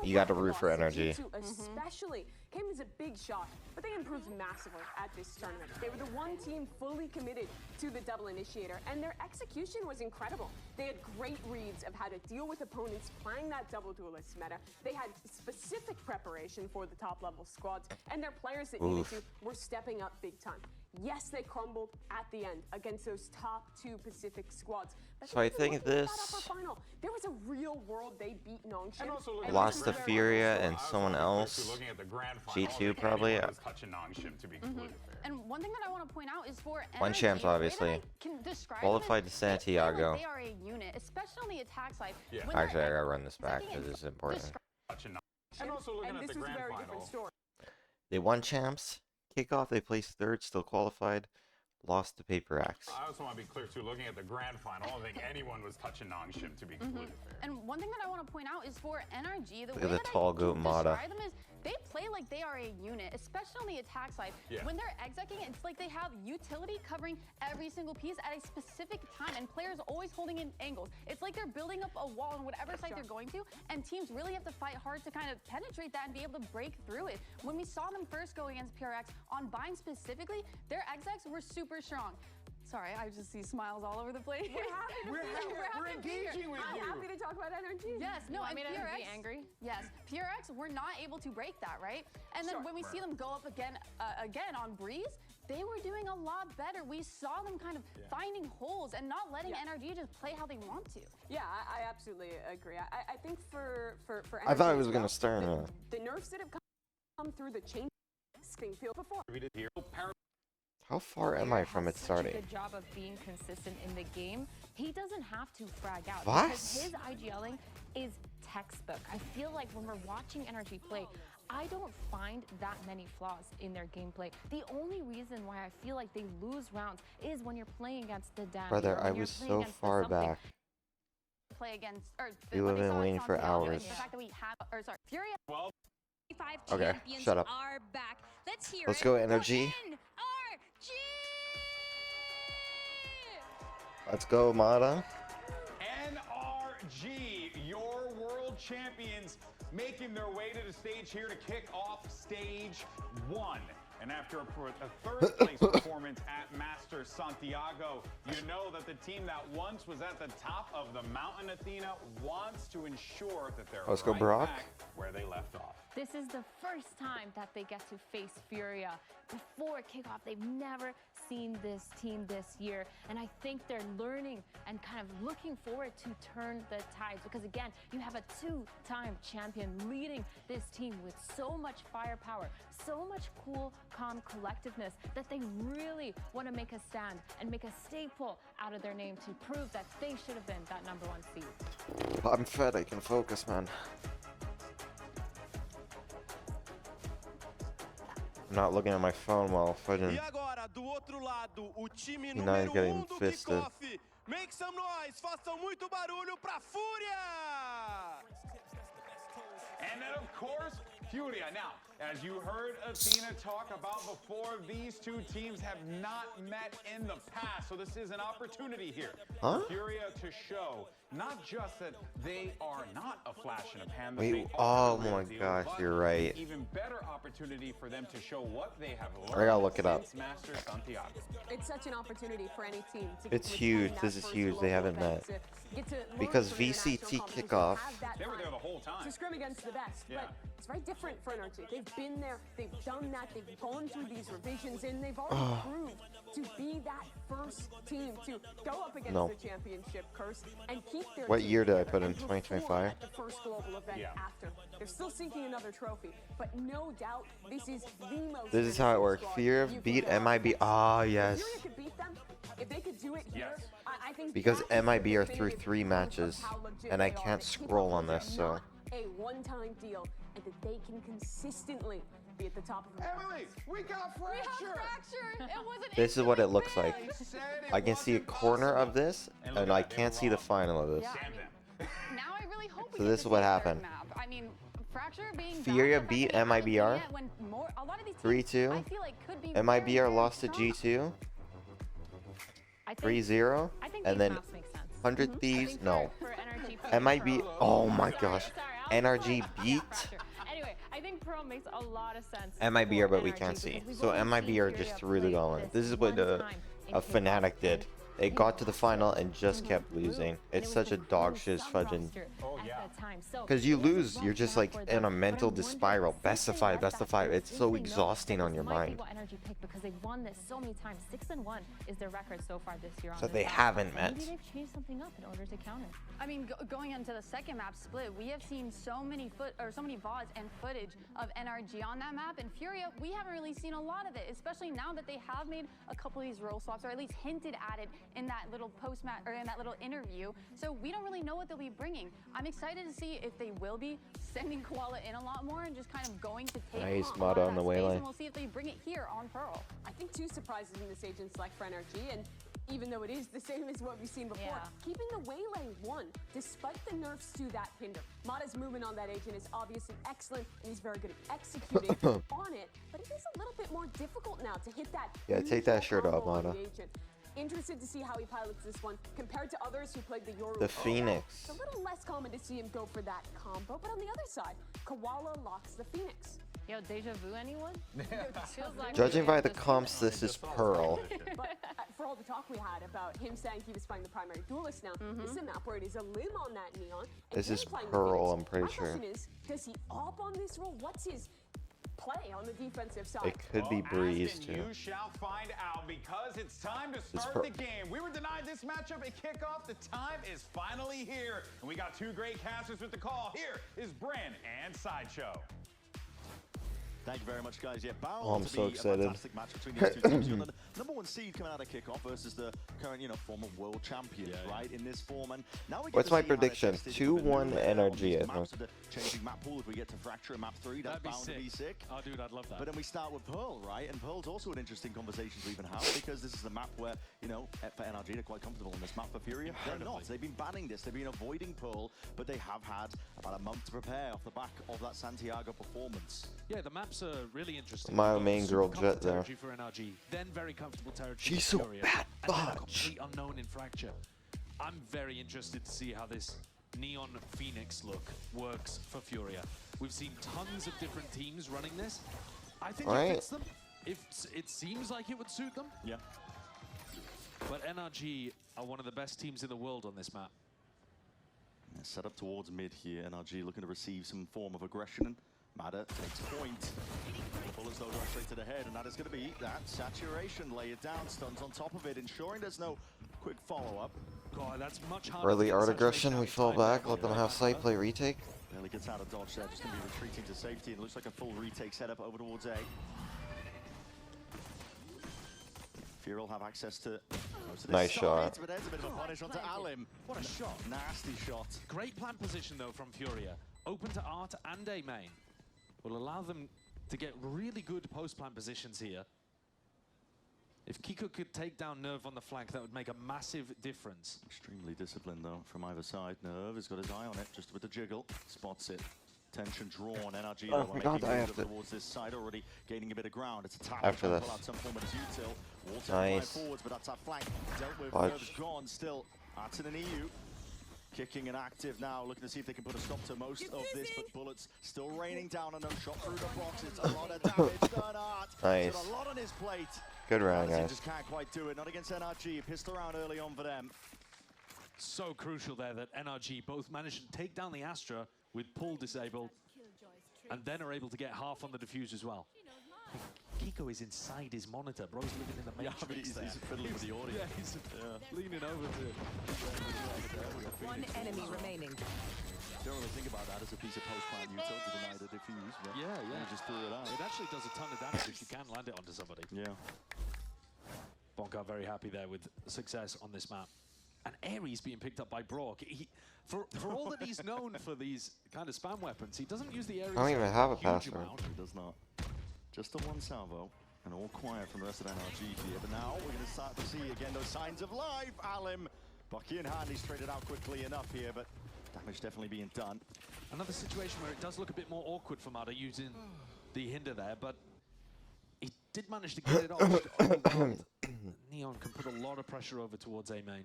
You got to root for energy. Especially came as a big shock, but they improved massively at this tournament. They were the one team fully committed to the double initiator, and their execution was incredible. They had great reads of how to deal with opponents playing that double duelist meta. They had specific preparation for the top level squads, and their players that needed to were stepping up big time. Yes, they crumbled at the end against those top 2 Pacific squads. But So I think this final, there was a real world they beat Nongshim. lost to Furia and someone else. G2 probably. And one thing that I want to point out is for One NRG, champs, the way that obviously. I can describe Qualified them to is they feel Santiago. like they are a unit, especially on the attack side. Yeah. When they're Actually, I gotta run this back because it's important. And also looking And at this the was a grand very final. different story. They won champs. Kickoff, they placed third, still qualified. Lost to Paper X. I also want to be clear too, looking at the grand final, I don't think anyone was touching Nongshim, to be completely fair. And one thing that I want to point out is for NRG, the Look way at the that tall I goat can Mata. describe them is they play like they are a unit, especially on the attack side. Yeah. When they're execing, it's like they have utility covering every single piece at a specific time, and players always holding in angles. It's like they're building up a wall on whatever side they're going to, and teams really have to fight hard to kind of penetrate that and be able to break through it. When we saw them first go against PRX on Bind specifically, their execs were super strong. Sorry, I just see smiles all over the place. We're happy to be here. We're We're engaging with you. I'm happy to talk about energy. Yes, no, Want and me to PRX, be angry? Yes, PRX were not able to break that, right? And then when we see them go up again on Breeze, they were doing a lot better. We saw them kind of finding holes and not letting NRG just play how they want to. Yeah, I absolutely agree. I think for I thought it NRG was as gonna well, start. the nerfs that have come through the chain field before. How far am I from it starting? Good job of being consistent in the game. He doesn't have to frag out What? because his IGLing is textbook. I feel like when we're watching NRG play, I don't find that many flaws in their gameplay. The only reason why I feel like they lose rounds is when you're playing against the Danny. Brother, I was so far back. Play against, or We when would they have been saw waiting for Santiago, hours. The fact that we have, or sorry, Furia. 5 Okay, champions shut up. are back. Let's hear Let's it go, for NRG. NRG! Let's go, Mata. NRG, your world champions, making their way to the stage here to kick off stage 1. And after a third place performance at Master Santiago, you know that the team that once was at the top of the mountain, Athena, wants to ensure that they're Let's go, right Brock. back where they left off. This is the first time that they get to face Furia. Before kickoff, they've never seen this team this year, and I think they're learning and kind of looking forward to turn the tides, because again, you have a 2-time champion leading this team with so much firepower, so much cool, calm collectiveness that they really want to make a stand and make a staple out of their name to prove that they should have been that #1 seed. I'm fed. I can focus, man. I'm not looking at my phone while fighting. E agora, do outro lado, o time Now he's número getting do fisted. kickoff. Make some noise, façam muito barulho pra Fúria! And then, of course, Furia. Now, as you heard Athena talk about before, these two teams have not met in the past. So this is an opportunity here Huh? for Furia to show not just that they are not a flash in a pan, but Wait, they are oh the real my deal, gosh, but you're right. an even better opportunity for them to show what they have learned I gotta look it up. since Master Santiago. It's such an opportunity for any team to It's retain huge. that This is first huge. They global haven't event, met. to get to learn Because from international VCT competition, kickoff. have that They were there time the whole time. to scrim against the best. Yeah. But it's very different for NRG. They've been there, they've done that, they've gone through these revisions, and they've already proved to be that first team to go up against No. the championship curse and keep their What team year did I together put in? and perform 2025? at the first global event after. They're still seeking another trophy, but no doubt this is the most. This is how it works. Fear beat MIB. Ah, yes. Furia could beat them if they could do it here. I think Because that is MIB the are through definitive 3 proof of matches, how legit and I they are. can't That scroll on this, is so. not a one-time deal, and that they can consistently be at the top of the Emily, we got fracture. It wasn't This is what it looks like. I can see a corner of this, and I can't see the final of this. Now I really hope we So get this to is what see a third happened. map. I mean, Fracture being Furia back, beat especially MIBR. when a lot of these teams, 3-2. I feel like could be MIBR very lost to strong. G2. I think- 3-0. I think And these then maps make sense. 100 Thieves. No. For NRG MIB. Pro. Oh my gosh. I was NRG like, beat Fracture. Anyway, I think Pro makes a lot of sense. MIBR, but for we NRG can't see. because we've So only MIB seen are Furia just through the play gauntlet. this This is what one a time in Fnatic kickoff. did. They got to the final and just kept losing. It's such a dog shit fudging. Because you lose, you're just like in a mental spiral. Best of 5, best of 5. It's so exhausting on your mind. Because they've won this so many times. 6-1 is their record so far this year. So on they this haven't map. met. Maybe they've changed something up in order to counter. I mean, going into the second map split, we have seen so many VODs and footage of NRG on that map. And Furia, we haven't really seen a lot of it, especially now that they have made a couple of these role swaps, or at least hinted at it in that little post-match or in that little interview. So we don't really know what they'll be bringing. I'm excited to see if they will be sending Koala in a lot more and just kind of going to take Nice a mod lot of on the that space, waylay. and we'll see if they bring it here on Pearl. I think 2 surprises in this agent select for NRG, and even though it is the same as what we've seen before, keeping the waylay 1, despite the nerfs to that hinder. Mata's movement on that agent is obviously excellent, and he's very good at executing on it, but it is a little bit more difficult now to hit that. Yeah, take that neutral shirt off, combo on Mata. the agent. Interested to see how he pilots this one compared to others who played the Yoru. The Phoenix. It's a little less common to see him go for that combo, but on the other side, Koala locks the Phoenix. Yo, deja vu anyone? Feels like Judging by the comps, this is Pearl. But for all the talk we had about him saying he was playing the primary duelist now, this is a map where it is a limb on that Neon. And This him is playing the Pearl, Phoenix. I'm pretty My sure. question is, does he op on this role? What's his play on the defensive side? It could be Breeze Aston, too. You shall find out because it's time to This start the game. We were denied this matchup at kickoff. The time is finally here. And we got 2 great casters with the call. Here is Bren and Sideshow. Thank you very much, guys. Yeah, bound Oh, I'm to so be excited. a fantastic match between these two teams. You're the number 1 seed coming out of kickoff versus the current, former world champions, right, in this form. And now we get What's to my see how they're prediction? tested 2-1 with NRG, these I maps think. of the changing map pool. If we get to Fracture in map 3, that's bound to be sick. Oh, dude, I'd love that. But then we start with Pearl, right? And Pearl's also an interesting conversation to even have because this is a map where, for NRG, they're quite comfortable in this map. For Furia, they're not. They've been banning this. They've been avoiding Pearl, but they have had about a month to prepare off the back of that Santiago performance. Yeah, the maps are really interesting. My They've got main super girl comfortable Jet there. territory for NRG, then very comfortable territory She's for so Furia, bad and then a fudge. complete unknown in Fracture. I'm very interested to see how this Neon Phoenix look works for Furia. We've seen tons of different teams running this. I think Right. it fits them. It seems like it would suit them. Yeah. But NRG are one of the best teams in the world on this map. Set up towards mid here. NRG looking to receive some form of aggression. Mata takes point. Bullets though going straight to the head, and that is going to be that saturation. Lay it down, stuns on top of it, ensuring there's no quick follow-up. God, that's much harder. Early to art get aggression, saturation we out fall in time. back, let them have sight play retake. Barely gets out of dodge there, just going to be retreating to safety, and it looks like a full retake setup over towards A. Fear will have access to most of this Nice side, shot. but there's a bit of a punish onto Alim. What a shot. Nasty shot. Great plant position though from Furia. Open to Art and A main. Will allow them to get really good post-plant positions here. If Kiko could take down Nerve on the flank, that would make a massive difference. Extremely disciplined, though, from either side. Nerve has got his eye on it, just with the jiggle. Spots it. Tension drawn. NRG Oh my God, I have to towards this side, already gaining a bit of ground. It's a tap. After this. Pull out some form of his util. Walter Nice. forwards, but that's our flank. Dealt with. Fudge. Nerve's gone still. Artin and EU. Kicking and active now, looking to see if they can put a stop to most of this, but bullets still raining down on them. Shot through the box. It's a lot of damage done. Art. Nice. Got a lot on his plate. Good round, He guys. just can't quite do it. Not against NRG. Pissed around early on for them. So crucial there that NRG both managed to take down the Astra with pull disabled, and then are able to get half on the defuse as well. Kiko is inside his monitor. Bro's living in the Matrix there. He's fiddling with the audio. Yeah, he's leaning over to One enemy remaining. Don't really think about that as a piece of post-plant util to deny the defuse. But Yeah. You just threw it out. It actually does a ton of damage if you can land it onto somebody. Yeah. Bonka very happy there with success on this map. And Ares being picked up by Brock. For all that he's known for these kind of spam weapons, he doesn't use the Ares. I don't even have a huge password. amount. He does not. Just the one salvo, and all quiet from the rest of NRG here. But now we're going to start to see again those signs of life. Alim, Bucky in hand, he's traded out quickly enough here, but damage definitely being done. Another situation where it does look a bit more awkward for Mada using the hinder there, but he did manage to get it off. Neon can put a lot of pressure over towards A main.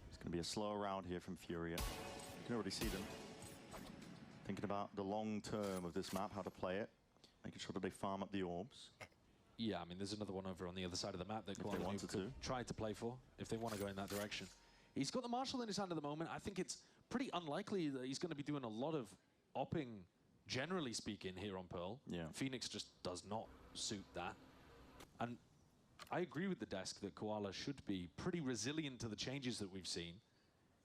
It's going to be a slow round here from Furia. You can already see them thinking about the long term of this map, how to play it, making sure that they farm up the orbs. Yeah, I mean, there's another one over on the other side of the map that If they wanted to. could try to play for, if they want to go in that direction. He's got the Marshal in his hand at the moment. I think it's pretty unlikely that he's going to be doing a lot of opping, generally speaking, here on Pearl. Yeah. Phoenix just does not suit that. And I agree with the desk that Koala should be pretty resilient to the changes that we've seen.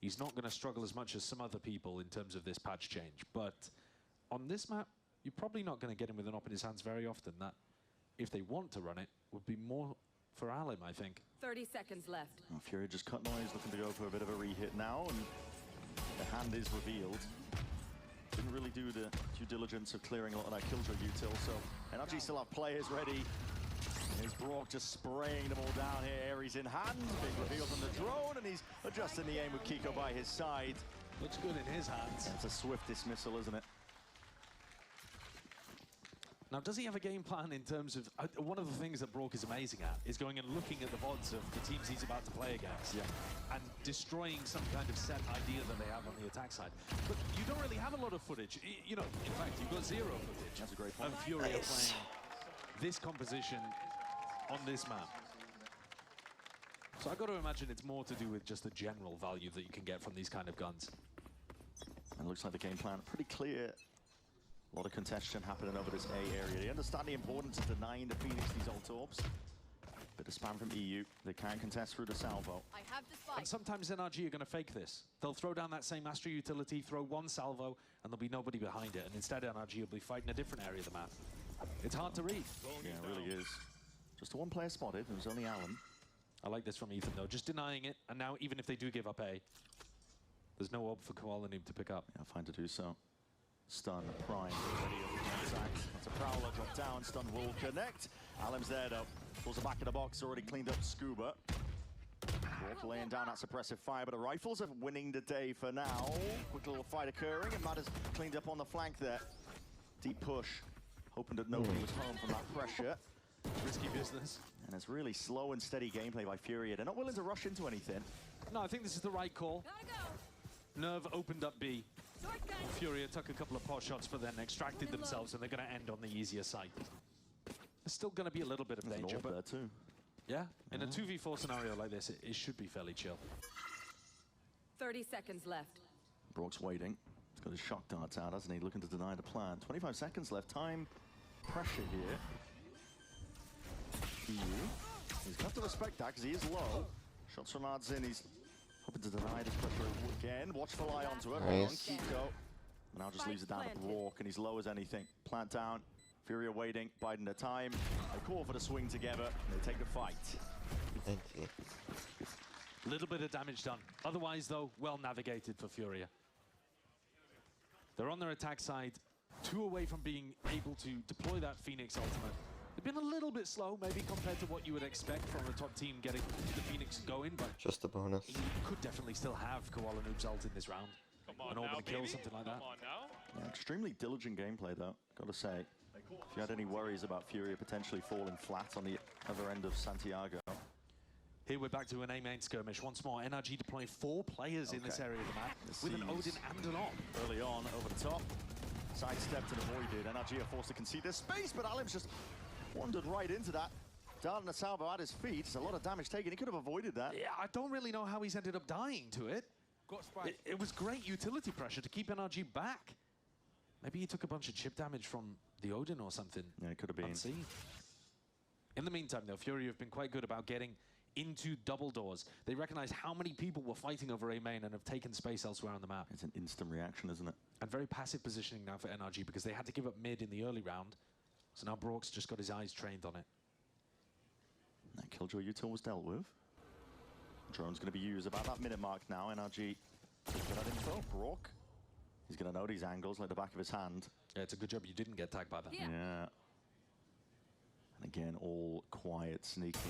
He's not going to struggle as much as some other people in terms of this patch change. But on this map, you're probably not going to get him with an op in his hands very often. That, if they want to run it, would be more for Alim, I think. 30 seconds left. Well, Fury just cut noise, looking to go for a bit of a re-hit now, and the hand is revealed. Didn't really do the due diligence of clearing a lot of that killjoy util, so NRG still have players ready. Here's Brock just spraying them all down here. Ares in hand, big reveal from the drone, and he's adjusting the aim with Kiko by his side. Looks good in his hands. It's a swift dismissal, isn't it? Now, does he have a game plan in terms of... one of the things that Brock is amazing at is going and looking at the VODs of the teams he's about to play against, and destroying some kind of set idea that they have on the attack side. But you don't really have a lot of footage. You know, in fact, you've got zero footage. That's a great point. Of Furia playing this composition on this map. So I've got to imagine it's more to do with just the general value that you can get from these kind of guns. And it looks like the game plan pretty clear. A lot of contention happening over this A area. They understand the importance of denying the Phoenix these ult orbs. Bit of spam from EU. They can contest through the salvo. I have the spike. And sometimes NRG are going to fake this. They'll throw down that same Astra utility, throw one salvo, and there'll be nobody behind it. And instead NRG will be fighting a different area of the map. It's hard to read. Yeah, it really is. Just a one player spotted. It was only Alan. I like this from Ethan, though. Just denying it. And now, even if they do give up A, there's no orb for Koala Noob to pick up. Yeah, fine to do so. Stun, prime, ready over the attack. That's a Prowler, drop down, stun will connect. Alim's there though. Pulls the back of the box, already cleaned up Scuba. Walk laying down that suppressive fire, but the rifles are winning the day for now. Quick little fight occurring, and Matt has cleaned up on the flank there. Deep push, hoping that nobody was home from that pressure. Risky business. And it's really slow and steady gameplay by Furia. They're not willing to rush into anything. No, I think this is the right call. Nerve opened up B. Furia took a couple of pot shots, but then extracted themselves, and they're going to end on the easier side. There's still going to be a little bit of There's danger, an orb but there too. yeah, in a 2v4 scenario like this, it should be fairly chill. 30 seconds left. Brock's waiting. He's got his shock darts out, hasn't he? Looking to deny the plan. 25 seconds left. Time pressure here. He's got to respect that because he is low. Shots from Ardzen. He's hoping to deny this pressure again. Watchful eye onto it. Nice. On Kiko. And now just leaves it down to Brock, and he's low as anything. Plant down. Furia waiting, biding their time. They call for the swing together, and they take the fight. Thank you. Little bit of damage done. Otherwise, though, well navigated for Furia. They're on their attack side. 2 away from being able to deploy that Phoenix ultimate. They've been a little bit slow, maybe, compared to what you would expect from a top team getting the Phoenix going, but Just a bonus. you could definitely still have Koala Noob's ult in this round. An orb and a kill, something like that. Yeah, extremely diligent gameplay, though, gotta say. If you had any worries about Furia potentially falling flat on the other end of Santiago. Here we're back to an A-main skirmish. Once more, NRG deploying 4 players in this area of the map with an Odin and an Op. Early on, over the top. Sidestepped and avoided. NRG are forced to concede their space, but Alim's just wandered right into that. Darting a salvo at his feet. It's a lot of damage taken. He could have avoided that. Yeah, I don't really know how he's ended up dying to it. It was great utility pressure to keep NRG back. Maybe he took a bunch of chip damage from the Odin or something. Yeah, it could have been. Unseen. In the meantime, though, Fury have been quite good about getting into double doors. They recognize how many people were fighting over A main and have taken space elsewhere on the map. It's an instant reaction, isn't it? And very passive positioning now for NRG because they had to give up mid in the early round. So now Brock's just got his eyes trained on it. That Killjoy util was dealt with. Drone's going to be used about that minute mark now. NRG just got that info. Brock, he's going to know these angles like the back of his hand. Yeah, it's a good job you didn't get tagged by that. Yeah. And again, all quiet, sneaking,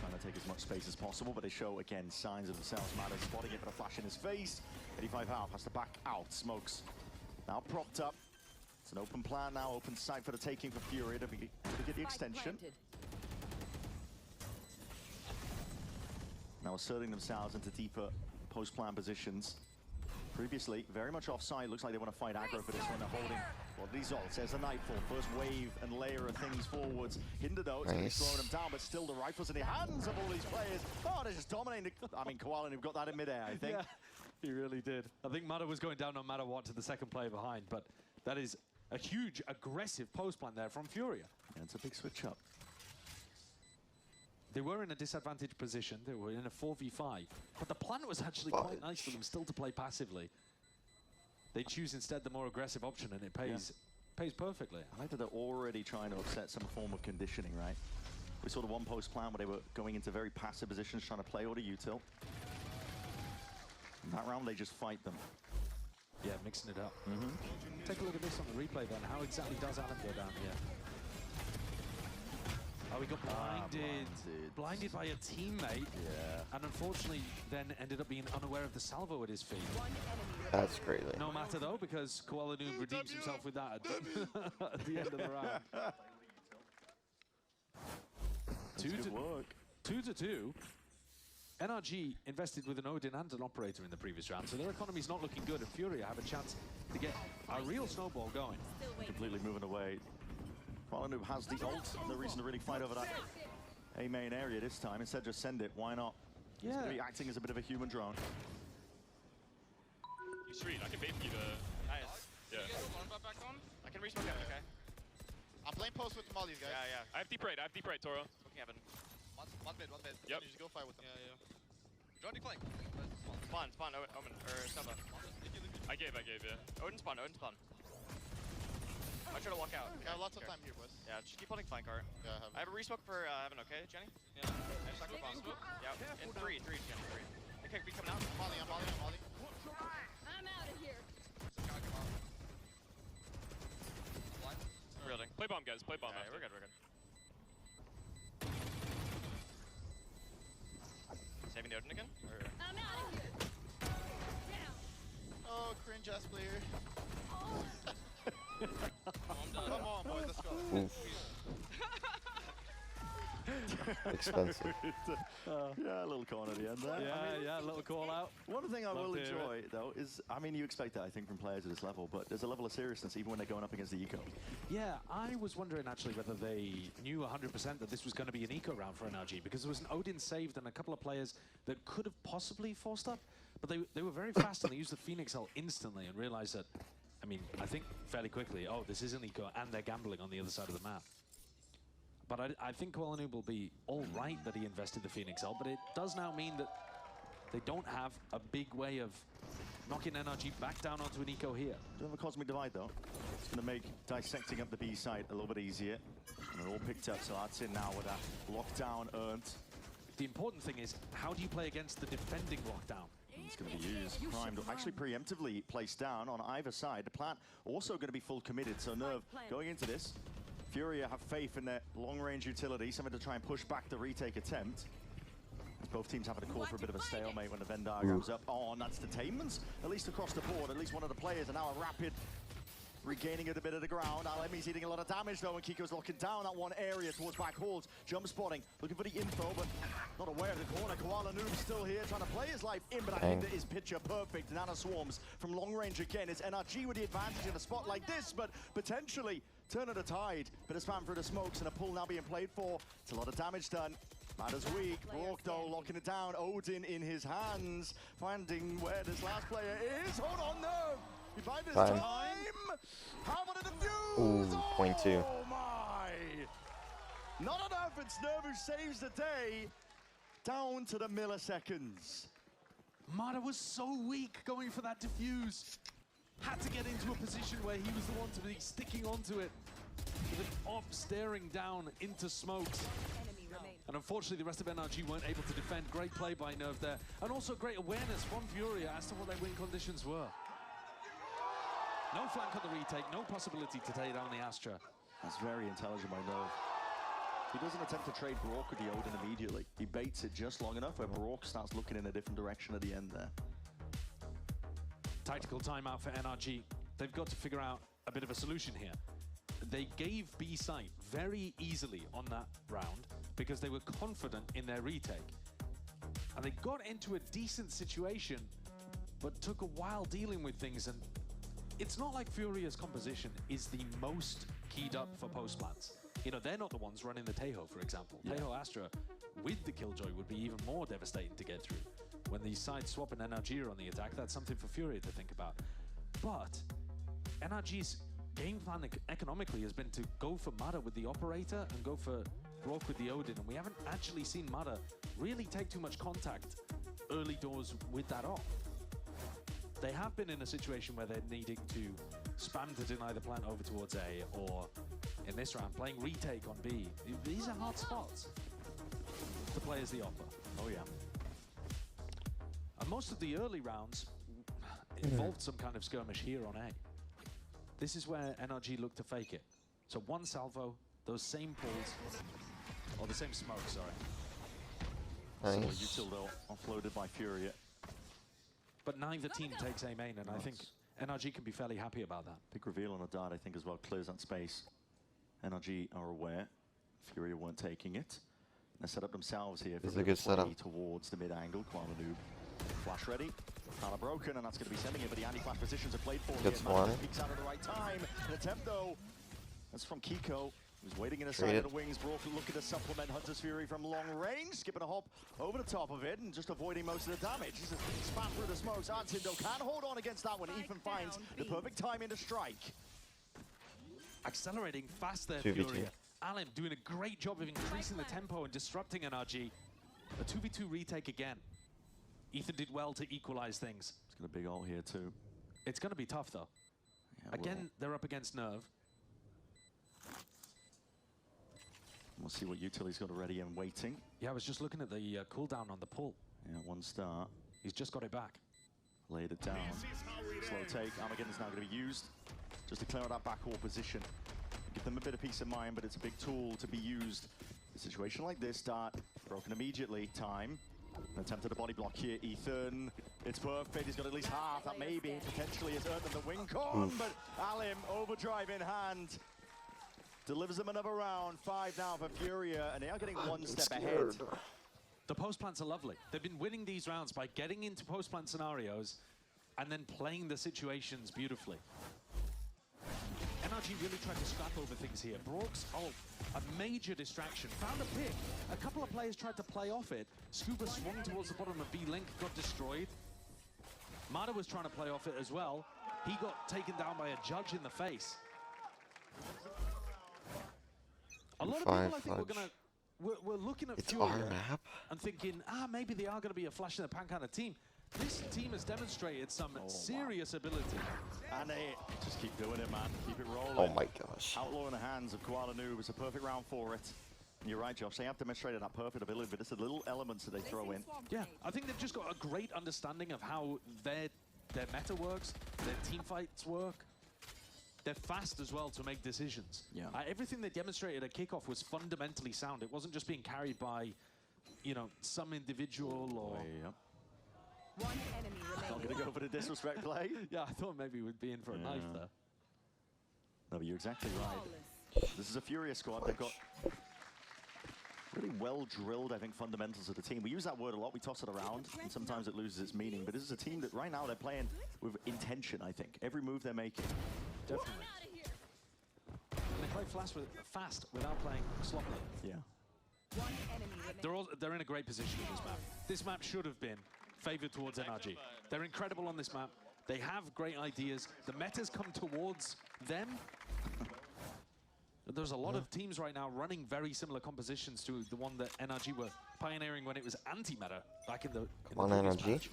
trying to take as much space as possible, but they show, again, signs of themselves matter, spotting it, but a flash in his face. 85 half has to back out. Smokes now propped up. It's an open plan now, open sight for the taking for Fury to get the extension. Now asserting themselves into deeper post-plan positions. Previously, very much offside. Looks like they want to fight aggro for this one. They're holding, well, these ults. There's a Nightfall. First wave and layer of things forwards. Hinder, though, it's going to be slowing them down, but still the rifles in the hands of all these players. Oh, they're just dominating. I mean, Koala, who've got that in midair, I think. Yeah, he really did. I think Mata was going down no matter what to the second player behind, but that is a huge, aggressive post plan there from Furia. Yeah, it's a big switch up. They were in a disadvantaged position. They were in a 4v5. But the plan was actually quite nice for them still to play passively. They choose instead the more aggressive option, and it pays perfectly. I like that they're already trying to upset some form of conditioning, right? We saw the one post plan where they were going into very passive positions, trying to play order util. In that round, they just fight them. Yeah, mixing it up. Take a look at this on the replay then. How exactly does Alan go down here? Oh, he got blinded. Blinded by a teammate. Yeah. And unfortunately, then ended up being unaware of the salvo at his feet. That's great. No matter though, because Koala Noob redeems himself with that at the end of the round. 2-2. NRG invested with an Odin and an Operator in the previous round, so their economy's not looking good, and Furia have a chance to get a real snowball going. Completely moving away. Koala Noob has the ult. No reason to really fight over that A main area this time. Instead, just send it. Why not? Yeah. He's going to be acting as a bit of a human drone. You street. I can bait for you to... Nice. Yeah. You guys want back on? I can resmoke Heaven, okay? I'm playing post with all these guys. Yeah, yeah. I have deep right, Toro. Smoking Heaven. One bit. Yep. You just go fight with them. Yeah. Drone decline. Spawn, Omen, or Sova. I gave, yeah. Odin spawn. I try to walk out. We have lots of time here, boys. Yeah, just keep holding flank art. Yeah, I have a resmoke for Heaven, okay, Jenny? Yeah. I just talked about bomb. Yeah, in 3, Jenny, 3. Okay, we coming out. I'm molly. I'm out of here. Building. Play bomb, guys. Play bomb. Yeah, we're good. Saving the Odin again? Or... I'm out of here. Down. Oh, cringe ass player. Come on, boys, let's go. Expensive. Yeah, a little corner at the end there. Yeah, a little call out. One thing I will enjoy, though, is, I mean, you expect that, I think, from players at this level, but there's a level of seriousness even when they're going up against the eco. Yeah, I was wondering, actually, whether they knew 100% that this was going to be an eco round for NRG, because there was an Odin saved and a couple of players that could have possibly forced up, but they were very fast and they used the Phoenix ult instantly and realized that, I mean, I think fairly quickly, oh, this is an eco, and they're gambling on the other side of the map. But I think Koala Noob will be all right that he invested the Phoenix ult, but it does now mean that they don't have a big way of knocking NRG back down onto an eco here. Do you have a Cosmic Divide, though? It's going to make dissecting up the B side a little bit easier. And they're all picked up, so that's in now with that lockdown earned. The important thing is, how do you play against the defending lockdown? It's going to be used, primed, actually preemptively placed down on either side. The plant also going to be full committed, so Nerve going into this. Furia have faith in their long-range utility, something to try and push back the retake attempt. As both teams having to call for a bit of a stalemate when the Venn diagram's up. Oh, and that's detainments, at least across the board. At least one of the players are now a rapid regaining a bit of the ground. Alemi's eating a lot of damage though, and Kiko's locking down that one area towards back halls. Jump spotting, looking for the info, but not aware of the corner. Koala Noob still here, trying to play his life in, but I think that is picture perfect. Nana Swarms from long range again. It's NRG with the advantage in a spot like this, but potentially turning the tide. Bit of spam through the smokes, and a pull now being played for. It's a lot of damage done. Matter's weak. Brock though locking it down. Odin in his hands, finding where this last player is. Hold on, Nerve. You find this time. How about the defuse? Ooh, point two. Oh my! Not enough. It's Nerve who saves the day. Down to the milliseconds. Mata was so weak going for that defuse. Had to get into a position where he was the one to be sticking onto it. With an off staring down into smokes. And unfortunately, the rest of NRG weren't able to defend. Great play by Nerve there. And also great awareness from Furia as to what their win conditions were. No flank on the retake, no possibility to take down the Astra. That's very intelligent by Nerve. He doesn't attempt to trade Baroque with the Odin immediately. He baits it just long enough where Baroque starts looking in a different direction at the end there. Tactical timeout for NRG. They've got to figure out a bit of a solution here. They gave B site very easily on that round because they were confident in their retake. And they got into a decent situation, but took a while dealing with things. And it's not like Furia's composition is the most keyed up for post plants. You know, they're not the ones running the Tejo, for example. Yeah. Tejo Astra with the Killjoy would be even more devastating to get through. When the side swap and NRG are on the attack, that's something for Furia to think about. But NRG's game plan economically has been to go for Mata with the Operator and go for Brock with the Odin, and we haven't actually seen Mata really take too much contact early doors with that off. They have been in a situation where they're needing to spam to deny the plant over towards A, or in this round, playing retake on B. These are hard spots to play as the Opera. Oh yeah. And most of the early rounds involved some kind of skirmish here on A. This is where NRG look to fake it. So one salvo, those same pulls, or the same smoke, sorry. Nice. So util though offloaded by Furia. But neither team takes A main, and I think NRG can be fairly happy about that. Big reveal on a dart, I think, as well. Clears that space. NRG are aware. Furia weren't taking it. They set up themselves here for This is a good setup. towards the mid-angle. Koala Noob. Flash ready. Kinda broken, and that's going to be sending it, but the anti-flash positions are played for. Gets here. one. Peeks out at the right time. An attempt, though. That's from Kiko. Who's waiting in the side of the wings. Brock looking to supplement Hunter's Fury from long range. Skipping a hop over the top of it and just avoiding most of the damage. Just a spam through the smokes. Artindo can't hold on against that one. Ethan finds the perfect timing to strike. Accelerating fast there, 2v2. Furia. Alim doing a great job of increasing the tempo and disrupting NRG. A 2v2 retake again. Ethan did well to equalize things. He's got a big ult here too. It's going to be tough though. Yeah, again, they're up against Nerve. We'll see what utility's got ready and waiting. Yeah, I was just looking at the cooldown on the pull. Yeah, one star. He's just got it back. Laid it down. Slow take. Armageddon's now going to be used just to clear out that backhaul position. Give them a bit of peace of mind, but it's a big tool to be used. A situation like this, Dart broken immediately. Time. An attempt at a body block here. Ethan. It's perfect. He's got at least half. That maybe potentially has earned them the win con, but Alim, overdrive in hand. Delivers them another round. 5 now for Furia, and they are getting one step ahead. The post plants are lovely. They've been winning these rounds by getting into post plant scenarios and then playing the situations beautifully. NRG really tried to scrap over things here. Brock's ult, a major distraction. Found a pick. A couple of players tried to play off it. Scuba swung towards the bottom of B-Link, got destroyed. Mata was trying to play off it as well. He got taken down by a judge in the face. A lot of people, I think, we're looking at Furia our map and thinking, maybe they are going to be a flash in the pan kind of team. This team has demonstrated some serious ability. And they just keep doing it, man. Keep it rolling. Oh my gosh. Outlaw in the hands of Koala Noob. It's a perfect round for it. You're right, Josh. They have demonstrated that perfect ability, but it's the little elements that they throw in. Yeah, I think they've just got a great understanding of how their meta works, their team fights work. They're fast as well to make decisions. Yeah. Everything they demonstrated at kickoff was fundamentally sound. It wasn't just being carried by, you know, some individual or... One enemy I'm remaining. going to go for the disrespect play. Yeah, I thought maybe we'd be in for a knife there. No, but you're exactly right. This is a Furious squad. They've got really well-drilled, I think, fundamentals of the team. We use that word a lot. We toss it around, and sometimes it loses its meaning. But this is a team that right now they're playing with intention, I think. Every move they're making. Definitely. And they play fast without playing sloppily. Yeah. One enemy They're in a great position in this map. This map should have been favored towards NRG. They're incredible on this map. They have great ideas. The metas come towards them. There's a lot of teams right now running very similar compositions to the one that NRG were pioneering when it was anti-meta back in the Come on, NRG. patch.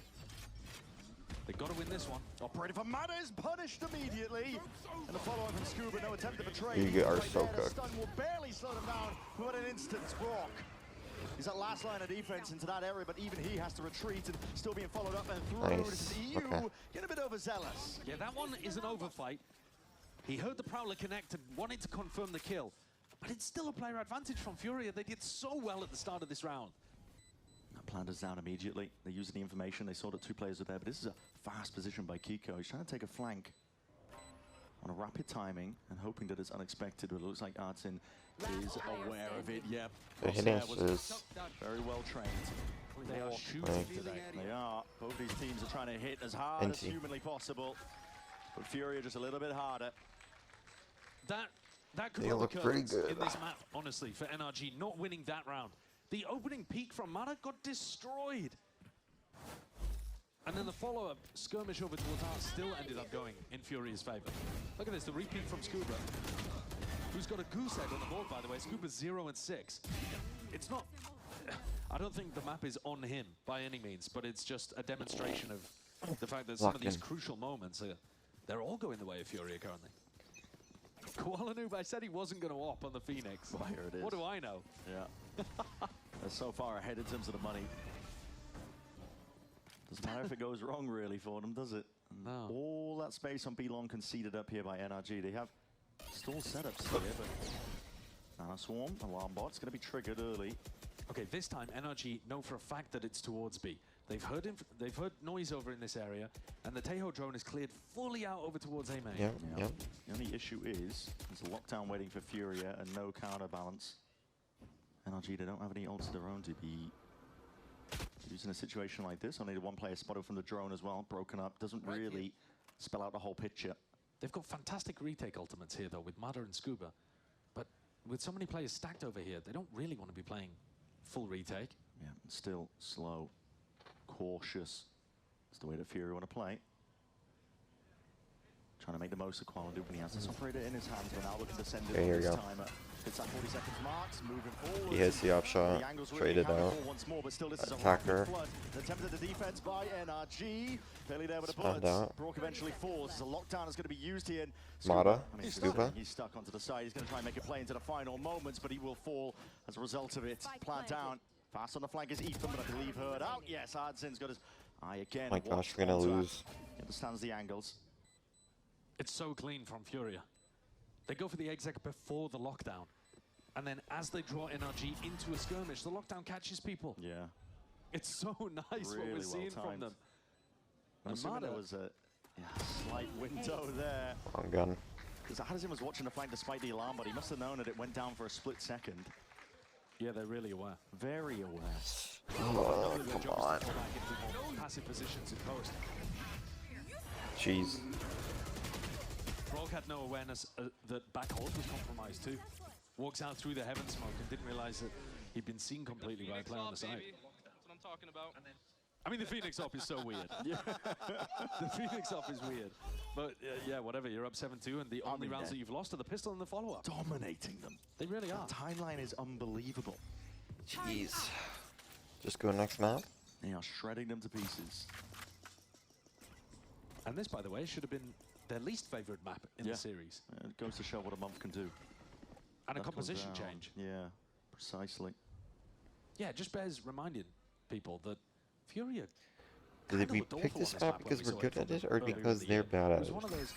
They got to win this one. Operator for Mata is punished immediately. And the follow-up from Scuba, no attempt to betray. You are so there. The cooked. stun will barely slow them down. What an instance, Brock. He's that last line of defense into that area, but even he has to retreat and still being followed up and through. Nice. This is EU Okay. getting a bit overzealous. Yeah, that one is an overfight. He heard the Prowler connect and wanted to confirm the kill. But it's still a player advantage from Furia. They did so well at the start of this round. That Planter's down immediately. They're using the information. They saw that two players were there, but this is a fast position by Kiko. He's trying to take a flank on a rapid timing and hoping that it's unexpected, but it looks like Artin is aware of it. Yep. The hitting Crosshair was very well trained. They are shooting today. They are. Both these teams are trying to hit as hard as Empty. humanly possible. But Furia just a little bit harder. That could They have look occurred pretty good. in this map, honestly, for NRG, not winning that round. The opening peak from Mata got destroyed. And then the follow-up skirmish over towards Art still ended up going in Furia's favor. Look at this, the repeat from Scuba, who's got a goose egg on the board, by the way. Scuba's 0 and 6. It's not... I don't think the map is on him by any means, but it's just a demonstration of the fact that some of these crucial moments, they're all going the way of Furia currently. Koala Noob, I said he wasn't going to op on the Phoenix. Well, here it is. What do I know? Yeah. They're so far ahead in terms of the money. Doesn't matter if it goes wrong, really, for them, does it? No. All that space on B-Long conceded up here by NRG. They have stall setups here, but Nano Swarm, alarm bot's going to be triggered early. Okay, this time NRG know for a fact that it's towards B. They've heard noise over in this area, and the Tejo drone is cleared fully out over towards A main. Yep, yep. The only issue is there's a lockdown waiting for Furia and no counterbalance. NRG, they don't have any ults of their own to be using a situation like this. Only the one player spotted from the drone as well, broken up. Doesn't really spell out the whole picture. They've got fantastic retake ultimates here, though, with Mata and Scuba. But with so many players stacked over here, they don't really want to be playing full retake. Yeah, still slow, cautious. That's the way that Fury want to play. Trying to make the most of Koala Noob when he has this operator in his hands, but now looking to send it Okay, here this we go. time. Hits that 40 seconds marks, moving forward. He hits the up shot, The angle's really traded accounted out. for once more, but still this is a Attacker. rapid flood. An attempt at the defense by NRG. Barely there with the Spawned bullets. out. Brock eventually falls. As a lockdown is going to be used here. And Mata, I mean, Scuba. He's stuck onto the side. He's going to try and make a play into the final moments, but he will fall as a result of it. Plant down. Fast on the flank is Ethan, but I believe heard out. Yes, Hardzin's got his eye again. My gosh, we're gonna lose. He understands the angles. It's so clean from Furia. They go for the exec before the lockdown. And then as they draw NRG into a skirmish, the lockdown catches people. Yeah. It's so nice what we're seeing from them. I'm assuming there was a slight window there. Wrong gun. Because Hardzen was watching the flank despite the alarm, but he must have known that it went down for a split second. Yeah, they're really aware. Very aware. Oh, come on. Passive positions in post. Jeez. Frog had no awareness that back hold was compromised too. Walks out through the heaven smoke and didn't realize that he'd been seen completely by a player on the side. That's what I'm talking about. I mean, the Phoenix op is so weird. The Phoenix op is weird. But yeah, whatever, you're up 7-2, and the only rounds that you've lost are the pistol and the follow-up. Dominating them. They really are. The timeline is unbelievable. Jeez. Just go next map. They are shredding them to pieces. And this, by the way, should have been their least favored map in the series. It goes to show what a month can do. And a Knuckles composition down. change. Yeah. Precisely. Yeah, it just bears reminding people that Furia. Did we pick this map because we're good at it, or because they're bad It at was it? one of those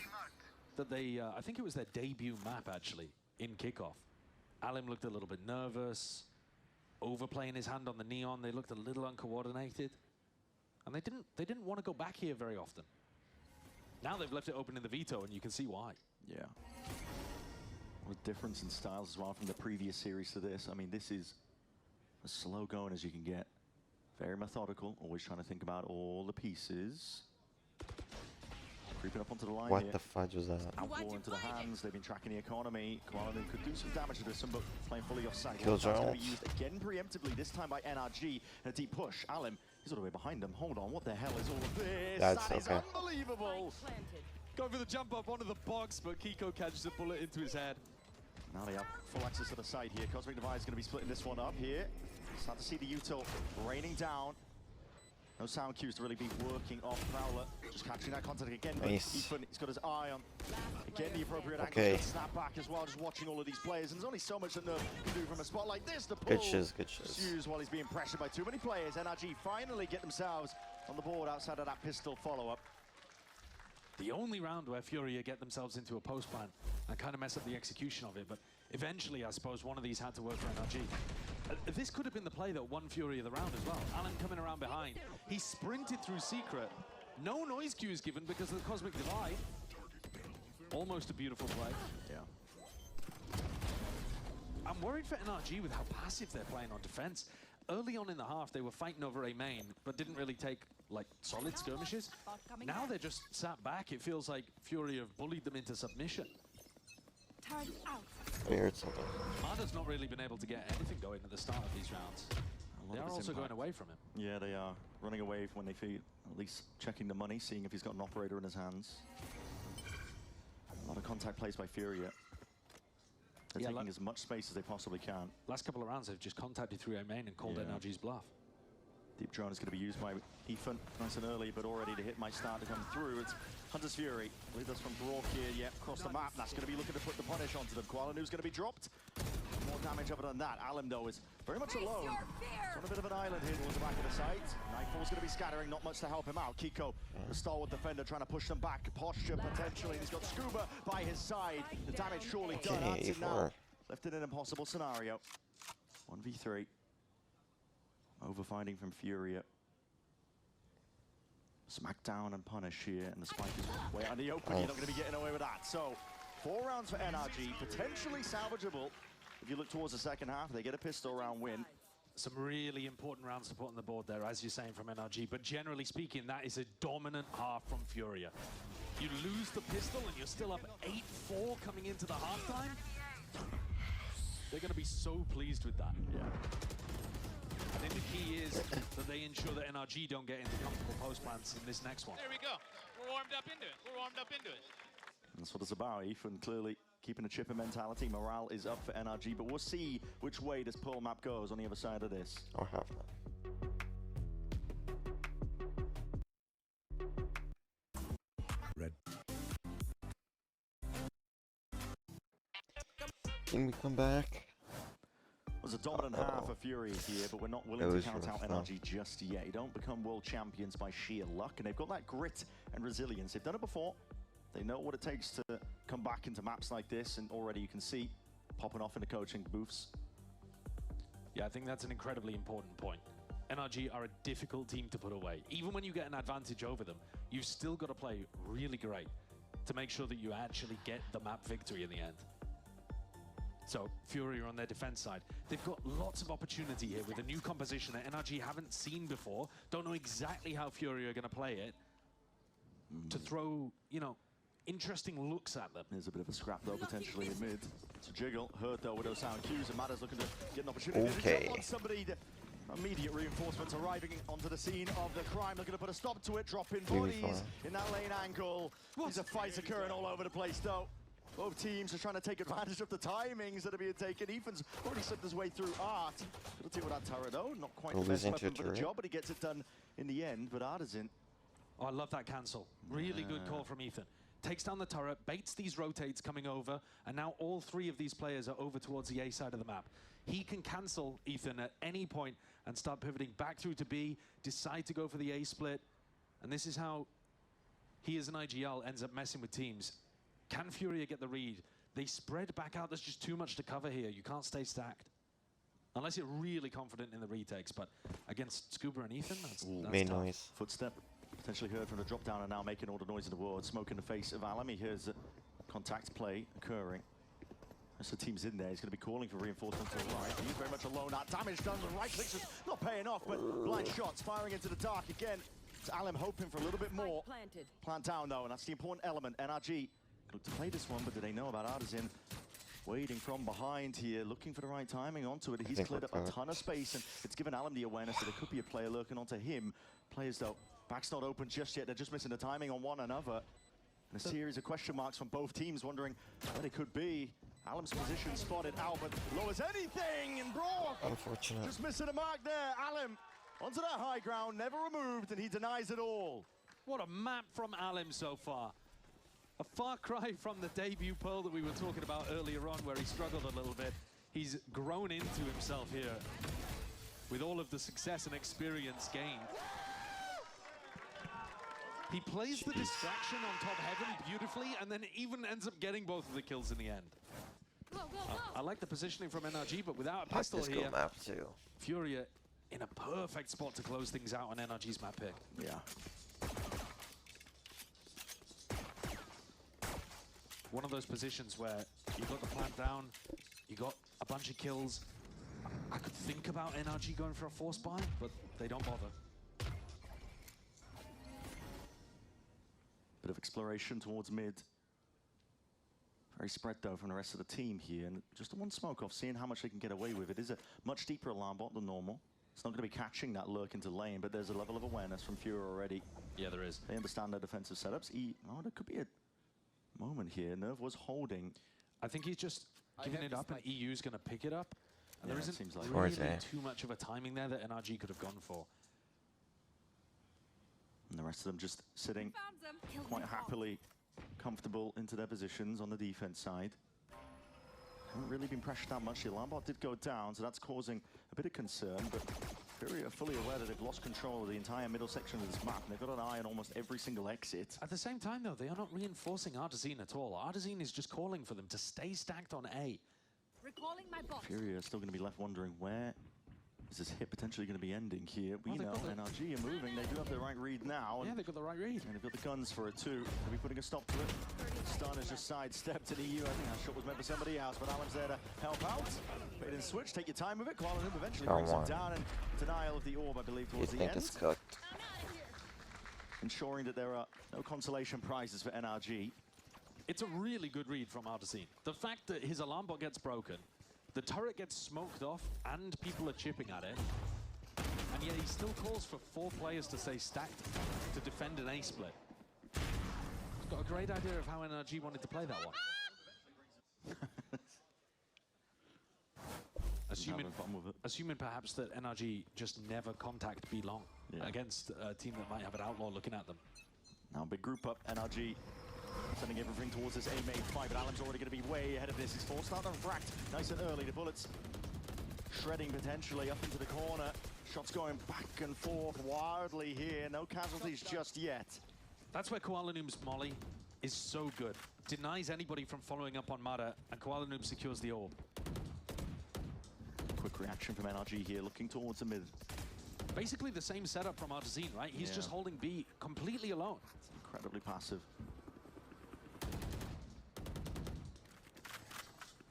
that they, I think it was their debut map actually in kickoff. Alim looked a little bit nervous, overplaying his hand on the neon. They looked a little uncoordinated, and they didn't want to go back here very often. Now they've left it open in the veto, and you can see why. Yeah. With difference in styles as well from the previous series to this. I mean, this is as slow going as you can get. Very methodical, always trying to think about all the pieces. Creeping up onto the line What here. the fudge was that? Outlaw into the hands. They've been tracking the economy. Koala could do some damage to this one, but playing fully offside. Kills That's going out. to be used again preemptively, this time by NRG. And a deep push. Alim, he's all the way behind them. Hold on, what the hell is all of this? That's That is okay. unbelievable. Go for the jump up onto the box, but Kiko catches a bullet into his head. Now they have full access to the side here. Cosmic Divide is going to be splitting this one up here. Start to see the util raining down. No sound cues to really be working off Prowler. Just catching that contact again. But Nice. Ethan, he's got his eye on, again, the appropriate Okay. angle to snap back as well. Just watching all of these players. And there's only so much that Nerf can do from a spot like this. The pull Good shiz, good shiz. pursues while he's being pressured by too many players. NRG finally get themselves on the board outside of that pistol follow-up. The only round where Furia get themselves into a post plan and kind of mess up the execution of it, but eventually I suppose one of these had to work for NRG. This could have been the play that won Furia the round as well. Alan coming around behind. He sprinted through Secret. No noise cue is given because of the Cosmic Divide. Almost a beautiful play. Yeah. I'm worried for NRG with how passive they're playing on defense. Early on in the half, they were fighting over A main, but didn't really take like solid skirmishes. Now they're just sat back. It feels like Fury have bullied them into submission. I heard something. Marder's not really been able to get anything going at the start of these rounds. They are also going away from him. Yeah, they are running away when they feel, at least checking the money, seeing if he's got an operator in his hands. A lot of contact plays by Furia. They're Yeah, taking as much space as they possibly can. Last couple of rounds, they've just contacted through A main and called NRG's bluff. Deep drone is going to be used by Ethan nice and early, but already the hit might start to come through. It's Hunter's Fury. Lead us from Brock here, yeah, across the map. That's going to be looking to put the punish onto them. Kualanu's going to be dropped. More damage other than that. Alim, though, is very much alone. He's on a bit of an island here towards the back of the site. Nightfall's going to be scattering, not much to help him out. Kiko, the stalwart defender, trying to push them back. Posture potentially. He's got Scuba by his side. The damage surely done. Okay, Artin now left in an impossible scenario. 1v3. Overfinding from Furia. Smackdown and punish here, and the spike is way out in the open. You're not going to be getting away with that. So, 4 rounds for NRG, potentially salvageable. If you look towards the second half, they get a pistol round win. Some really important rounds to put on the board there, as you're saying, from NRG. But generally speaking, that is a dominant half from Furia. You lose the pistol and you're still up 8-4 coming into the halftime. They're going to be so pleased with that. Yeah. I think the key is that they ensure that NRG don't get into comfortable post plants in this next one. There we go. We're warmed up into it. We're warmed up into it. That's what it's about. Ethan clearly keeping a chipper mentality. Morale is up for NRG, but we'll see which way this Pearl map goes on the other side of this. I'll have that. Red. Can we come back? It was a dominant half of Fury here, but we're not willing to count out rough, NRG just yet. You don't become world champions by sheer luck, and they've got that grit and resilience. They've done it before. They know what it takes to come back into maps like this, and already you can see popping off in the coaching booths. Yeah, I think that's an incredibly important point. NRG are a difficult team to put away. Even when you get an advantage over them, you've still got to play really great to make sure that you actually get the map victory in the end. So, Fury are on their defense side. They've got lots of opportunity here with a new composition that NRG haven't seen before. Don't know exactly how Fury are going to play it. To throw, you know, interesting looks at them. There's a bit of a scrap, though, potentially in mid. It's a jiggle. Hurt, though, with those sound cues, and Matters looking to get an opportunity. Okay. On somebody, immediate reinforcements arriving onto the scene of the crime. Looking to put a stop to it. Dropping bodies in that lane angle. There's a fight occurring all over the place, though. Both teams are trying to take advantage of the timings that are being taken. Ethan's already slipped his way through Art. Gonna deal with that turret, though. Not quite the best weapon for the job, but he gets it done in the end. But Art is in. Oh, I love that cancel. Really good call from Ethan. takes down the turret, baits these rotates coming over, and now all 3 of these players are over towards the A side of the map. He can cancel Ethan at any point and start pivoting back through to B, decide to go for the A split, and this is how he as an IGL ends up messing with teams. Can Furia get the read? They spread back out. There's just too much to cover here. You can't stay stacked. Unless you're really confident in the retakes, but against Scuba and Ethan, that's Made tough. noise. Footstep potentially heard from the drop down and now making all the noise in the world. Smoke in the face of Alam. He hears contact play occurring. As the team's in there, he's going to be calling for reinforcements to the right. He's very much alone. That damage done. The right clicks is not paying off, but blind shots firing into the dark again. It's Alam hoping for a little bit more. Plant down though, and that's the important element. NRG look to play this one, but do they know about Artisan? Waiting from behind here, looking for the right timing onto it. He's cleared up a ton of space, and it's given Alam the awareness that there could be a player lurking onto him. Players, though, back's not open just yet. They're just missing the timing on one another. And a series of question marks from both teams, wondering where they could be. Alam's position spotted out, but low as anything, and Brock Unfortunate. just missing a mark there. Alam onto that high ground, never removed, and he denies it all. What a map from Alim so far. A far cry from the debut Pearl that we were talking about earlier on, where he struggled a little bit. He's grown into himself here with all of the success and experience gained. He plays the distraction on top heaven beautifully, and then even ends up getting both of the kills in the end. I like the positioning from NRG, but without a pistol here, map too. Furia in a perfect spot to close things out on NRG's map pick. Yeah. One of those positions where you got the plant down, you got a bunch of kills. I could think about NRG going for a force buy, but they don't bother. Bit of exploration towards mid. Very spread though from the rest of the team here, and just the one smoke off, seeing how much they can get away with. It is a much deeper alarm bot than normal. It's not going to be catching that lurk into lane, but there's a level of awareness from Fury already. Yeah, there is. They understand their defensive setups. Oh, there could be a moment here. Nerve was holding. I think he's just giving it up, and EU's going to pick it up. And Yeah, there it isn't seems like really it. too much of a timing there that NRG could have gone for. And the rest of them just sitting quite happily, comfortable into their positions on the defense side. Haven't really been pressured that much. The alarm bot did go down, so that's causing a bit of concern, but Fury are fully aware that they've lost control of the entire middle section of this map, and they've got an eye on almost every single exit. At the same time, though, they are not reinforcing Artisan at all. Artisan is just calling for them to stay stacked on A. Recalling my boss. Fury are still going to be left wondering where is this hit potentially going to be ending here. We know NRG are moving. They do have the right read now. Yeah, they've got the right read. And they've got the guns for it too. They'll be putting a stop to it. Stun has just sidestepped to the EU. I think that shot was meant for somebody else, but Alan's there to help out. Bait and switch, take your time with it. Kuala Lumpur eventually brings him down, and denial of the orb, I believe, towards the end. It's cooked. Ensuring that there are no consolation prizes for NRG. It's a really good read from Artisan. The fact that his alarm bot gets broken, the turret gets smoked off, and people are chipping at it, and yet he still calls for 4 players to stay stacked to defend an A split. He's got a great idea of how NRG wanted to play that one. Assuming perhaps that NRG just never contact B long against a team that might have an outlaw looking at them. Now big group up, NRG sending everything towards this A-main fight, but Alan's already going to be way ahead of this. He's forced out the racked nice and early. The bullets shredding potentially up into the corner. Shots going back and forth wildly here. No casualties just yet. That's where Kuala Lumpur's Molly is so good. Denies anybody from following up on Mara, and Kuala Lumpur secures the orb. Quick reaction from NRG here, looking towards the mid. Basically the same setup from Artisan, right? He's just holding B completely alone. It's incredibly passive.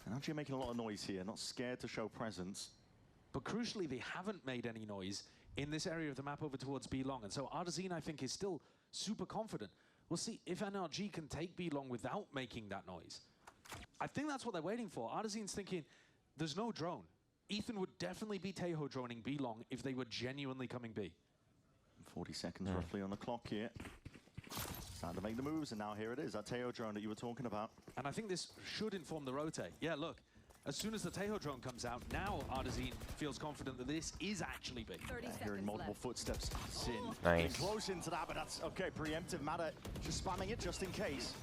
NRG are making a lot of noise here, not scared to show presence. But crucially, they haven't made any noise in this area of the map over towards B long. And so Artisan, I think, is still super confident. We'll see if NRG can take B long without making that noise. I think that's what they're waiting for. Artisan's thinking, there's no drone. Ethan would definitely be Tejo droning B long if they were genuinely coming B. 40 seconds roughly on the clock here. Time to make the moves, and now here it is, that Tejo drone that you were talking about. And I think this should inform the rotate. Yeah, look, as soon as the Tejo drone comes out, now Artisan feels confident that this is actually big. Hearing multiple footsteps. Sin. Nice. Getting close into that, but that's okay. Preemptive matter. Just spamming it just in case.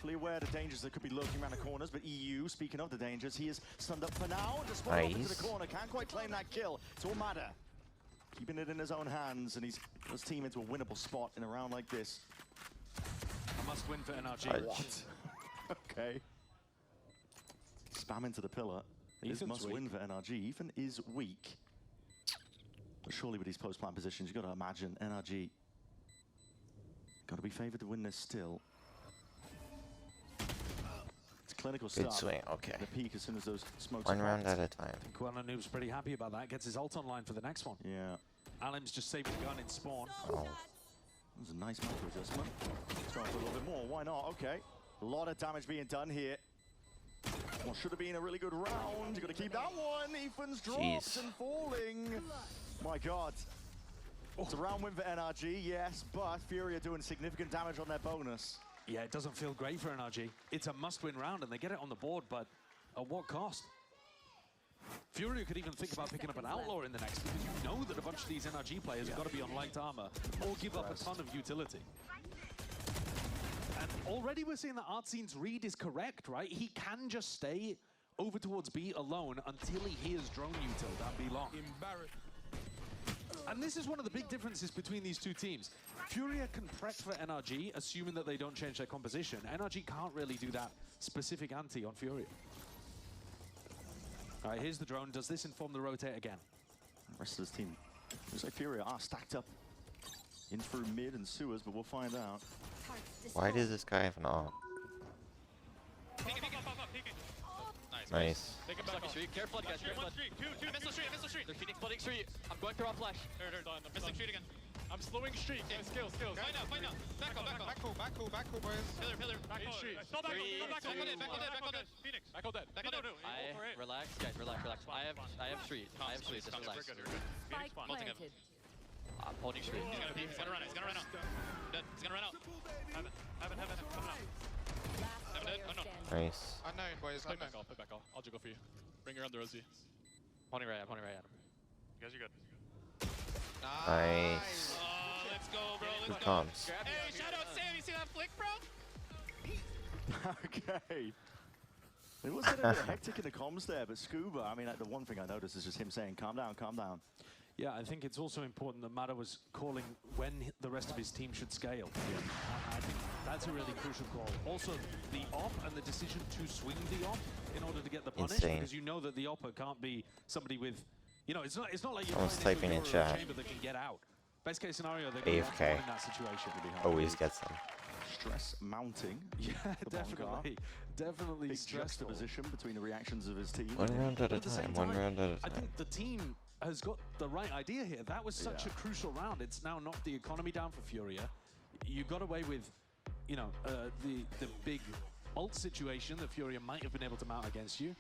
fully aware of the dangers that could be lurking around the corners, but EU, speaking of the dangers, he is stunned up for now and just falling off into the corner. Can't quite claim that kill. It's all matter. Keeping it in his own hands, and he's got his team into a winnable spot in a round like this. A must-win for NRG. What? Okay. Spam into the pillar. It is must-win for NRG. Ethan is weak. But surely with these post-plant positions, you've got to imagine NRG got to be favored to win this still. It's clinical stuff. Good swing, okay. The peak as soon as those smokes One round at a time. I think Kuala Noob's pretty happy about that. Gets his ult online for the next one. Yeah. Alim's just saved the gun in spawn. Oh. That was a nice macro adjustment. Let's go for a little bit more. Why not? Okay. A lot of damage being done here. What should have been a really good round. You've got to keep that one. Ethan's dropped and falling. My God. It's a round win for NRG, yes, but Fury are doing significant damage on their bonus. Yeah, it doesn't feel great for NRG. It's a must-win round, and they get it on the board, but at what cost? Fury could even think about picking up an Outlaw in the next, because you know that a bunch of these NRG players have got to be on light armor or give up a ton of utility. And already we're seeing that Artzine's read is correct, right? He can just stay over towards B alone until he hears drone util down B long. And this is one of the big differences between these two teams. Furia can prep for NRG, assuming that they don't change their composition. NRG can't really do that specific anti on Furia. All right, here's the drone. Does this inform the rotate again? The rest of his team, looks like Furia are stacked up in through mid and sewers, but we'll find out. Why does this guy have an AWP? Nice. Careful, guys. Careful. I missed the street. There's Phoenix flooding street. I'm going through a flash. I'm missing street again. I'm slowing street. Skills. Find out. Back cool, boys. Pillar. Back on street. Back on it. Phoenix. Back on dead. Relax, guys. Relax. I have street. Just relax. Spike planted. I'm holding street. He's gonna run out. Dead. He's gonna run out. Heaven. Coming out. Nice. Unknown, boys. Play back off. I'll jiggle for you. Bring your under Rosie. Pointing right at him. You guys are good. Nice. Oh, let's go, bro. Good comms. Hey, shout out Sam. You see that flick, bro? Okay. It was getting a bit hectic in the comms there, but Scuba, I mean, the one thing I noticed is just him saying, calm down. Yeah, I think it's also important that Mata was calling when the rest of his team should scale. I think that's a really crucial call. Also, the op and the decision to swing the op in order to get the punish, because you know that the opper can't be somebody with, you know, it's not like you're typing in chat. Chamber that can get out. Best case scenario, they're going to AFK. in that situation. Always gets them. Stress mounting. Yeah, definitely Big stressful. juxtaposition between the reactions of his team. One round at a time. I think the team has got the right idea here. That was such a crucial round. It's now knocked the economy down for Furia. You got away with, you know, the big ult situation that Furia might have been able to mount against you.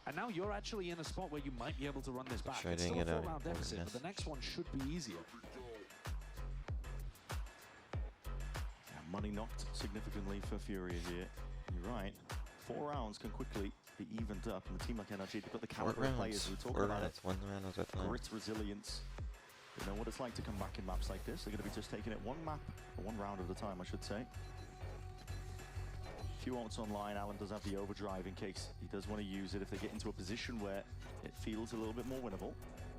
And now you're actually in a spot where you might be able to run this back. It's still a 4-round deficit, but the next one should be easier. Yeah, money knocked significantly for Furia here. You're right. 4 rounds can quickly be evened up, and a team like NRG, they've got the caliber of players who talk about it. 1 round at a time. Grit, resilience. You know what it's like to come back in maps like this. They're going to be just taking it 1 map, or 1 round at a time, I should say. Few ults online. Alan does have the overdrive in case he does want to use it if they get into a position where it feels a little bit more winnable.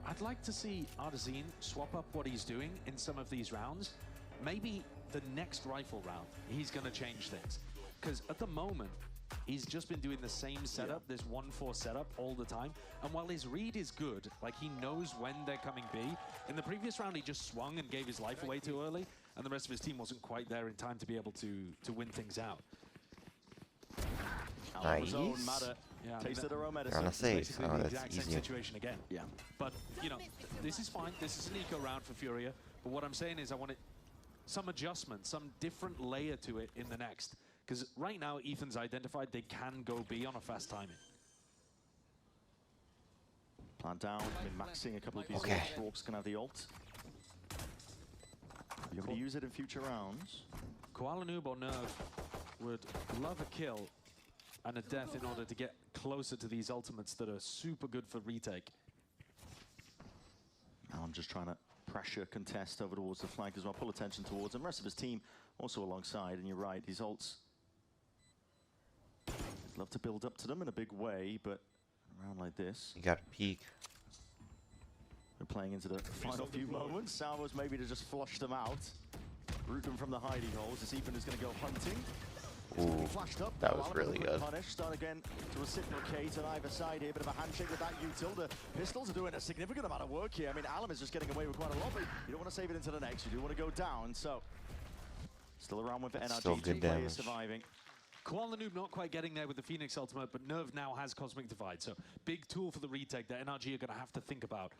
I'd like to see Artazine swap up what he's doing in some of these rounds. Maybe the next rifle round, he's going to change things. Because at the moment, he's just been doing the same setup, this 1-4 setup all the time. And while his read is good, like he knows when they're coming B, in the previous round he just swung and gave his life away too early, and the rest of his team wasn't quite there in time to be able to win things out. Nice. Yeah, Tasted their own They're medicine. on a save. basically Oh, the that's exact same easier. situation again. Yeah. But, you know, this is fine. This is an eco round for Furia. But what I'm saying is I want some adjustment, some different layer to it in the next. Because right now, Ethan's identified they can go B on a fast timing. Plant down, min-maxing a couple of pieces. Okay. Storks can have the ult. Be able to use it in future rounds. Kuala Noob or Nerve would love a kill and a death in order to get closer to these ultimates that are super good for retake. Alan just trying to pressure, contest over towards the flank as well, pull attention towards him. The rest of his team also alongside, and you're right, these ults Love to build up to them in a big way, but around like this. You got to peek. We're playing into the final few moments. Salvo's maybe to just flush them out. Root them from the hiding holes. As Ethan is going to go hunting. Ooh, Flashed up. that was really good. Punish. Start again to reciprocate on either side here. Bit of a handshake with that util. The pistols are doing a significant amount of work here. I mean, Alum is just getting away with quite a lot, but you don't want to save it into the next. You do want to go down. So, still around with the NRG. Still good damage. Surviving. Koala Noob not quite getting there with the Phoenix ultimate, but Nerve now has Cosmic Divide. So, big tool for the retake that NRG are going to have to think about.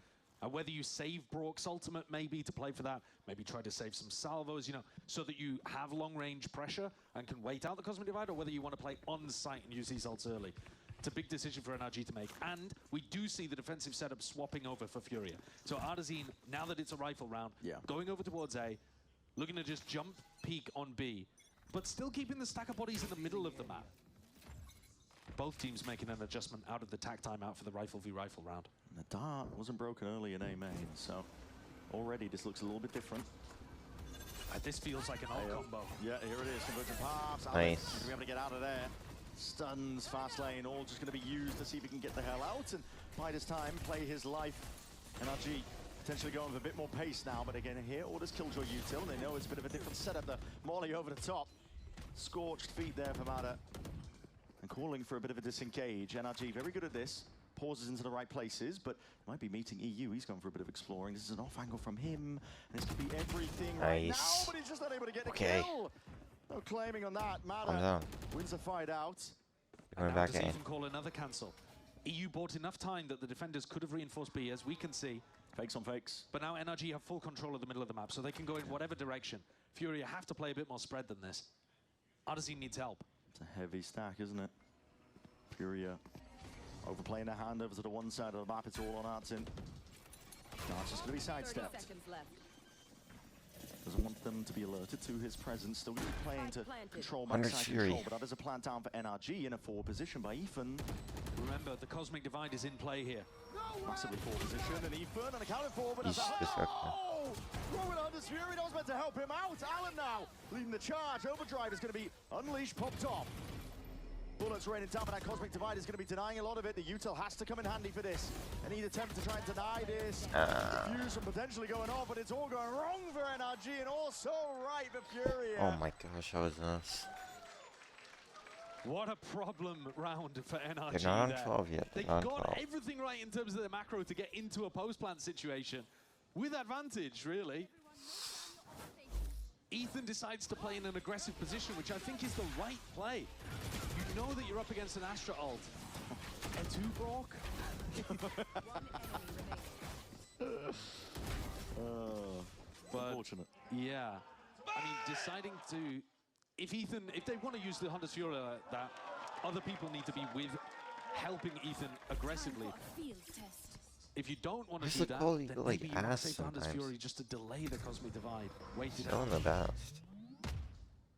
Whether you save Brock's ultimate maybe to play for that, maybe try to save some salvos, you know, so that you have long-range pressure and can wait out the Cosmic Divide, or whether you want to play on-site and use these ults early. It's a big decision for NRG to make. And we do see the defensive setup swapping over for Furia. So Artazine, now that it's a rifle round, going over towards A, looking to just jump peek on B, but still keeping the stack of bodies in the middle of the map. Both teams making an adjustment out of the tack timeout for the rifle v rifle round. And the dart wasn't broken early in A main, so already this looks a little bit different. This feels like an ult combo. Yeah, here it is, convergent paths. Nice. He's gonna be able to get out of there. Stuns, fast lane, all just gonna be used to see if he can get the hell out and bide his time, play his life. NRG potentially going with a bit more pace now, but again here, orders Killjoy util, and they know it's a bit of a different setup. The Molly over the top. Scorched feet there for Mada. And calling for a bit of a disengage. NRG very good at this. Pauses into the right places, but might be meeting EU. He's going for a bit of exploring. This is an off angle from him. And this could be everything right now, but he's just not able to get the kill. No claiming on that. Mada wins the fight out. Going back in. Even call another cancel. EU bought enough time that the defenders could have reinforced B, as we can see. Fakes on fakes. But now NRG have full control of the middle of the map, so they can go in whatever direction. Furia have to play a bit more spread than this. Artazine needs help. It's a heavy stack, isn't it? Furia overplaying their hand over to the one side of the map. It's all on Artsin. No, it's just going to be sidestepped. Doesn't want them to be alerted to his presence. Still going to be playing to control backside control, but that is a plant down for NRG in a forward position by Ethan. Remember, the Cosmic Divide is in play here. Massively forward position, and Ethan unaccounted for, but that's Robin Hunter's Fury knows meant to help him out. Allen now leading the charge. Overdrive is going to be unleashed, popped off. Bullets raining down, but that Cosmic Divide is going to be denying a lot of it. The util has to come in handy for this. Any attempt to try and deny this. Diffuse and potentially going off, but it's all going wrong for NRG and also right for Furia. Oh my gosh, that was nuts. What a problem round for NRG. They're not on 12 yet. They got everything right in terms of their macro to get into a post-plant situation with advantage, really. Ethan decides to play in an aggressive position, which I think is the right play. You know that you're up against an Astra ult. And two Brock. Unfortunate. Yeah. I mean, deciding to... If they want to use the Hunter's Fury like that, other people need to be with helping Ethan aggressively. If you don't want to do that, then maybe you want to save Hunter's Fury just to delay the Cosmic Divide. Wait it out. the best.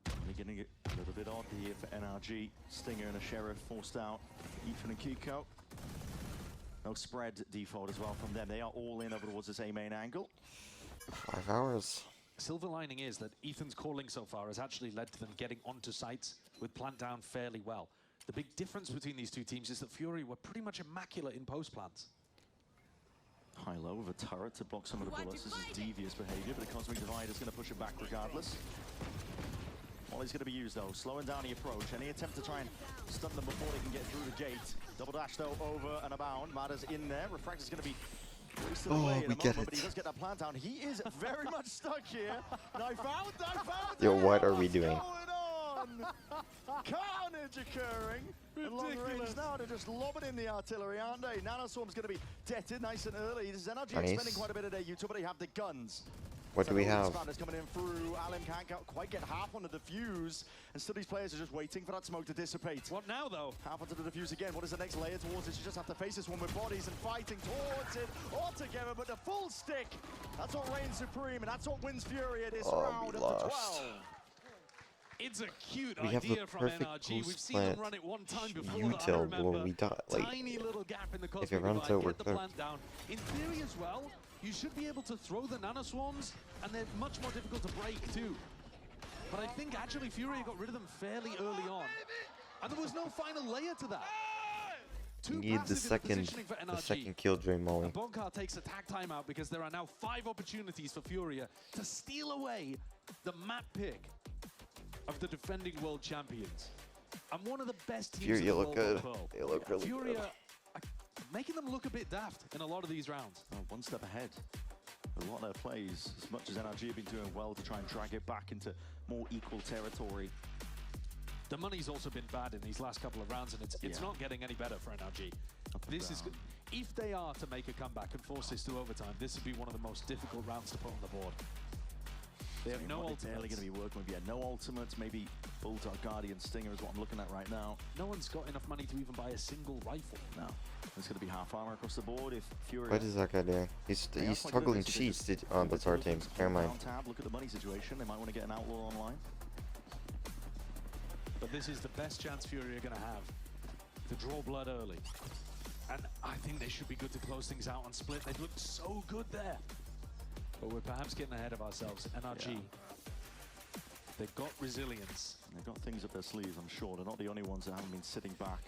They're getting it a little bit odd here for NRG. Stinger and a Sheriff forced out. Ethan and Kiko. No spread default as well from them. They are all in over towards this A main angle. 5 hours. Silver lining is that Ethan's calling so far has actually led to them getting onto sites with plant down fairly well. The big difference between these two teams is that Fury were pretty much immaculate in post plants. High-low with a turret to block some of the bullets. This is devious behavior, but the Cosmic Divide is going to push it back regardless. Molly's going to be used, though. Slowing down the approach. Any attempt to try and stun them before they can get through the gate. Double dash, though, over and abound. Mada's in there. Refract is going to be wasted away in a moment, but he does get that plant down. He is very much stuck here. And I found Yo, what are we doing? Carnage occurring. And long range now, they're just lobbing in the artillery, aren't they? Nanoswarm's going to be deaded nice and early. This NRG spending quite a bit of their util, but they have the guns. What do we have? Is coming in through. Alim can't quite get half on the defuse, and still these players are just waiting for that smoke to dissipate. What now, though? Half onto the defuse again. What is the next layer towards this? You just have to face this one with bodies and fighting towards it all together, but the full stick, that's what reigns supreme, and that's what wins Fury at this round of the 12. It's a cute idea from NRG. We've seen them run it one time before. Util where we got like tiny little gap in the if it runs out, we're clear. Down. In theory as well, you should be able to throw the nanoswarms, and they're much more difficult to break too. But I think actually Fury got rid of them fairly early on. And there was no final layer to that. You need the second Killjoy Molly. And Bonkar takes a tag timeout because there are now 5 opportunities for Furia to steal away the map pick of the defending world champions. And one of the best teams Furia in the look world good. on Pearl. They look really Furia good. are making them look a bit daft in a lot of these rounds. Oh, one step ahead. A lot of their plays, as much as NRG have been doing well to try and drag it back into more equal territory. The money's also been bad in these last couple of rounds, and it's not getting any better for NRG. This is good. If they are to make a comeback and force this to overtime, this would be one of the most difficult rounds to put on the board. They have no ultimates. Barely going to be working with, no ultimates. Maybe Bulldog, Guardian, Stinger is what I'm looking at right now. No one's got enough money to even buy a single rifle. No. There's going to be half armor across the board if Fury. What is that guy doing? He's toggling cheats. Oh, that's our team. Never mind. Look at the money situation. They might want to get an outlaw online. But this is the best chance Fury are going to have to draw blood early. And I think they should be good to close things out on split. They've looked so good there. But we're perhaps getting ahead of ourselves. NRG, they've got resilience. They've got things up their sleeves, I'm sure. They're not the only ones that haven't been sitting back.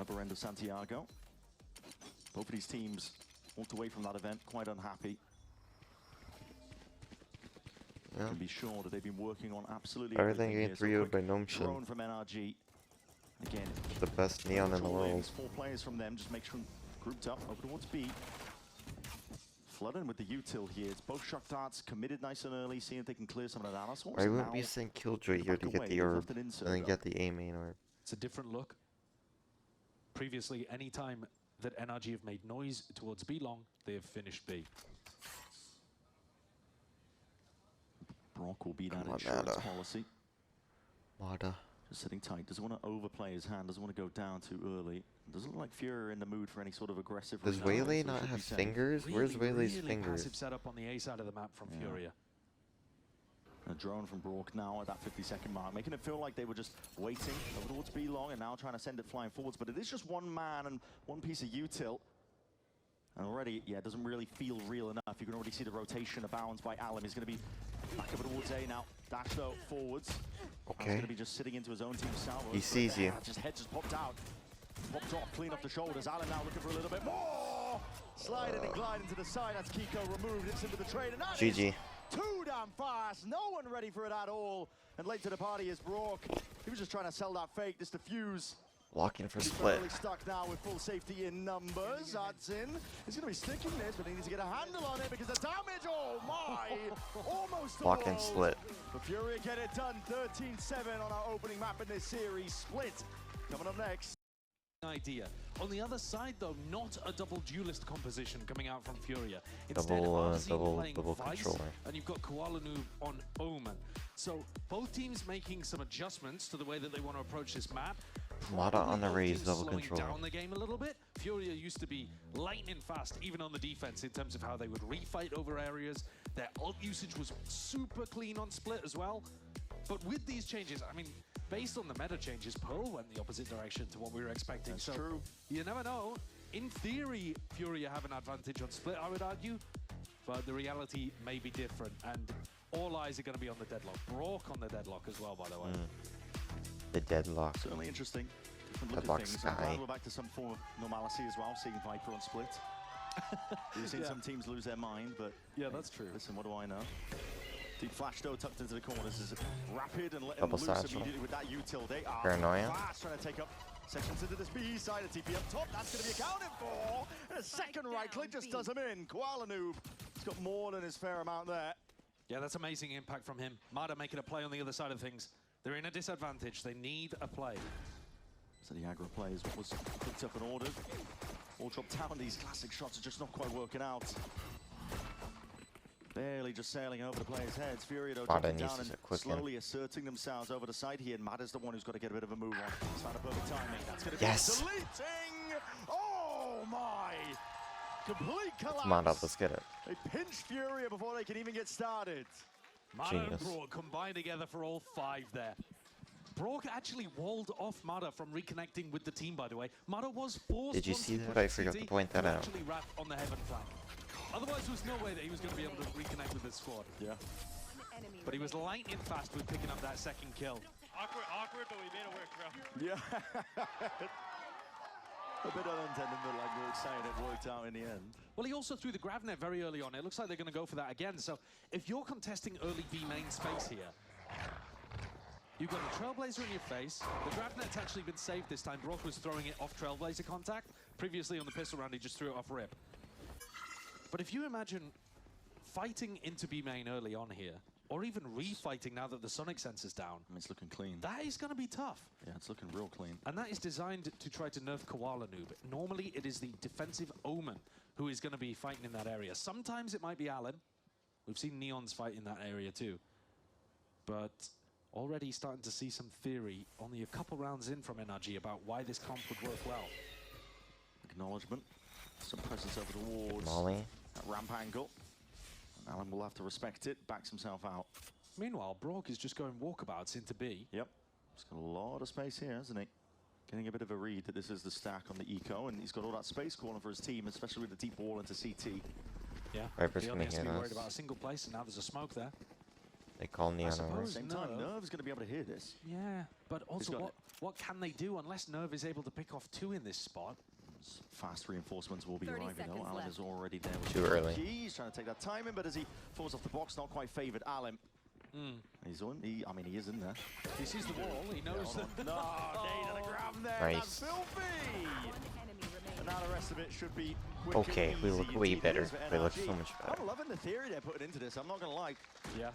Upper end of Santiago. Both of these teams walked away from that event quite unhappy. Yeah. You can be sure that they've been working on absolutely Everything everything getting 3-0 by Drone Nomshin. from NRG. Again, The best neon in the world. 4 players from them, just make sure grouped up over towards B. Flooding with the util here. It's both shock darts committed nice and early, seeing if they can clear some of the dinosaurs. I wouldn't be saying Killjoy here to get the orb and then get the A main orb. It's a different look. Previously, any time that NRG have made noise towards B long, they have finished B. Brock will be that Come on, insurance Mada. policy. Mada. Just sitting tight. Doesn't want to overplay his hand. Doesn't want to go down too early. Doesn't look like Fury are in the mood for any sort of aggressive. Does return, Waylay so not should be have safe. fingers? Where's Waylay's Really fingers? passive setup on the A side of the map from Furia. A drone from Brock now at that 50-second mark, making it feel like they were just waiting over towards B long and now trying to send it flying forwards. But it is just one man and one piece of util. And already, it doesn't really feel real enough. You can already see the rotation abounds by Alum. He's going to be back over towards A now. Dash though, forwards. He's going to be just sitting into his own team salvo. He sees you. His head just popped out. Popped off, clean off the shoulders. Alum now looking for a little bit more. Sliding and gliding to the side. That's Kiko removed. It's into the trade. And that GG. is too damn fast. No one ready for it at all. And late to the party is Brock. He was just trying to sell that fake, this defuse. Locking for He's split. firmly stuck now with full safety in numbers. Adsin is going to be sticking this, but he needs to get a handle on it because the damage, oh my, almost Lock and all. split. But Fury get it done, 13-7 on our opening map in this series. Split coming up next. Idea. On the other side, though, not a double duelist composition coming out from Furia. Double, Instead, double Vice, controller. and you've got Koala Noob on Omen. So both teams making some adjustments to the way that they want to approach this map. Mada on the Both raise, teams double slowing controller. down the game a little bit. Furia used to be lightning fast, even on the defense, in terms of how they would refight over areas. Their ult usage was super clean on split as well. But with these changes, I mean, based on the meta changes, Pearl went the opposite direction to what we were expecting. That's so true. You never know. In theory, Furia have an advantage on split, I would argue. But the reality may be different. And all eyes are going to be on the deadlock. Brock on the deadlock as well, by the way. The deadlock. Certainly interesting. Different look at Deadlock things. I'm Sky. glad we're back to some form of normalcy as well, seeing Viper on split. We've seen some teams lose their mind, but yeah, that's true. Listen, what do I know? Deep flash though, tucked into the corners is rapid and letting Double them loose satchel. immediately with that util. They are Paranoia. fast, trying to take up sections into this B side of TP up top. That's going to be accounted for. And a second right click just does him in. Koala Noob. He's got more than his fair amount there. Yeah, that's amazing impact from him. Mada making a play on the other side of things. They're in a disadvantage. They need a play. So the aggro players was picked up and ordered. All dropped down. These classic shots are just not quite working out. Barely just sailing over the players' heads. Fury though Mada dropping needs down to and quicken. slowly asserting themselves over the side here. And Mada's the one who's got to get a bit of a move on. He's found a perfect timing. That's going to Yes. be deleting. Oh my! Complete collapse. Mada, let's get it. They pinch Fury before they can even get started. Mada and Genius. Brock combined together for all 5 there. Brock actually walled off Mada from reconnecting with the team, by the way. Mada was forced. Did you once see he that? pushed I forgot to CT point that out. Actually wrap on the heaven flank. Otherwise, there was no way that he was going to be able to reconnect with his squad. Yeah. But he was lightning fast with picking up that second kill. Awkward, awkward, but we made it work, bro. Yeah. A bit unintended, but like we were saying, it worked out in the end. Well, he also threw the grab net very early on. It looks like they're going to go for that again. So if you're contesting early B main space here, you've got a Trailblazer in your face. The grab net's actually been saved this time. Brock was throwing it off Trailblazer contact. Previously on the pistol round, he just threw it off rip. But if you imagine fighting into B main early on here, or even refighting now that the sonic sensor's down. I mean, it's looking clean. That is going to be tough. Yeah, it's looking real clean. And that is designed to try to nerf Koala Noob. Normally, it is the defensive Omen who is going to be fighting in that area. Sometimes it might be Alan. We've seen Neons fight in that area too. But already starting to see some theory only a couple rounds in from NRG about why this comp would work well. Acknowledgement. Some presence over the wards. Molly. That ramp angle. Alan will have to respect it, backs himself out. Meanwhile, Brock is just going walkabouts into B. Yep. He's got a lot of space here, hasn't he? Getting a bit of a read that this is the stack on the eco, and he's got all that space calling for his team, especially with the deep wall into CT. Yeah, Viper's he gonna only has to be hear worried us. about a single place, and now there's a smoke there. They call Neon over. At the same time, Nerve's going to be able to hear this. Yeah, but also what can they do unless Nerve is able to pick off 2 in this spot? Fast reinforcements will be 30 arriving though. seconds Alan left. is already there with Too the early. He's trying to take that timing, but as he falls off the box, not quite favoured Alan. He's on. I mean, he is in there. He sees the wall. He knows that. No, Nate on the grab there. Nice. That's filthy. And now the rest of it should be quick Okay, and we easy. look way Indeed it better. is for We look NRG. so much better. I'm loving the theory they're putting into this. I'm not going to lie. Yeah.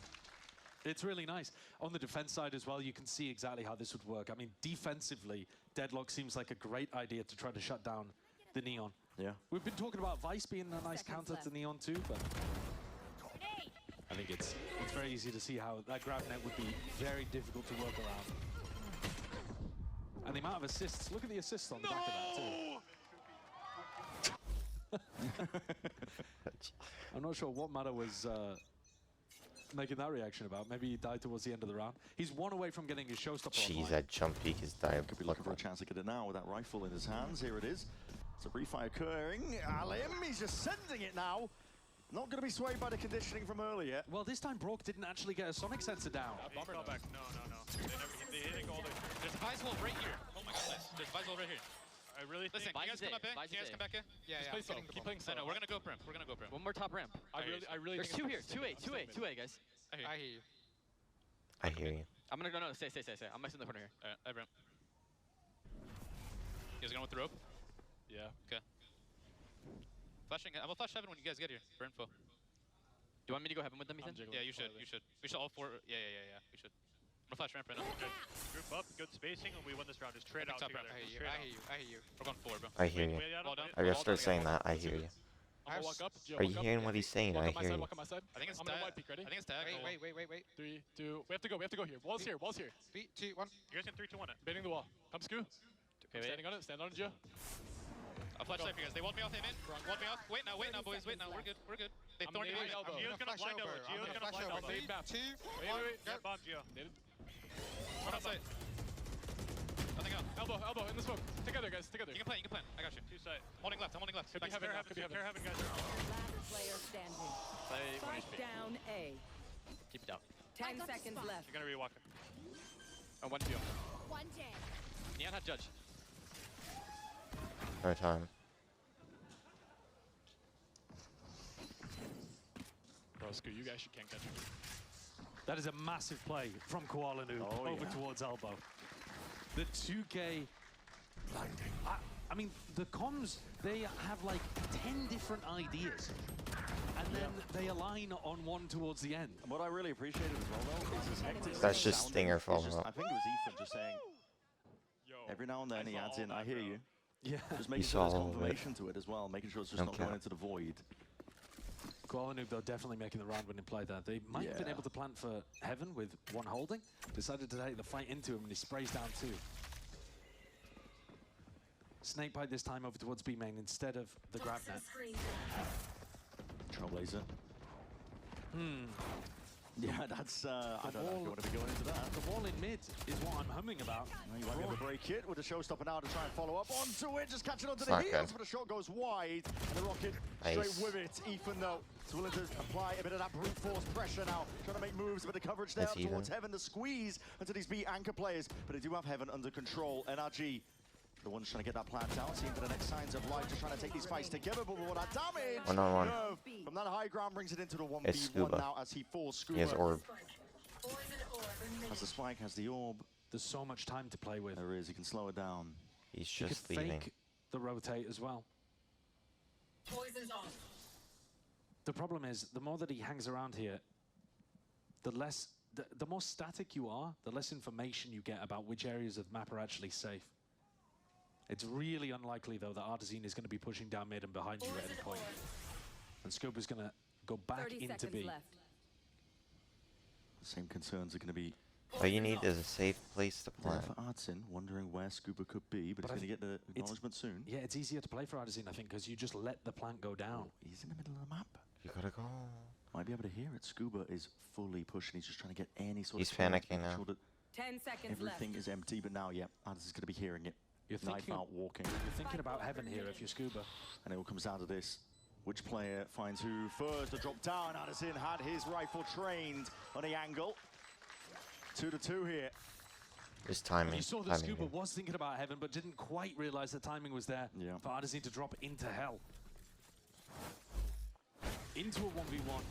It's really nice. On the defense side as well, you can see exactly how this would work. I mean, defensively, Deadlock seems like a great idea to try to shut down the Neon. Yeah. We've been talking about Vice being a nice counter to Neon too, but I think it's very easy to see how that grab net would be very difficult to work around. And the amount of assists, look at the assists on the back of that too. I'm not sure what Mata was making that reaction about. Maybe he died towards the end of the round. He's 1 away from getting his showstopper Jeez, online. that jump peak is diabolical. Could be looking for a chance to get it now with that rifle in his hands. Here it is. It's a refire occurring. Alim, he's just sending it now. Not going to be swayed by the conditioning from earlier. Well, this time Brock didn't actually get a sonic sensor down. Bomber back. No. They hitting all the... There's a Vice wall right here. Oh my god, nice. There's a Vice wall right here. I really think... Listen, can you guys come up here? Can you guys come back here? Yeah, Just play slow. Keep playing slow. No, we're gonna go ramp. We're gonna go ramp. One more top ramp. I really There's think 2 here. 2A, guys. I hear you. I hear you. I'm gonna go, no, stay. I'm messing the corner here. Alright, I ramp. You guys going with the rope? Yeah. Okay. Flashing. I will flash heaven when you guys get here for info. Do you want me to go heaven with them, Ethan? Yeah, you should. We should all 4. Yeah. We should. I'm gonna flash ramp right now. Group up, good spacing, and we win this round. Just trade out together. I hear you. We're going 4, bro. I hear you. I gotta start saying that. I hear you. I'm gonna walk up. Are you hearing what he's saying? I hear you. Walk on my side. I think it's I'm gonna white peek, ready? I think it's tag. Wait. 3, 2. We have to go here. Wall's here. 3, 2, 1. You guys can 3, 2, 1 it. Bending the wall. Come, Scoo. Okay, Stand on it, Joe. I'll flash safe for you guys. They want me off, Amen. Want me off. Wait now, boys. Wait now. We're good. They thorned you. Gio's gonna blind elbow. Gio's gonna blind elbow. 3, 2, 1. Yeah, bomb Gio. Run outside. Nothing out. Elbow in the smoke. Together, guys. Together. You can plan. I got you. 2 side. Holding left. I'm holding left. Could be heaven, guys. Last player standing. Play 1 Spike HP. down A. Keep it down. 10 seconds left. You're gonna rewalk it. And 1 Gio. One day. Neon had judge. No time. Bro, Scoo, you actually can't catch him. That is a massive play from Koala Noob over towards elbow. The 2K. I mean, the comms, they have like 10 different ideas. And then they align on one towards the end. And what I really appreciated as well, though, is his hectic. That's just sounding. Stinger It's following just- up. I think it was Ethan just saying. Every now and then he adds in, I hear you. Yeah. Just making You sure there's saw all of it. confirmation to it as well, making sure it's just not Okay. going into the void. Koala Noob, though, definitely making the round when he played that. They might have been Yeah. able to plant for Heaven with 1 holding. Decided to take the fight into him and he sprays down 2. Snakebite this time over towards B main instead of the grab net. Trailblazer. Yeah, that's, I don't know if you want to be going into that. The wall in mid is what I'm humming about. Now you might be able to break it with a showstopper now to try and follow up onto it, just catching onto It's the not heels, good. but a shot goes wide, and the Rocket Nice. straight with it. Ethan, though, is willing to apply a bit of that brute force pressure now, trying to make moves, a bit of coverage there It's up towards even. Heaven to squeeze into these B anchor players, but they do have Heaven under control. NRG, the ones trying to get that plant out, seeing for the next signs of life, just trying to take these fights together, but with all that damage, 1-on-1. Nerve from that high ground brings it into the 1v1 It's Scuba. now as he falls. Scuba He has orb. has the spike, has the orb. There's so much time to play with. There is, he can slow it down. He's He just could leaving. fake the rotate as well. Poison's off. The problem is, the more that he hangs around here, the less, the more static you are, the less information you get about which areas of the map are actually safe. It's really unlikely, though, that Artesine is going to be pushing down mid and behind you at any point. And Scopa's going to go back 30 into seconds B. left. The same concerns are going to be All you need is a safe place to there plant. for Artsin, wondering where Scuba could be, but But he's I going to get the acknowledgement soon. Yeah, it's easier to play for Artesine, I think, because you just let the plant go down. He's in the middle of the map. You gotta go. Might be able to hear it. Scuba is fully pushing. He's just trying to get any sort He's of clearance, panicking making now. sure that 10 seconds everything left. is empty, but now, yeah, Artsin's going to be hearing it. You're Knife thinking, out, walking. you're thinking about heaven here if you're Scuba. And it all comes down to this. Which player finds who first to drop down? Addison had his rifle trained on the angle. 2-2 here. His timing. You saw that timing Scuba here. was thinking about heaven, but didn't quite realize the timing was there Yeah. for Artesine to drop into hell. Into a 1v1.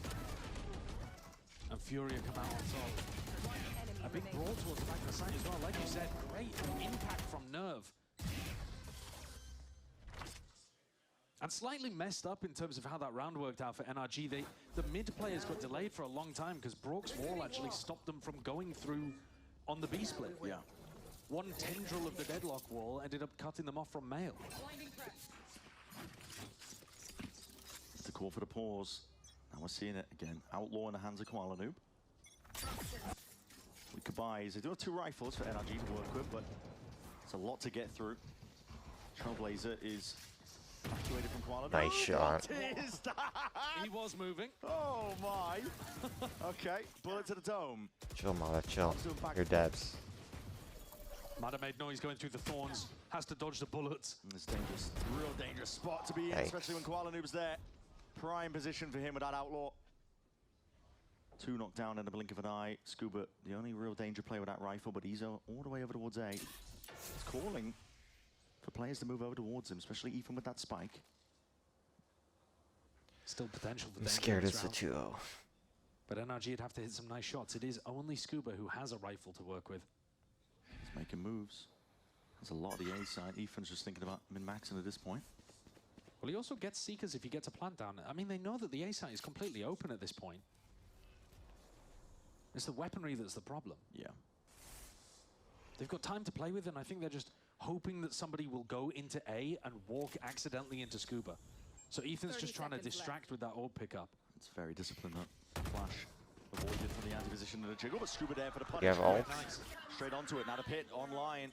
And Furia come out on top. A big brawl towards the back of the site as well. Like you said, great impact from Nerve. And slightly messed up in terms of how that round worked out for NRG. The mid players got delayed for a long time because Brook's wall actually stopped them from going through on the B split. Yeah. One tendril of the deadlock wall ended up cutting them off from Mail. It's the call for the pause. And we're seeing it again. Outlaw in the hands of Koala Noob. With Kabais, they do have 2 rifles for NRG to work with, but it's a lot to get through. Trailblazer is evacuated from Koala Noob. Nice shot. What is that? He was moving. Oh my. Okay, bullet to the dome. Chill, Mata, chill. You're dead. Might have made noise going through the thorns. Has to dodge the bullets. It's dangerous, real dangerous spot to be in, Yikes. especially when Koala Noob's there. Prime position for him with that Outlaw. 2 knocked down in the blink of an eye. Scuba, the only real danger player with that rifle, but he's all the way over towards A. He's calling for players to move over towards him, especially Ethan with that spike. Still potential for I'm danger scared in it's this a round. 2-0. But NRG would have to hit some nice shots. It is only Scuba who has a rifle to work with. He's making moves. There's a lot of the A side. Ethan's just thinking about min-maxing at this point. Well, he also gets Seekers if he gets a plant down. I mean, they know that the A site is completely open at this point. It's the weaponry that's the problem. Yeah. They've got time to play with, and I think they're just hoping that somebody will go into A and walk accidentally into Scuba. So Ethan's just trying to distract with that orb pickup. It's very disciplined, that flash. Avoided from the anti-position and the jiggle, but Scuba there for the punish. You have ult? Nice. Straight onto it, now the pit, online.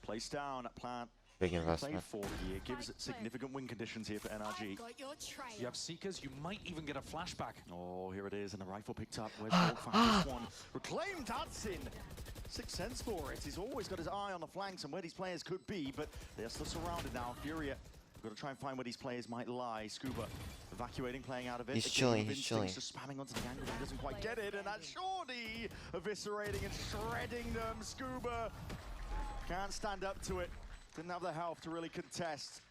Placed down at plant. Big investment. Played 4 here, gives significant win conditions here for NRG. You have Seekers, you might even get a flashback. Oh, here it is, and the rifle picked up. Where's Volk found this one? Reclaimed Hudson. 6 cents for it. He's always got his eye on the flanks and where these players could be, but they're still surrounded now. Furia, we've got to try and find where these players might lie. Scuba evacuating, playing out of it. He's Again, chilling, with he's instincts, chilling. Just spamming onto the angle, but he doesn't quite get it, and that's Shorty eviscerating and shredding them. Scuba can't stand up to it. Didn't have the health to really contest.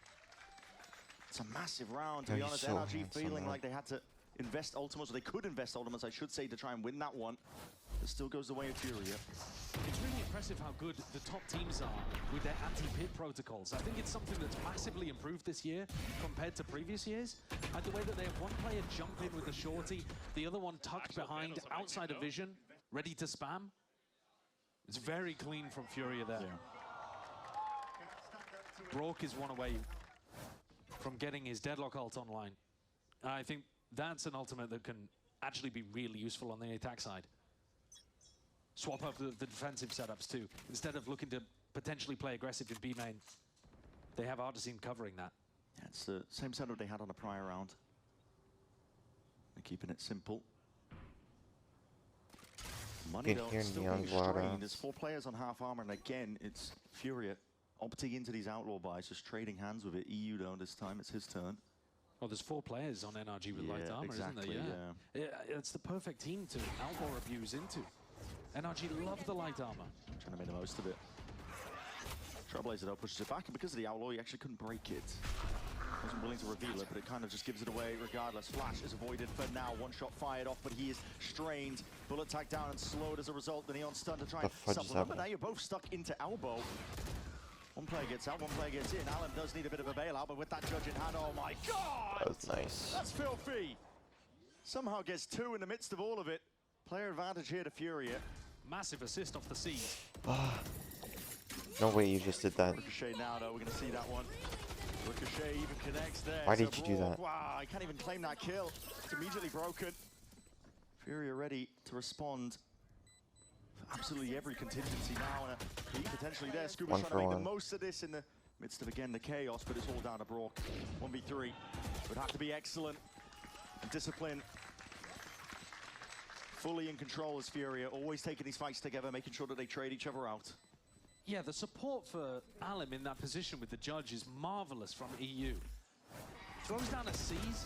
It's a massive round, to Oh, be he's honest. so NRG handsome, feeling man. like they had to invest ultimates, or they could invest ultimates, I should say, to try and win that one. It still goes the way of Furia. It's really impressive how good the top teams are with their anti-pit protocols. I think it's something that's massively improved this year compared to previous years. And the way that they have one player jump in with the shorty, the other one tucked behind, outside of vision, ready to spam. It's very clean from Furia there. Brock is one away from getting his Deadlock ult online. I think that's an ultimate that can actually be really useful on the attack side. Swap up the defensive setups too. Instead of looking to potentially play aggressive in B main, they have Artesine covering that. Yeah, it's the same setup they had on the prior round. They're keeping it simple. Money You can though hear still Neon's being loud strained. outs. There's 4 players on half armor, and again, it's Furia opting into these outlaw buys, just trading hands with it. EU though, this time it's his turn. Well, there's 4 players on NRG with light armor, exactly, isn't there? Yeah. It's the perfect team to outlaw abuse into. NRG love the light armor. Trying to make the most of it. Trailblazer though pushes it back, and because of the outlaw, he actually couldn't break it. Wasn't willing to reveal it, but it kind of just gives it away regardless. Flash is avoided for now. One shot fired off, but he is strained. Bullet tag down and slowed as a result. The Neon stun to try and supplement. But now you're both stuck into elbow. One player gets out, one player gets in. Alan does need a bit of a bailout, but with that judge in hand, oh my God! That was nice. That's filthy. Somehow gets 2 in the midst of all of it. Player advantage here to Furia. Massive assist off the seas. No way you just did that. Ricochet now, though. We're going to see that one. Ricochet even connects there. Why did you do that? Wow, I can't even claim that kill. It's immediately broken. Furia ready to respond for absolutely every contingency now. And a peak potentially there. Scuba trying to make the most of this in the midst of, again, the chaos, but it's all down to Brock. 1v3 would have to be excellent. And discipline. Fully in control as Furia, always taking these fights together, making sure that they trade each other out. Yeah, the support for Alim in that position with the judge is marvelous from EU. Throws down a seize,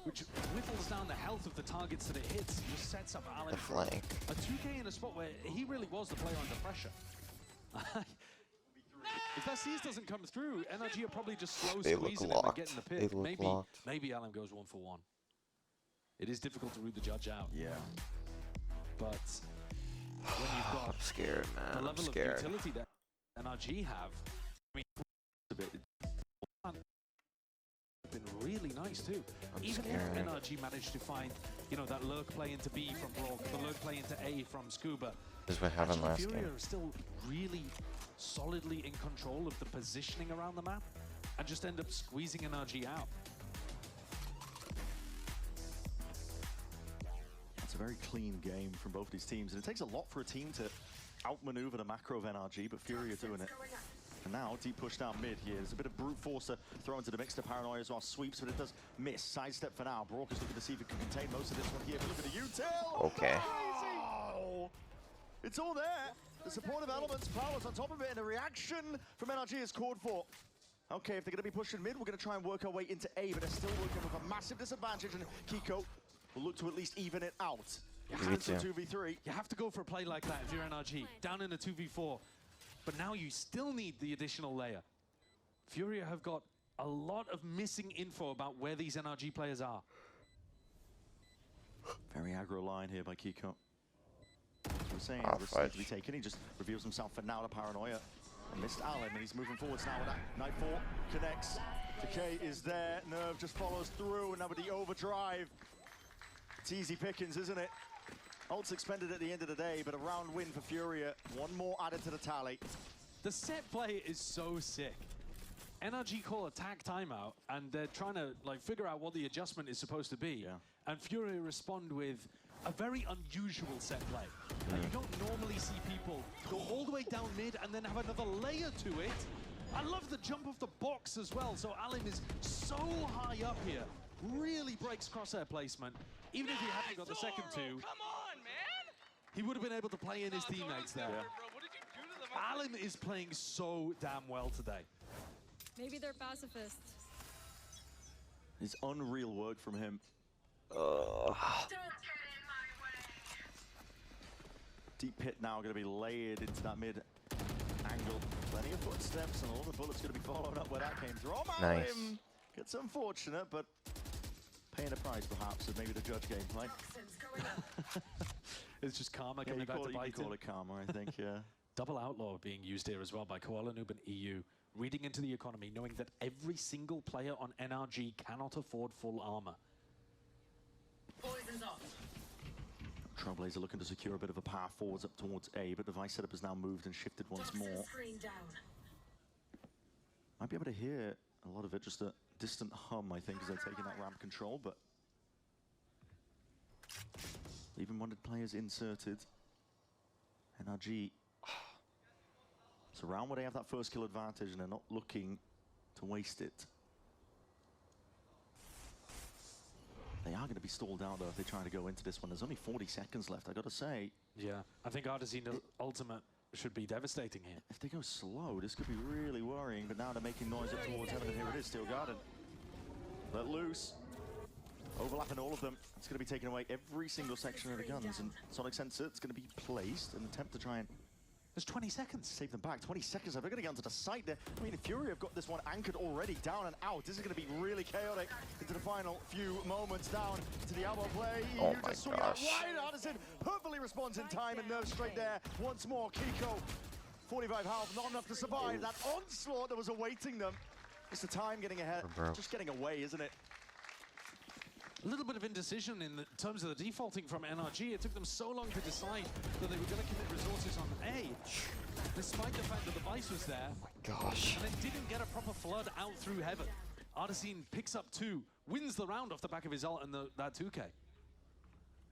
which whittles down the health of the targets that it hits, and just sets up Alim for a 2K in a spot where he really was the player under pressure. If that seize doesn't come through, NRG are probably just slow squeezing him and getting the pick. Maybe Alim goes 1-for-1. It is difficult to root the judge out. Yeah. But when you've got I'm scared, man. the level of utility that NRG have, I mean, been really nice too. Even if NRG managed to find, you know, that lurk play into B from Brock, the lurk play into A from Scuba. This is what happened last Furia game. are still really solidly in control of the positioning around the map, and just end up squeezing NRG out. It's a very clean game from both these teams, and it takes a lot for a team to outmaneuver the macro of NRG, but Furia doing it. And now, deep push down mid here. There's a bit of brute force to throw into the mix to Paranoia as well. Sweeps, but it does miss. Sidestep for now. Brock is looking to see if it can contain most of this one here, but look at the util! Okay. Oh, it's all there. The supportive elements, powers on top of it, and a reaction from NRG is called for. Okay, if they're going to be pushing mid, we're going to try and work our way into A, but they're still working with a massive disadvantage, and Kiko will look to at least even it out. It's a 2v3. You have to go for a play like that if you're NRG. Down in a 2v4. But now you still need the additional layer. Furia have got a lot of missing info about where these NRG players are. Very aggro line here by Kiko. As we're saying, risk needs to be taken. He just reveals himself for now to Paranoia. And missed Alan, and he's moving forwards now with that. Nightfall connects. Decay is there. Nerve just follows through, and now with the overdrive. It's easy pickings, isn't it? Ult's expended at the end of the day, but a round win for Furia. One more added to the tally. The set play is so sick. NRG call a tag timeout, and they're trying to like figure out what the adjustment is supposed to be. And Furia respond with a very unusual set play. And you don't normally see people go all the way down mid and then have another layer to it. I love the jump off the box as well. So Alim is so high up here. Really breaks crosshair placement. Even if he hadn't got the second two, Come on, man! he would have been able to play in his teammates there. What did you do to them? Alim is playing so damn well today. Maybe they're pacifists. It's unreal work from him. Deep pit now going to be layered into that mid angle. Plenty of footsteps, and all the bullets going to be followed up where that came through. Oh, nice. It's unfortunate, but paying a price perhaps of maybe the judge gameplay. It's just karma coming back to bite You call it karma, I think, yeah. Double outlaw being used here as well by Koala Noob and EU. Reading into the economy, knowing that every single player on NRG cannot afford full armor. Poison's off. Trailblazer looking to secure a bit of a path forwards up towards A, but device setup has now moved and shifted once more. Screen down. Might be able to hear a lot of it, just a distant hum, I think, as they're taking that ramp control, but even wanted players inserted. NRG. It's a round where they have that first kill advantage and they're not looking to waste it. They are going to be stalled out, though, if they're trying to go into this one. There's only 40 seconds left, I got to say. Yeah, I think Artesian Ultimate should be devastating here. If they go slow, this could be really worrying, but now they're making noise up towards heaven, and here it is, Steel Garden. Let loose. Overlapping all of them. It's going to be taking away every single section of the guns, and Sonic Sensor, it's going to be placed in an attempt to try and... There's 20 seconds. Save them back. 20 seconds. They're going to get onto the site there. I mean, Fury have got this one anchored already, down and out. This is going to be really chaotic into the final few moments. Down to the elbow play. Oh you my just swing it gosh. out wide. Artisan perfectly responds in time, and Nerve straight there. Once more, Kiko. 45 health, not enough to survive. That onslaught that was awaiting them. It's the time getting ahead. Just getting away, isn't it? A little bit of indecision in terms of the defaulting from NRG. It took them so long to decide that they were going to commit resources on A, despite the fact that the Vice was there. Gosh. And then didn't get a proper flood out through heaven. Artesian picks up 2, wins the round off the back of his ult and that 2K.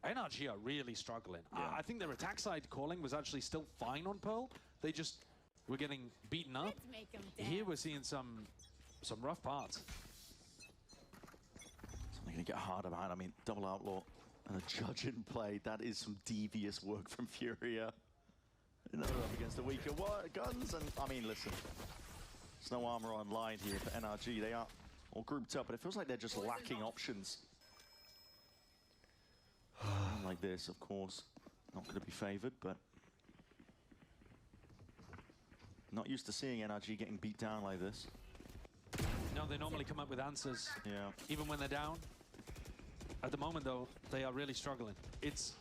NRG are really struggling. Yeah. I think their attack side calling was actually still fine on Pearl. They just were getting beaten up. Here we're seeing some rough parts. Going to get harder, man. I mean, double outlaw and a judge in play. That is some devious work from Furia. Another up against the weaker guns. And I mean, listen, there's no armor online here for NRG. They are all grouped up, but it feels like they're just lacking options. Like this, of course, not going to be favored, but not used to seeing NRG getting beat down like this. No, they normally come up with answers, even when they're down. At the moment, though, they are really struggling. It's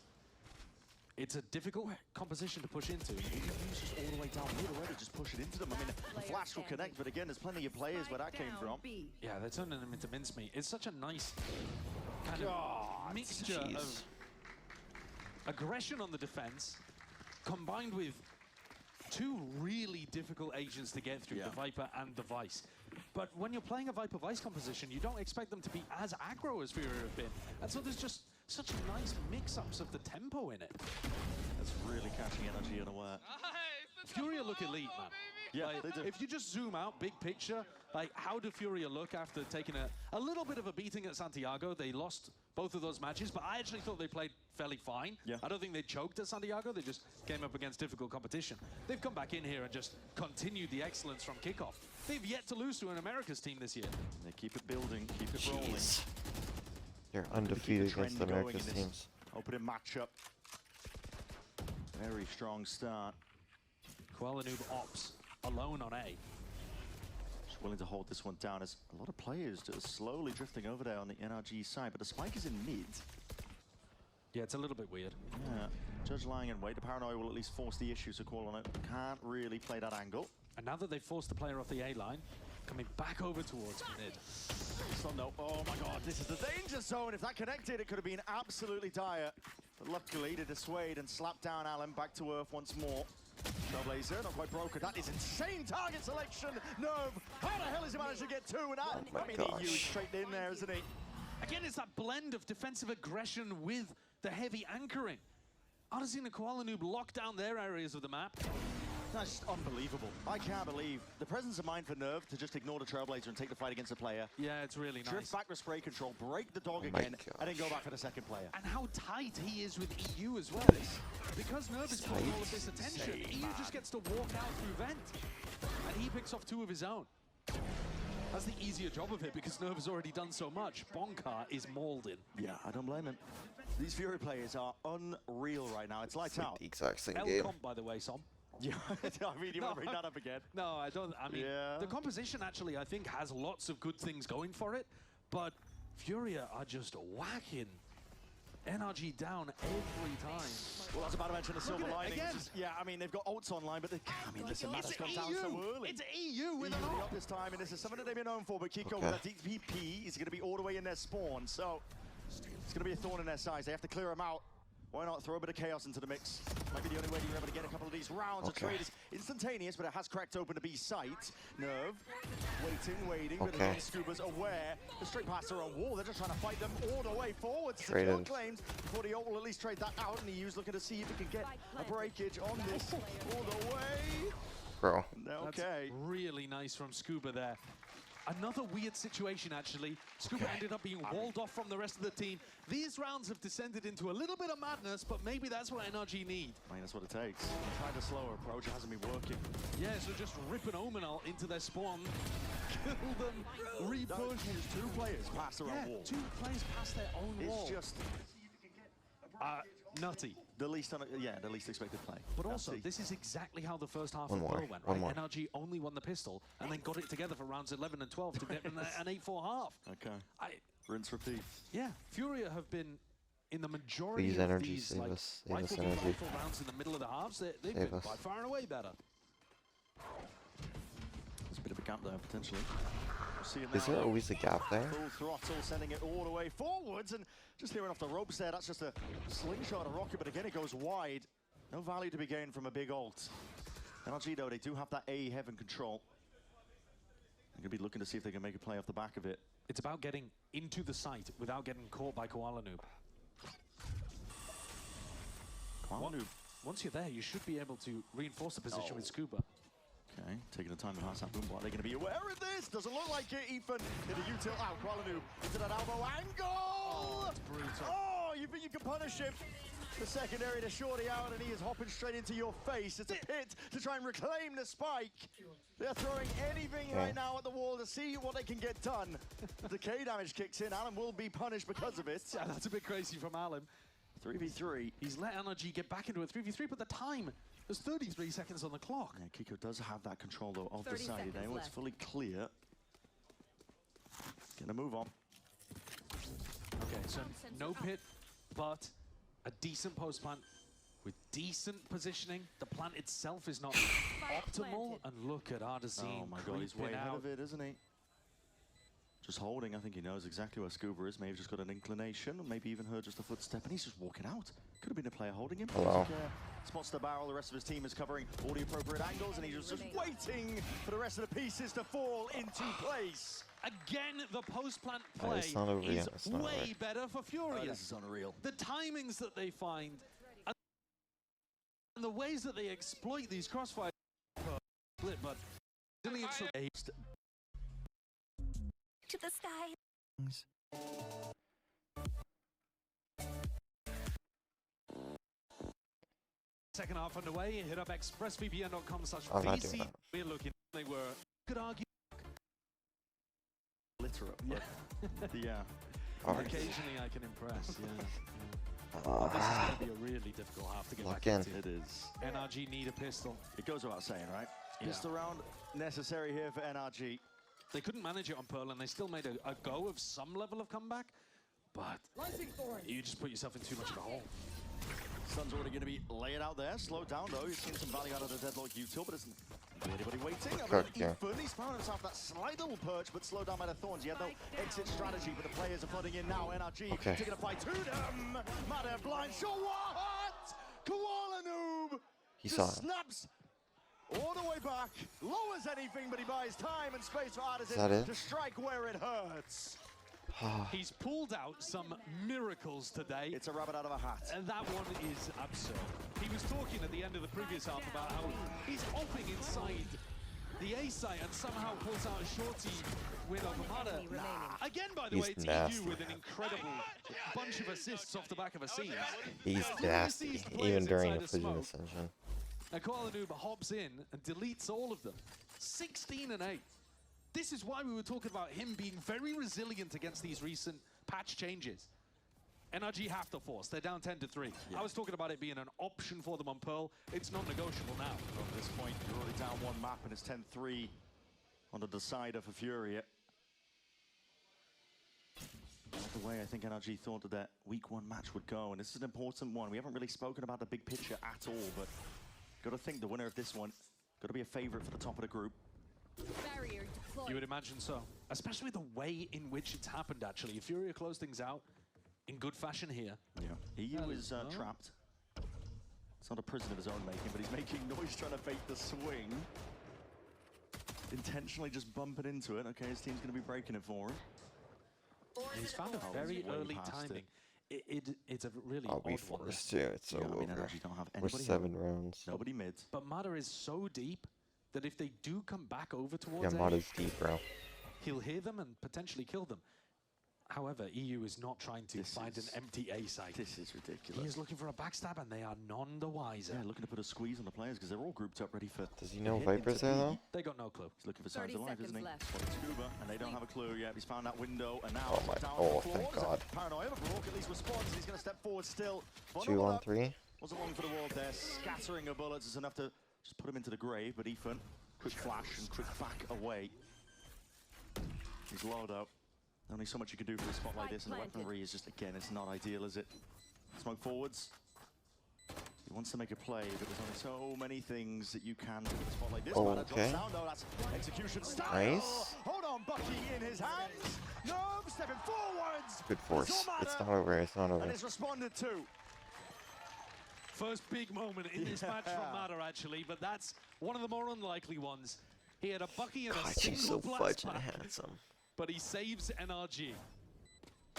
a difficult composition to push into. He's just all the way down mid already, just pushing into them. I mean, the flash will connect, but again, there's plenty of players where that came from. Yeah, they're turning them into mincemeat. It's such a nice kind of mixture of aggression on the defense, combined with 2 really difficult agents to get through, the Viper and the Vice. But when you're playing a Viper Vice composition, you don't expect them to be as aggro as Fury have been. And so there's just such nice mix-ups of the tempo in it. That's really catching energy unaware. Fury look elite, man. Yeah, like, they do. If you just zoom out, big picture, like how do Fury look after taking a little bit of a beating at Santiago? They lost both of those matches, but I actually thought they played fairly fine. Yeah. I don't think they choked at Santiago. They just came up against difficult competition. They've come back in here and just continued the excellence from kickoff. They've yet to lose to an Americas team this year. They keep it building, keep it rolling. They're undefeated against the Americas teams. Opening matchup. Very strong start. Kuala Noob Ops alone on A. Just willing to hold this one down as a lot of players just slowly drifting over there on the NRG side, but the spike is in mid. Yeah, it's a little bit weird. Yeah, Judge lying in wait. The paranoia will at least force the issue, so Call on it can't really play that angle. And now that they've forced the player off the A line, coming back over towards mid. So no, oh my god, this is the danger zone. If that connected, it could have been absolutely dire. But luckily, to dissuade and slap down Allen back to earth once more. Trailblazer, not quite broken. That is insane target selection. Nerve, how the hell has he managed to get 2? And I mean, he used straight in there, isn't he? Again, it's that blend of defensive aggression with the heavy anchoring. Artesian and Kuala Noob lock down their areas of the map. That's just unbelievable. I can't believe the presence of mind for Nerve to just ignore the Trailblazer and take the fight against the player. Yeah, it's really nice. Drift back with spray control, break the dog again, and then go back for the second player. And how tight he is with EU as well. Because Nerve is putting all of this attention, EU just gets to walk out through Vent. And he picks off 2 of his own. That's the easier job of it because Nerve has already done so much. Bonkar is mauled in. Yeah, I don't blame him. These Fury players are unreal right now. It's lights out. The exact same L game. Comp, by the way, Som. Yeah, I mean, you want to bring that up again? No, I don't. I mean, the composition actually, I think, has lots of good things going for it, but Furia are just whacking NRG down every time. Well, I was about to mention the silver lining. Again. Yeah, I mean, they've got ults online, but I mean, listen, Matter's gone down so early. It's EU with an ult. Up this time, and this is something that they've been known for, but Kiko with that DPP is going to be all the way in their spawn, so it's going to be a thorn in their sides. They have to clear them out. Why not throw a bit of chaos into the mix? Might be the only way you're able to get a couple of these rounds. The trade is instantaneous, but it has cracked open to B site. Nerve, waiting, but again, Scuba's aware. The straight past are on wall. They're just trying to fight them all the way forward. Secure claims before the ult will at least trade that out, and the U's looking to see if he can get a breakage on this all the way. Bro. Okay. That's really nice from Scuba there. Another weird situation, actually. Scuba ended up being walled off from the rest of the team. These rounds have descended into a little bit of madness, but maybe that's what NRG need. I mean, that's what it takes. Tried a slower approach, it hasn't been working. Yeah, so just rip an Omenal into their spawn, kill them, repush. It's 2 players past their own wall. 2 players past their own wall. It's just... nutty. The least expected play. But also, this is exactly how the first half One of more, Pearl went, one right? more. NRG only won the pistol and then got it together for rounds 11 and 12 to get an 8-4 half. Okay. Rinse, repeat. Yeah, Furia have been in the majority Please, of energy, these save like, us, save us, rifle to energy. rifle rounds in the middle of the halves. They've Save been us. by far and away better. There's a bit of a gap there, potentially. Is there always a gap there? Full throttle, sending it all the way forwards, and just hearing off the ropes there, that's just a slingshot, a rocket, but again, it goes wide. No value to be gained from a big ult. NRG, though, they do have that A heaven control. They're going to be looking to see if they can make a play off the back of it. It's about getting into the site without getting caught by Koala Noob. Koala Noob. Once you're there, you should be able to reinforce the position with Scuba. Okay, taking the time to pass that boom block. They're going to be aware of this. Doesn't look like it. Ethan in the util. Out. Koala Noob into that elbow angle. That's brutal. Oh, you think you can punish him? The secondary to shorty out, and he is hopping straight into your face. It's a pit to try and reclaim the spike. They're throwing anything right now at the wall to see what they can get done. Decay damage kicks in. Alan will be punished because of it. Yeah, that's a bit crazy from Alan. 3v3. He's let NRG get back into it. 3v3, but the time, there's 33 seconds on the clock. Yeah, Kiko does have that control, though, of the 30 side. seconds Now it's left. fully clear. Gonna move on. Okay, so no pit, but a decent post plant with decent positioning. The plant itself is not optimal, and look at Ardazine. Oh my god, he's way ahead of it, isn't he? Just holding. I think he knows exactly where Scuba is. Maybe just got an inclination, or maybe even heard just a footstep, and he's just walking out. Could have been a player holding him. Hello. Spots the barrel. The rest of his team is covering all the appropriate angles, and he's just waiting for the rest of the pieces to fall into place. Again, the post-plant play it's not over is yet. It's not way over. better for Furia. This is unreal. The timings that they find and the ways that they exploit these crossfire split, but resilience To the sky. second half underway. Hit up I'm not doing expressvpn.com/VC. that. We're looking. They were. Could argue. Literate. Yeah. Yeah. Occasionally, I can impress. Yeah. Oh, this is going to be a really difficult half to get Lock back in. into. It is. NRG need a pistol. It goes without saying, right? Yeah. Pistol round necessary here for NRG. They couldn't manage it on Pearl, and they still made a go of some level of comeback, but you just put yourself in too much of a hole. Sun's already going to be laying out there. Slowed down, though. He's seen some value out of the deadlock util, but isn't anybody waiting. Ethan, he's found himself that slight little perch, but slowed down by the thorns. He had no exit strategy, but the players are flooding in now. NRG taking a fight to them. Matter blind shot. What? Koala Noob He saw it. snaps all the way back, lowers anything, but he buys time and space for Is that Ardazine it? to strike where it hurts. He's pulled out some miracles today. It's a rabbit out of a hat. And that one is absurd. He was talking at the end of the previous half about how he's hopping inside the A site and somehow pulls out a shorty win over Mada. Again, by the He's way, it's nasty. EU with an incredible bunch of assists off the back of a scene. He's nasty, even during the Fusion Ascension. And Koala Noob hops in and deletes all of them. 16 and 8. This is why we were talking about him being very resilient against these recent patch changes. NRG have to force. They're down 10-3. Yeah. I was talking about it being an option for them on Pearl. It's not negotiable now. From this point, you're already down one map, and it's 10-3 on the decider for Furia. Not the way I think NRG thought that their week one match would go, and this is an important one. We haven't really spoken about the big picture at all, but got to think the winner of this one got to be a favorite for the top of the group. Barrier deployed. You would imagine so. Especially the way in which it's happened, actually. Furia closed things out in good fashion here. Yeah. EU is trapped. It's not a prison of his own making, but he's making noise trying to bait the swing. Intentionally just bumping into it. Okay, his team's going to be breaking it for him. He's found a very early timing. It's a really I'll be odd one. forced to. It's so Yeah, I mean, over. NRG don't have We're anybody 7 rounds. Nobody mid. But Mada is so deep that if they do come back over Yeah, towards mod is deep, bro. he'll hear them and potentially kill them. However, EU is not trying to find an empty A site. This is ridiculous. He is looking for a backstab, and they are none the wiser. Yeah, looking to put a squeeze on the players because they're all grouped up ready for. Does he know Viper's there though? They got no clue. He's looking for signs of life, isn't he? Well, it's Scuba, and they don't have a clue yet. He's found that window, and now Oh my! down Oh, on the floor. thank God. Paranoia, but Rourke at least responds, and he's going to step forward still. 2 on 3. Wasn't long for the world there. Scattering of bullets is enough to just put him into the grave, but Ethan, quick flash and quick back away. He's low though. Only so much you can do for a spot like this, and the weaponry is just, again, it's not ideal, is it? Smoke forwards. He wants to make a play, but there's only so many things that you can do with a spot like this. Oh, okay. Down, though. That's execution style. Nice. Hold on, Bucky in his hands. No, stepping forwards. Good force. It's not over. It's not over. And it's responded to. First big moment in this match from Matter, actually, but that's one of the more unlikely ones. He had a Bucky and a God, single he's so blast fudging pack, handsome. but he saves NRG.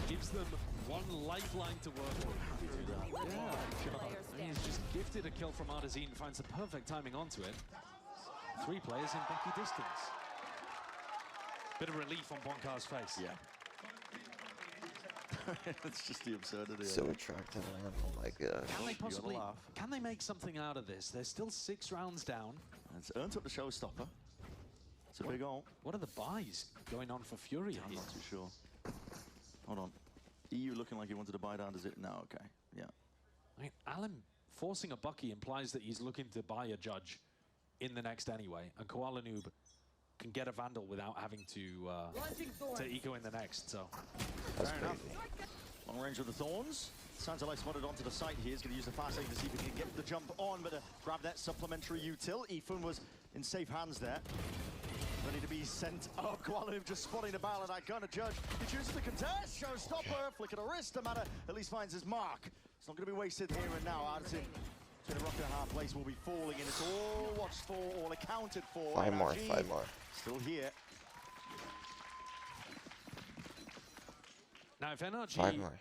Gives them one lifeline to work with. Yeah, he's just gifted a kill from Artazine, finds the perfect timing onto it. 3 players in Bucky distance. Bit of relief on Bonkar's face. Yeah. It's just the absurdity. So attractive, man. Oh my gosh. Can they possibly, can they make something out of this? They're still 6 rounds down. And it's earned up the showstopper. It's a big goal. What are the buys going on for Fury? I'm not too sure. Hold on. EU looking like he wanted to buy down, does it? No, okay. Yeah. I mean, Alan forcing a Bucky implies that he's looking to buy a Judge in the next anyway, and Koala Noob can get a Vandal without having to eco in the next, so. That's fair enough. Long range with the Thorns. Sounds like spotted onto the site here. He's going to use the fast lane to see if he can get the jump on, but grab that supplementary util. Ethan was in safe hands there. Ready to be sent up. Koala Noob just spotting the barrel of that gun. A Judge. He chooses to contest. Showstopper. Flick of the wrist. The Matter at least finds his mark. It's not going to be wasted here and now. Artisan to the rock and a half place will be falling, and it's all watched for, all accounted for. 5 more, NRG 5 more. Still here. Now, if 5 NRG more.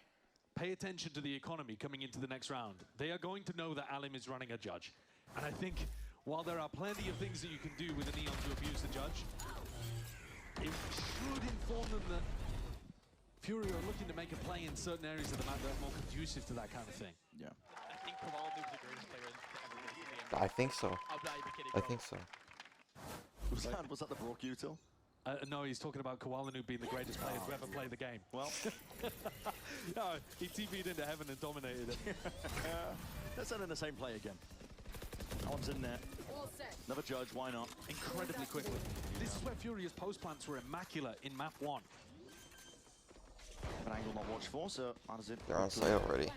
pay attention to the economy coming into the next round, they are going to know that Alim is running a Judge. And I think while there are plenty of things that you can do with a Neon to abuse the Judge, it should inform them that Fury are looking to make a play in certain areas of the map that are more conducive to that kind of thing. Yeah. I think Koala Noob's the greatest player in the I think so. I'm not even kidding, I bro. think so. Was that the Brock util? No, he's talking about Koala Noob being the greatest player to ever play the game. Well, no, he TP'd into heaven and dominated it. Let's end in the same play again. That one's in there. Another Judge, why not? Incredibly quickly. This is where Furious post plants were immaculate in map 1. An angle not watched for, so Artisan. They're on site already.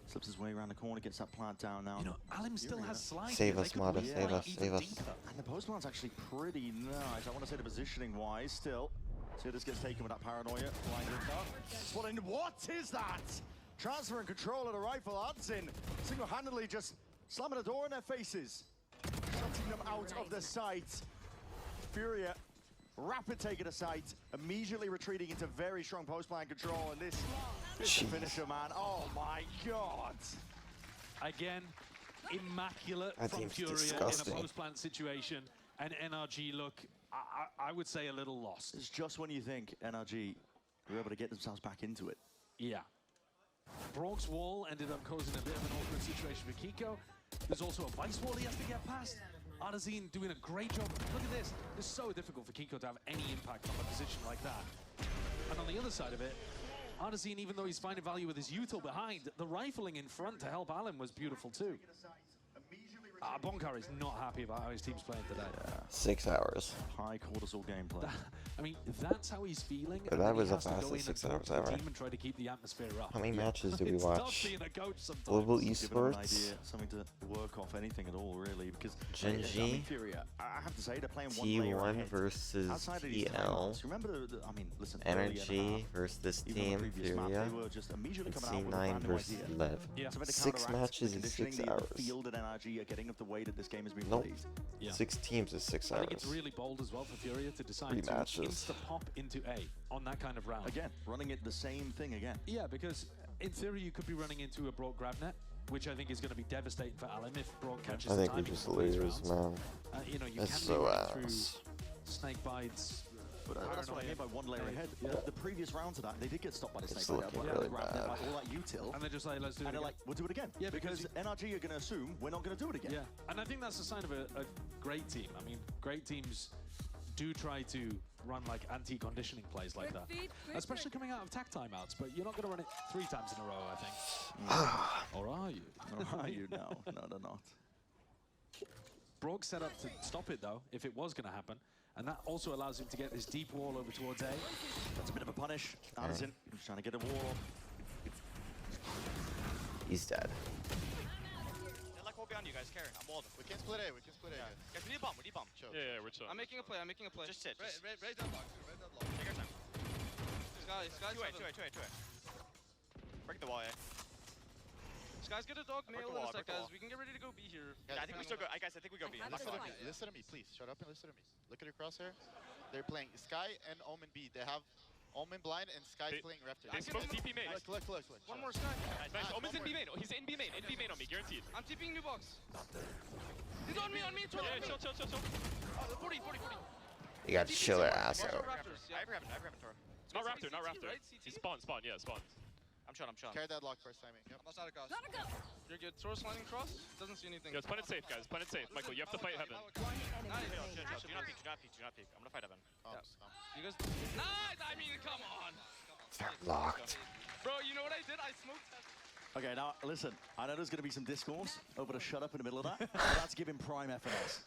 Slips his way around the corner, gets that plant down now. You know, Alim still has slide. Save us, Mata, save us, save us. And the post plant's actually pretty nice. I want to say the positioning wise still. See, this gets taken with that paranoia. Blinded. What is that? Transfer and control of the rifle. Artisan single-handedly just slamming the door in their faces. Shutting them out of the sight. Furia, rapid take of the site, immediately retreating into very strong post-plant control, and this is the finisher, man. Oh my god! Again, immaculate That from team's Furia disgusting. in a post-plant situation, and NRG look, I would say, a little lost. It's just when you think NRG were able to get themselves back into it. Yeah. Brock's wall ended up causing a bit of an awkward situation for Kiko. There's also a vice wall he has to get past. Artazine doing a great job. Look at this. It's so difficult for Kiko to have any impact on a position like that. And on the other side of it, Artazine, even though he's finding value with his util behind, the rifling in front to help Alan was beautiful too. Bonkar is not happy about how his team's playing today. 6 hours. High cortisol gameplay. I mean, that's how he's feeling. But and that then he was the has to go fastest in 6 and talk hours to the ever. team and try to keep the atmosphere up. How many matches do we It's tough watch? being a coach sometimes. Global Give them an Esports. idea, something to work off, anything at all, really, because Genji. I mean, Furia, I have to say, they're playing one player T1 ahead. versus Outside of these EL. timeouts, remember I mean, listen, early in the Energy half, versus this even on the team, previous map, Furia. they were just immediately And coming out with a C9 brand new versus idea. Lev. Yeah. So to 6 counteract matches the in 6 conditioning, the hours. field and NRG are getting of the way that this game has been Nope. played. Yeah. 6 teams is 6 I hours. think it's really bold as well for Furia to decide 3 to matches. insta-pop into A on that kind of round. Again, running it the same thing again. Yeah, because in theory you could be running into a Brock grabnet, which I think is going to be devastating for Alim if Brock catches I the think we timing just of these lose, rounds. man. You know, you That's can so be running through ass. snake bites. But that's what I hear by one layer ahead. Yeah. The previous round to that, they did get stopped by the It's snake bite. looking They really grabbed them, bad. like, all that util. And they're just like, let's do it And they're again. like, we'll do it again. Yeah, because NRG are going to assume we're not going to do it again. Yeah, and I think that's a sign of a great team. I mean, great teams do try to run like anti-conditioning plays like that, especially coming out of tack timeouts. But you're not going to run it 3 times in a row, I think. Or are you? Or are you? No, they're not. Brock set up to stop it though, if it was going to happen. And that also allows him to get this deep wall over towards A. That's a bit of a punish. Addison just trying to get a wall up. He's dead. They're like all behind you guys, Karen. I'm walled. We can split A. We can split A. Guys, we need a bomb. We need a bomb. Chill. Yeah, we're chill. I'm making a play. I'm making a play. Just sit. Just Raise that block. Raise that block. take your time. This guy. 2A. Break the wall, yeah. This guy's gonna dog mail the wall, in a sec, break the guys. wall. We can get ready to go B here. Yeah, I think we still go. Guys, I think we go B. Listen to me, please. Shut up and listen to me. Look at your crosshair. They're playing Sky and Omen B. They have Omen blind and Sky's playing Raptor. They smoke TP main. Look. One more Sky. Nice. Omen's in B main. He's in B main. In B main on me, guaranteed. I'm TPing new box. He's on me. Yeah, chill. 40. You got to chill their ass out. I have Raptor. It's not Raptor. He's spawn. Yeah, spawn. I'm shot. Carry that lock first timing. Yep. I'm outside of cost. You're good. Throw sliding cross. Doesn't see anything. Yo, it's planet safe, guys. Planet safe. Michael, you have to fight Heaven. Nice. Do not peek. I'm gonna fight Evan. You guys. Nice. I mean, come on. They're locked. Bro, you know what I did? I smoked that. Okay, now listen. I know there's going to be some discourse over to shut up in the middle of that. But that's giving prime FNS.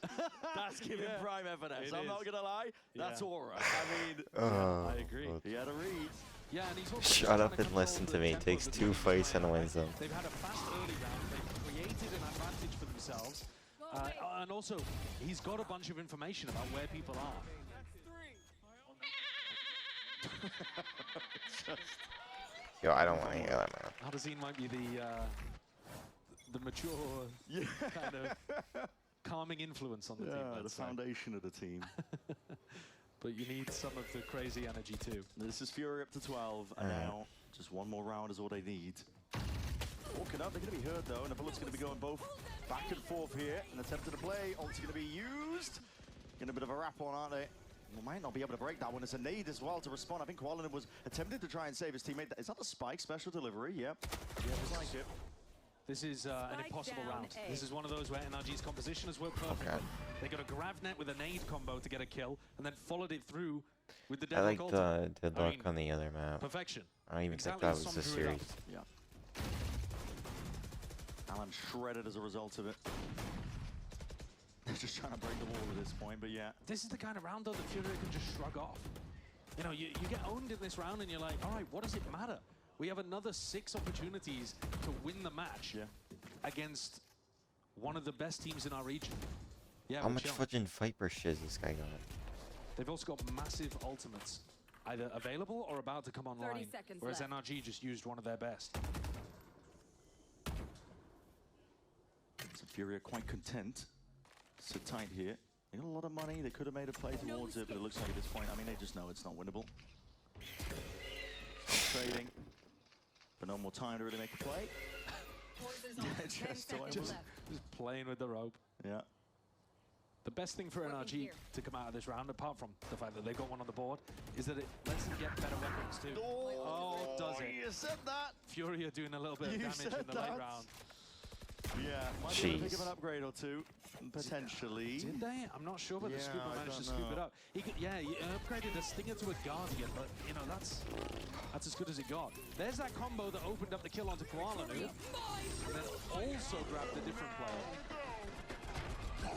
That's giving prime FNS. I'm not going to lie. That's all right. I mean, I agree. he had a read. Yeah, and he's also Shut up trying to and listen to control me. the It takes tempo of 2 the fights and team. wins them. They've had a fast early round. They've created an advantage for themselves. And also, he's got a bunch of information about where people are. Yo, I don't want to hear that, man. Adesina might be the mature kind of calming influence on the team. The foundation of the team. But you need some of the crazy energy too. This is Fury up to 12, and now just one more round is all they need. Walking up, they're going to be hurt though, and the bullet's going to be going both back and forth here. An attempt at a play, ult's going to be used. Getting a bit of a wrap on, aren't they? We might not be able to break that one. It's a nade as well to respond. I think Koala was attempting to try and save his teammate. Is that the spike special delivery? Yep. Yeah, looks like it. This is an impossible round. This is one of those where NRG's composition has worked perfectly. They got a grav net with a nade combo to get a kill, and then followed it through with the I like deadlock the ult. deadlock on the other map. Perfection. I don't even Exactly think as that was Som the drew it up. series. Yeah. Alan shredded as a result of it. They're just trying to break the wall at this point, but yeah. This is the kind of round, though, that Fury can just shrug off. You know, you get owned in this round, and you're like, all right, what does it matter? We have another 6 opportunities to win the match against one of the best teams in our region. Yeah, How we're much chilling. fucking Viper shit this guy got? They've also got massive ultimates, either available or about to come online, whereas NRG just used one of their best. So Fury are quite content. Sit tight here. They got a lot of money. They could have made a play towards it, but it looks like at this point, I mean, they just know it's not winnable. Trading. But no more time to really make a play. just playing with the rope. Yeah. The best thing for NRG to come out of this round, apart from the fact that they got one on the board, is that it lets them get better weapons too. Oh, does it? You said that. Fury are doing a little bit of damage in the late round. Yeah, might be able to pick up an upgrade or two, potentially. Did they? I'm not sure, but the Scooper managed to scoop it up. He upgraded a Stinger to a Guardian, but you know that's as good as it got. There's that combo that opened up the kill onto Koala, and then also grabbed a different player.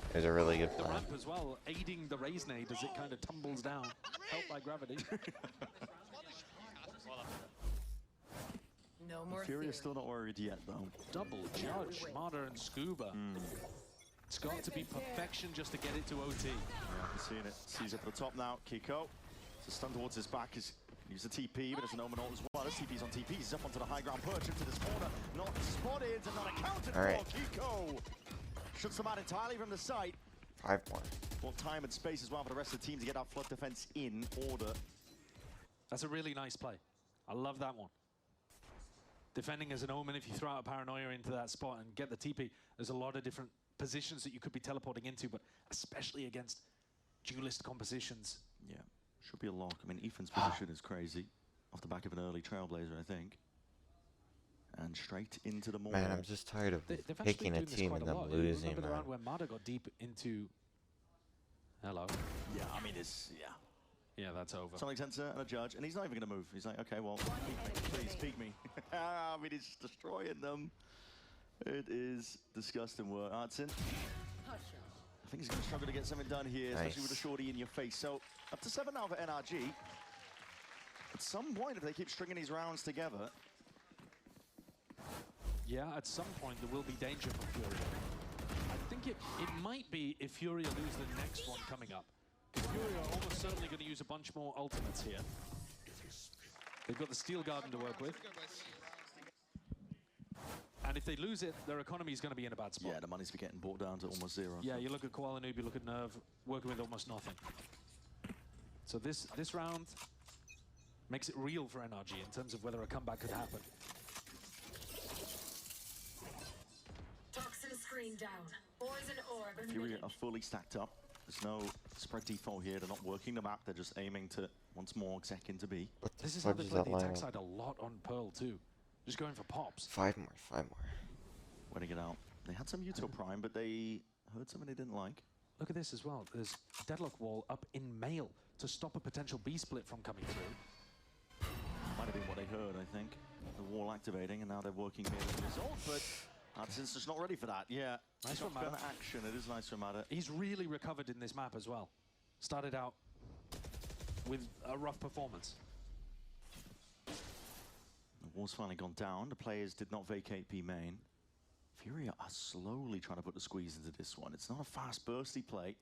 It was a really good The plan. ramp as well, aiding the raise nade as it kind of tumbles down, helped by gravity. No more Fury is still not worried yet, though. Double judge, Marder and Scuba. It's got to be perfection just to get it to OT. Yeah, I'm seeing it. Sees up at the top now. Kiko. It's a stun towards his back. He's use the TP, but it's an Omen ult as well. This TP's on TP. He's up onto the high ground perch into this corner. Not spotted and not accounted for. Kiko shuts them out entirely from the site. 5 more. Want time and space as well for the rest of the team to get that flood defense in order. That's a really nice play. I love that one. Defending as an Omen, if you throw out a Paranoia into that spot and get the TP, there's a lot of different positions that you could be teleporting into, but especially against duelist compositions. Yeah, should be a lock. I mean, Ethan's position is crazy. Off the back of an early Trailblazer, I think. And straight into the mortar. Man, I'm just tired of They've actually picking been a doing this team quite and a them lot. losing, Remember the man. round where Mada got deep into... Hello. Yeah, I mean, it's... Yeah. Yeah, that's over. Sonic Sensor and a judge, and he's not even going to move. He's like, okay, well, peek me, please, peek me. I mean, he's destroying them. It is disgusting work. Artson, I think he's going to struggle to get something done here, especially with a shorty in your face. So, up to 7 now for NRG. At some point, if they keep stringing these rounds together... Yeah, at some point there will be danger for Furia. I think it might be if Furia lose the next one coming up. Furia are almost certainly going to use a bunch more ultimates here. They've got the Steel Garden to work with. And if they lose it, their economy is going to be in a bad spot. Yeah, the money's be getting brought down to almost zero. Yeah, you look at Koala Noob, you look at Nerve, working with almost nothing. So this round makes it real for NRG in terms of whether a comeback could happen. Toxin screen down. Poison orb Furia are fully stacked up. There's no spread default here. They're not working the map. They're just aiming to, once more, exec into B. This is how they play the attack side a lot on Pearl, too. Just going for pops. 5 more, 5 more. Waiting it out. They had some Util Prime, but they heard something they didn't like. Look at this as well. There's Deadlock Wall up in Mail to stop a potential B split from coming through. Might have been what they heard, I think. The wall activating, and now they're working here as a result, but Hudson's just not ready for that. Yeah, Nice for shotgun Mada. action. It is nice for Mada. He's really recovered in this map as well. Started out with a rough performance. The wall's finally gone down. The players did not vacate B main. Furia are slowly trying to put the squeeze into this one. It's not a fast, bursty play.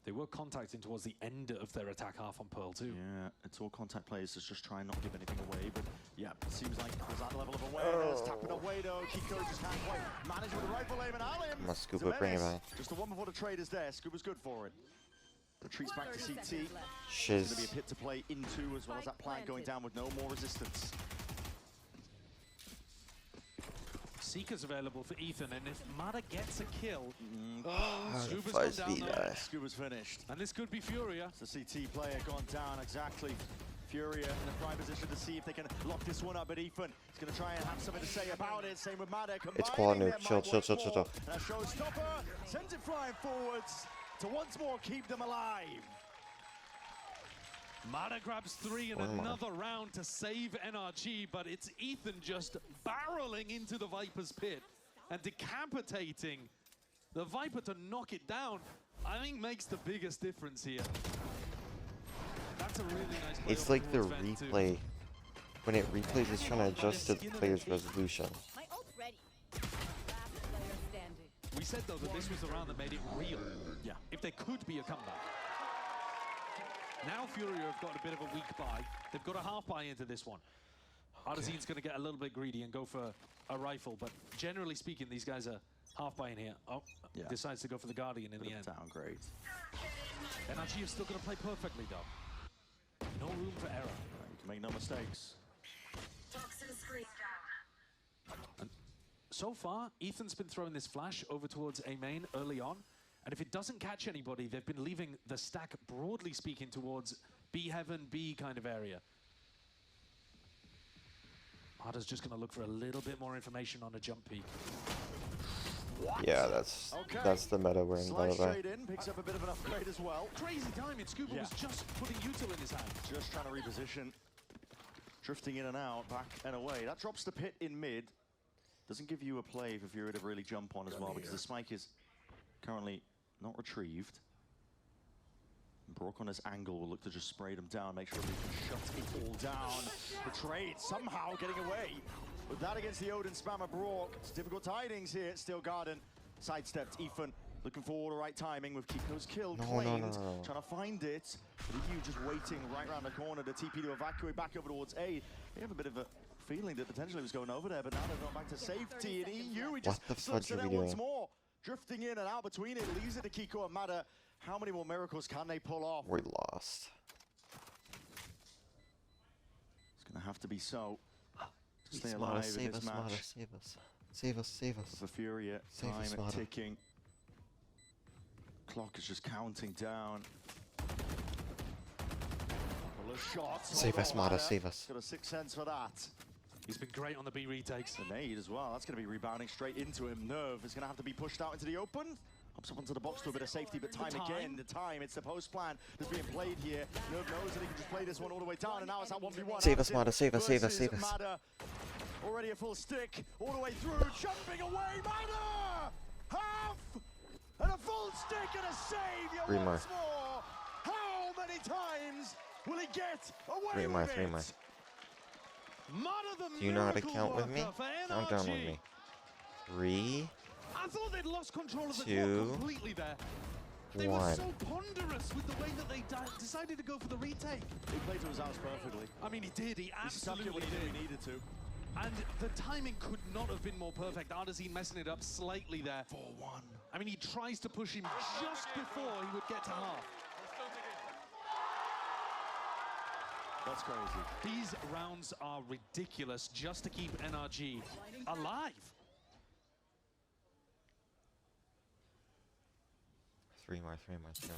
They were contacting towards the end of their attack half on Pearl too. Yeah, it's all contact players to just try and not give anything away, but yeah, it seems like there's that level of awareness. Tapping away though, Kiko just can't quite manage with the rifle aim and Alim. Must Scuba bring it back. Just the one before the trade is there. Scuba's good for it. Retreats back to CT. Shiz. It's going to be a pit to play into as well as that plant going down with no more resistance. Seeker's available for Ethan, and if Mada gets a kill, Scuba's Fuzz gone down V there. Scuba's finished. And this could be Furia. The CT player gone down, exactly. Furia in the prime position to see if they can lock this one up, but Ethan is going to try and have something to say about it. Same with Mada. It's Koala Noob. Chill, chill, chill, chill, chill. And a showstopper sends it flying forwards to once more keep them alive. Mada grabs 3 in another round to save NRG, but it's Ethan just barreling into the Viper's pit and decapitating the Viper to knock it down. I think makes the biggest difference here. That's a really nice play. It's like the replay. When it replays, it's trying to adjust to the player's resolution. My ult's ready. Last player standing. We said though that this was the round that made it real. Yeah. If there could be a comeback. Now Furia have got a bit of a weak buy. They've got a half buy into this one. Artisan's going to get a little bit greedy and go for a rifle, but generally speaking, these guys are half buying here. Oh, yeah. Decides to go for the Guardian in the end. Downgrade. NRG is still going to play perfectly, though. No room for error. You can make no mistakes. Toxin screen down. And so far, Ethan's been throwing this flash over towards A main early on. And if it doesn't catch anybody, they've been leaving the stack, broadly speaking, towards B heaven, B kind of area. Mada's just going to look for a little bit more information on a jump peak. What? Yeah, that's the meta we're in, by the way. Straight in, picks up a bit of an upgrade as well. Crazy timing. Scuba was just putting Util in his hand. Just trying to reposition. Drifting in and out, back and away. That drops the pit in mid. Doesn't give you a play for Fury to really jump on as well, because the spike is currently not retrieved. Brock on his angle will look to just spray them down, make sure they can shut it all down. The trade somehow getting away. With that against the Odin spammer Brock, it's difficult tidings here. Steel Garden sidestepped. Ethan looking for all the right timing with Kiko's kill claimed. Trying to find it. But EU just waiting right around the corner. The TP to evacuate back over towards A. They have a bit of a feeling that potentially was going over there, but now they've gone back to safety. And EU, he just slips it in once more. Drifting in and out between it, leaves it to Kiko and Mada. How many more miracles can they pull off? We lost. It's going to have to be so. To stay Please, alive Mada, in save this us, match. Mada, save us. Save us, save us. For Furia, Save us, time Mada. ticking. Clock is just counting down. shots. Save us, Mata, save us. Got a sixth sense for that. He's been great on the B retakes. The nade as well. That's going to be rebounding straight into him. Nerve is going to have to be pushed out into the open. Hops up onto the box to a bit of safety, but time again. The time. It's the post plan that's being played here. Nerve knows that he can just play this one all the way down, and now it's at 1v1. Save us, Mata, save us, save us, save us. Mata, already a full stick, all the way through, jumping away. Mata! Half! And a full stick and a save. Three more. Once more. How many times will he get away Three more, with three it? more. Mata, Do you know how to count with me? Count down with me. 3, I thought they'd lost control of the 2, clock completely there. They 1. were so ponderous with the way that they decided to go for the retake. He played to his house perfectly. I mean, he did. He absolutely when did. he needed to. And the timing could not have been more perfect. Artazine messing it up slightly there. 4-1. I mean, he tries to push him just before he would get to half. That's crazy. These rounds are ridiculous just to keep NRG alive. 3 more, 3 more, 3 more.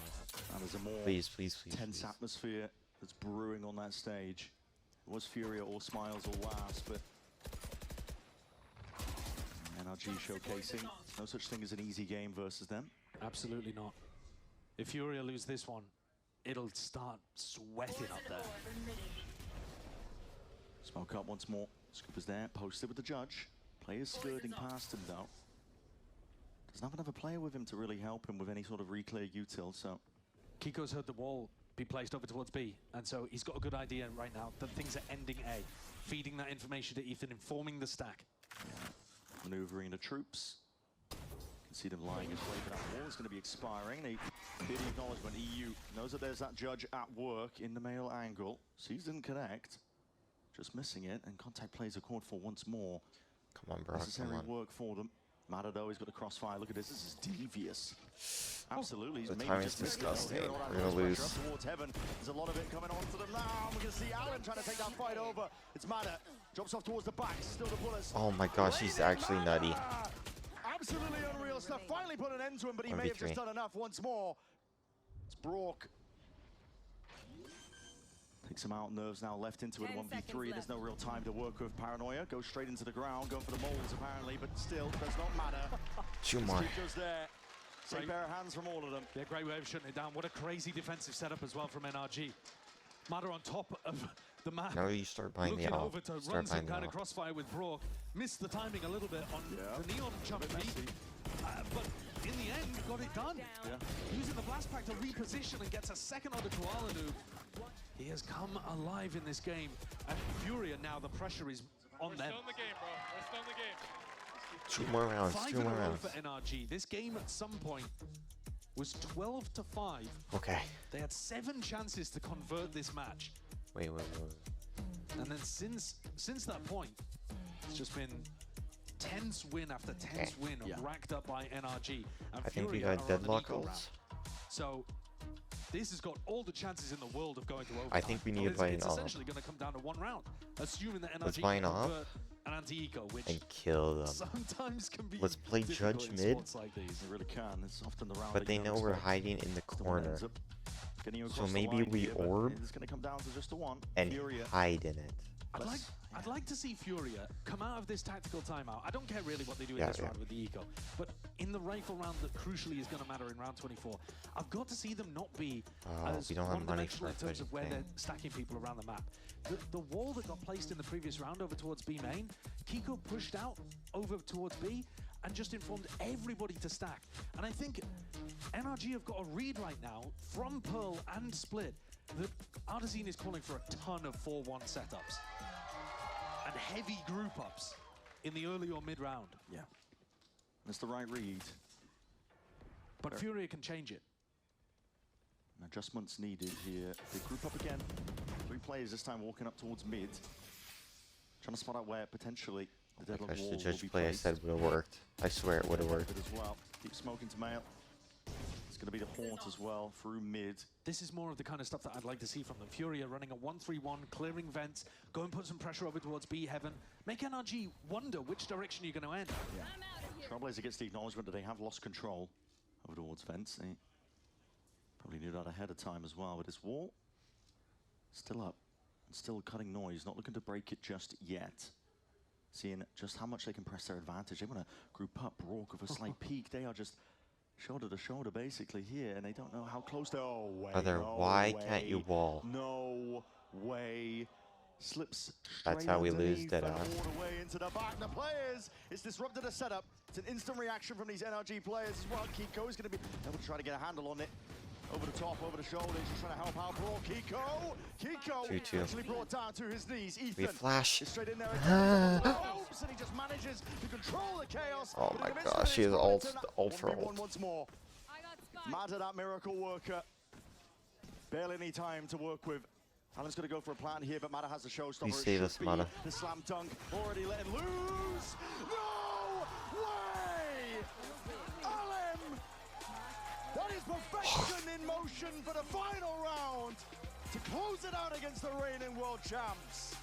And there's a more Please, please, please, tense please. atmosphere that's brewing on that stage. It was Furia or Smiles or Wasp, but NRG showcasing no such thing as an easy game versus them. Absolutely not. If Furia lose this one, it'll start sweating up there. Smoke up once more. Scooper's there, posted with the judge. Players skirting past him though. Doesn't have another player with him to really help him with any sort of reclear util, so. Kiko's heard the wall be placed over towards B, and so he's got a good idea right now that things are ending A. Feeding that information to Ethan, informing the stack. Yeah. Maneuvering the troops. You can see them lying in wait, but that wall is going to be expiring. They bid acknowledgement. EU knows that there's that judge at work in the male angle. Sees didn't connect. Just missing it, and contact plays are called for once more. Come on, bro. Necessary Come on. work for them. Mata though, he's got a crossfire. Look at this. This is devious. Absolutely. He's The maybe timing's just missed it over disgusting. here, and all that We're gonna pressure lose. up towards heaven. There's a lot of it coming onto them now. We're going to see Allen trying to take that fight over. It's Mata. Drops off towards the back. Still the bullets. Oh my gosh, he's actually nutty. Absolutely unreal stuff. Finally put an end to him, but he may have 1v3. just done enough once more. It's Brock. Takes him out. Nerves now left into it. 1v3. There's no real time to work with. Paranoia goes straight into the ground, going for the moles apparently, but still does not matter. 2 more. Just there. Same pair of hands from all of them. Yeah, great way of shutting it down. What a crazy defensive setup as well from NRG. Mata on top of the map. Now you start buying the looking all. over to run Start some buying the kind of all. crossfire with Brock. Missed the timing a little bit on the Neon jump beat. But in the end, got it done. Yeah. Using the blast pack to reposition and gets a second on the Koala noob. He has come alive in this game. And Furia now, the pressure is on them. We're still in the game, bro. We're still in the game. 2 more rounds, 5 2 in a more row rounds. for NRG. This game at some point was 12-5. Okay. They had 7 chances to convert this match. Wait. And then since that point, it's just been tense win after tense win racked up by NRG. And I think we Furia got are on an deadlock eco round. ults. So this has got all the chances in the world of going to overtime. I think we need But to buy an it's all. essentially going to come down to 1 round, assuming that Let's NRG buy can an off convert an anti-eco, which and kill them. sometimes can be Let's play difficult Judge in mid. spots like these. They really can. It's often the round But that they you know don't we're expect. hiding in the corner. Ends up getting you So across the maybe line we here, but orb it's going to come down to just a 1. and Furia. hide in it. I'd like to see Furia come out of this tactical timeout. I don't care really what they do in Yeah, this yeah. round with the eco, but in the rifle round that crucially is going to matter in round 24, I've got to see them not be as we don't have money for one-dimensional in terms of where everything. they're stacking people around the map. The wall that got placed in the previous round over towards B main, Kiko pushed out over towards B and just informed everybody to stack. And I think NRG have got a read right now from Pearl and Split that Artazine is calling for a ton of 4-1 setups and heavy group ups in the early or mid round. Yeah. That's the right read. But Furia can change it. Adjustments needed here. They group up again. 3 players this time walking up towards mid. Trying to spot out where potentially the deadlock Gosh, wall the will judge be play I placed. said would have worked. I swear it would have worked. As well. Keep smoking to mail. It's going to be the haunt as well through mid. This is more of the kind of stuff that I'd like to see from them. Furia running a 1-3-1, clearing vents, go and put some pressure over towards B heaven. Make NRG wonder which direction you're going to end. Yeah. Trailblazer gets the acknowledgement that they have lost control over towards vents. They probably knew that ahead of time as well with this wall. Still up, still cutting noise, not looking to break it just yet. Seeing just how much they can press their advantage. They want to group up Rourke with a slight peak. They are just shoulder to shoulder basically here, and they don't know how close they are. Oh, way, Brother, no why way, can't you wall? No way. Slips That's straight how we lose underneath dead and on. all the way into the back. The players, it's disrupted the setup. It's an instant reaction from these NRG players as well. Kiko is going to be able to try to get a handle on it. Over the top, over the shoulders, just trying to help out Brawl. Kiko actually brought down to his knees. Ethan We flash. is straight in there again. Helps, and he just manages to control the chaos. Oh But my in the midst of gosh, it, she is it's ult for 1v1 ult. once more. Mad at that miracle worker. Barely any time to work with. Alan's going to go for a plant here, but Mada has the showstopper. You see this, Mada. The slam dunk already letting loose. No way! Alan! That is perfection in motion for the final round to close it out against the reigning world champs.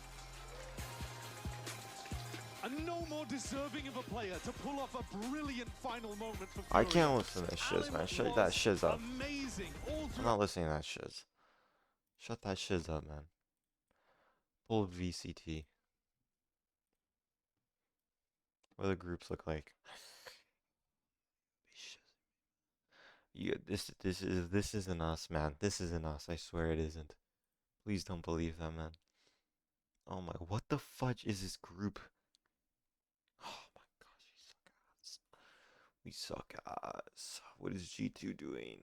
And no more deserving of a player to pull off a brilliant final moment for I Fury. can't listen to this shiz, man. Shut that shiz up. Amazing. All I'm not listening to that shiz. Shut that shiz up, man. Pull VCT. What do the groups look like? Yeah, this isn't us, man. This isn't us. I swear it isn't. Please don't believe that, man. Oh my, what the fudge is this group? Oh my gosh, we suck ass. What is G2 doing?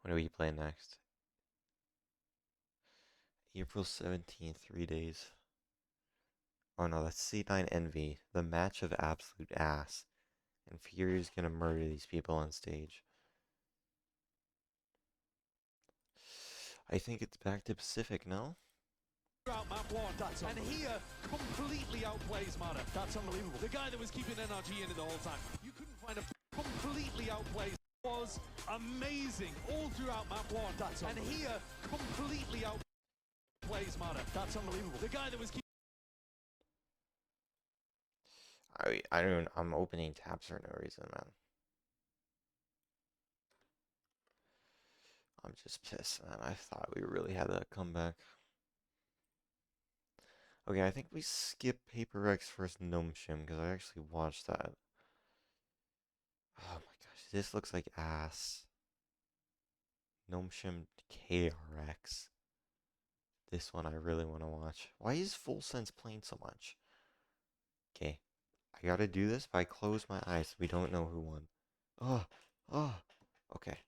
When do we play next? April 17th, 3 days. Oh no, that's C9 Envy. The match of absolute ass. And Fury is gonna murder these people on stage. I think it's back to Pacific, no? Throughout map one, and here completely outplays Mada. That's unbelievable. The guy that was keeping NRG in it the whole time. You couldn't find a completely outplays. Was amazing all throughout map one. And here completely outplays Mada. That's unbelievable. The guy that was keeping. I'm opening tabs for no reason, man. I'm just pissed, man. I thought we really had that comeback. Okay, I think we skipped Paper X versus Gnome Shim because I actually watched that. Oh my gosh, this looks like ass. Gnome Shim KRX. This one I really want to watch. Why is Full Sense playing so much? Okay, I gotta do this, but I close my eyes so we don't know who won. Okay.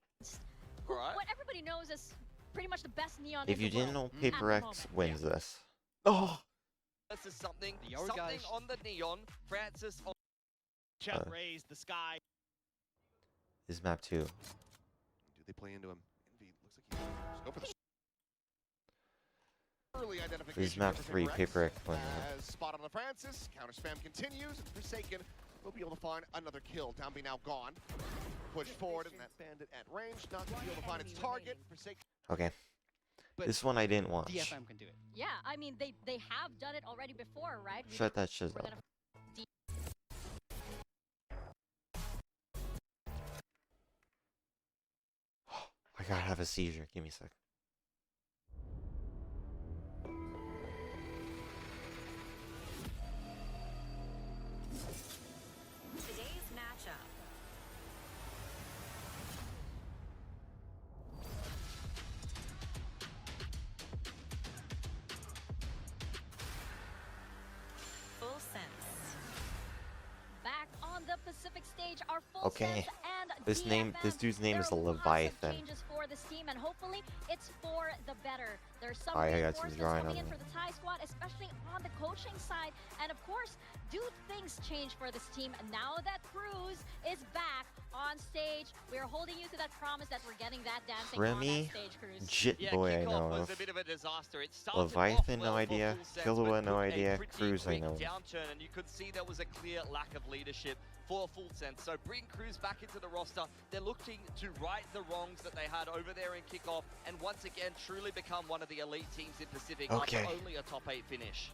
What everybody knows is pretty much the best neon. If in you the didn't know, world Paper at the X moment. wins this. Oh! This is something guys. on the neon. Francis on Chat raised the sky. This is map 2. Do they play into him? Envy looks like he's go for the early identification. This is map 3, Paper X wins. As spot on the Francis, counter spam continues, and Forsaken will be able to find another kill. Down B now gone. Push forward, and that bandit at range, not to be able to find its target. Forsaken. Okay. This one I didn't watch. DFM can do it. Yeah, I mean they have done it already before, right? Shut that shit We're up. gonna I gotta have a seizure. Give me a sec. Today's matchup. Full sense. back on the Pacific stage. Our full Okay. sense and This DFM. dude's name is There are lots of Leviathan. changes for this team, and hopefully it's for the better. There's some I got some reinforcements drawing coming on in me. for the Thai squad, especially on the coaching side. And of course, do things change for this team now that Cruz is back on stage? We're holding you to that promise that we're getting that dancing on Remy, that stage, Cruz. Jit Yeah, Boy I kickoff know was of. a bit of a disaster. It started Leviathan, off no well idea. for Full Sense, Killua, but no took a idea. pretty Cruz, I quick know of. downturn, and you could see there was a clear lack of leadership for Full Sense. So bring Cruz back into the roster. They're looking to right the wrongs that they had over there in kickoff, and once again truly become one of the elite teams in Pacific Okay. after only a top 8 finish.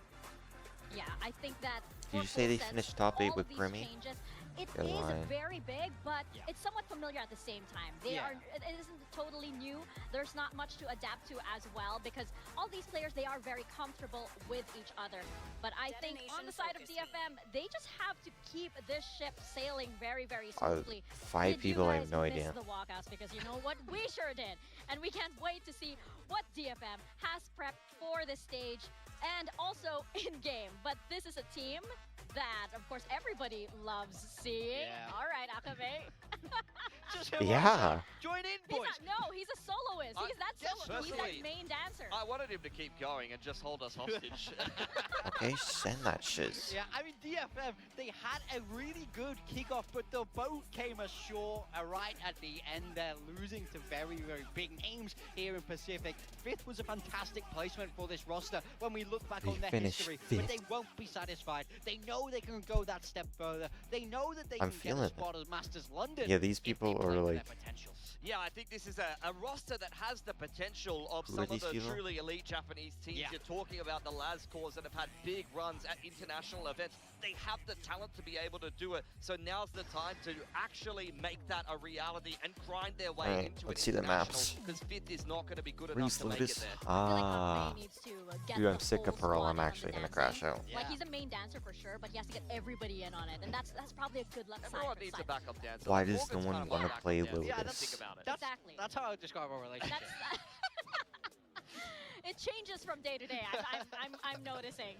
Yeah, I think that Did you for say they Full Sense, finished top 8 all with of these Grimmy? changes, It You're is lying. very big, but it's somewhat familiar at the same time. It isn't totally new. There's not much to adapt to as well because all these players, they are very comfortable with each other. But I think on the side of DFM, they just have to keep this ship sailing very, very smoothly. 5 people, I have no Did you guys idea. miss the walkouts? Because you know what? We sure did. And we can't wait to see what DFM has prepped for this stage and also in-game. But this is a team that, of course, everybody loves seeing. All right, Akame. Yeah. Join in, boys. He's a soloist. He's that solo. He's that main dancer. I wanted him to keep going and just hold us hostage. Okay, send that shiz. Yeah, I mean, DFM, they had a really good kickoff, but the boat came ashore right at the end. They're losing to very, very big names here in Pacific. Fifth was a fantastic placement for this roster when we look back They on their finished history, fifth. but they won't be satisfied. They know they can go that step further. They know that they I'm can get feeling a it. spot as Masters London. Yeah, these people are like, Yeah, I think this is a roster that has the potential of Who are some of these the people? truly elite Japanese teams. You're talking about the Laz cores that have had big runs at international events. They have the talent to be able to do it. So now's the time to actually make that a reality and grind their way Alright, into let's an see the international. maps. Because fifth is not going to be good Reese enough to make it Lucas. there. Ah. Dude, I'm sick of Pearl. I'm actually gonna crash out. Like, he's a main dancer for sure, but he has to get everybody in on it. And that's probably a good luck sign Everyone for needs a Cypher. backup dancer. Why does no Morgan's one kind of want to like a play backup dancer. Yeah, Lewis? Think about it. Exactly. That's how I would describe our relationship. It changes from day to day. I'm noticing.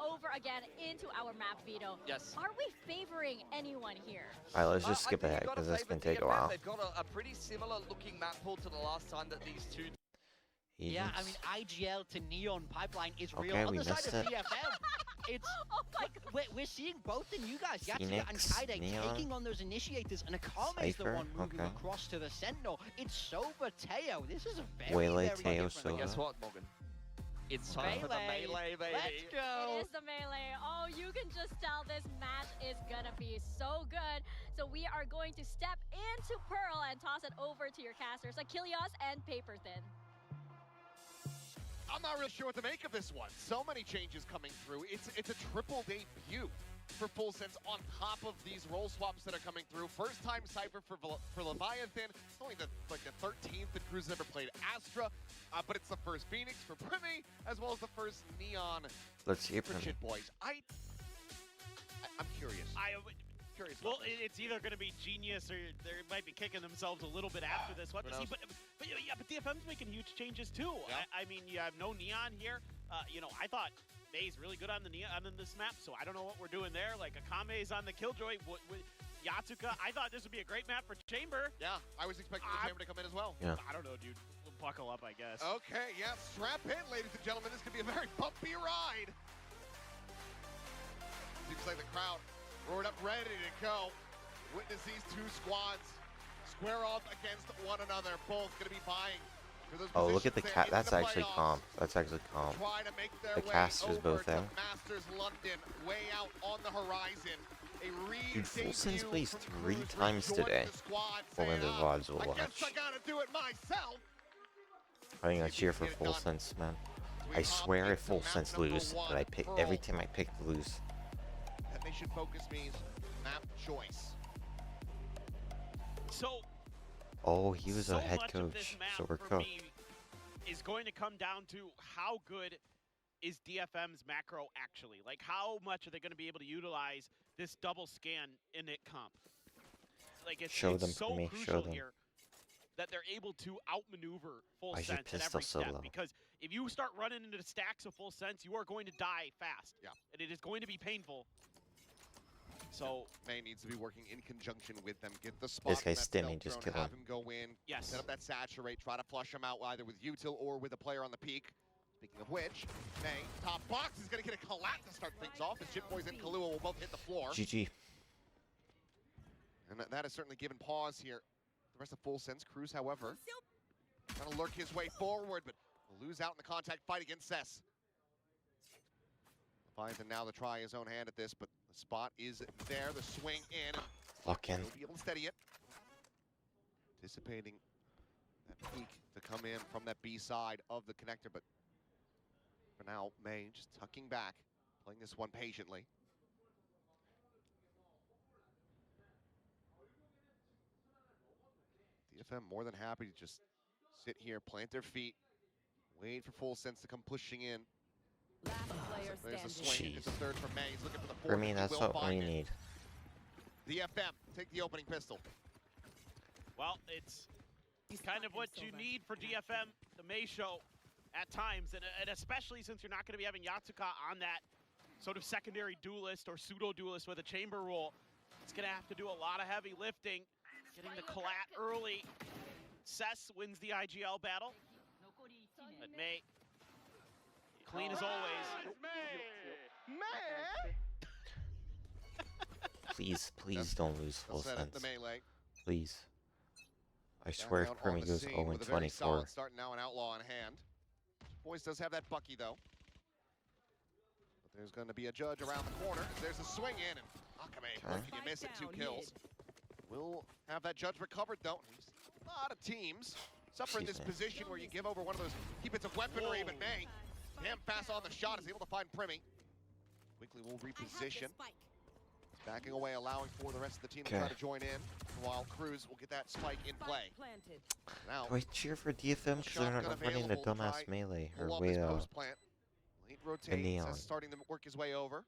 Over again into our map veto. Yes. Are we favoring anyone here? Alright, let's just I skip think ahead you've got to because this can favour take a DFM. while. They've got a pretty similar looking map pool to the last time that these two. Yeah, I Agents. mean, IGL to Neon Pipeline is real. Okay, On we the side missed of it. DFM, it's we're seeing both in you guys. Yatsuya and Phoenix, Kaide Neon, taking on those initiators, and Akame is the Cypher, one moving okay. across to the Sentinel. It's Soba Teo. This is a very, Waylay, very Teo, different. Soba. Guess what, Morgan? It's time for the melee, baby. Let's go. It is the melee. Oh, you can just tell this match is gonna be so good. So we are going to step into Pearl and toss it over to your casters, Achilles and Paper Thin. I'm not really sure what to make of this one. So many changes coming through. It's a triple debut for Full Sense on top of these role swaps that are coming through. First time Cypher for Leviathan. It's only the 13th that Cruz has ever played Astra, but it's the first Phoenix for Primi, as well as the first Neon Let's see it for from Shit Boys. I'm curious. Curious. Well, it's either going to be genius or they might be kicking themselves a little bit after this one. Who knows? But DFM's making huge changes too. Yeah. I mean, you have no Neon here. I thought May's really good on the Neon on this map, so I don't know what we're doing there. Like Akame's on the Killjoy with Yatsuka. I thought this would be a great map for Chamber. Yeah, I was expecting the Chamber to come in as well. Yeah. I don't know, dude. We'll buckle up, I guess. Okay, yeah, strap in, ladies and gentlemen. This could be a very bumpy ride. Seems like the crowd roared up ready to go. Witness these two squads square off against one another. Both going to be vying for those Oh, look at the positions cat. there That's in the actually playoffs. calm. That's actually calm. Try to make their The way casters over both to out. Masters London, way out on the horizon. A Dude, Full Sense re-debut plays from 3 Cruz times rejoining today. the squad, Well, in saying, the VODs we'll I watch. guess I gotta do it myself. I think I cheer for Full Sense, man. I swear if Full Sense lose, that I pick every time I pick to lose. That mission focus means map choice. So Oh, he was so a head much of this coach, map so we're for cooked. me is going to come down to how good is DFM's macro actually? Like, how much are they going to be able to utilize this double scan in it comp? Like, it's, Show it's them so for me, crucial show them. here that they're able to outmaneuver Full Why is your Sense at pistol every so step. low? Because if you start running into stacks of Full Sense, you are going to die fast. Yeah. And it is going to be painful. So May needs to be working in conjunction with them. Get the spot. This guy's on that stimming, stealth just drone, kill have him. him go in. Yes. Set up that saturate. Try to flush him out either with util or with a player on the peak. Speaking of which, May top box is going to get a collapse to start things off. As Chip Boys and Kahlua will both hit the floor. GG. And that has certainly given pause here. The rest of Full Sense. Cruz, however, trying to lurk his way forward, but will lose out in the contact fight against Cess. Leviathan now to try his own hand at this, but the spot is there. The swing in. Lock in. He'll be able to steady it. Anticipating that peak to come in from that B side of the connector, but for now, May just tucking back, playing this one patiently. DFM more than happy to just sit here, plant their feet, wait for Full Sense to come pushing in. There's a swing. It's a third from May. He's looking for the fourth. For me, that's what we need. DFM, take the opening pistol. Well, it's kind of what you need for DFM, the May show, at times, and especially since you're not going to be having Yatsuka on that sort of secondary duelist or pseudo-duelist with a chamber role. It's going to have to do a lot of heavy lifting, getting the collat early. Cess wins the IGL battle, but May, clean as always. May! Please don't lose Full Sense. The melee. Please. I swear if Primi goes 0-24. Starting now an outlaw in hand. Boys does have that Bucky though. But there's going to be a judge around the corner. There's a swing in, and Akame, how can you miss it? 2 kills. We'll have that judge recovered though. A lot of teams suffer in this position where you give over one of those key bits of weaponry, but May, damn fast on the shot, is able to find Primi. Quickly will reposition. Backing away, allowing for the rest of the team to try to join in, while Cruz will get that spike in play. Now, Do I cheer for DFM because they're not running the dumbass melee or way out? Late rotate, starting to work his way over.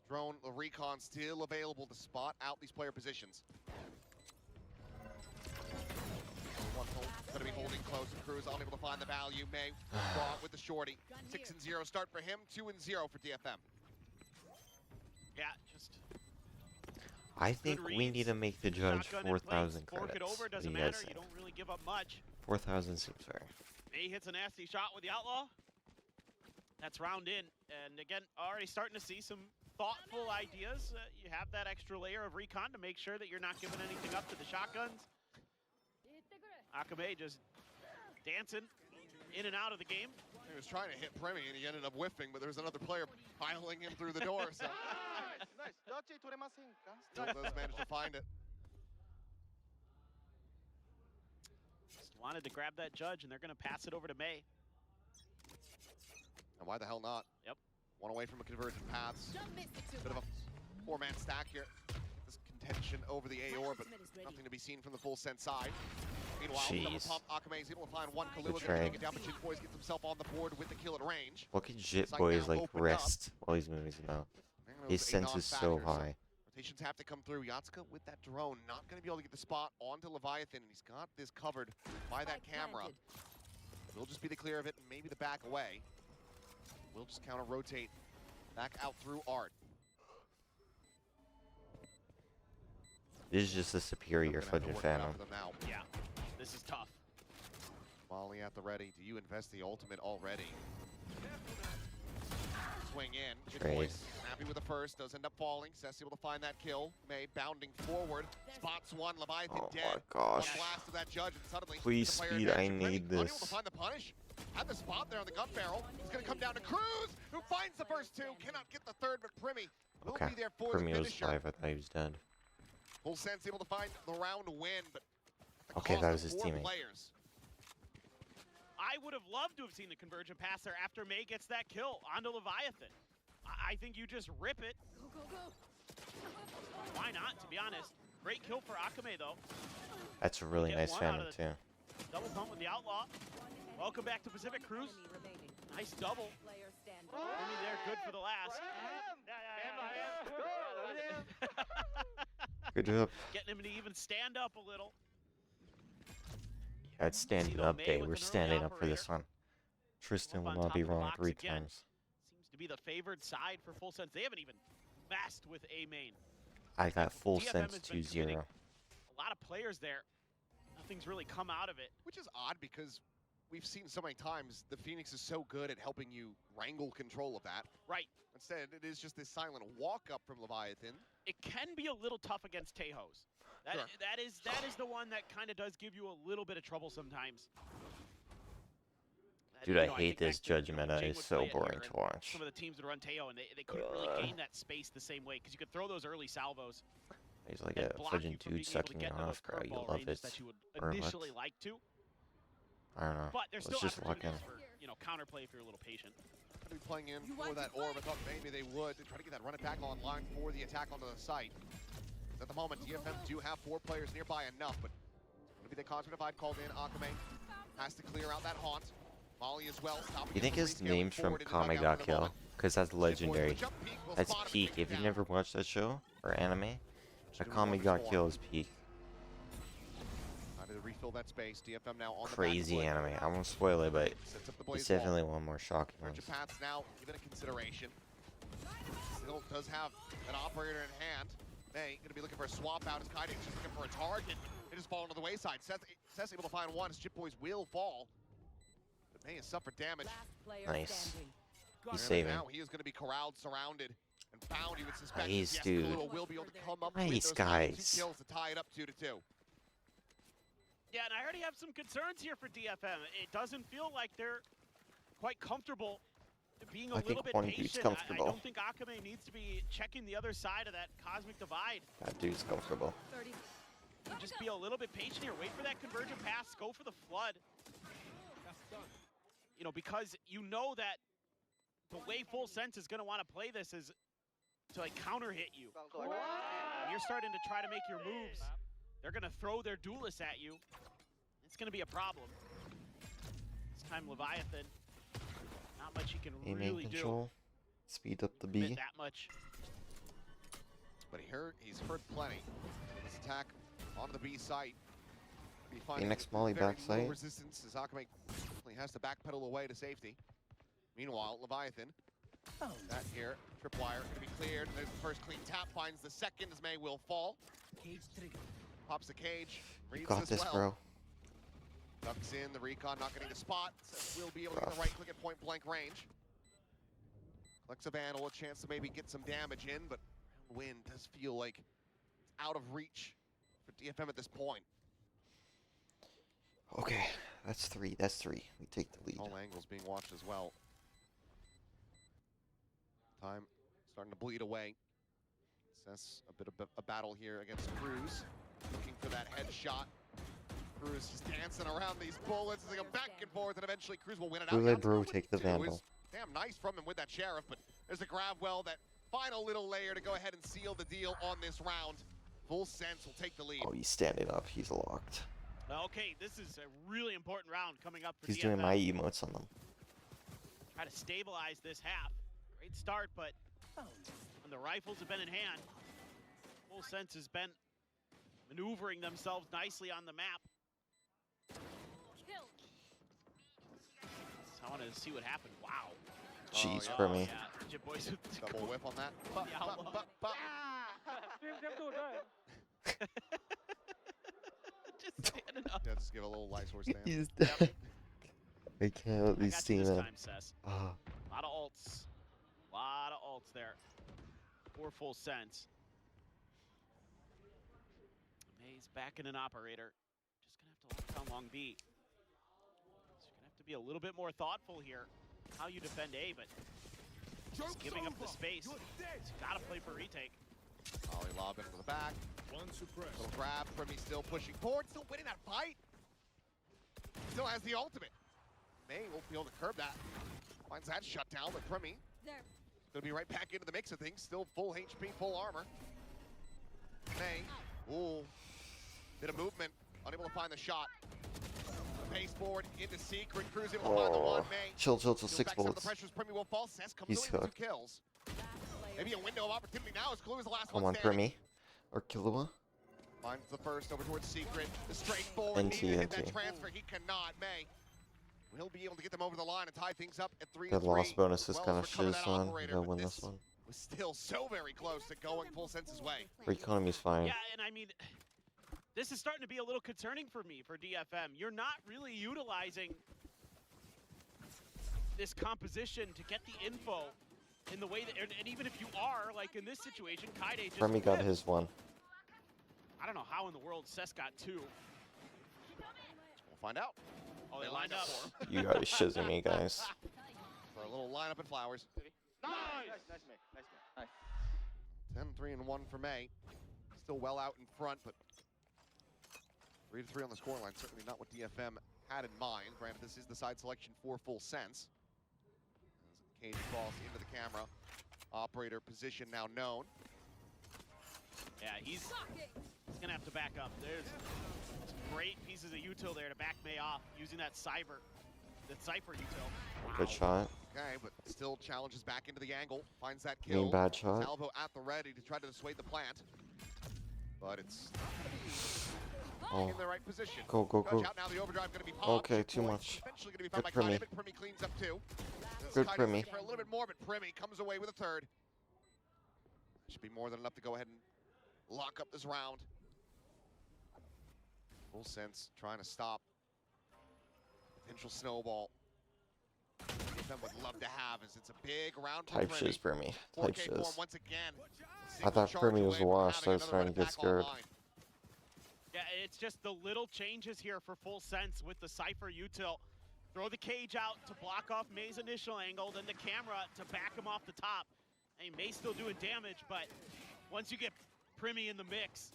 Drone, the recon still available to spot out these player positions. Going to be holding close, and Cruz unable to find the value. May brought with the shorty. 6-0 start for him, 2-0 for DFM. Yeah, just. I think we need to make the judge 4,000 credits. Fork it over, doesn't What do you guys matter. think? You don't really give up much. 4,000 seems fair. May hits a nasty shot with the outlaw. That's round in, and again, already starting to see some thoughtful ideas. You have that extra layer of recon to make sure that you're not giving anything up to the shotguns. Akame just dancing in and out of the game. He was trying to hit Premi and he ended up whiffing, but there was another player piling him through the door. So still does manage to find it. Just wanted to grab that judge, and they're going to pass it over to May. And why the hell not? Yep. One away from a convergent paths. Bit of a 4-man stack here. This contention over the Aor, but nothing to be seen from the Full Sense side. Meanwhile, double pump, Akame is able to find one. Kahlua going to take it down, but Jit Boys gets himself on the board with the kill at range. What can Jit Boys like rest while he's moving his mouth? His sense is so high. Rotations have to come through. Yatsuka with that drone, not going to be able to get the spot onto Leviathan, and he's got this covered by that camera. We'll just be the clear of it, and maybe the back away. We'll just counter rotate back out through Art. This is just a superior Fudging Phantom. Yeah, this is tough. Molly at the ready. Do you invest the ultimate already? Swing in. Jit Boys happy with the first. Does end up falling. Cess able to find that kill. May bounding forward. Spots one. Leviathan dead. Oh my gosh. One blast of that judge, and suddenly Please the player speed. I need unable to this. find the punish. Had the spot there on the gun barrel. It's going to come down to Cruz, who finds the first 2. Cannot get the third, but Primi will be there for the Primi was finisher. 5. I thought he was dead. Full Sense able to find the round win, but Okay, that was his teammate. Players. I would have loved to have seen the convergent pass there after May gets that kill onto Leviathan. I think you just rip it. Why not, to be honest? Great kill for Akame, though. That's a really nice Phantom, too. Double pump with the outlaw. Welcome back to Pacific Cruise. Nice double. Primi there, good for the last. Good job. Getting him to even stand up a little. Yeah, it's standing up day. We're standing up for this one. Tristan will not be wrong 3 times. Seems to be the favored side for Full Sense. They haven't even messed with A main. I got Full DFM Sense has been 2-0. committing a lot of players there. Nothing's really come out of it. Which is odd because we've seen so many times the Phoenix is so good at helping you wrangle control of that. Right. Instead, it is just this silent walk-up from Leviathan. It can be a little tough against Tejo's. That is the one that kind of does give you a little bit of trouble sometimes. Dude, I hate this judge meta. It's so boring to watch. Some of the teams that run Tejo, and they couldn't really gain that space the same way because you could throw those early salvos. He's like a Fudging dude sucking you off, bro. You love it. That you would Or initially what? like to. I don't know. But there's Let's still just lock in. opportunities for, counterplay if you're a little patient. Going to be playing in for that orb. I thought maybe they would try to get that run attack online for the attack onto the site. At the moment, DFM do have 4 players nearby enough, but Gonna be the Cosmic Divide called in. Akame has to clear out that haunt. Molly as well. You think his name's from Kame ga Kill? Because that's legendary. That's peak. If you've never watched that show or anime, a Kame ga Kill is peak. Trying to refill that space. DFM now on Crazy the anime. I won't spoil it, but it's definitely one more shocking one. Japan's now given a consideration. Still does have an operator in hand. May gonna be looking for a swap out as Kaiding's just looking for a target. It has fallen to the wayside. Seth's able to find one as Chip Boys will fall. But May has suffered damage. Nice. He's saving. Now he is going to be corralled, surrounded, and found. He would suspect Nice, yes, dude. Kahlua will be able to come up Nice, with those guys. 2 kills to tie it up 2-2. Yeah, and I already have some concerns here for DFM. It doesn't feel like they're quite comfortable being a little bit patient. I don't think Akame needs to be checking the other side of that Cosmic Divide. That dude's comfortable. Just be a little bit patient here. Wait for that convergent pass. Go for the flood. You know, because you know that the way Full Sense is going to want to play this is to like counter hit you. When you're starting to try to make your moves, they're going to throw their duelists at you. It's going to be a problem. This time Leviathan, not much he can really control. Speed up the do. B. That much. But he's heard plenty. This attack onto the B site. Phoenix Molly backside. Resistance as Akame has to backpedal away to safety. Meanwhile, Leviathan. That here, tripwire gonna be cleared. There's the first clean tap, finds the second as May will fall. Cage trigger. Pops the cage. You got this, bro. Ducks in, the recon not getting the spot. Seth will be able to get the right click at point blank range. Collects a Vandal, a chance to maybe get some damage in, but wind does feel like it's out of reach for DFM at this point. Okay, that's 3. That's 3. We take the lead. All angles being watched as well. Time starting to bleed away. Seth's a bit of a battle here against Cruz. Looking for that headshot. Cruz just dancing around these bullets as they go back and forth, and eventually Cruz will win it out. Let bro take the Vandal. Damn nice from him with that Sheriff, but there's a grab well, that final little layer to go ahead and seal the deal on this round. Full Sense will take the lead. Oh, he's standing up. He's locked. Okay, this is a really important round coming up for He's DFM. doing my emotes on them. Try to stabilize this half. Great start, but when the rifles have been in hand, Full Sense has been maneuvering themselves nicely on the map. So I want to see what happened. Wow. Jeez, for me. Yeah. Chip Boys with the double whip on that. Just standing up. Yeah, just give a little light source stand. He's dead. I can't be seeing him. A lot of ults. A lot of ults there. For Full Sense. May's back in an operator. Just gonna have to lock down long B. So you're gonna have to be a little bit more thoughtful here. How you defend A, but just giving up the space. So you gotta play for retake. Ollie lob into the back. Little grab. Primi still pushing forward, still winning that fight. Still has the ultimate. May won't be able to curb that. Finds that shut down, but Primi gonna be right back into the mix of things. Still full HP, full armor. May, ooh, bit of movement, unable to find the shot. Pasteboard into Secret, Cruz able to find the one. May Chill, 6 bullets. The pressures, Primi will fall. Sess comes He's away with cooked. 2 kills. Maybe a window of opportunity now as Kahlua is the last Come one on, standing. Primi. Or Killua. Finds the first over towards Secret. The straightforward NT, need to hit that NT. transfer. He cannot. May. He'll be able to get them over the line and tie things up at 3-3. That loss bonus is Well, kind of recover shiz that on. operator, They'll but win this one. was still so very close to going Full Sense's way. For economy's fine. Yeah, and I mean, this is starting to be a little concerning for me, for DFM. You're not really utilizing this composition to get the info in the way that, and even if you are, like in this situation, Kaide just Primi got whipped. his one. I don't know how in the world Sess got 2. We'll find out. Oh, they lined up for him. You guys shizzing me, guys. For a little lineup at Flowers. Nice, May. Nice. 10-3 and 1 for May. Still well out in front, but 3-3 on the scoreline. Certainly not what DFM had in mind. Granted, this is the side selection for Full Sense. As Cage falls into the camera. Operator position now known. Yeah, he's He's gonna have to back up. There's some great pieces of util there to back May off using that Cypher util. Good shot. Okay, but still challenges back into the angle. Finds that kill. Mean bad shot. Salvo at the ready to try to dissuade the plant. But it's Oh. in the right position. Go, go, Judge go. out now, the overdrive gonna be popped. Okay, too Boys much. Eventually gonna be Good found by Primi. Kaide, but Primi cleans up two. Good Kaide's Primi. looking for a little bit more, but Primi comes away with a third. Should be more than enough to go ahead and lock up this round. Full sense trying to stop potential snowball. DFM would love to have, as it's a big round for Type Primi. shiz Primi. 4K Type form shiz. once again. I thought Primi was washed. I was starting to get scared. Yeah, it's just the little changes here for Full Sense with the Cypher util. Throw the cage out to block off May's initial angle, then the camera to back him off the top. And May's still doing damage, but once you get Primi in the mix,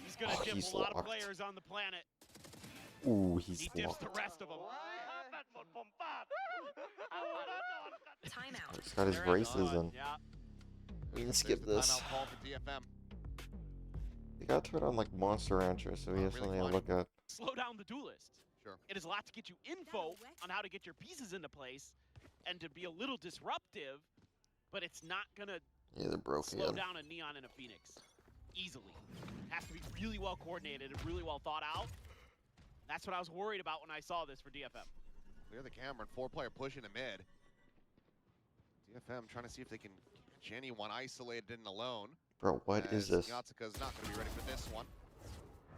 he's gonna dip he's a lot of locked. players on the planet. Ooh, he's He dips locked. the rest of them. Timeout. He's got his They're braces done. in. Yeah. We can skip this. Timeout call for DFM. You gotta turn on like Monster Rancher so he has really something to funny. look at. Slow down the duelist. Sure. It is a lot to get you info on how to get your pieces into place and to be a little disruptive, but it's not gonna Yeah, they're broke slow again. down a Neon and a Phoenix easily. It has to be really well coordinated and really well thought out. That's what I was worried about when I saw this for DFM. Clear the camera and 4-player push into mid. DFM trying to see if they can catch anyone isolated and alone. Bro, what is this? Yatsuka's not going to be ready for this one.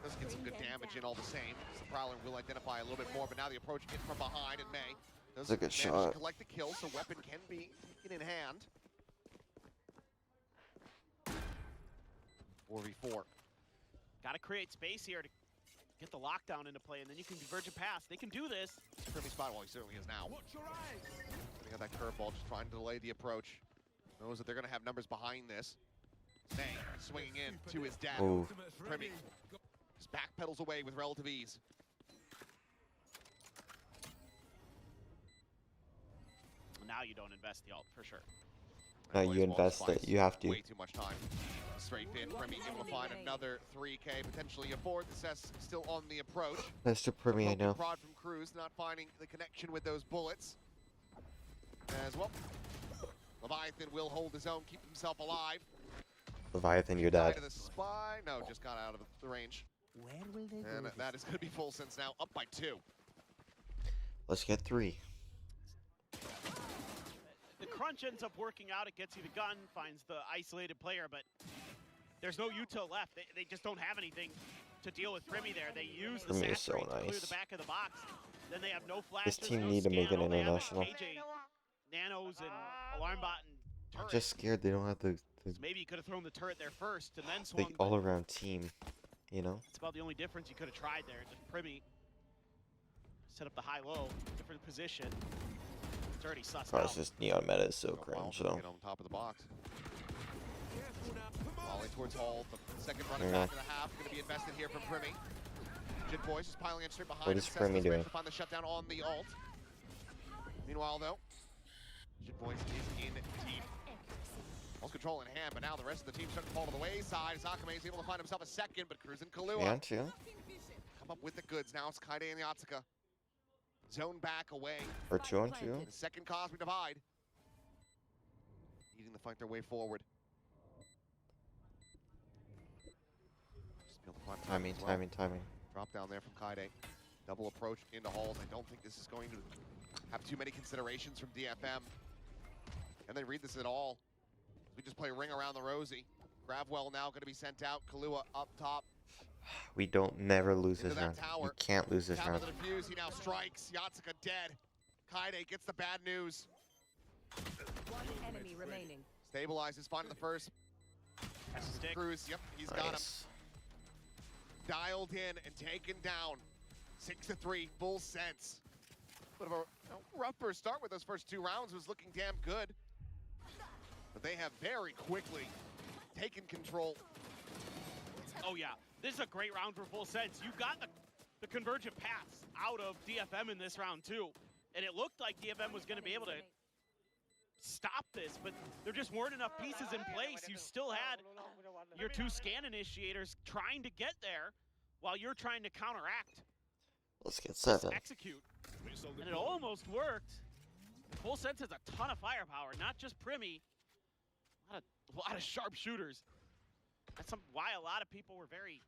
Does get some good damage in all the same. The Prowler will identify a little bit more, but now the approach in from behind, and May does That's a good manage shot. to collect the kill, so weapon can be taken in hand. 4v4. Got to create space here to get the lockdown into play, and then you can converge a pass. They can do this. Primi spot, well, he certainly is now. Putting out that curveball, just trying to delay the approach. Knows that they're going to have numbers behind this. May swinging in to his dad. Ooh. Primi just backpedals away with relative ease. Now you don't invest the ult, for sure. No, Boys you won't invest find it. You have to. Way too much time. Straight in, Primi able to find another 3K, potentially a fourth. Cess still on the approach. That's to Primi, I know. Prod from Cruz, not finding the connection with those bullets. As well, Leviathan will hold his own, keep himself alive. Leviathan, you're Guy dead. to the spy. No, just got out of the range. Where will they And that is going to be Full Sense now, up by 2. Let's get 3. The crunch ends up working out. It gets you the gun, finds the isolated player, but there's no util left. They just don't have anything to deal with Primi there. They use the Primi is so saturate to clear nice. the back of the box. Then they have no flashes, This team no need to make scan. an All they have is international. KJ, Nanos, and Alarm Bot and I'm Turret. just scared they don't have the Maybe you could have thrown the turret there first and then swung. big but all-around team, you know? it's about the only difference you could have tried there. Just Primi set up the high-low, different position. It's already sussed Probably out. just Neon meta is so Well, cringe, so. get on top of the box. Volley towards Hall. The second running Yeah. back of the half going to be invested here from Primi. Jit Boys is piling in straight behind. What him. is Cess Primi does manage doing? to find the shutdown on the ult. Meanwhile, though, Jit Boys is in deep. Lost control in hand, but now the rest of the team starting to fall to the wayside. Zakame is able to find himself a second, but Cruz and Kahlua And two. come up with the goods. Now it's Kaide and Yatsuka. Zone back away. Or 2 on 2. The second Cosmic Divide. Needing to fight their way forward. Just be able to find Timing, as well. timing. Drop down there from Kaide. Double approach into Halls. I don't think this is going to have too many considerations from DFM. And they read this at all. We just play ring around the rosy. Gravwell now going to be sent out. Kahlua up top. We don't never lose Into this that round. We tower. can't lose this Tap round. of the defuse. He now strikes. Yatsuka dead. Kaide gets the bad news. One enemy remaining. Stabilizes, finding the first. Cruz, yep, he's got him. Nice. Dialed in and taken down. 6-3, Full Sense. Bit of a rough first start with those first 2 rounds. Was looking damn good. But they have very quickly taken control. Oh yeah, this is a great round for Full Sense. You got the convergent paths out of DFM in this round too. And it looked like DFM was going to be able to stop this, but there just weren't enough pieces in place. You still had your two scan initiators trying to get there while you're trying to counteract. Let's get 7. Execute. And it almost worked. Full Sense has a ton of firepower, not just Primi. A lot of sharp shooters. That's why a lot of people were very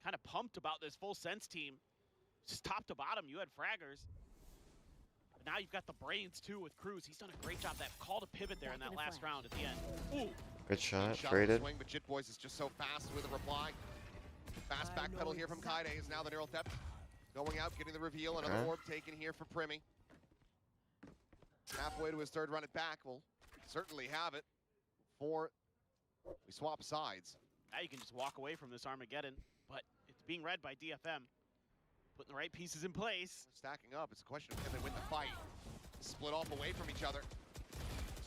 kind of pumped about this Full Sense team. Just top to bottom, you had fraggers. But now you've got the brains too with Cruz. He's done a great job. That call to pivot there in that last round at the end. Ooh. Good shot, Shot traded. Swing, but Jit Boys is just so fast with a reply. Fast backpedal here from Kaide is now the neural theft. Going out, getting the reveal. Another orb taken here for Primi. Halfway to his third run it back. We'll certainly have it before we swap sides. Now you can just walk away from this Armageddon, but it's being read by DFM. Putting the right pieces in place. Stacking up. It's a question of can they win the fight. Split off away from each other.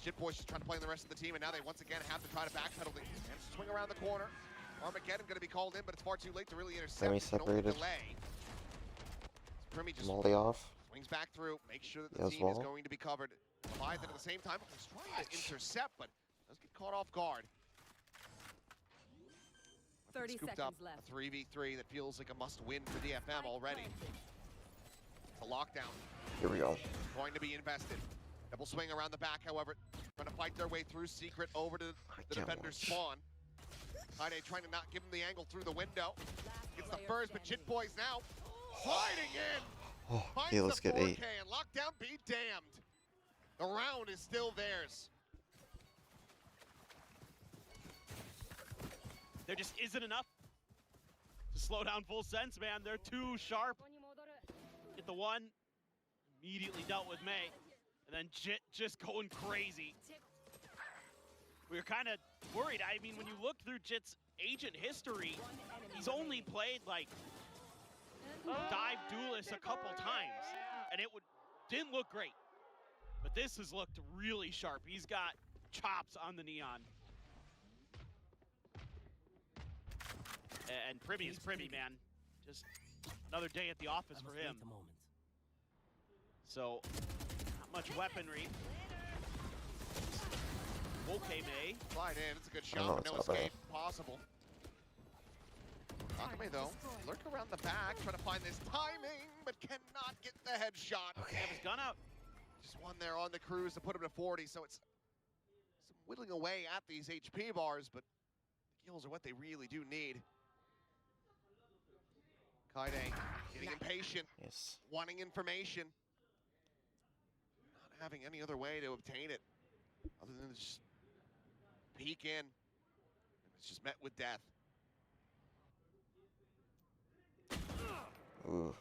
Jit Boys just trying to play in the rest of the team, and now they once again have to try to backpedal and swing around the corner. Armageddon going to be called in, but it's far too late to really intercept. Semi-separated. Primi just Molly off. swings back through, makes sure that the team is going to be covered. Leviathan at the same time is trying to intercept, but does get caught off guard. 30 scooped seconds up left. A 3v3 that feels like a must-win for DFM already. It's a lockdown. Here we go. Going to be invested. Double swing around the back, however, trying to fight their way through Secret over to the defender's spawn. Kaide trying to not give him the angle through the window. Gets the first, but Jit Boys now sliding in. Oh, Finds okay, let's the get 4K 8. and lockdown be damned. The round is still theirs. There just isn't enough to slow down Full Sense, man. They're too sharp. Get the one, immediately dealt with May. And then Jit just going crazy. We were kind of worried. I mean, when you look through Jit's agent history, he's only played like dive duelist a couple times, and it didn't look great. But this has looked really sharp. He's got chops on the Neon. And Primi is Primi, man. Just another day at the office for him. So, not much weaponry. Okay, May. Slide in, it's a good shot, but no escape possible. Akame, though, lurk around the back, trying to find this timing, but cannot get the headshot. Okay. Have his gun out. Just one there on the cruise to put him to 40, so it's some whittling away at these HP bars, but the kills are what they really do need. Kaide getting impatient, wanting information, not having any other way to obtain it other than just peek in. It's just met with death. Ooh.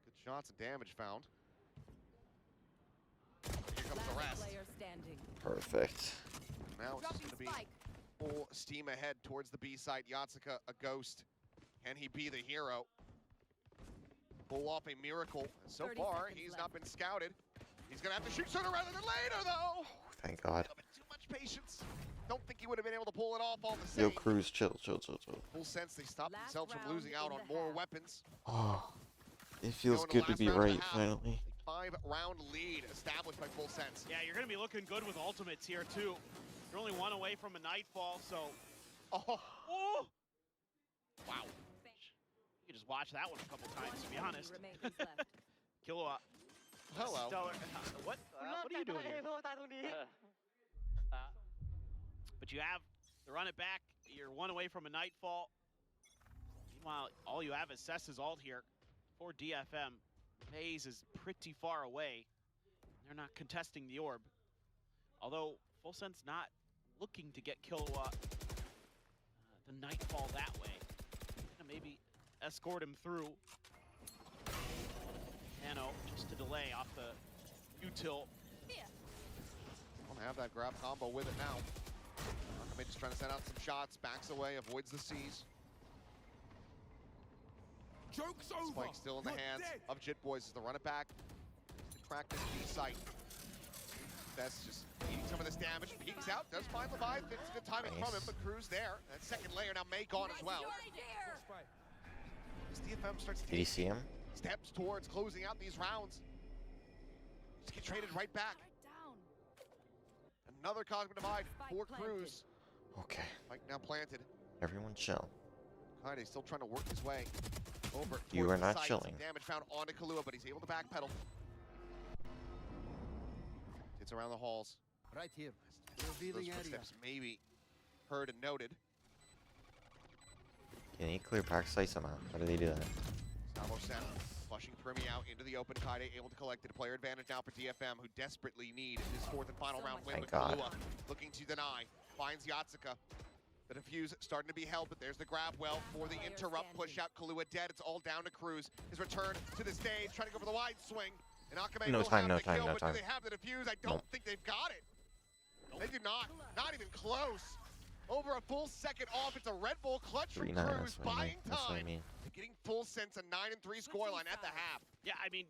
Good shots and damage found. Here comes the rest. Player standing. Perfect. Now it's going to be full steam ahead towards the B side. Yatsuka, a ghost. Can he be the hero? Pull off a miracle. So far, he's not been scouted. He's going to have to shoot sooner rather than later, though. Thank God. A bit too much patience. Don't think he would have been able to pull it off all the same. Yo, Cruz, chill. Full Sense they stopped themselves from losing out on more weapons. Oh, it feels good to be right, finally. A 5-round lead established by Full Sense. Yeah, you're going to be looking good with ultimates here, too. You're only one away from a nightfall, so... Oh! Wow. You can just watch that one a couple times, to be honest. Killua. Hello. Stellar. What are you doing here? But you have to run it back. You're one away from a nightfall. Meanwhile, all you have is Cess's ult here for DFM. Maze is pretty far away. They're not contesting the orb. Although, Full Sense not looking to get Killua the nightfall that way. Maybe escort him through. Nano, just to delay off the util. Don't have that grab combo with it now. Akame just trying to send out some shots, backs away, avoids the C's. Joke's over. Spike still in the hands of Jit Boys as the run it back to crack this B site. That's just eating some of this damage. Peeks out, does find Leviathan. It's good timing from him, but Cruz there. That second layer now May gone as well. As DFM starts to take steps towards closing out these rounds. Just get traded right back. Another Cosmic Divide for Cruz. Okay. Spike now planted. Everyone chill. Kaide still trying to work his way over. You towards are the not site. chilling. Some damage found onto Kahlua, but he's able to backpedal. It's around the halls. Right here. Those footsteps maybe heard and noted. Can he clear backside somehow? How do they do that? Salvo Sen flushing Primi out into the open. Kaide able to collect it. Player advantage now for DFM, who desperately need his fourth and final round win. Thank But God. Kahlua looking to deny. Finds Yatsuka. The defuse starting to be held, but there's the grab well for the interrupt. Push out Kahlua dead. It's all down to Cruz. His return to the stage, trying to go for the wide swing. And Akame No will time, have no the time, kill, no but time. do they have the defuse? I don't think they've got it. They do not. Not even close. Over a full second off. It's a Red Bull clutch from 3-9, Cruz, that's what I mean. buying That's what I time. mean. Getting full sense a 9-3 scoreline at the half. Yeah, I mean,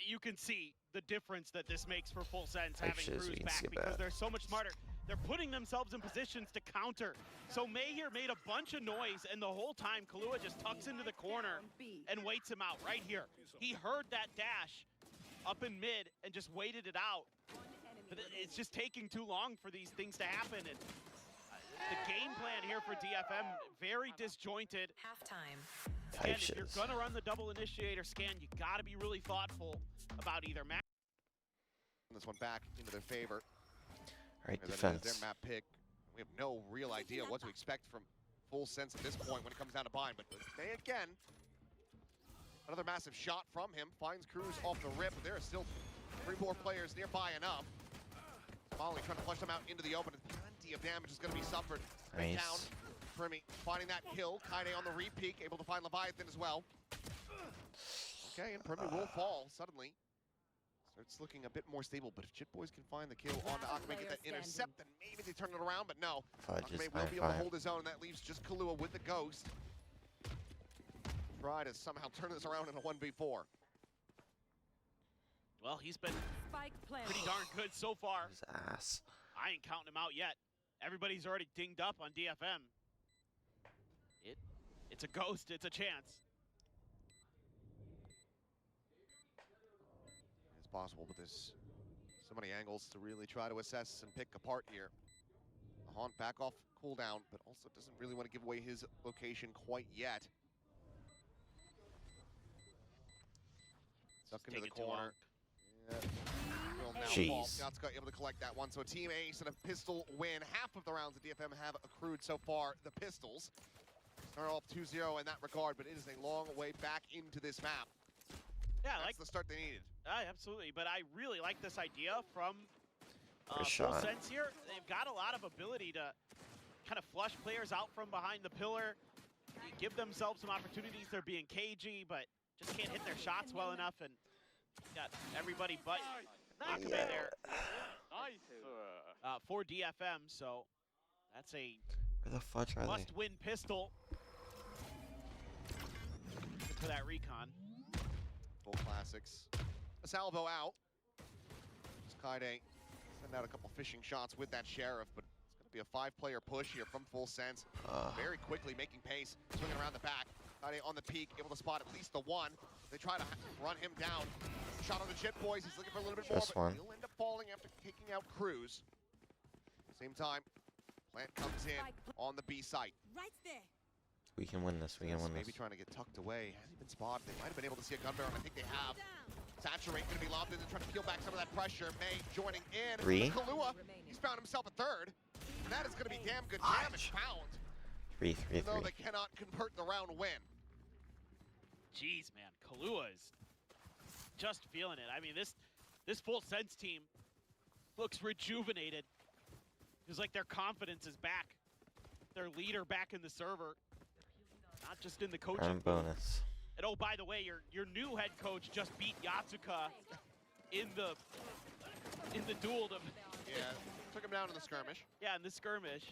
you can see the difference that this makes for Full Sense Type having shit, so Cruz you can back skip because that. they're so much smarter. They're putting themselves in positions to counter. So May here made a bunch of noise, and the whole time Kahlua just tucks into the corner and waits him out right here. He heard that dash up in mid and just waited it out. But it's just taking too long for these things to happen. And the game plan here for DFM, very disjointed. Halftime. Again, if you're gonna run the double initiator scan, you gotta be really thoughtful about either map. This one back into their favor. All right, As that is defense. their map pick. We have no real idea what to expect from Full Sense at this point when it comes down to bind. But they again, another massive shot from him. Finds Cruz off the rip, but there are still 3 more players nearby enough. Molly trying to flush them out into the open. Plenty of damage is going to be suffered. Right down. Primi finding that kill. Kaide on the re-peek, able to find Leviathan as well. Okay, and Primi will fall suddenly. Starts looking a bit more stable, but if Chit Boys can find the kill on Akame, get that intercept, then maybe they turn it around, but no. Fudge is Akame will be able to 5-5. hold his own, and that leaves just Kahlua with the Ghost. Try to somehow turn this around in a 1v4. Well, he's been pretty darn good so far. His ass. I ain't counting him out yet. Everybody's already dinged up on DFM. It's a ghost, it's a chance. It's possible, but there's so many angles to really try to assess and pick apart here. The Haunt back off cooldown, but also doesn't really want to give away his location quite yet. Stuck into the corner. Yeah. Will now fall. Jeez. Yatsuka able to collect that one. So a team ace and a pistol win. Half of the rounds that DFM have accrued so far, the pistols. Start off 2-0 in that regard, but it is a long way back into this map. Yeah, That's the start they needed. Absolutely, but I really like this idea from Good Full shot. Sense here. They've got a lot of ability to kind of flush players out from behind the pillar, give themselves some opportunities. They're being cagey, but just can't hit their shots well enough, and got everybody but Akame there for DFM, so that's a Where the fudge are they? must-win pistol for that recon. Full classics. A salvo out. Kaide send out a couple fishing shots with that Sheriff, but it's going to be a 5-player push here from Full Sense. Very quickly making pace, swinging around the back. Kaide on the peak, able to spot at least the one. They try to run him down. Shot on the Chit Boys. He's looking for a little bit Just more, one. but he'll end up falling after taking out Cruz. Same time, Plant comes in on the B site. Right there. We can win this. We can win Maybe this. trying to get tucked away. Hasn't been spotted. They might have been able to see a gun barrel, and I think they have. Saturate going to be lobbed in and trying to peel back some of that pressure. May joining in. 3. Kahlua, he's found himself a 3rd. And that is going to be damn good damage found. 3, 3, 3. Even though they cannot convert the round win. Jeez, man, Kahlua is just feeling it. I mean, this Full Sense team looks rejuvenated. It's like their confidence is back. Their leader back in the server, not just in the coaching. Round bonus. And oh, by the way, your new head coach just beat Yatsuka in the duel. Yeah, took him down in the skirmish. Yeah, in the skirmish.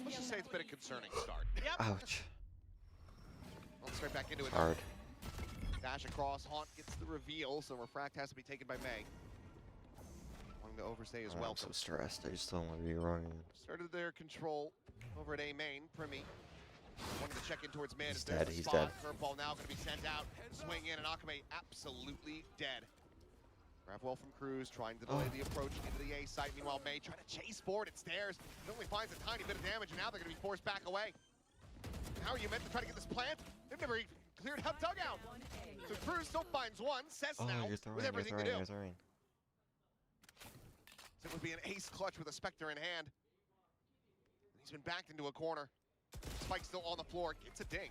Let's just say it's been a concerning start. Yep. Ouch. Well, straight back into it. Hard. Dash across, Haunt gets the reveal, so Refract has to be taken by May. Wanting to overstay as well. I'm so stressed. I just don't want to be running. Started their control over at A main. Primi wanting to check in towards mid. He's There's dead, the he's spot. dead. Curveball now going to be sent out. Swing in, and Akame absolutely dead. Grab well from Cruz, trying to delay the approach into the A site. Meanwhile, May trying to chase forward at stairs. He only finds a tiny bit of damage, and now they're going to be forced back away. How are you meant to try to get this plant? They've never even cleared out dugout. So Cruz still finds one. Cess now with everything to do. So it would be an ace clutch with a Spectre in hand. He's been backed into a corner. Spike still on the floor. Gets a dink.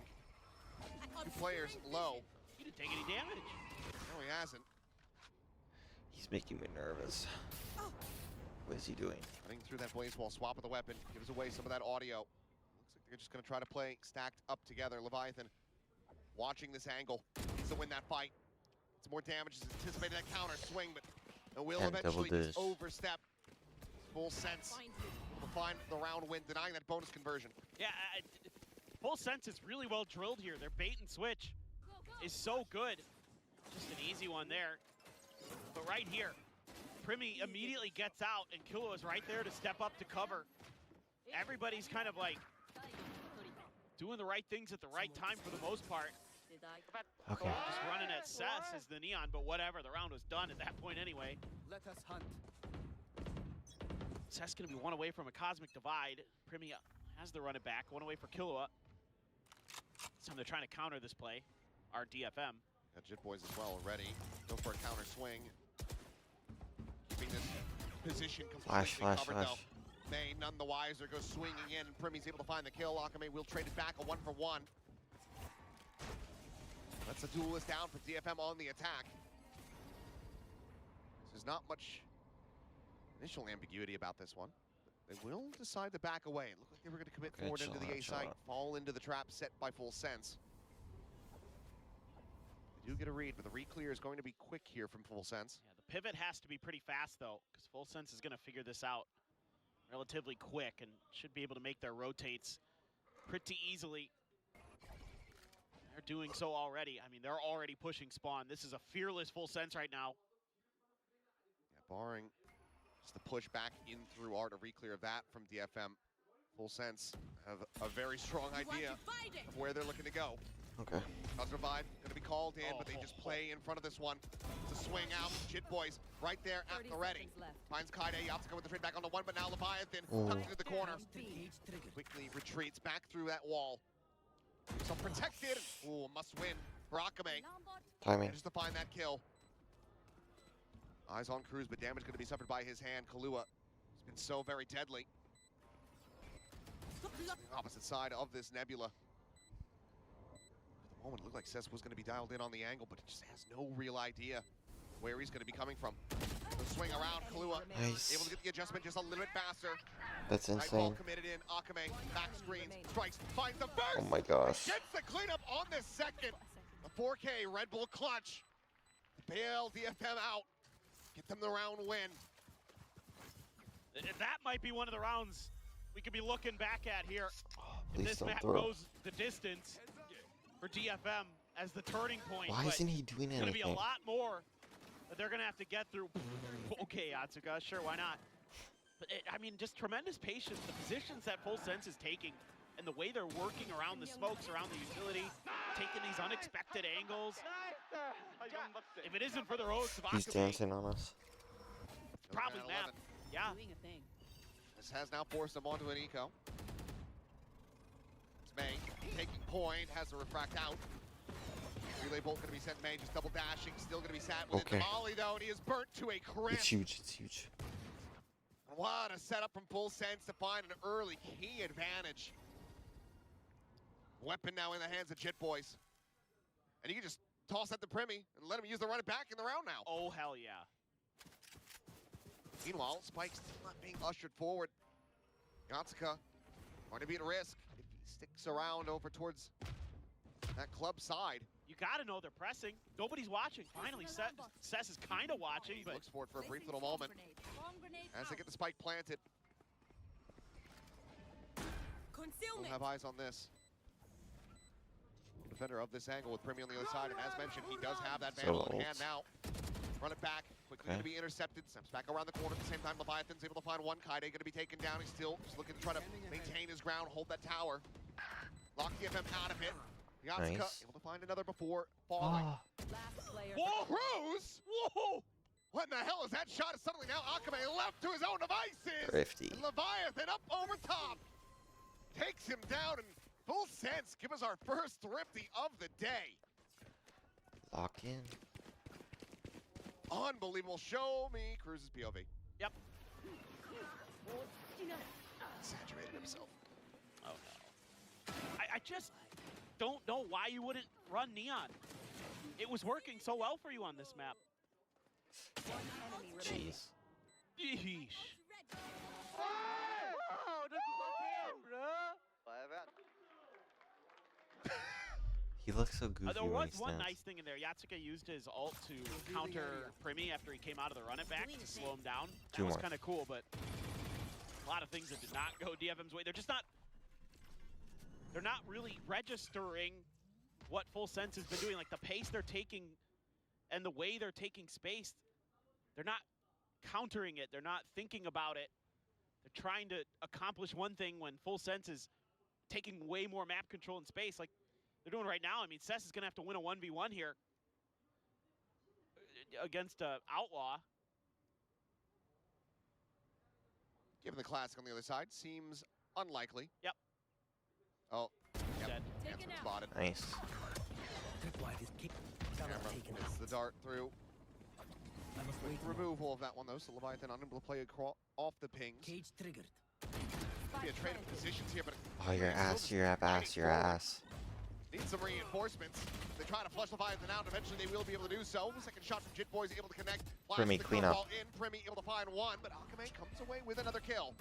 2 players low. He didn't take any damage. No, he hasn't. He's making me nervous. What is he doing? Running through that blaze wall, swap of the weapon, gives away some of that audio. Looks like they're just going to try to play stacked up together. Leviathan watching this angle. Needs to win that fight. It's more damage is anticipated that counter swing, but it will eventually just overstep. Full Sense will find the round win, denying that bonus conversion. Yeah, Full Sense is really well drilled here. Their bait and switch is so good. Just an easy one there. But right here, Primi immediately gets out, and Kilo is right there to step up to cover. Everybody's kind of like doing the right things at the right time for the most part. Okay. Just running at Cess as the Neon, but whatever. The round was done at that point anyway. Let us hunt. Cess going to be one away from a Cosmic Divide. Primi has the run it back, one away for Killua. This time they're trying to counter this play. Our DFM. Got Jit Boys as well ready. Go for a counter swing. Keeping this position completely covered though. May none the wiser goes swinging in, and Primi's able to find the kill. Akame will trade it back, a 1-for-1. That's a duelist down for DFM on the attack. There's not much initial ambiguity about this one. They will decide to back away. It looked like they were going to commit forward into the A site, fall into the trap set by Full Sense. They do get a read, but the re-clear is going to be quick here from Full Sense. Yeah, the pivot has to be pretty fast though, because Full Sense is going to figure this out relatively quick and should be able to make their rotates pretty easily. They're doing so already. I mean, they're already pushing spawn. This is a fearless Full Sense right now. Yeah, barring just the push back in through art, a re-clear of that from DFM. Full Sense have a very strong idea of where they're looking to go. Okay. Revive going to be called in, but they just play in front of this one. It's a swing out. Jit Boys right there at the ready. Finds Kaide. Yatsuka with the trade back on the one, but now Leviathan tucked into the corner. Quickly retreats back through that wall. So protected. Ooh, must win for Akame. Timing. Just to find that kill. Eyes on Cruz, but damage going to be suffered by his hand. Kahlua has been so very deadly. The opposite side of this nebula. At the moment, it looked like Cess was going to be dialed in on the angle, but he just has no real idea where he's going to be coming from. The swing around, Kahlua able to get the adjustment just a little bit faster. That's Nightfall insane. committed in. Akame back screens, strikes, finds the burst. Oh my gosh. Gets the cleanup on this second. The 4K Red Bull clutch. Bail DFM out. Get them the round win. That might be one of the rounds we could be looking back at here. If this map throw. goes the distance for DFM as the turning point. Why isn't he doing It's going to be a anything? lot more that they're going to have to get through. Okay, Atsuka, sure, why not? But I mean, just tremendous patience. The positions that Full Sense is taking and the way they're working around the smokes, around the utility, taking these unexpected angles. If it isn't for the roads of He's Akame, dancing on us. probably map. Yeah. This has now forced him onto an eco. It's May taking point, has to refract out. Relay bolt gonna be sent May, just double dashing, still gonna be sat with Okay. the Molly though, and he is burnt to a crimp. It's huge. It's huge. What a setup from Full Sense to find an early key advantage. Weapon now in the hands of Jit Boys. And you can just toss that to Primi and let him use the run it back in the round now. Oh, hell yeah. Meanwhile, Spike's still not being ushered forward. Yatsuka going to be at risk if he sticks around over towards that club side. You got to know they're pressing. Nobody's watching. Finally, Cess is kind of watching, but Looks for it for a brief little moment. As they get the spike planted. We'll have eyes on this. Defender of this angle with Primi on the other side, and as mentioned, he does have that Vandal in hand now. Run it back, quickly going to be intercepted, steps back around the corner at the same time. Leviathan's able to find one. Kaide going to be taken down. He's still just looking to try to maintain his ground, hold that tower. Lock DFM out of it. Yatsuka able to find another before falling. Last player. Whoa! Cruz! Whoa! What in the hell is that shot? Suddenly now Akame left to his own devices. Thrifty. And Leviathan up over top. Takes him down in full sense. Give us our first Thrifty of the day. Lock in. Unbelievable. Show me Cruz's POV. Yep. Saturated himself. Oh no. I just don't know why you wouldn't run Neon. It was working so well for you on this map. Jeez. Yeesh. Oh, the clock in, bro. He looks so goofy There when was he one stands. nice thing in there. Yatsuka used his ult to counter Primi after he came out of the run it back to slow him down. Two That was more. kind of cool, but a lot of things that did not go DFM's way. They're not really registering what Full Sense has been doing. Like the pace they're taking and the way they're taking space, they're not countering it. They're not thinking about it. They're trying to accomplish one thing when Full Sense is taking way more map control and space like they're doing right now. I mean, Cess is going to have to win a 1v1 here against Outlaw. Given the classic on the other side, seems unlikely. Yep. Oh, yep. Dead. Answer spotted. Nice. Camera hits the dart through. Removal of that one though, so Leviathan unable to play off the pings. Cage triggered. Be a trade of positions here, but Oh, your ass, your ass, your ass. need some reinforcements. They try to flush Leviathan out. Eventually, they will be able to do so. The second shot from Jit Boy is able to connect. Primi, clean up. In. Primi able to find one, but Akame comes away with another kill.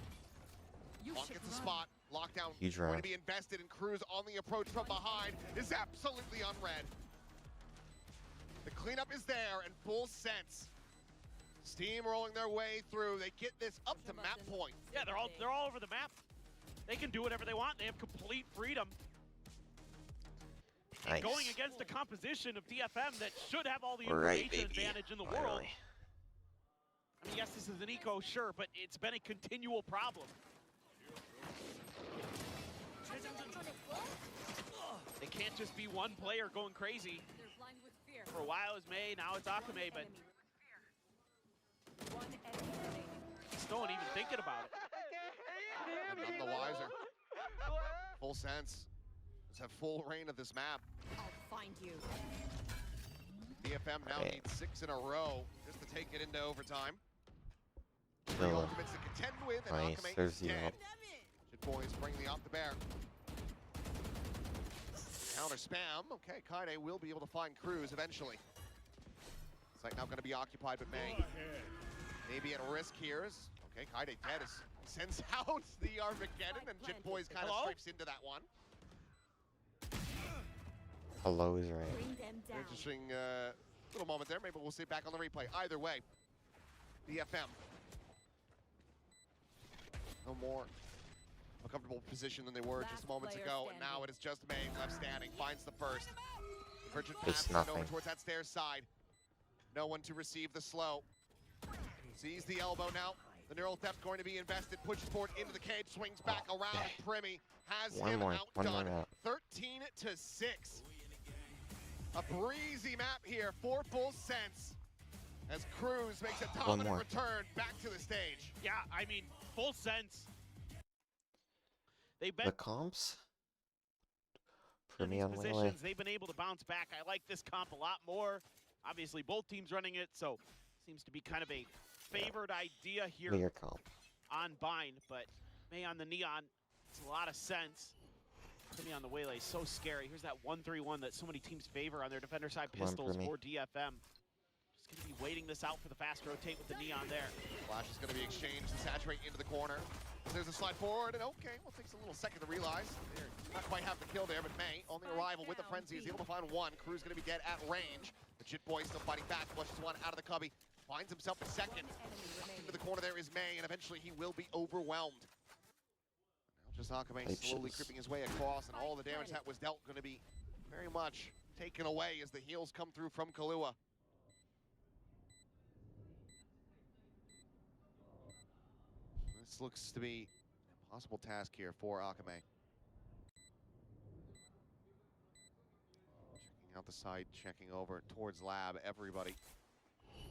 One gets a spot. Lockdown Huge going round. to be invested, and Cruz on the approach from behind is absolutely unread. The cleanup is there in Full Sense. Steamrolling their way through. They get this up to map point. Yeah, they're all over the map. They can do whatever they want. They have complete freedom. Nice. Going against a composition of DFM that should have all the Right, information baby. advantage in the world. Finally. I mean, yes, this is an eco, sure, but it's been a continual problem. They can't just be one player going crazy. For a while it was May, now it's Akame, but just no one even thinking about it. None the wiser. Full Sense. Let's have full reign of this map. I'll find you. DFM now Okay. needs 6 in a row just to take it into overtime. Kill Three him. ultimates to contend with, and Nice, Akame there's is the dead. ult. Jit Boys bring the op to bear. Counter spam. Okay, Kaide will be able to find Cruz eventually. Site now going to be occupied, but May maybe at risk here. Okay, Kaide dead as sends out the Armageddon, and Jit Boys kind of stripes into that one. Hello is right. Bring them down. Interesting little moment there. Maybe we'll see it back on the replay. Either way, DFM. No more a comfortable position than they were just moments ago, and now it is just May left standing. Finds the first. Virgin It's passes nothing. over towards that stairs side. No one to receive the slow. Sees the elbow now. The neural theft going to be invested. Pushes forward into the cage. Swings back around. And Primi has One him more outdone. map. 13-6. A breezy map here for Full Sense as Cruz makes a One dominant more. return back to the stage. Yeah, I mean, Full Sense. They've been The comps? in these Primi on my way. positions. They've been able to bounce back. I like this comp a lot more. Obviously, both teams running it, so seems to be kind of a favored idea here Bigger comp. on Bind, but May on the Neon, it's a lot of sense. Primi on the Waylay is so scary. Here's that 1-3-1 that so many teams favor on their defender side Come on, pistols Primi. for DFM. Just gonna be waiting this out for the fast rotate with the Neon there. Flash is going to be exchanged to saturate into the corner. There's a slide forward, and okay, well, takes a little second to realize. They're not quite have the kill there, but May, on the arrival with the frenzy, is able to find one. Cruz going to be dead at range. The Jit Boy still fighting back, flushes one out of the cubby. Finds himself a second. Into the corner there is May, and eventually he will be overwhelmed. Now just Akame slowly Patience. creeping his way across, and all the damage that was dealt going to be very much taken away as the heals come through from Kahlua. This looks to be an impossible task here for Akame. Checking out the side, checking over towards lab. Everybody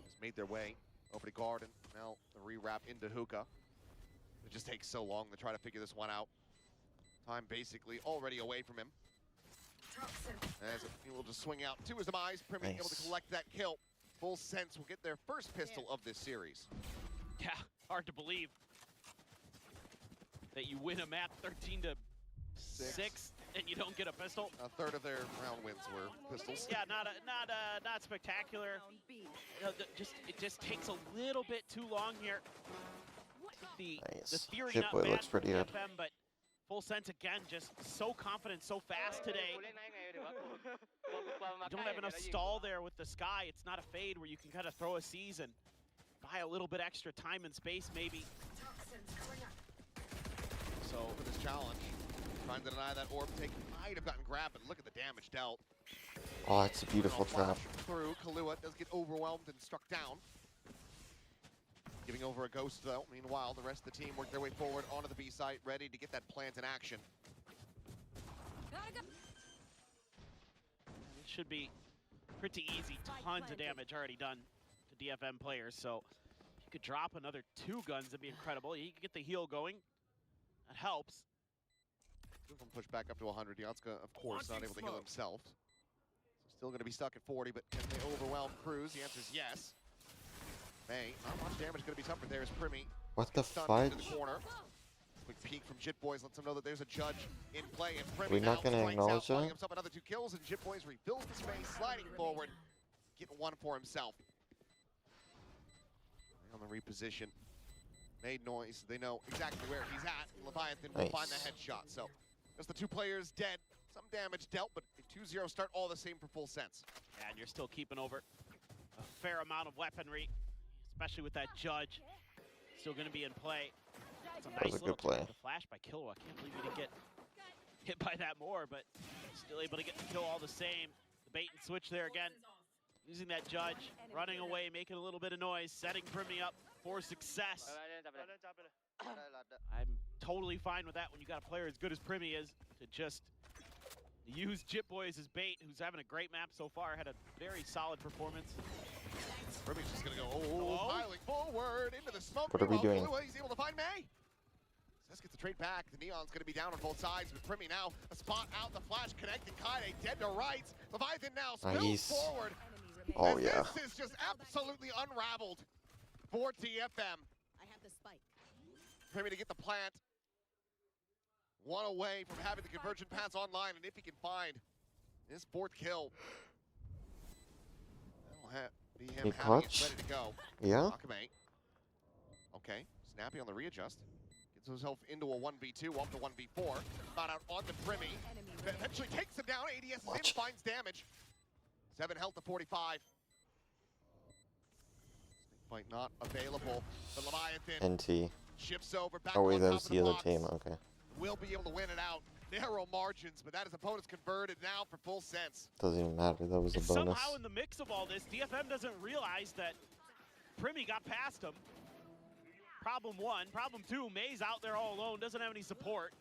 has made their way over to Garden. Now the rewrap into Hookah. It just takes so long to try to figure this one out. Time basically already away from him. As he will just swing out to his demise. Primi able to collect that kill. Full Sense will get their first pistol of this series. Yeah, hard to believe that you win a map 13-6 and you don't get a pistol. A third of their round wins were pistols. Yeah, not spectacular. It just takes a little bit too long here. The theory not Shipboy bad looks for pretty good. DFM, but Full Sense again, just so confident, so fast today. You don't have enough stall there with the Sky. It's not a fade where you can kind of throw a seize and buy a little bit extra time and space, maybe. So for this challenge, trying to deny that orb take might have gotten grabbed, but look at the damage dealt. Oh, it's a beautiful trap. Through, Kahlua does get overwhelmed and struck down. Giving over a ghost though. Meanwhile, the rest of the team work their way forward onto the B site, ready to get that plant in action. It should be pretty easy. Tons of damage already done to DFM players. So if you could drop another 2 guns, that'd be incredible. You could get the heal going. That helps. Push back up to 100. Yatska, of course, not able to heal himself. So still going to be stuck at 40, but can they overwhelm Cruz? The answer is yes. May, not much damage going to be tougher there as Primi. What the stunned fudge? into the corner. Quick peek from Jit Boys lets them know that there's a judge in play, and Primi We're not now gonna strikes acknowledge out, finding that? himself another 2 kills, and Jit Boys rebuilds the space, sliding forward, getting 1 for himself. On the reposition, made noise. They know exactly where he's at. Leviathan will find the headshot. So just the 2 players dead. Some damage dealt, but a 2-0 start, all the same for Full Sense. Yeah, and you're still keeping over a fair amount of weaponry, especially with that judge still going to be in play. It's a That was nice a good play. The flash by Killua. I can't believe he didn't get hit by that more, but still able to get the kill all the same. The bait and switch there again. Using that judge, running away, making a little bit of noise, setting Primi up for success. I'm totally fine with that when you got a player as good as Primi is to just use Jit Boys as bait, who's having a great map so far, had a very solid performance. Primi's just gonna go piling forward into the smoke. What are we doing? Kahlua, he's able to find May. Cess gets the trade back. The Neon's gonna be down on both sides, but Primi now a spot out. The flash connecting. Kaide dead to rights. Leviathan now spills Nice. forward. Oh, And yeah. This is just absolutely unraveled for TFM. I have the spike. Primi to get the plant. 1 away from having the conversion pass online, and if he can find his 4th kill, that'll be him He having clutch? it ready to go. Yeah? Akame. Okay, snappy on the readjust. Gets himself into a 1v2, off to 1v4. Spot out on the Primi. Eventually takes him down. ADS is in, finds damage. 7 health to 45. Snake fight not available. The Leviathan NT. shifts over back Oh wait, on that top was of the other box. team. Okay. Will be able to win it out. Narrow margins, but that is opponents converted now for Full Sense. Doesn't even matter. That was a And bonus. somehow in the mix of all this, DFM doesn't realize that Primi got past him. Problem 1. Problem 2, May's out there all alone, doesn't have any support.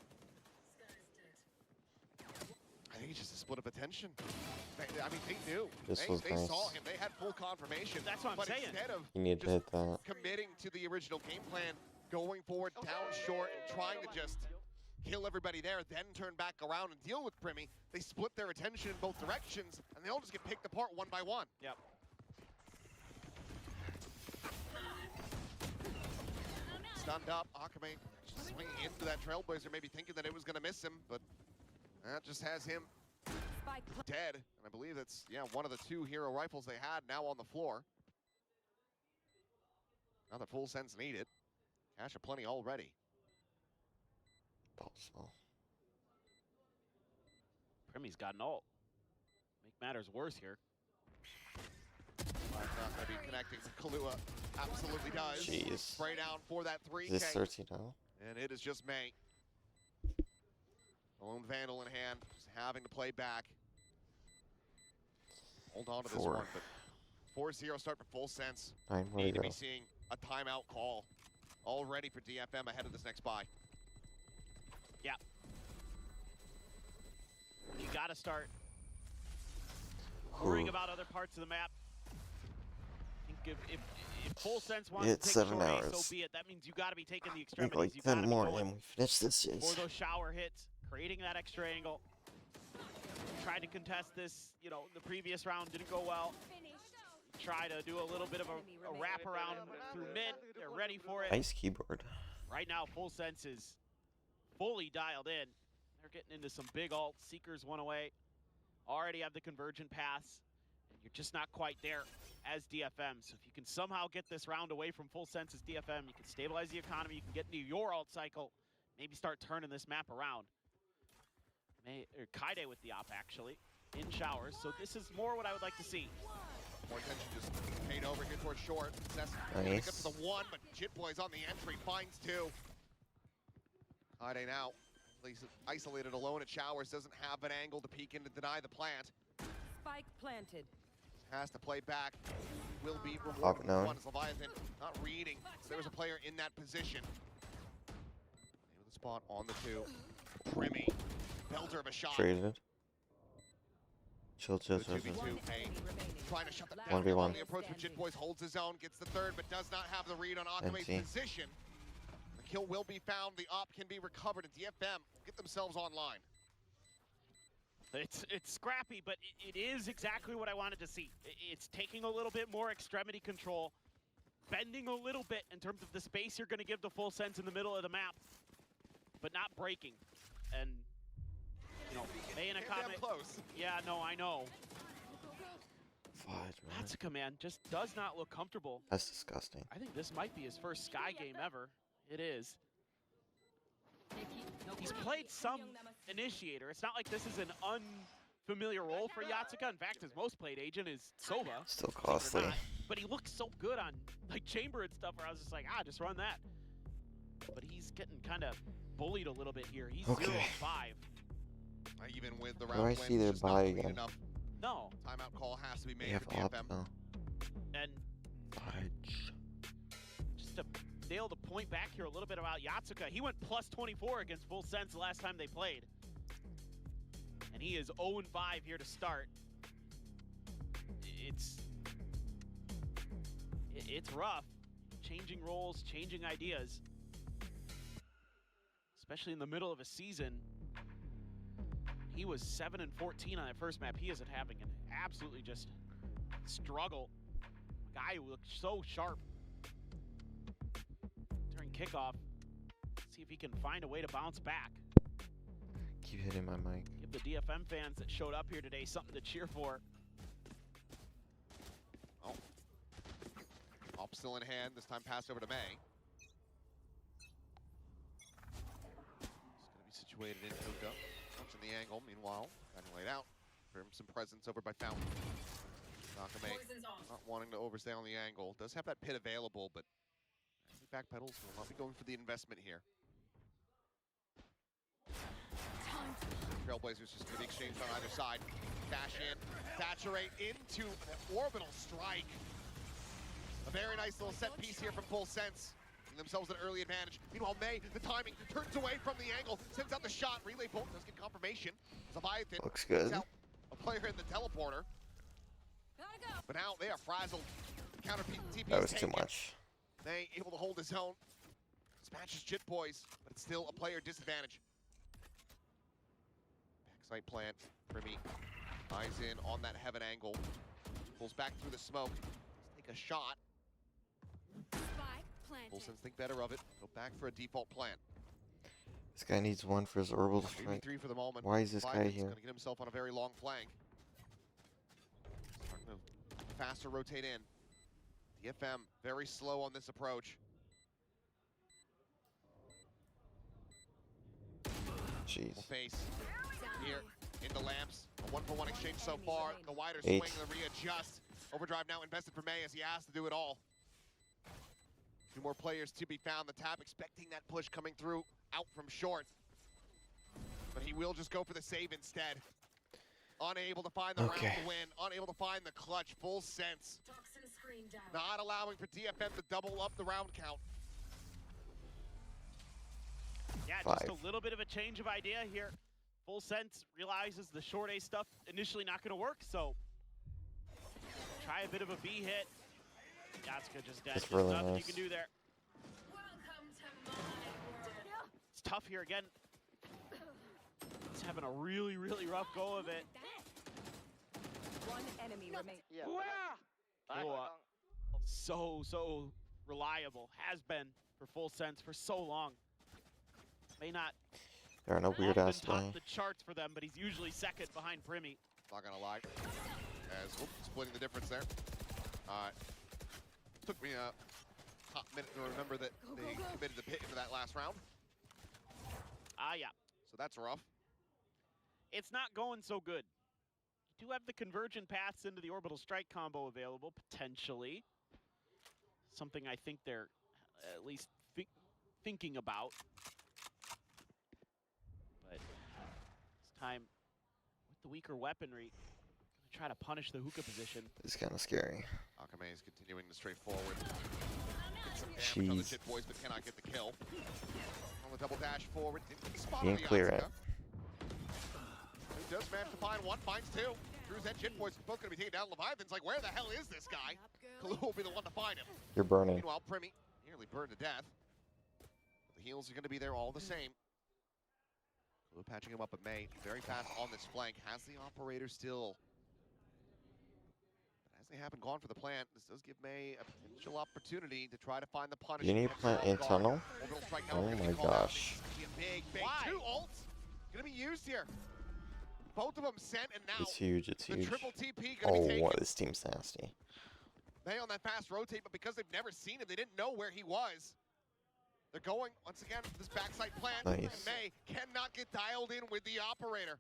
I think it's just a split of attention. I mean, they knew. This was they nice. saw him. They had full confirmation. That's what I'm but saying. Instead of You need to hit that. committing to the original game plan, going forward down short and trying to just kill everybody there, then turn back around and deal with Primi, they split their attention in both directions, and they all just get picked apart 1 by 1. Yep. Stunned up, Akame just swinging into that Trailblazer, maybe thinking that it was going to miss him, but that just has him dead. And I believe that's, yeah, one of the 2 hero rifles they had now on the floor. Now the Full Sense needed. Cash aplenty already. Also. Primi's got an ult. Make matters worse here. Not going to be connecting to Kahlua. Absolutely does. Jeez. Spray down for that 3K. Is this 13 now? And it is just May. A lone Vandal in hand, just having to play back. Hold on to this 4. one, but 4-0 start for Full Sense. 9 more Need to to go. be seeing a timeout call all ready for DFM ahead of this next buy. Yeah. You got to start worrying about other parts of the map. I think if Full Sense wants It's to take 7 short A, hours. so be it. That means you got to be taking the I think extremities. like You 10 got to be more going and we finish this for series. those shower hits, creating that extra angle. Tried to contest this, you know, the previous round didn't go well. Try to do a little bit of a wraparound through mid. They're ready for it. Nice keyboard. Right now, Full Sense is fully dialed in. They're getting into some big ults. Seekers one away. Already have the convergent pass. And you're just not quite there as DFM. So if you can somehow get this round away from Full Sense as DFM, you can stabilize the economy, you can get into your ult cycle, maybe start turning this map around. Kaide with the op, actually, in showers. So this is more what I would like to see. More attention just paid over here towards short. Cess Nice. gets the one, but Jitboy's on the entry, finds two. Kaide now, at least isolated alone at showers, doesn't have an angle to peek in to deny the plant. Spike planted. Has to play back. Will be Hop rewarded with now. one as Leviathan not reading. So there was a player in that position. Name of the spot on the two. Primmy. Belter of a shot. Traded. Chill. The 2v2. Hey, trying to shut them down. 1v1. The approach with Jitboys holds his own, gets the third, but does not have the read on Akame's NT. position. The kill will be found. The op can be recovered, and DFM will get themselves online. It's scrappy, but it is exactly what I wanted to see. It's taking a little bit more extremity control, bending a little bit in terms of the space you're going to give the Full Sense in the middle of the map, but not breaking. And, you know, May and Akame... close. Yeah, no, I know. Fudge, man. That's a command. Just does not look comfortable. That's disgusting. I think this might be his first Sky game ever. It is. He's played some initiator. It's not like this is an unfamiliar role for Yatsuka. In fact, his most played agent is Sova. Still believe it or costly. not. But he looks so good on like Chamber and stuff where I was just like, just run that. But he's getting kind of bullied a little bit here. He's Okay. 0-5. Even with the Do round I wins, see their just not buy clean again? enough. No. Timeout call has to be They made have for op DFM. now. And Fudge. just to nail the point back here a little bit about Yatsuka, he went plus 24 against Full Sense the last time they played. And he is 0-5 here to start. It's rough. Changing roles, changing ideas. Especially in the middle of a season. He was 7-14 on that first map. He isn't having an absolutely just struggle. A guy who looked so sharp during kickoff. See if he can find a way to bounce back. Keep hitting my mic. Give the DFM fans that showed up here today something to cheer for. Oh. Op still in hand. This time pass over to May. It's going to be situated in Hookah. Punching the angle. Meanwhile, kind of laid out. For him some presence over by Fountain. Nakame not wanting to overstay on the angle. Does have that pit available, but as he backpedals, will not be going for the investment here. Trailblazers just going to be exchanged on either side. Dash in, saturate into an orbital strike. A very nice little set piece here from Full Sense. Giving themselves an early advantage. Meanwhile, May, the timing, turns away from the angle, sends out the shot. Relay bolt does get confirmation. Leviathan Looks good. sends out a player in the teleporter. But now they are frazzled. Counter TP That was is too taken. much. May able to hold his own. Dispatches Jitboys, but it's still a player disadvantage. Backside plant, Primmy eyes in on that heaven angle. Pulls back through the smoke. Let's take a shot. Full Sense think better of it. Go back for a default plant. This guy needs one for his orbital strike. 3v3 for the moment. Why is this guy Leviathan's here? Gonna get himself on a very long flank. Starting to faster rotate in. DFM very slow on this approach. Jeez. Full face here into Lamps. A 1-for-1 exchange so far. The wider 8. swing and the readjust. Overdrive now invested for May as he has to do it all. 2 more players to be found. The tap expecting that push coming through out from short. But he will just go for the save instead. Unable to find the round to win. Unable to find the clutch. Full Sense. Not allowing for DFM to double up the round count. Yeah, 5. just a little bit of a change of idea here. Full Sense realizes the short A stuff initially not going to work, so try a bit of a B hit. Yatsuka just dead. That's There's really nothing you nice. can do there. It's tough here again. He's having a really, really rough go of it. One enemy remains. So reliable. Has been for Full Sense for so long. May not They're in a weird ass top lane. the charts for them, but he's usually second behind Primi. Not gonna lie. As splitting the difference there. Took me a hot minute to remember that they committed the pit into that last round. Yeah. So that's rough. It's not going so good. You do have the convergent paths into the orbital strike combo available, potentially. Something I think they're at least thinking about. But this time, with the weaker weaponry, gonna try to punish the hookah position. It's kind of scary. Akame is continuing to stray forward. Get some damage on the Jeez. Jit Boys, but cannot get the kill. On the double dash forward. Didn't get the spot You on can the clear it. Yatsuka. He does manage to find one, finds two. Cruz and Jit Boys both going to be taken down. Leviathan's like, where the hell is this guy? Kalu will be the one to find him. You're burning. Meanwhile, Primi nearly burned to death. The heals are going to be there all the same. Kalu patching him up, but May very fast on this flank. Has the operator still. But as they haven't gone for the plant, this does give May a potential opportunity to try to find the punish. You need plant in tunnel? Oh my gosh. Big, two ults going to be used here. Both of them sent, and now It's huge. It's the huge. triple TP going to be taken. Oh, this team's nasty. They on that fast rotate, but because they've never seen him, they didn't know where he was. They're going, once again, for this backside plant. Nice. And May cannot get dialed in with the operator.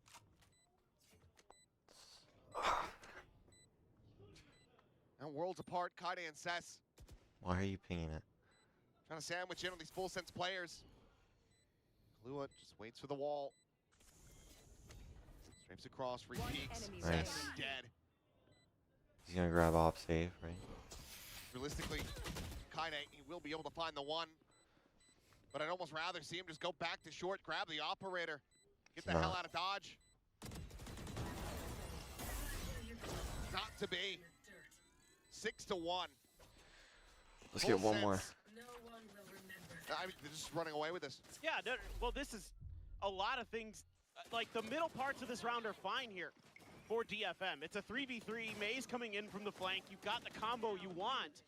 Now worlds apart, Kaide and Cess Why are you pinging it? trying to sandwich in on these Full Sense players. Kahlua just waits for the wall. Strafes across, repeats. Nice. Cess is dead. He's gonna grab off save, right? Realistically, Kaide, he will be able to find the one. But I'd almost rather see him just go back to short, grab the operator, get the hell out of Dodge. Not to be. 6-1. Let's get one more. I mean, they're just running away with this. Yeah, well, this is a lot of things. Like, the middle parts of this round are fine here for DFM. It's a 3v3. May's coming in from the flank. You've got the combo you want.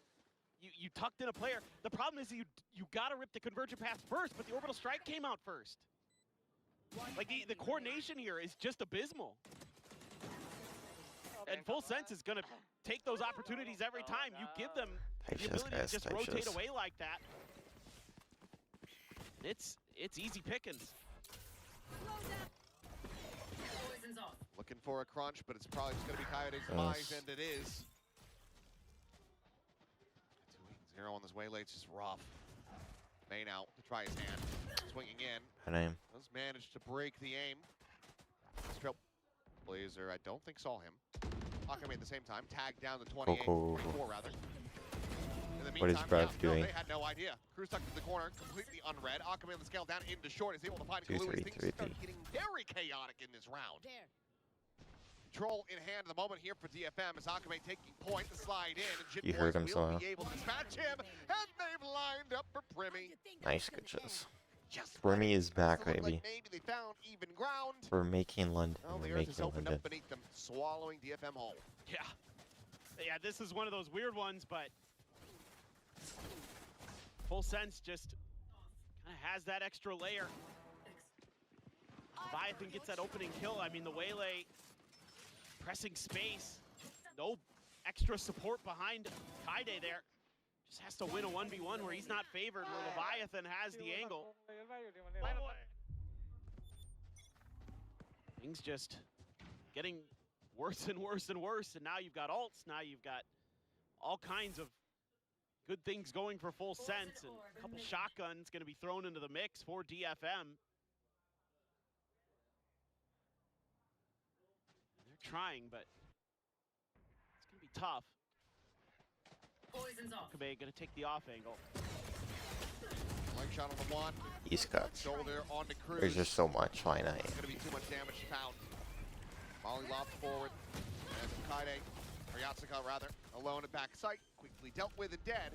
You tucked in a player. The problem is you got to rip the convergent path first, but the orbital strike came out first. Like, the coordination here is just abysmal. And Full Sense is going to take those opportunities every time. You give them the ability to just rotate away like that. It's easy pickings. Looking for a crunch, but it's probably just going to be Coyote's demise, and it is. 2-0 on this waylay, it's just rough. May now to try his hand. Swinging in. Her name. Does manage to break the aim. Blazer, I don't think saw him. Akame at the same time, tagged down to 28, 24 rather. In the What is meantime, Brev doing? They had no idea. Cruz tucked in the corner, completely unread. Akame on the scale down into short, is able to find Kalu. Things start getting very chaotic in this round. Control in hand at the moment here for DFM as Akame taking point to slide in, and Jit You Boys heard him will somehow. be able to dispatch him, and they've lined up for Primi. Nice catches. Primi is back, baby. Like maybe they found even ground. We're making London. Well, the We're earth has making opened London. up beneath them, swallowing DFM whole. Yeah, this is one of those weird ones, but Full Sense just kind of has that extra layer. Leviathan gets that opening kill. I mean, the waylay pressing space. No extra support behind Kaide there. Just has to win a 1v1 where he's not favored, where Leviathan has the angle. Things just getting worse and worse and worse, and now you've got ults, now you've got all kinds of good things going for Full Sense, and a couple shotguns going to be thrown into the mix for DFM. They're trying, but it's going to be tough. Poison's off. Kabe going to take the off angle. Leg shot on the one. He's cut. Shoulder onto Cruz. There's just so much. Why not? It's going to be too much damage to pound. Molly lobbed forward. And Kaide, or or Yatsuka rather, alone at backside, quickly dealt with and dead.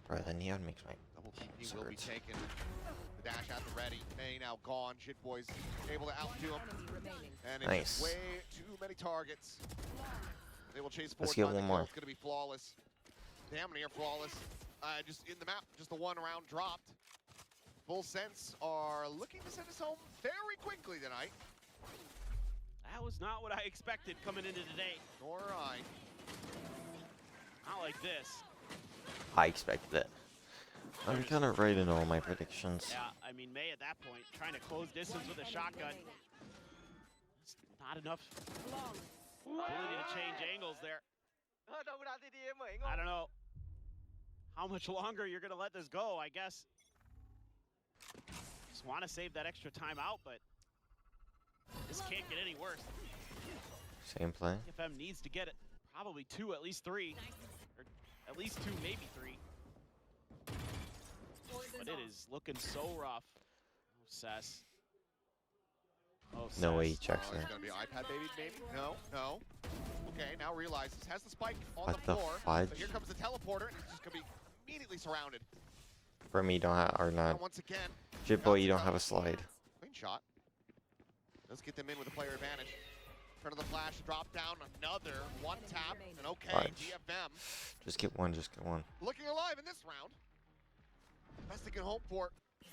Bro, the neon makes my Double TP balls will be hurt. taken. The dash at the ready. May now gone. Shitboy's able to outdo him. And it's Nice. just way too many targets. They will chase forward. Let's get by the one kill. more. It's going to be flawless. Damn near flawless. Just in the map, just the one round dropped. Full Sense are looking to send us home very quickly tonight. That was not what I expected coming into today. Nor I. Not like this. I expected it. I'm kind of right in all my predictions. Yeah, I mean, May at that point, trying to close distance with a shotgun. It's not enough ability to change angles there. I don't know how much longer you're going to let this go, I guess. Just want to save that extra time out, but this can't get any worse. Same play. TFM needs to get it. Probably 2, at least 3. Or at least 2, maybe 3. But it is looking so rough. Oh, Sess. Oh, Sess. No way he checks It's it. going to be iPad baby, maybe? No, no. Okay, now realizes has the spike on What the the floor. fudge? But here comes the teleporter, and he's just going to be immediately surrounded. For me, don't have or And not. once again, Jitboy, you don't have a slide. clean shot. Let's get them in with a player advantage. Front of the flash, drop down, another one tap, and okay, Fudge. DFM Just get one. Just get one. looking alive in this round. Best they can hope for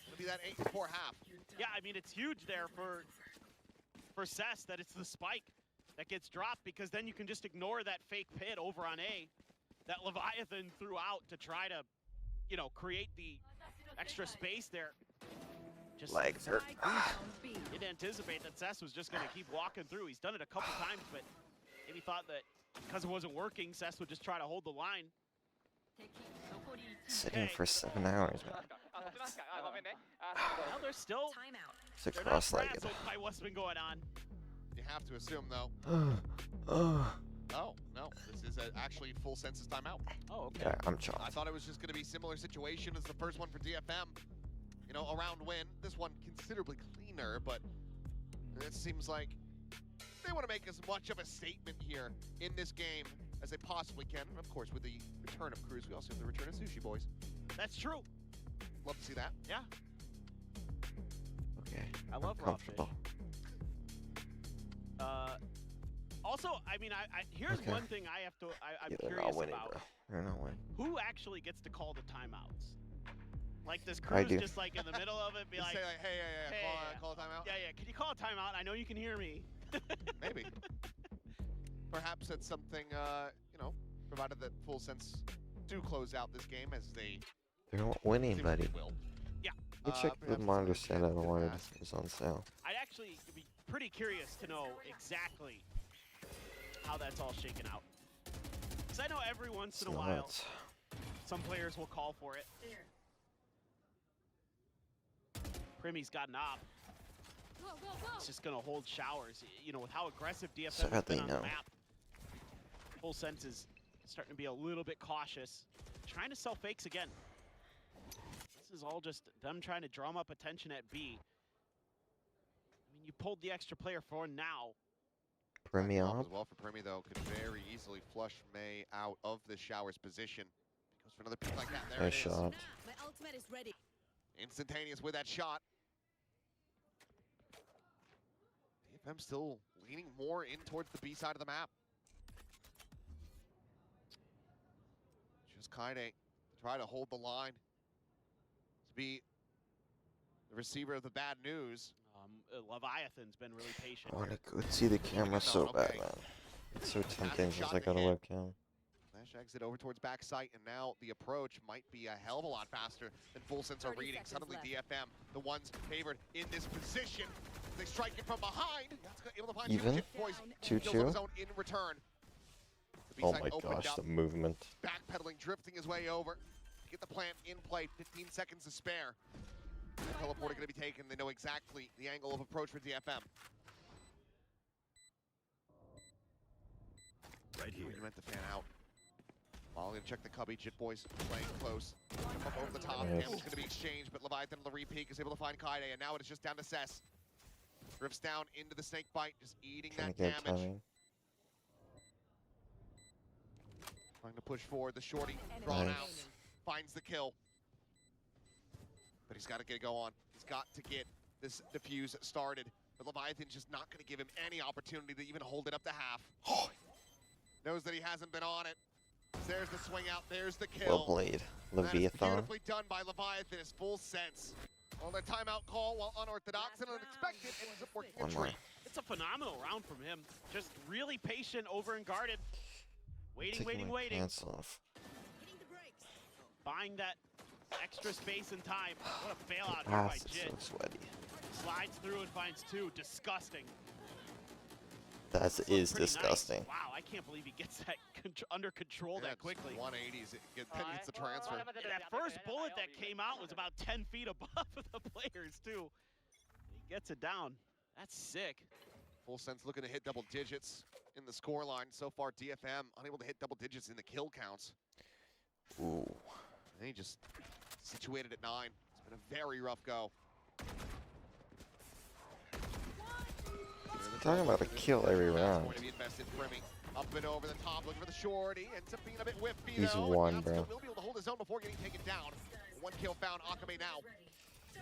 will be that 8-4 half. Yeah, I mean, it's huge there for Sess that it's the spike that gets dropped, because then you can just ignore that fake pit over on A that Leviathan threw out to try to, you know, create the extra space there. Just Legs hurt. didn't anticipate that Sess was just going to keep walking through. He's done it a couple times, but maybe thought that because it wasn't working, Sess would just try to hold the line. Sitting for 7 hours, man. Well, they're still It's a they're not cross-legged. frazzled by what's been going on. You have to assume, though. Oh, Oh, no, this is actually full Senses timeout. Oh, okay. yeah, I'm I chopped. thought it was just going to be a similar situation as the first one for DFM. You know, a round win. This one considerably cleaner, but it seems like they want to make as much of a statement here in this game as they possibly can. And of course, with the return of Cruz, we also have the return of Sushi Boys. That's true. Love to see that. Yeah. Okay. I I'm love raw fish. comfortable. Also, I mean, here's Okay. one thing I'm Yeah, they're curious not winning, about. bro. They're not winning. Who actually gets to call the timeouts? Like, does I Cruz do. just like in the middle of it be Just like, say like, hey, call a timeout. yeah, can you call a timeout? I know you can hear me. Maybe. Perhaps that's something, you know, provided that Full Sense do close out this game as they They're not winning, seem buddy. they will. Yeah. You check the perhaps monitor it's set gonna out get of why past. it was on sale. I'd actually be pretty curious to know exactly how that's all shaken out. Because I know every once in a It's while, nuts. some players will call for it. Primmy's got an op. It's just going to hold showers. You know, with how aggressive DFM has Sadly, been on the no. map, Full Sense is starting to be a little bit cautious. Trying to sell fakes again. This is all just them trying to drum up attention at B. I mean, you pulled the extra player for now. Premi Off up. as well for Premi, though, could very easily flush May out of the shower's position. Goes for another pick like that. There Nice it is. shot. My ultimate is ready. Instantaneous with that shot. DFM still leaning more in towards the B side of the map. Just Kaide try to hold the line. To be the receiver of the bad news. Leviathan's been really patient. I want to see the camera so bad, man. It's so tempting because I got a webcam. Flash exit over towards backside, and now the approach might be a hell of a lot faster than Full Sense are 30 reading. seconds Suddenly left. DFM, the ones favored in this position. They strike it from behind. That's able to find Even? Jit Boys 2-2? kills on his own in return. The Oh B-side my opened gosh, up, the movement. backpedaling, drifting his way over. Get the plant in play, 15 seconds to spare. The teleporter going to be taken. They know exactly the angle of approach for DFM. Right here. You meant to fan out. All gonna check the cubby. Jit Boys playing close. Jump up over the top. Nice. Damage gonna be exchanged, but Leviathan on the re-peek is able to find Kaide, and now it is just down to Sess. Drifts down into the snake bite, just eating Trying that to get damage. timing. Trying to push forward. The shorty drawn out. Finds the kill. But he's got to get a go on. He's got to get this defuse started. But Leviathan's just not going to give him any opportunity to even hold it up to half. Knows that he hasn't been on it. There's the swing out. There's the kill. Well played, That is Leviathan. beautifully done by Leviathan. His full sense. On the timeout call, while unorthodox and unexpected, ends up working a One more. treat. It's a phenomenal round from him. Just really patient, over and guarded. Waiting, Taking my waiting. pants off. Buying that extra space and time. What a bailout The here by ass is Jit. so sweaty. Slides through and finds two. Disgusting. That This is looks pretty disgusting. Nice. Wow, I can't believe he gets that under control that quickly. 180s. Then gets the transfer. That first bullet that came out was about 10 feet above the players, too. He gets it down. That's sick. Full sense looking to hit double digits in the score line. So far, DFM unable to hit double digits in the kill counts. Ooh. And he just situated at 9. It's been a very rough go. Talking about a kill every round. Going to be invested. Primi up and over the top, looking for the shorty. Ends up being a bit whiffy. He's though, one, and bro. Will be able to hold his own before getting taken down. One kill found. Akame now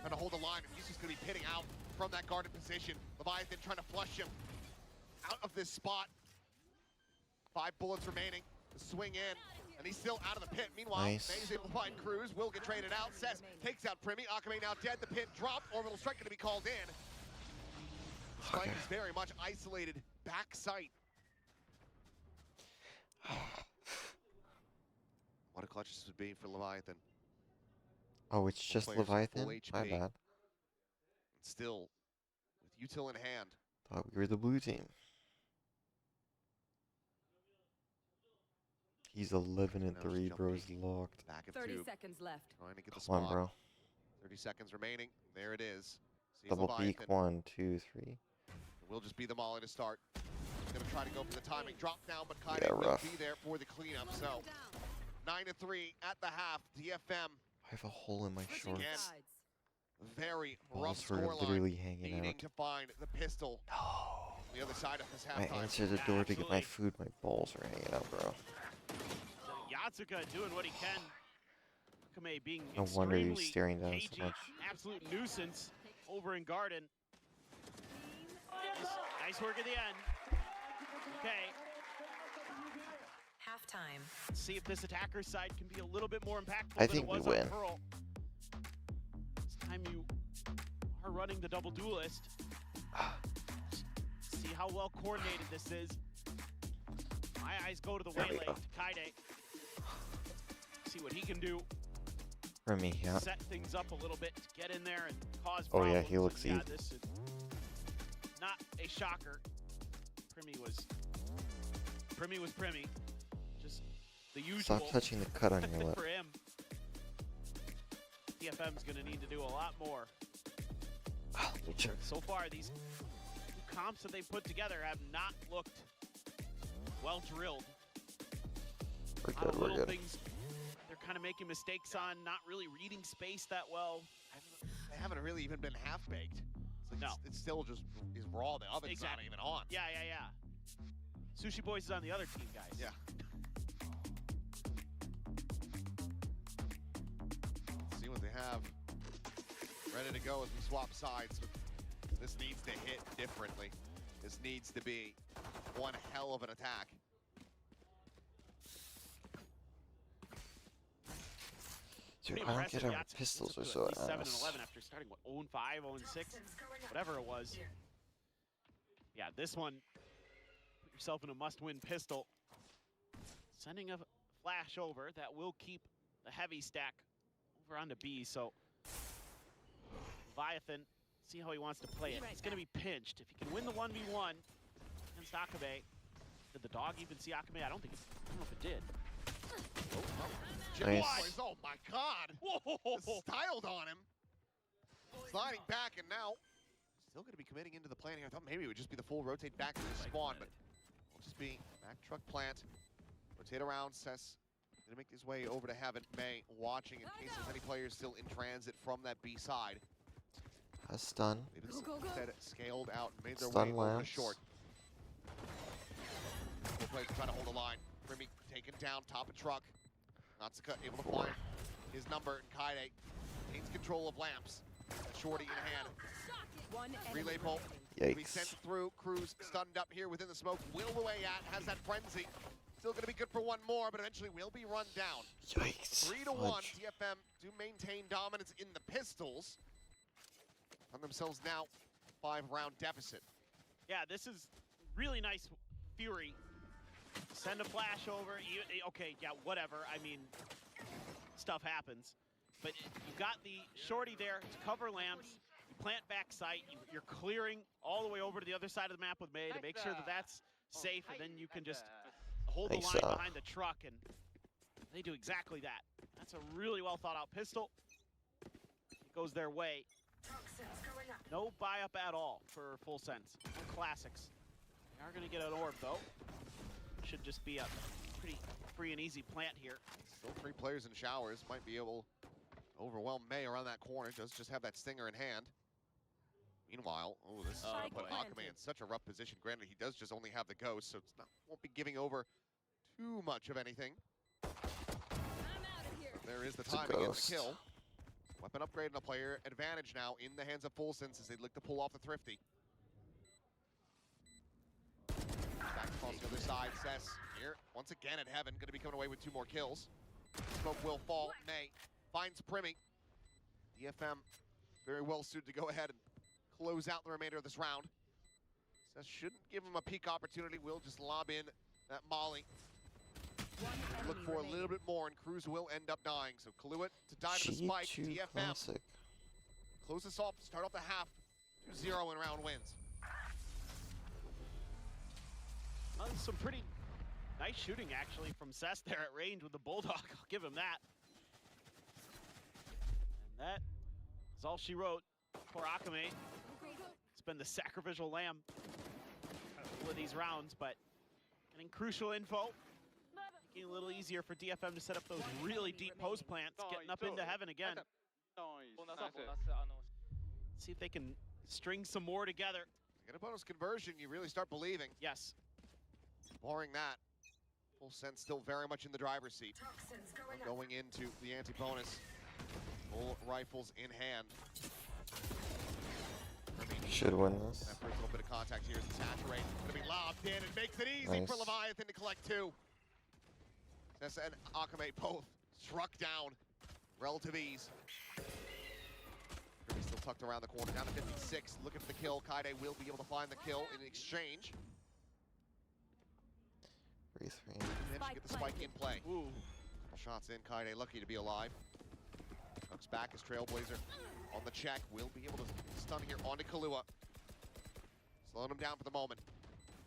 trying to hold the line, and he's just going to be pitting out from that guarded position. Leviathan trying to flush him out of this spot. 5 bullets remaining. The swing in, and he's still out of the pit. Meanwhile, Nice. May's able to find Cruz. Will get traded out. Cess takes out Primi. Akame now dead. The pit dropped. Orbital strike going to be called in. Strike is very much isolated back sight. What a clutch this would be for Leviathan. Oh, it's just Players with full Leviathan? My HP. bad. Still, with util in hand. Thought we were the blue team. He's 11 and Now 3, just bro. jump He's locked. Back of 30 tube. seconds left. Trying to get the Come on, spot. bro. 30 seconds remaining. There it is. Sees Double Leviathan. peek. 1, 2, 3. Will just be the molly to start. He's going to try to go for the timing drop down, but Kaide Yeah, will rough. be there for the cleanup. So 9-3 at the half. DFM I have a hole in my shorts. again. Very rough Balls were scoreline. literally hanging Needing out. to find the pistol. No. On the other side of this I halftime. answered the door to get my food. My balls are hanging out, bro. Yatsuka doing what he can. Akame being No wonder he was extremely staring down so cagey, much. absolute nuisance over in Garden. Nice work at the end. Okay, Halftime. let's see if this attacker side can be a little bit more impactful I than think it we was win. on Pearl. This time you are running the double duelist. See how well coordinated this is. My eyes go to the There we waylay go. to Kaide. See what he can do. For me, yeah. Set things up a little bit to get in there and cause Oh, yeah, problems. he looks Yeah, evil. this is not a shocker. Primi was Primi. Just the usual. Stop touching the cut on your lip. for him. DFM's gonna need to do a lot more. So far, these two comps that they've put together have not looked well drilled. We're A lot good, of we're little good. things they're kind of making mistakes on, not really reading space that well. They haven't really even been half baked. It's like it's still just is raw. The oven's not even on. Yeah. Sushi Boys is on the other team, guys. Yeah. Let's see what they have ready to go as we swap sides. This needs to hit differently. This needs to be one hell of an attack. Dude, Pretty I don't impressive. get how Yahtzee pistols gets are up to so at least 7 and ass. 11 after starting what 0-5, 0-6, whatever it was. Yeah, this one, put yourself in a must-win pistol. Sending a flash over that will keep the heavy stack over onto B. So Leviathan, see how he wants to play it. He's going to be pinched. If he can win the 1v1 against Akame, did the dog even see Akame? I don't know if it did. Nice. Oh my God! Just styled on him. Sliding back, and now still going to be committing into the plan here. I thought maybe it would just be the full rotate back to the spawn, but it'll just be back truck plant. Rotate around. Cess going to make his way over to Heaven. May watching in case there's any players still in transit from that B side. A stun. They've instead scaled out and made their Stun way over to lands. short. Both players trying to hold the line. Primi taken down, top of truck. Natsuka able to find his number, and Kaide gains control of lamps. Shorty in hand. One Relay bolt. Yikes. Be sent through. Cruz stunned up here within the smoke. Will away at, has that frenzy. Still going to be good for one more, but eventually will be run down. Yikes. 3-1. Fudge. DFM do maintain dominance in the pistols. On themselves now 5-round deficit. Yeah, this is really nice. Fury. Send a flash over. Okay, yeah, whatever. I mean, stuff happens. But you've got the shorty there to cover lamps. You plant back sight. You're clearing all the way over to the other side of the map with May to make sure that that's safe, and then you can just hold the line behind the truck, and they do exactly that. That's a really well thought out pistol. It goes their way. No buy up at all for Full Sense. No classics. They are going to get an orb though. Should just be a pretty free and easy plant here. Still 3 players in showers. Might be able to overwhelm May around that corner. Does just have that stinger in hand. Meanwhile, oh, this is going to put Akame in such a rough position. Granted, he does just only have the ghost, so it's not, won't be giving over too much of anything. There is the timing and the kill. Weapon upgrade and a player advantage now in the hands of Full Sense as they look to pull off the Thrifty. Back across the other side, Cess here once again at Heaven, going to be coming away with 2 more kills. Smoke will fall. May finds Primi. DFM very well suited to go ahead and close out the remainder of this round. Cess shouldn't give him a peak opportunity. Will just lob in that molly. Look for a little bit more, and Cruz will end up dying. So Kaluit to die to the spike. DFM Classic. close this off, start off the half 2-0 in round wins. Some pretty nice shooting actually from Cess there at range with the Bulldog. I'll give him that. And that is all she wrote for Akame. It's been the sacrificial lamb for these rounds, but getting crucial info. Making it a little easier for DFM to set up those really deep post plants, getting up into Heaven again. See if they can string some more together. Get a bonus conversion, you really start believing. Yes. Barring that, Full Sense still very much in the driver's seat. Going into the anti-bonus. Full rifles in hand. Should win this. That first little bit of contact here is the saturate. Going to be lobbed in and makes it easy for Leviathan to collect 2. Cessa and Akame both struck down. Relative ease. Kirby still tucked around the corner. Down to 56. Looking for the kill. Kaide will be able to find the kill in exchange. 3-3. Managed to get the spike in play. Ooh. Couple shots in. Kaide lucky to be alive. Looks back as Trailblazer on the check. Will be able to stun here onto Kahlua. Slowing him down for the moment.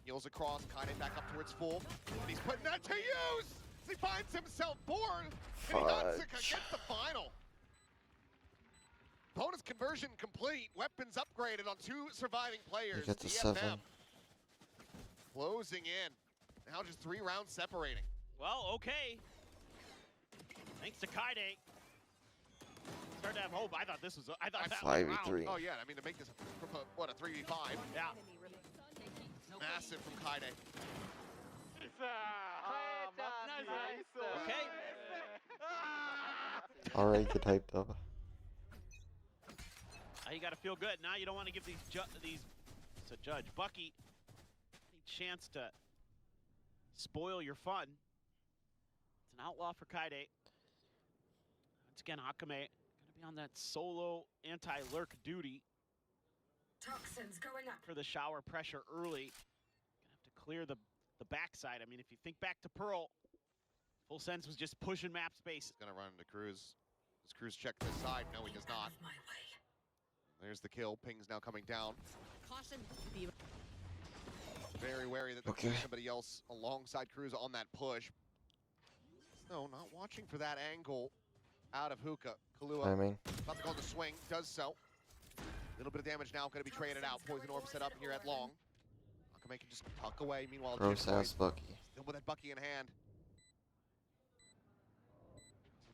Heels across. Kaide back up towards full. And he's putting that to use! He finds himself born. And Natsuka gets the final. Bonus conversion complete. Weapons upgraded on 2 surviving players. He gets a DFM 7. closing in. Now just 3 rounds separating. Well, okay. Thanks to Kaide. Started to have hope. I thought this was. I thought that was a round. Oh yeah, I mean to make this what a 3v5. Yeah. Massive from Kaide. Okay. Alright, get hyped up. Now you got to feel good. Now you don't want to give these it's a judge Bucky any chance to spoil your fun. It's an outlaw for Kaide. Once again, Akame going to be on that solo anti-lurk duty. Toxins going up. For the shower pressure early. Gonna have to clear the backside. I mean, if you think back to Pearl, Full Sense was just pushing map space. He's gonna run into Cruz. Does Cruz check this side? No, he does not. There's the kill. Ping's now coming down. Caution. Very wary that there's somebody else alongside Cruz on that push. No, not watching for that angle out of Hookah. Kahlua about to go on the swing, does so. A little bit of damage now, going to be traded out. Poison Orb set up here at long. Akame can just tuck away. Meanwhile, Gross ass Bucky. Still with that Bucky in hand.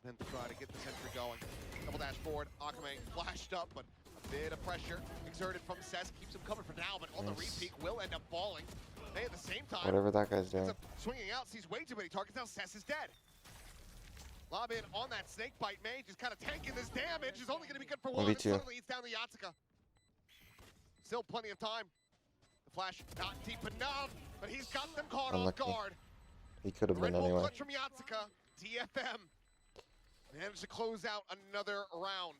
Then to try to get the sentry going. Double dash forward. Akame flashed up, but a bit of pressure exerted from Cess. Keeps him covered for now, but on the repeat will end up falling. May at the same time. Whatever that guy's doing. Ends up swinging out, sees way too many targets. Now Cess is dead. Lob in on that snake bite. May just kind of tanking this damage. Is only going to be good for one. 1v2. Suddenly it's down to Yatsuka. Still plenty of time. The flash not deep enough, but he's got them caught Unlucky. off guard. He could have been Red Bull anyway. clutch from Yatsuka. TFM managed to close out another round.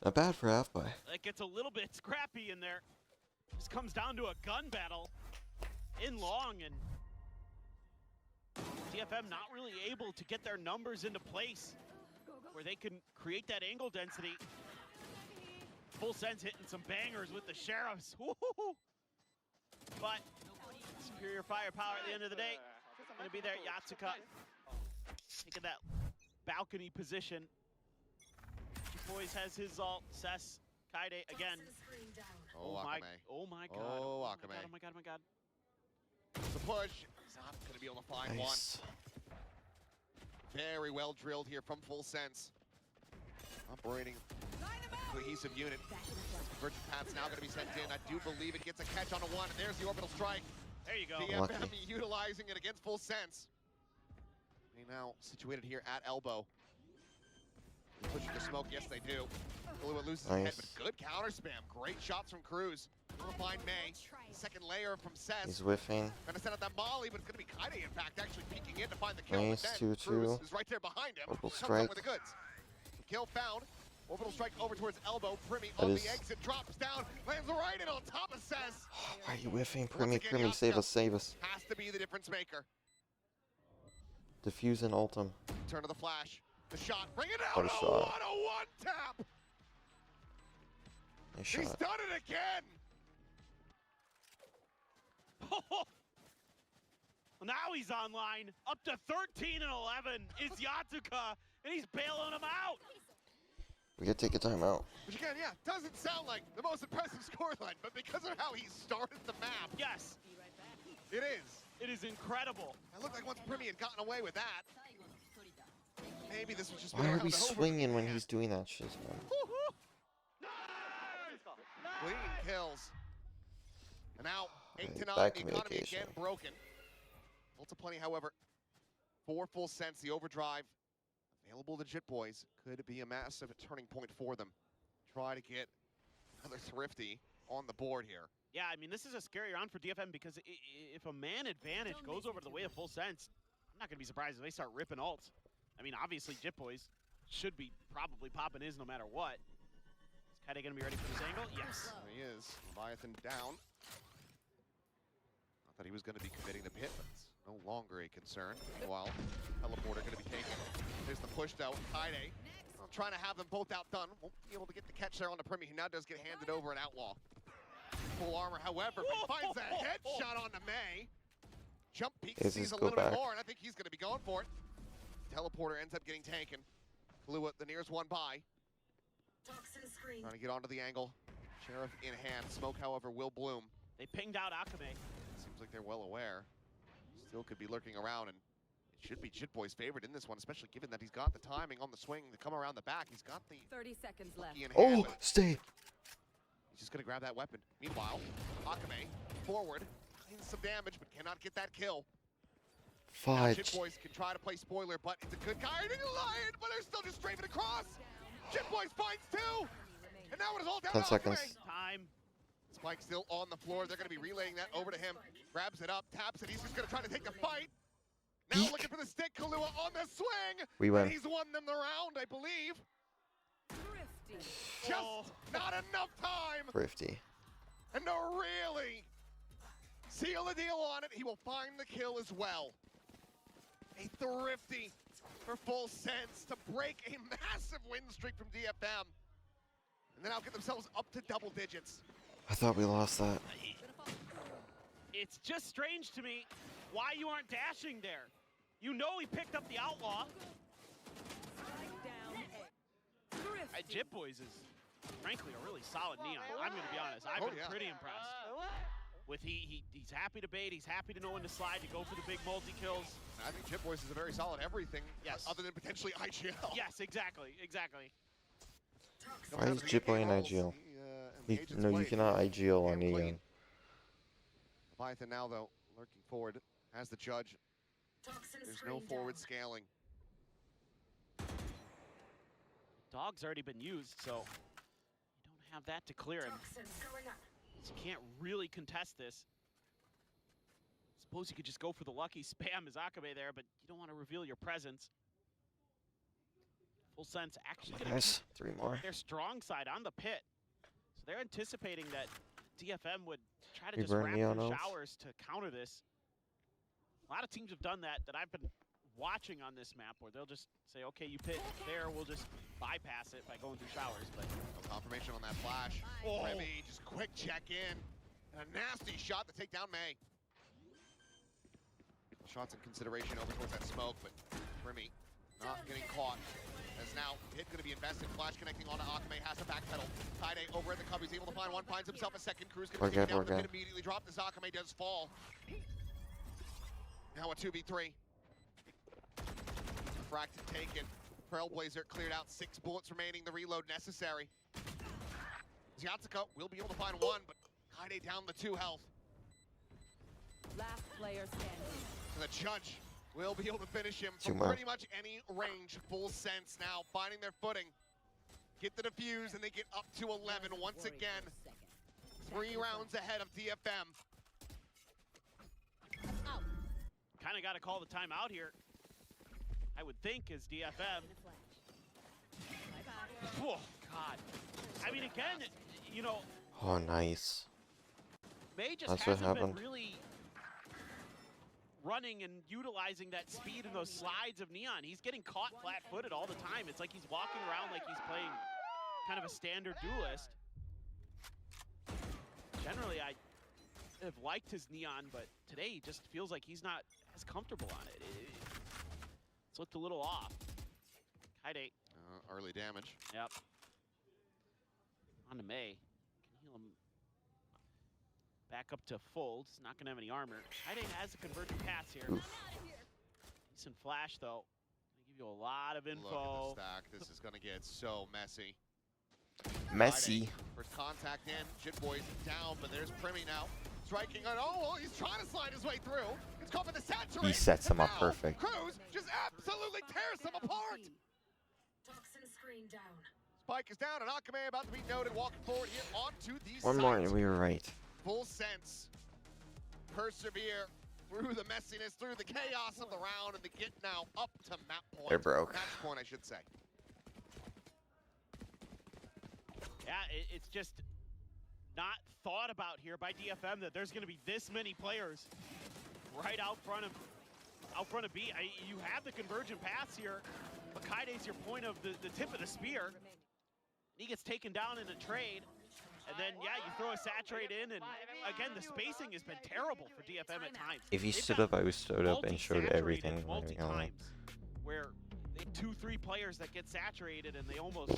Not bad for half by. It gets a little bit scrappy in there. Just comes down to a gun battle in long, and TFM not really able to get their numbers into place where they can create that angle density. Full Sense hitting some bangers with the Sheriffs. Woo-hoo-hoo. But superior firepower at the end of the day. Gonna be there, Yatsuka. Taking that balcony position. Boys has his ult. Cess, Kaide again. Oh, my, Akame. oh my god. Oh, Oh Akame. my god, oh my god, oh my god. The push. He's not going to be able to find Nice. one. Very well drilled here from Full Sense. Operating a cohesive unit. Virgin Path's now going to be sent in. I do believe it gets a catch on a one, and there's the orbital strike. There you go. TFM utilizing it against Full Sense. They now situated here at elbow. Pushing the smoke, yes they do. Kahlua loses his head, but good counter spam. Great shots from Cruz. Gonna find May. Second layer from Cess. He's whiffing. Gonna send out that molly, but it's gonna be Kaide, in fact, actually peeking in to find the kill. Nice, But then 2-2. Cruz is right there behind him. Orbital Comes up strike. with the goods. Kill found. Orbital strike over towards elbow. Primi That on is- the exit, drops down, lands right in on top of Cess. Why are you whiffing? Once again, Primi, save Yatsuka us, save us. Has to be the difference maker. Diffuse and ultim. Turn of the flash. The shot. Bring it out. What a Oh, shot. what a one tap. Nice He's shot. done it again. Now he's online. Up to 13 and 11 is Yatsuka, and he's bailing him out. We gotta take a timeout. Which again, yeah, doesn't sound like the most impressive scoreline, but because of how he started the map, yes, it is. It is incredible. It looked like once Primi had gotten away with that, maybe this was just. Why are around we the over. swinging when he's doing that shit, man? Clean kills. And now 8 to 9, bad the economy communication. again broken. Ultra plenty, however, for Full Sense, the overdrive available to Jit Boys could be a massive turning point for them. Try to get another Thrifty on the board here. Yeah, I mean, this is a scary round for DFM because if a man advantage goes over to the way of Full Sense, I'm not going to be surprised if they start ripping ults. I mean, obviously, Jit Boys should be probably popping his no matter what. Is Kaide going to be ready for this angle? Yes. There he is. Leviathan down. Not that he was going to be committing the pit, but it's no longer a concern. Meanwhile, teleporter going to be taken. There's the push, though. Kaide trying to have them both outdone. Won't be able to get the catch there on the Primi. He now does get handed over an Outlaw. Full armor, however, finds a headshot on the May. Jump peek, Is sees this a go little bit back? more, and I think he's going to be going for it. Teleporter ends up getting taken. Kahlua, the nearest one by. Trying to get onto the angle. Sheriff in hand. Smoke, however, will bloom. They pinged out Akame. Seems like they're well aware. Still could be lurking around, and it should be Jit Boy's favorite in this one, especially given that he's got the timing on the swing to come around the back. He's got the 30 seconds left. in hand, Oh, but stay. he's just gonna grab that weapon. Meanwhile, Akame forward, finds some damage, but cannot get that kill. Now Jit Fudge. Boys can try to play spoiler, but it's a good guiding lion, but they're still just strafing across. Jit Boys finds two, and now it is all down 10 to seconds. Akame. Time. Spike still on the floor. They're going to be relaying that over to him. Grabs it up, taps it. He's just going to try to take the fight. Now looking for the stick. Kahlua on the swing. We win. And he's won them the round, I believe. Just not enough time. Thrifty. And to really seal the deal on it, he will find the kill as well. A Thrifty for Full Sense to break a massive win streak from DFM. And then I'll get themselves up to double digits. I thought we lost that. It's just strange to me why you aren't dashing there. You know he picked up the Outlaw. Jit Boys is, frankly, a really solid Neon. I'm going to be honest. I've been pretty impressed. With he's happy to bait. He's happy to know when to slide, to go for the big multi-kills. I think Jit Boys is a very solid everything, Yes. other than potentially IGL. Yes, exactly, exactly. Why is Jit Boy in IGL? No, you cannot IGL on Neon. Leviathan now, though, lurking forward as the judge. There's no forward scaling. Dog's already been used, so you don't have that to clear him. So you can't really contest this. Suppose you could just go for the lucky spam as Akame there, but you don't want to reveal your presence. Full Sense actually going to Nice. 3 more. their strong side on the pit. So they're anticipating that DFM would try to You just burn wrap me on through ult? showers to counter this. A lot of teams have done that I've been watching on this map, where they'll just say, okay, you pit there, we'll just bypass it by going through showers. But No confirmation on that flash. Remy just quick check in. And a nasty shot to take down May. Shots in consideration over towards that smoke, but Remy not getting caught. As now hit going to be invested. Flash connecting onto Akame, has to backpedal. Kaide over at the cub, he's able to find one, finds himself a second. Cruz going to take down the pit immediately. Drop as Akame does fall. Now a 2v3. Fracted taken. Trailblazer cleared out, 6 bullets remaining, the reload necessary. Yatsuka will be able to find 1, but Kaide down the 2 health. Last player standing. So the judge will be able to finish him Two from more. pretty much any range. Full Sense now finding their footing. Get the defuse and they get up to 11 once again. 3 rounds ahead of DFM. kind of got to call the timeout here, I would think, as DFM. Oh, God. I mean, again, you know, Oh, nice. May just That's what hasn't been happened. really running and utilizing that speed and those slides of Neon. He's getting caught flat-footed all the time. It's like he's walking around like he's playing kind of a standard duelist. Generally, I have liked his Neon, but today he just feels like he's not as comfortable on it. It's looked a little off. Kaide. Early damage. Yep. On to May. Can heal him back up to full. He's not going to have any armor. Kaide has a convergent pass here. Decent flash, though. Gonna give you a lot of info. Look at the stack. This is going to get so messy. Messy. First contact in. Jit Boy's down, but there's Primi now. Striking on. Oh, well, he's trying to slide his way through. It's caught by the saturate. He sets him up And now perfect. Cruz just absolutely tears them apart. Toxin screen down. Spike is down, and Akame about to be noted. Walking forward here onto these One more, sides. and we were right. Full Sense. Persevere through the messiness, through the chaos of the round, and they get now up to map point. They're broke. Match point, I should say. Yeah, it's just not thought about here by DFM that there's going to be this many players right out front of B. You have the convergent pass here, but Kaide's your point of the tip of the spear. He gets taken down in a trade, and then, yeah, you throw a saturate in, and again, the spacing has been terrible for DFM at times. If he They've stood got up, I would stood up and showed everything. multi-saturated I'm not gonna lie. multi-times where they have 2-3 players that get saturated, and they almost,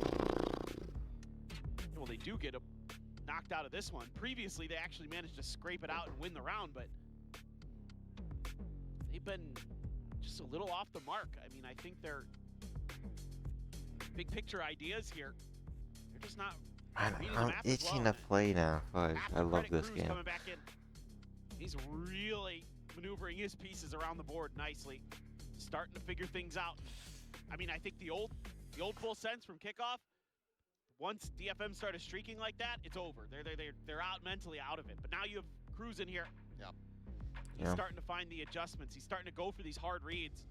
well, they do get knocked out of this one. Previously, they actually managed to scrape it out and win the round, but they've been just a little off the mark. I mean, I think they're big picture ideas here. They're just not Man, reading the I'm map as itching well. to play now. Fuck, I love Credit this Cruz game. coming back in. He's really maneuvering his pieces around the board nicely, starting to figure things out. I mean, I think the old Full Sense from kickoff, once DFM started streaking like that, it's over. They're out mentally out of it. But now you have Cruz in here. Yep. He's starting to find the adjustments. He's starting to go for these hard reads.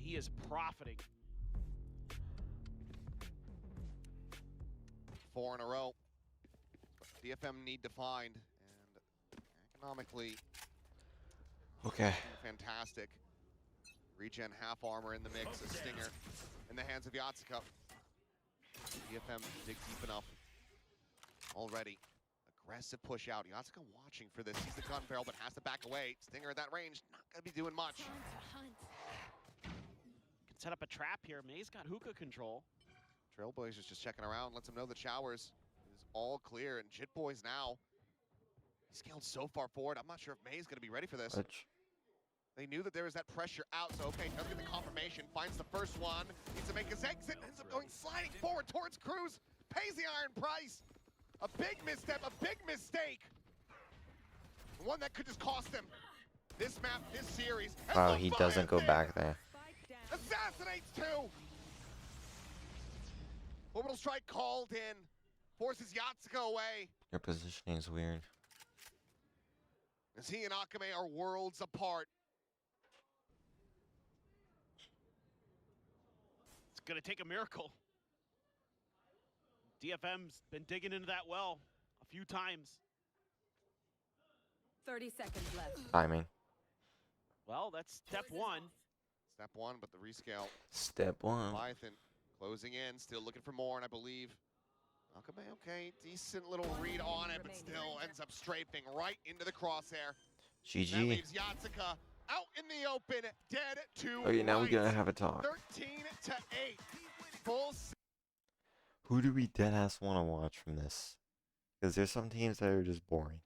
He is profiting. 4 in a row. DFM need to find, and economically, Okay. fantastic. Regen half armor in the mix, a stinger in the hands of Yatsuka. DFM dig deep enough already. Aggressive push out. Yatsuka watching for this. Sees the gun barrel, but has to back away. Stinger at that range, not gonna be doing much. Can set up a trap here. May's got hookah control. Trailblazers just checking around, lets him know the showers is all clear, and Jit Boys now, he scaled so far forward. I'm not sure if May's gonna be ready for this. They knew that there was that pressure out, so okay, does get the confirmation, finds the first one, needs to make his exit, ends up going sliding forward towards Cruz, pays the iron price. A big misstep, a big mistake. One that could just cost them this map, this series. And Wow, he doesn't go back there. Assassinates two. Orbital strike called in. Forces Yatsuko away. Your positioning is weird. As he and Akame are worlds apart. It's going to take a miracle. DFM's been digging into that well a few times. 30 seconds left. Timing. Well, that's step one. Step one, but the rescale. Step one. Leviathan closing in, still looking for more, and I believe Akame, okay, decent little read on it, but still ends up strafing right into the crosshair. GG. That leaves Yatsuka out in the open, dead to Okay, now we're gonna rights. have a talk. 13-8. Full. Who do we deadass want to watch from this? Because there's some teams that are just boring.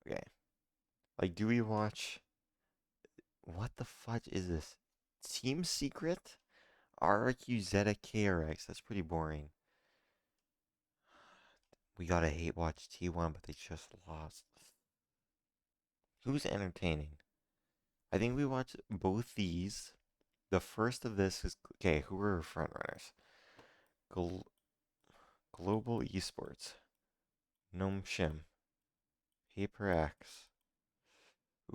Okay. Like, do we watch... What the fudge is this? Team Secret? RQ Zeta KRX. That's pretty boring. We gotta hate watch T1, but they just lost. Who's entertaining? I think we watched both these. The first of this is... Okay, who are our frontrunners? Global Esports. Gnome Shim. HyperX.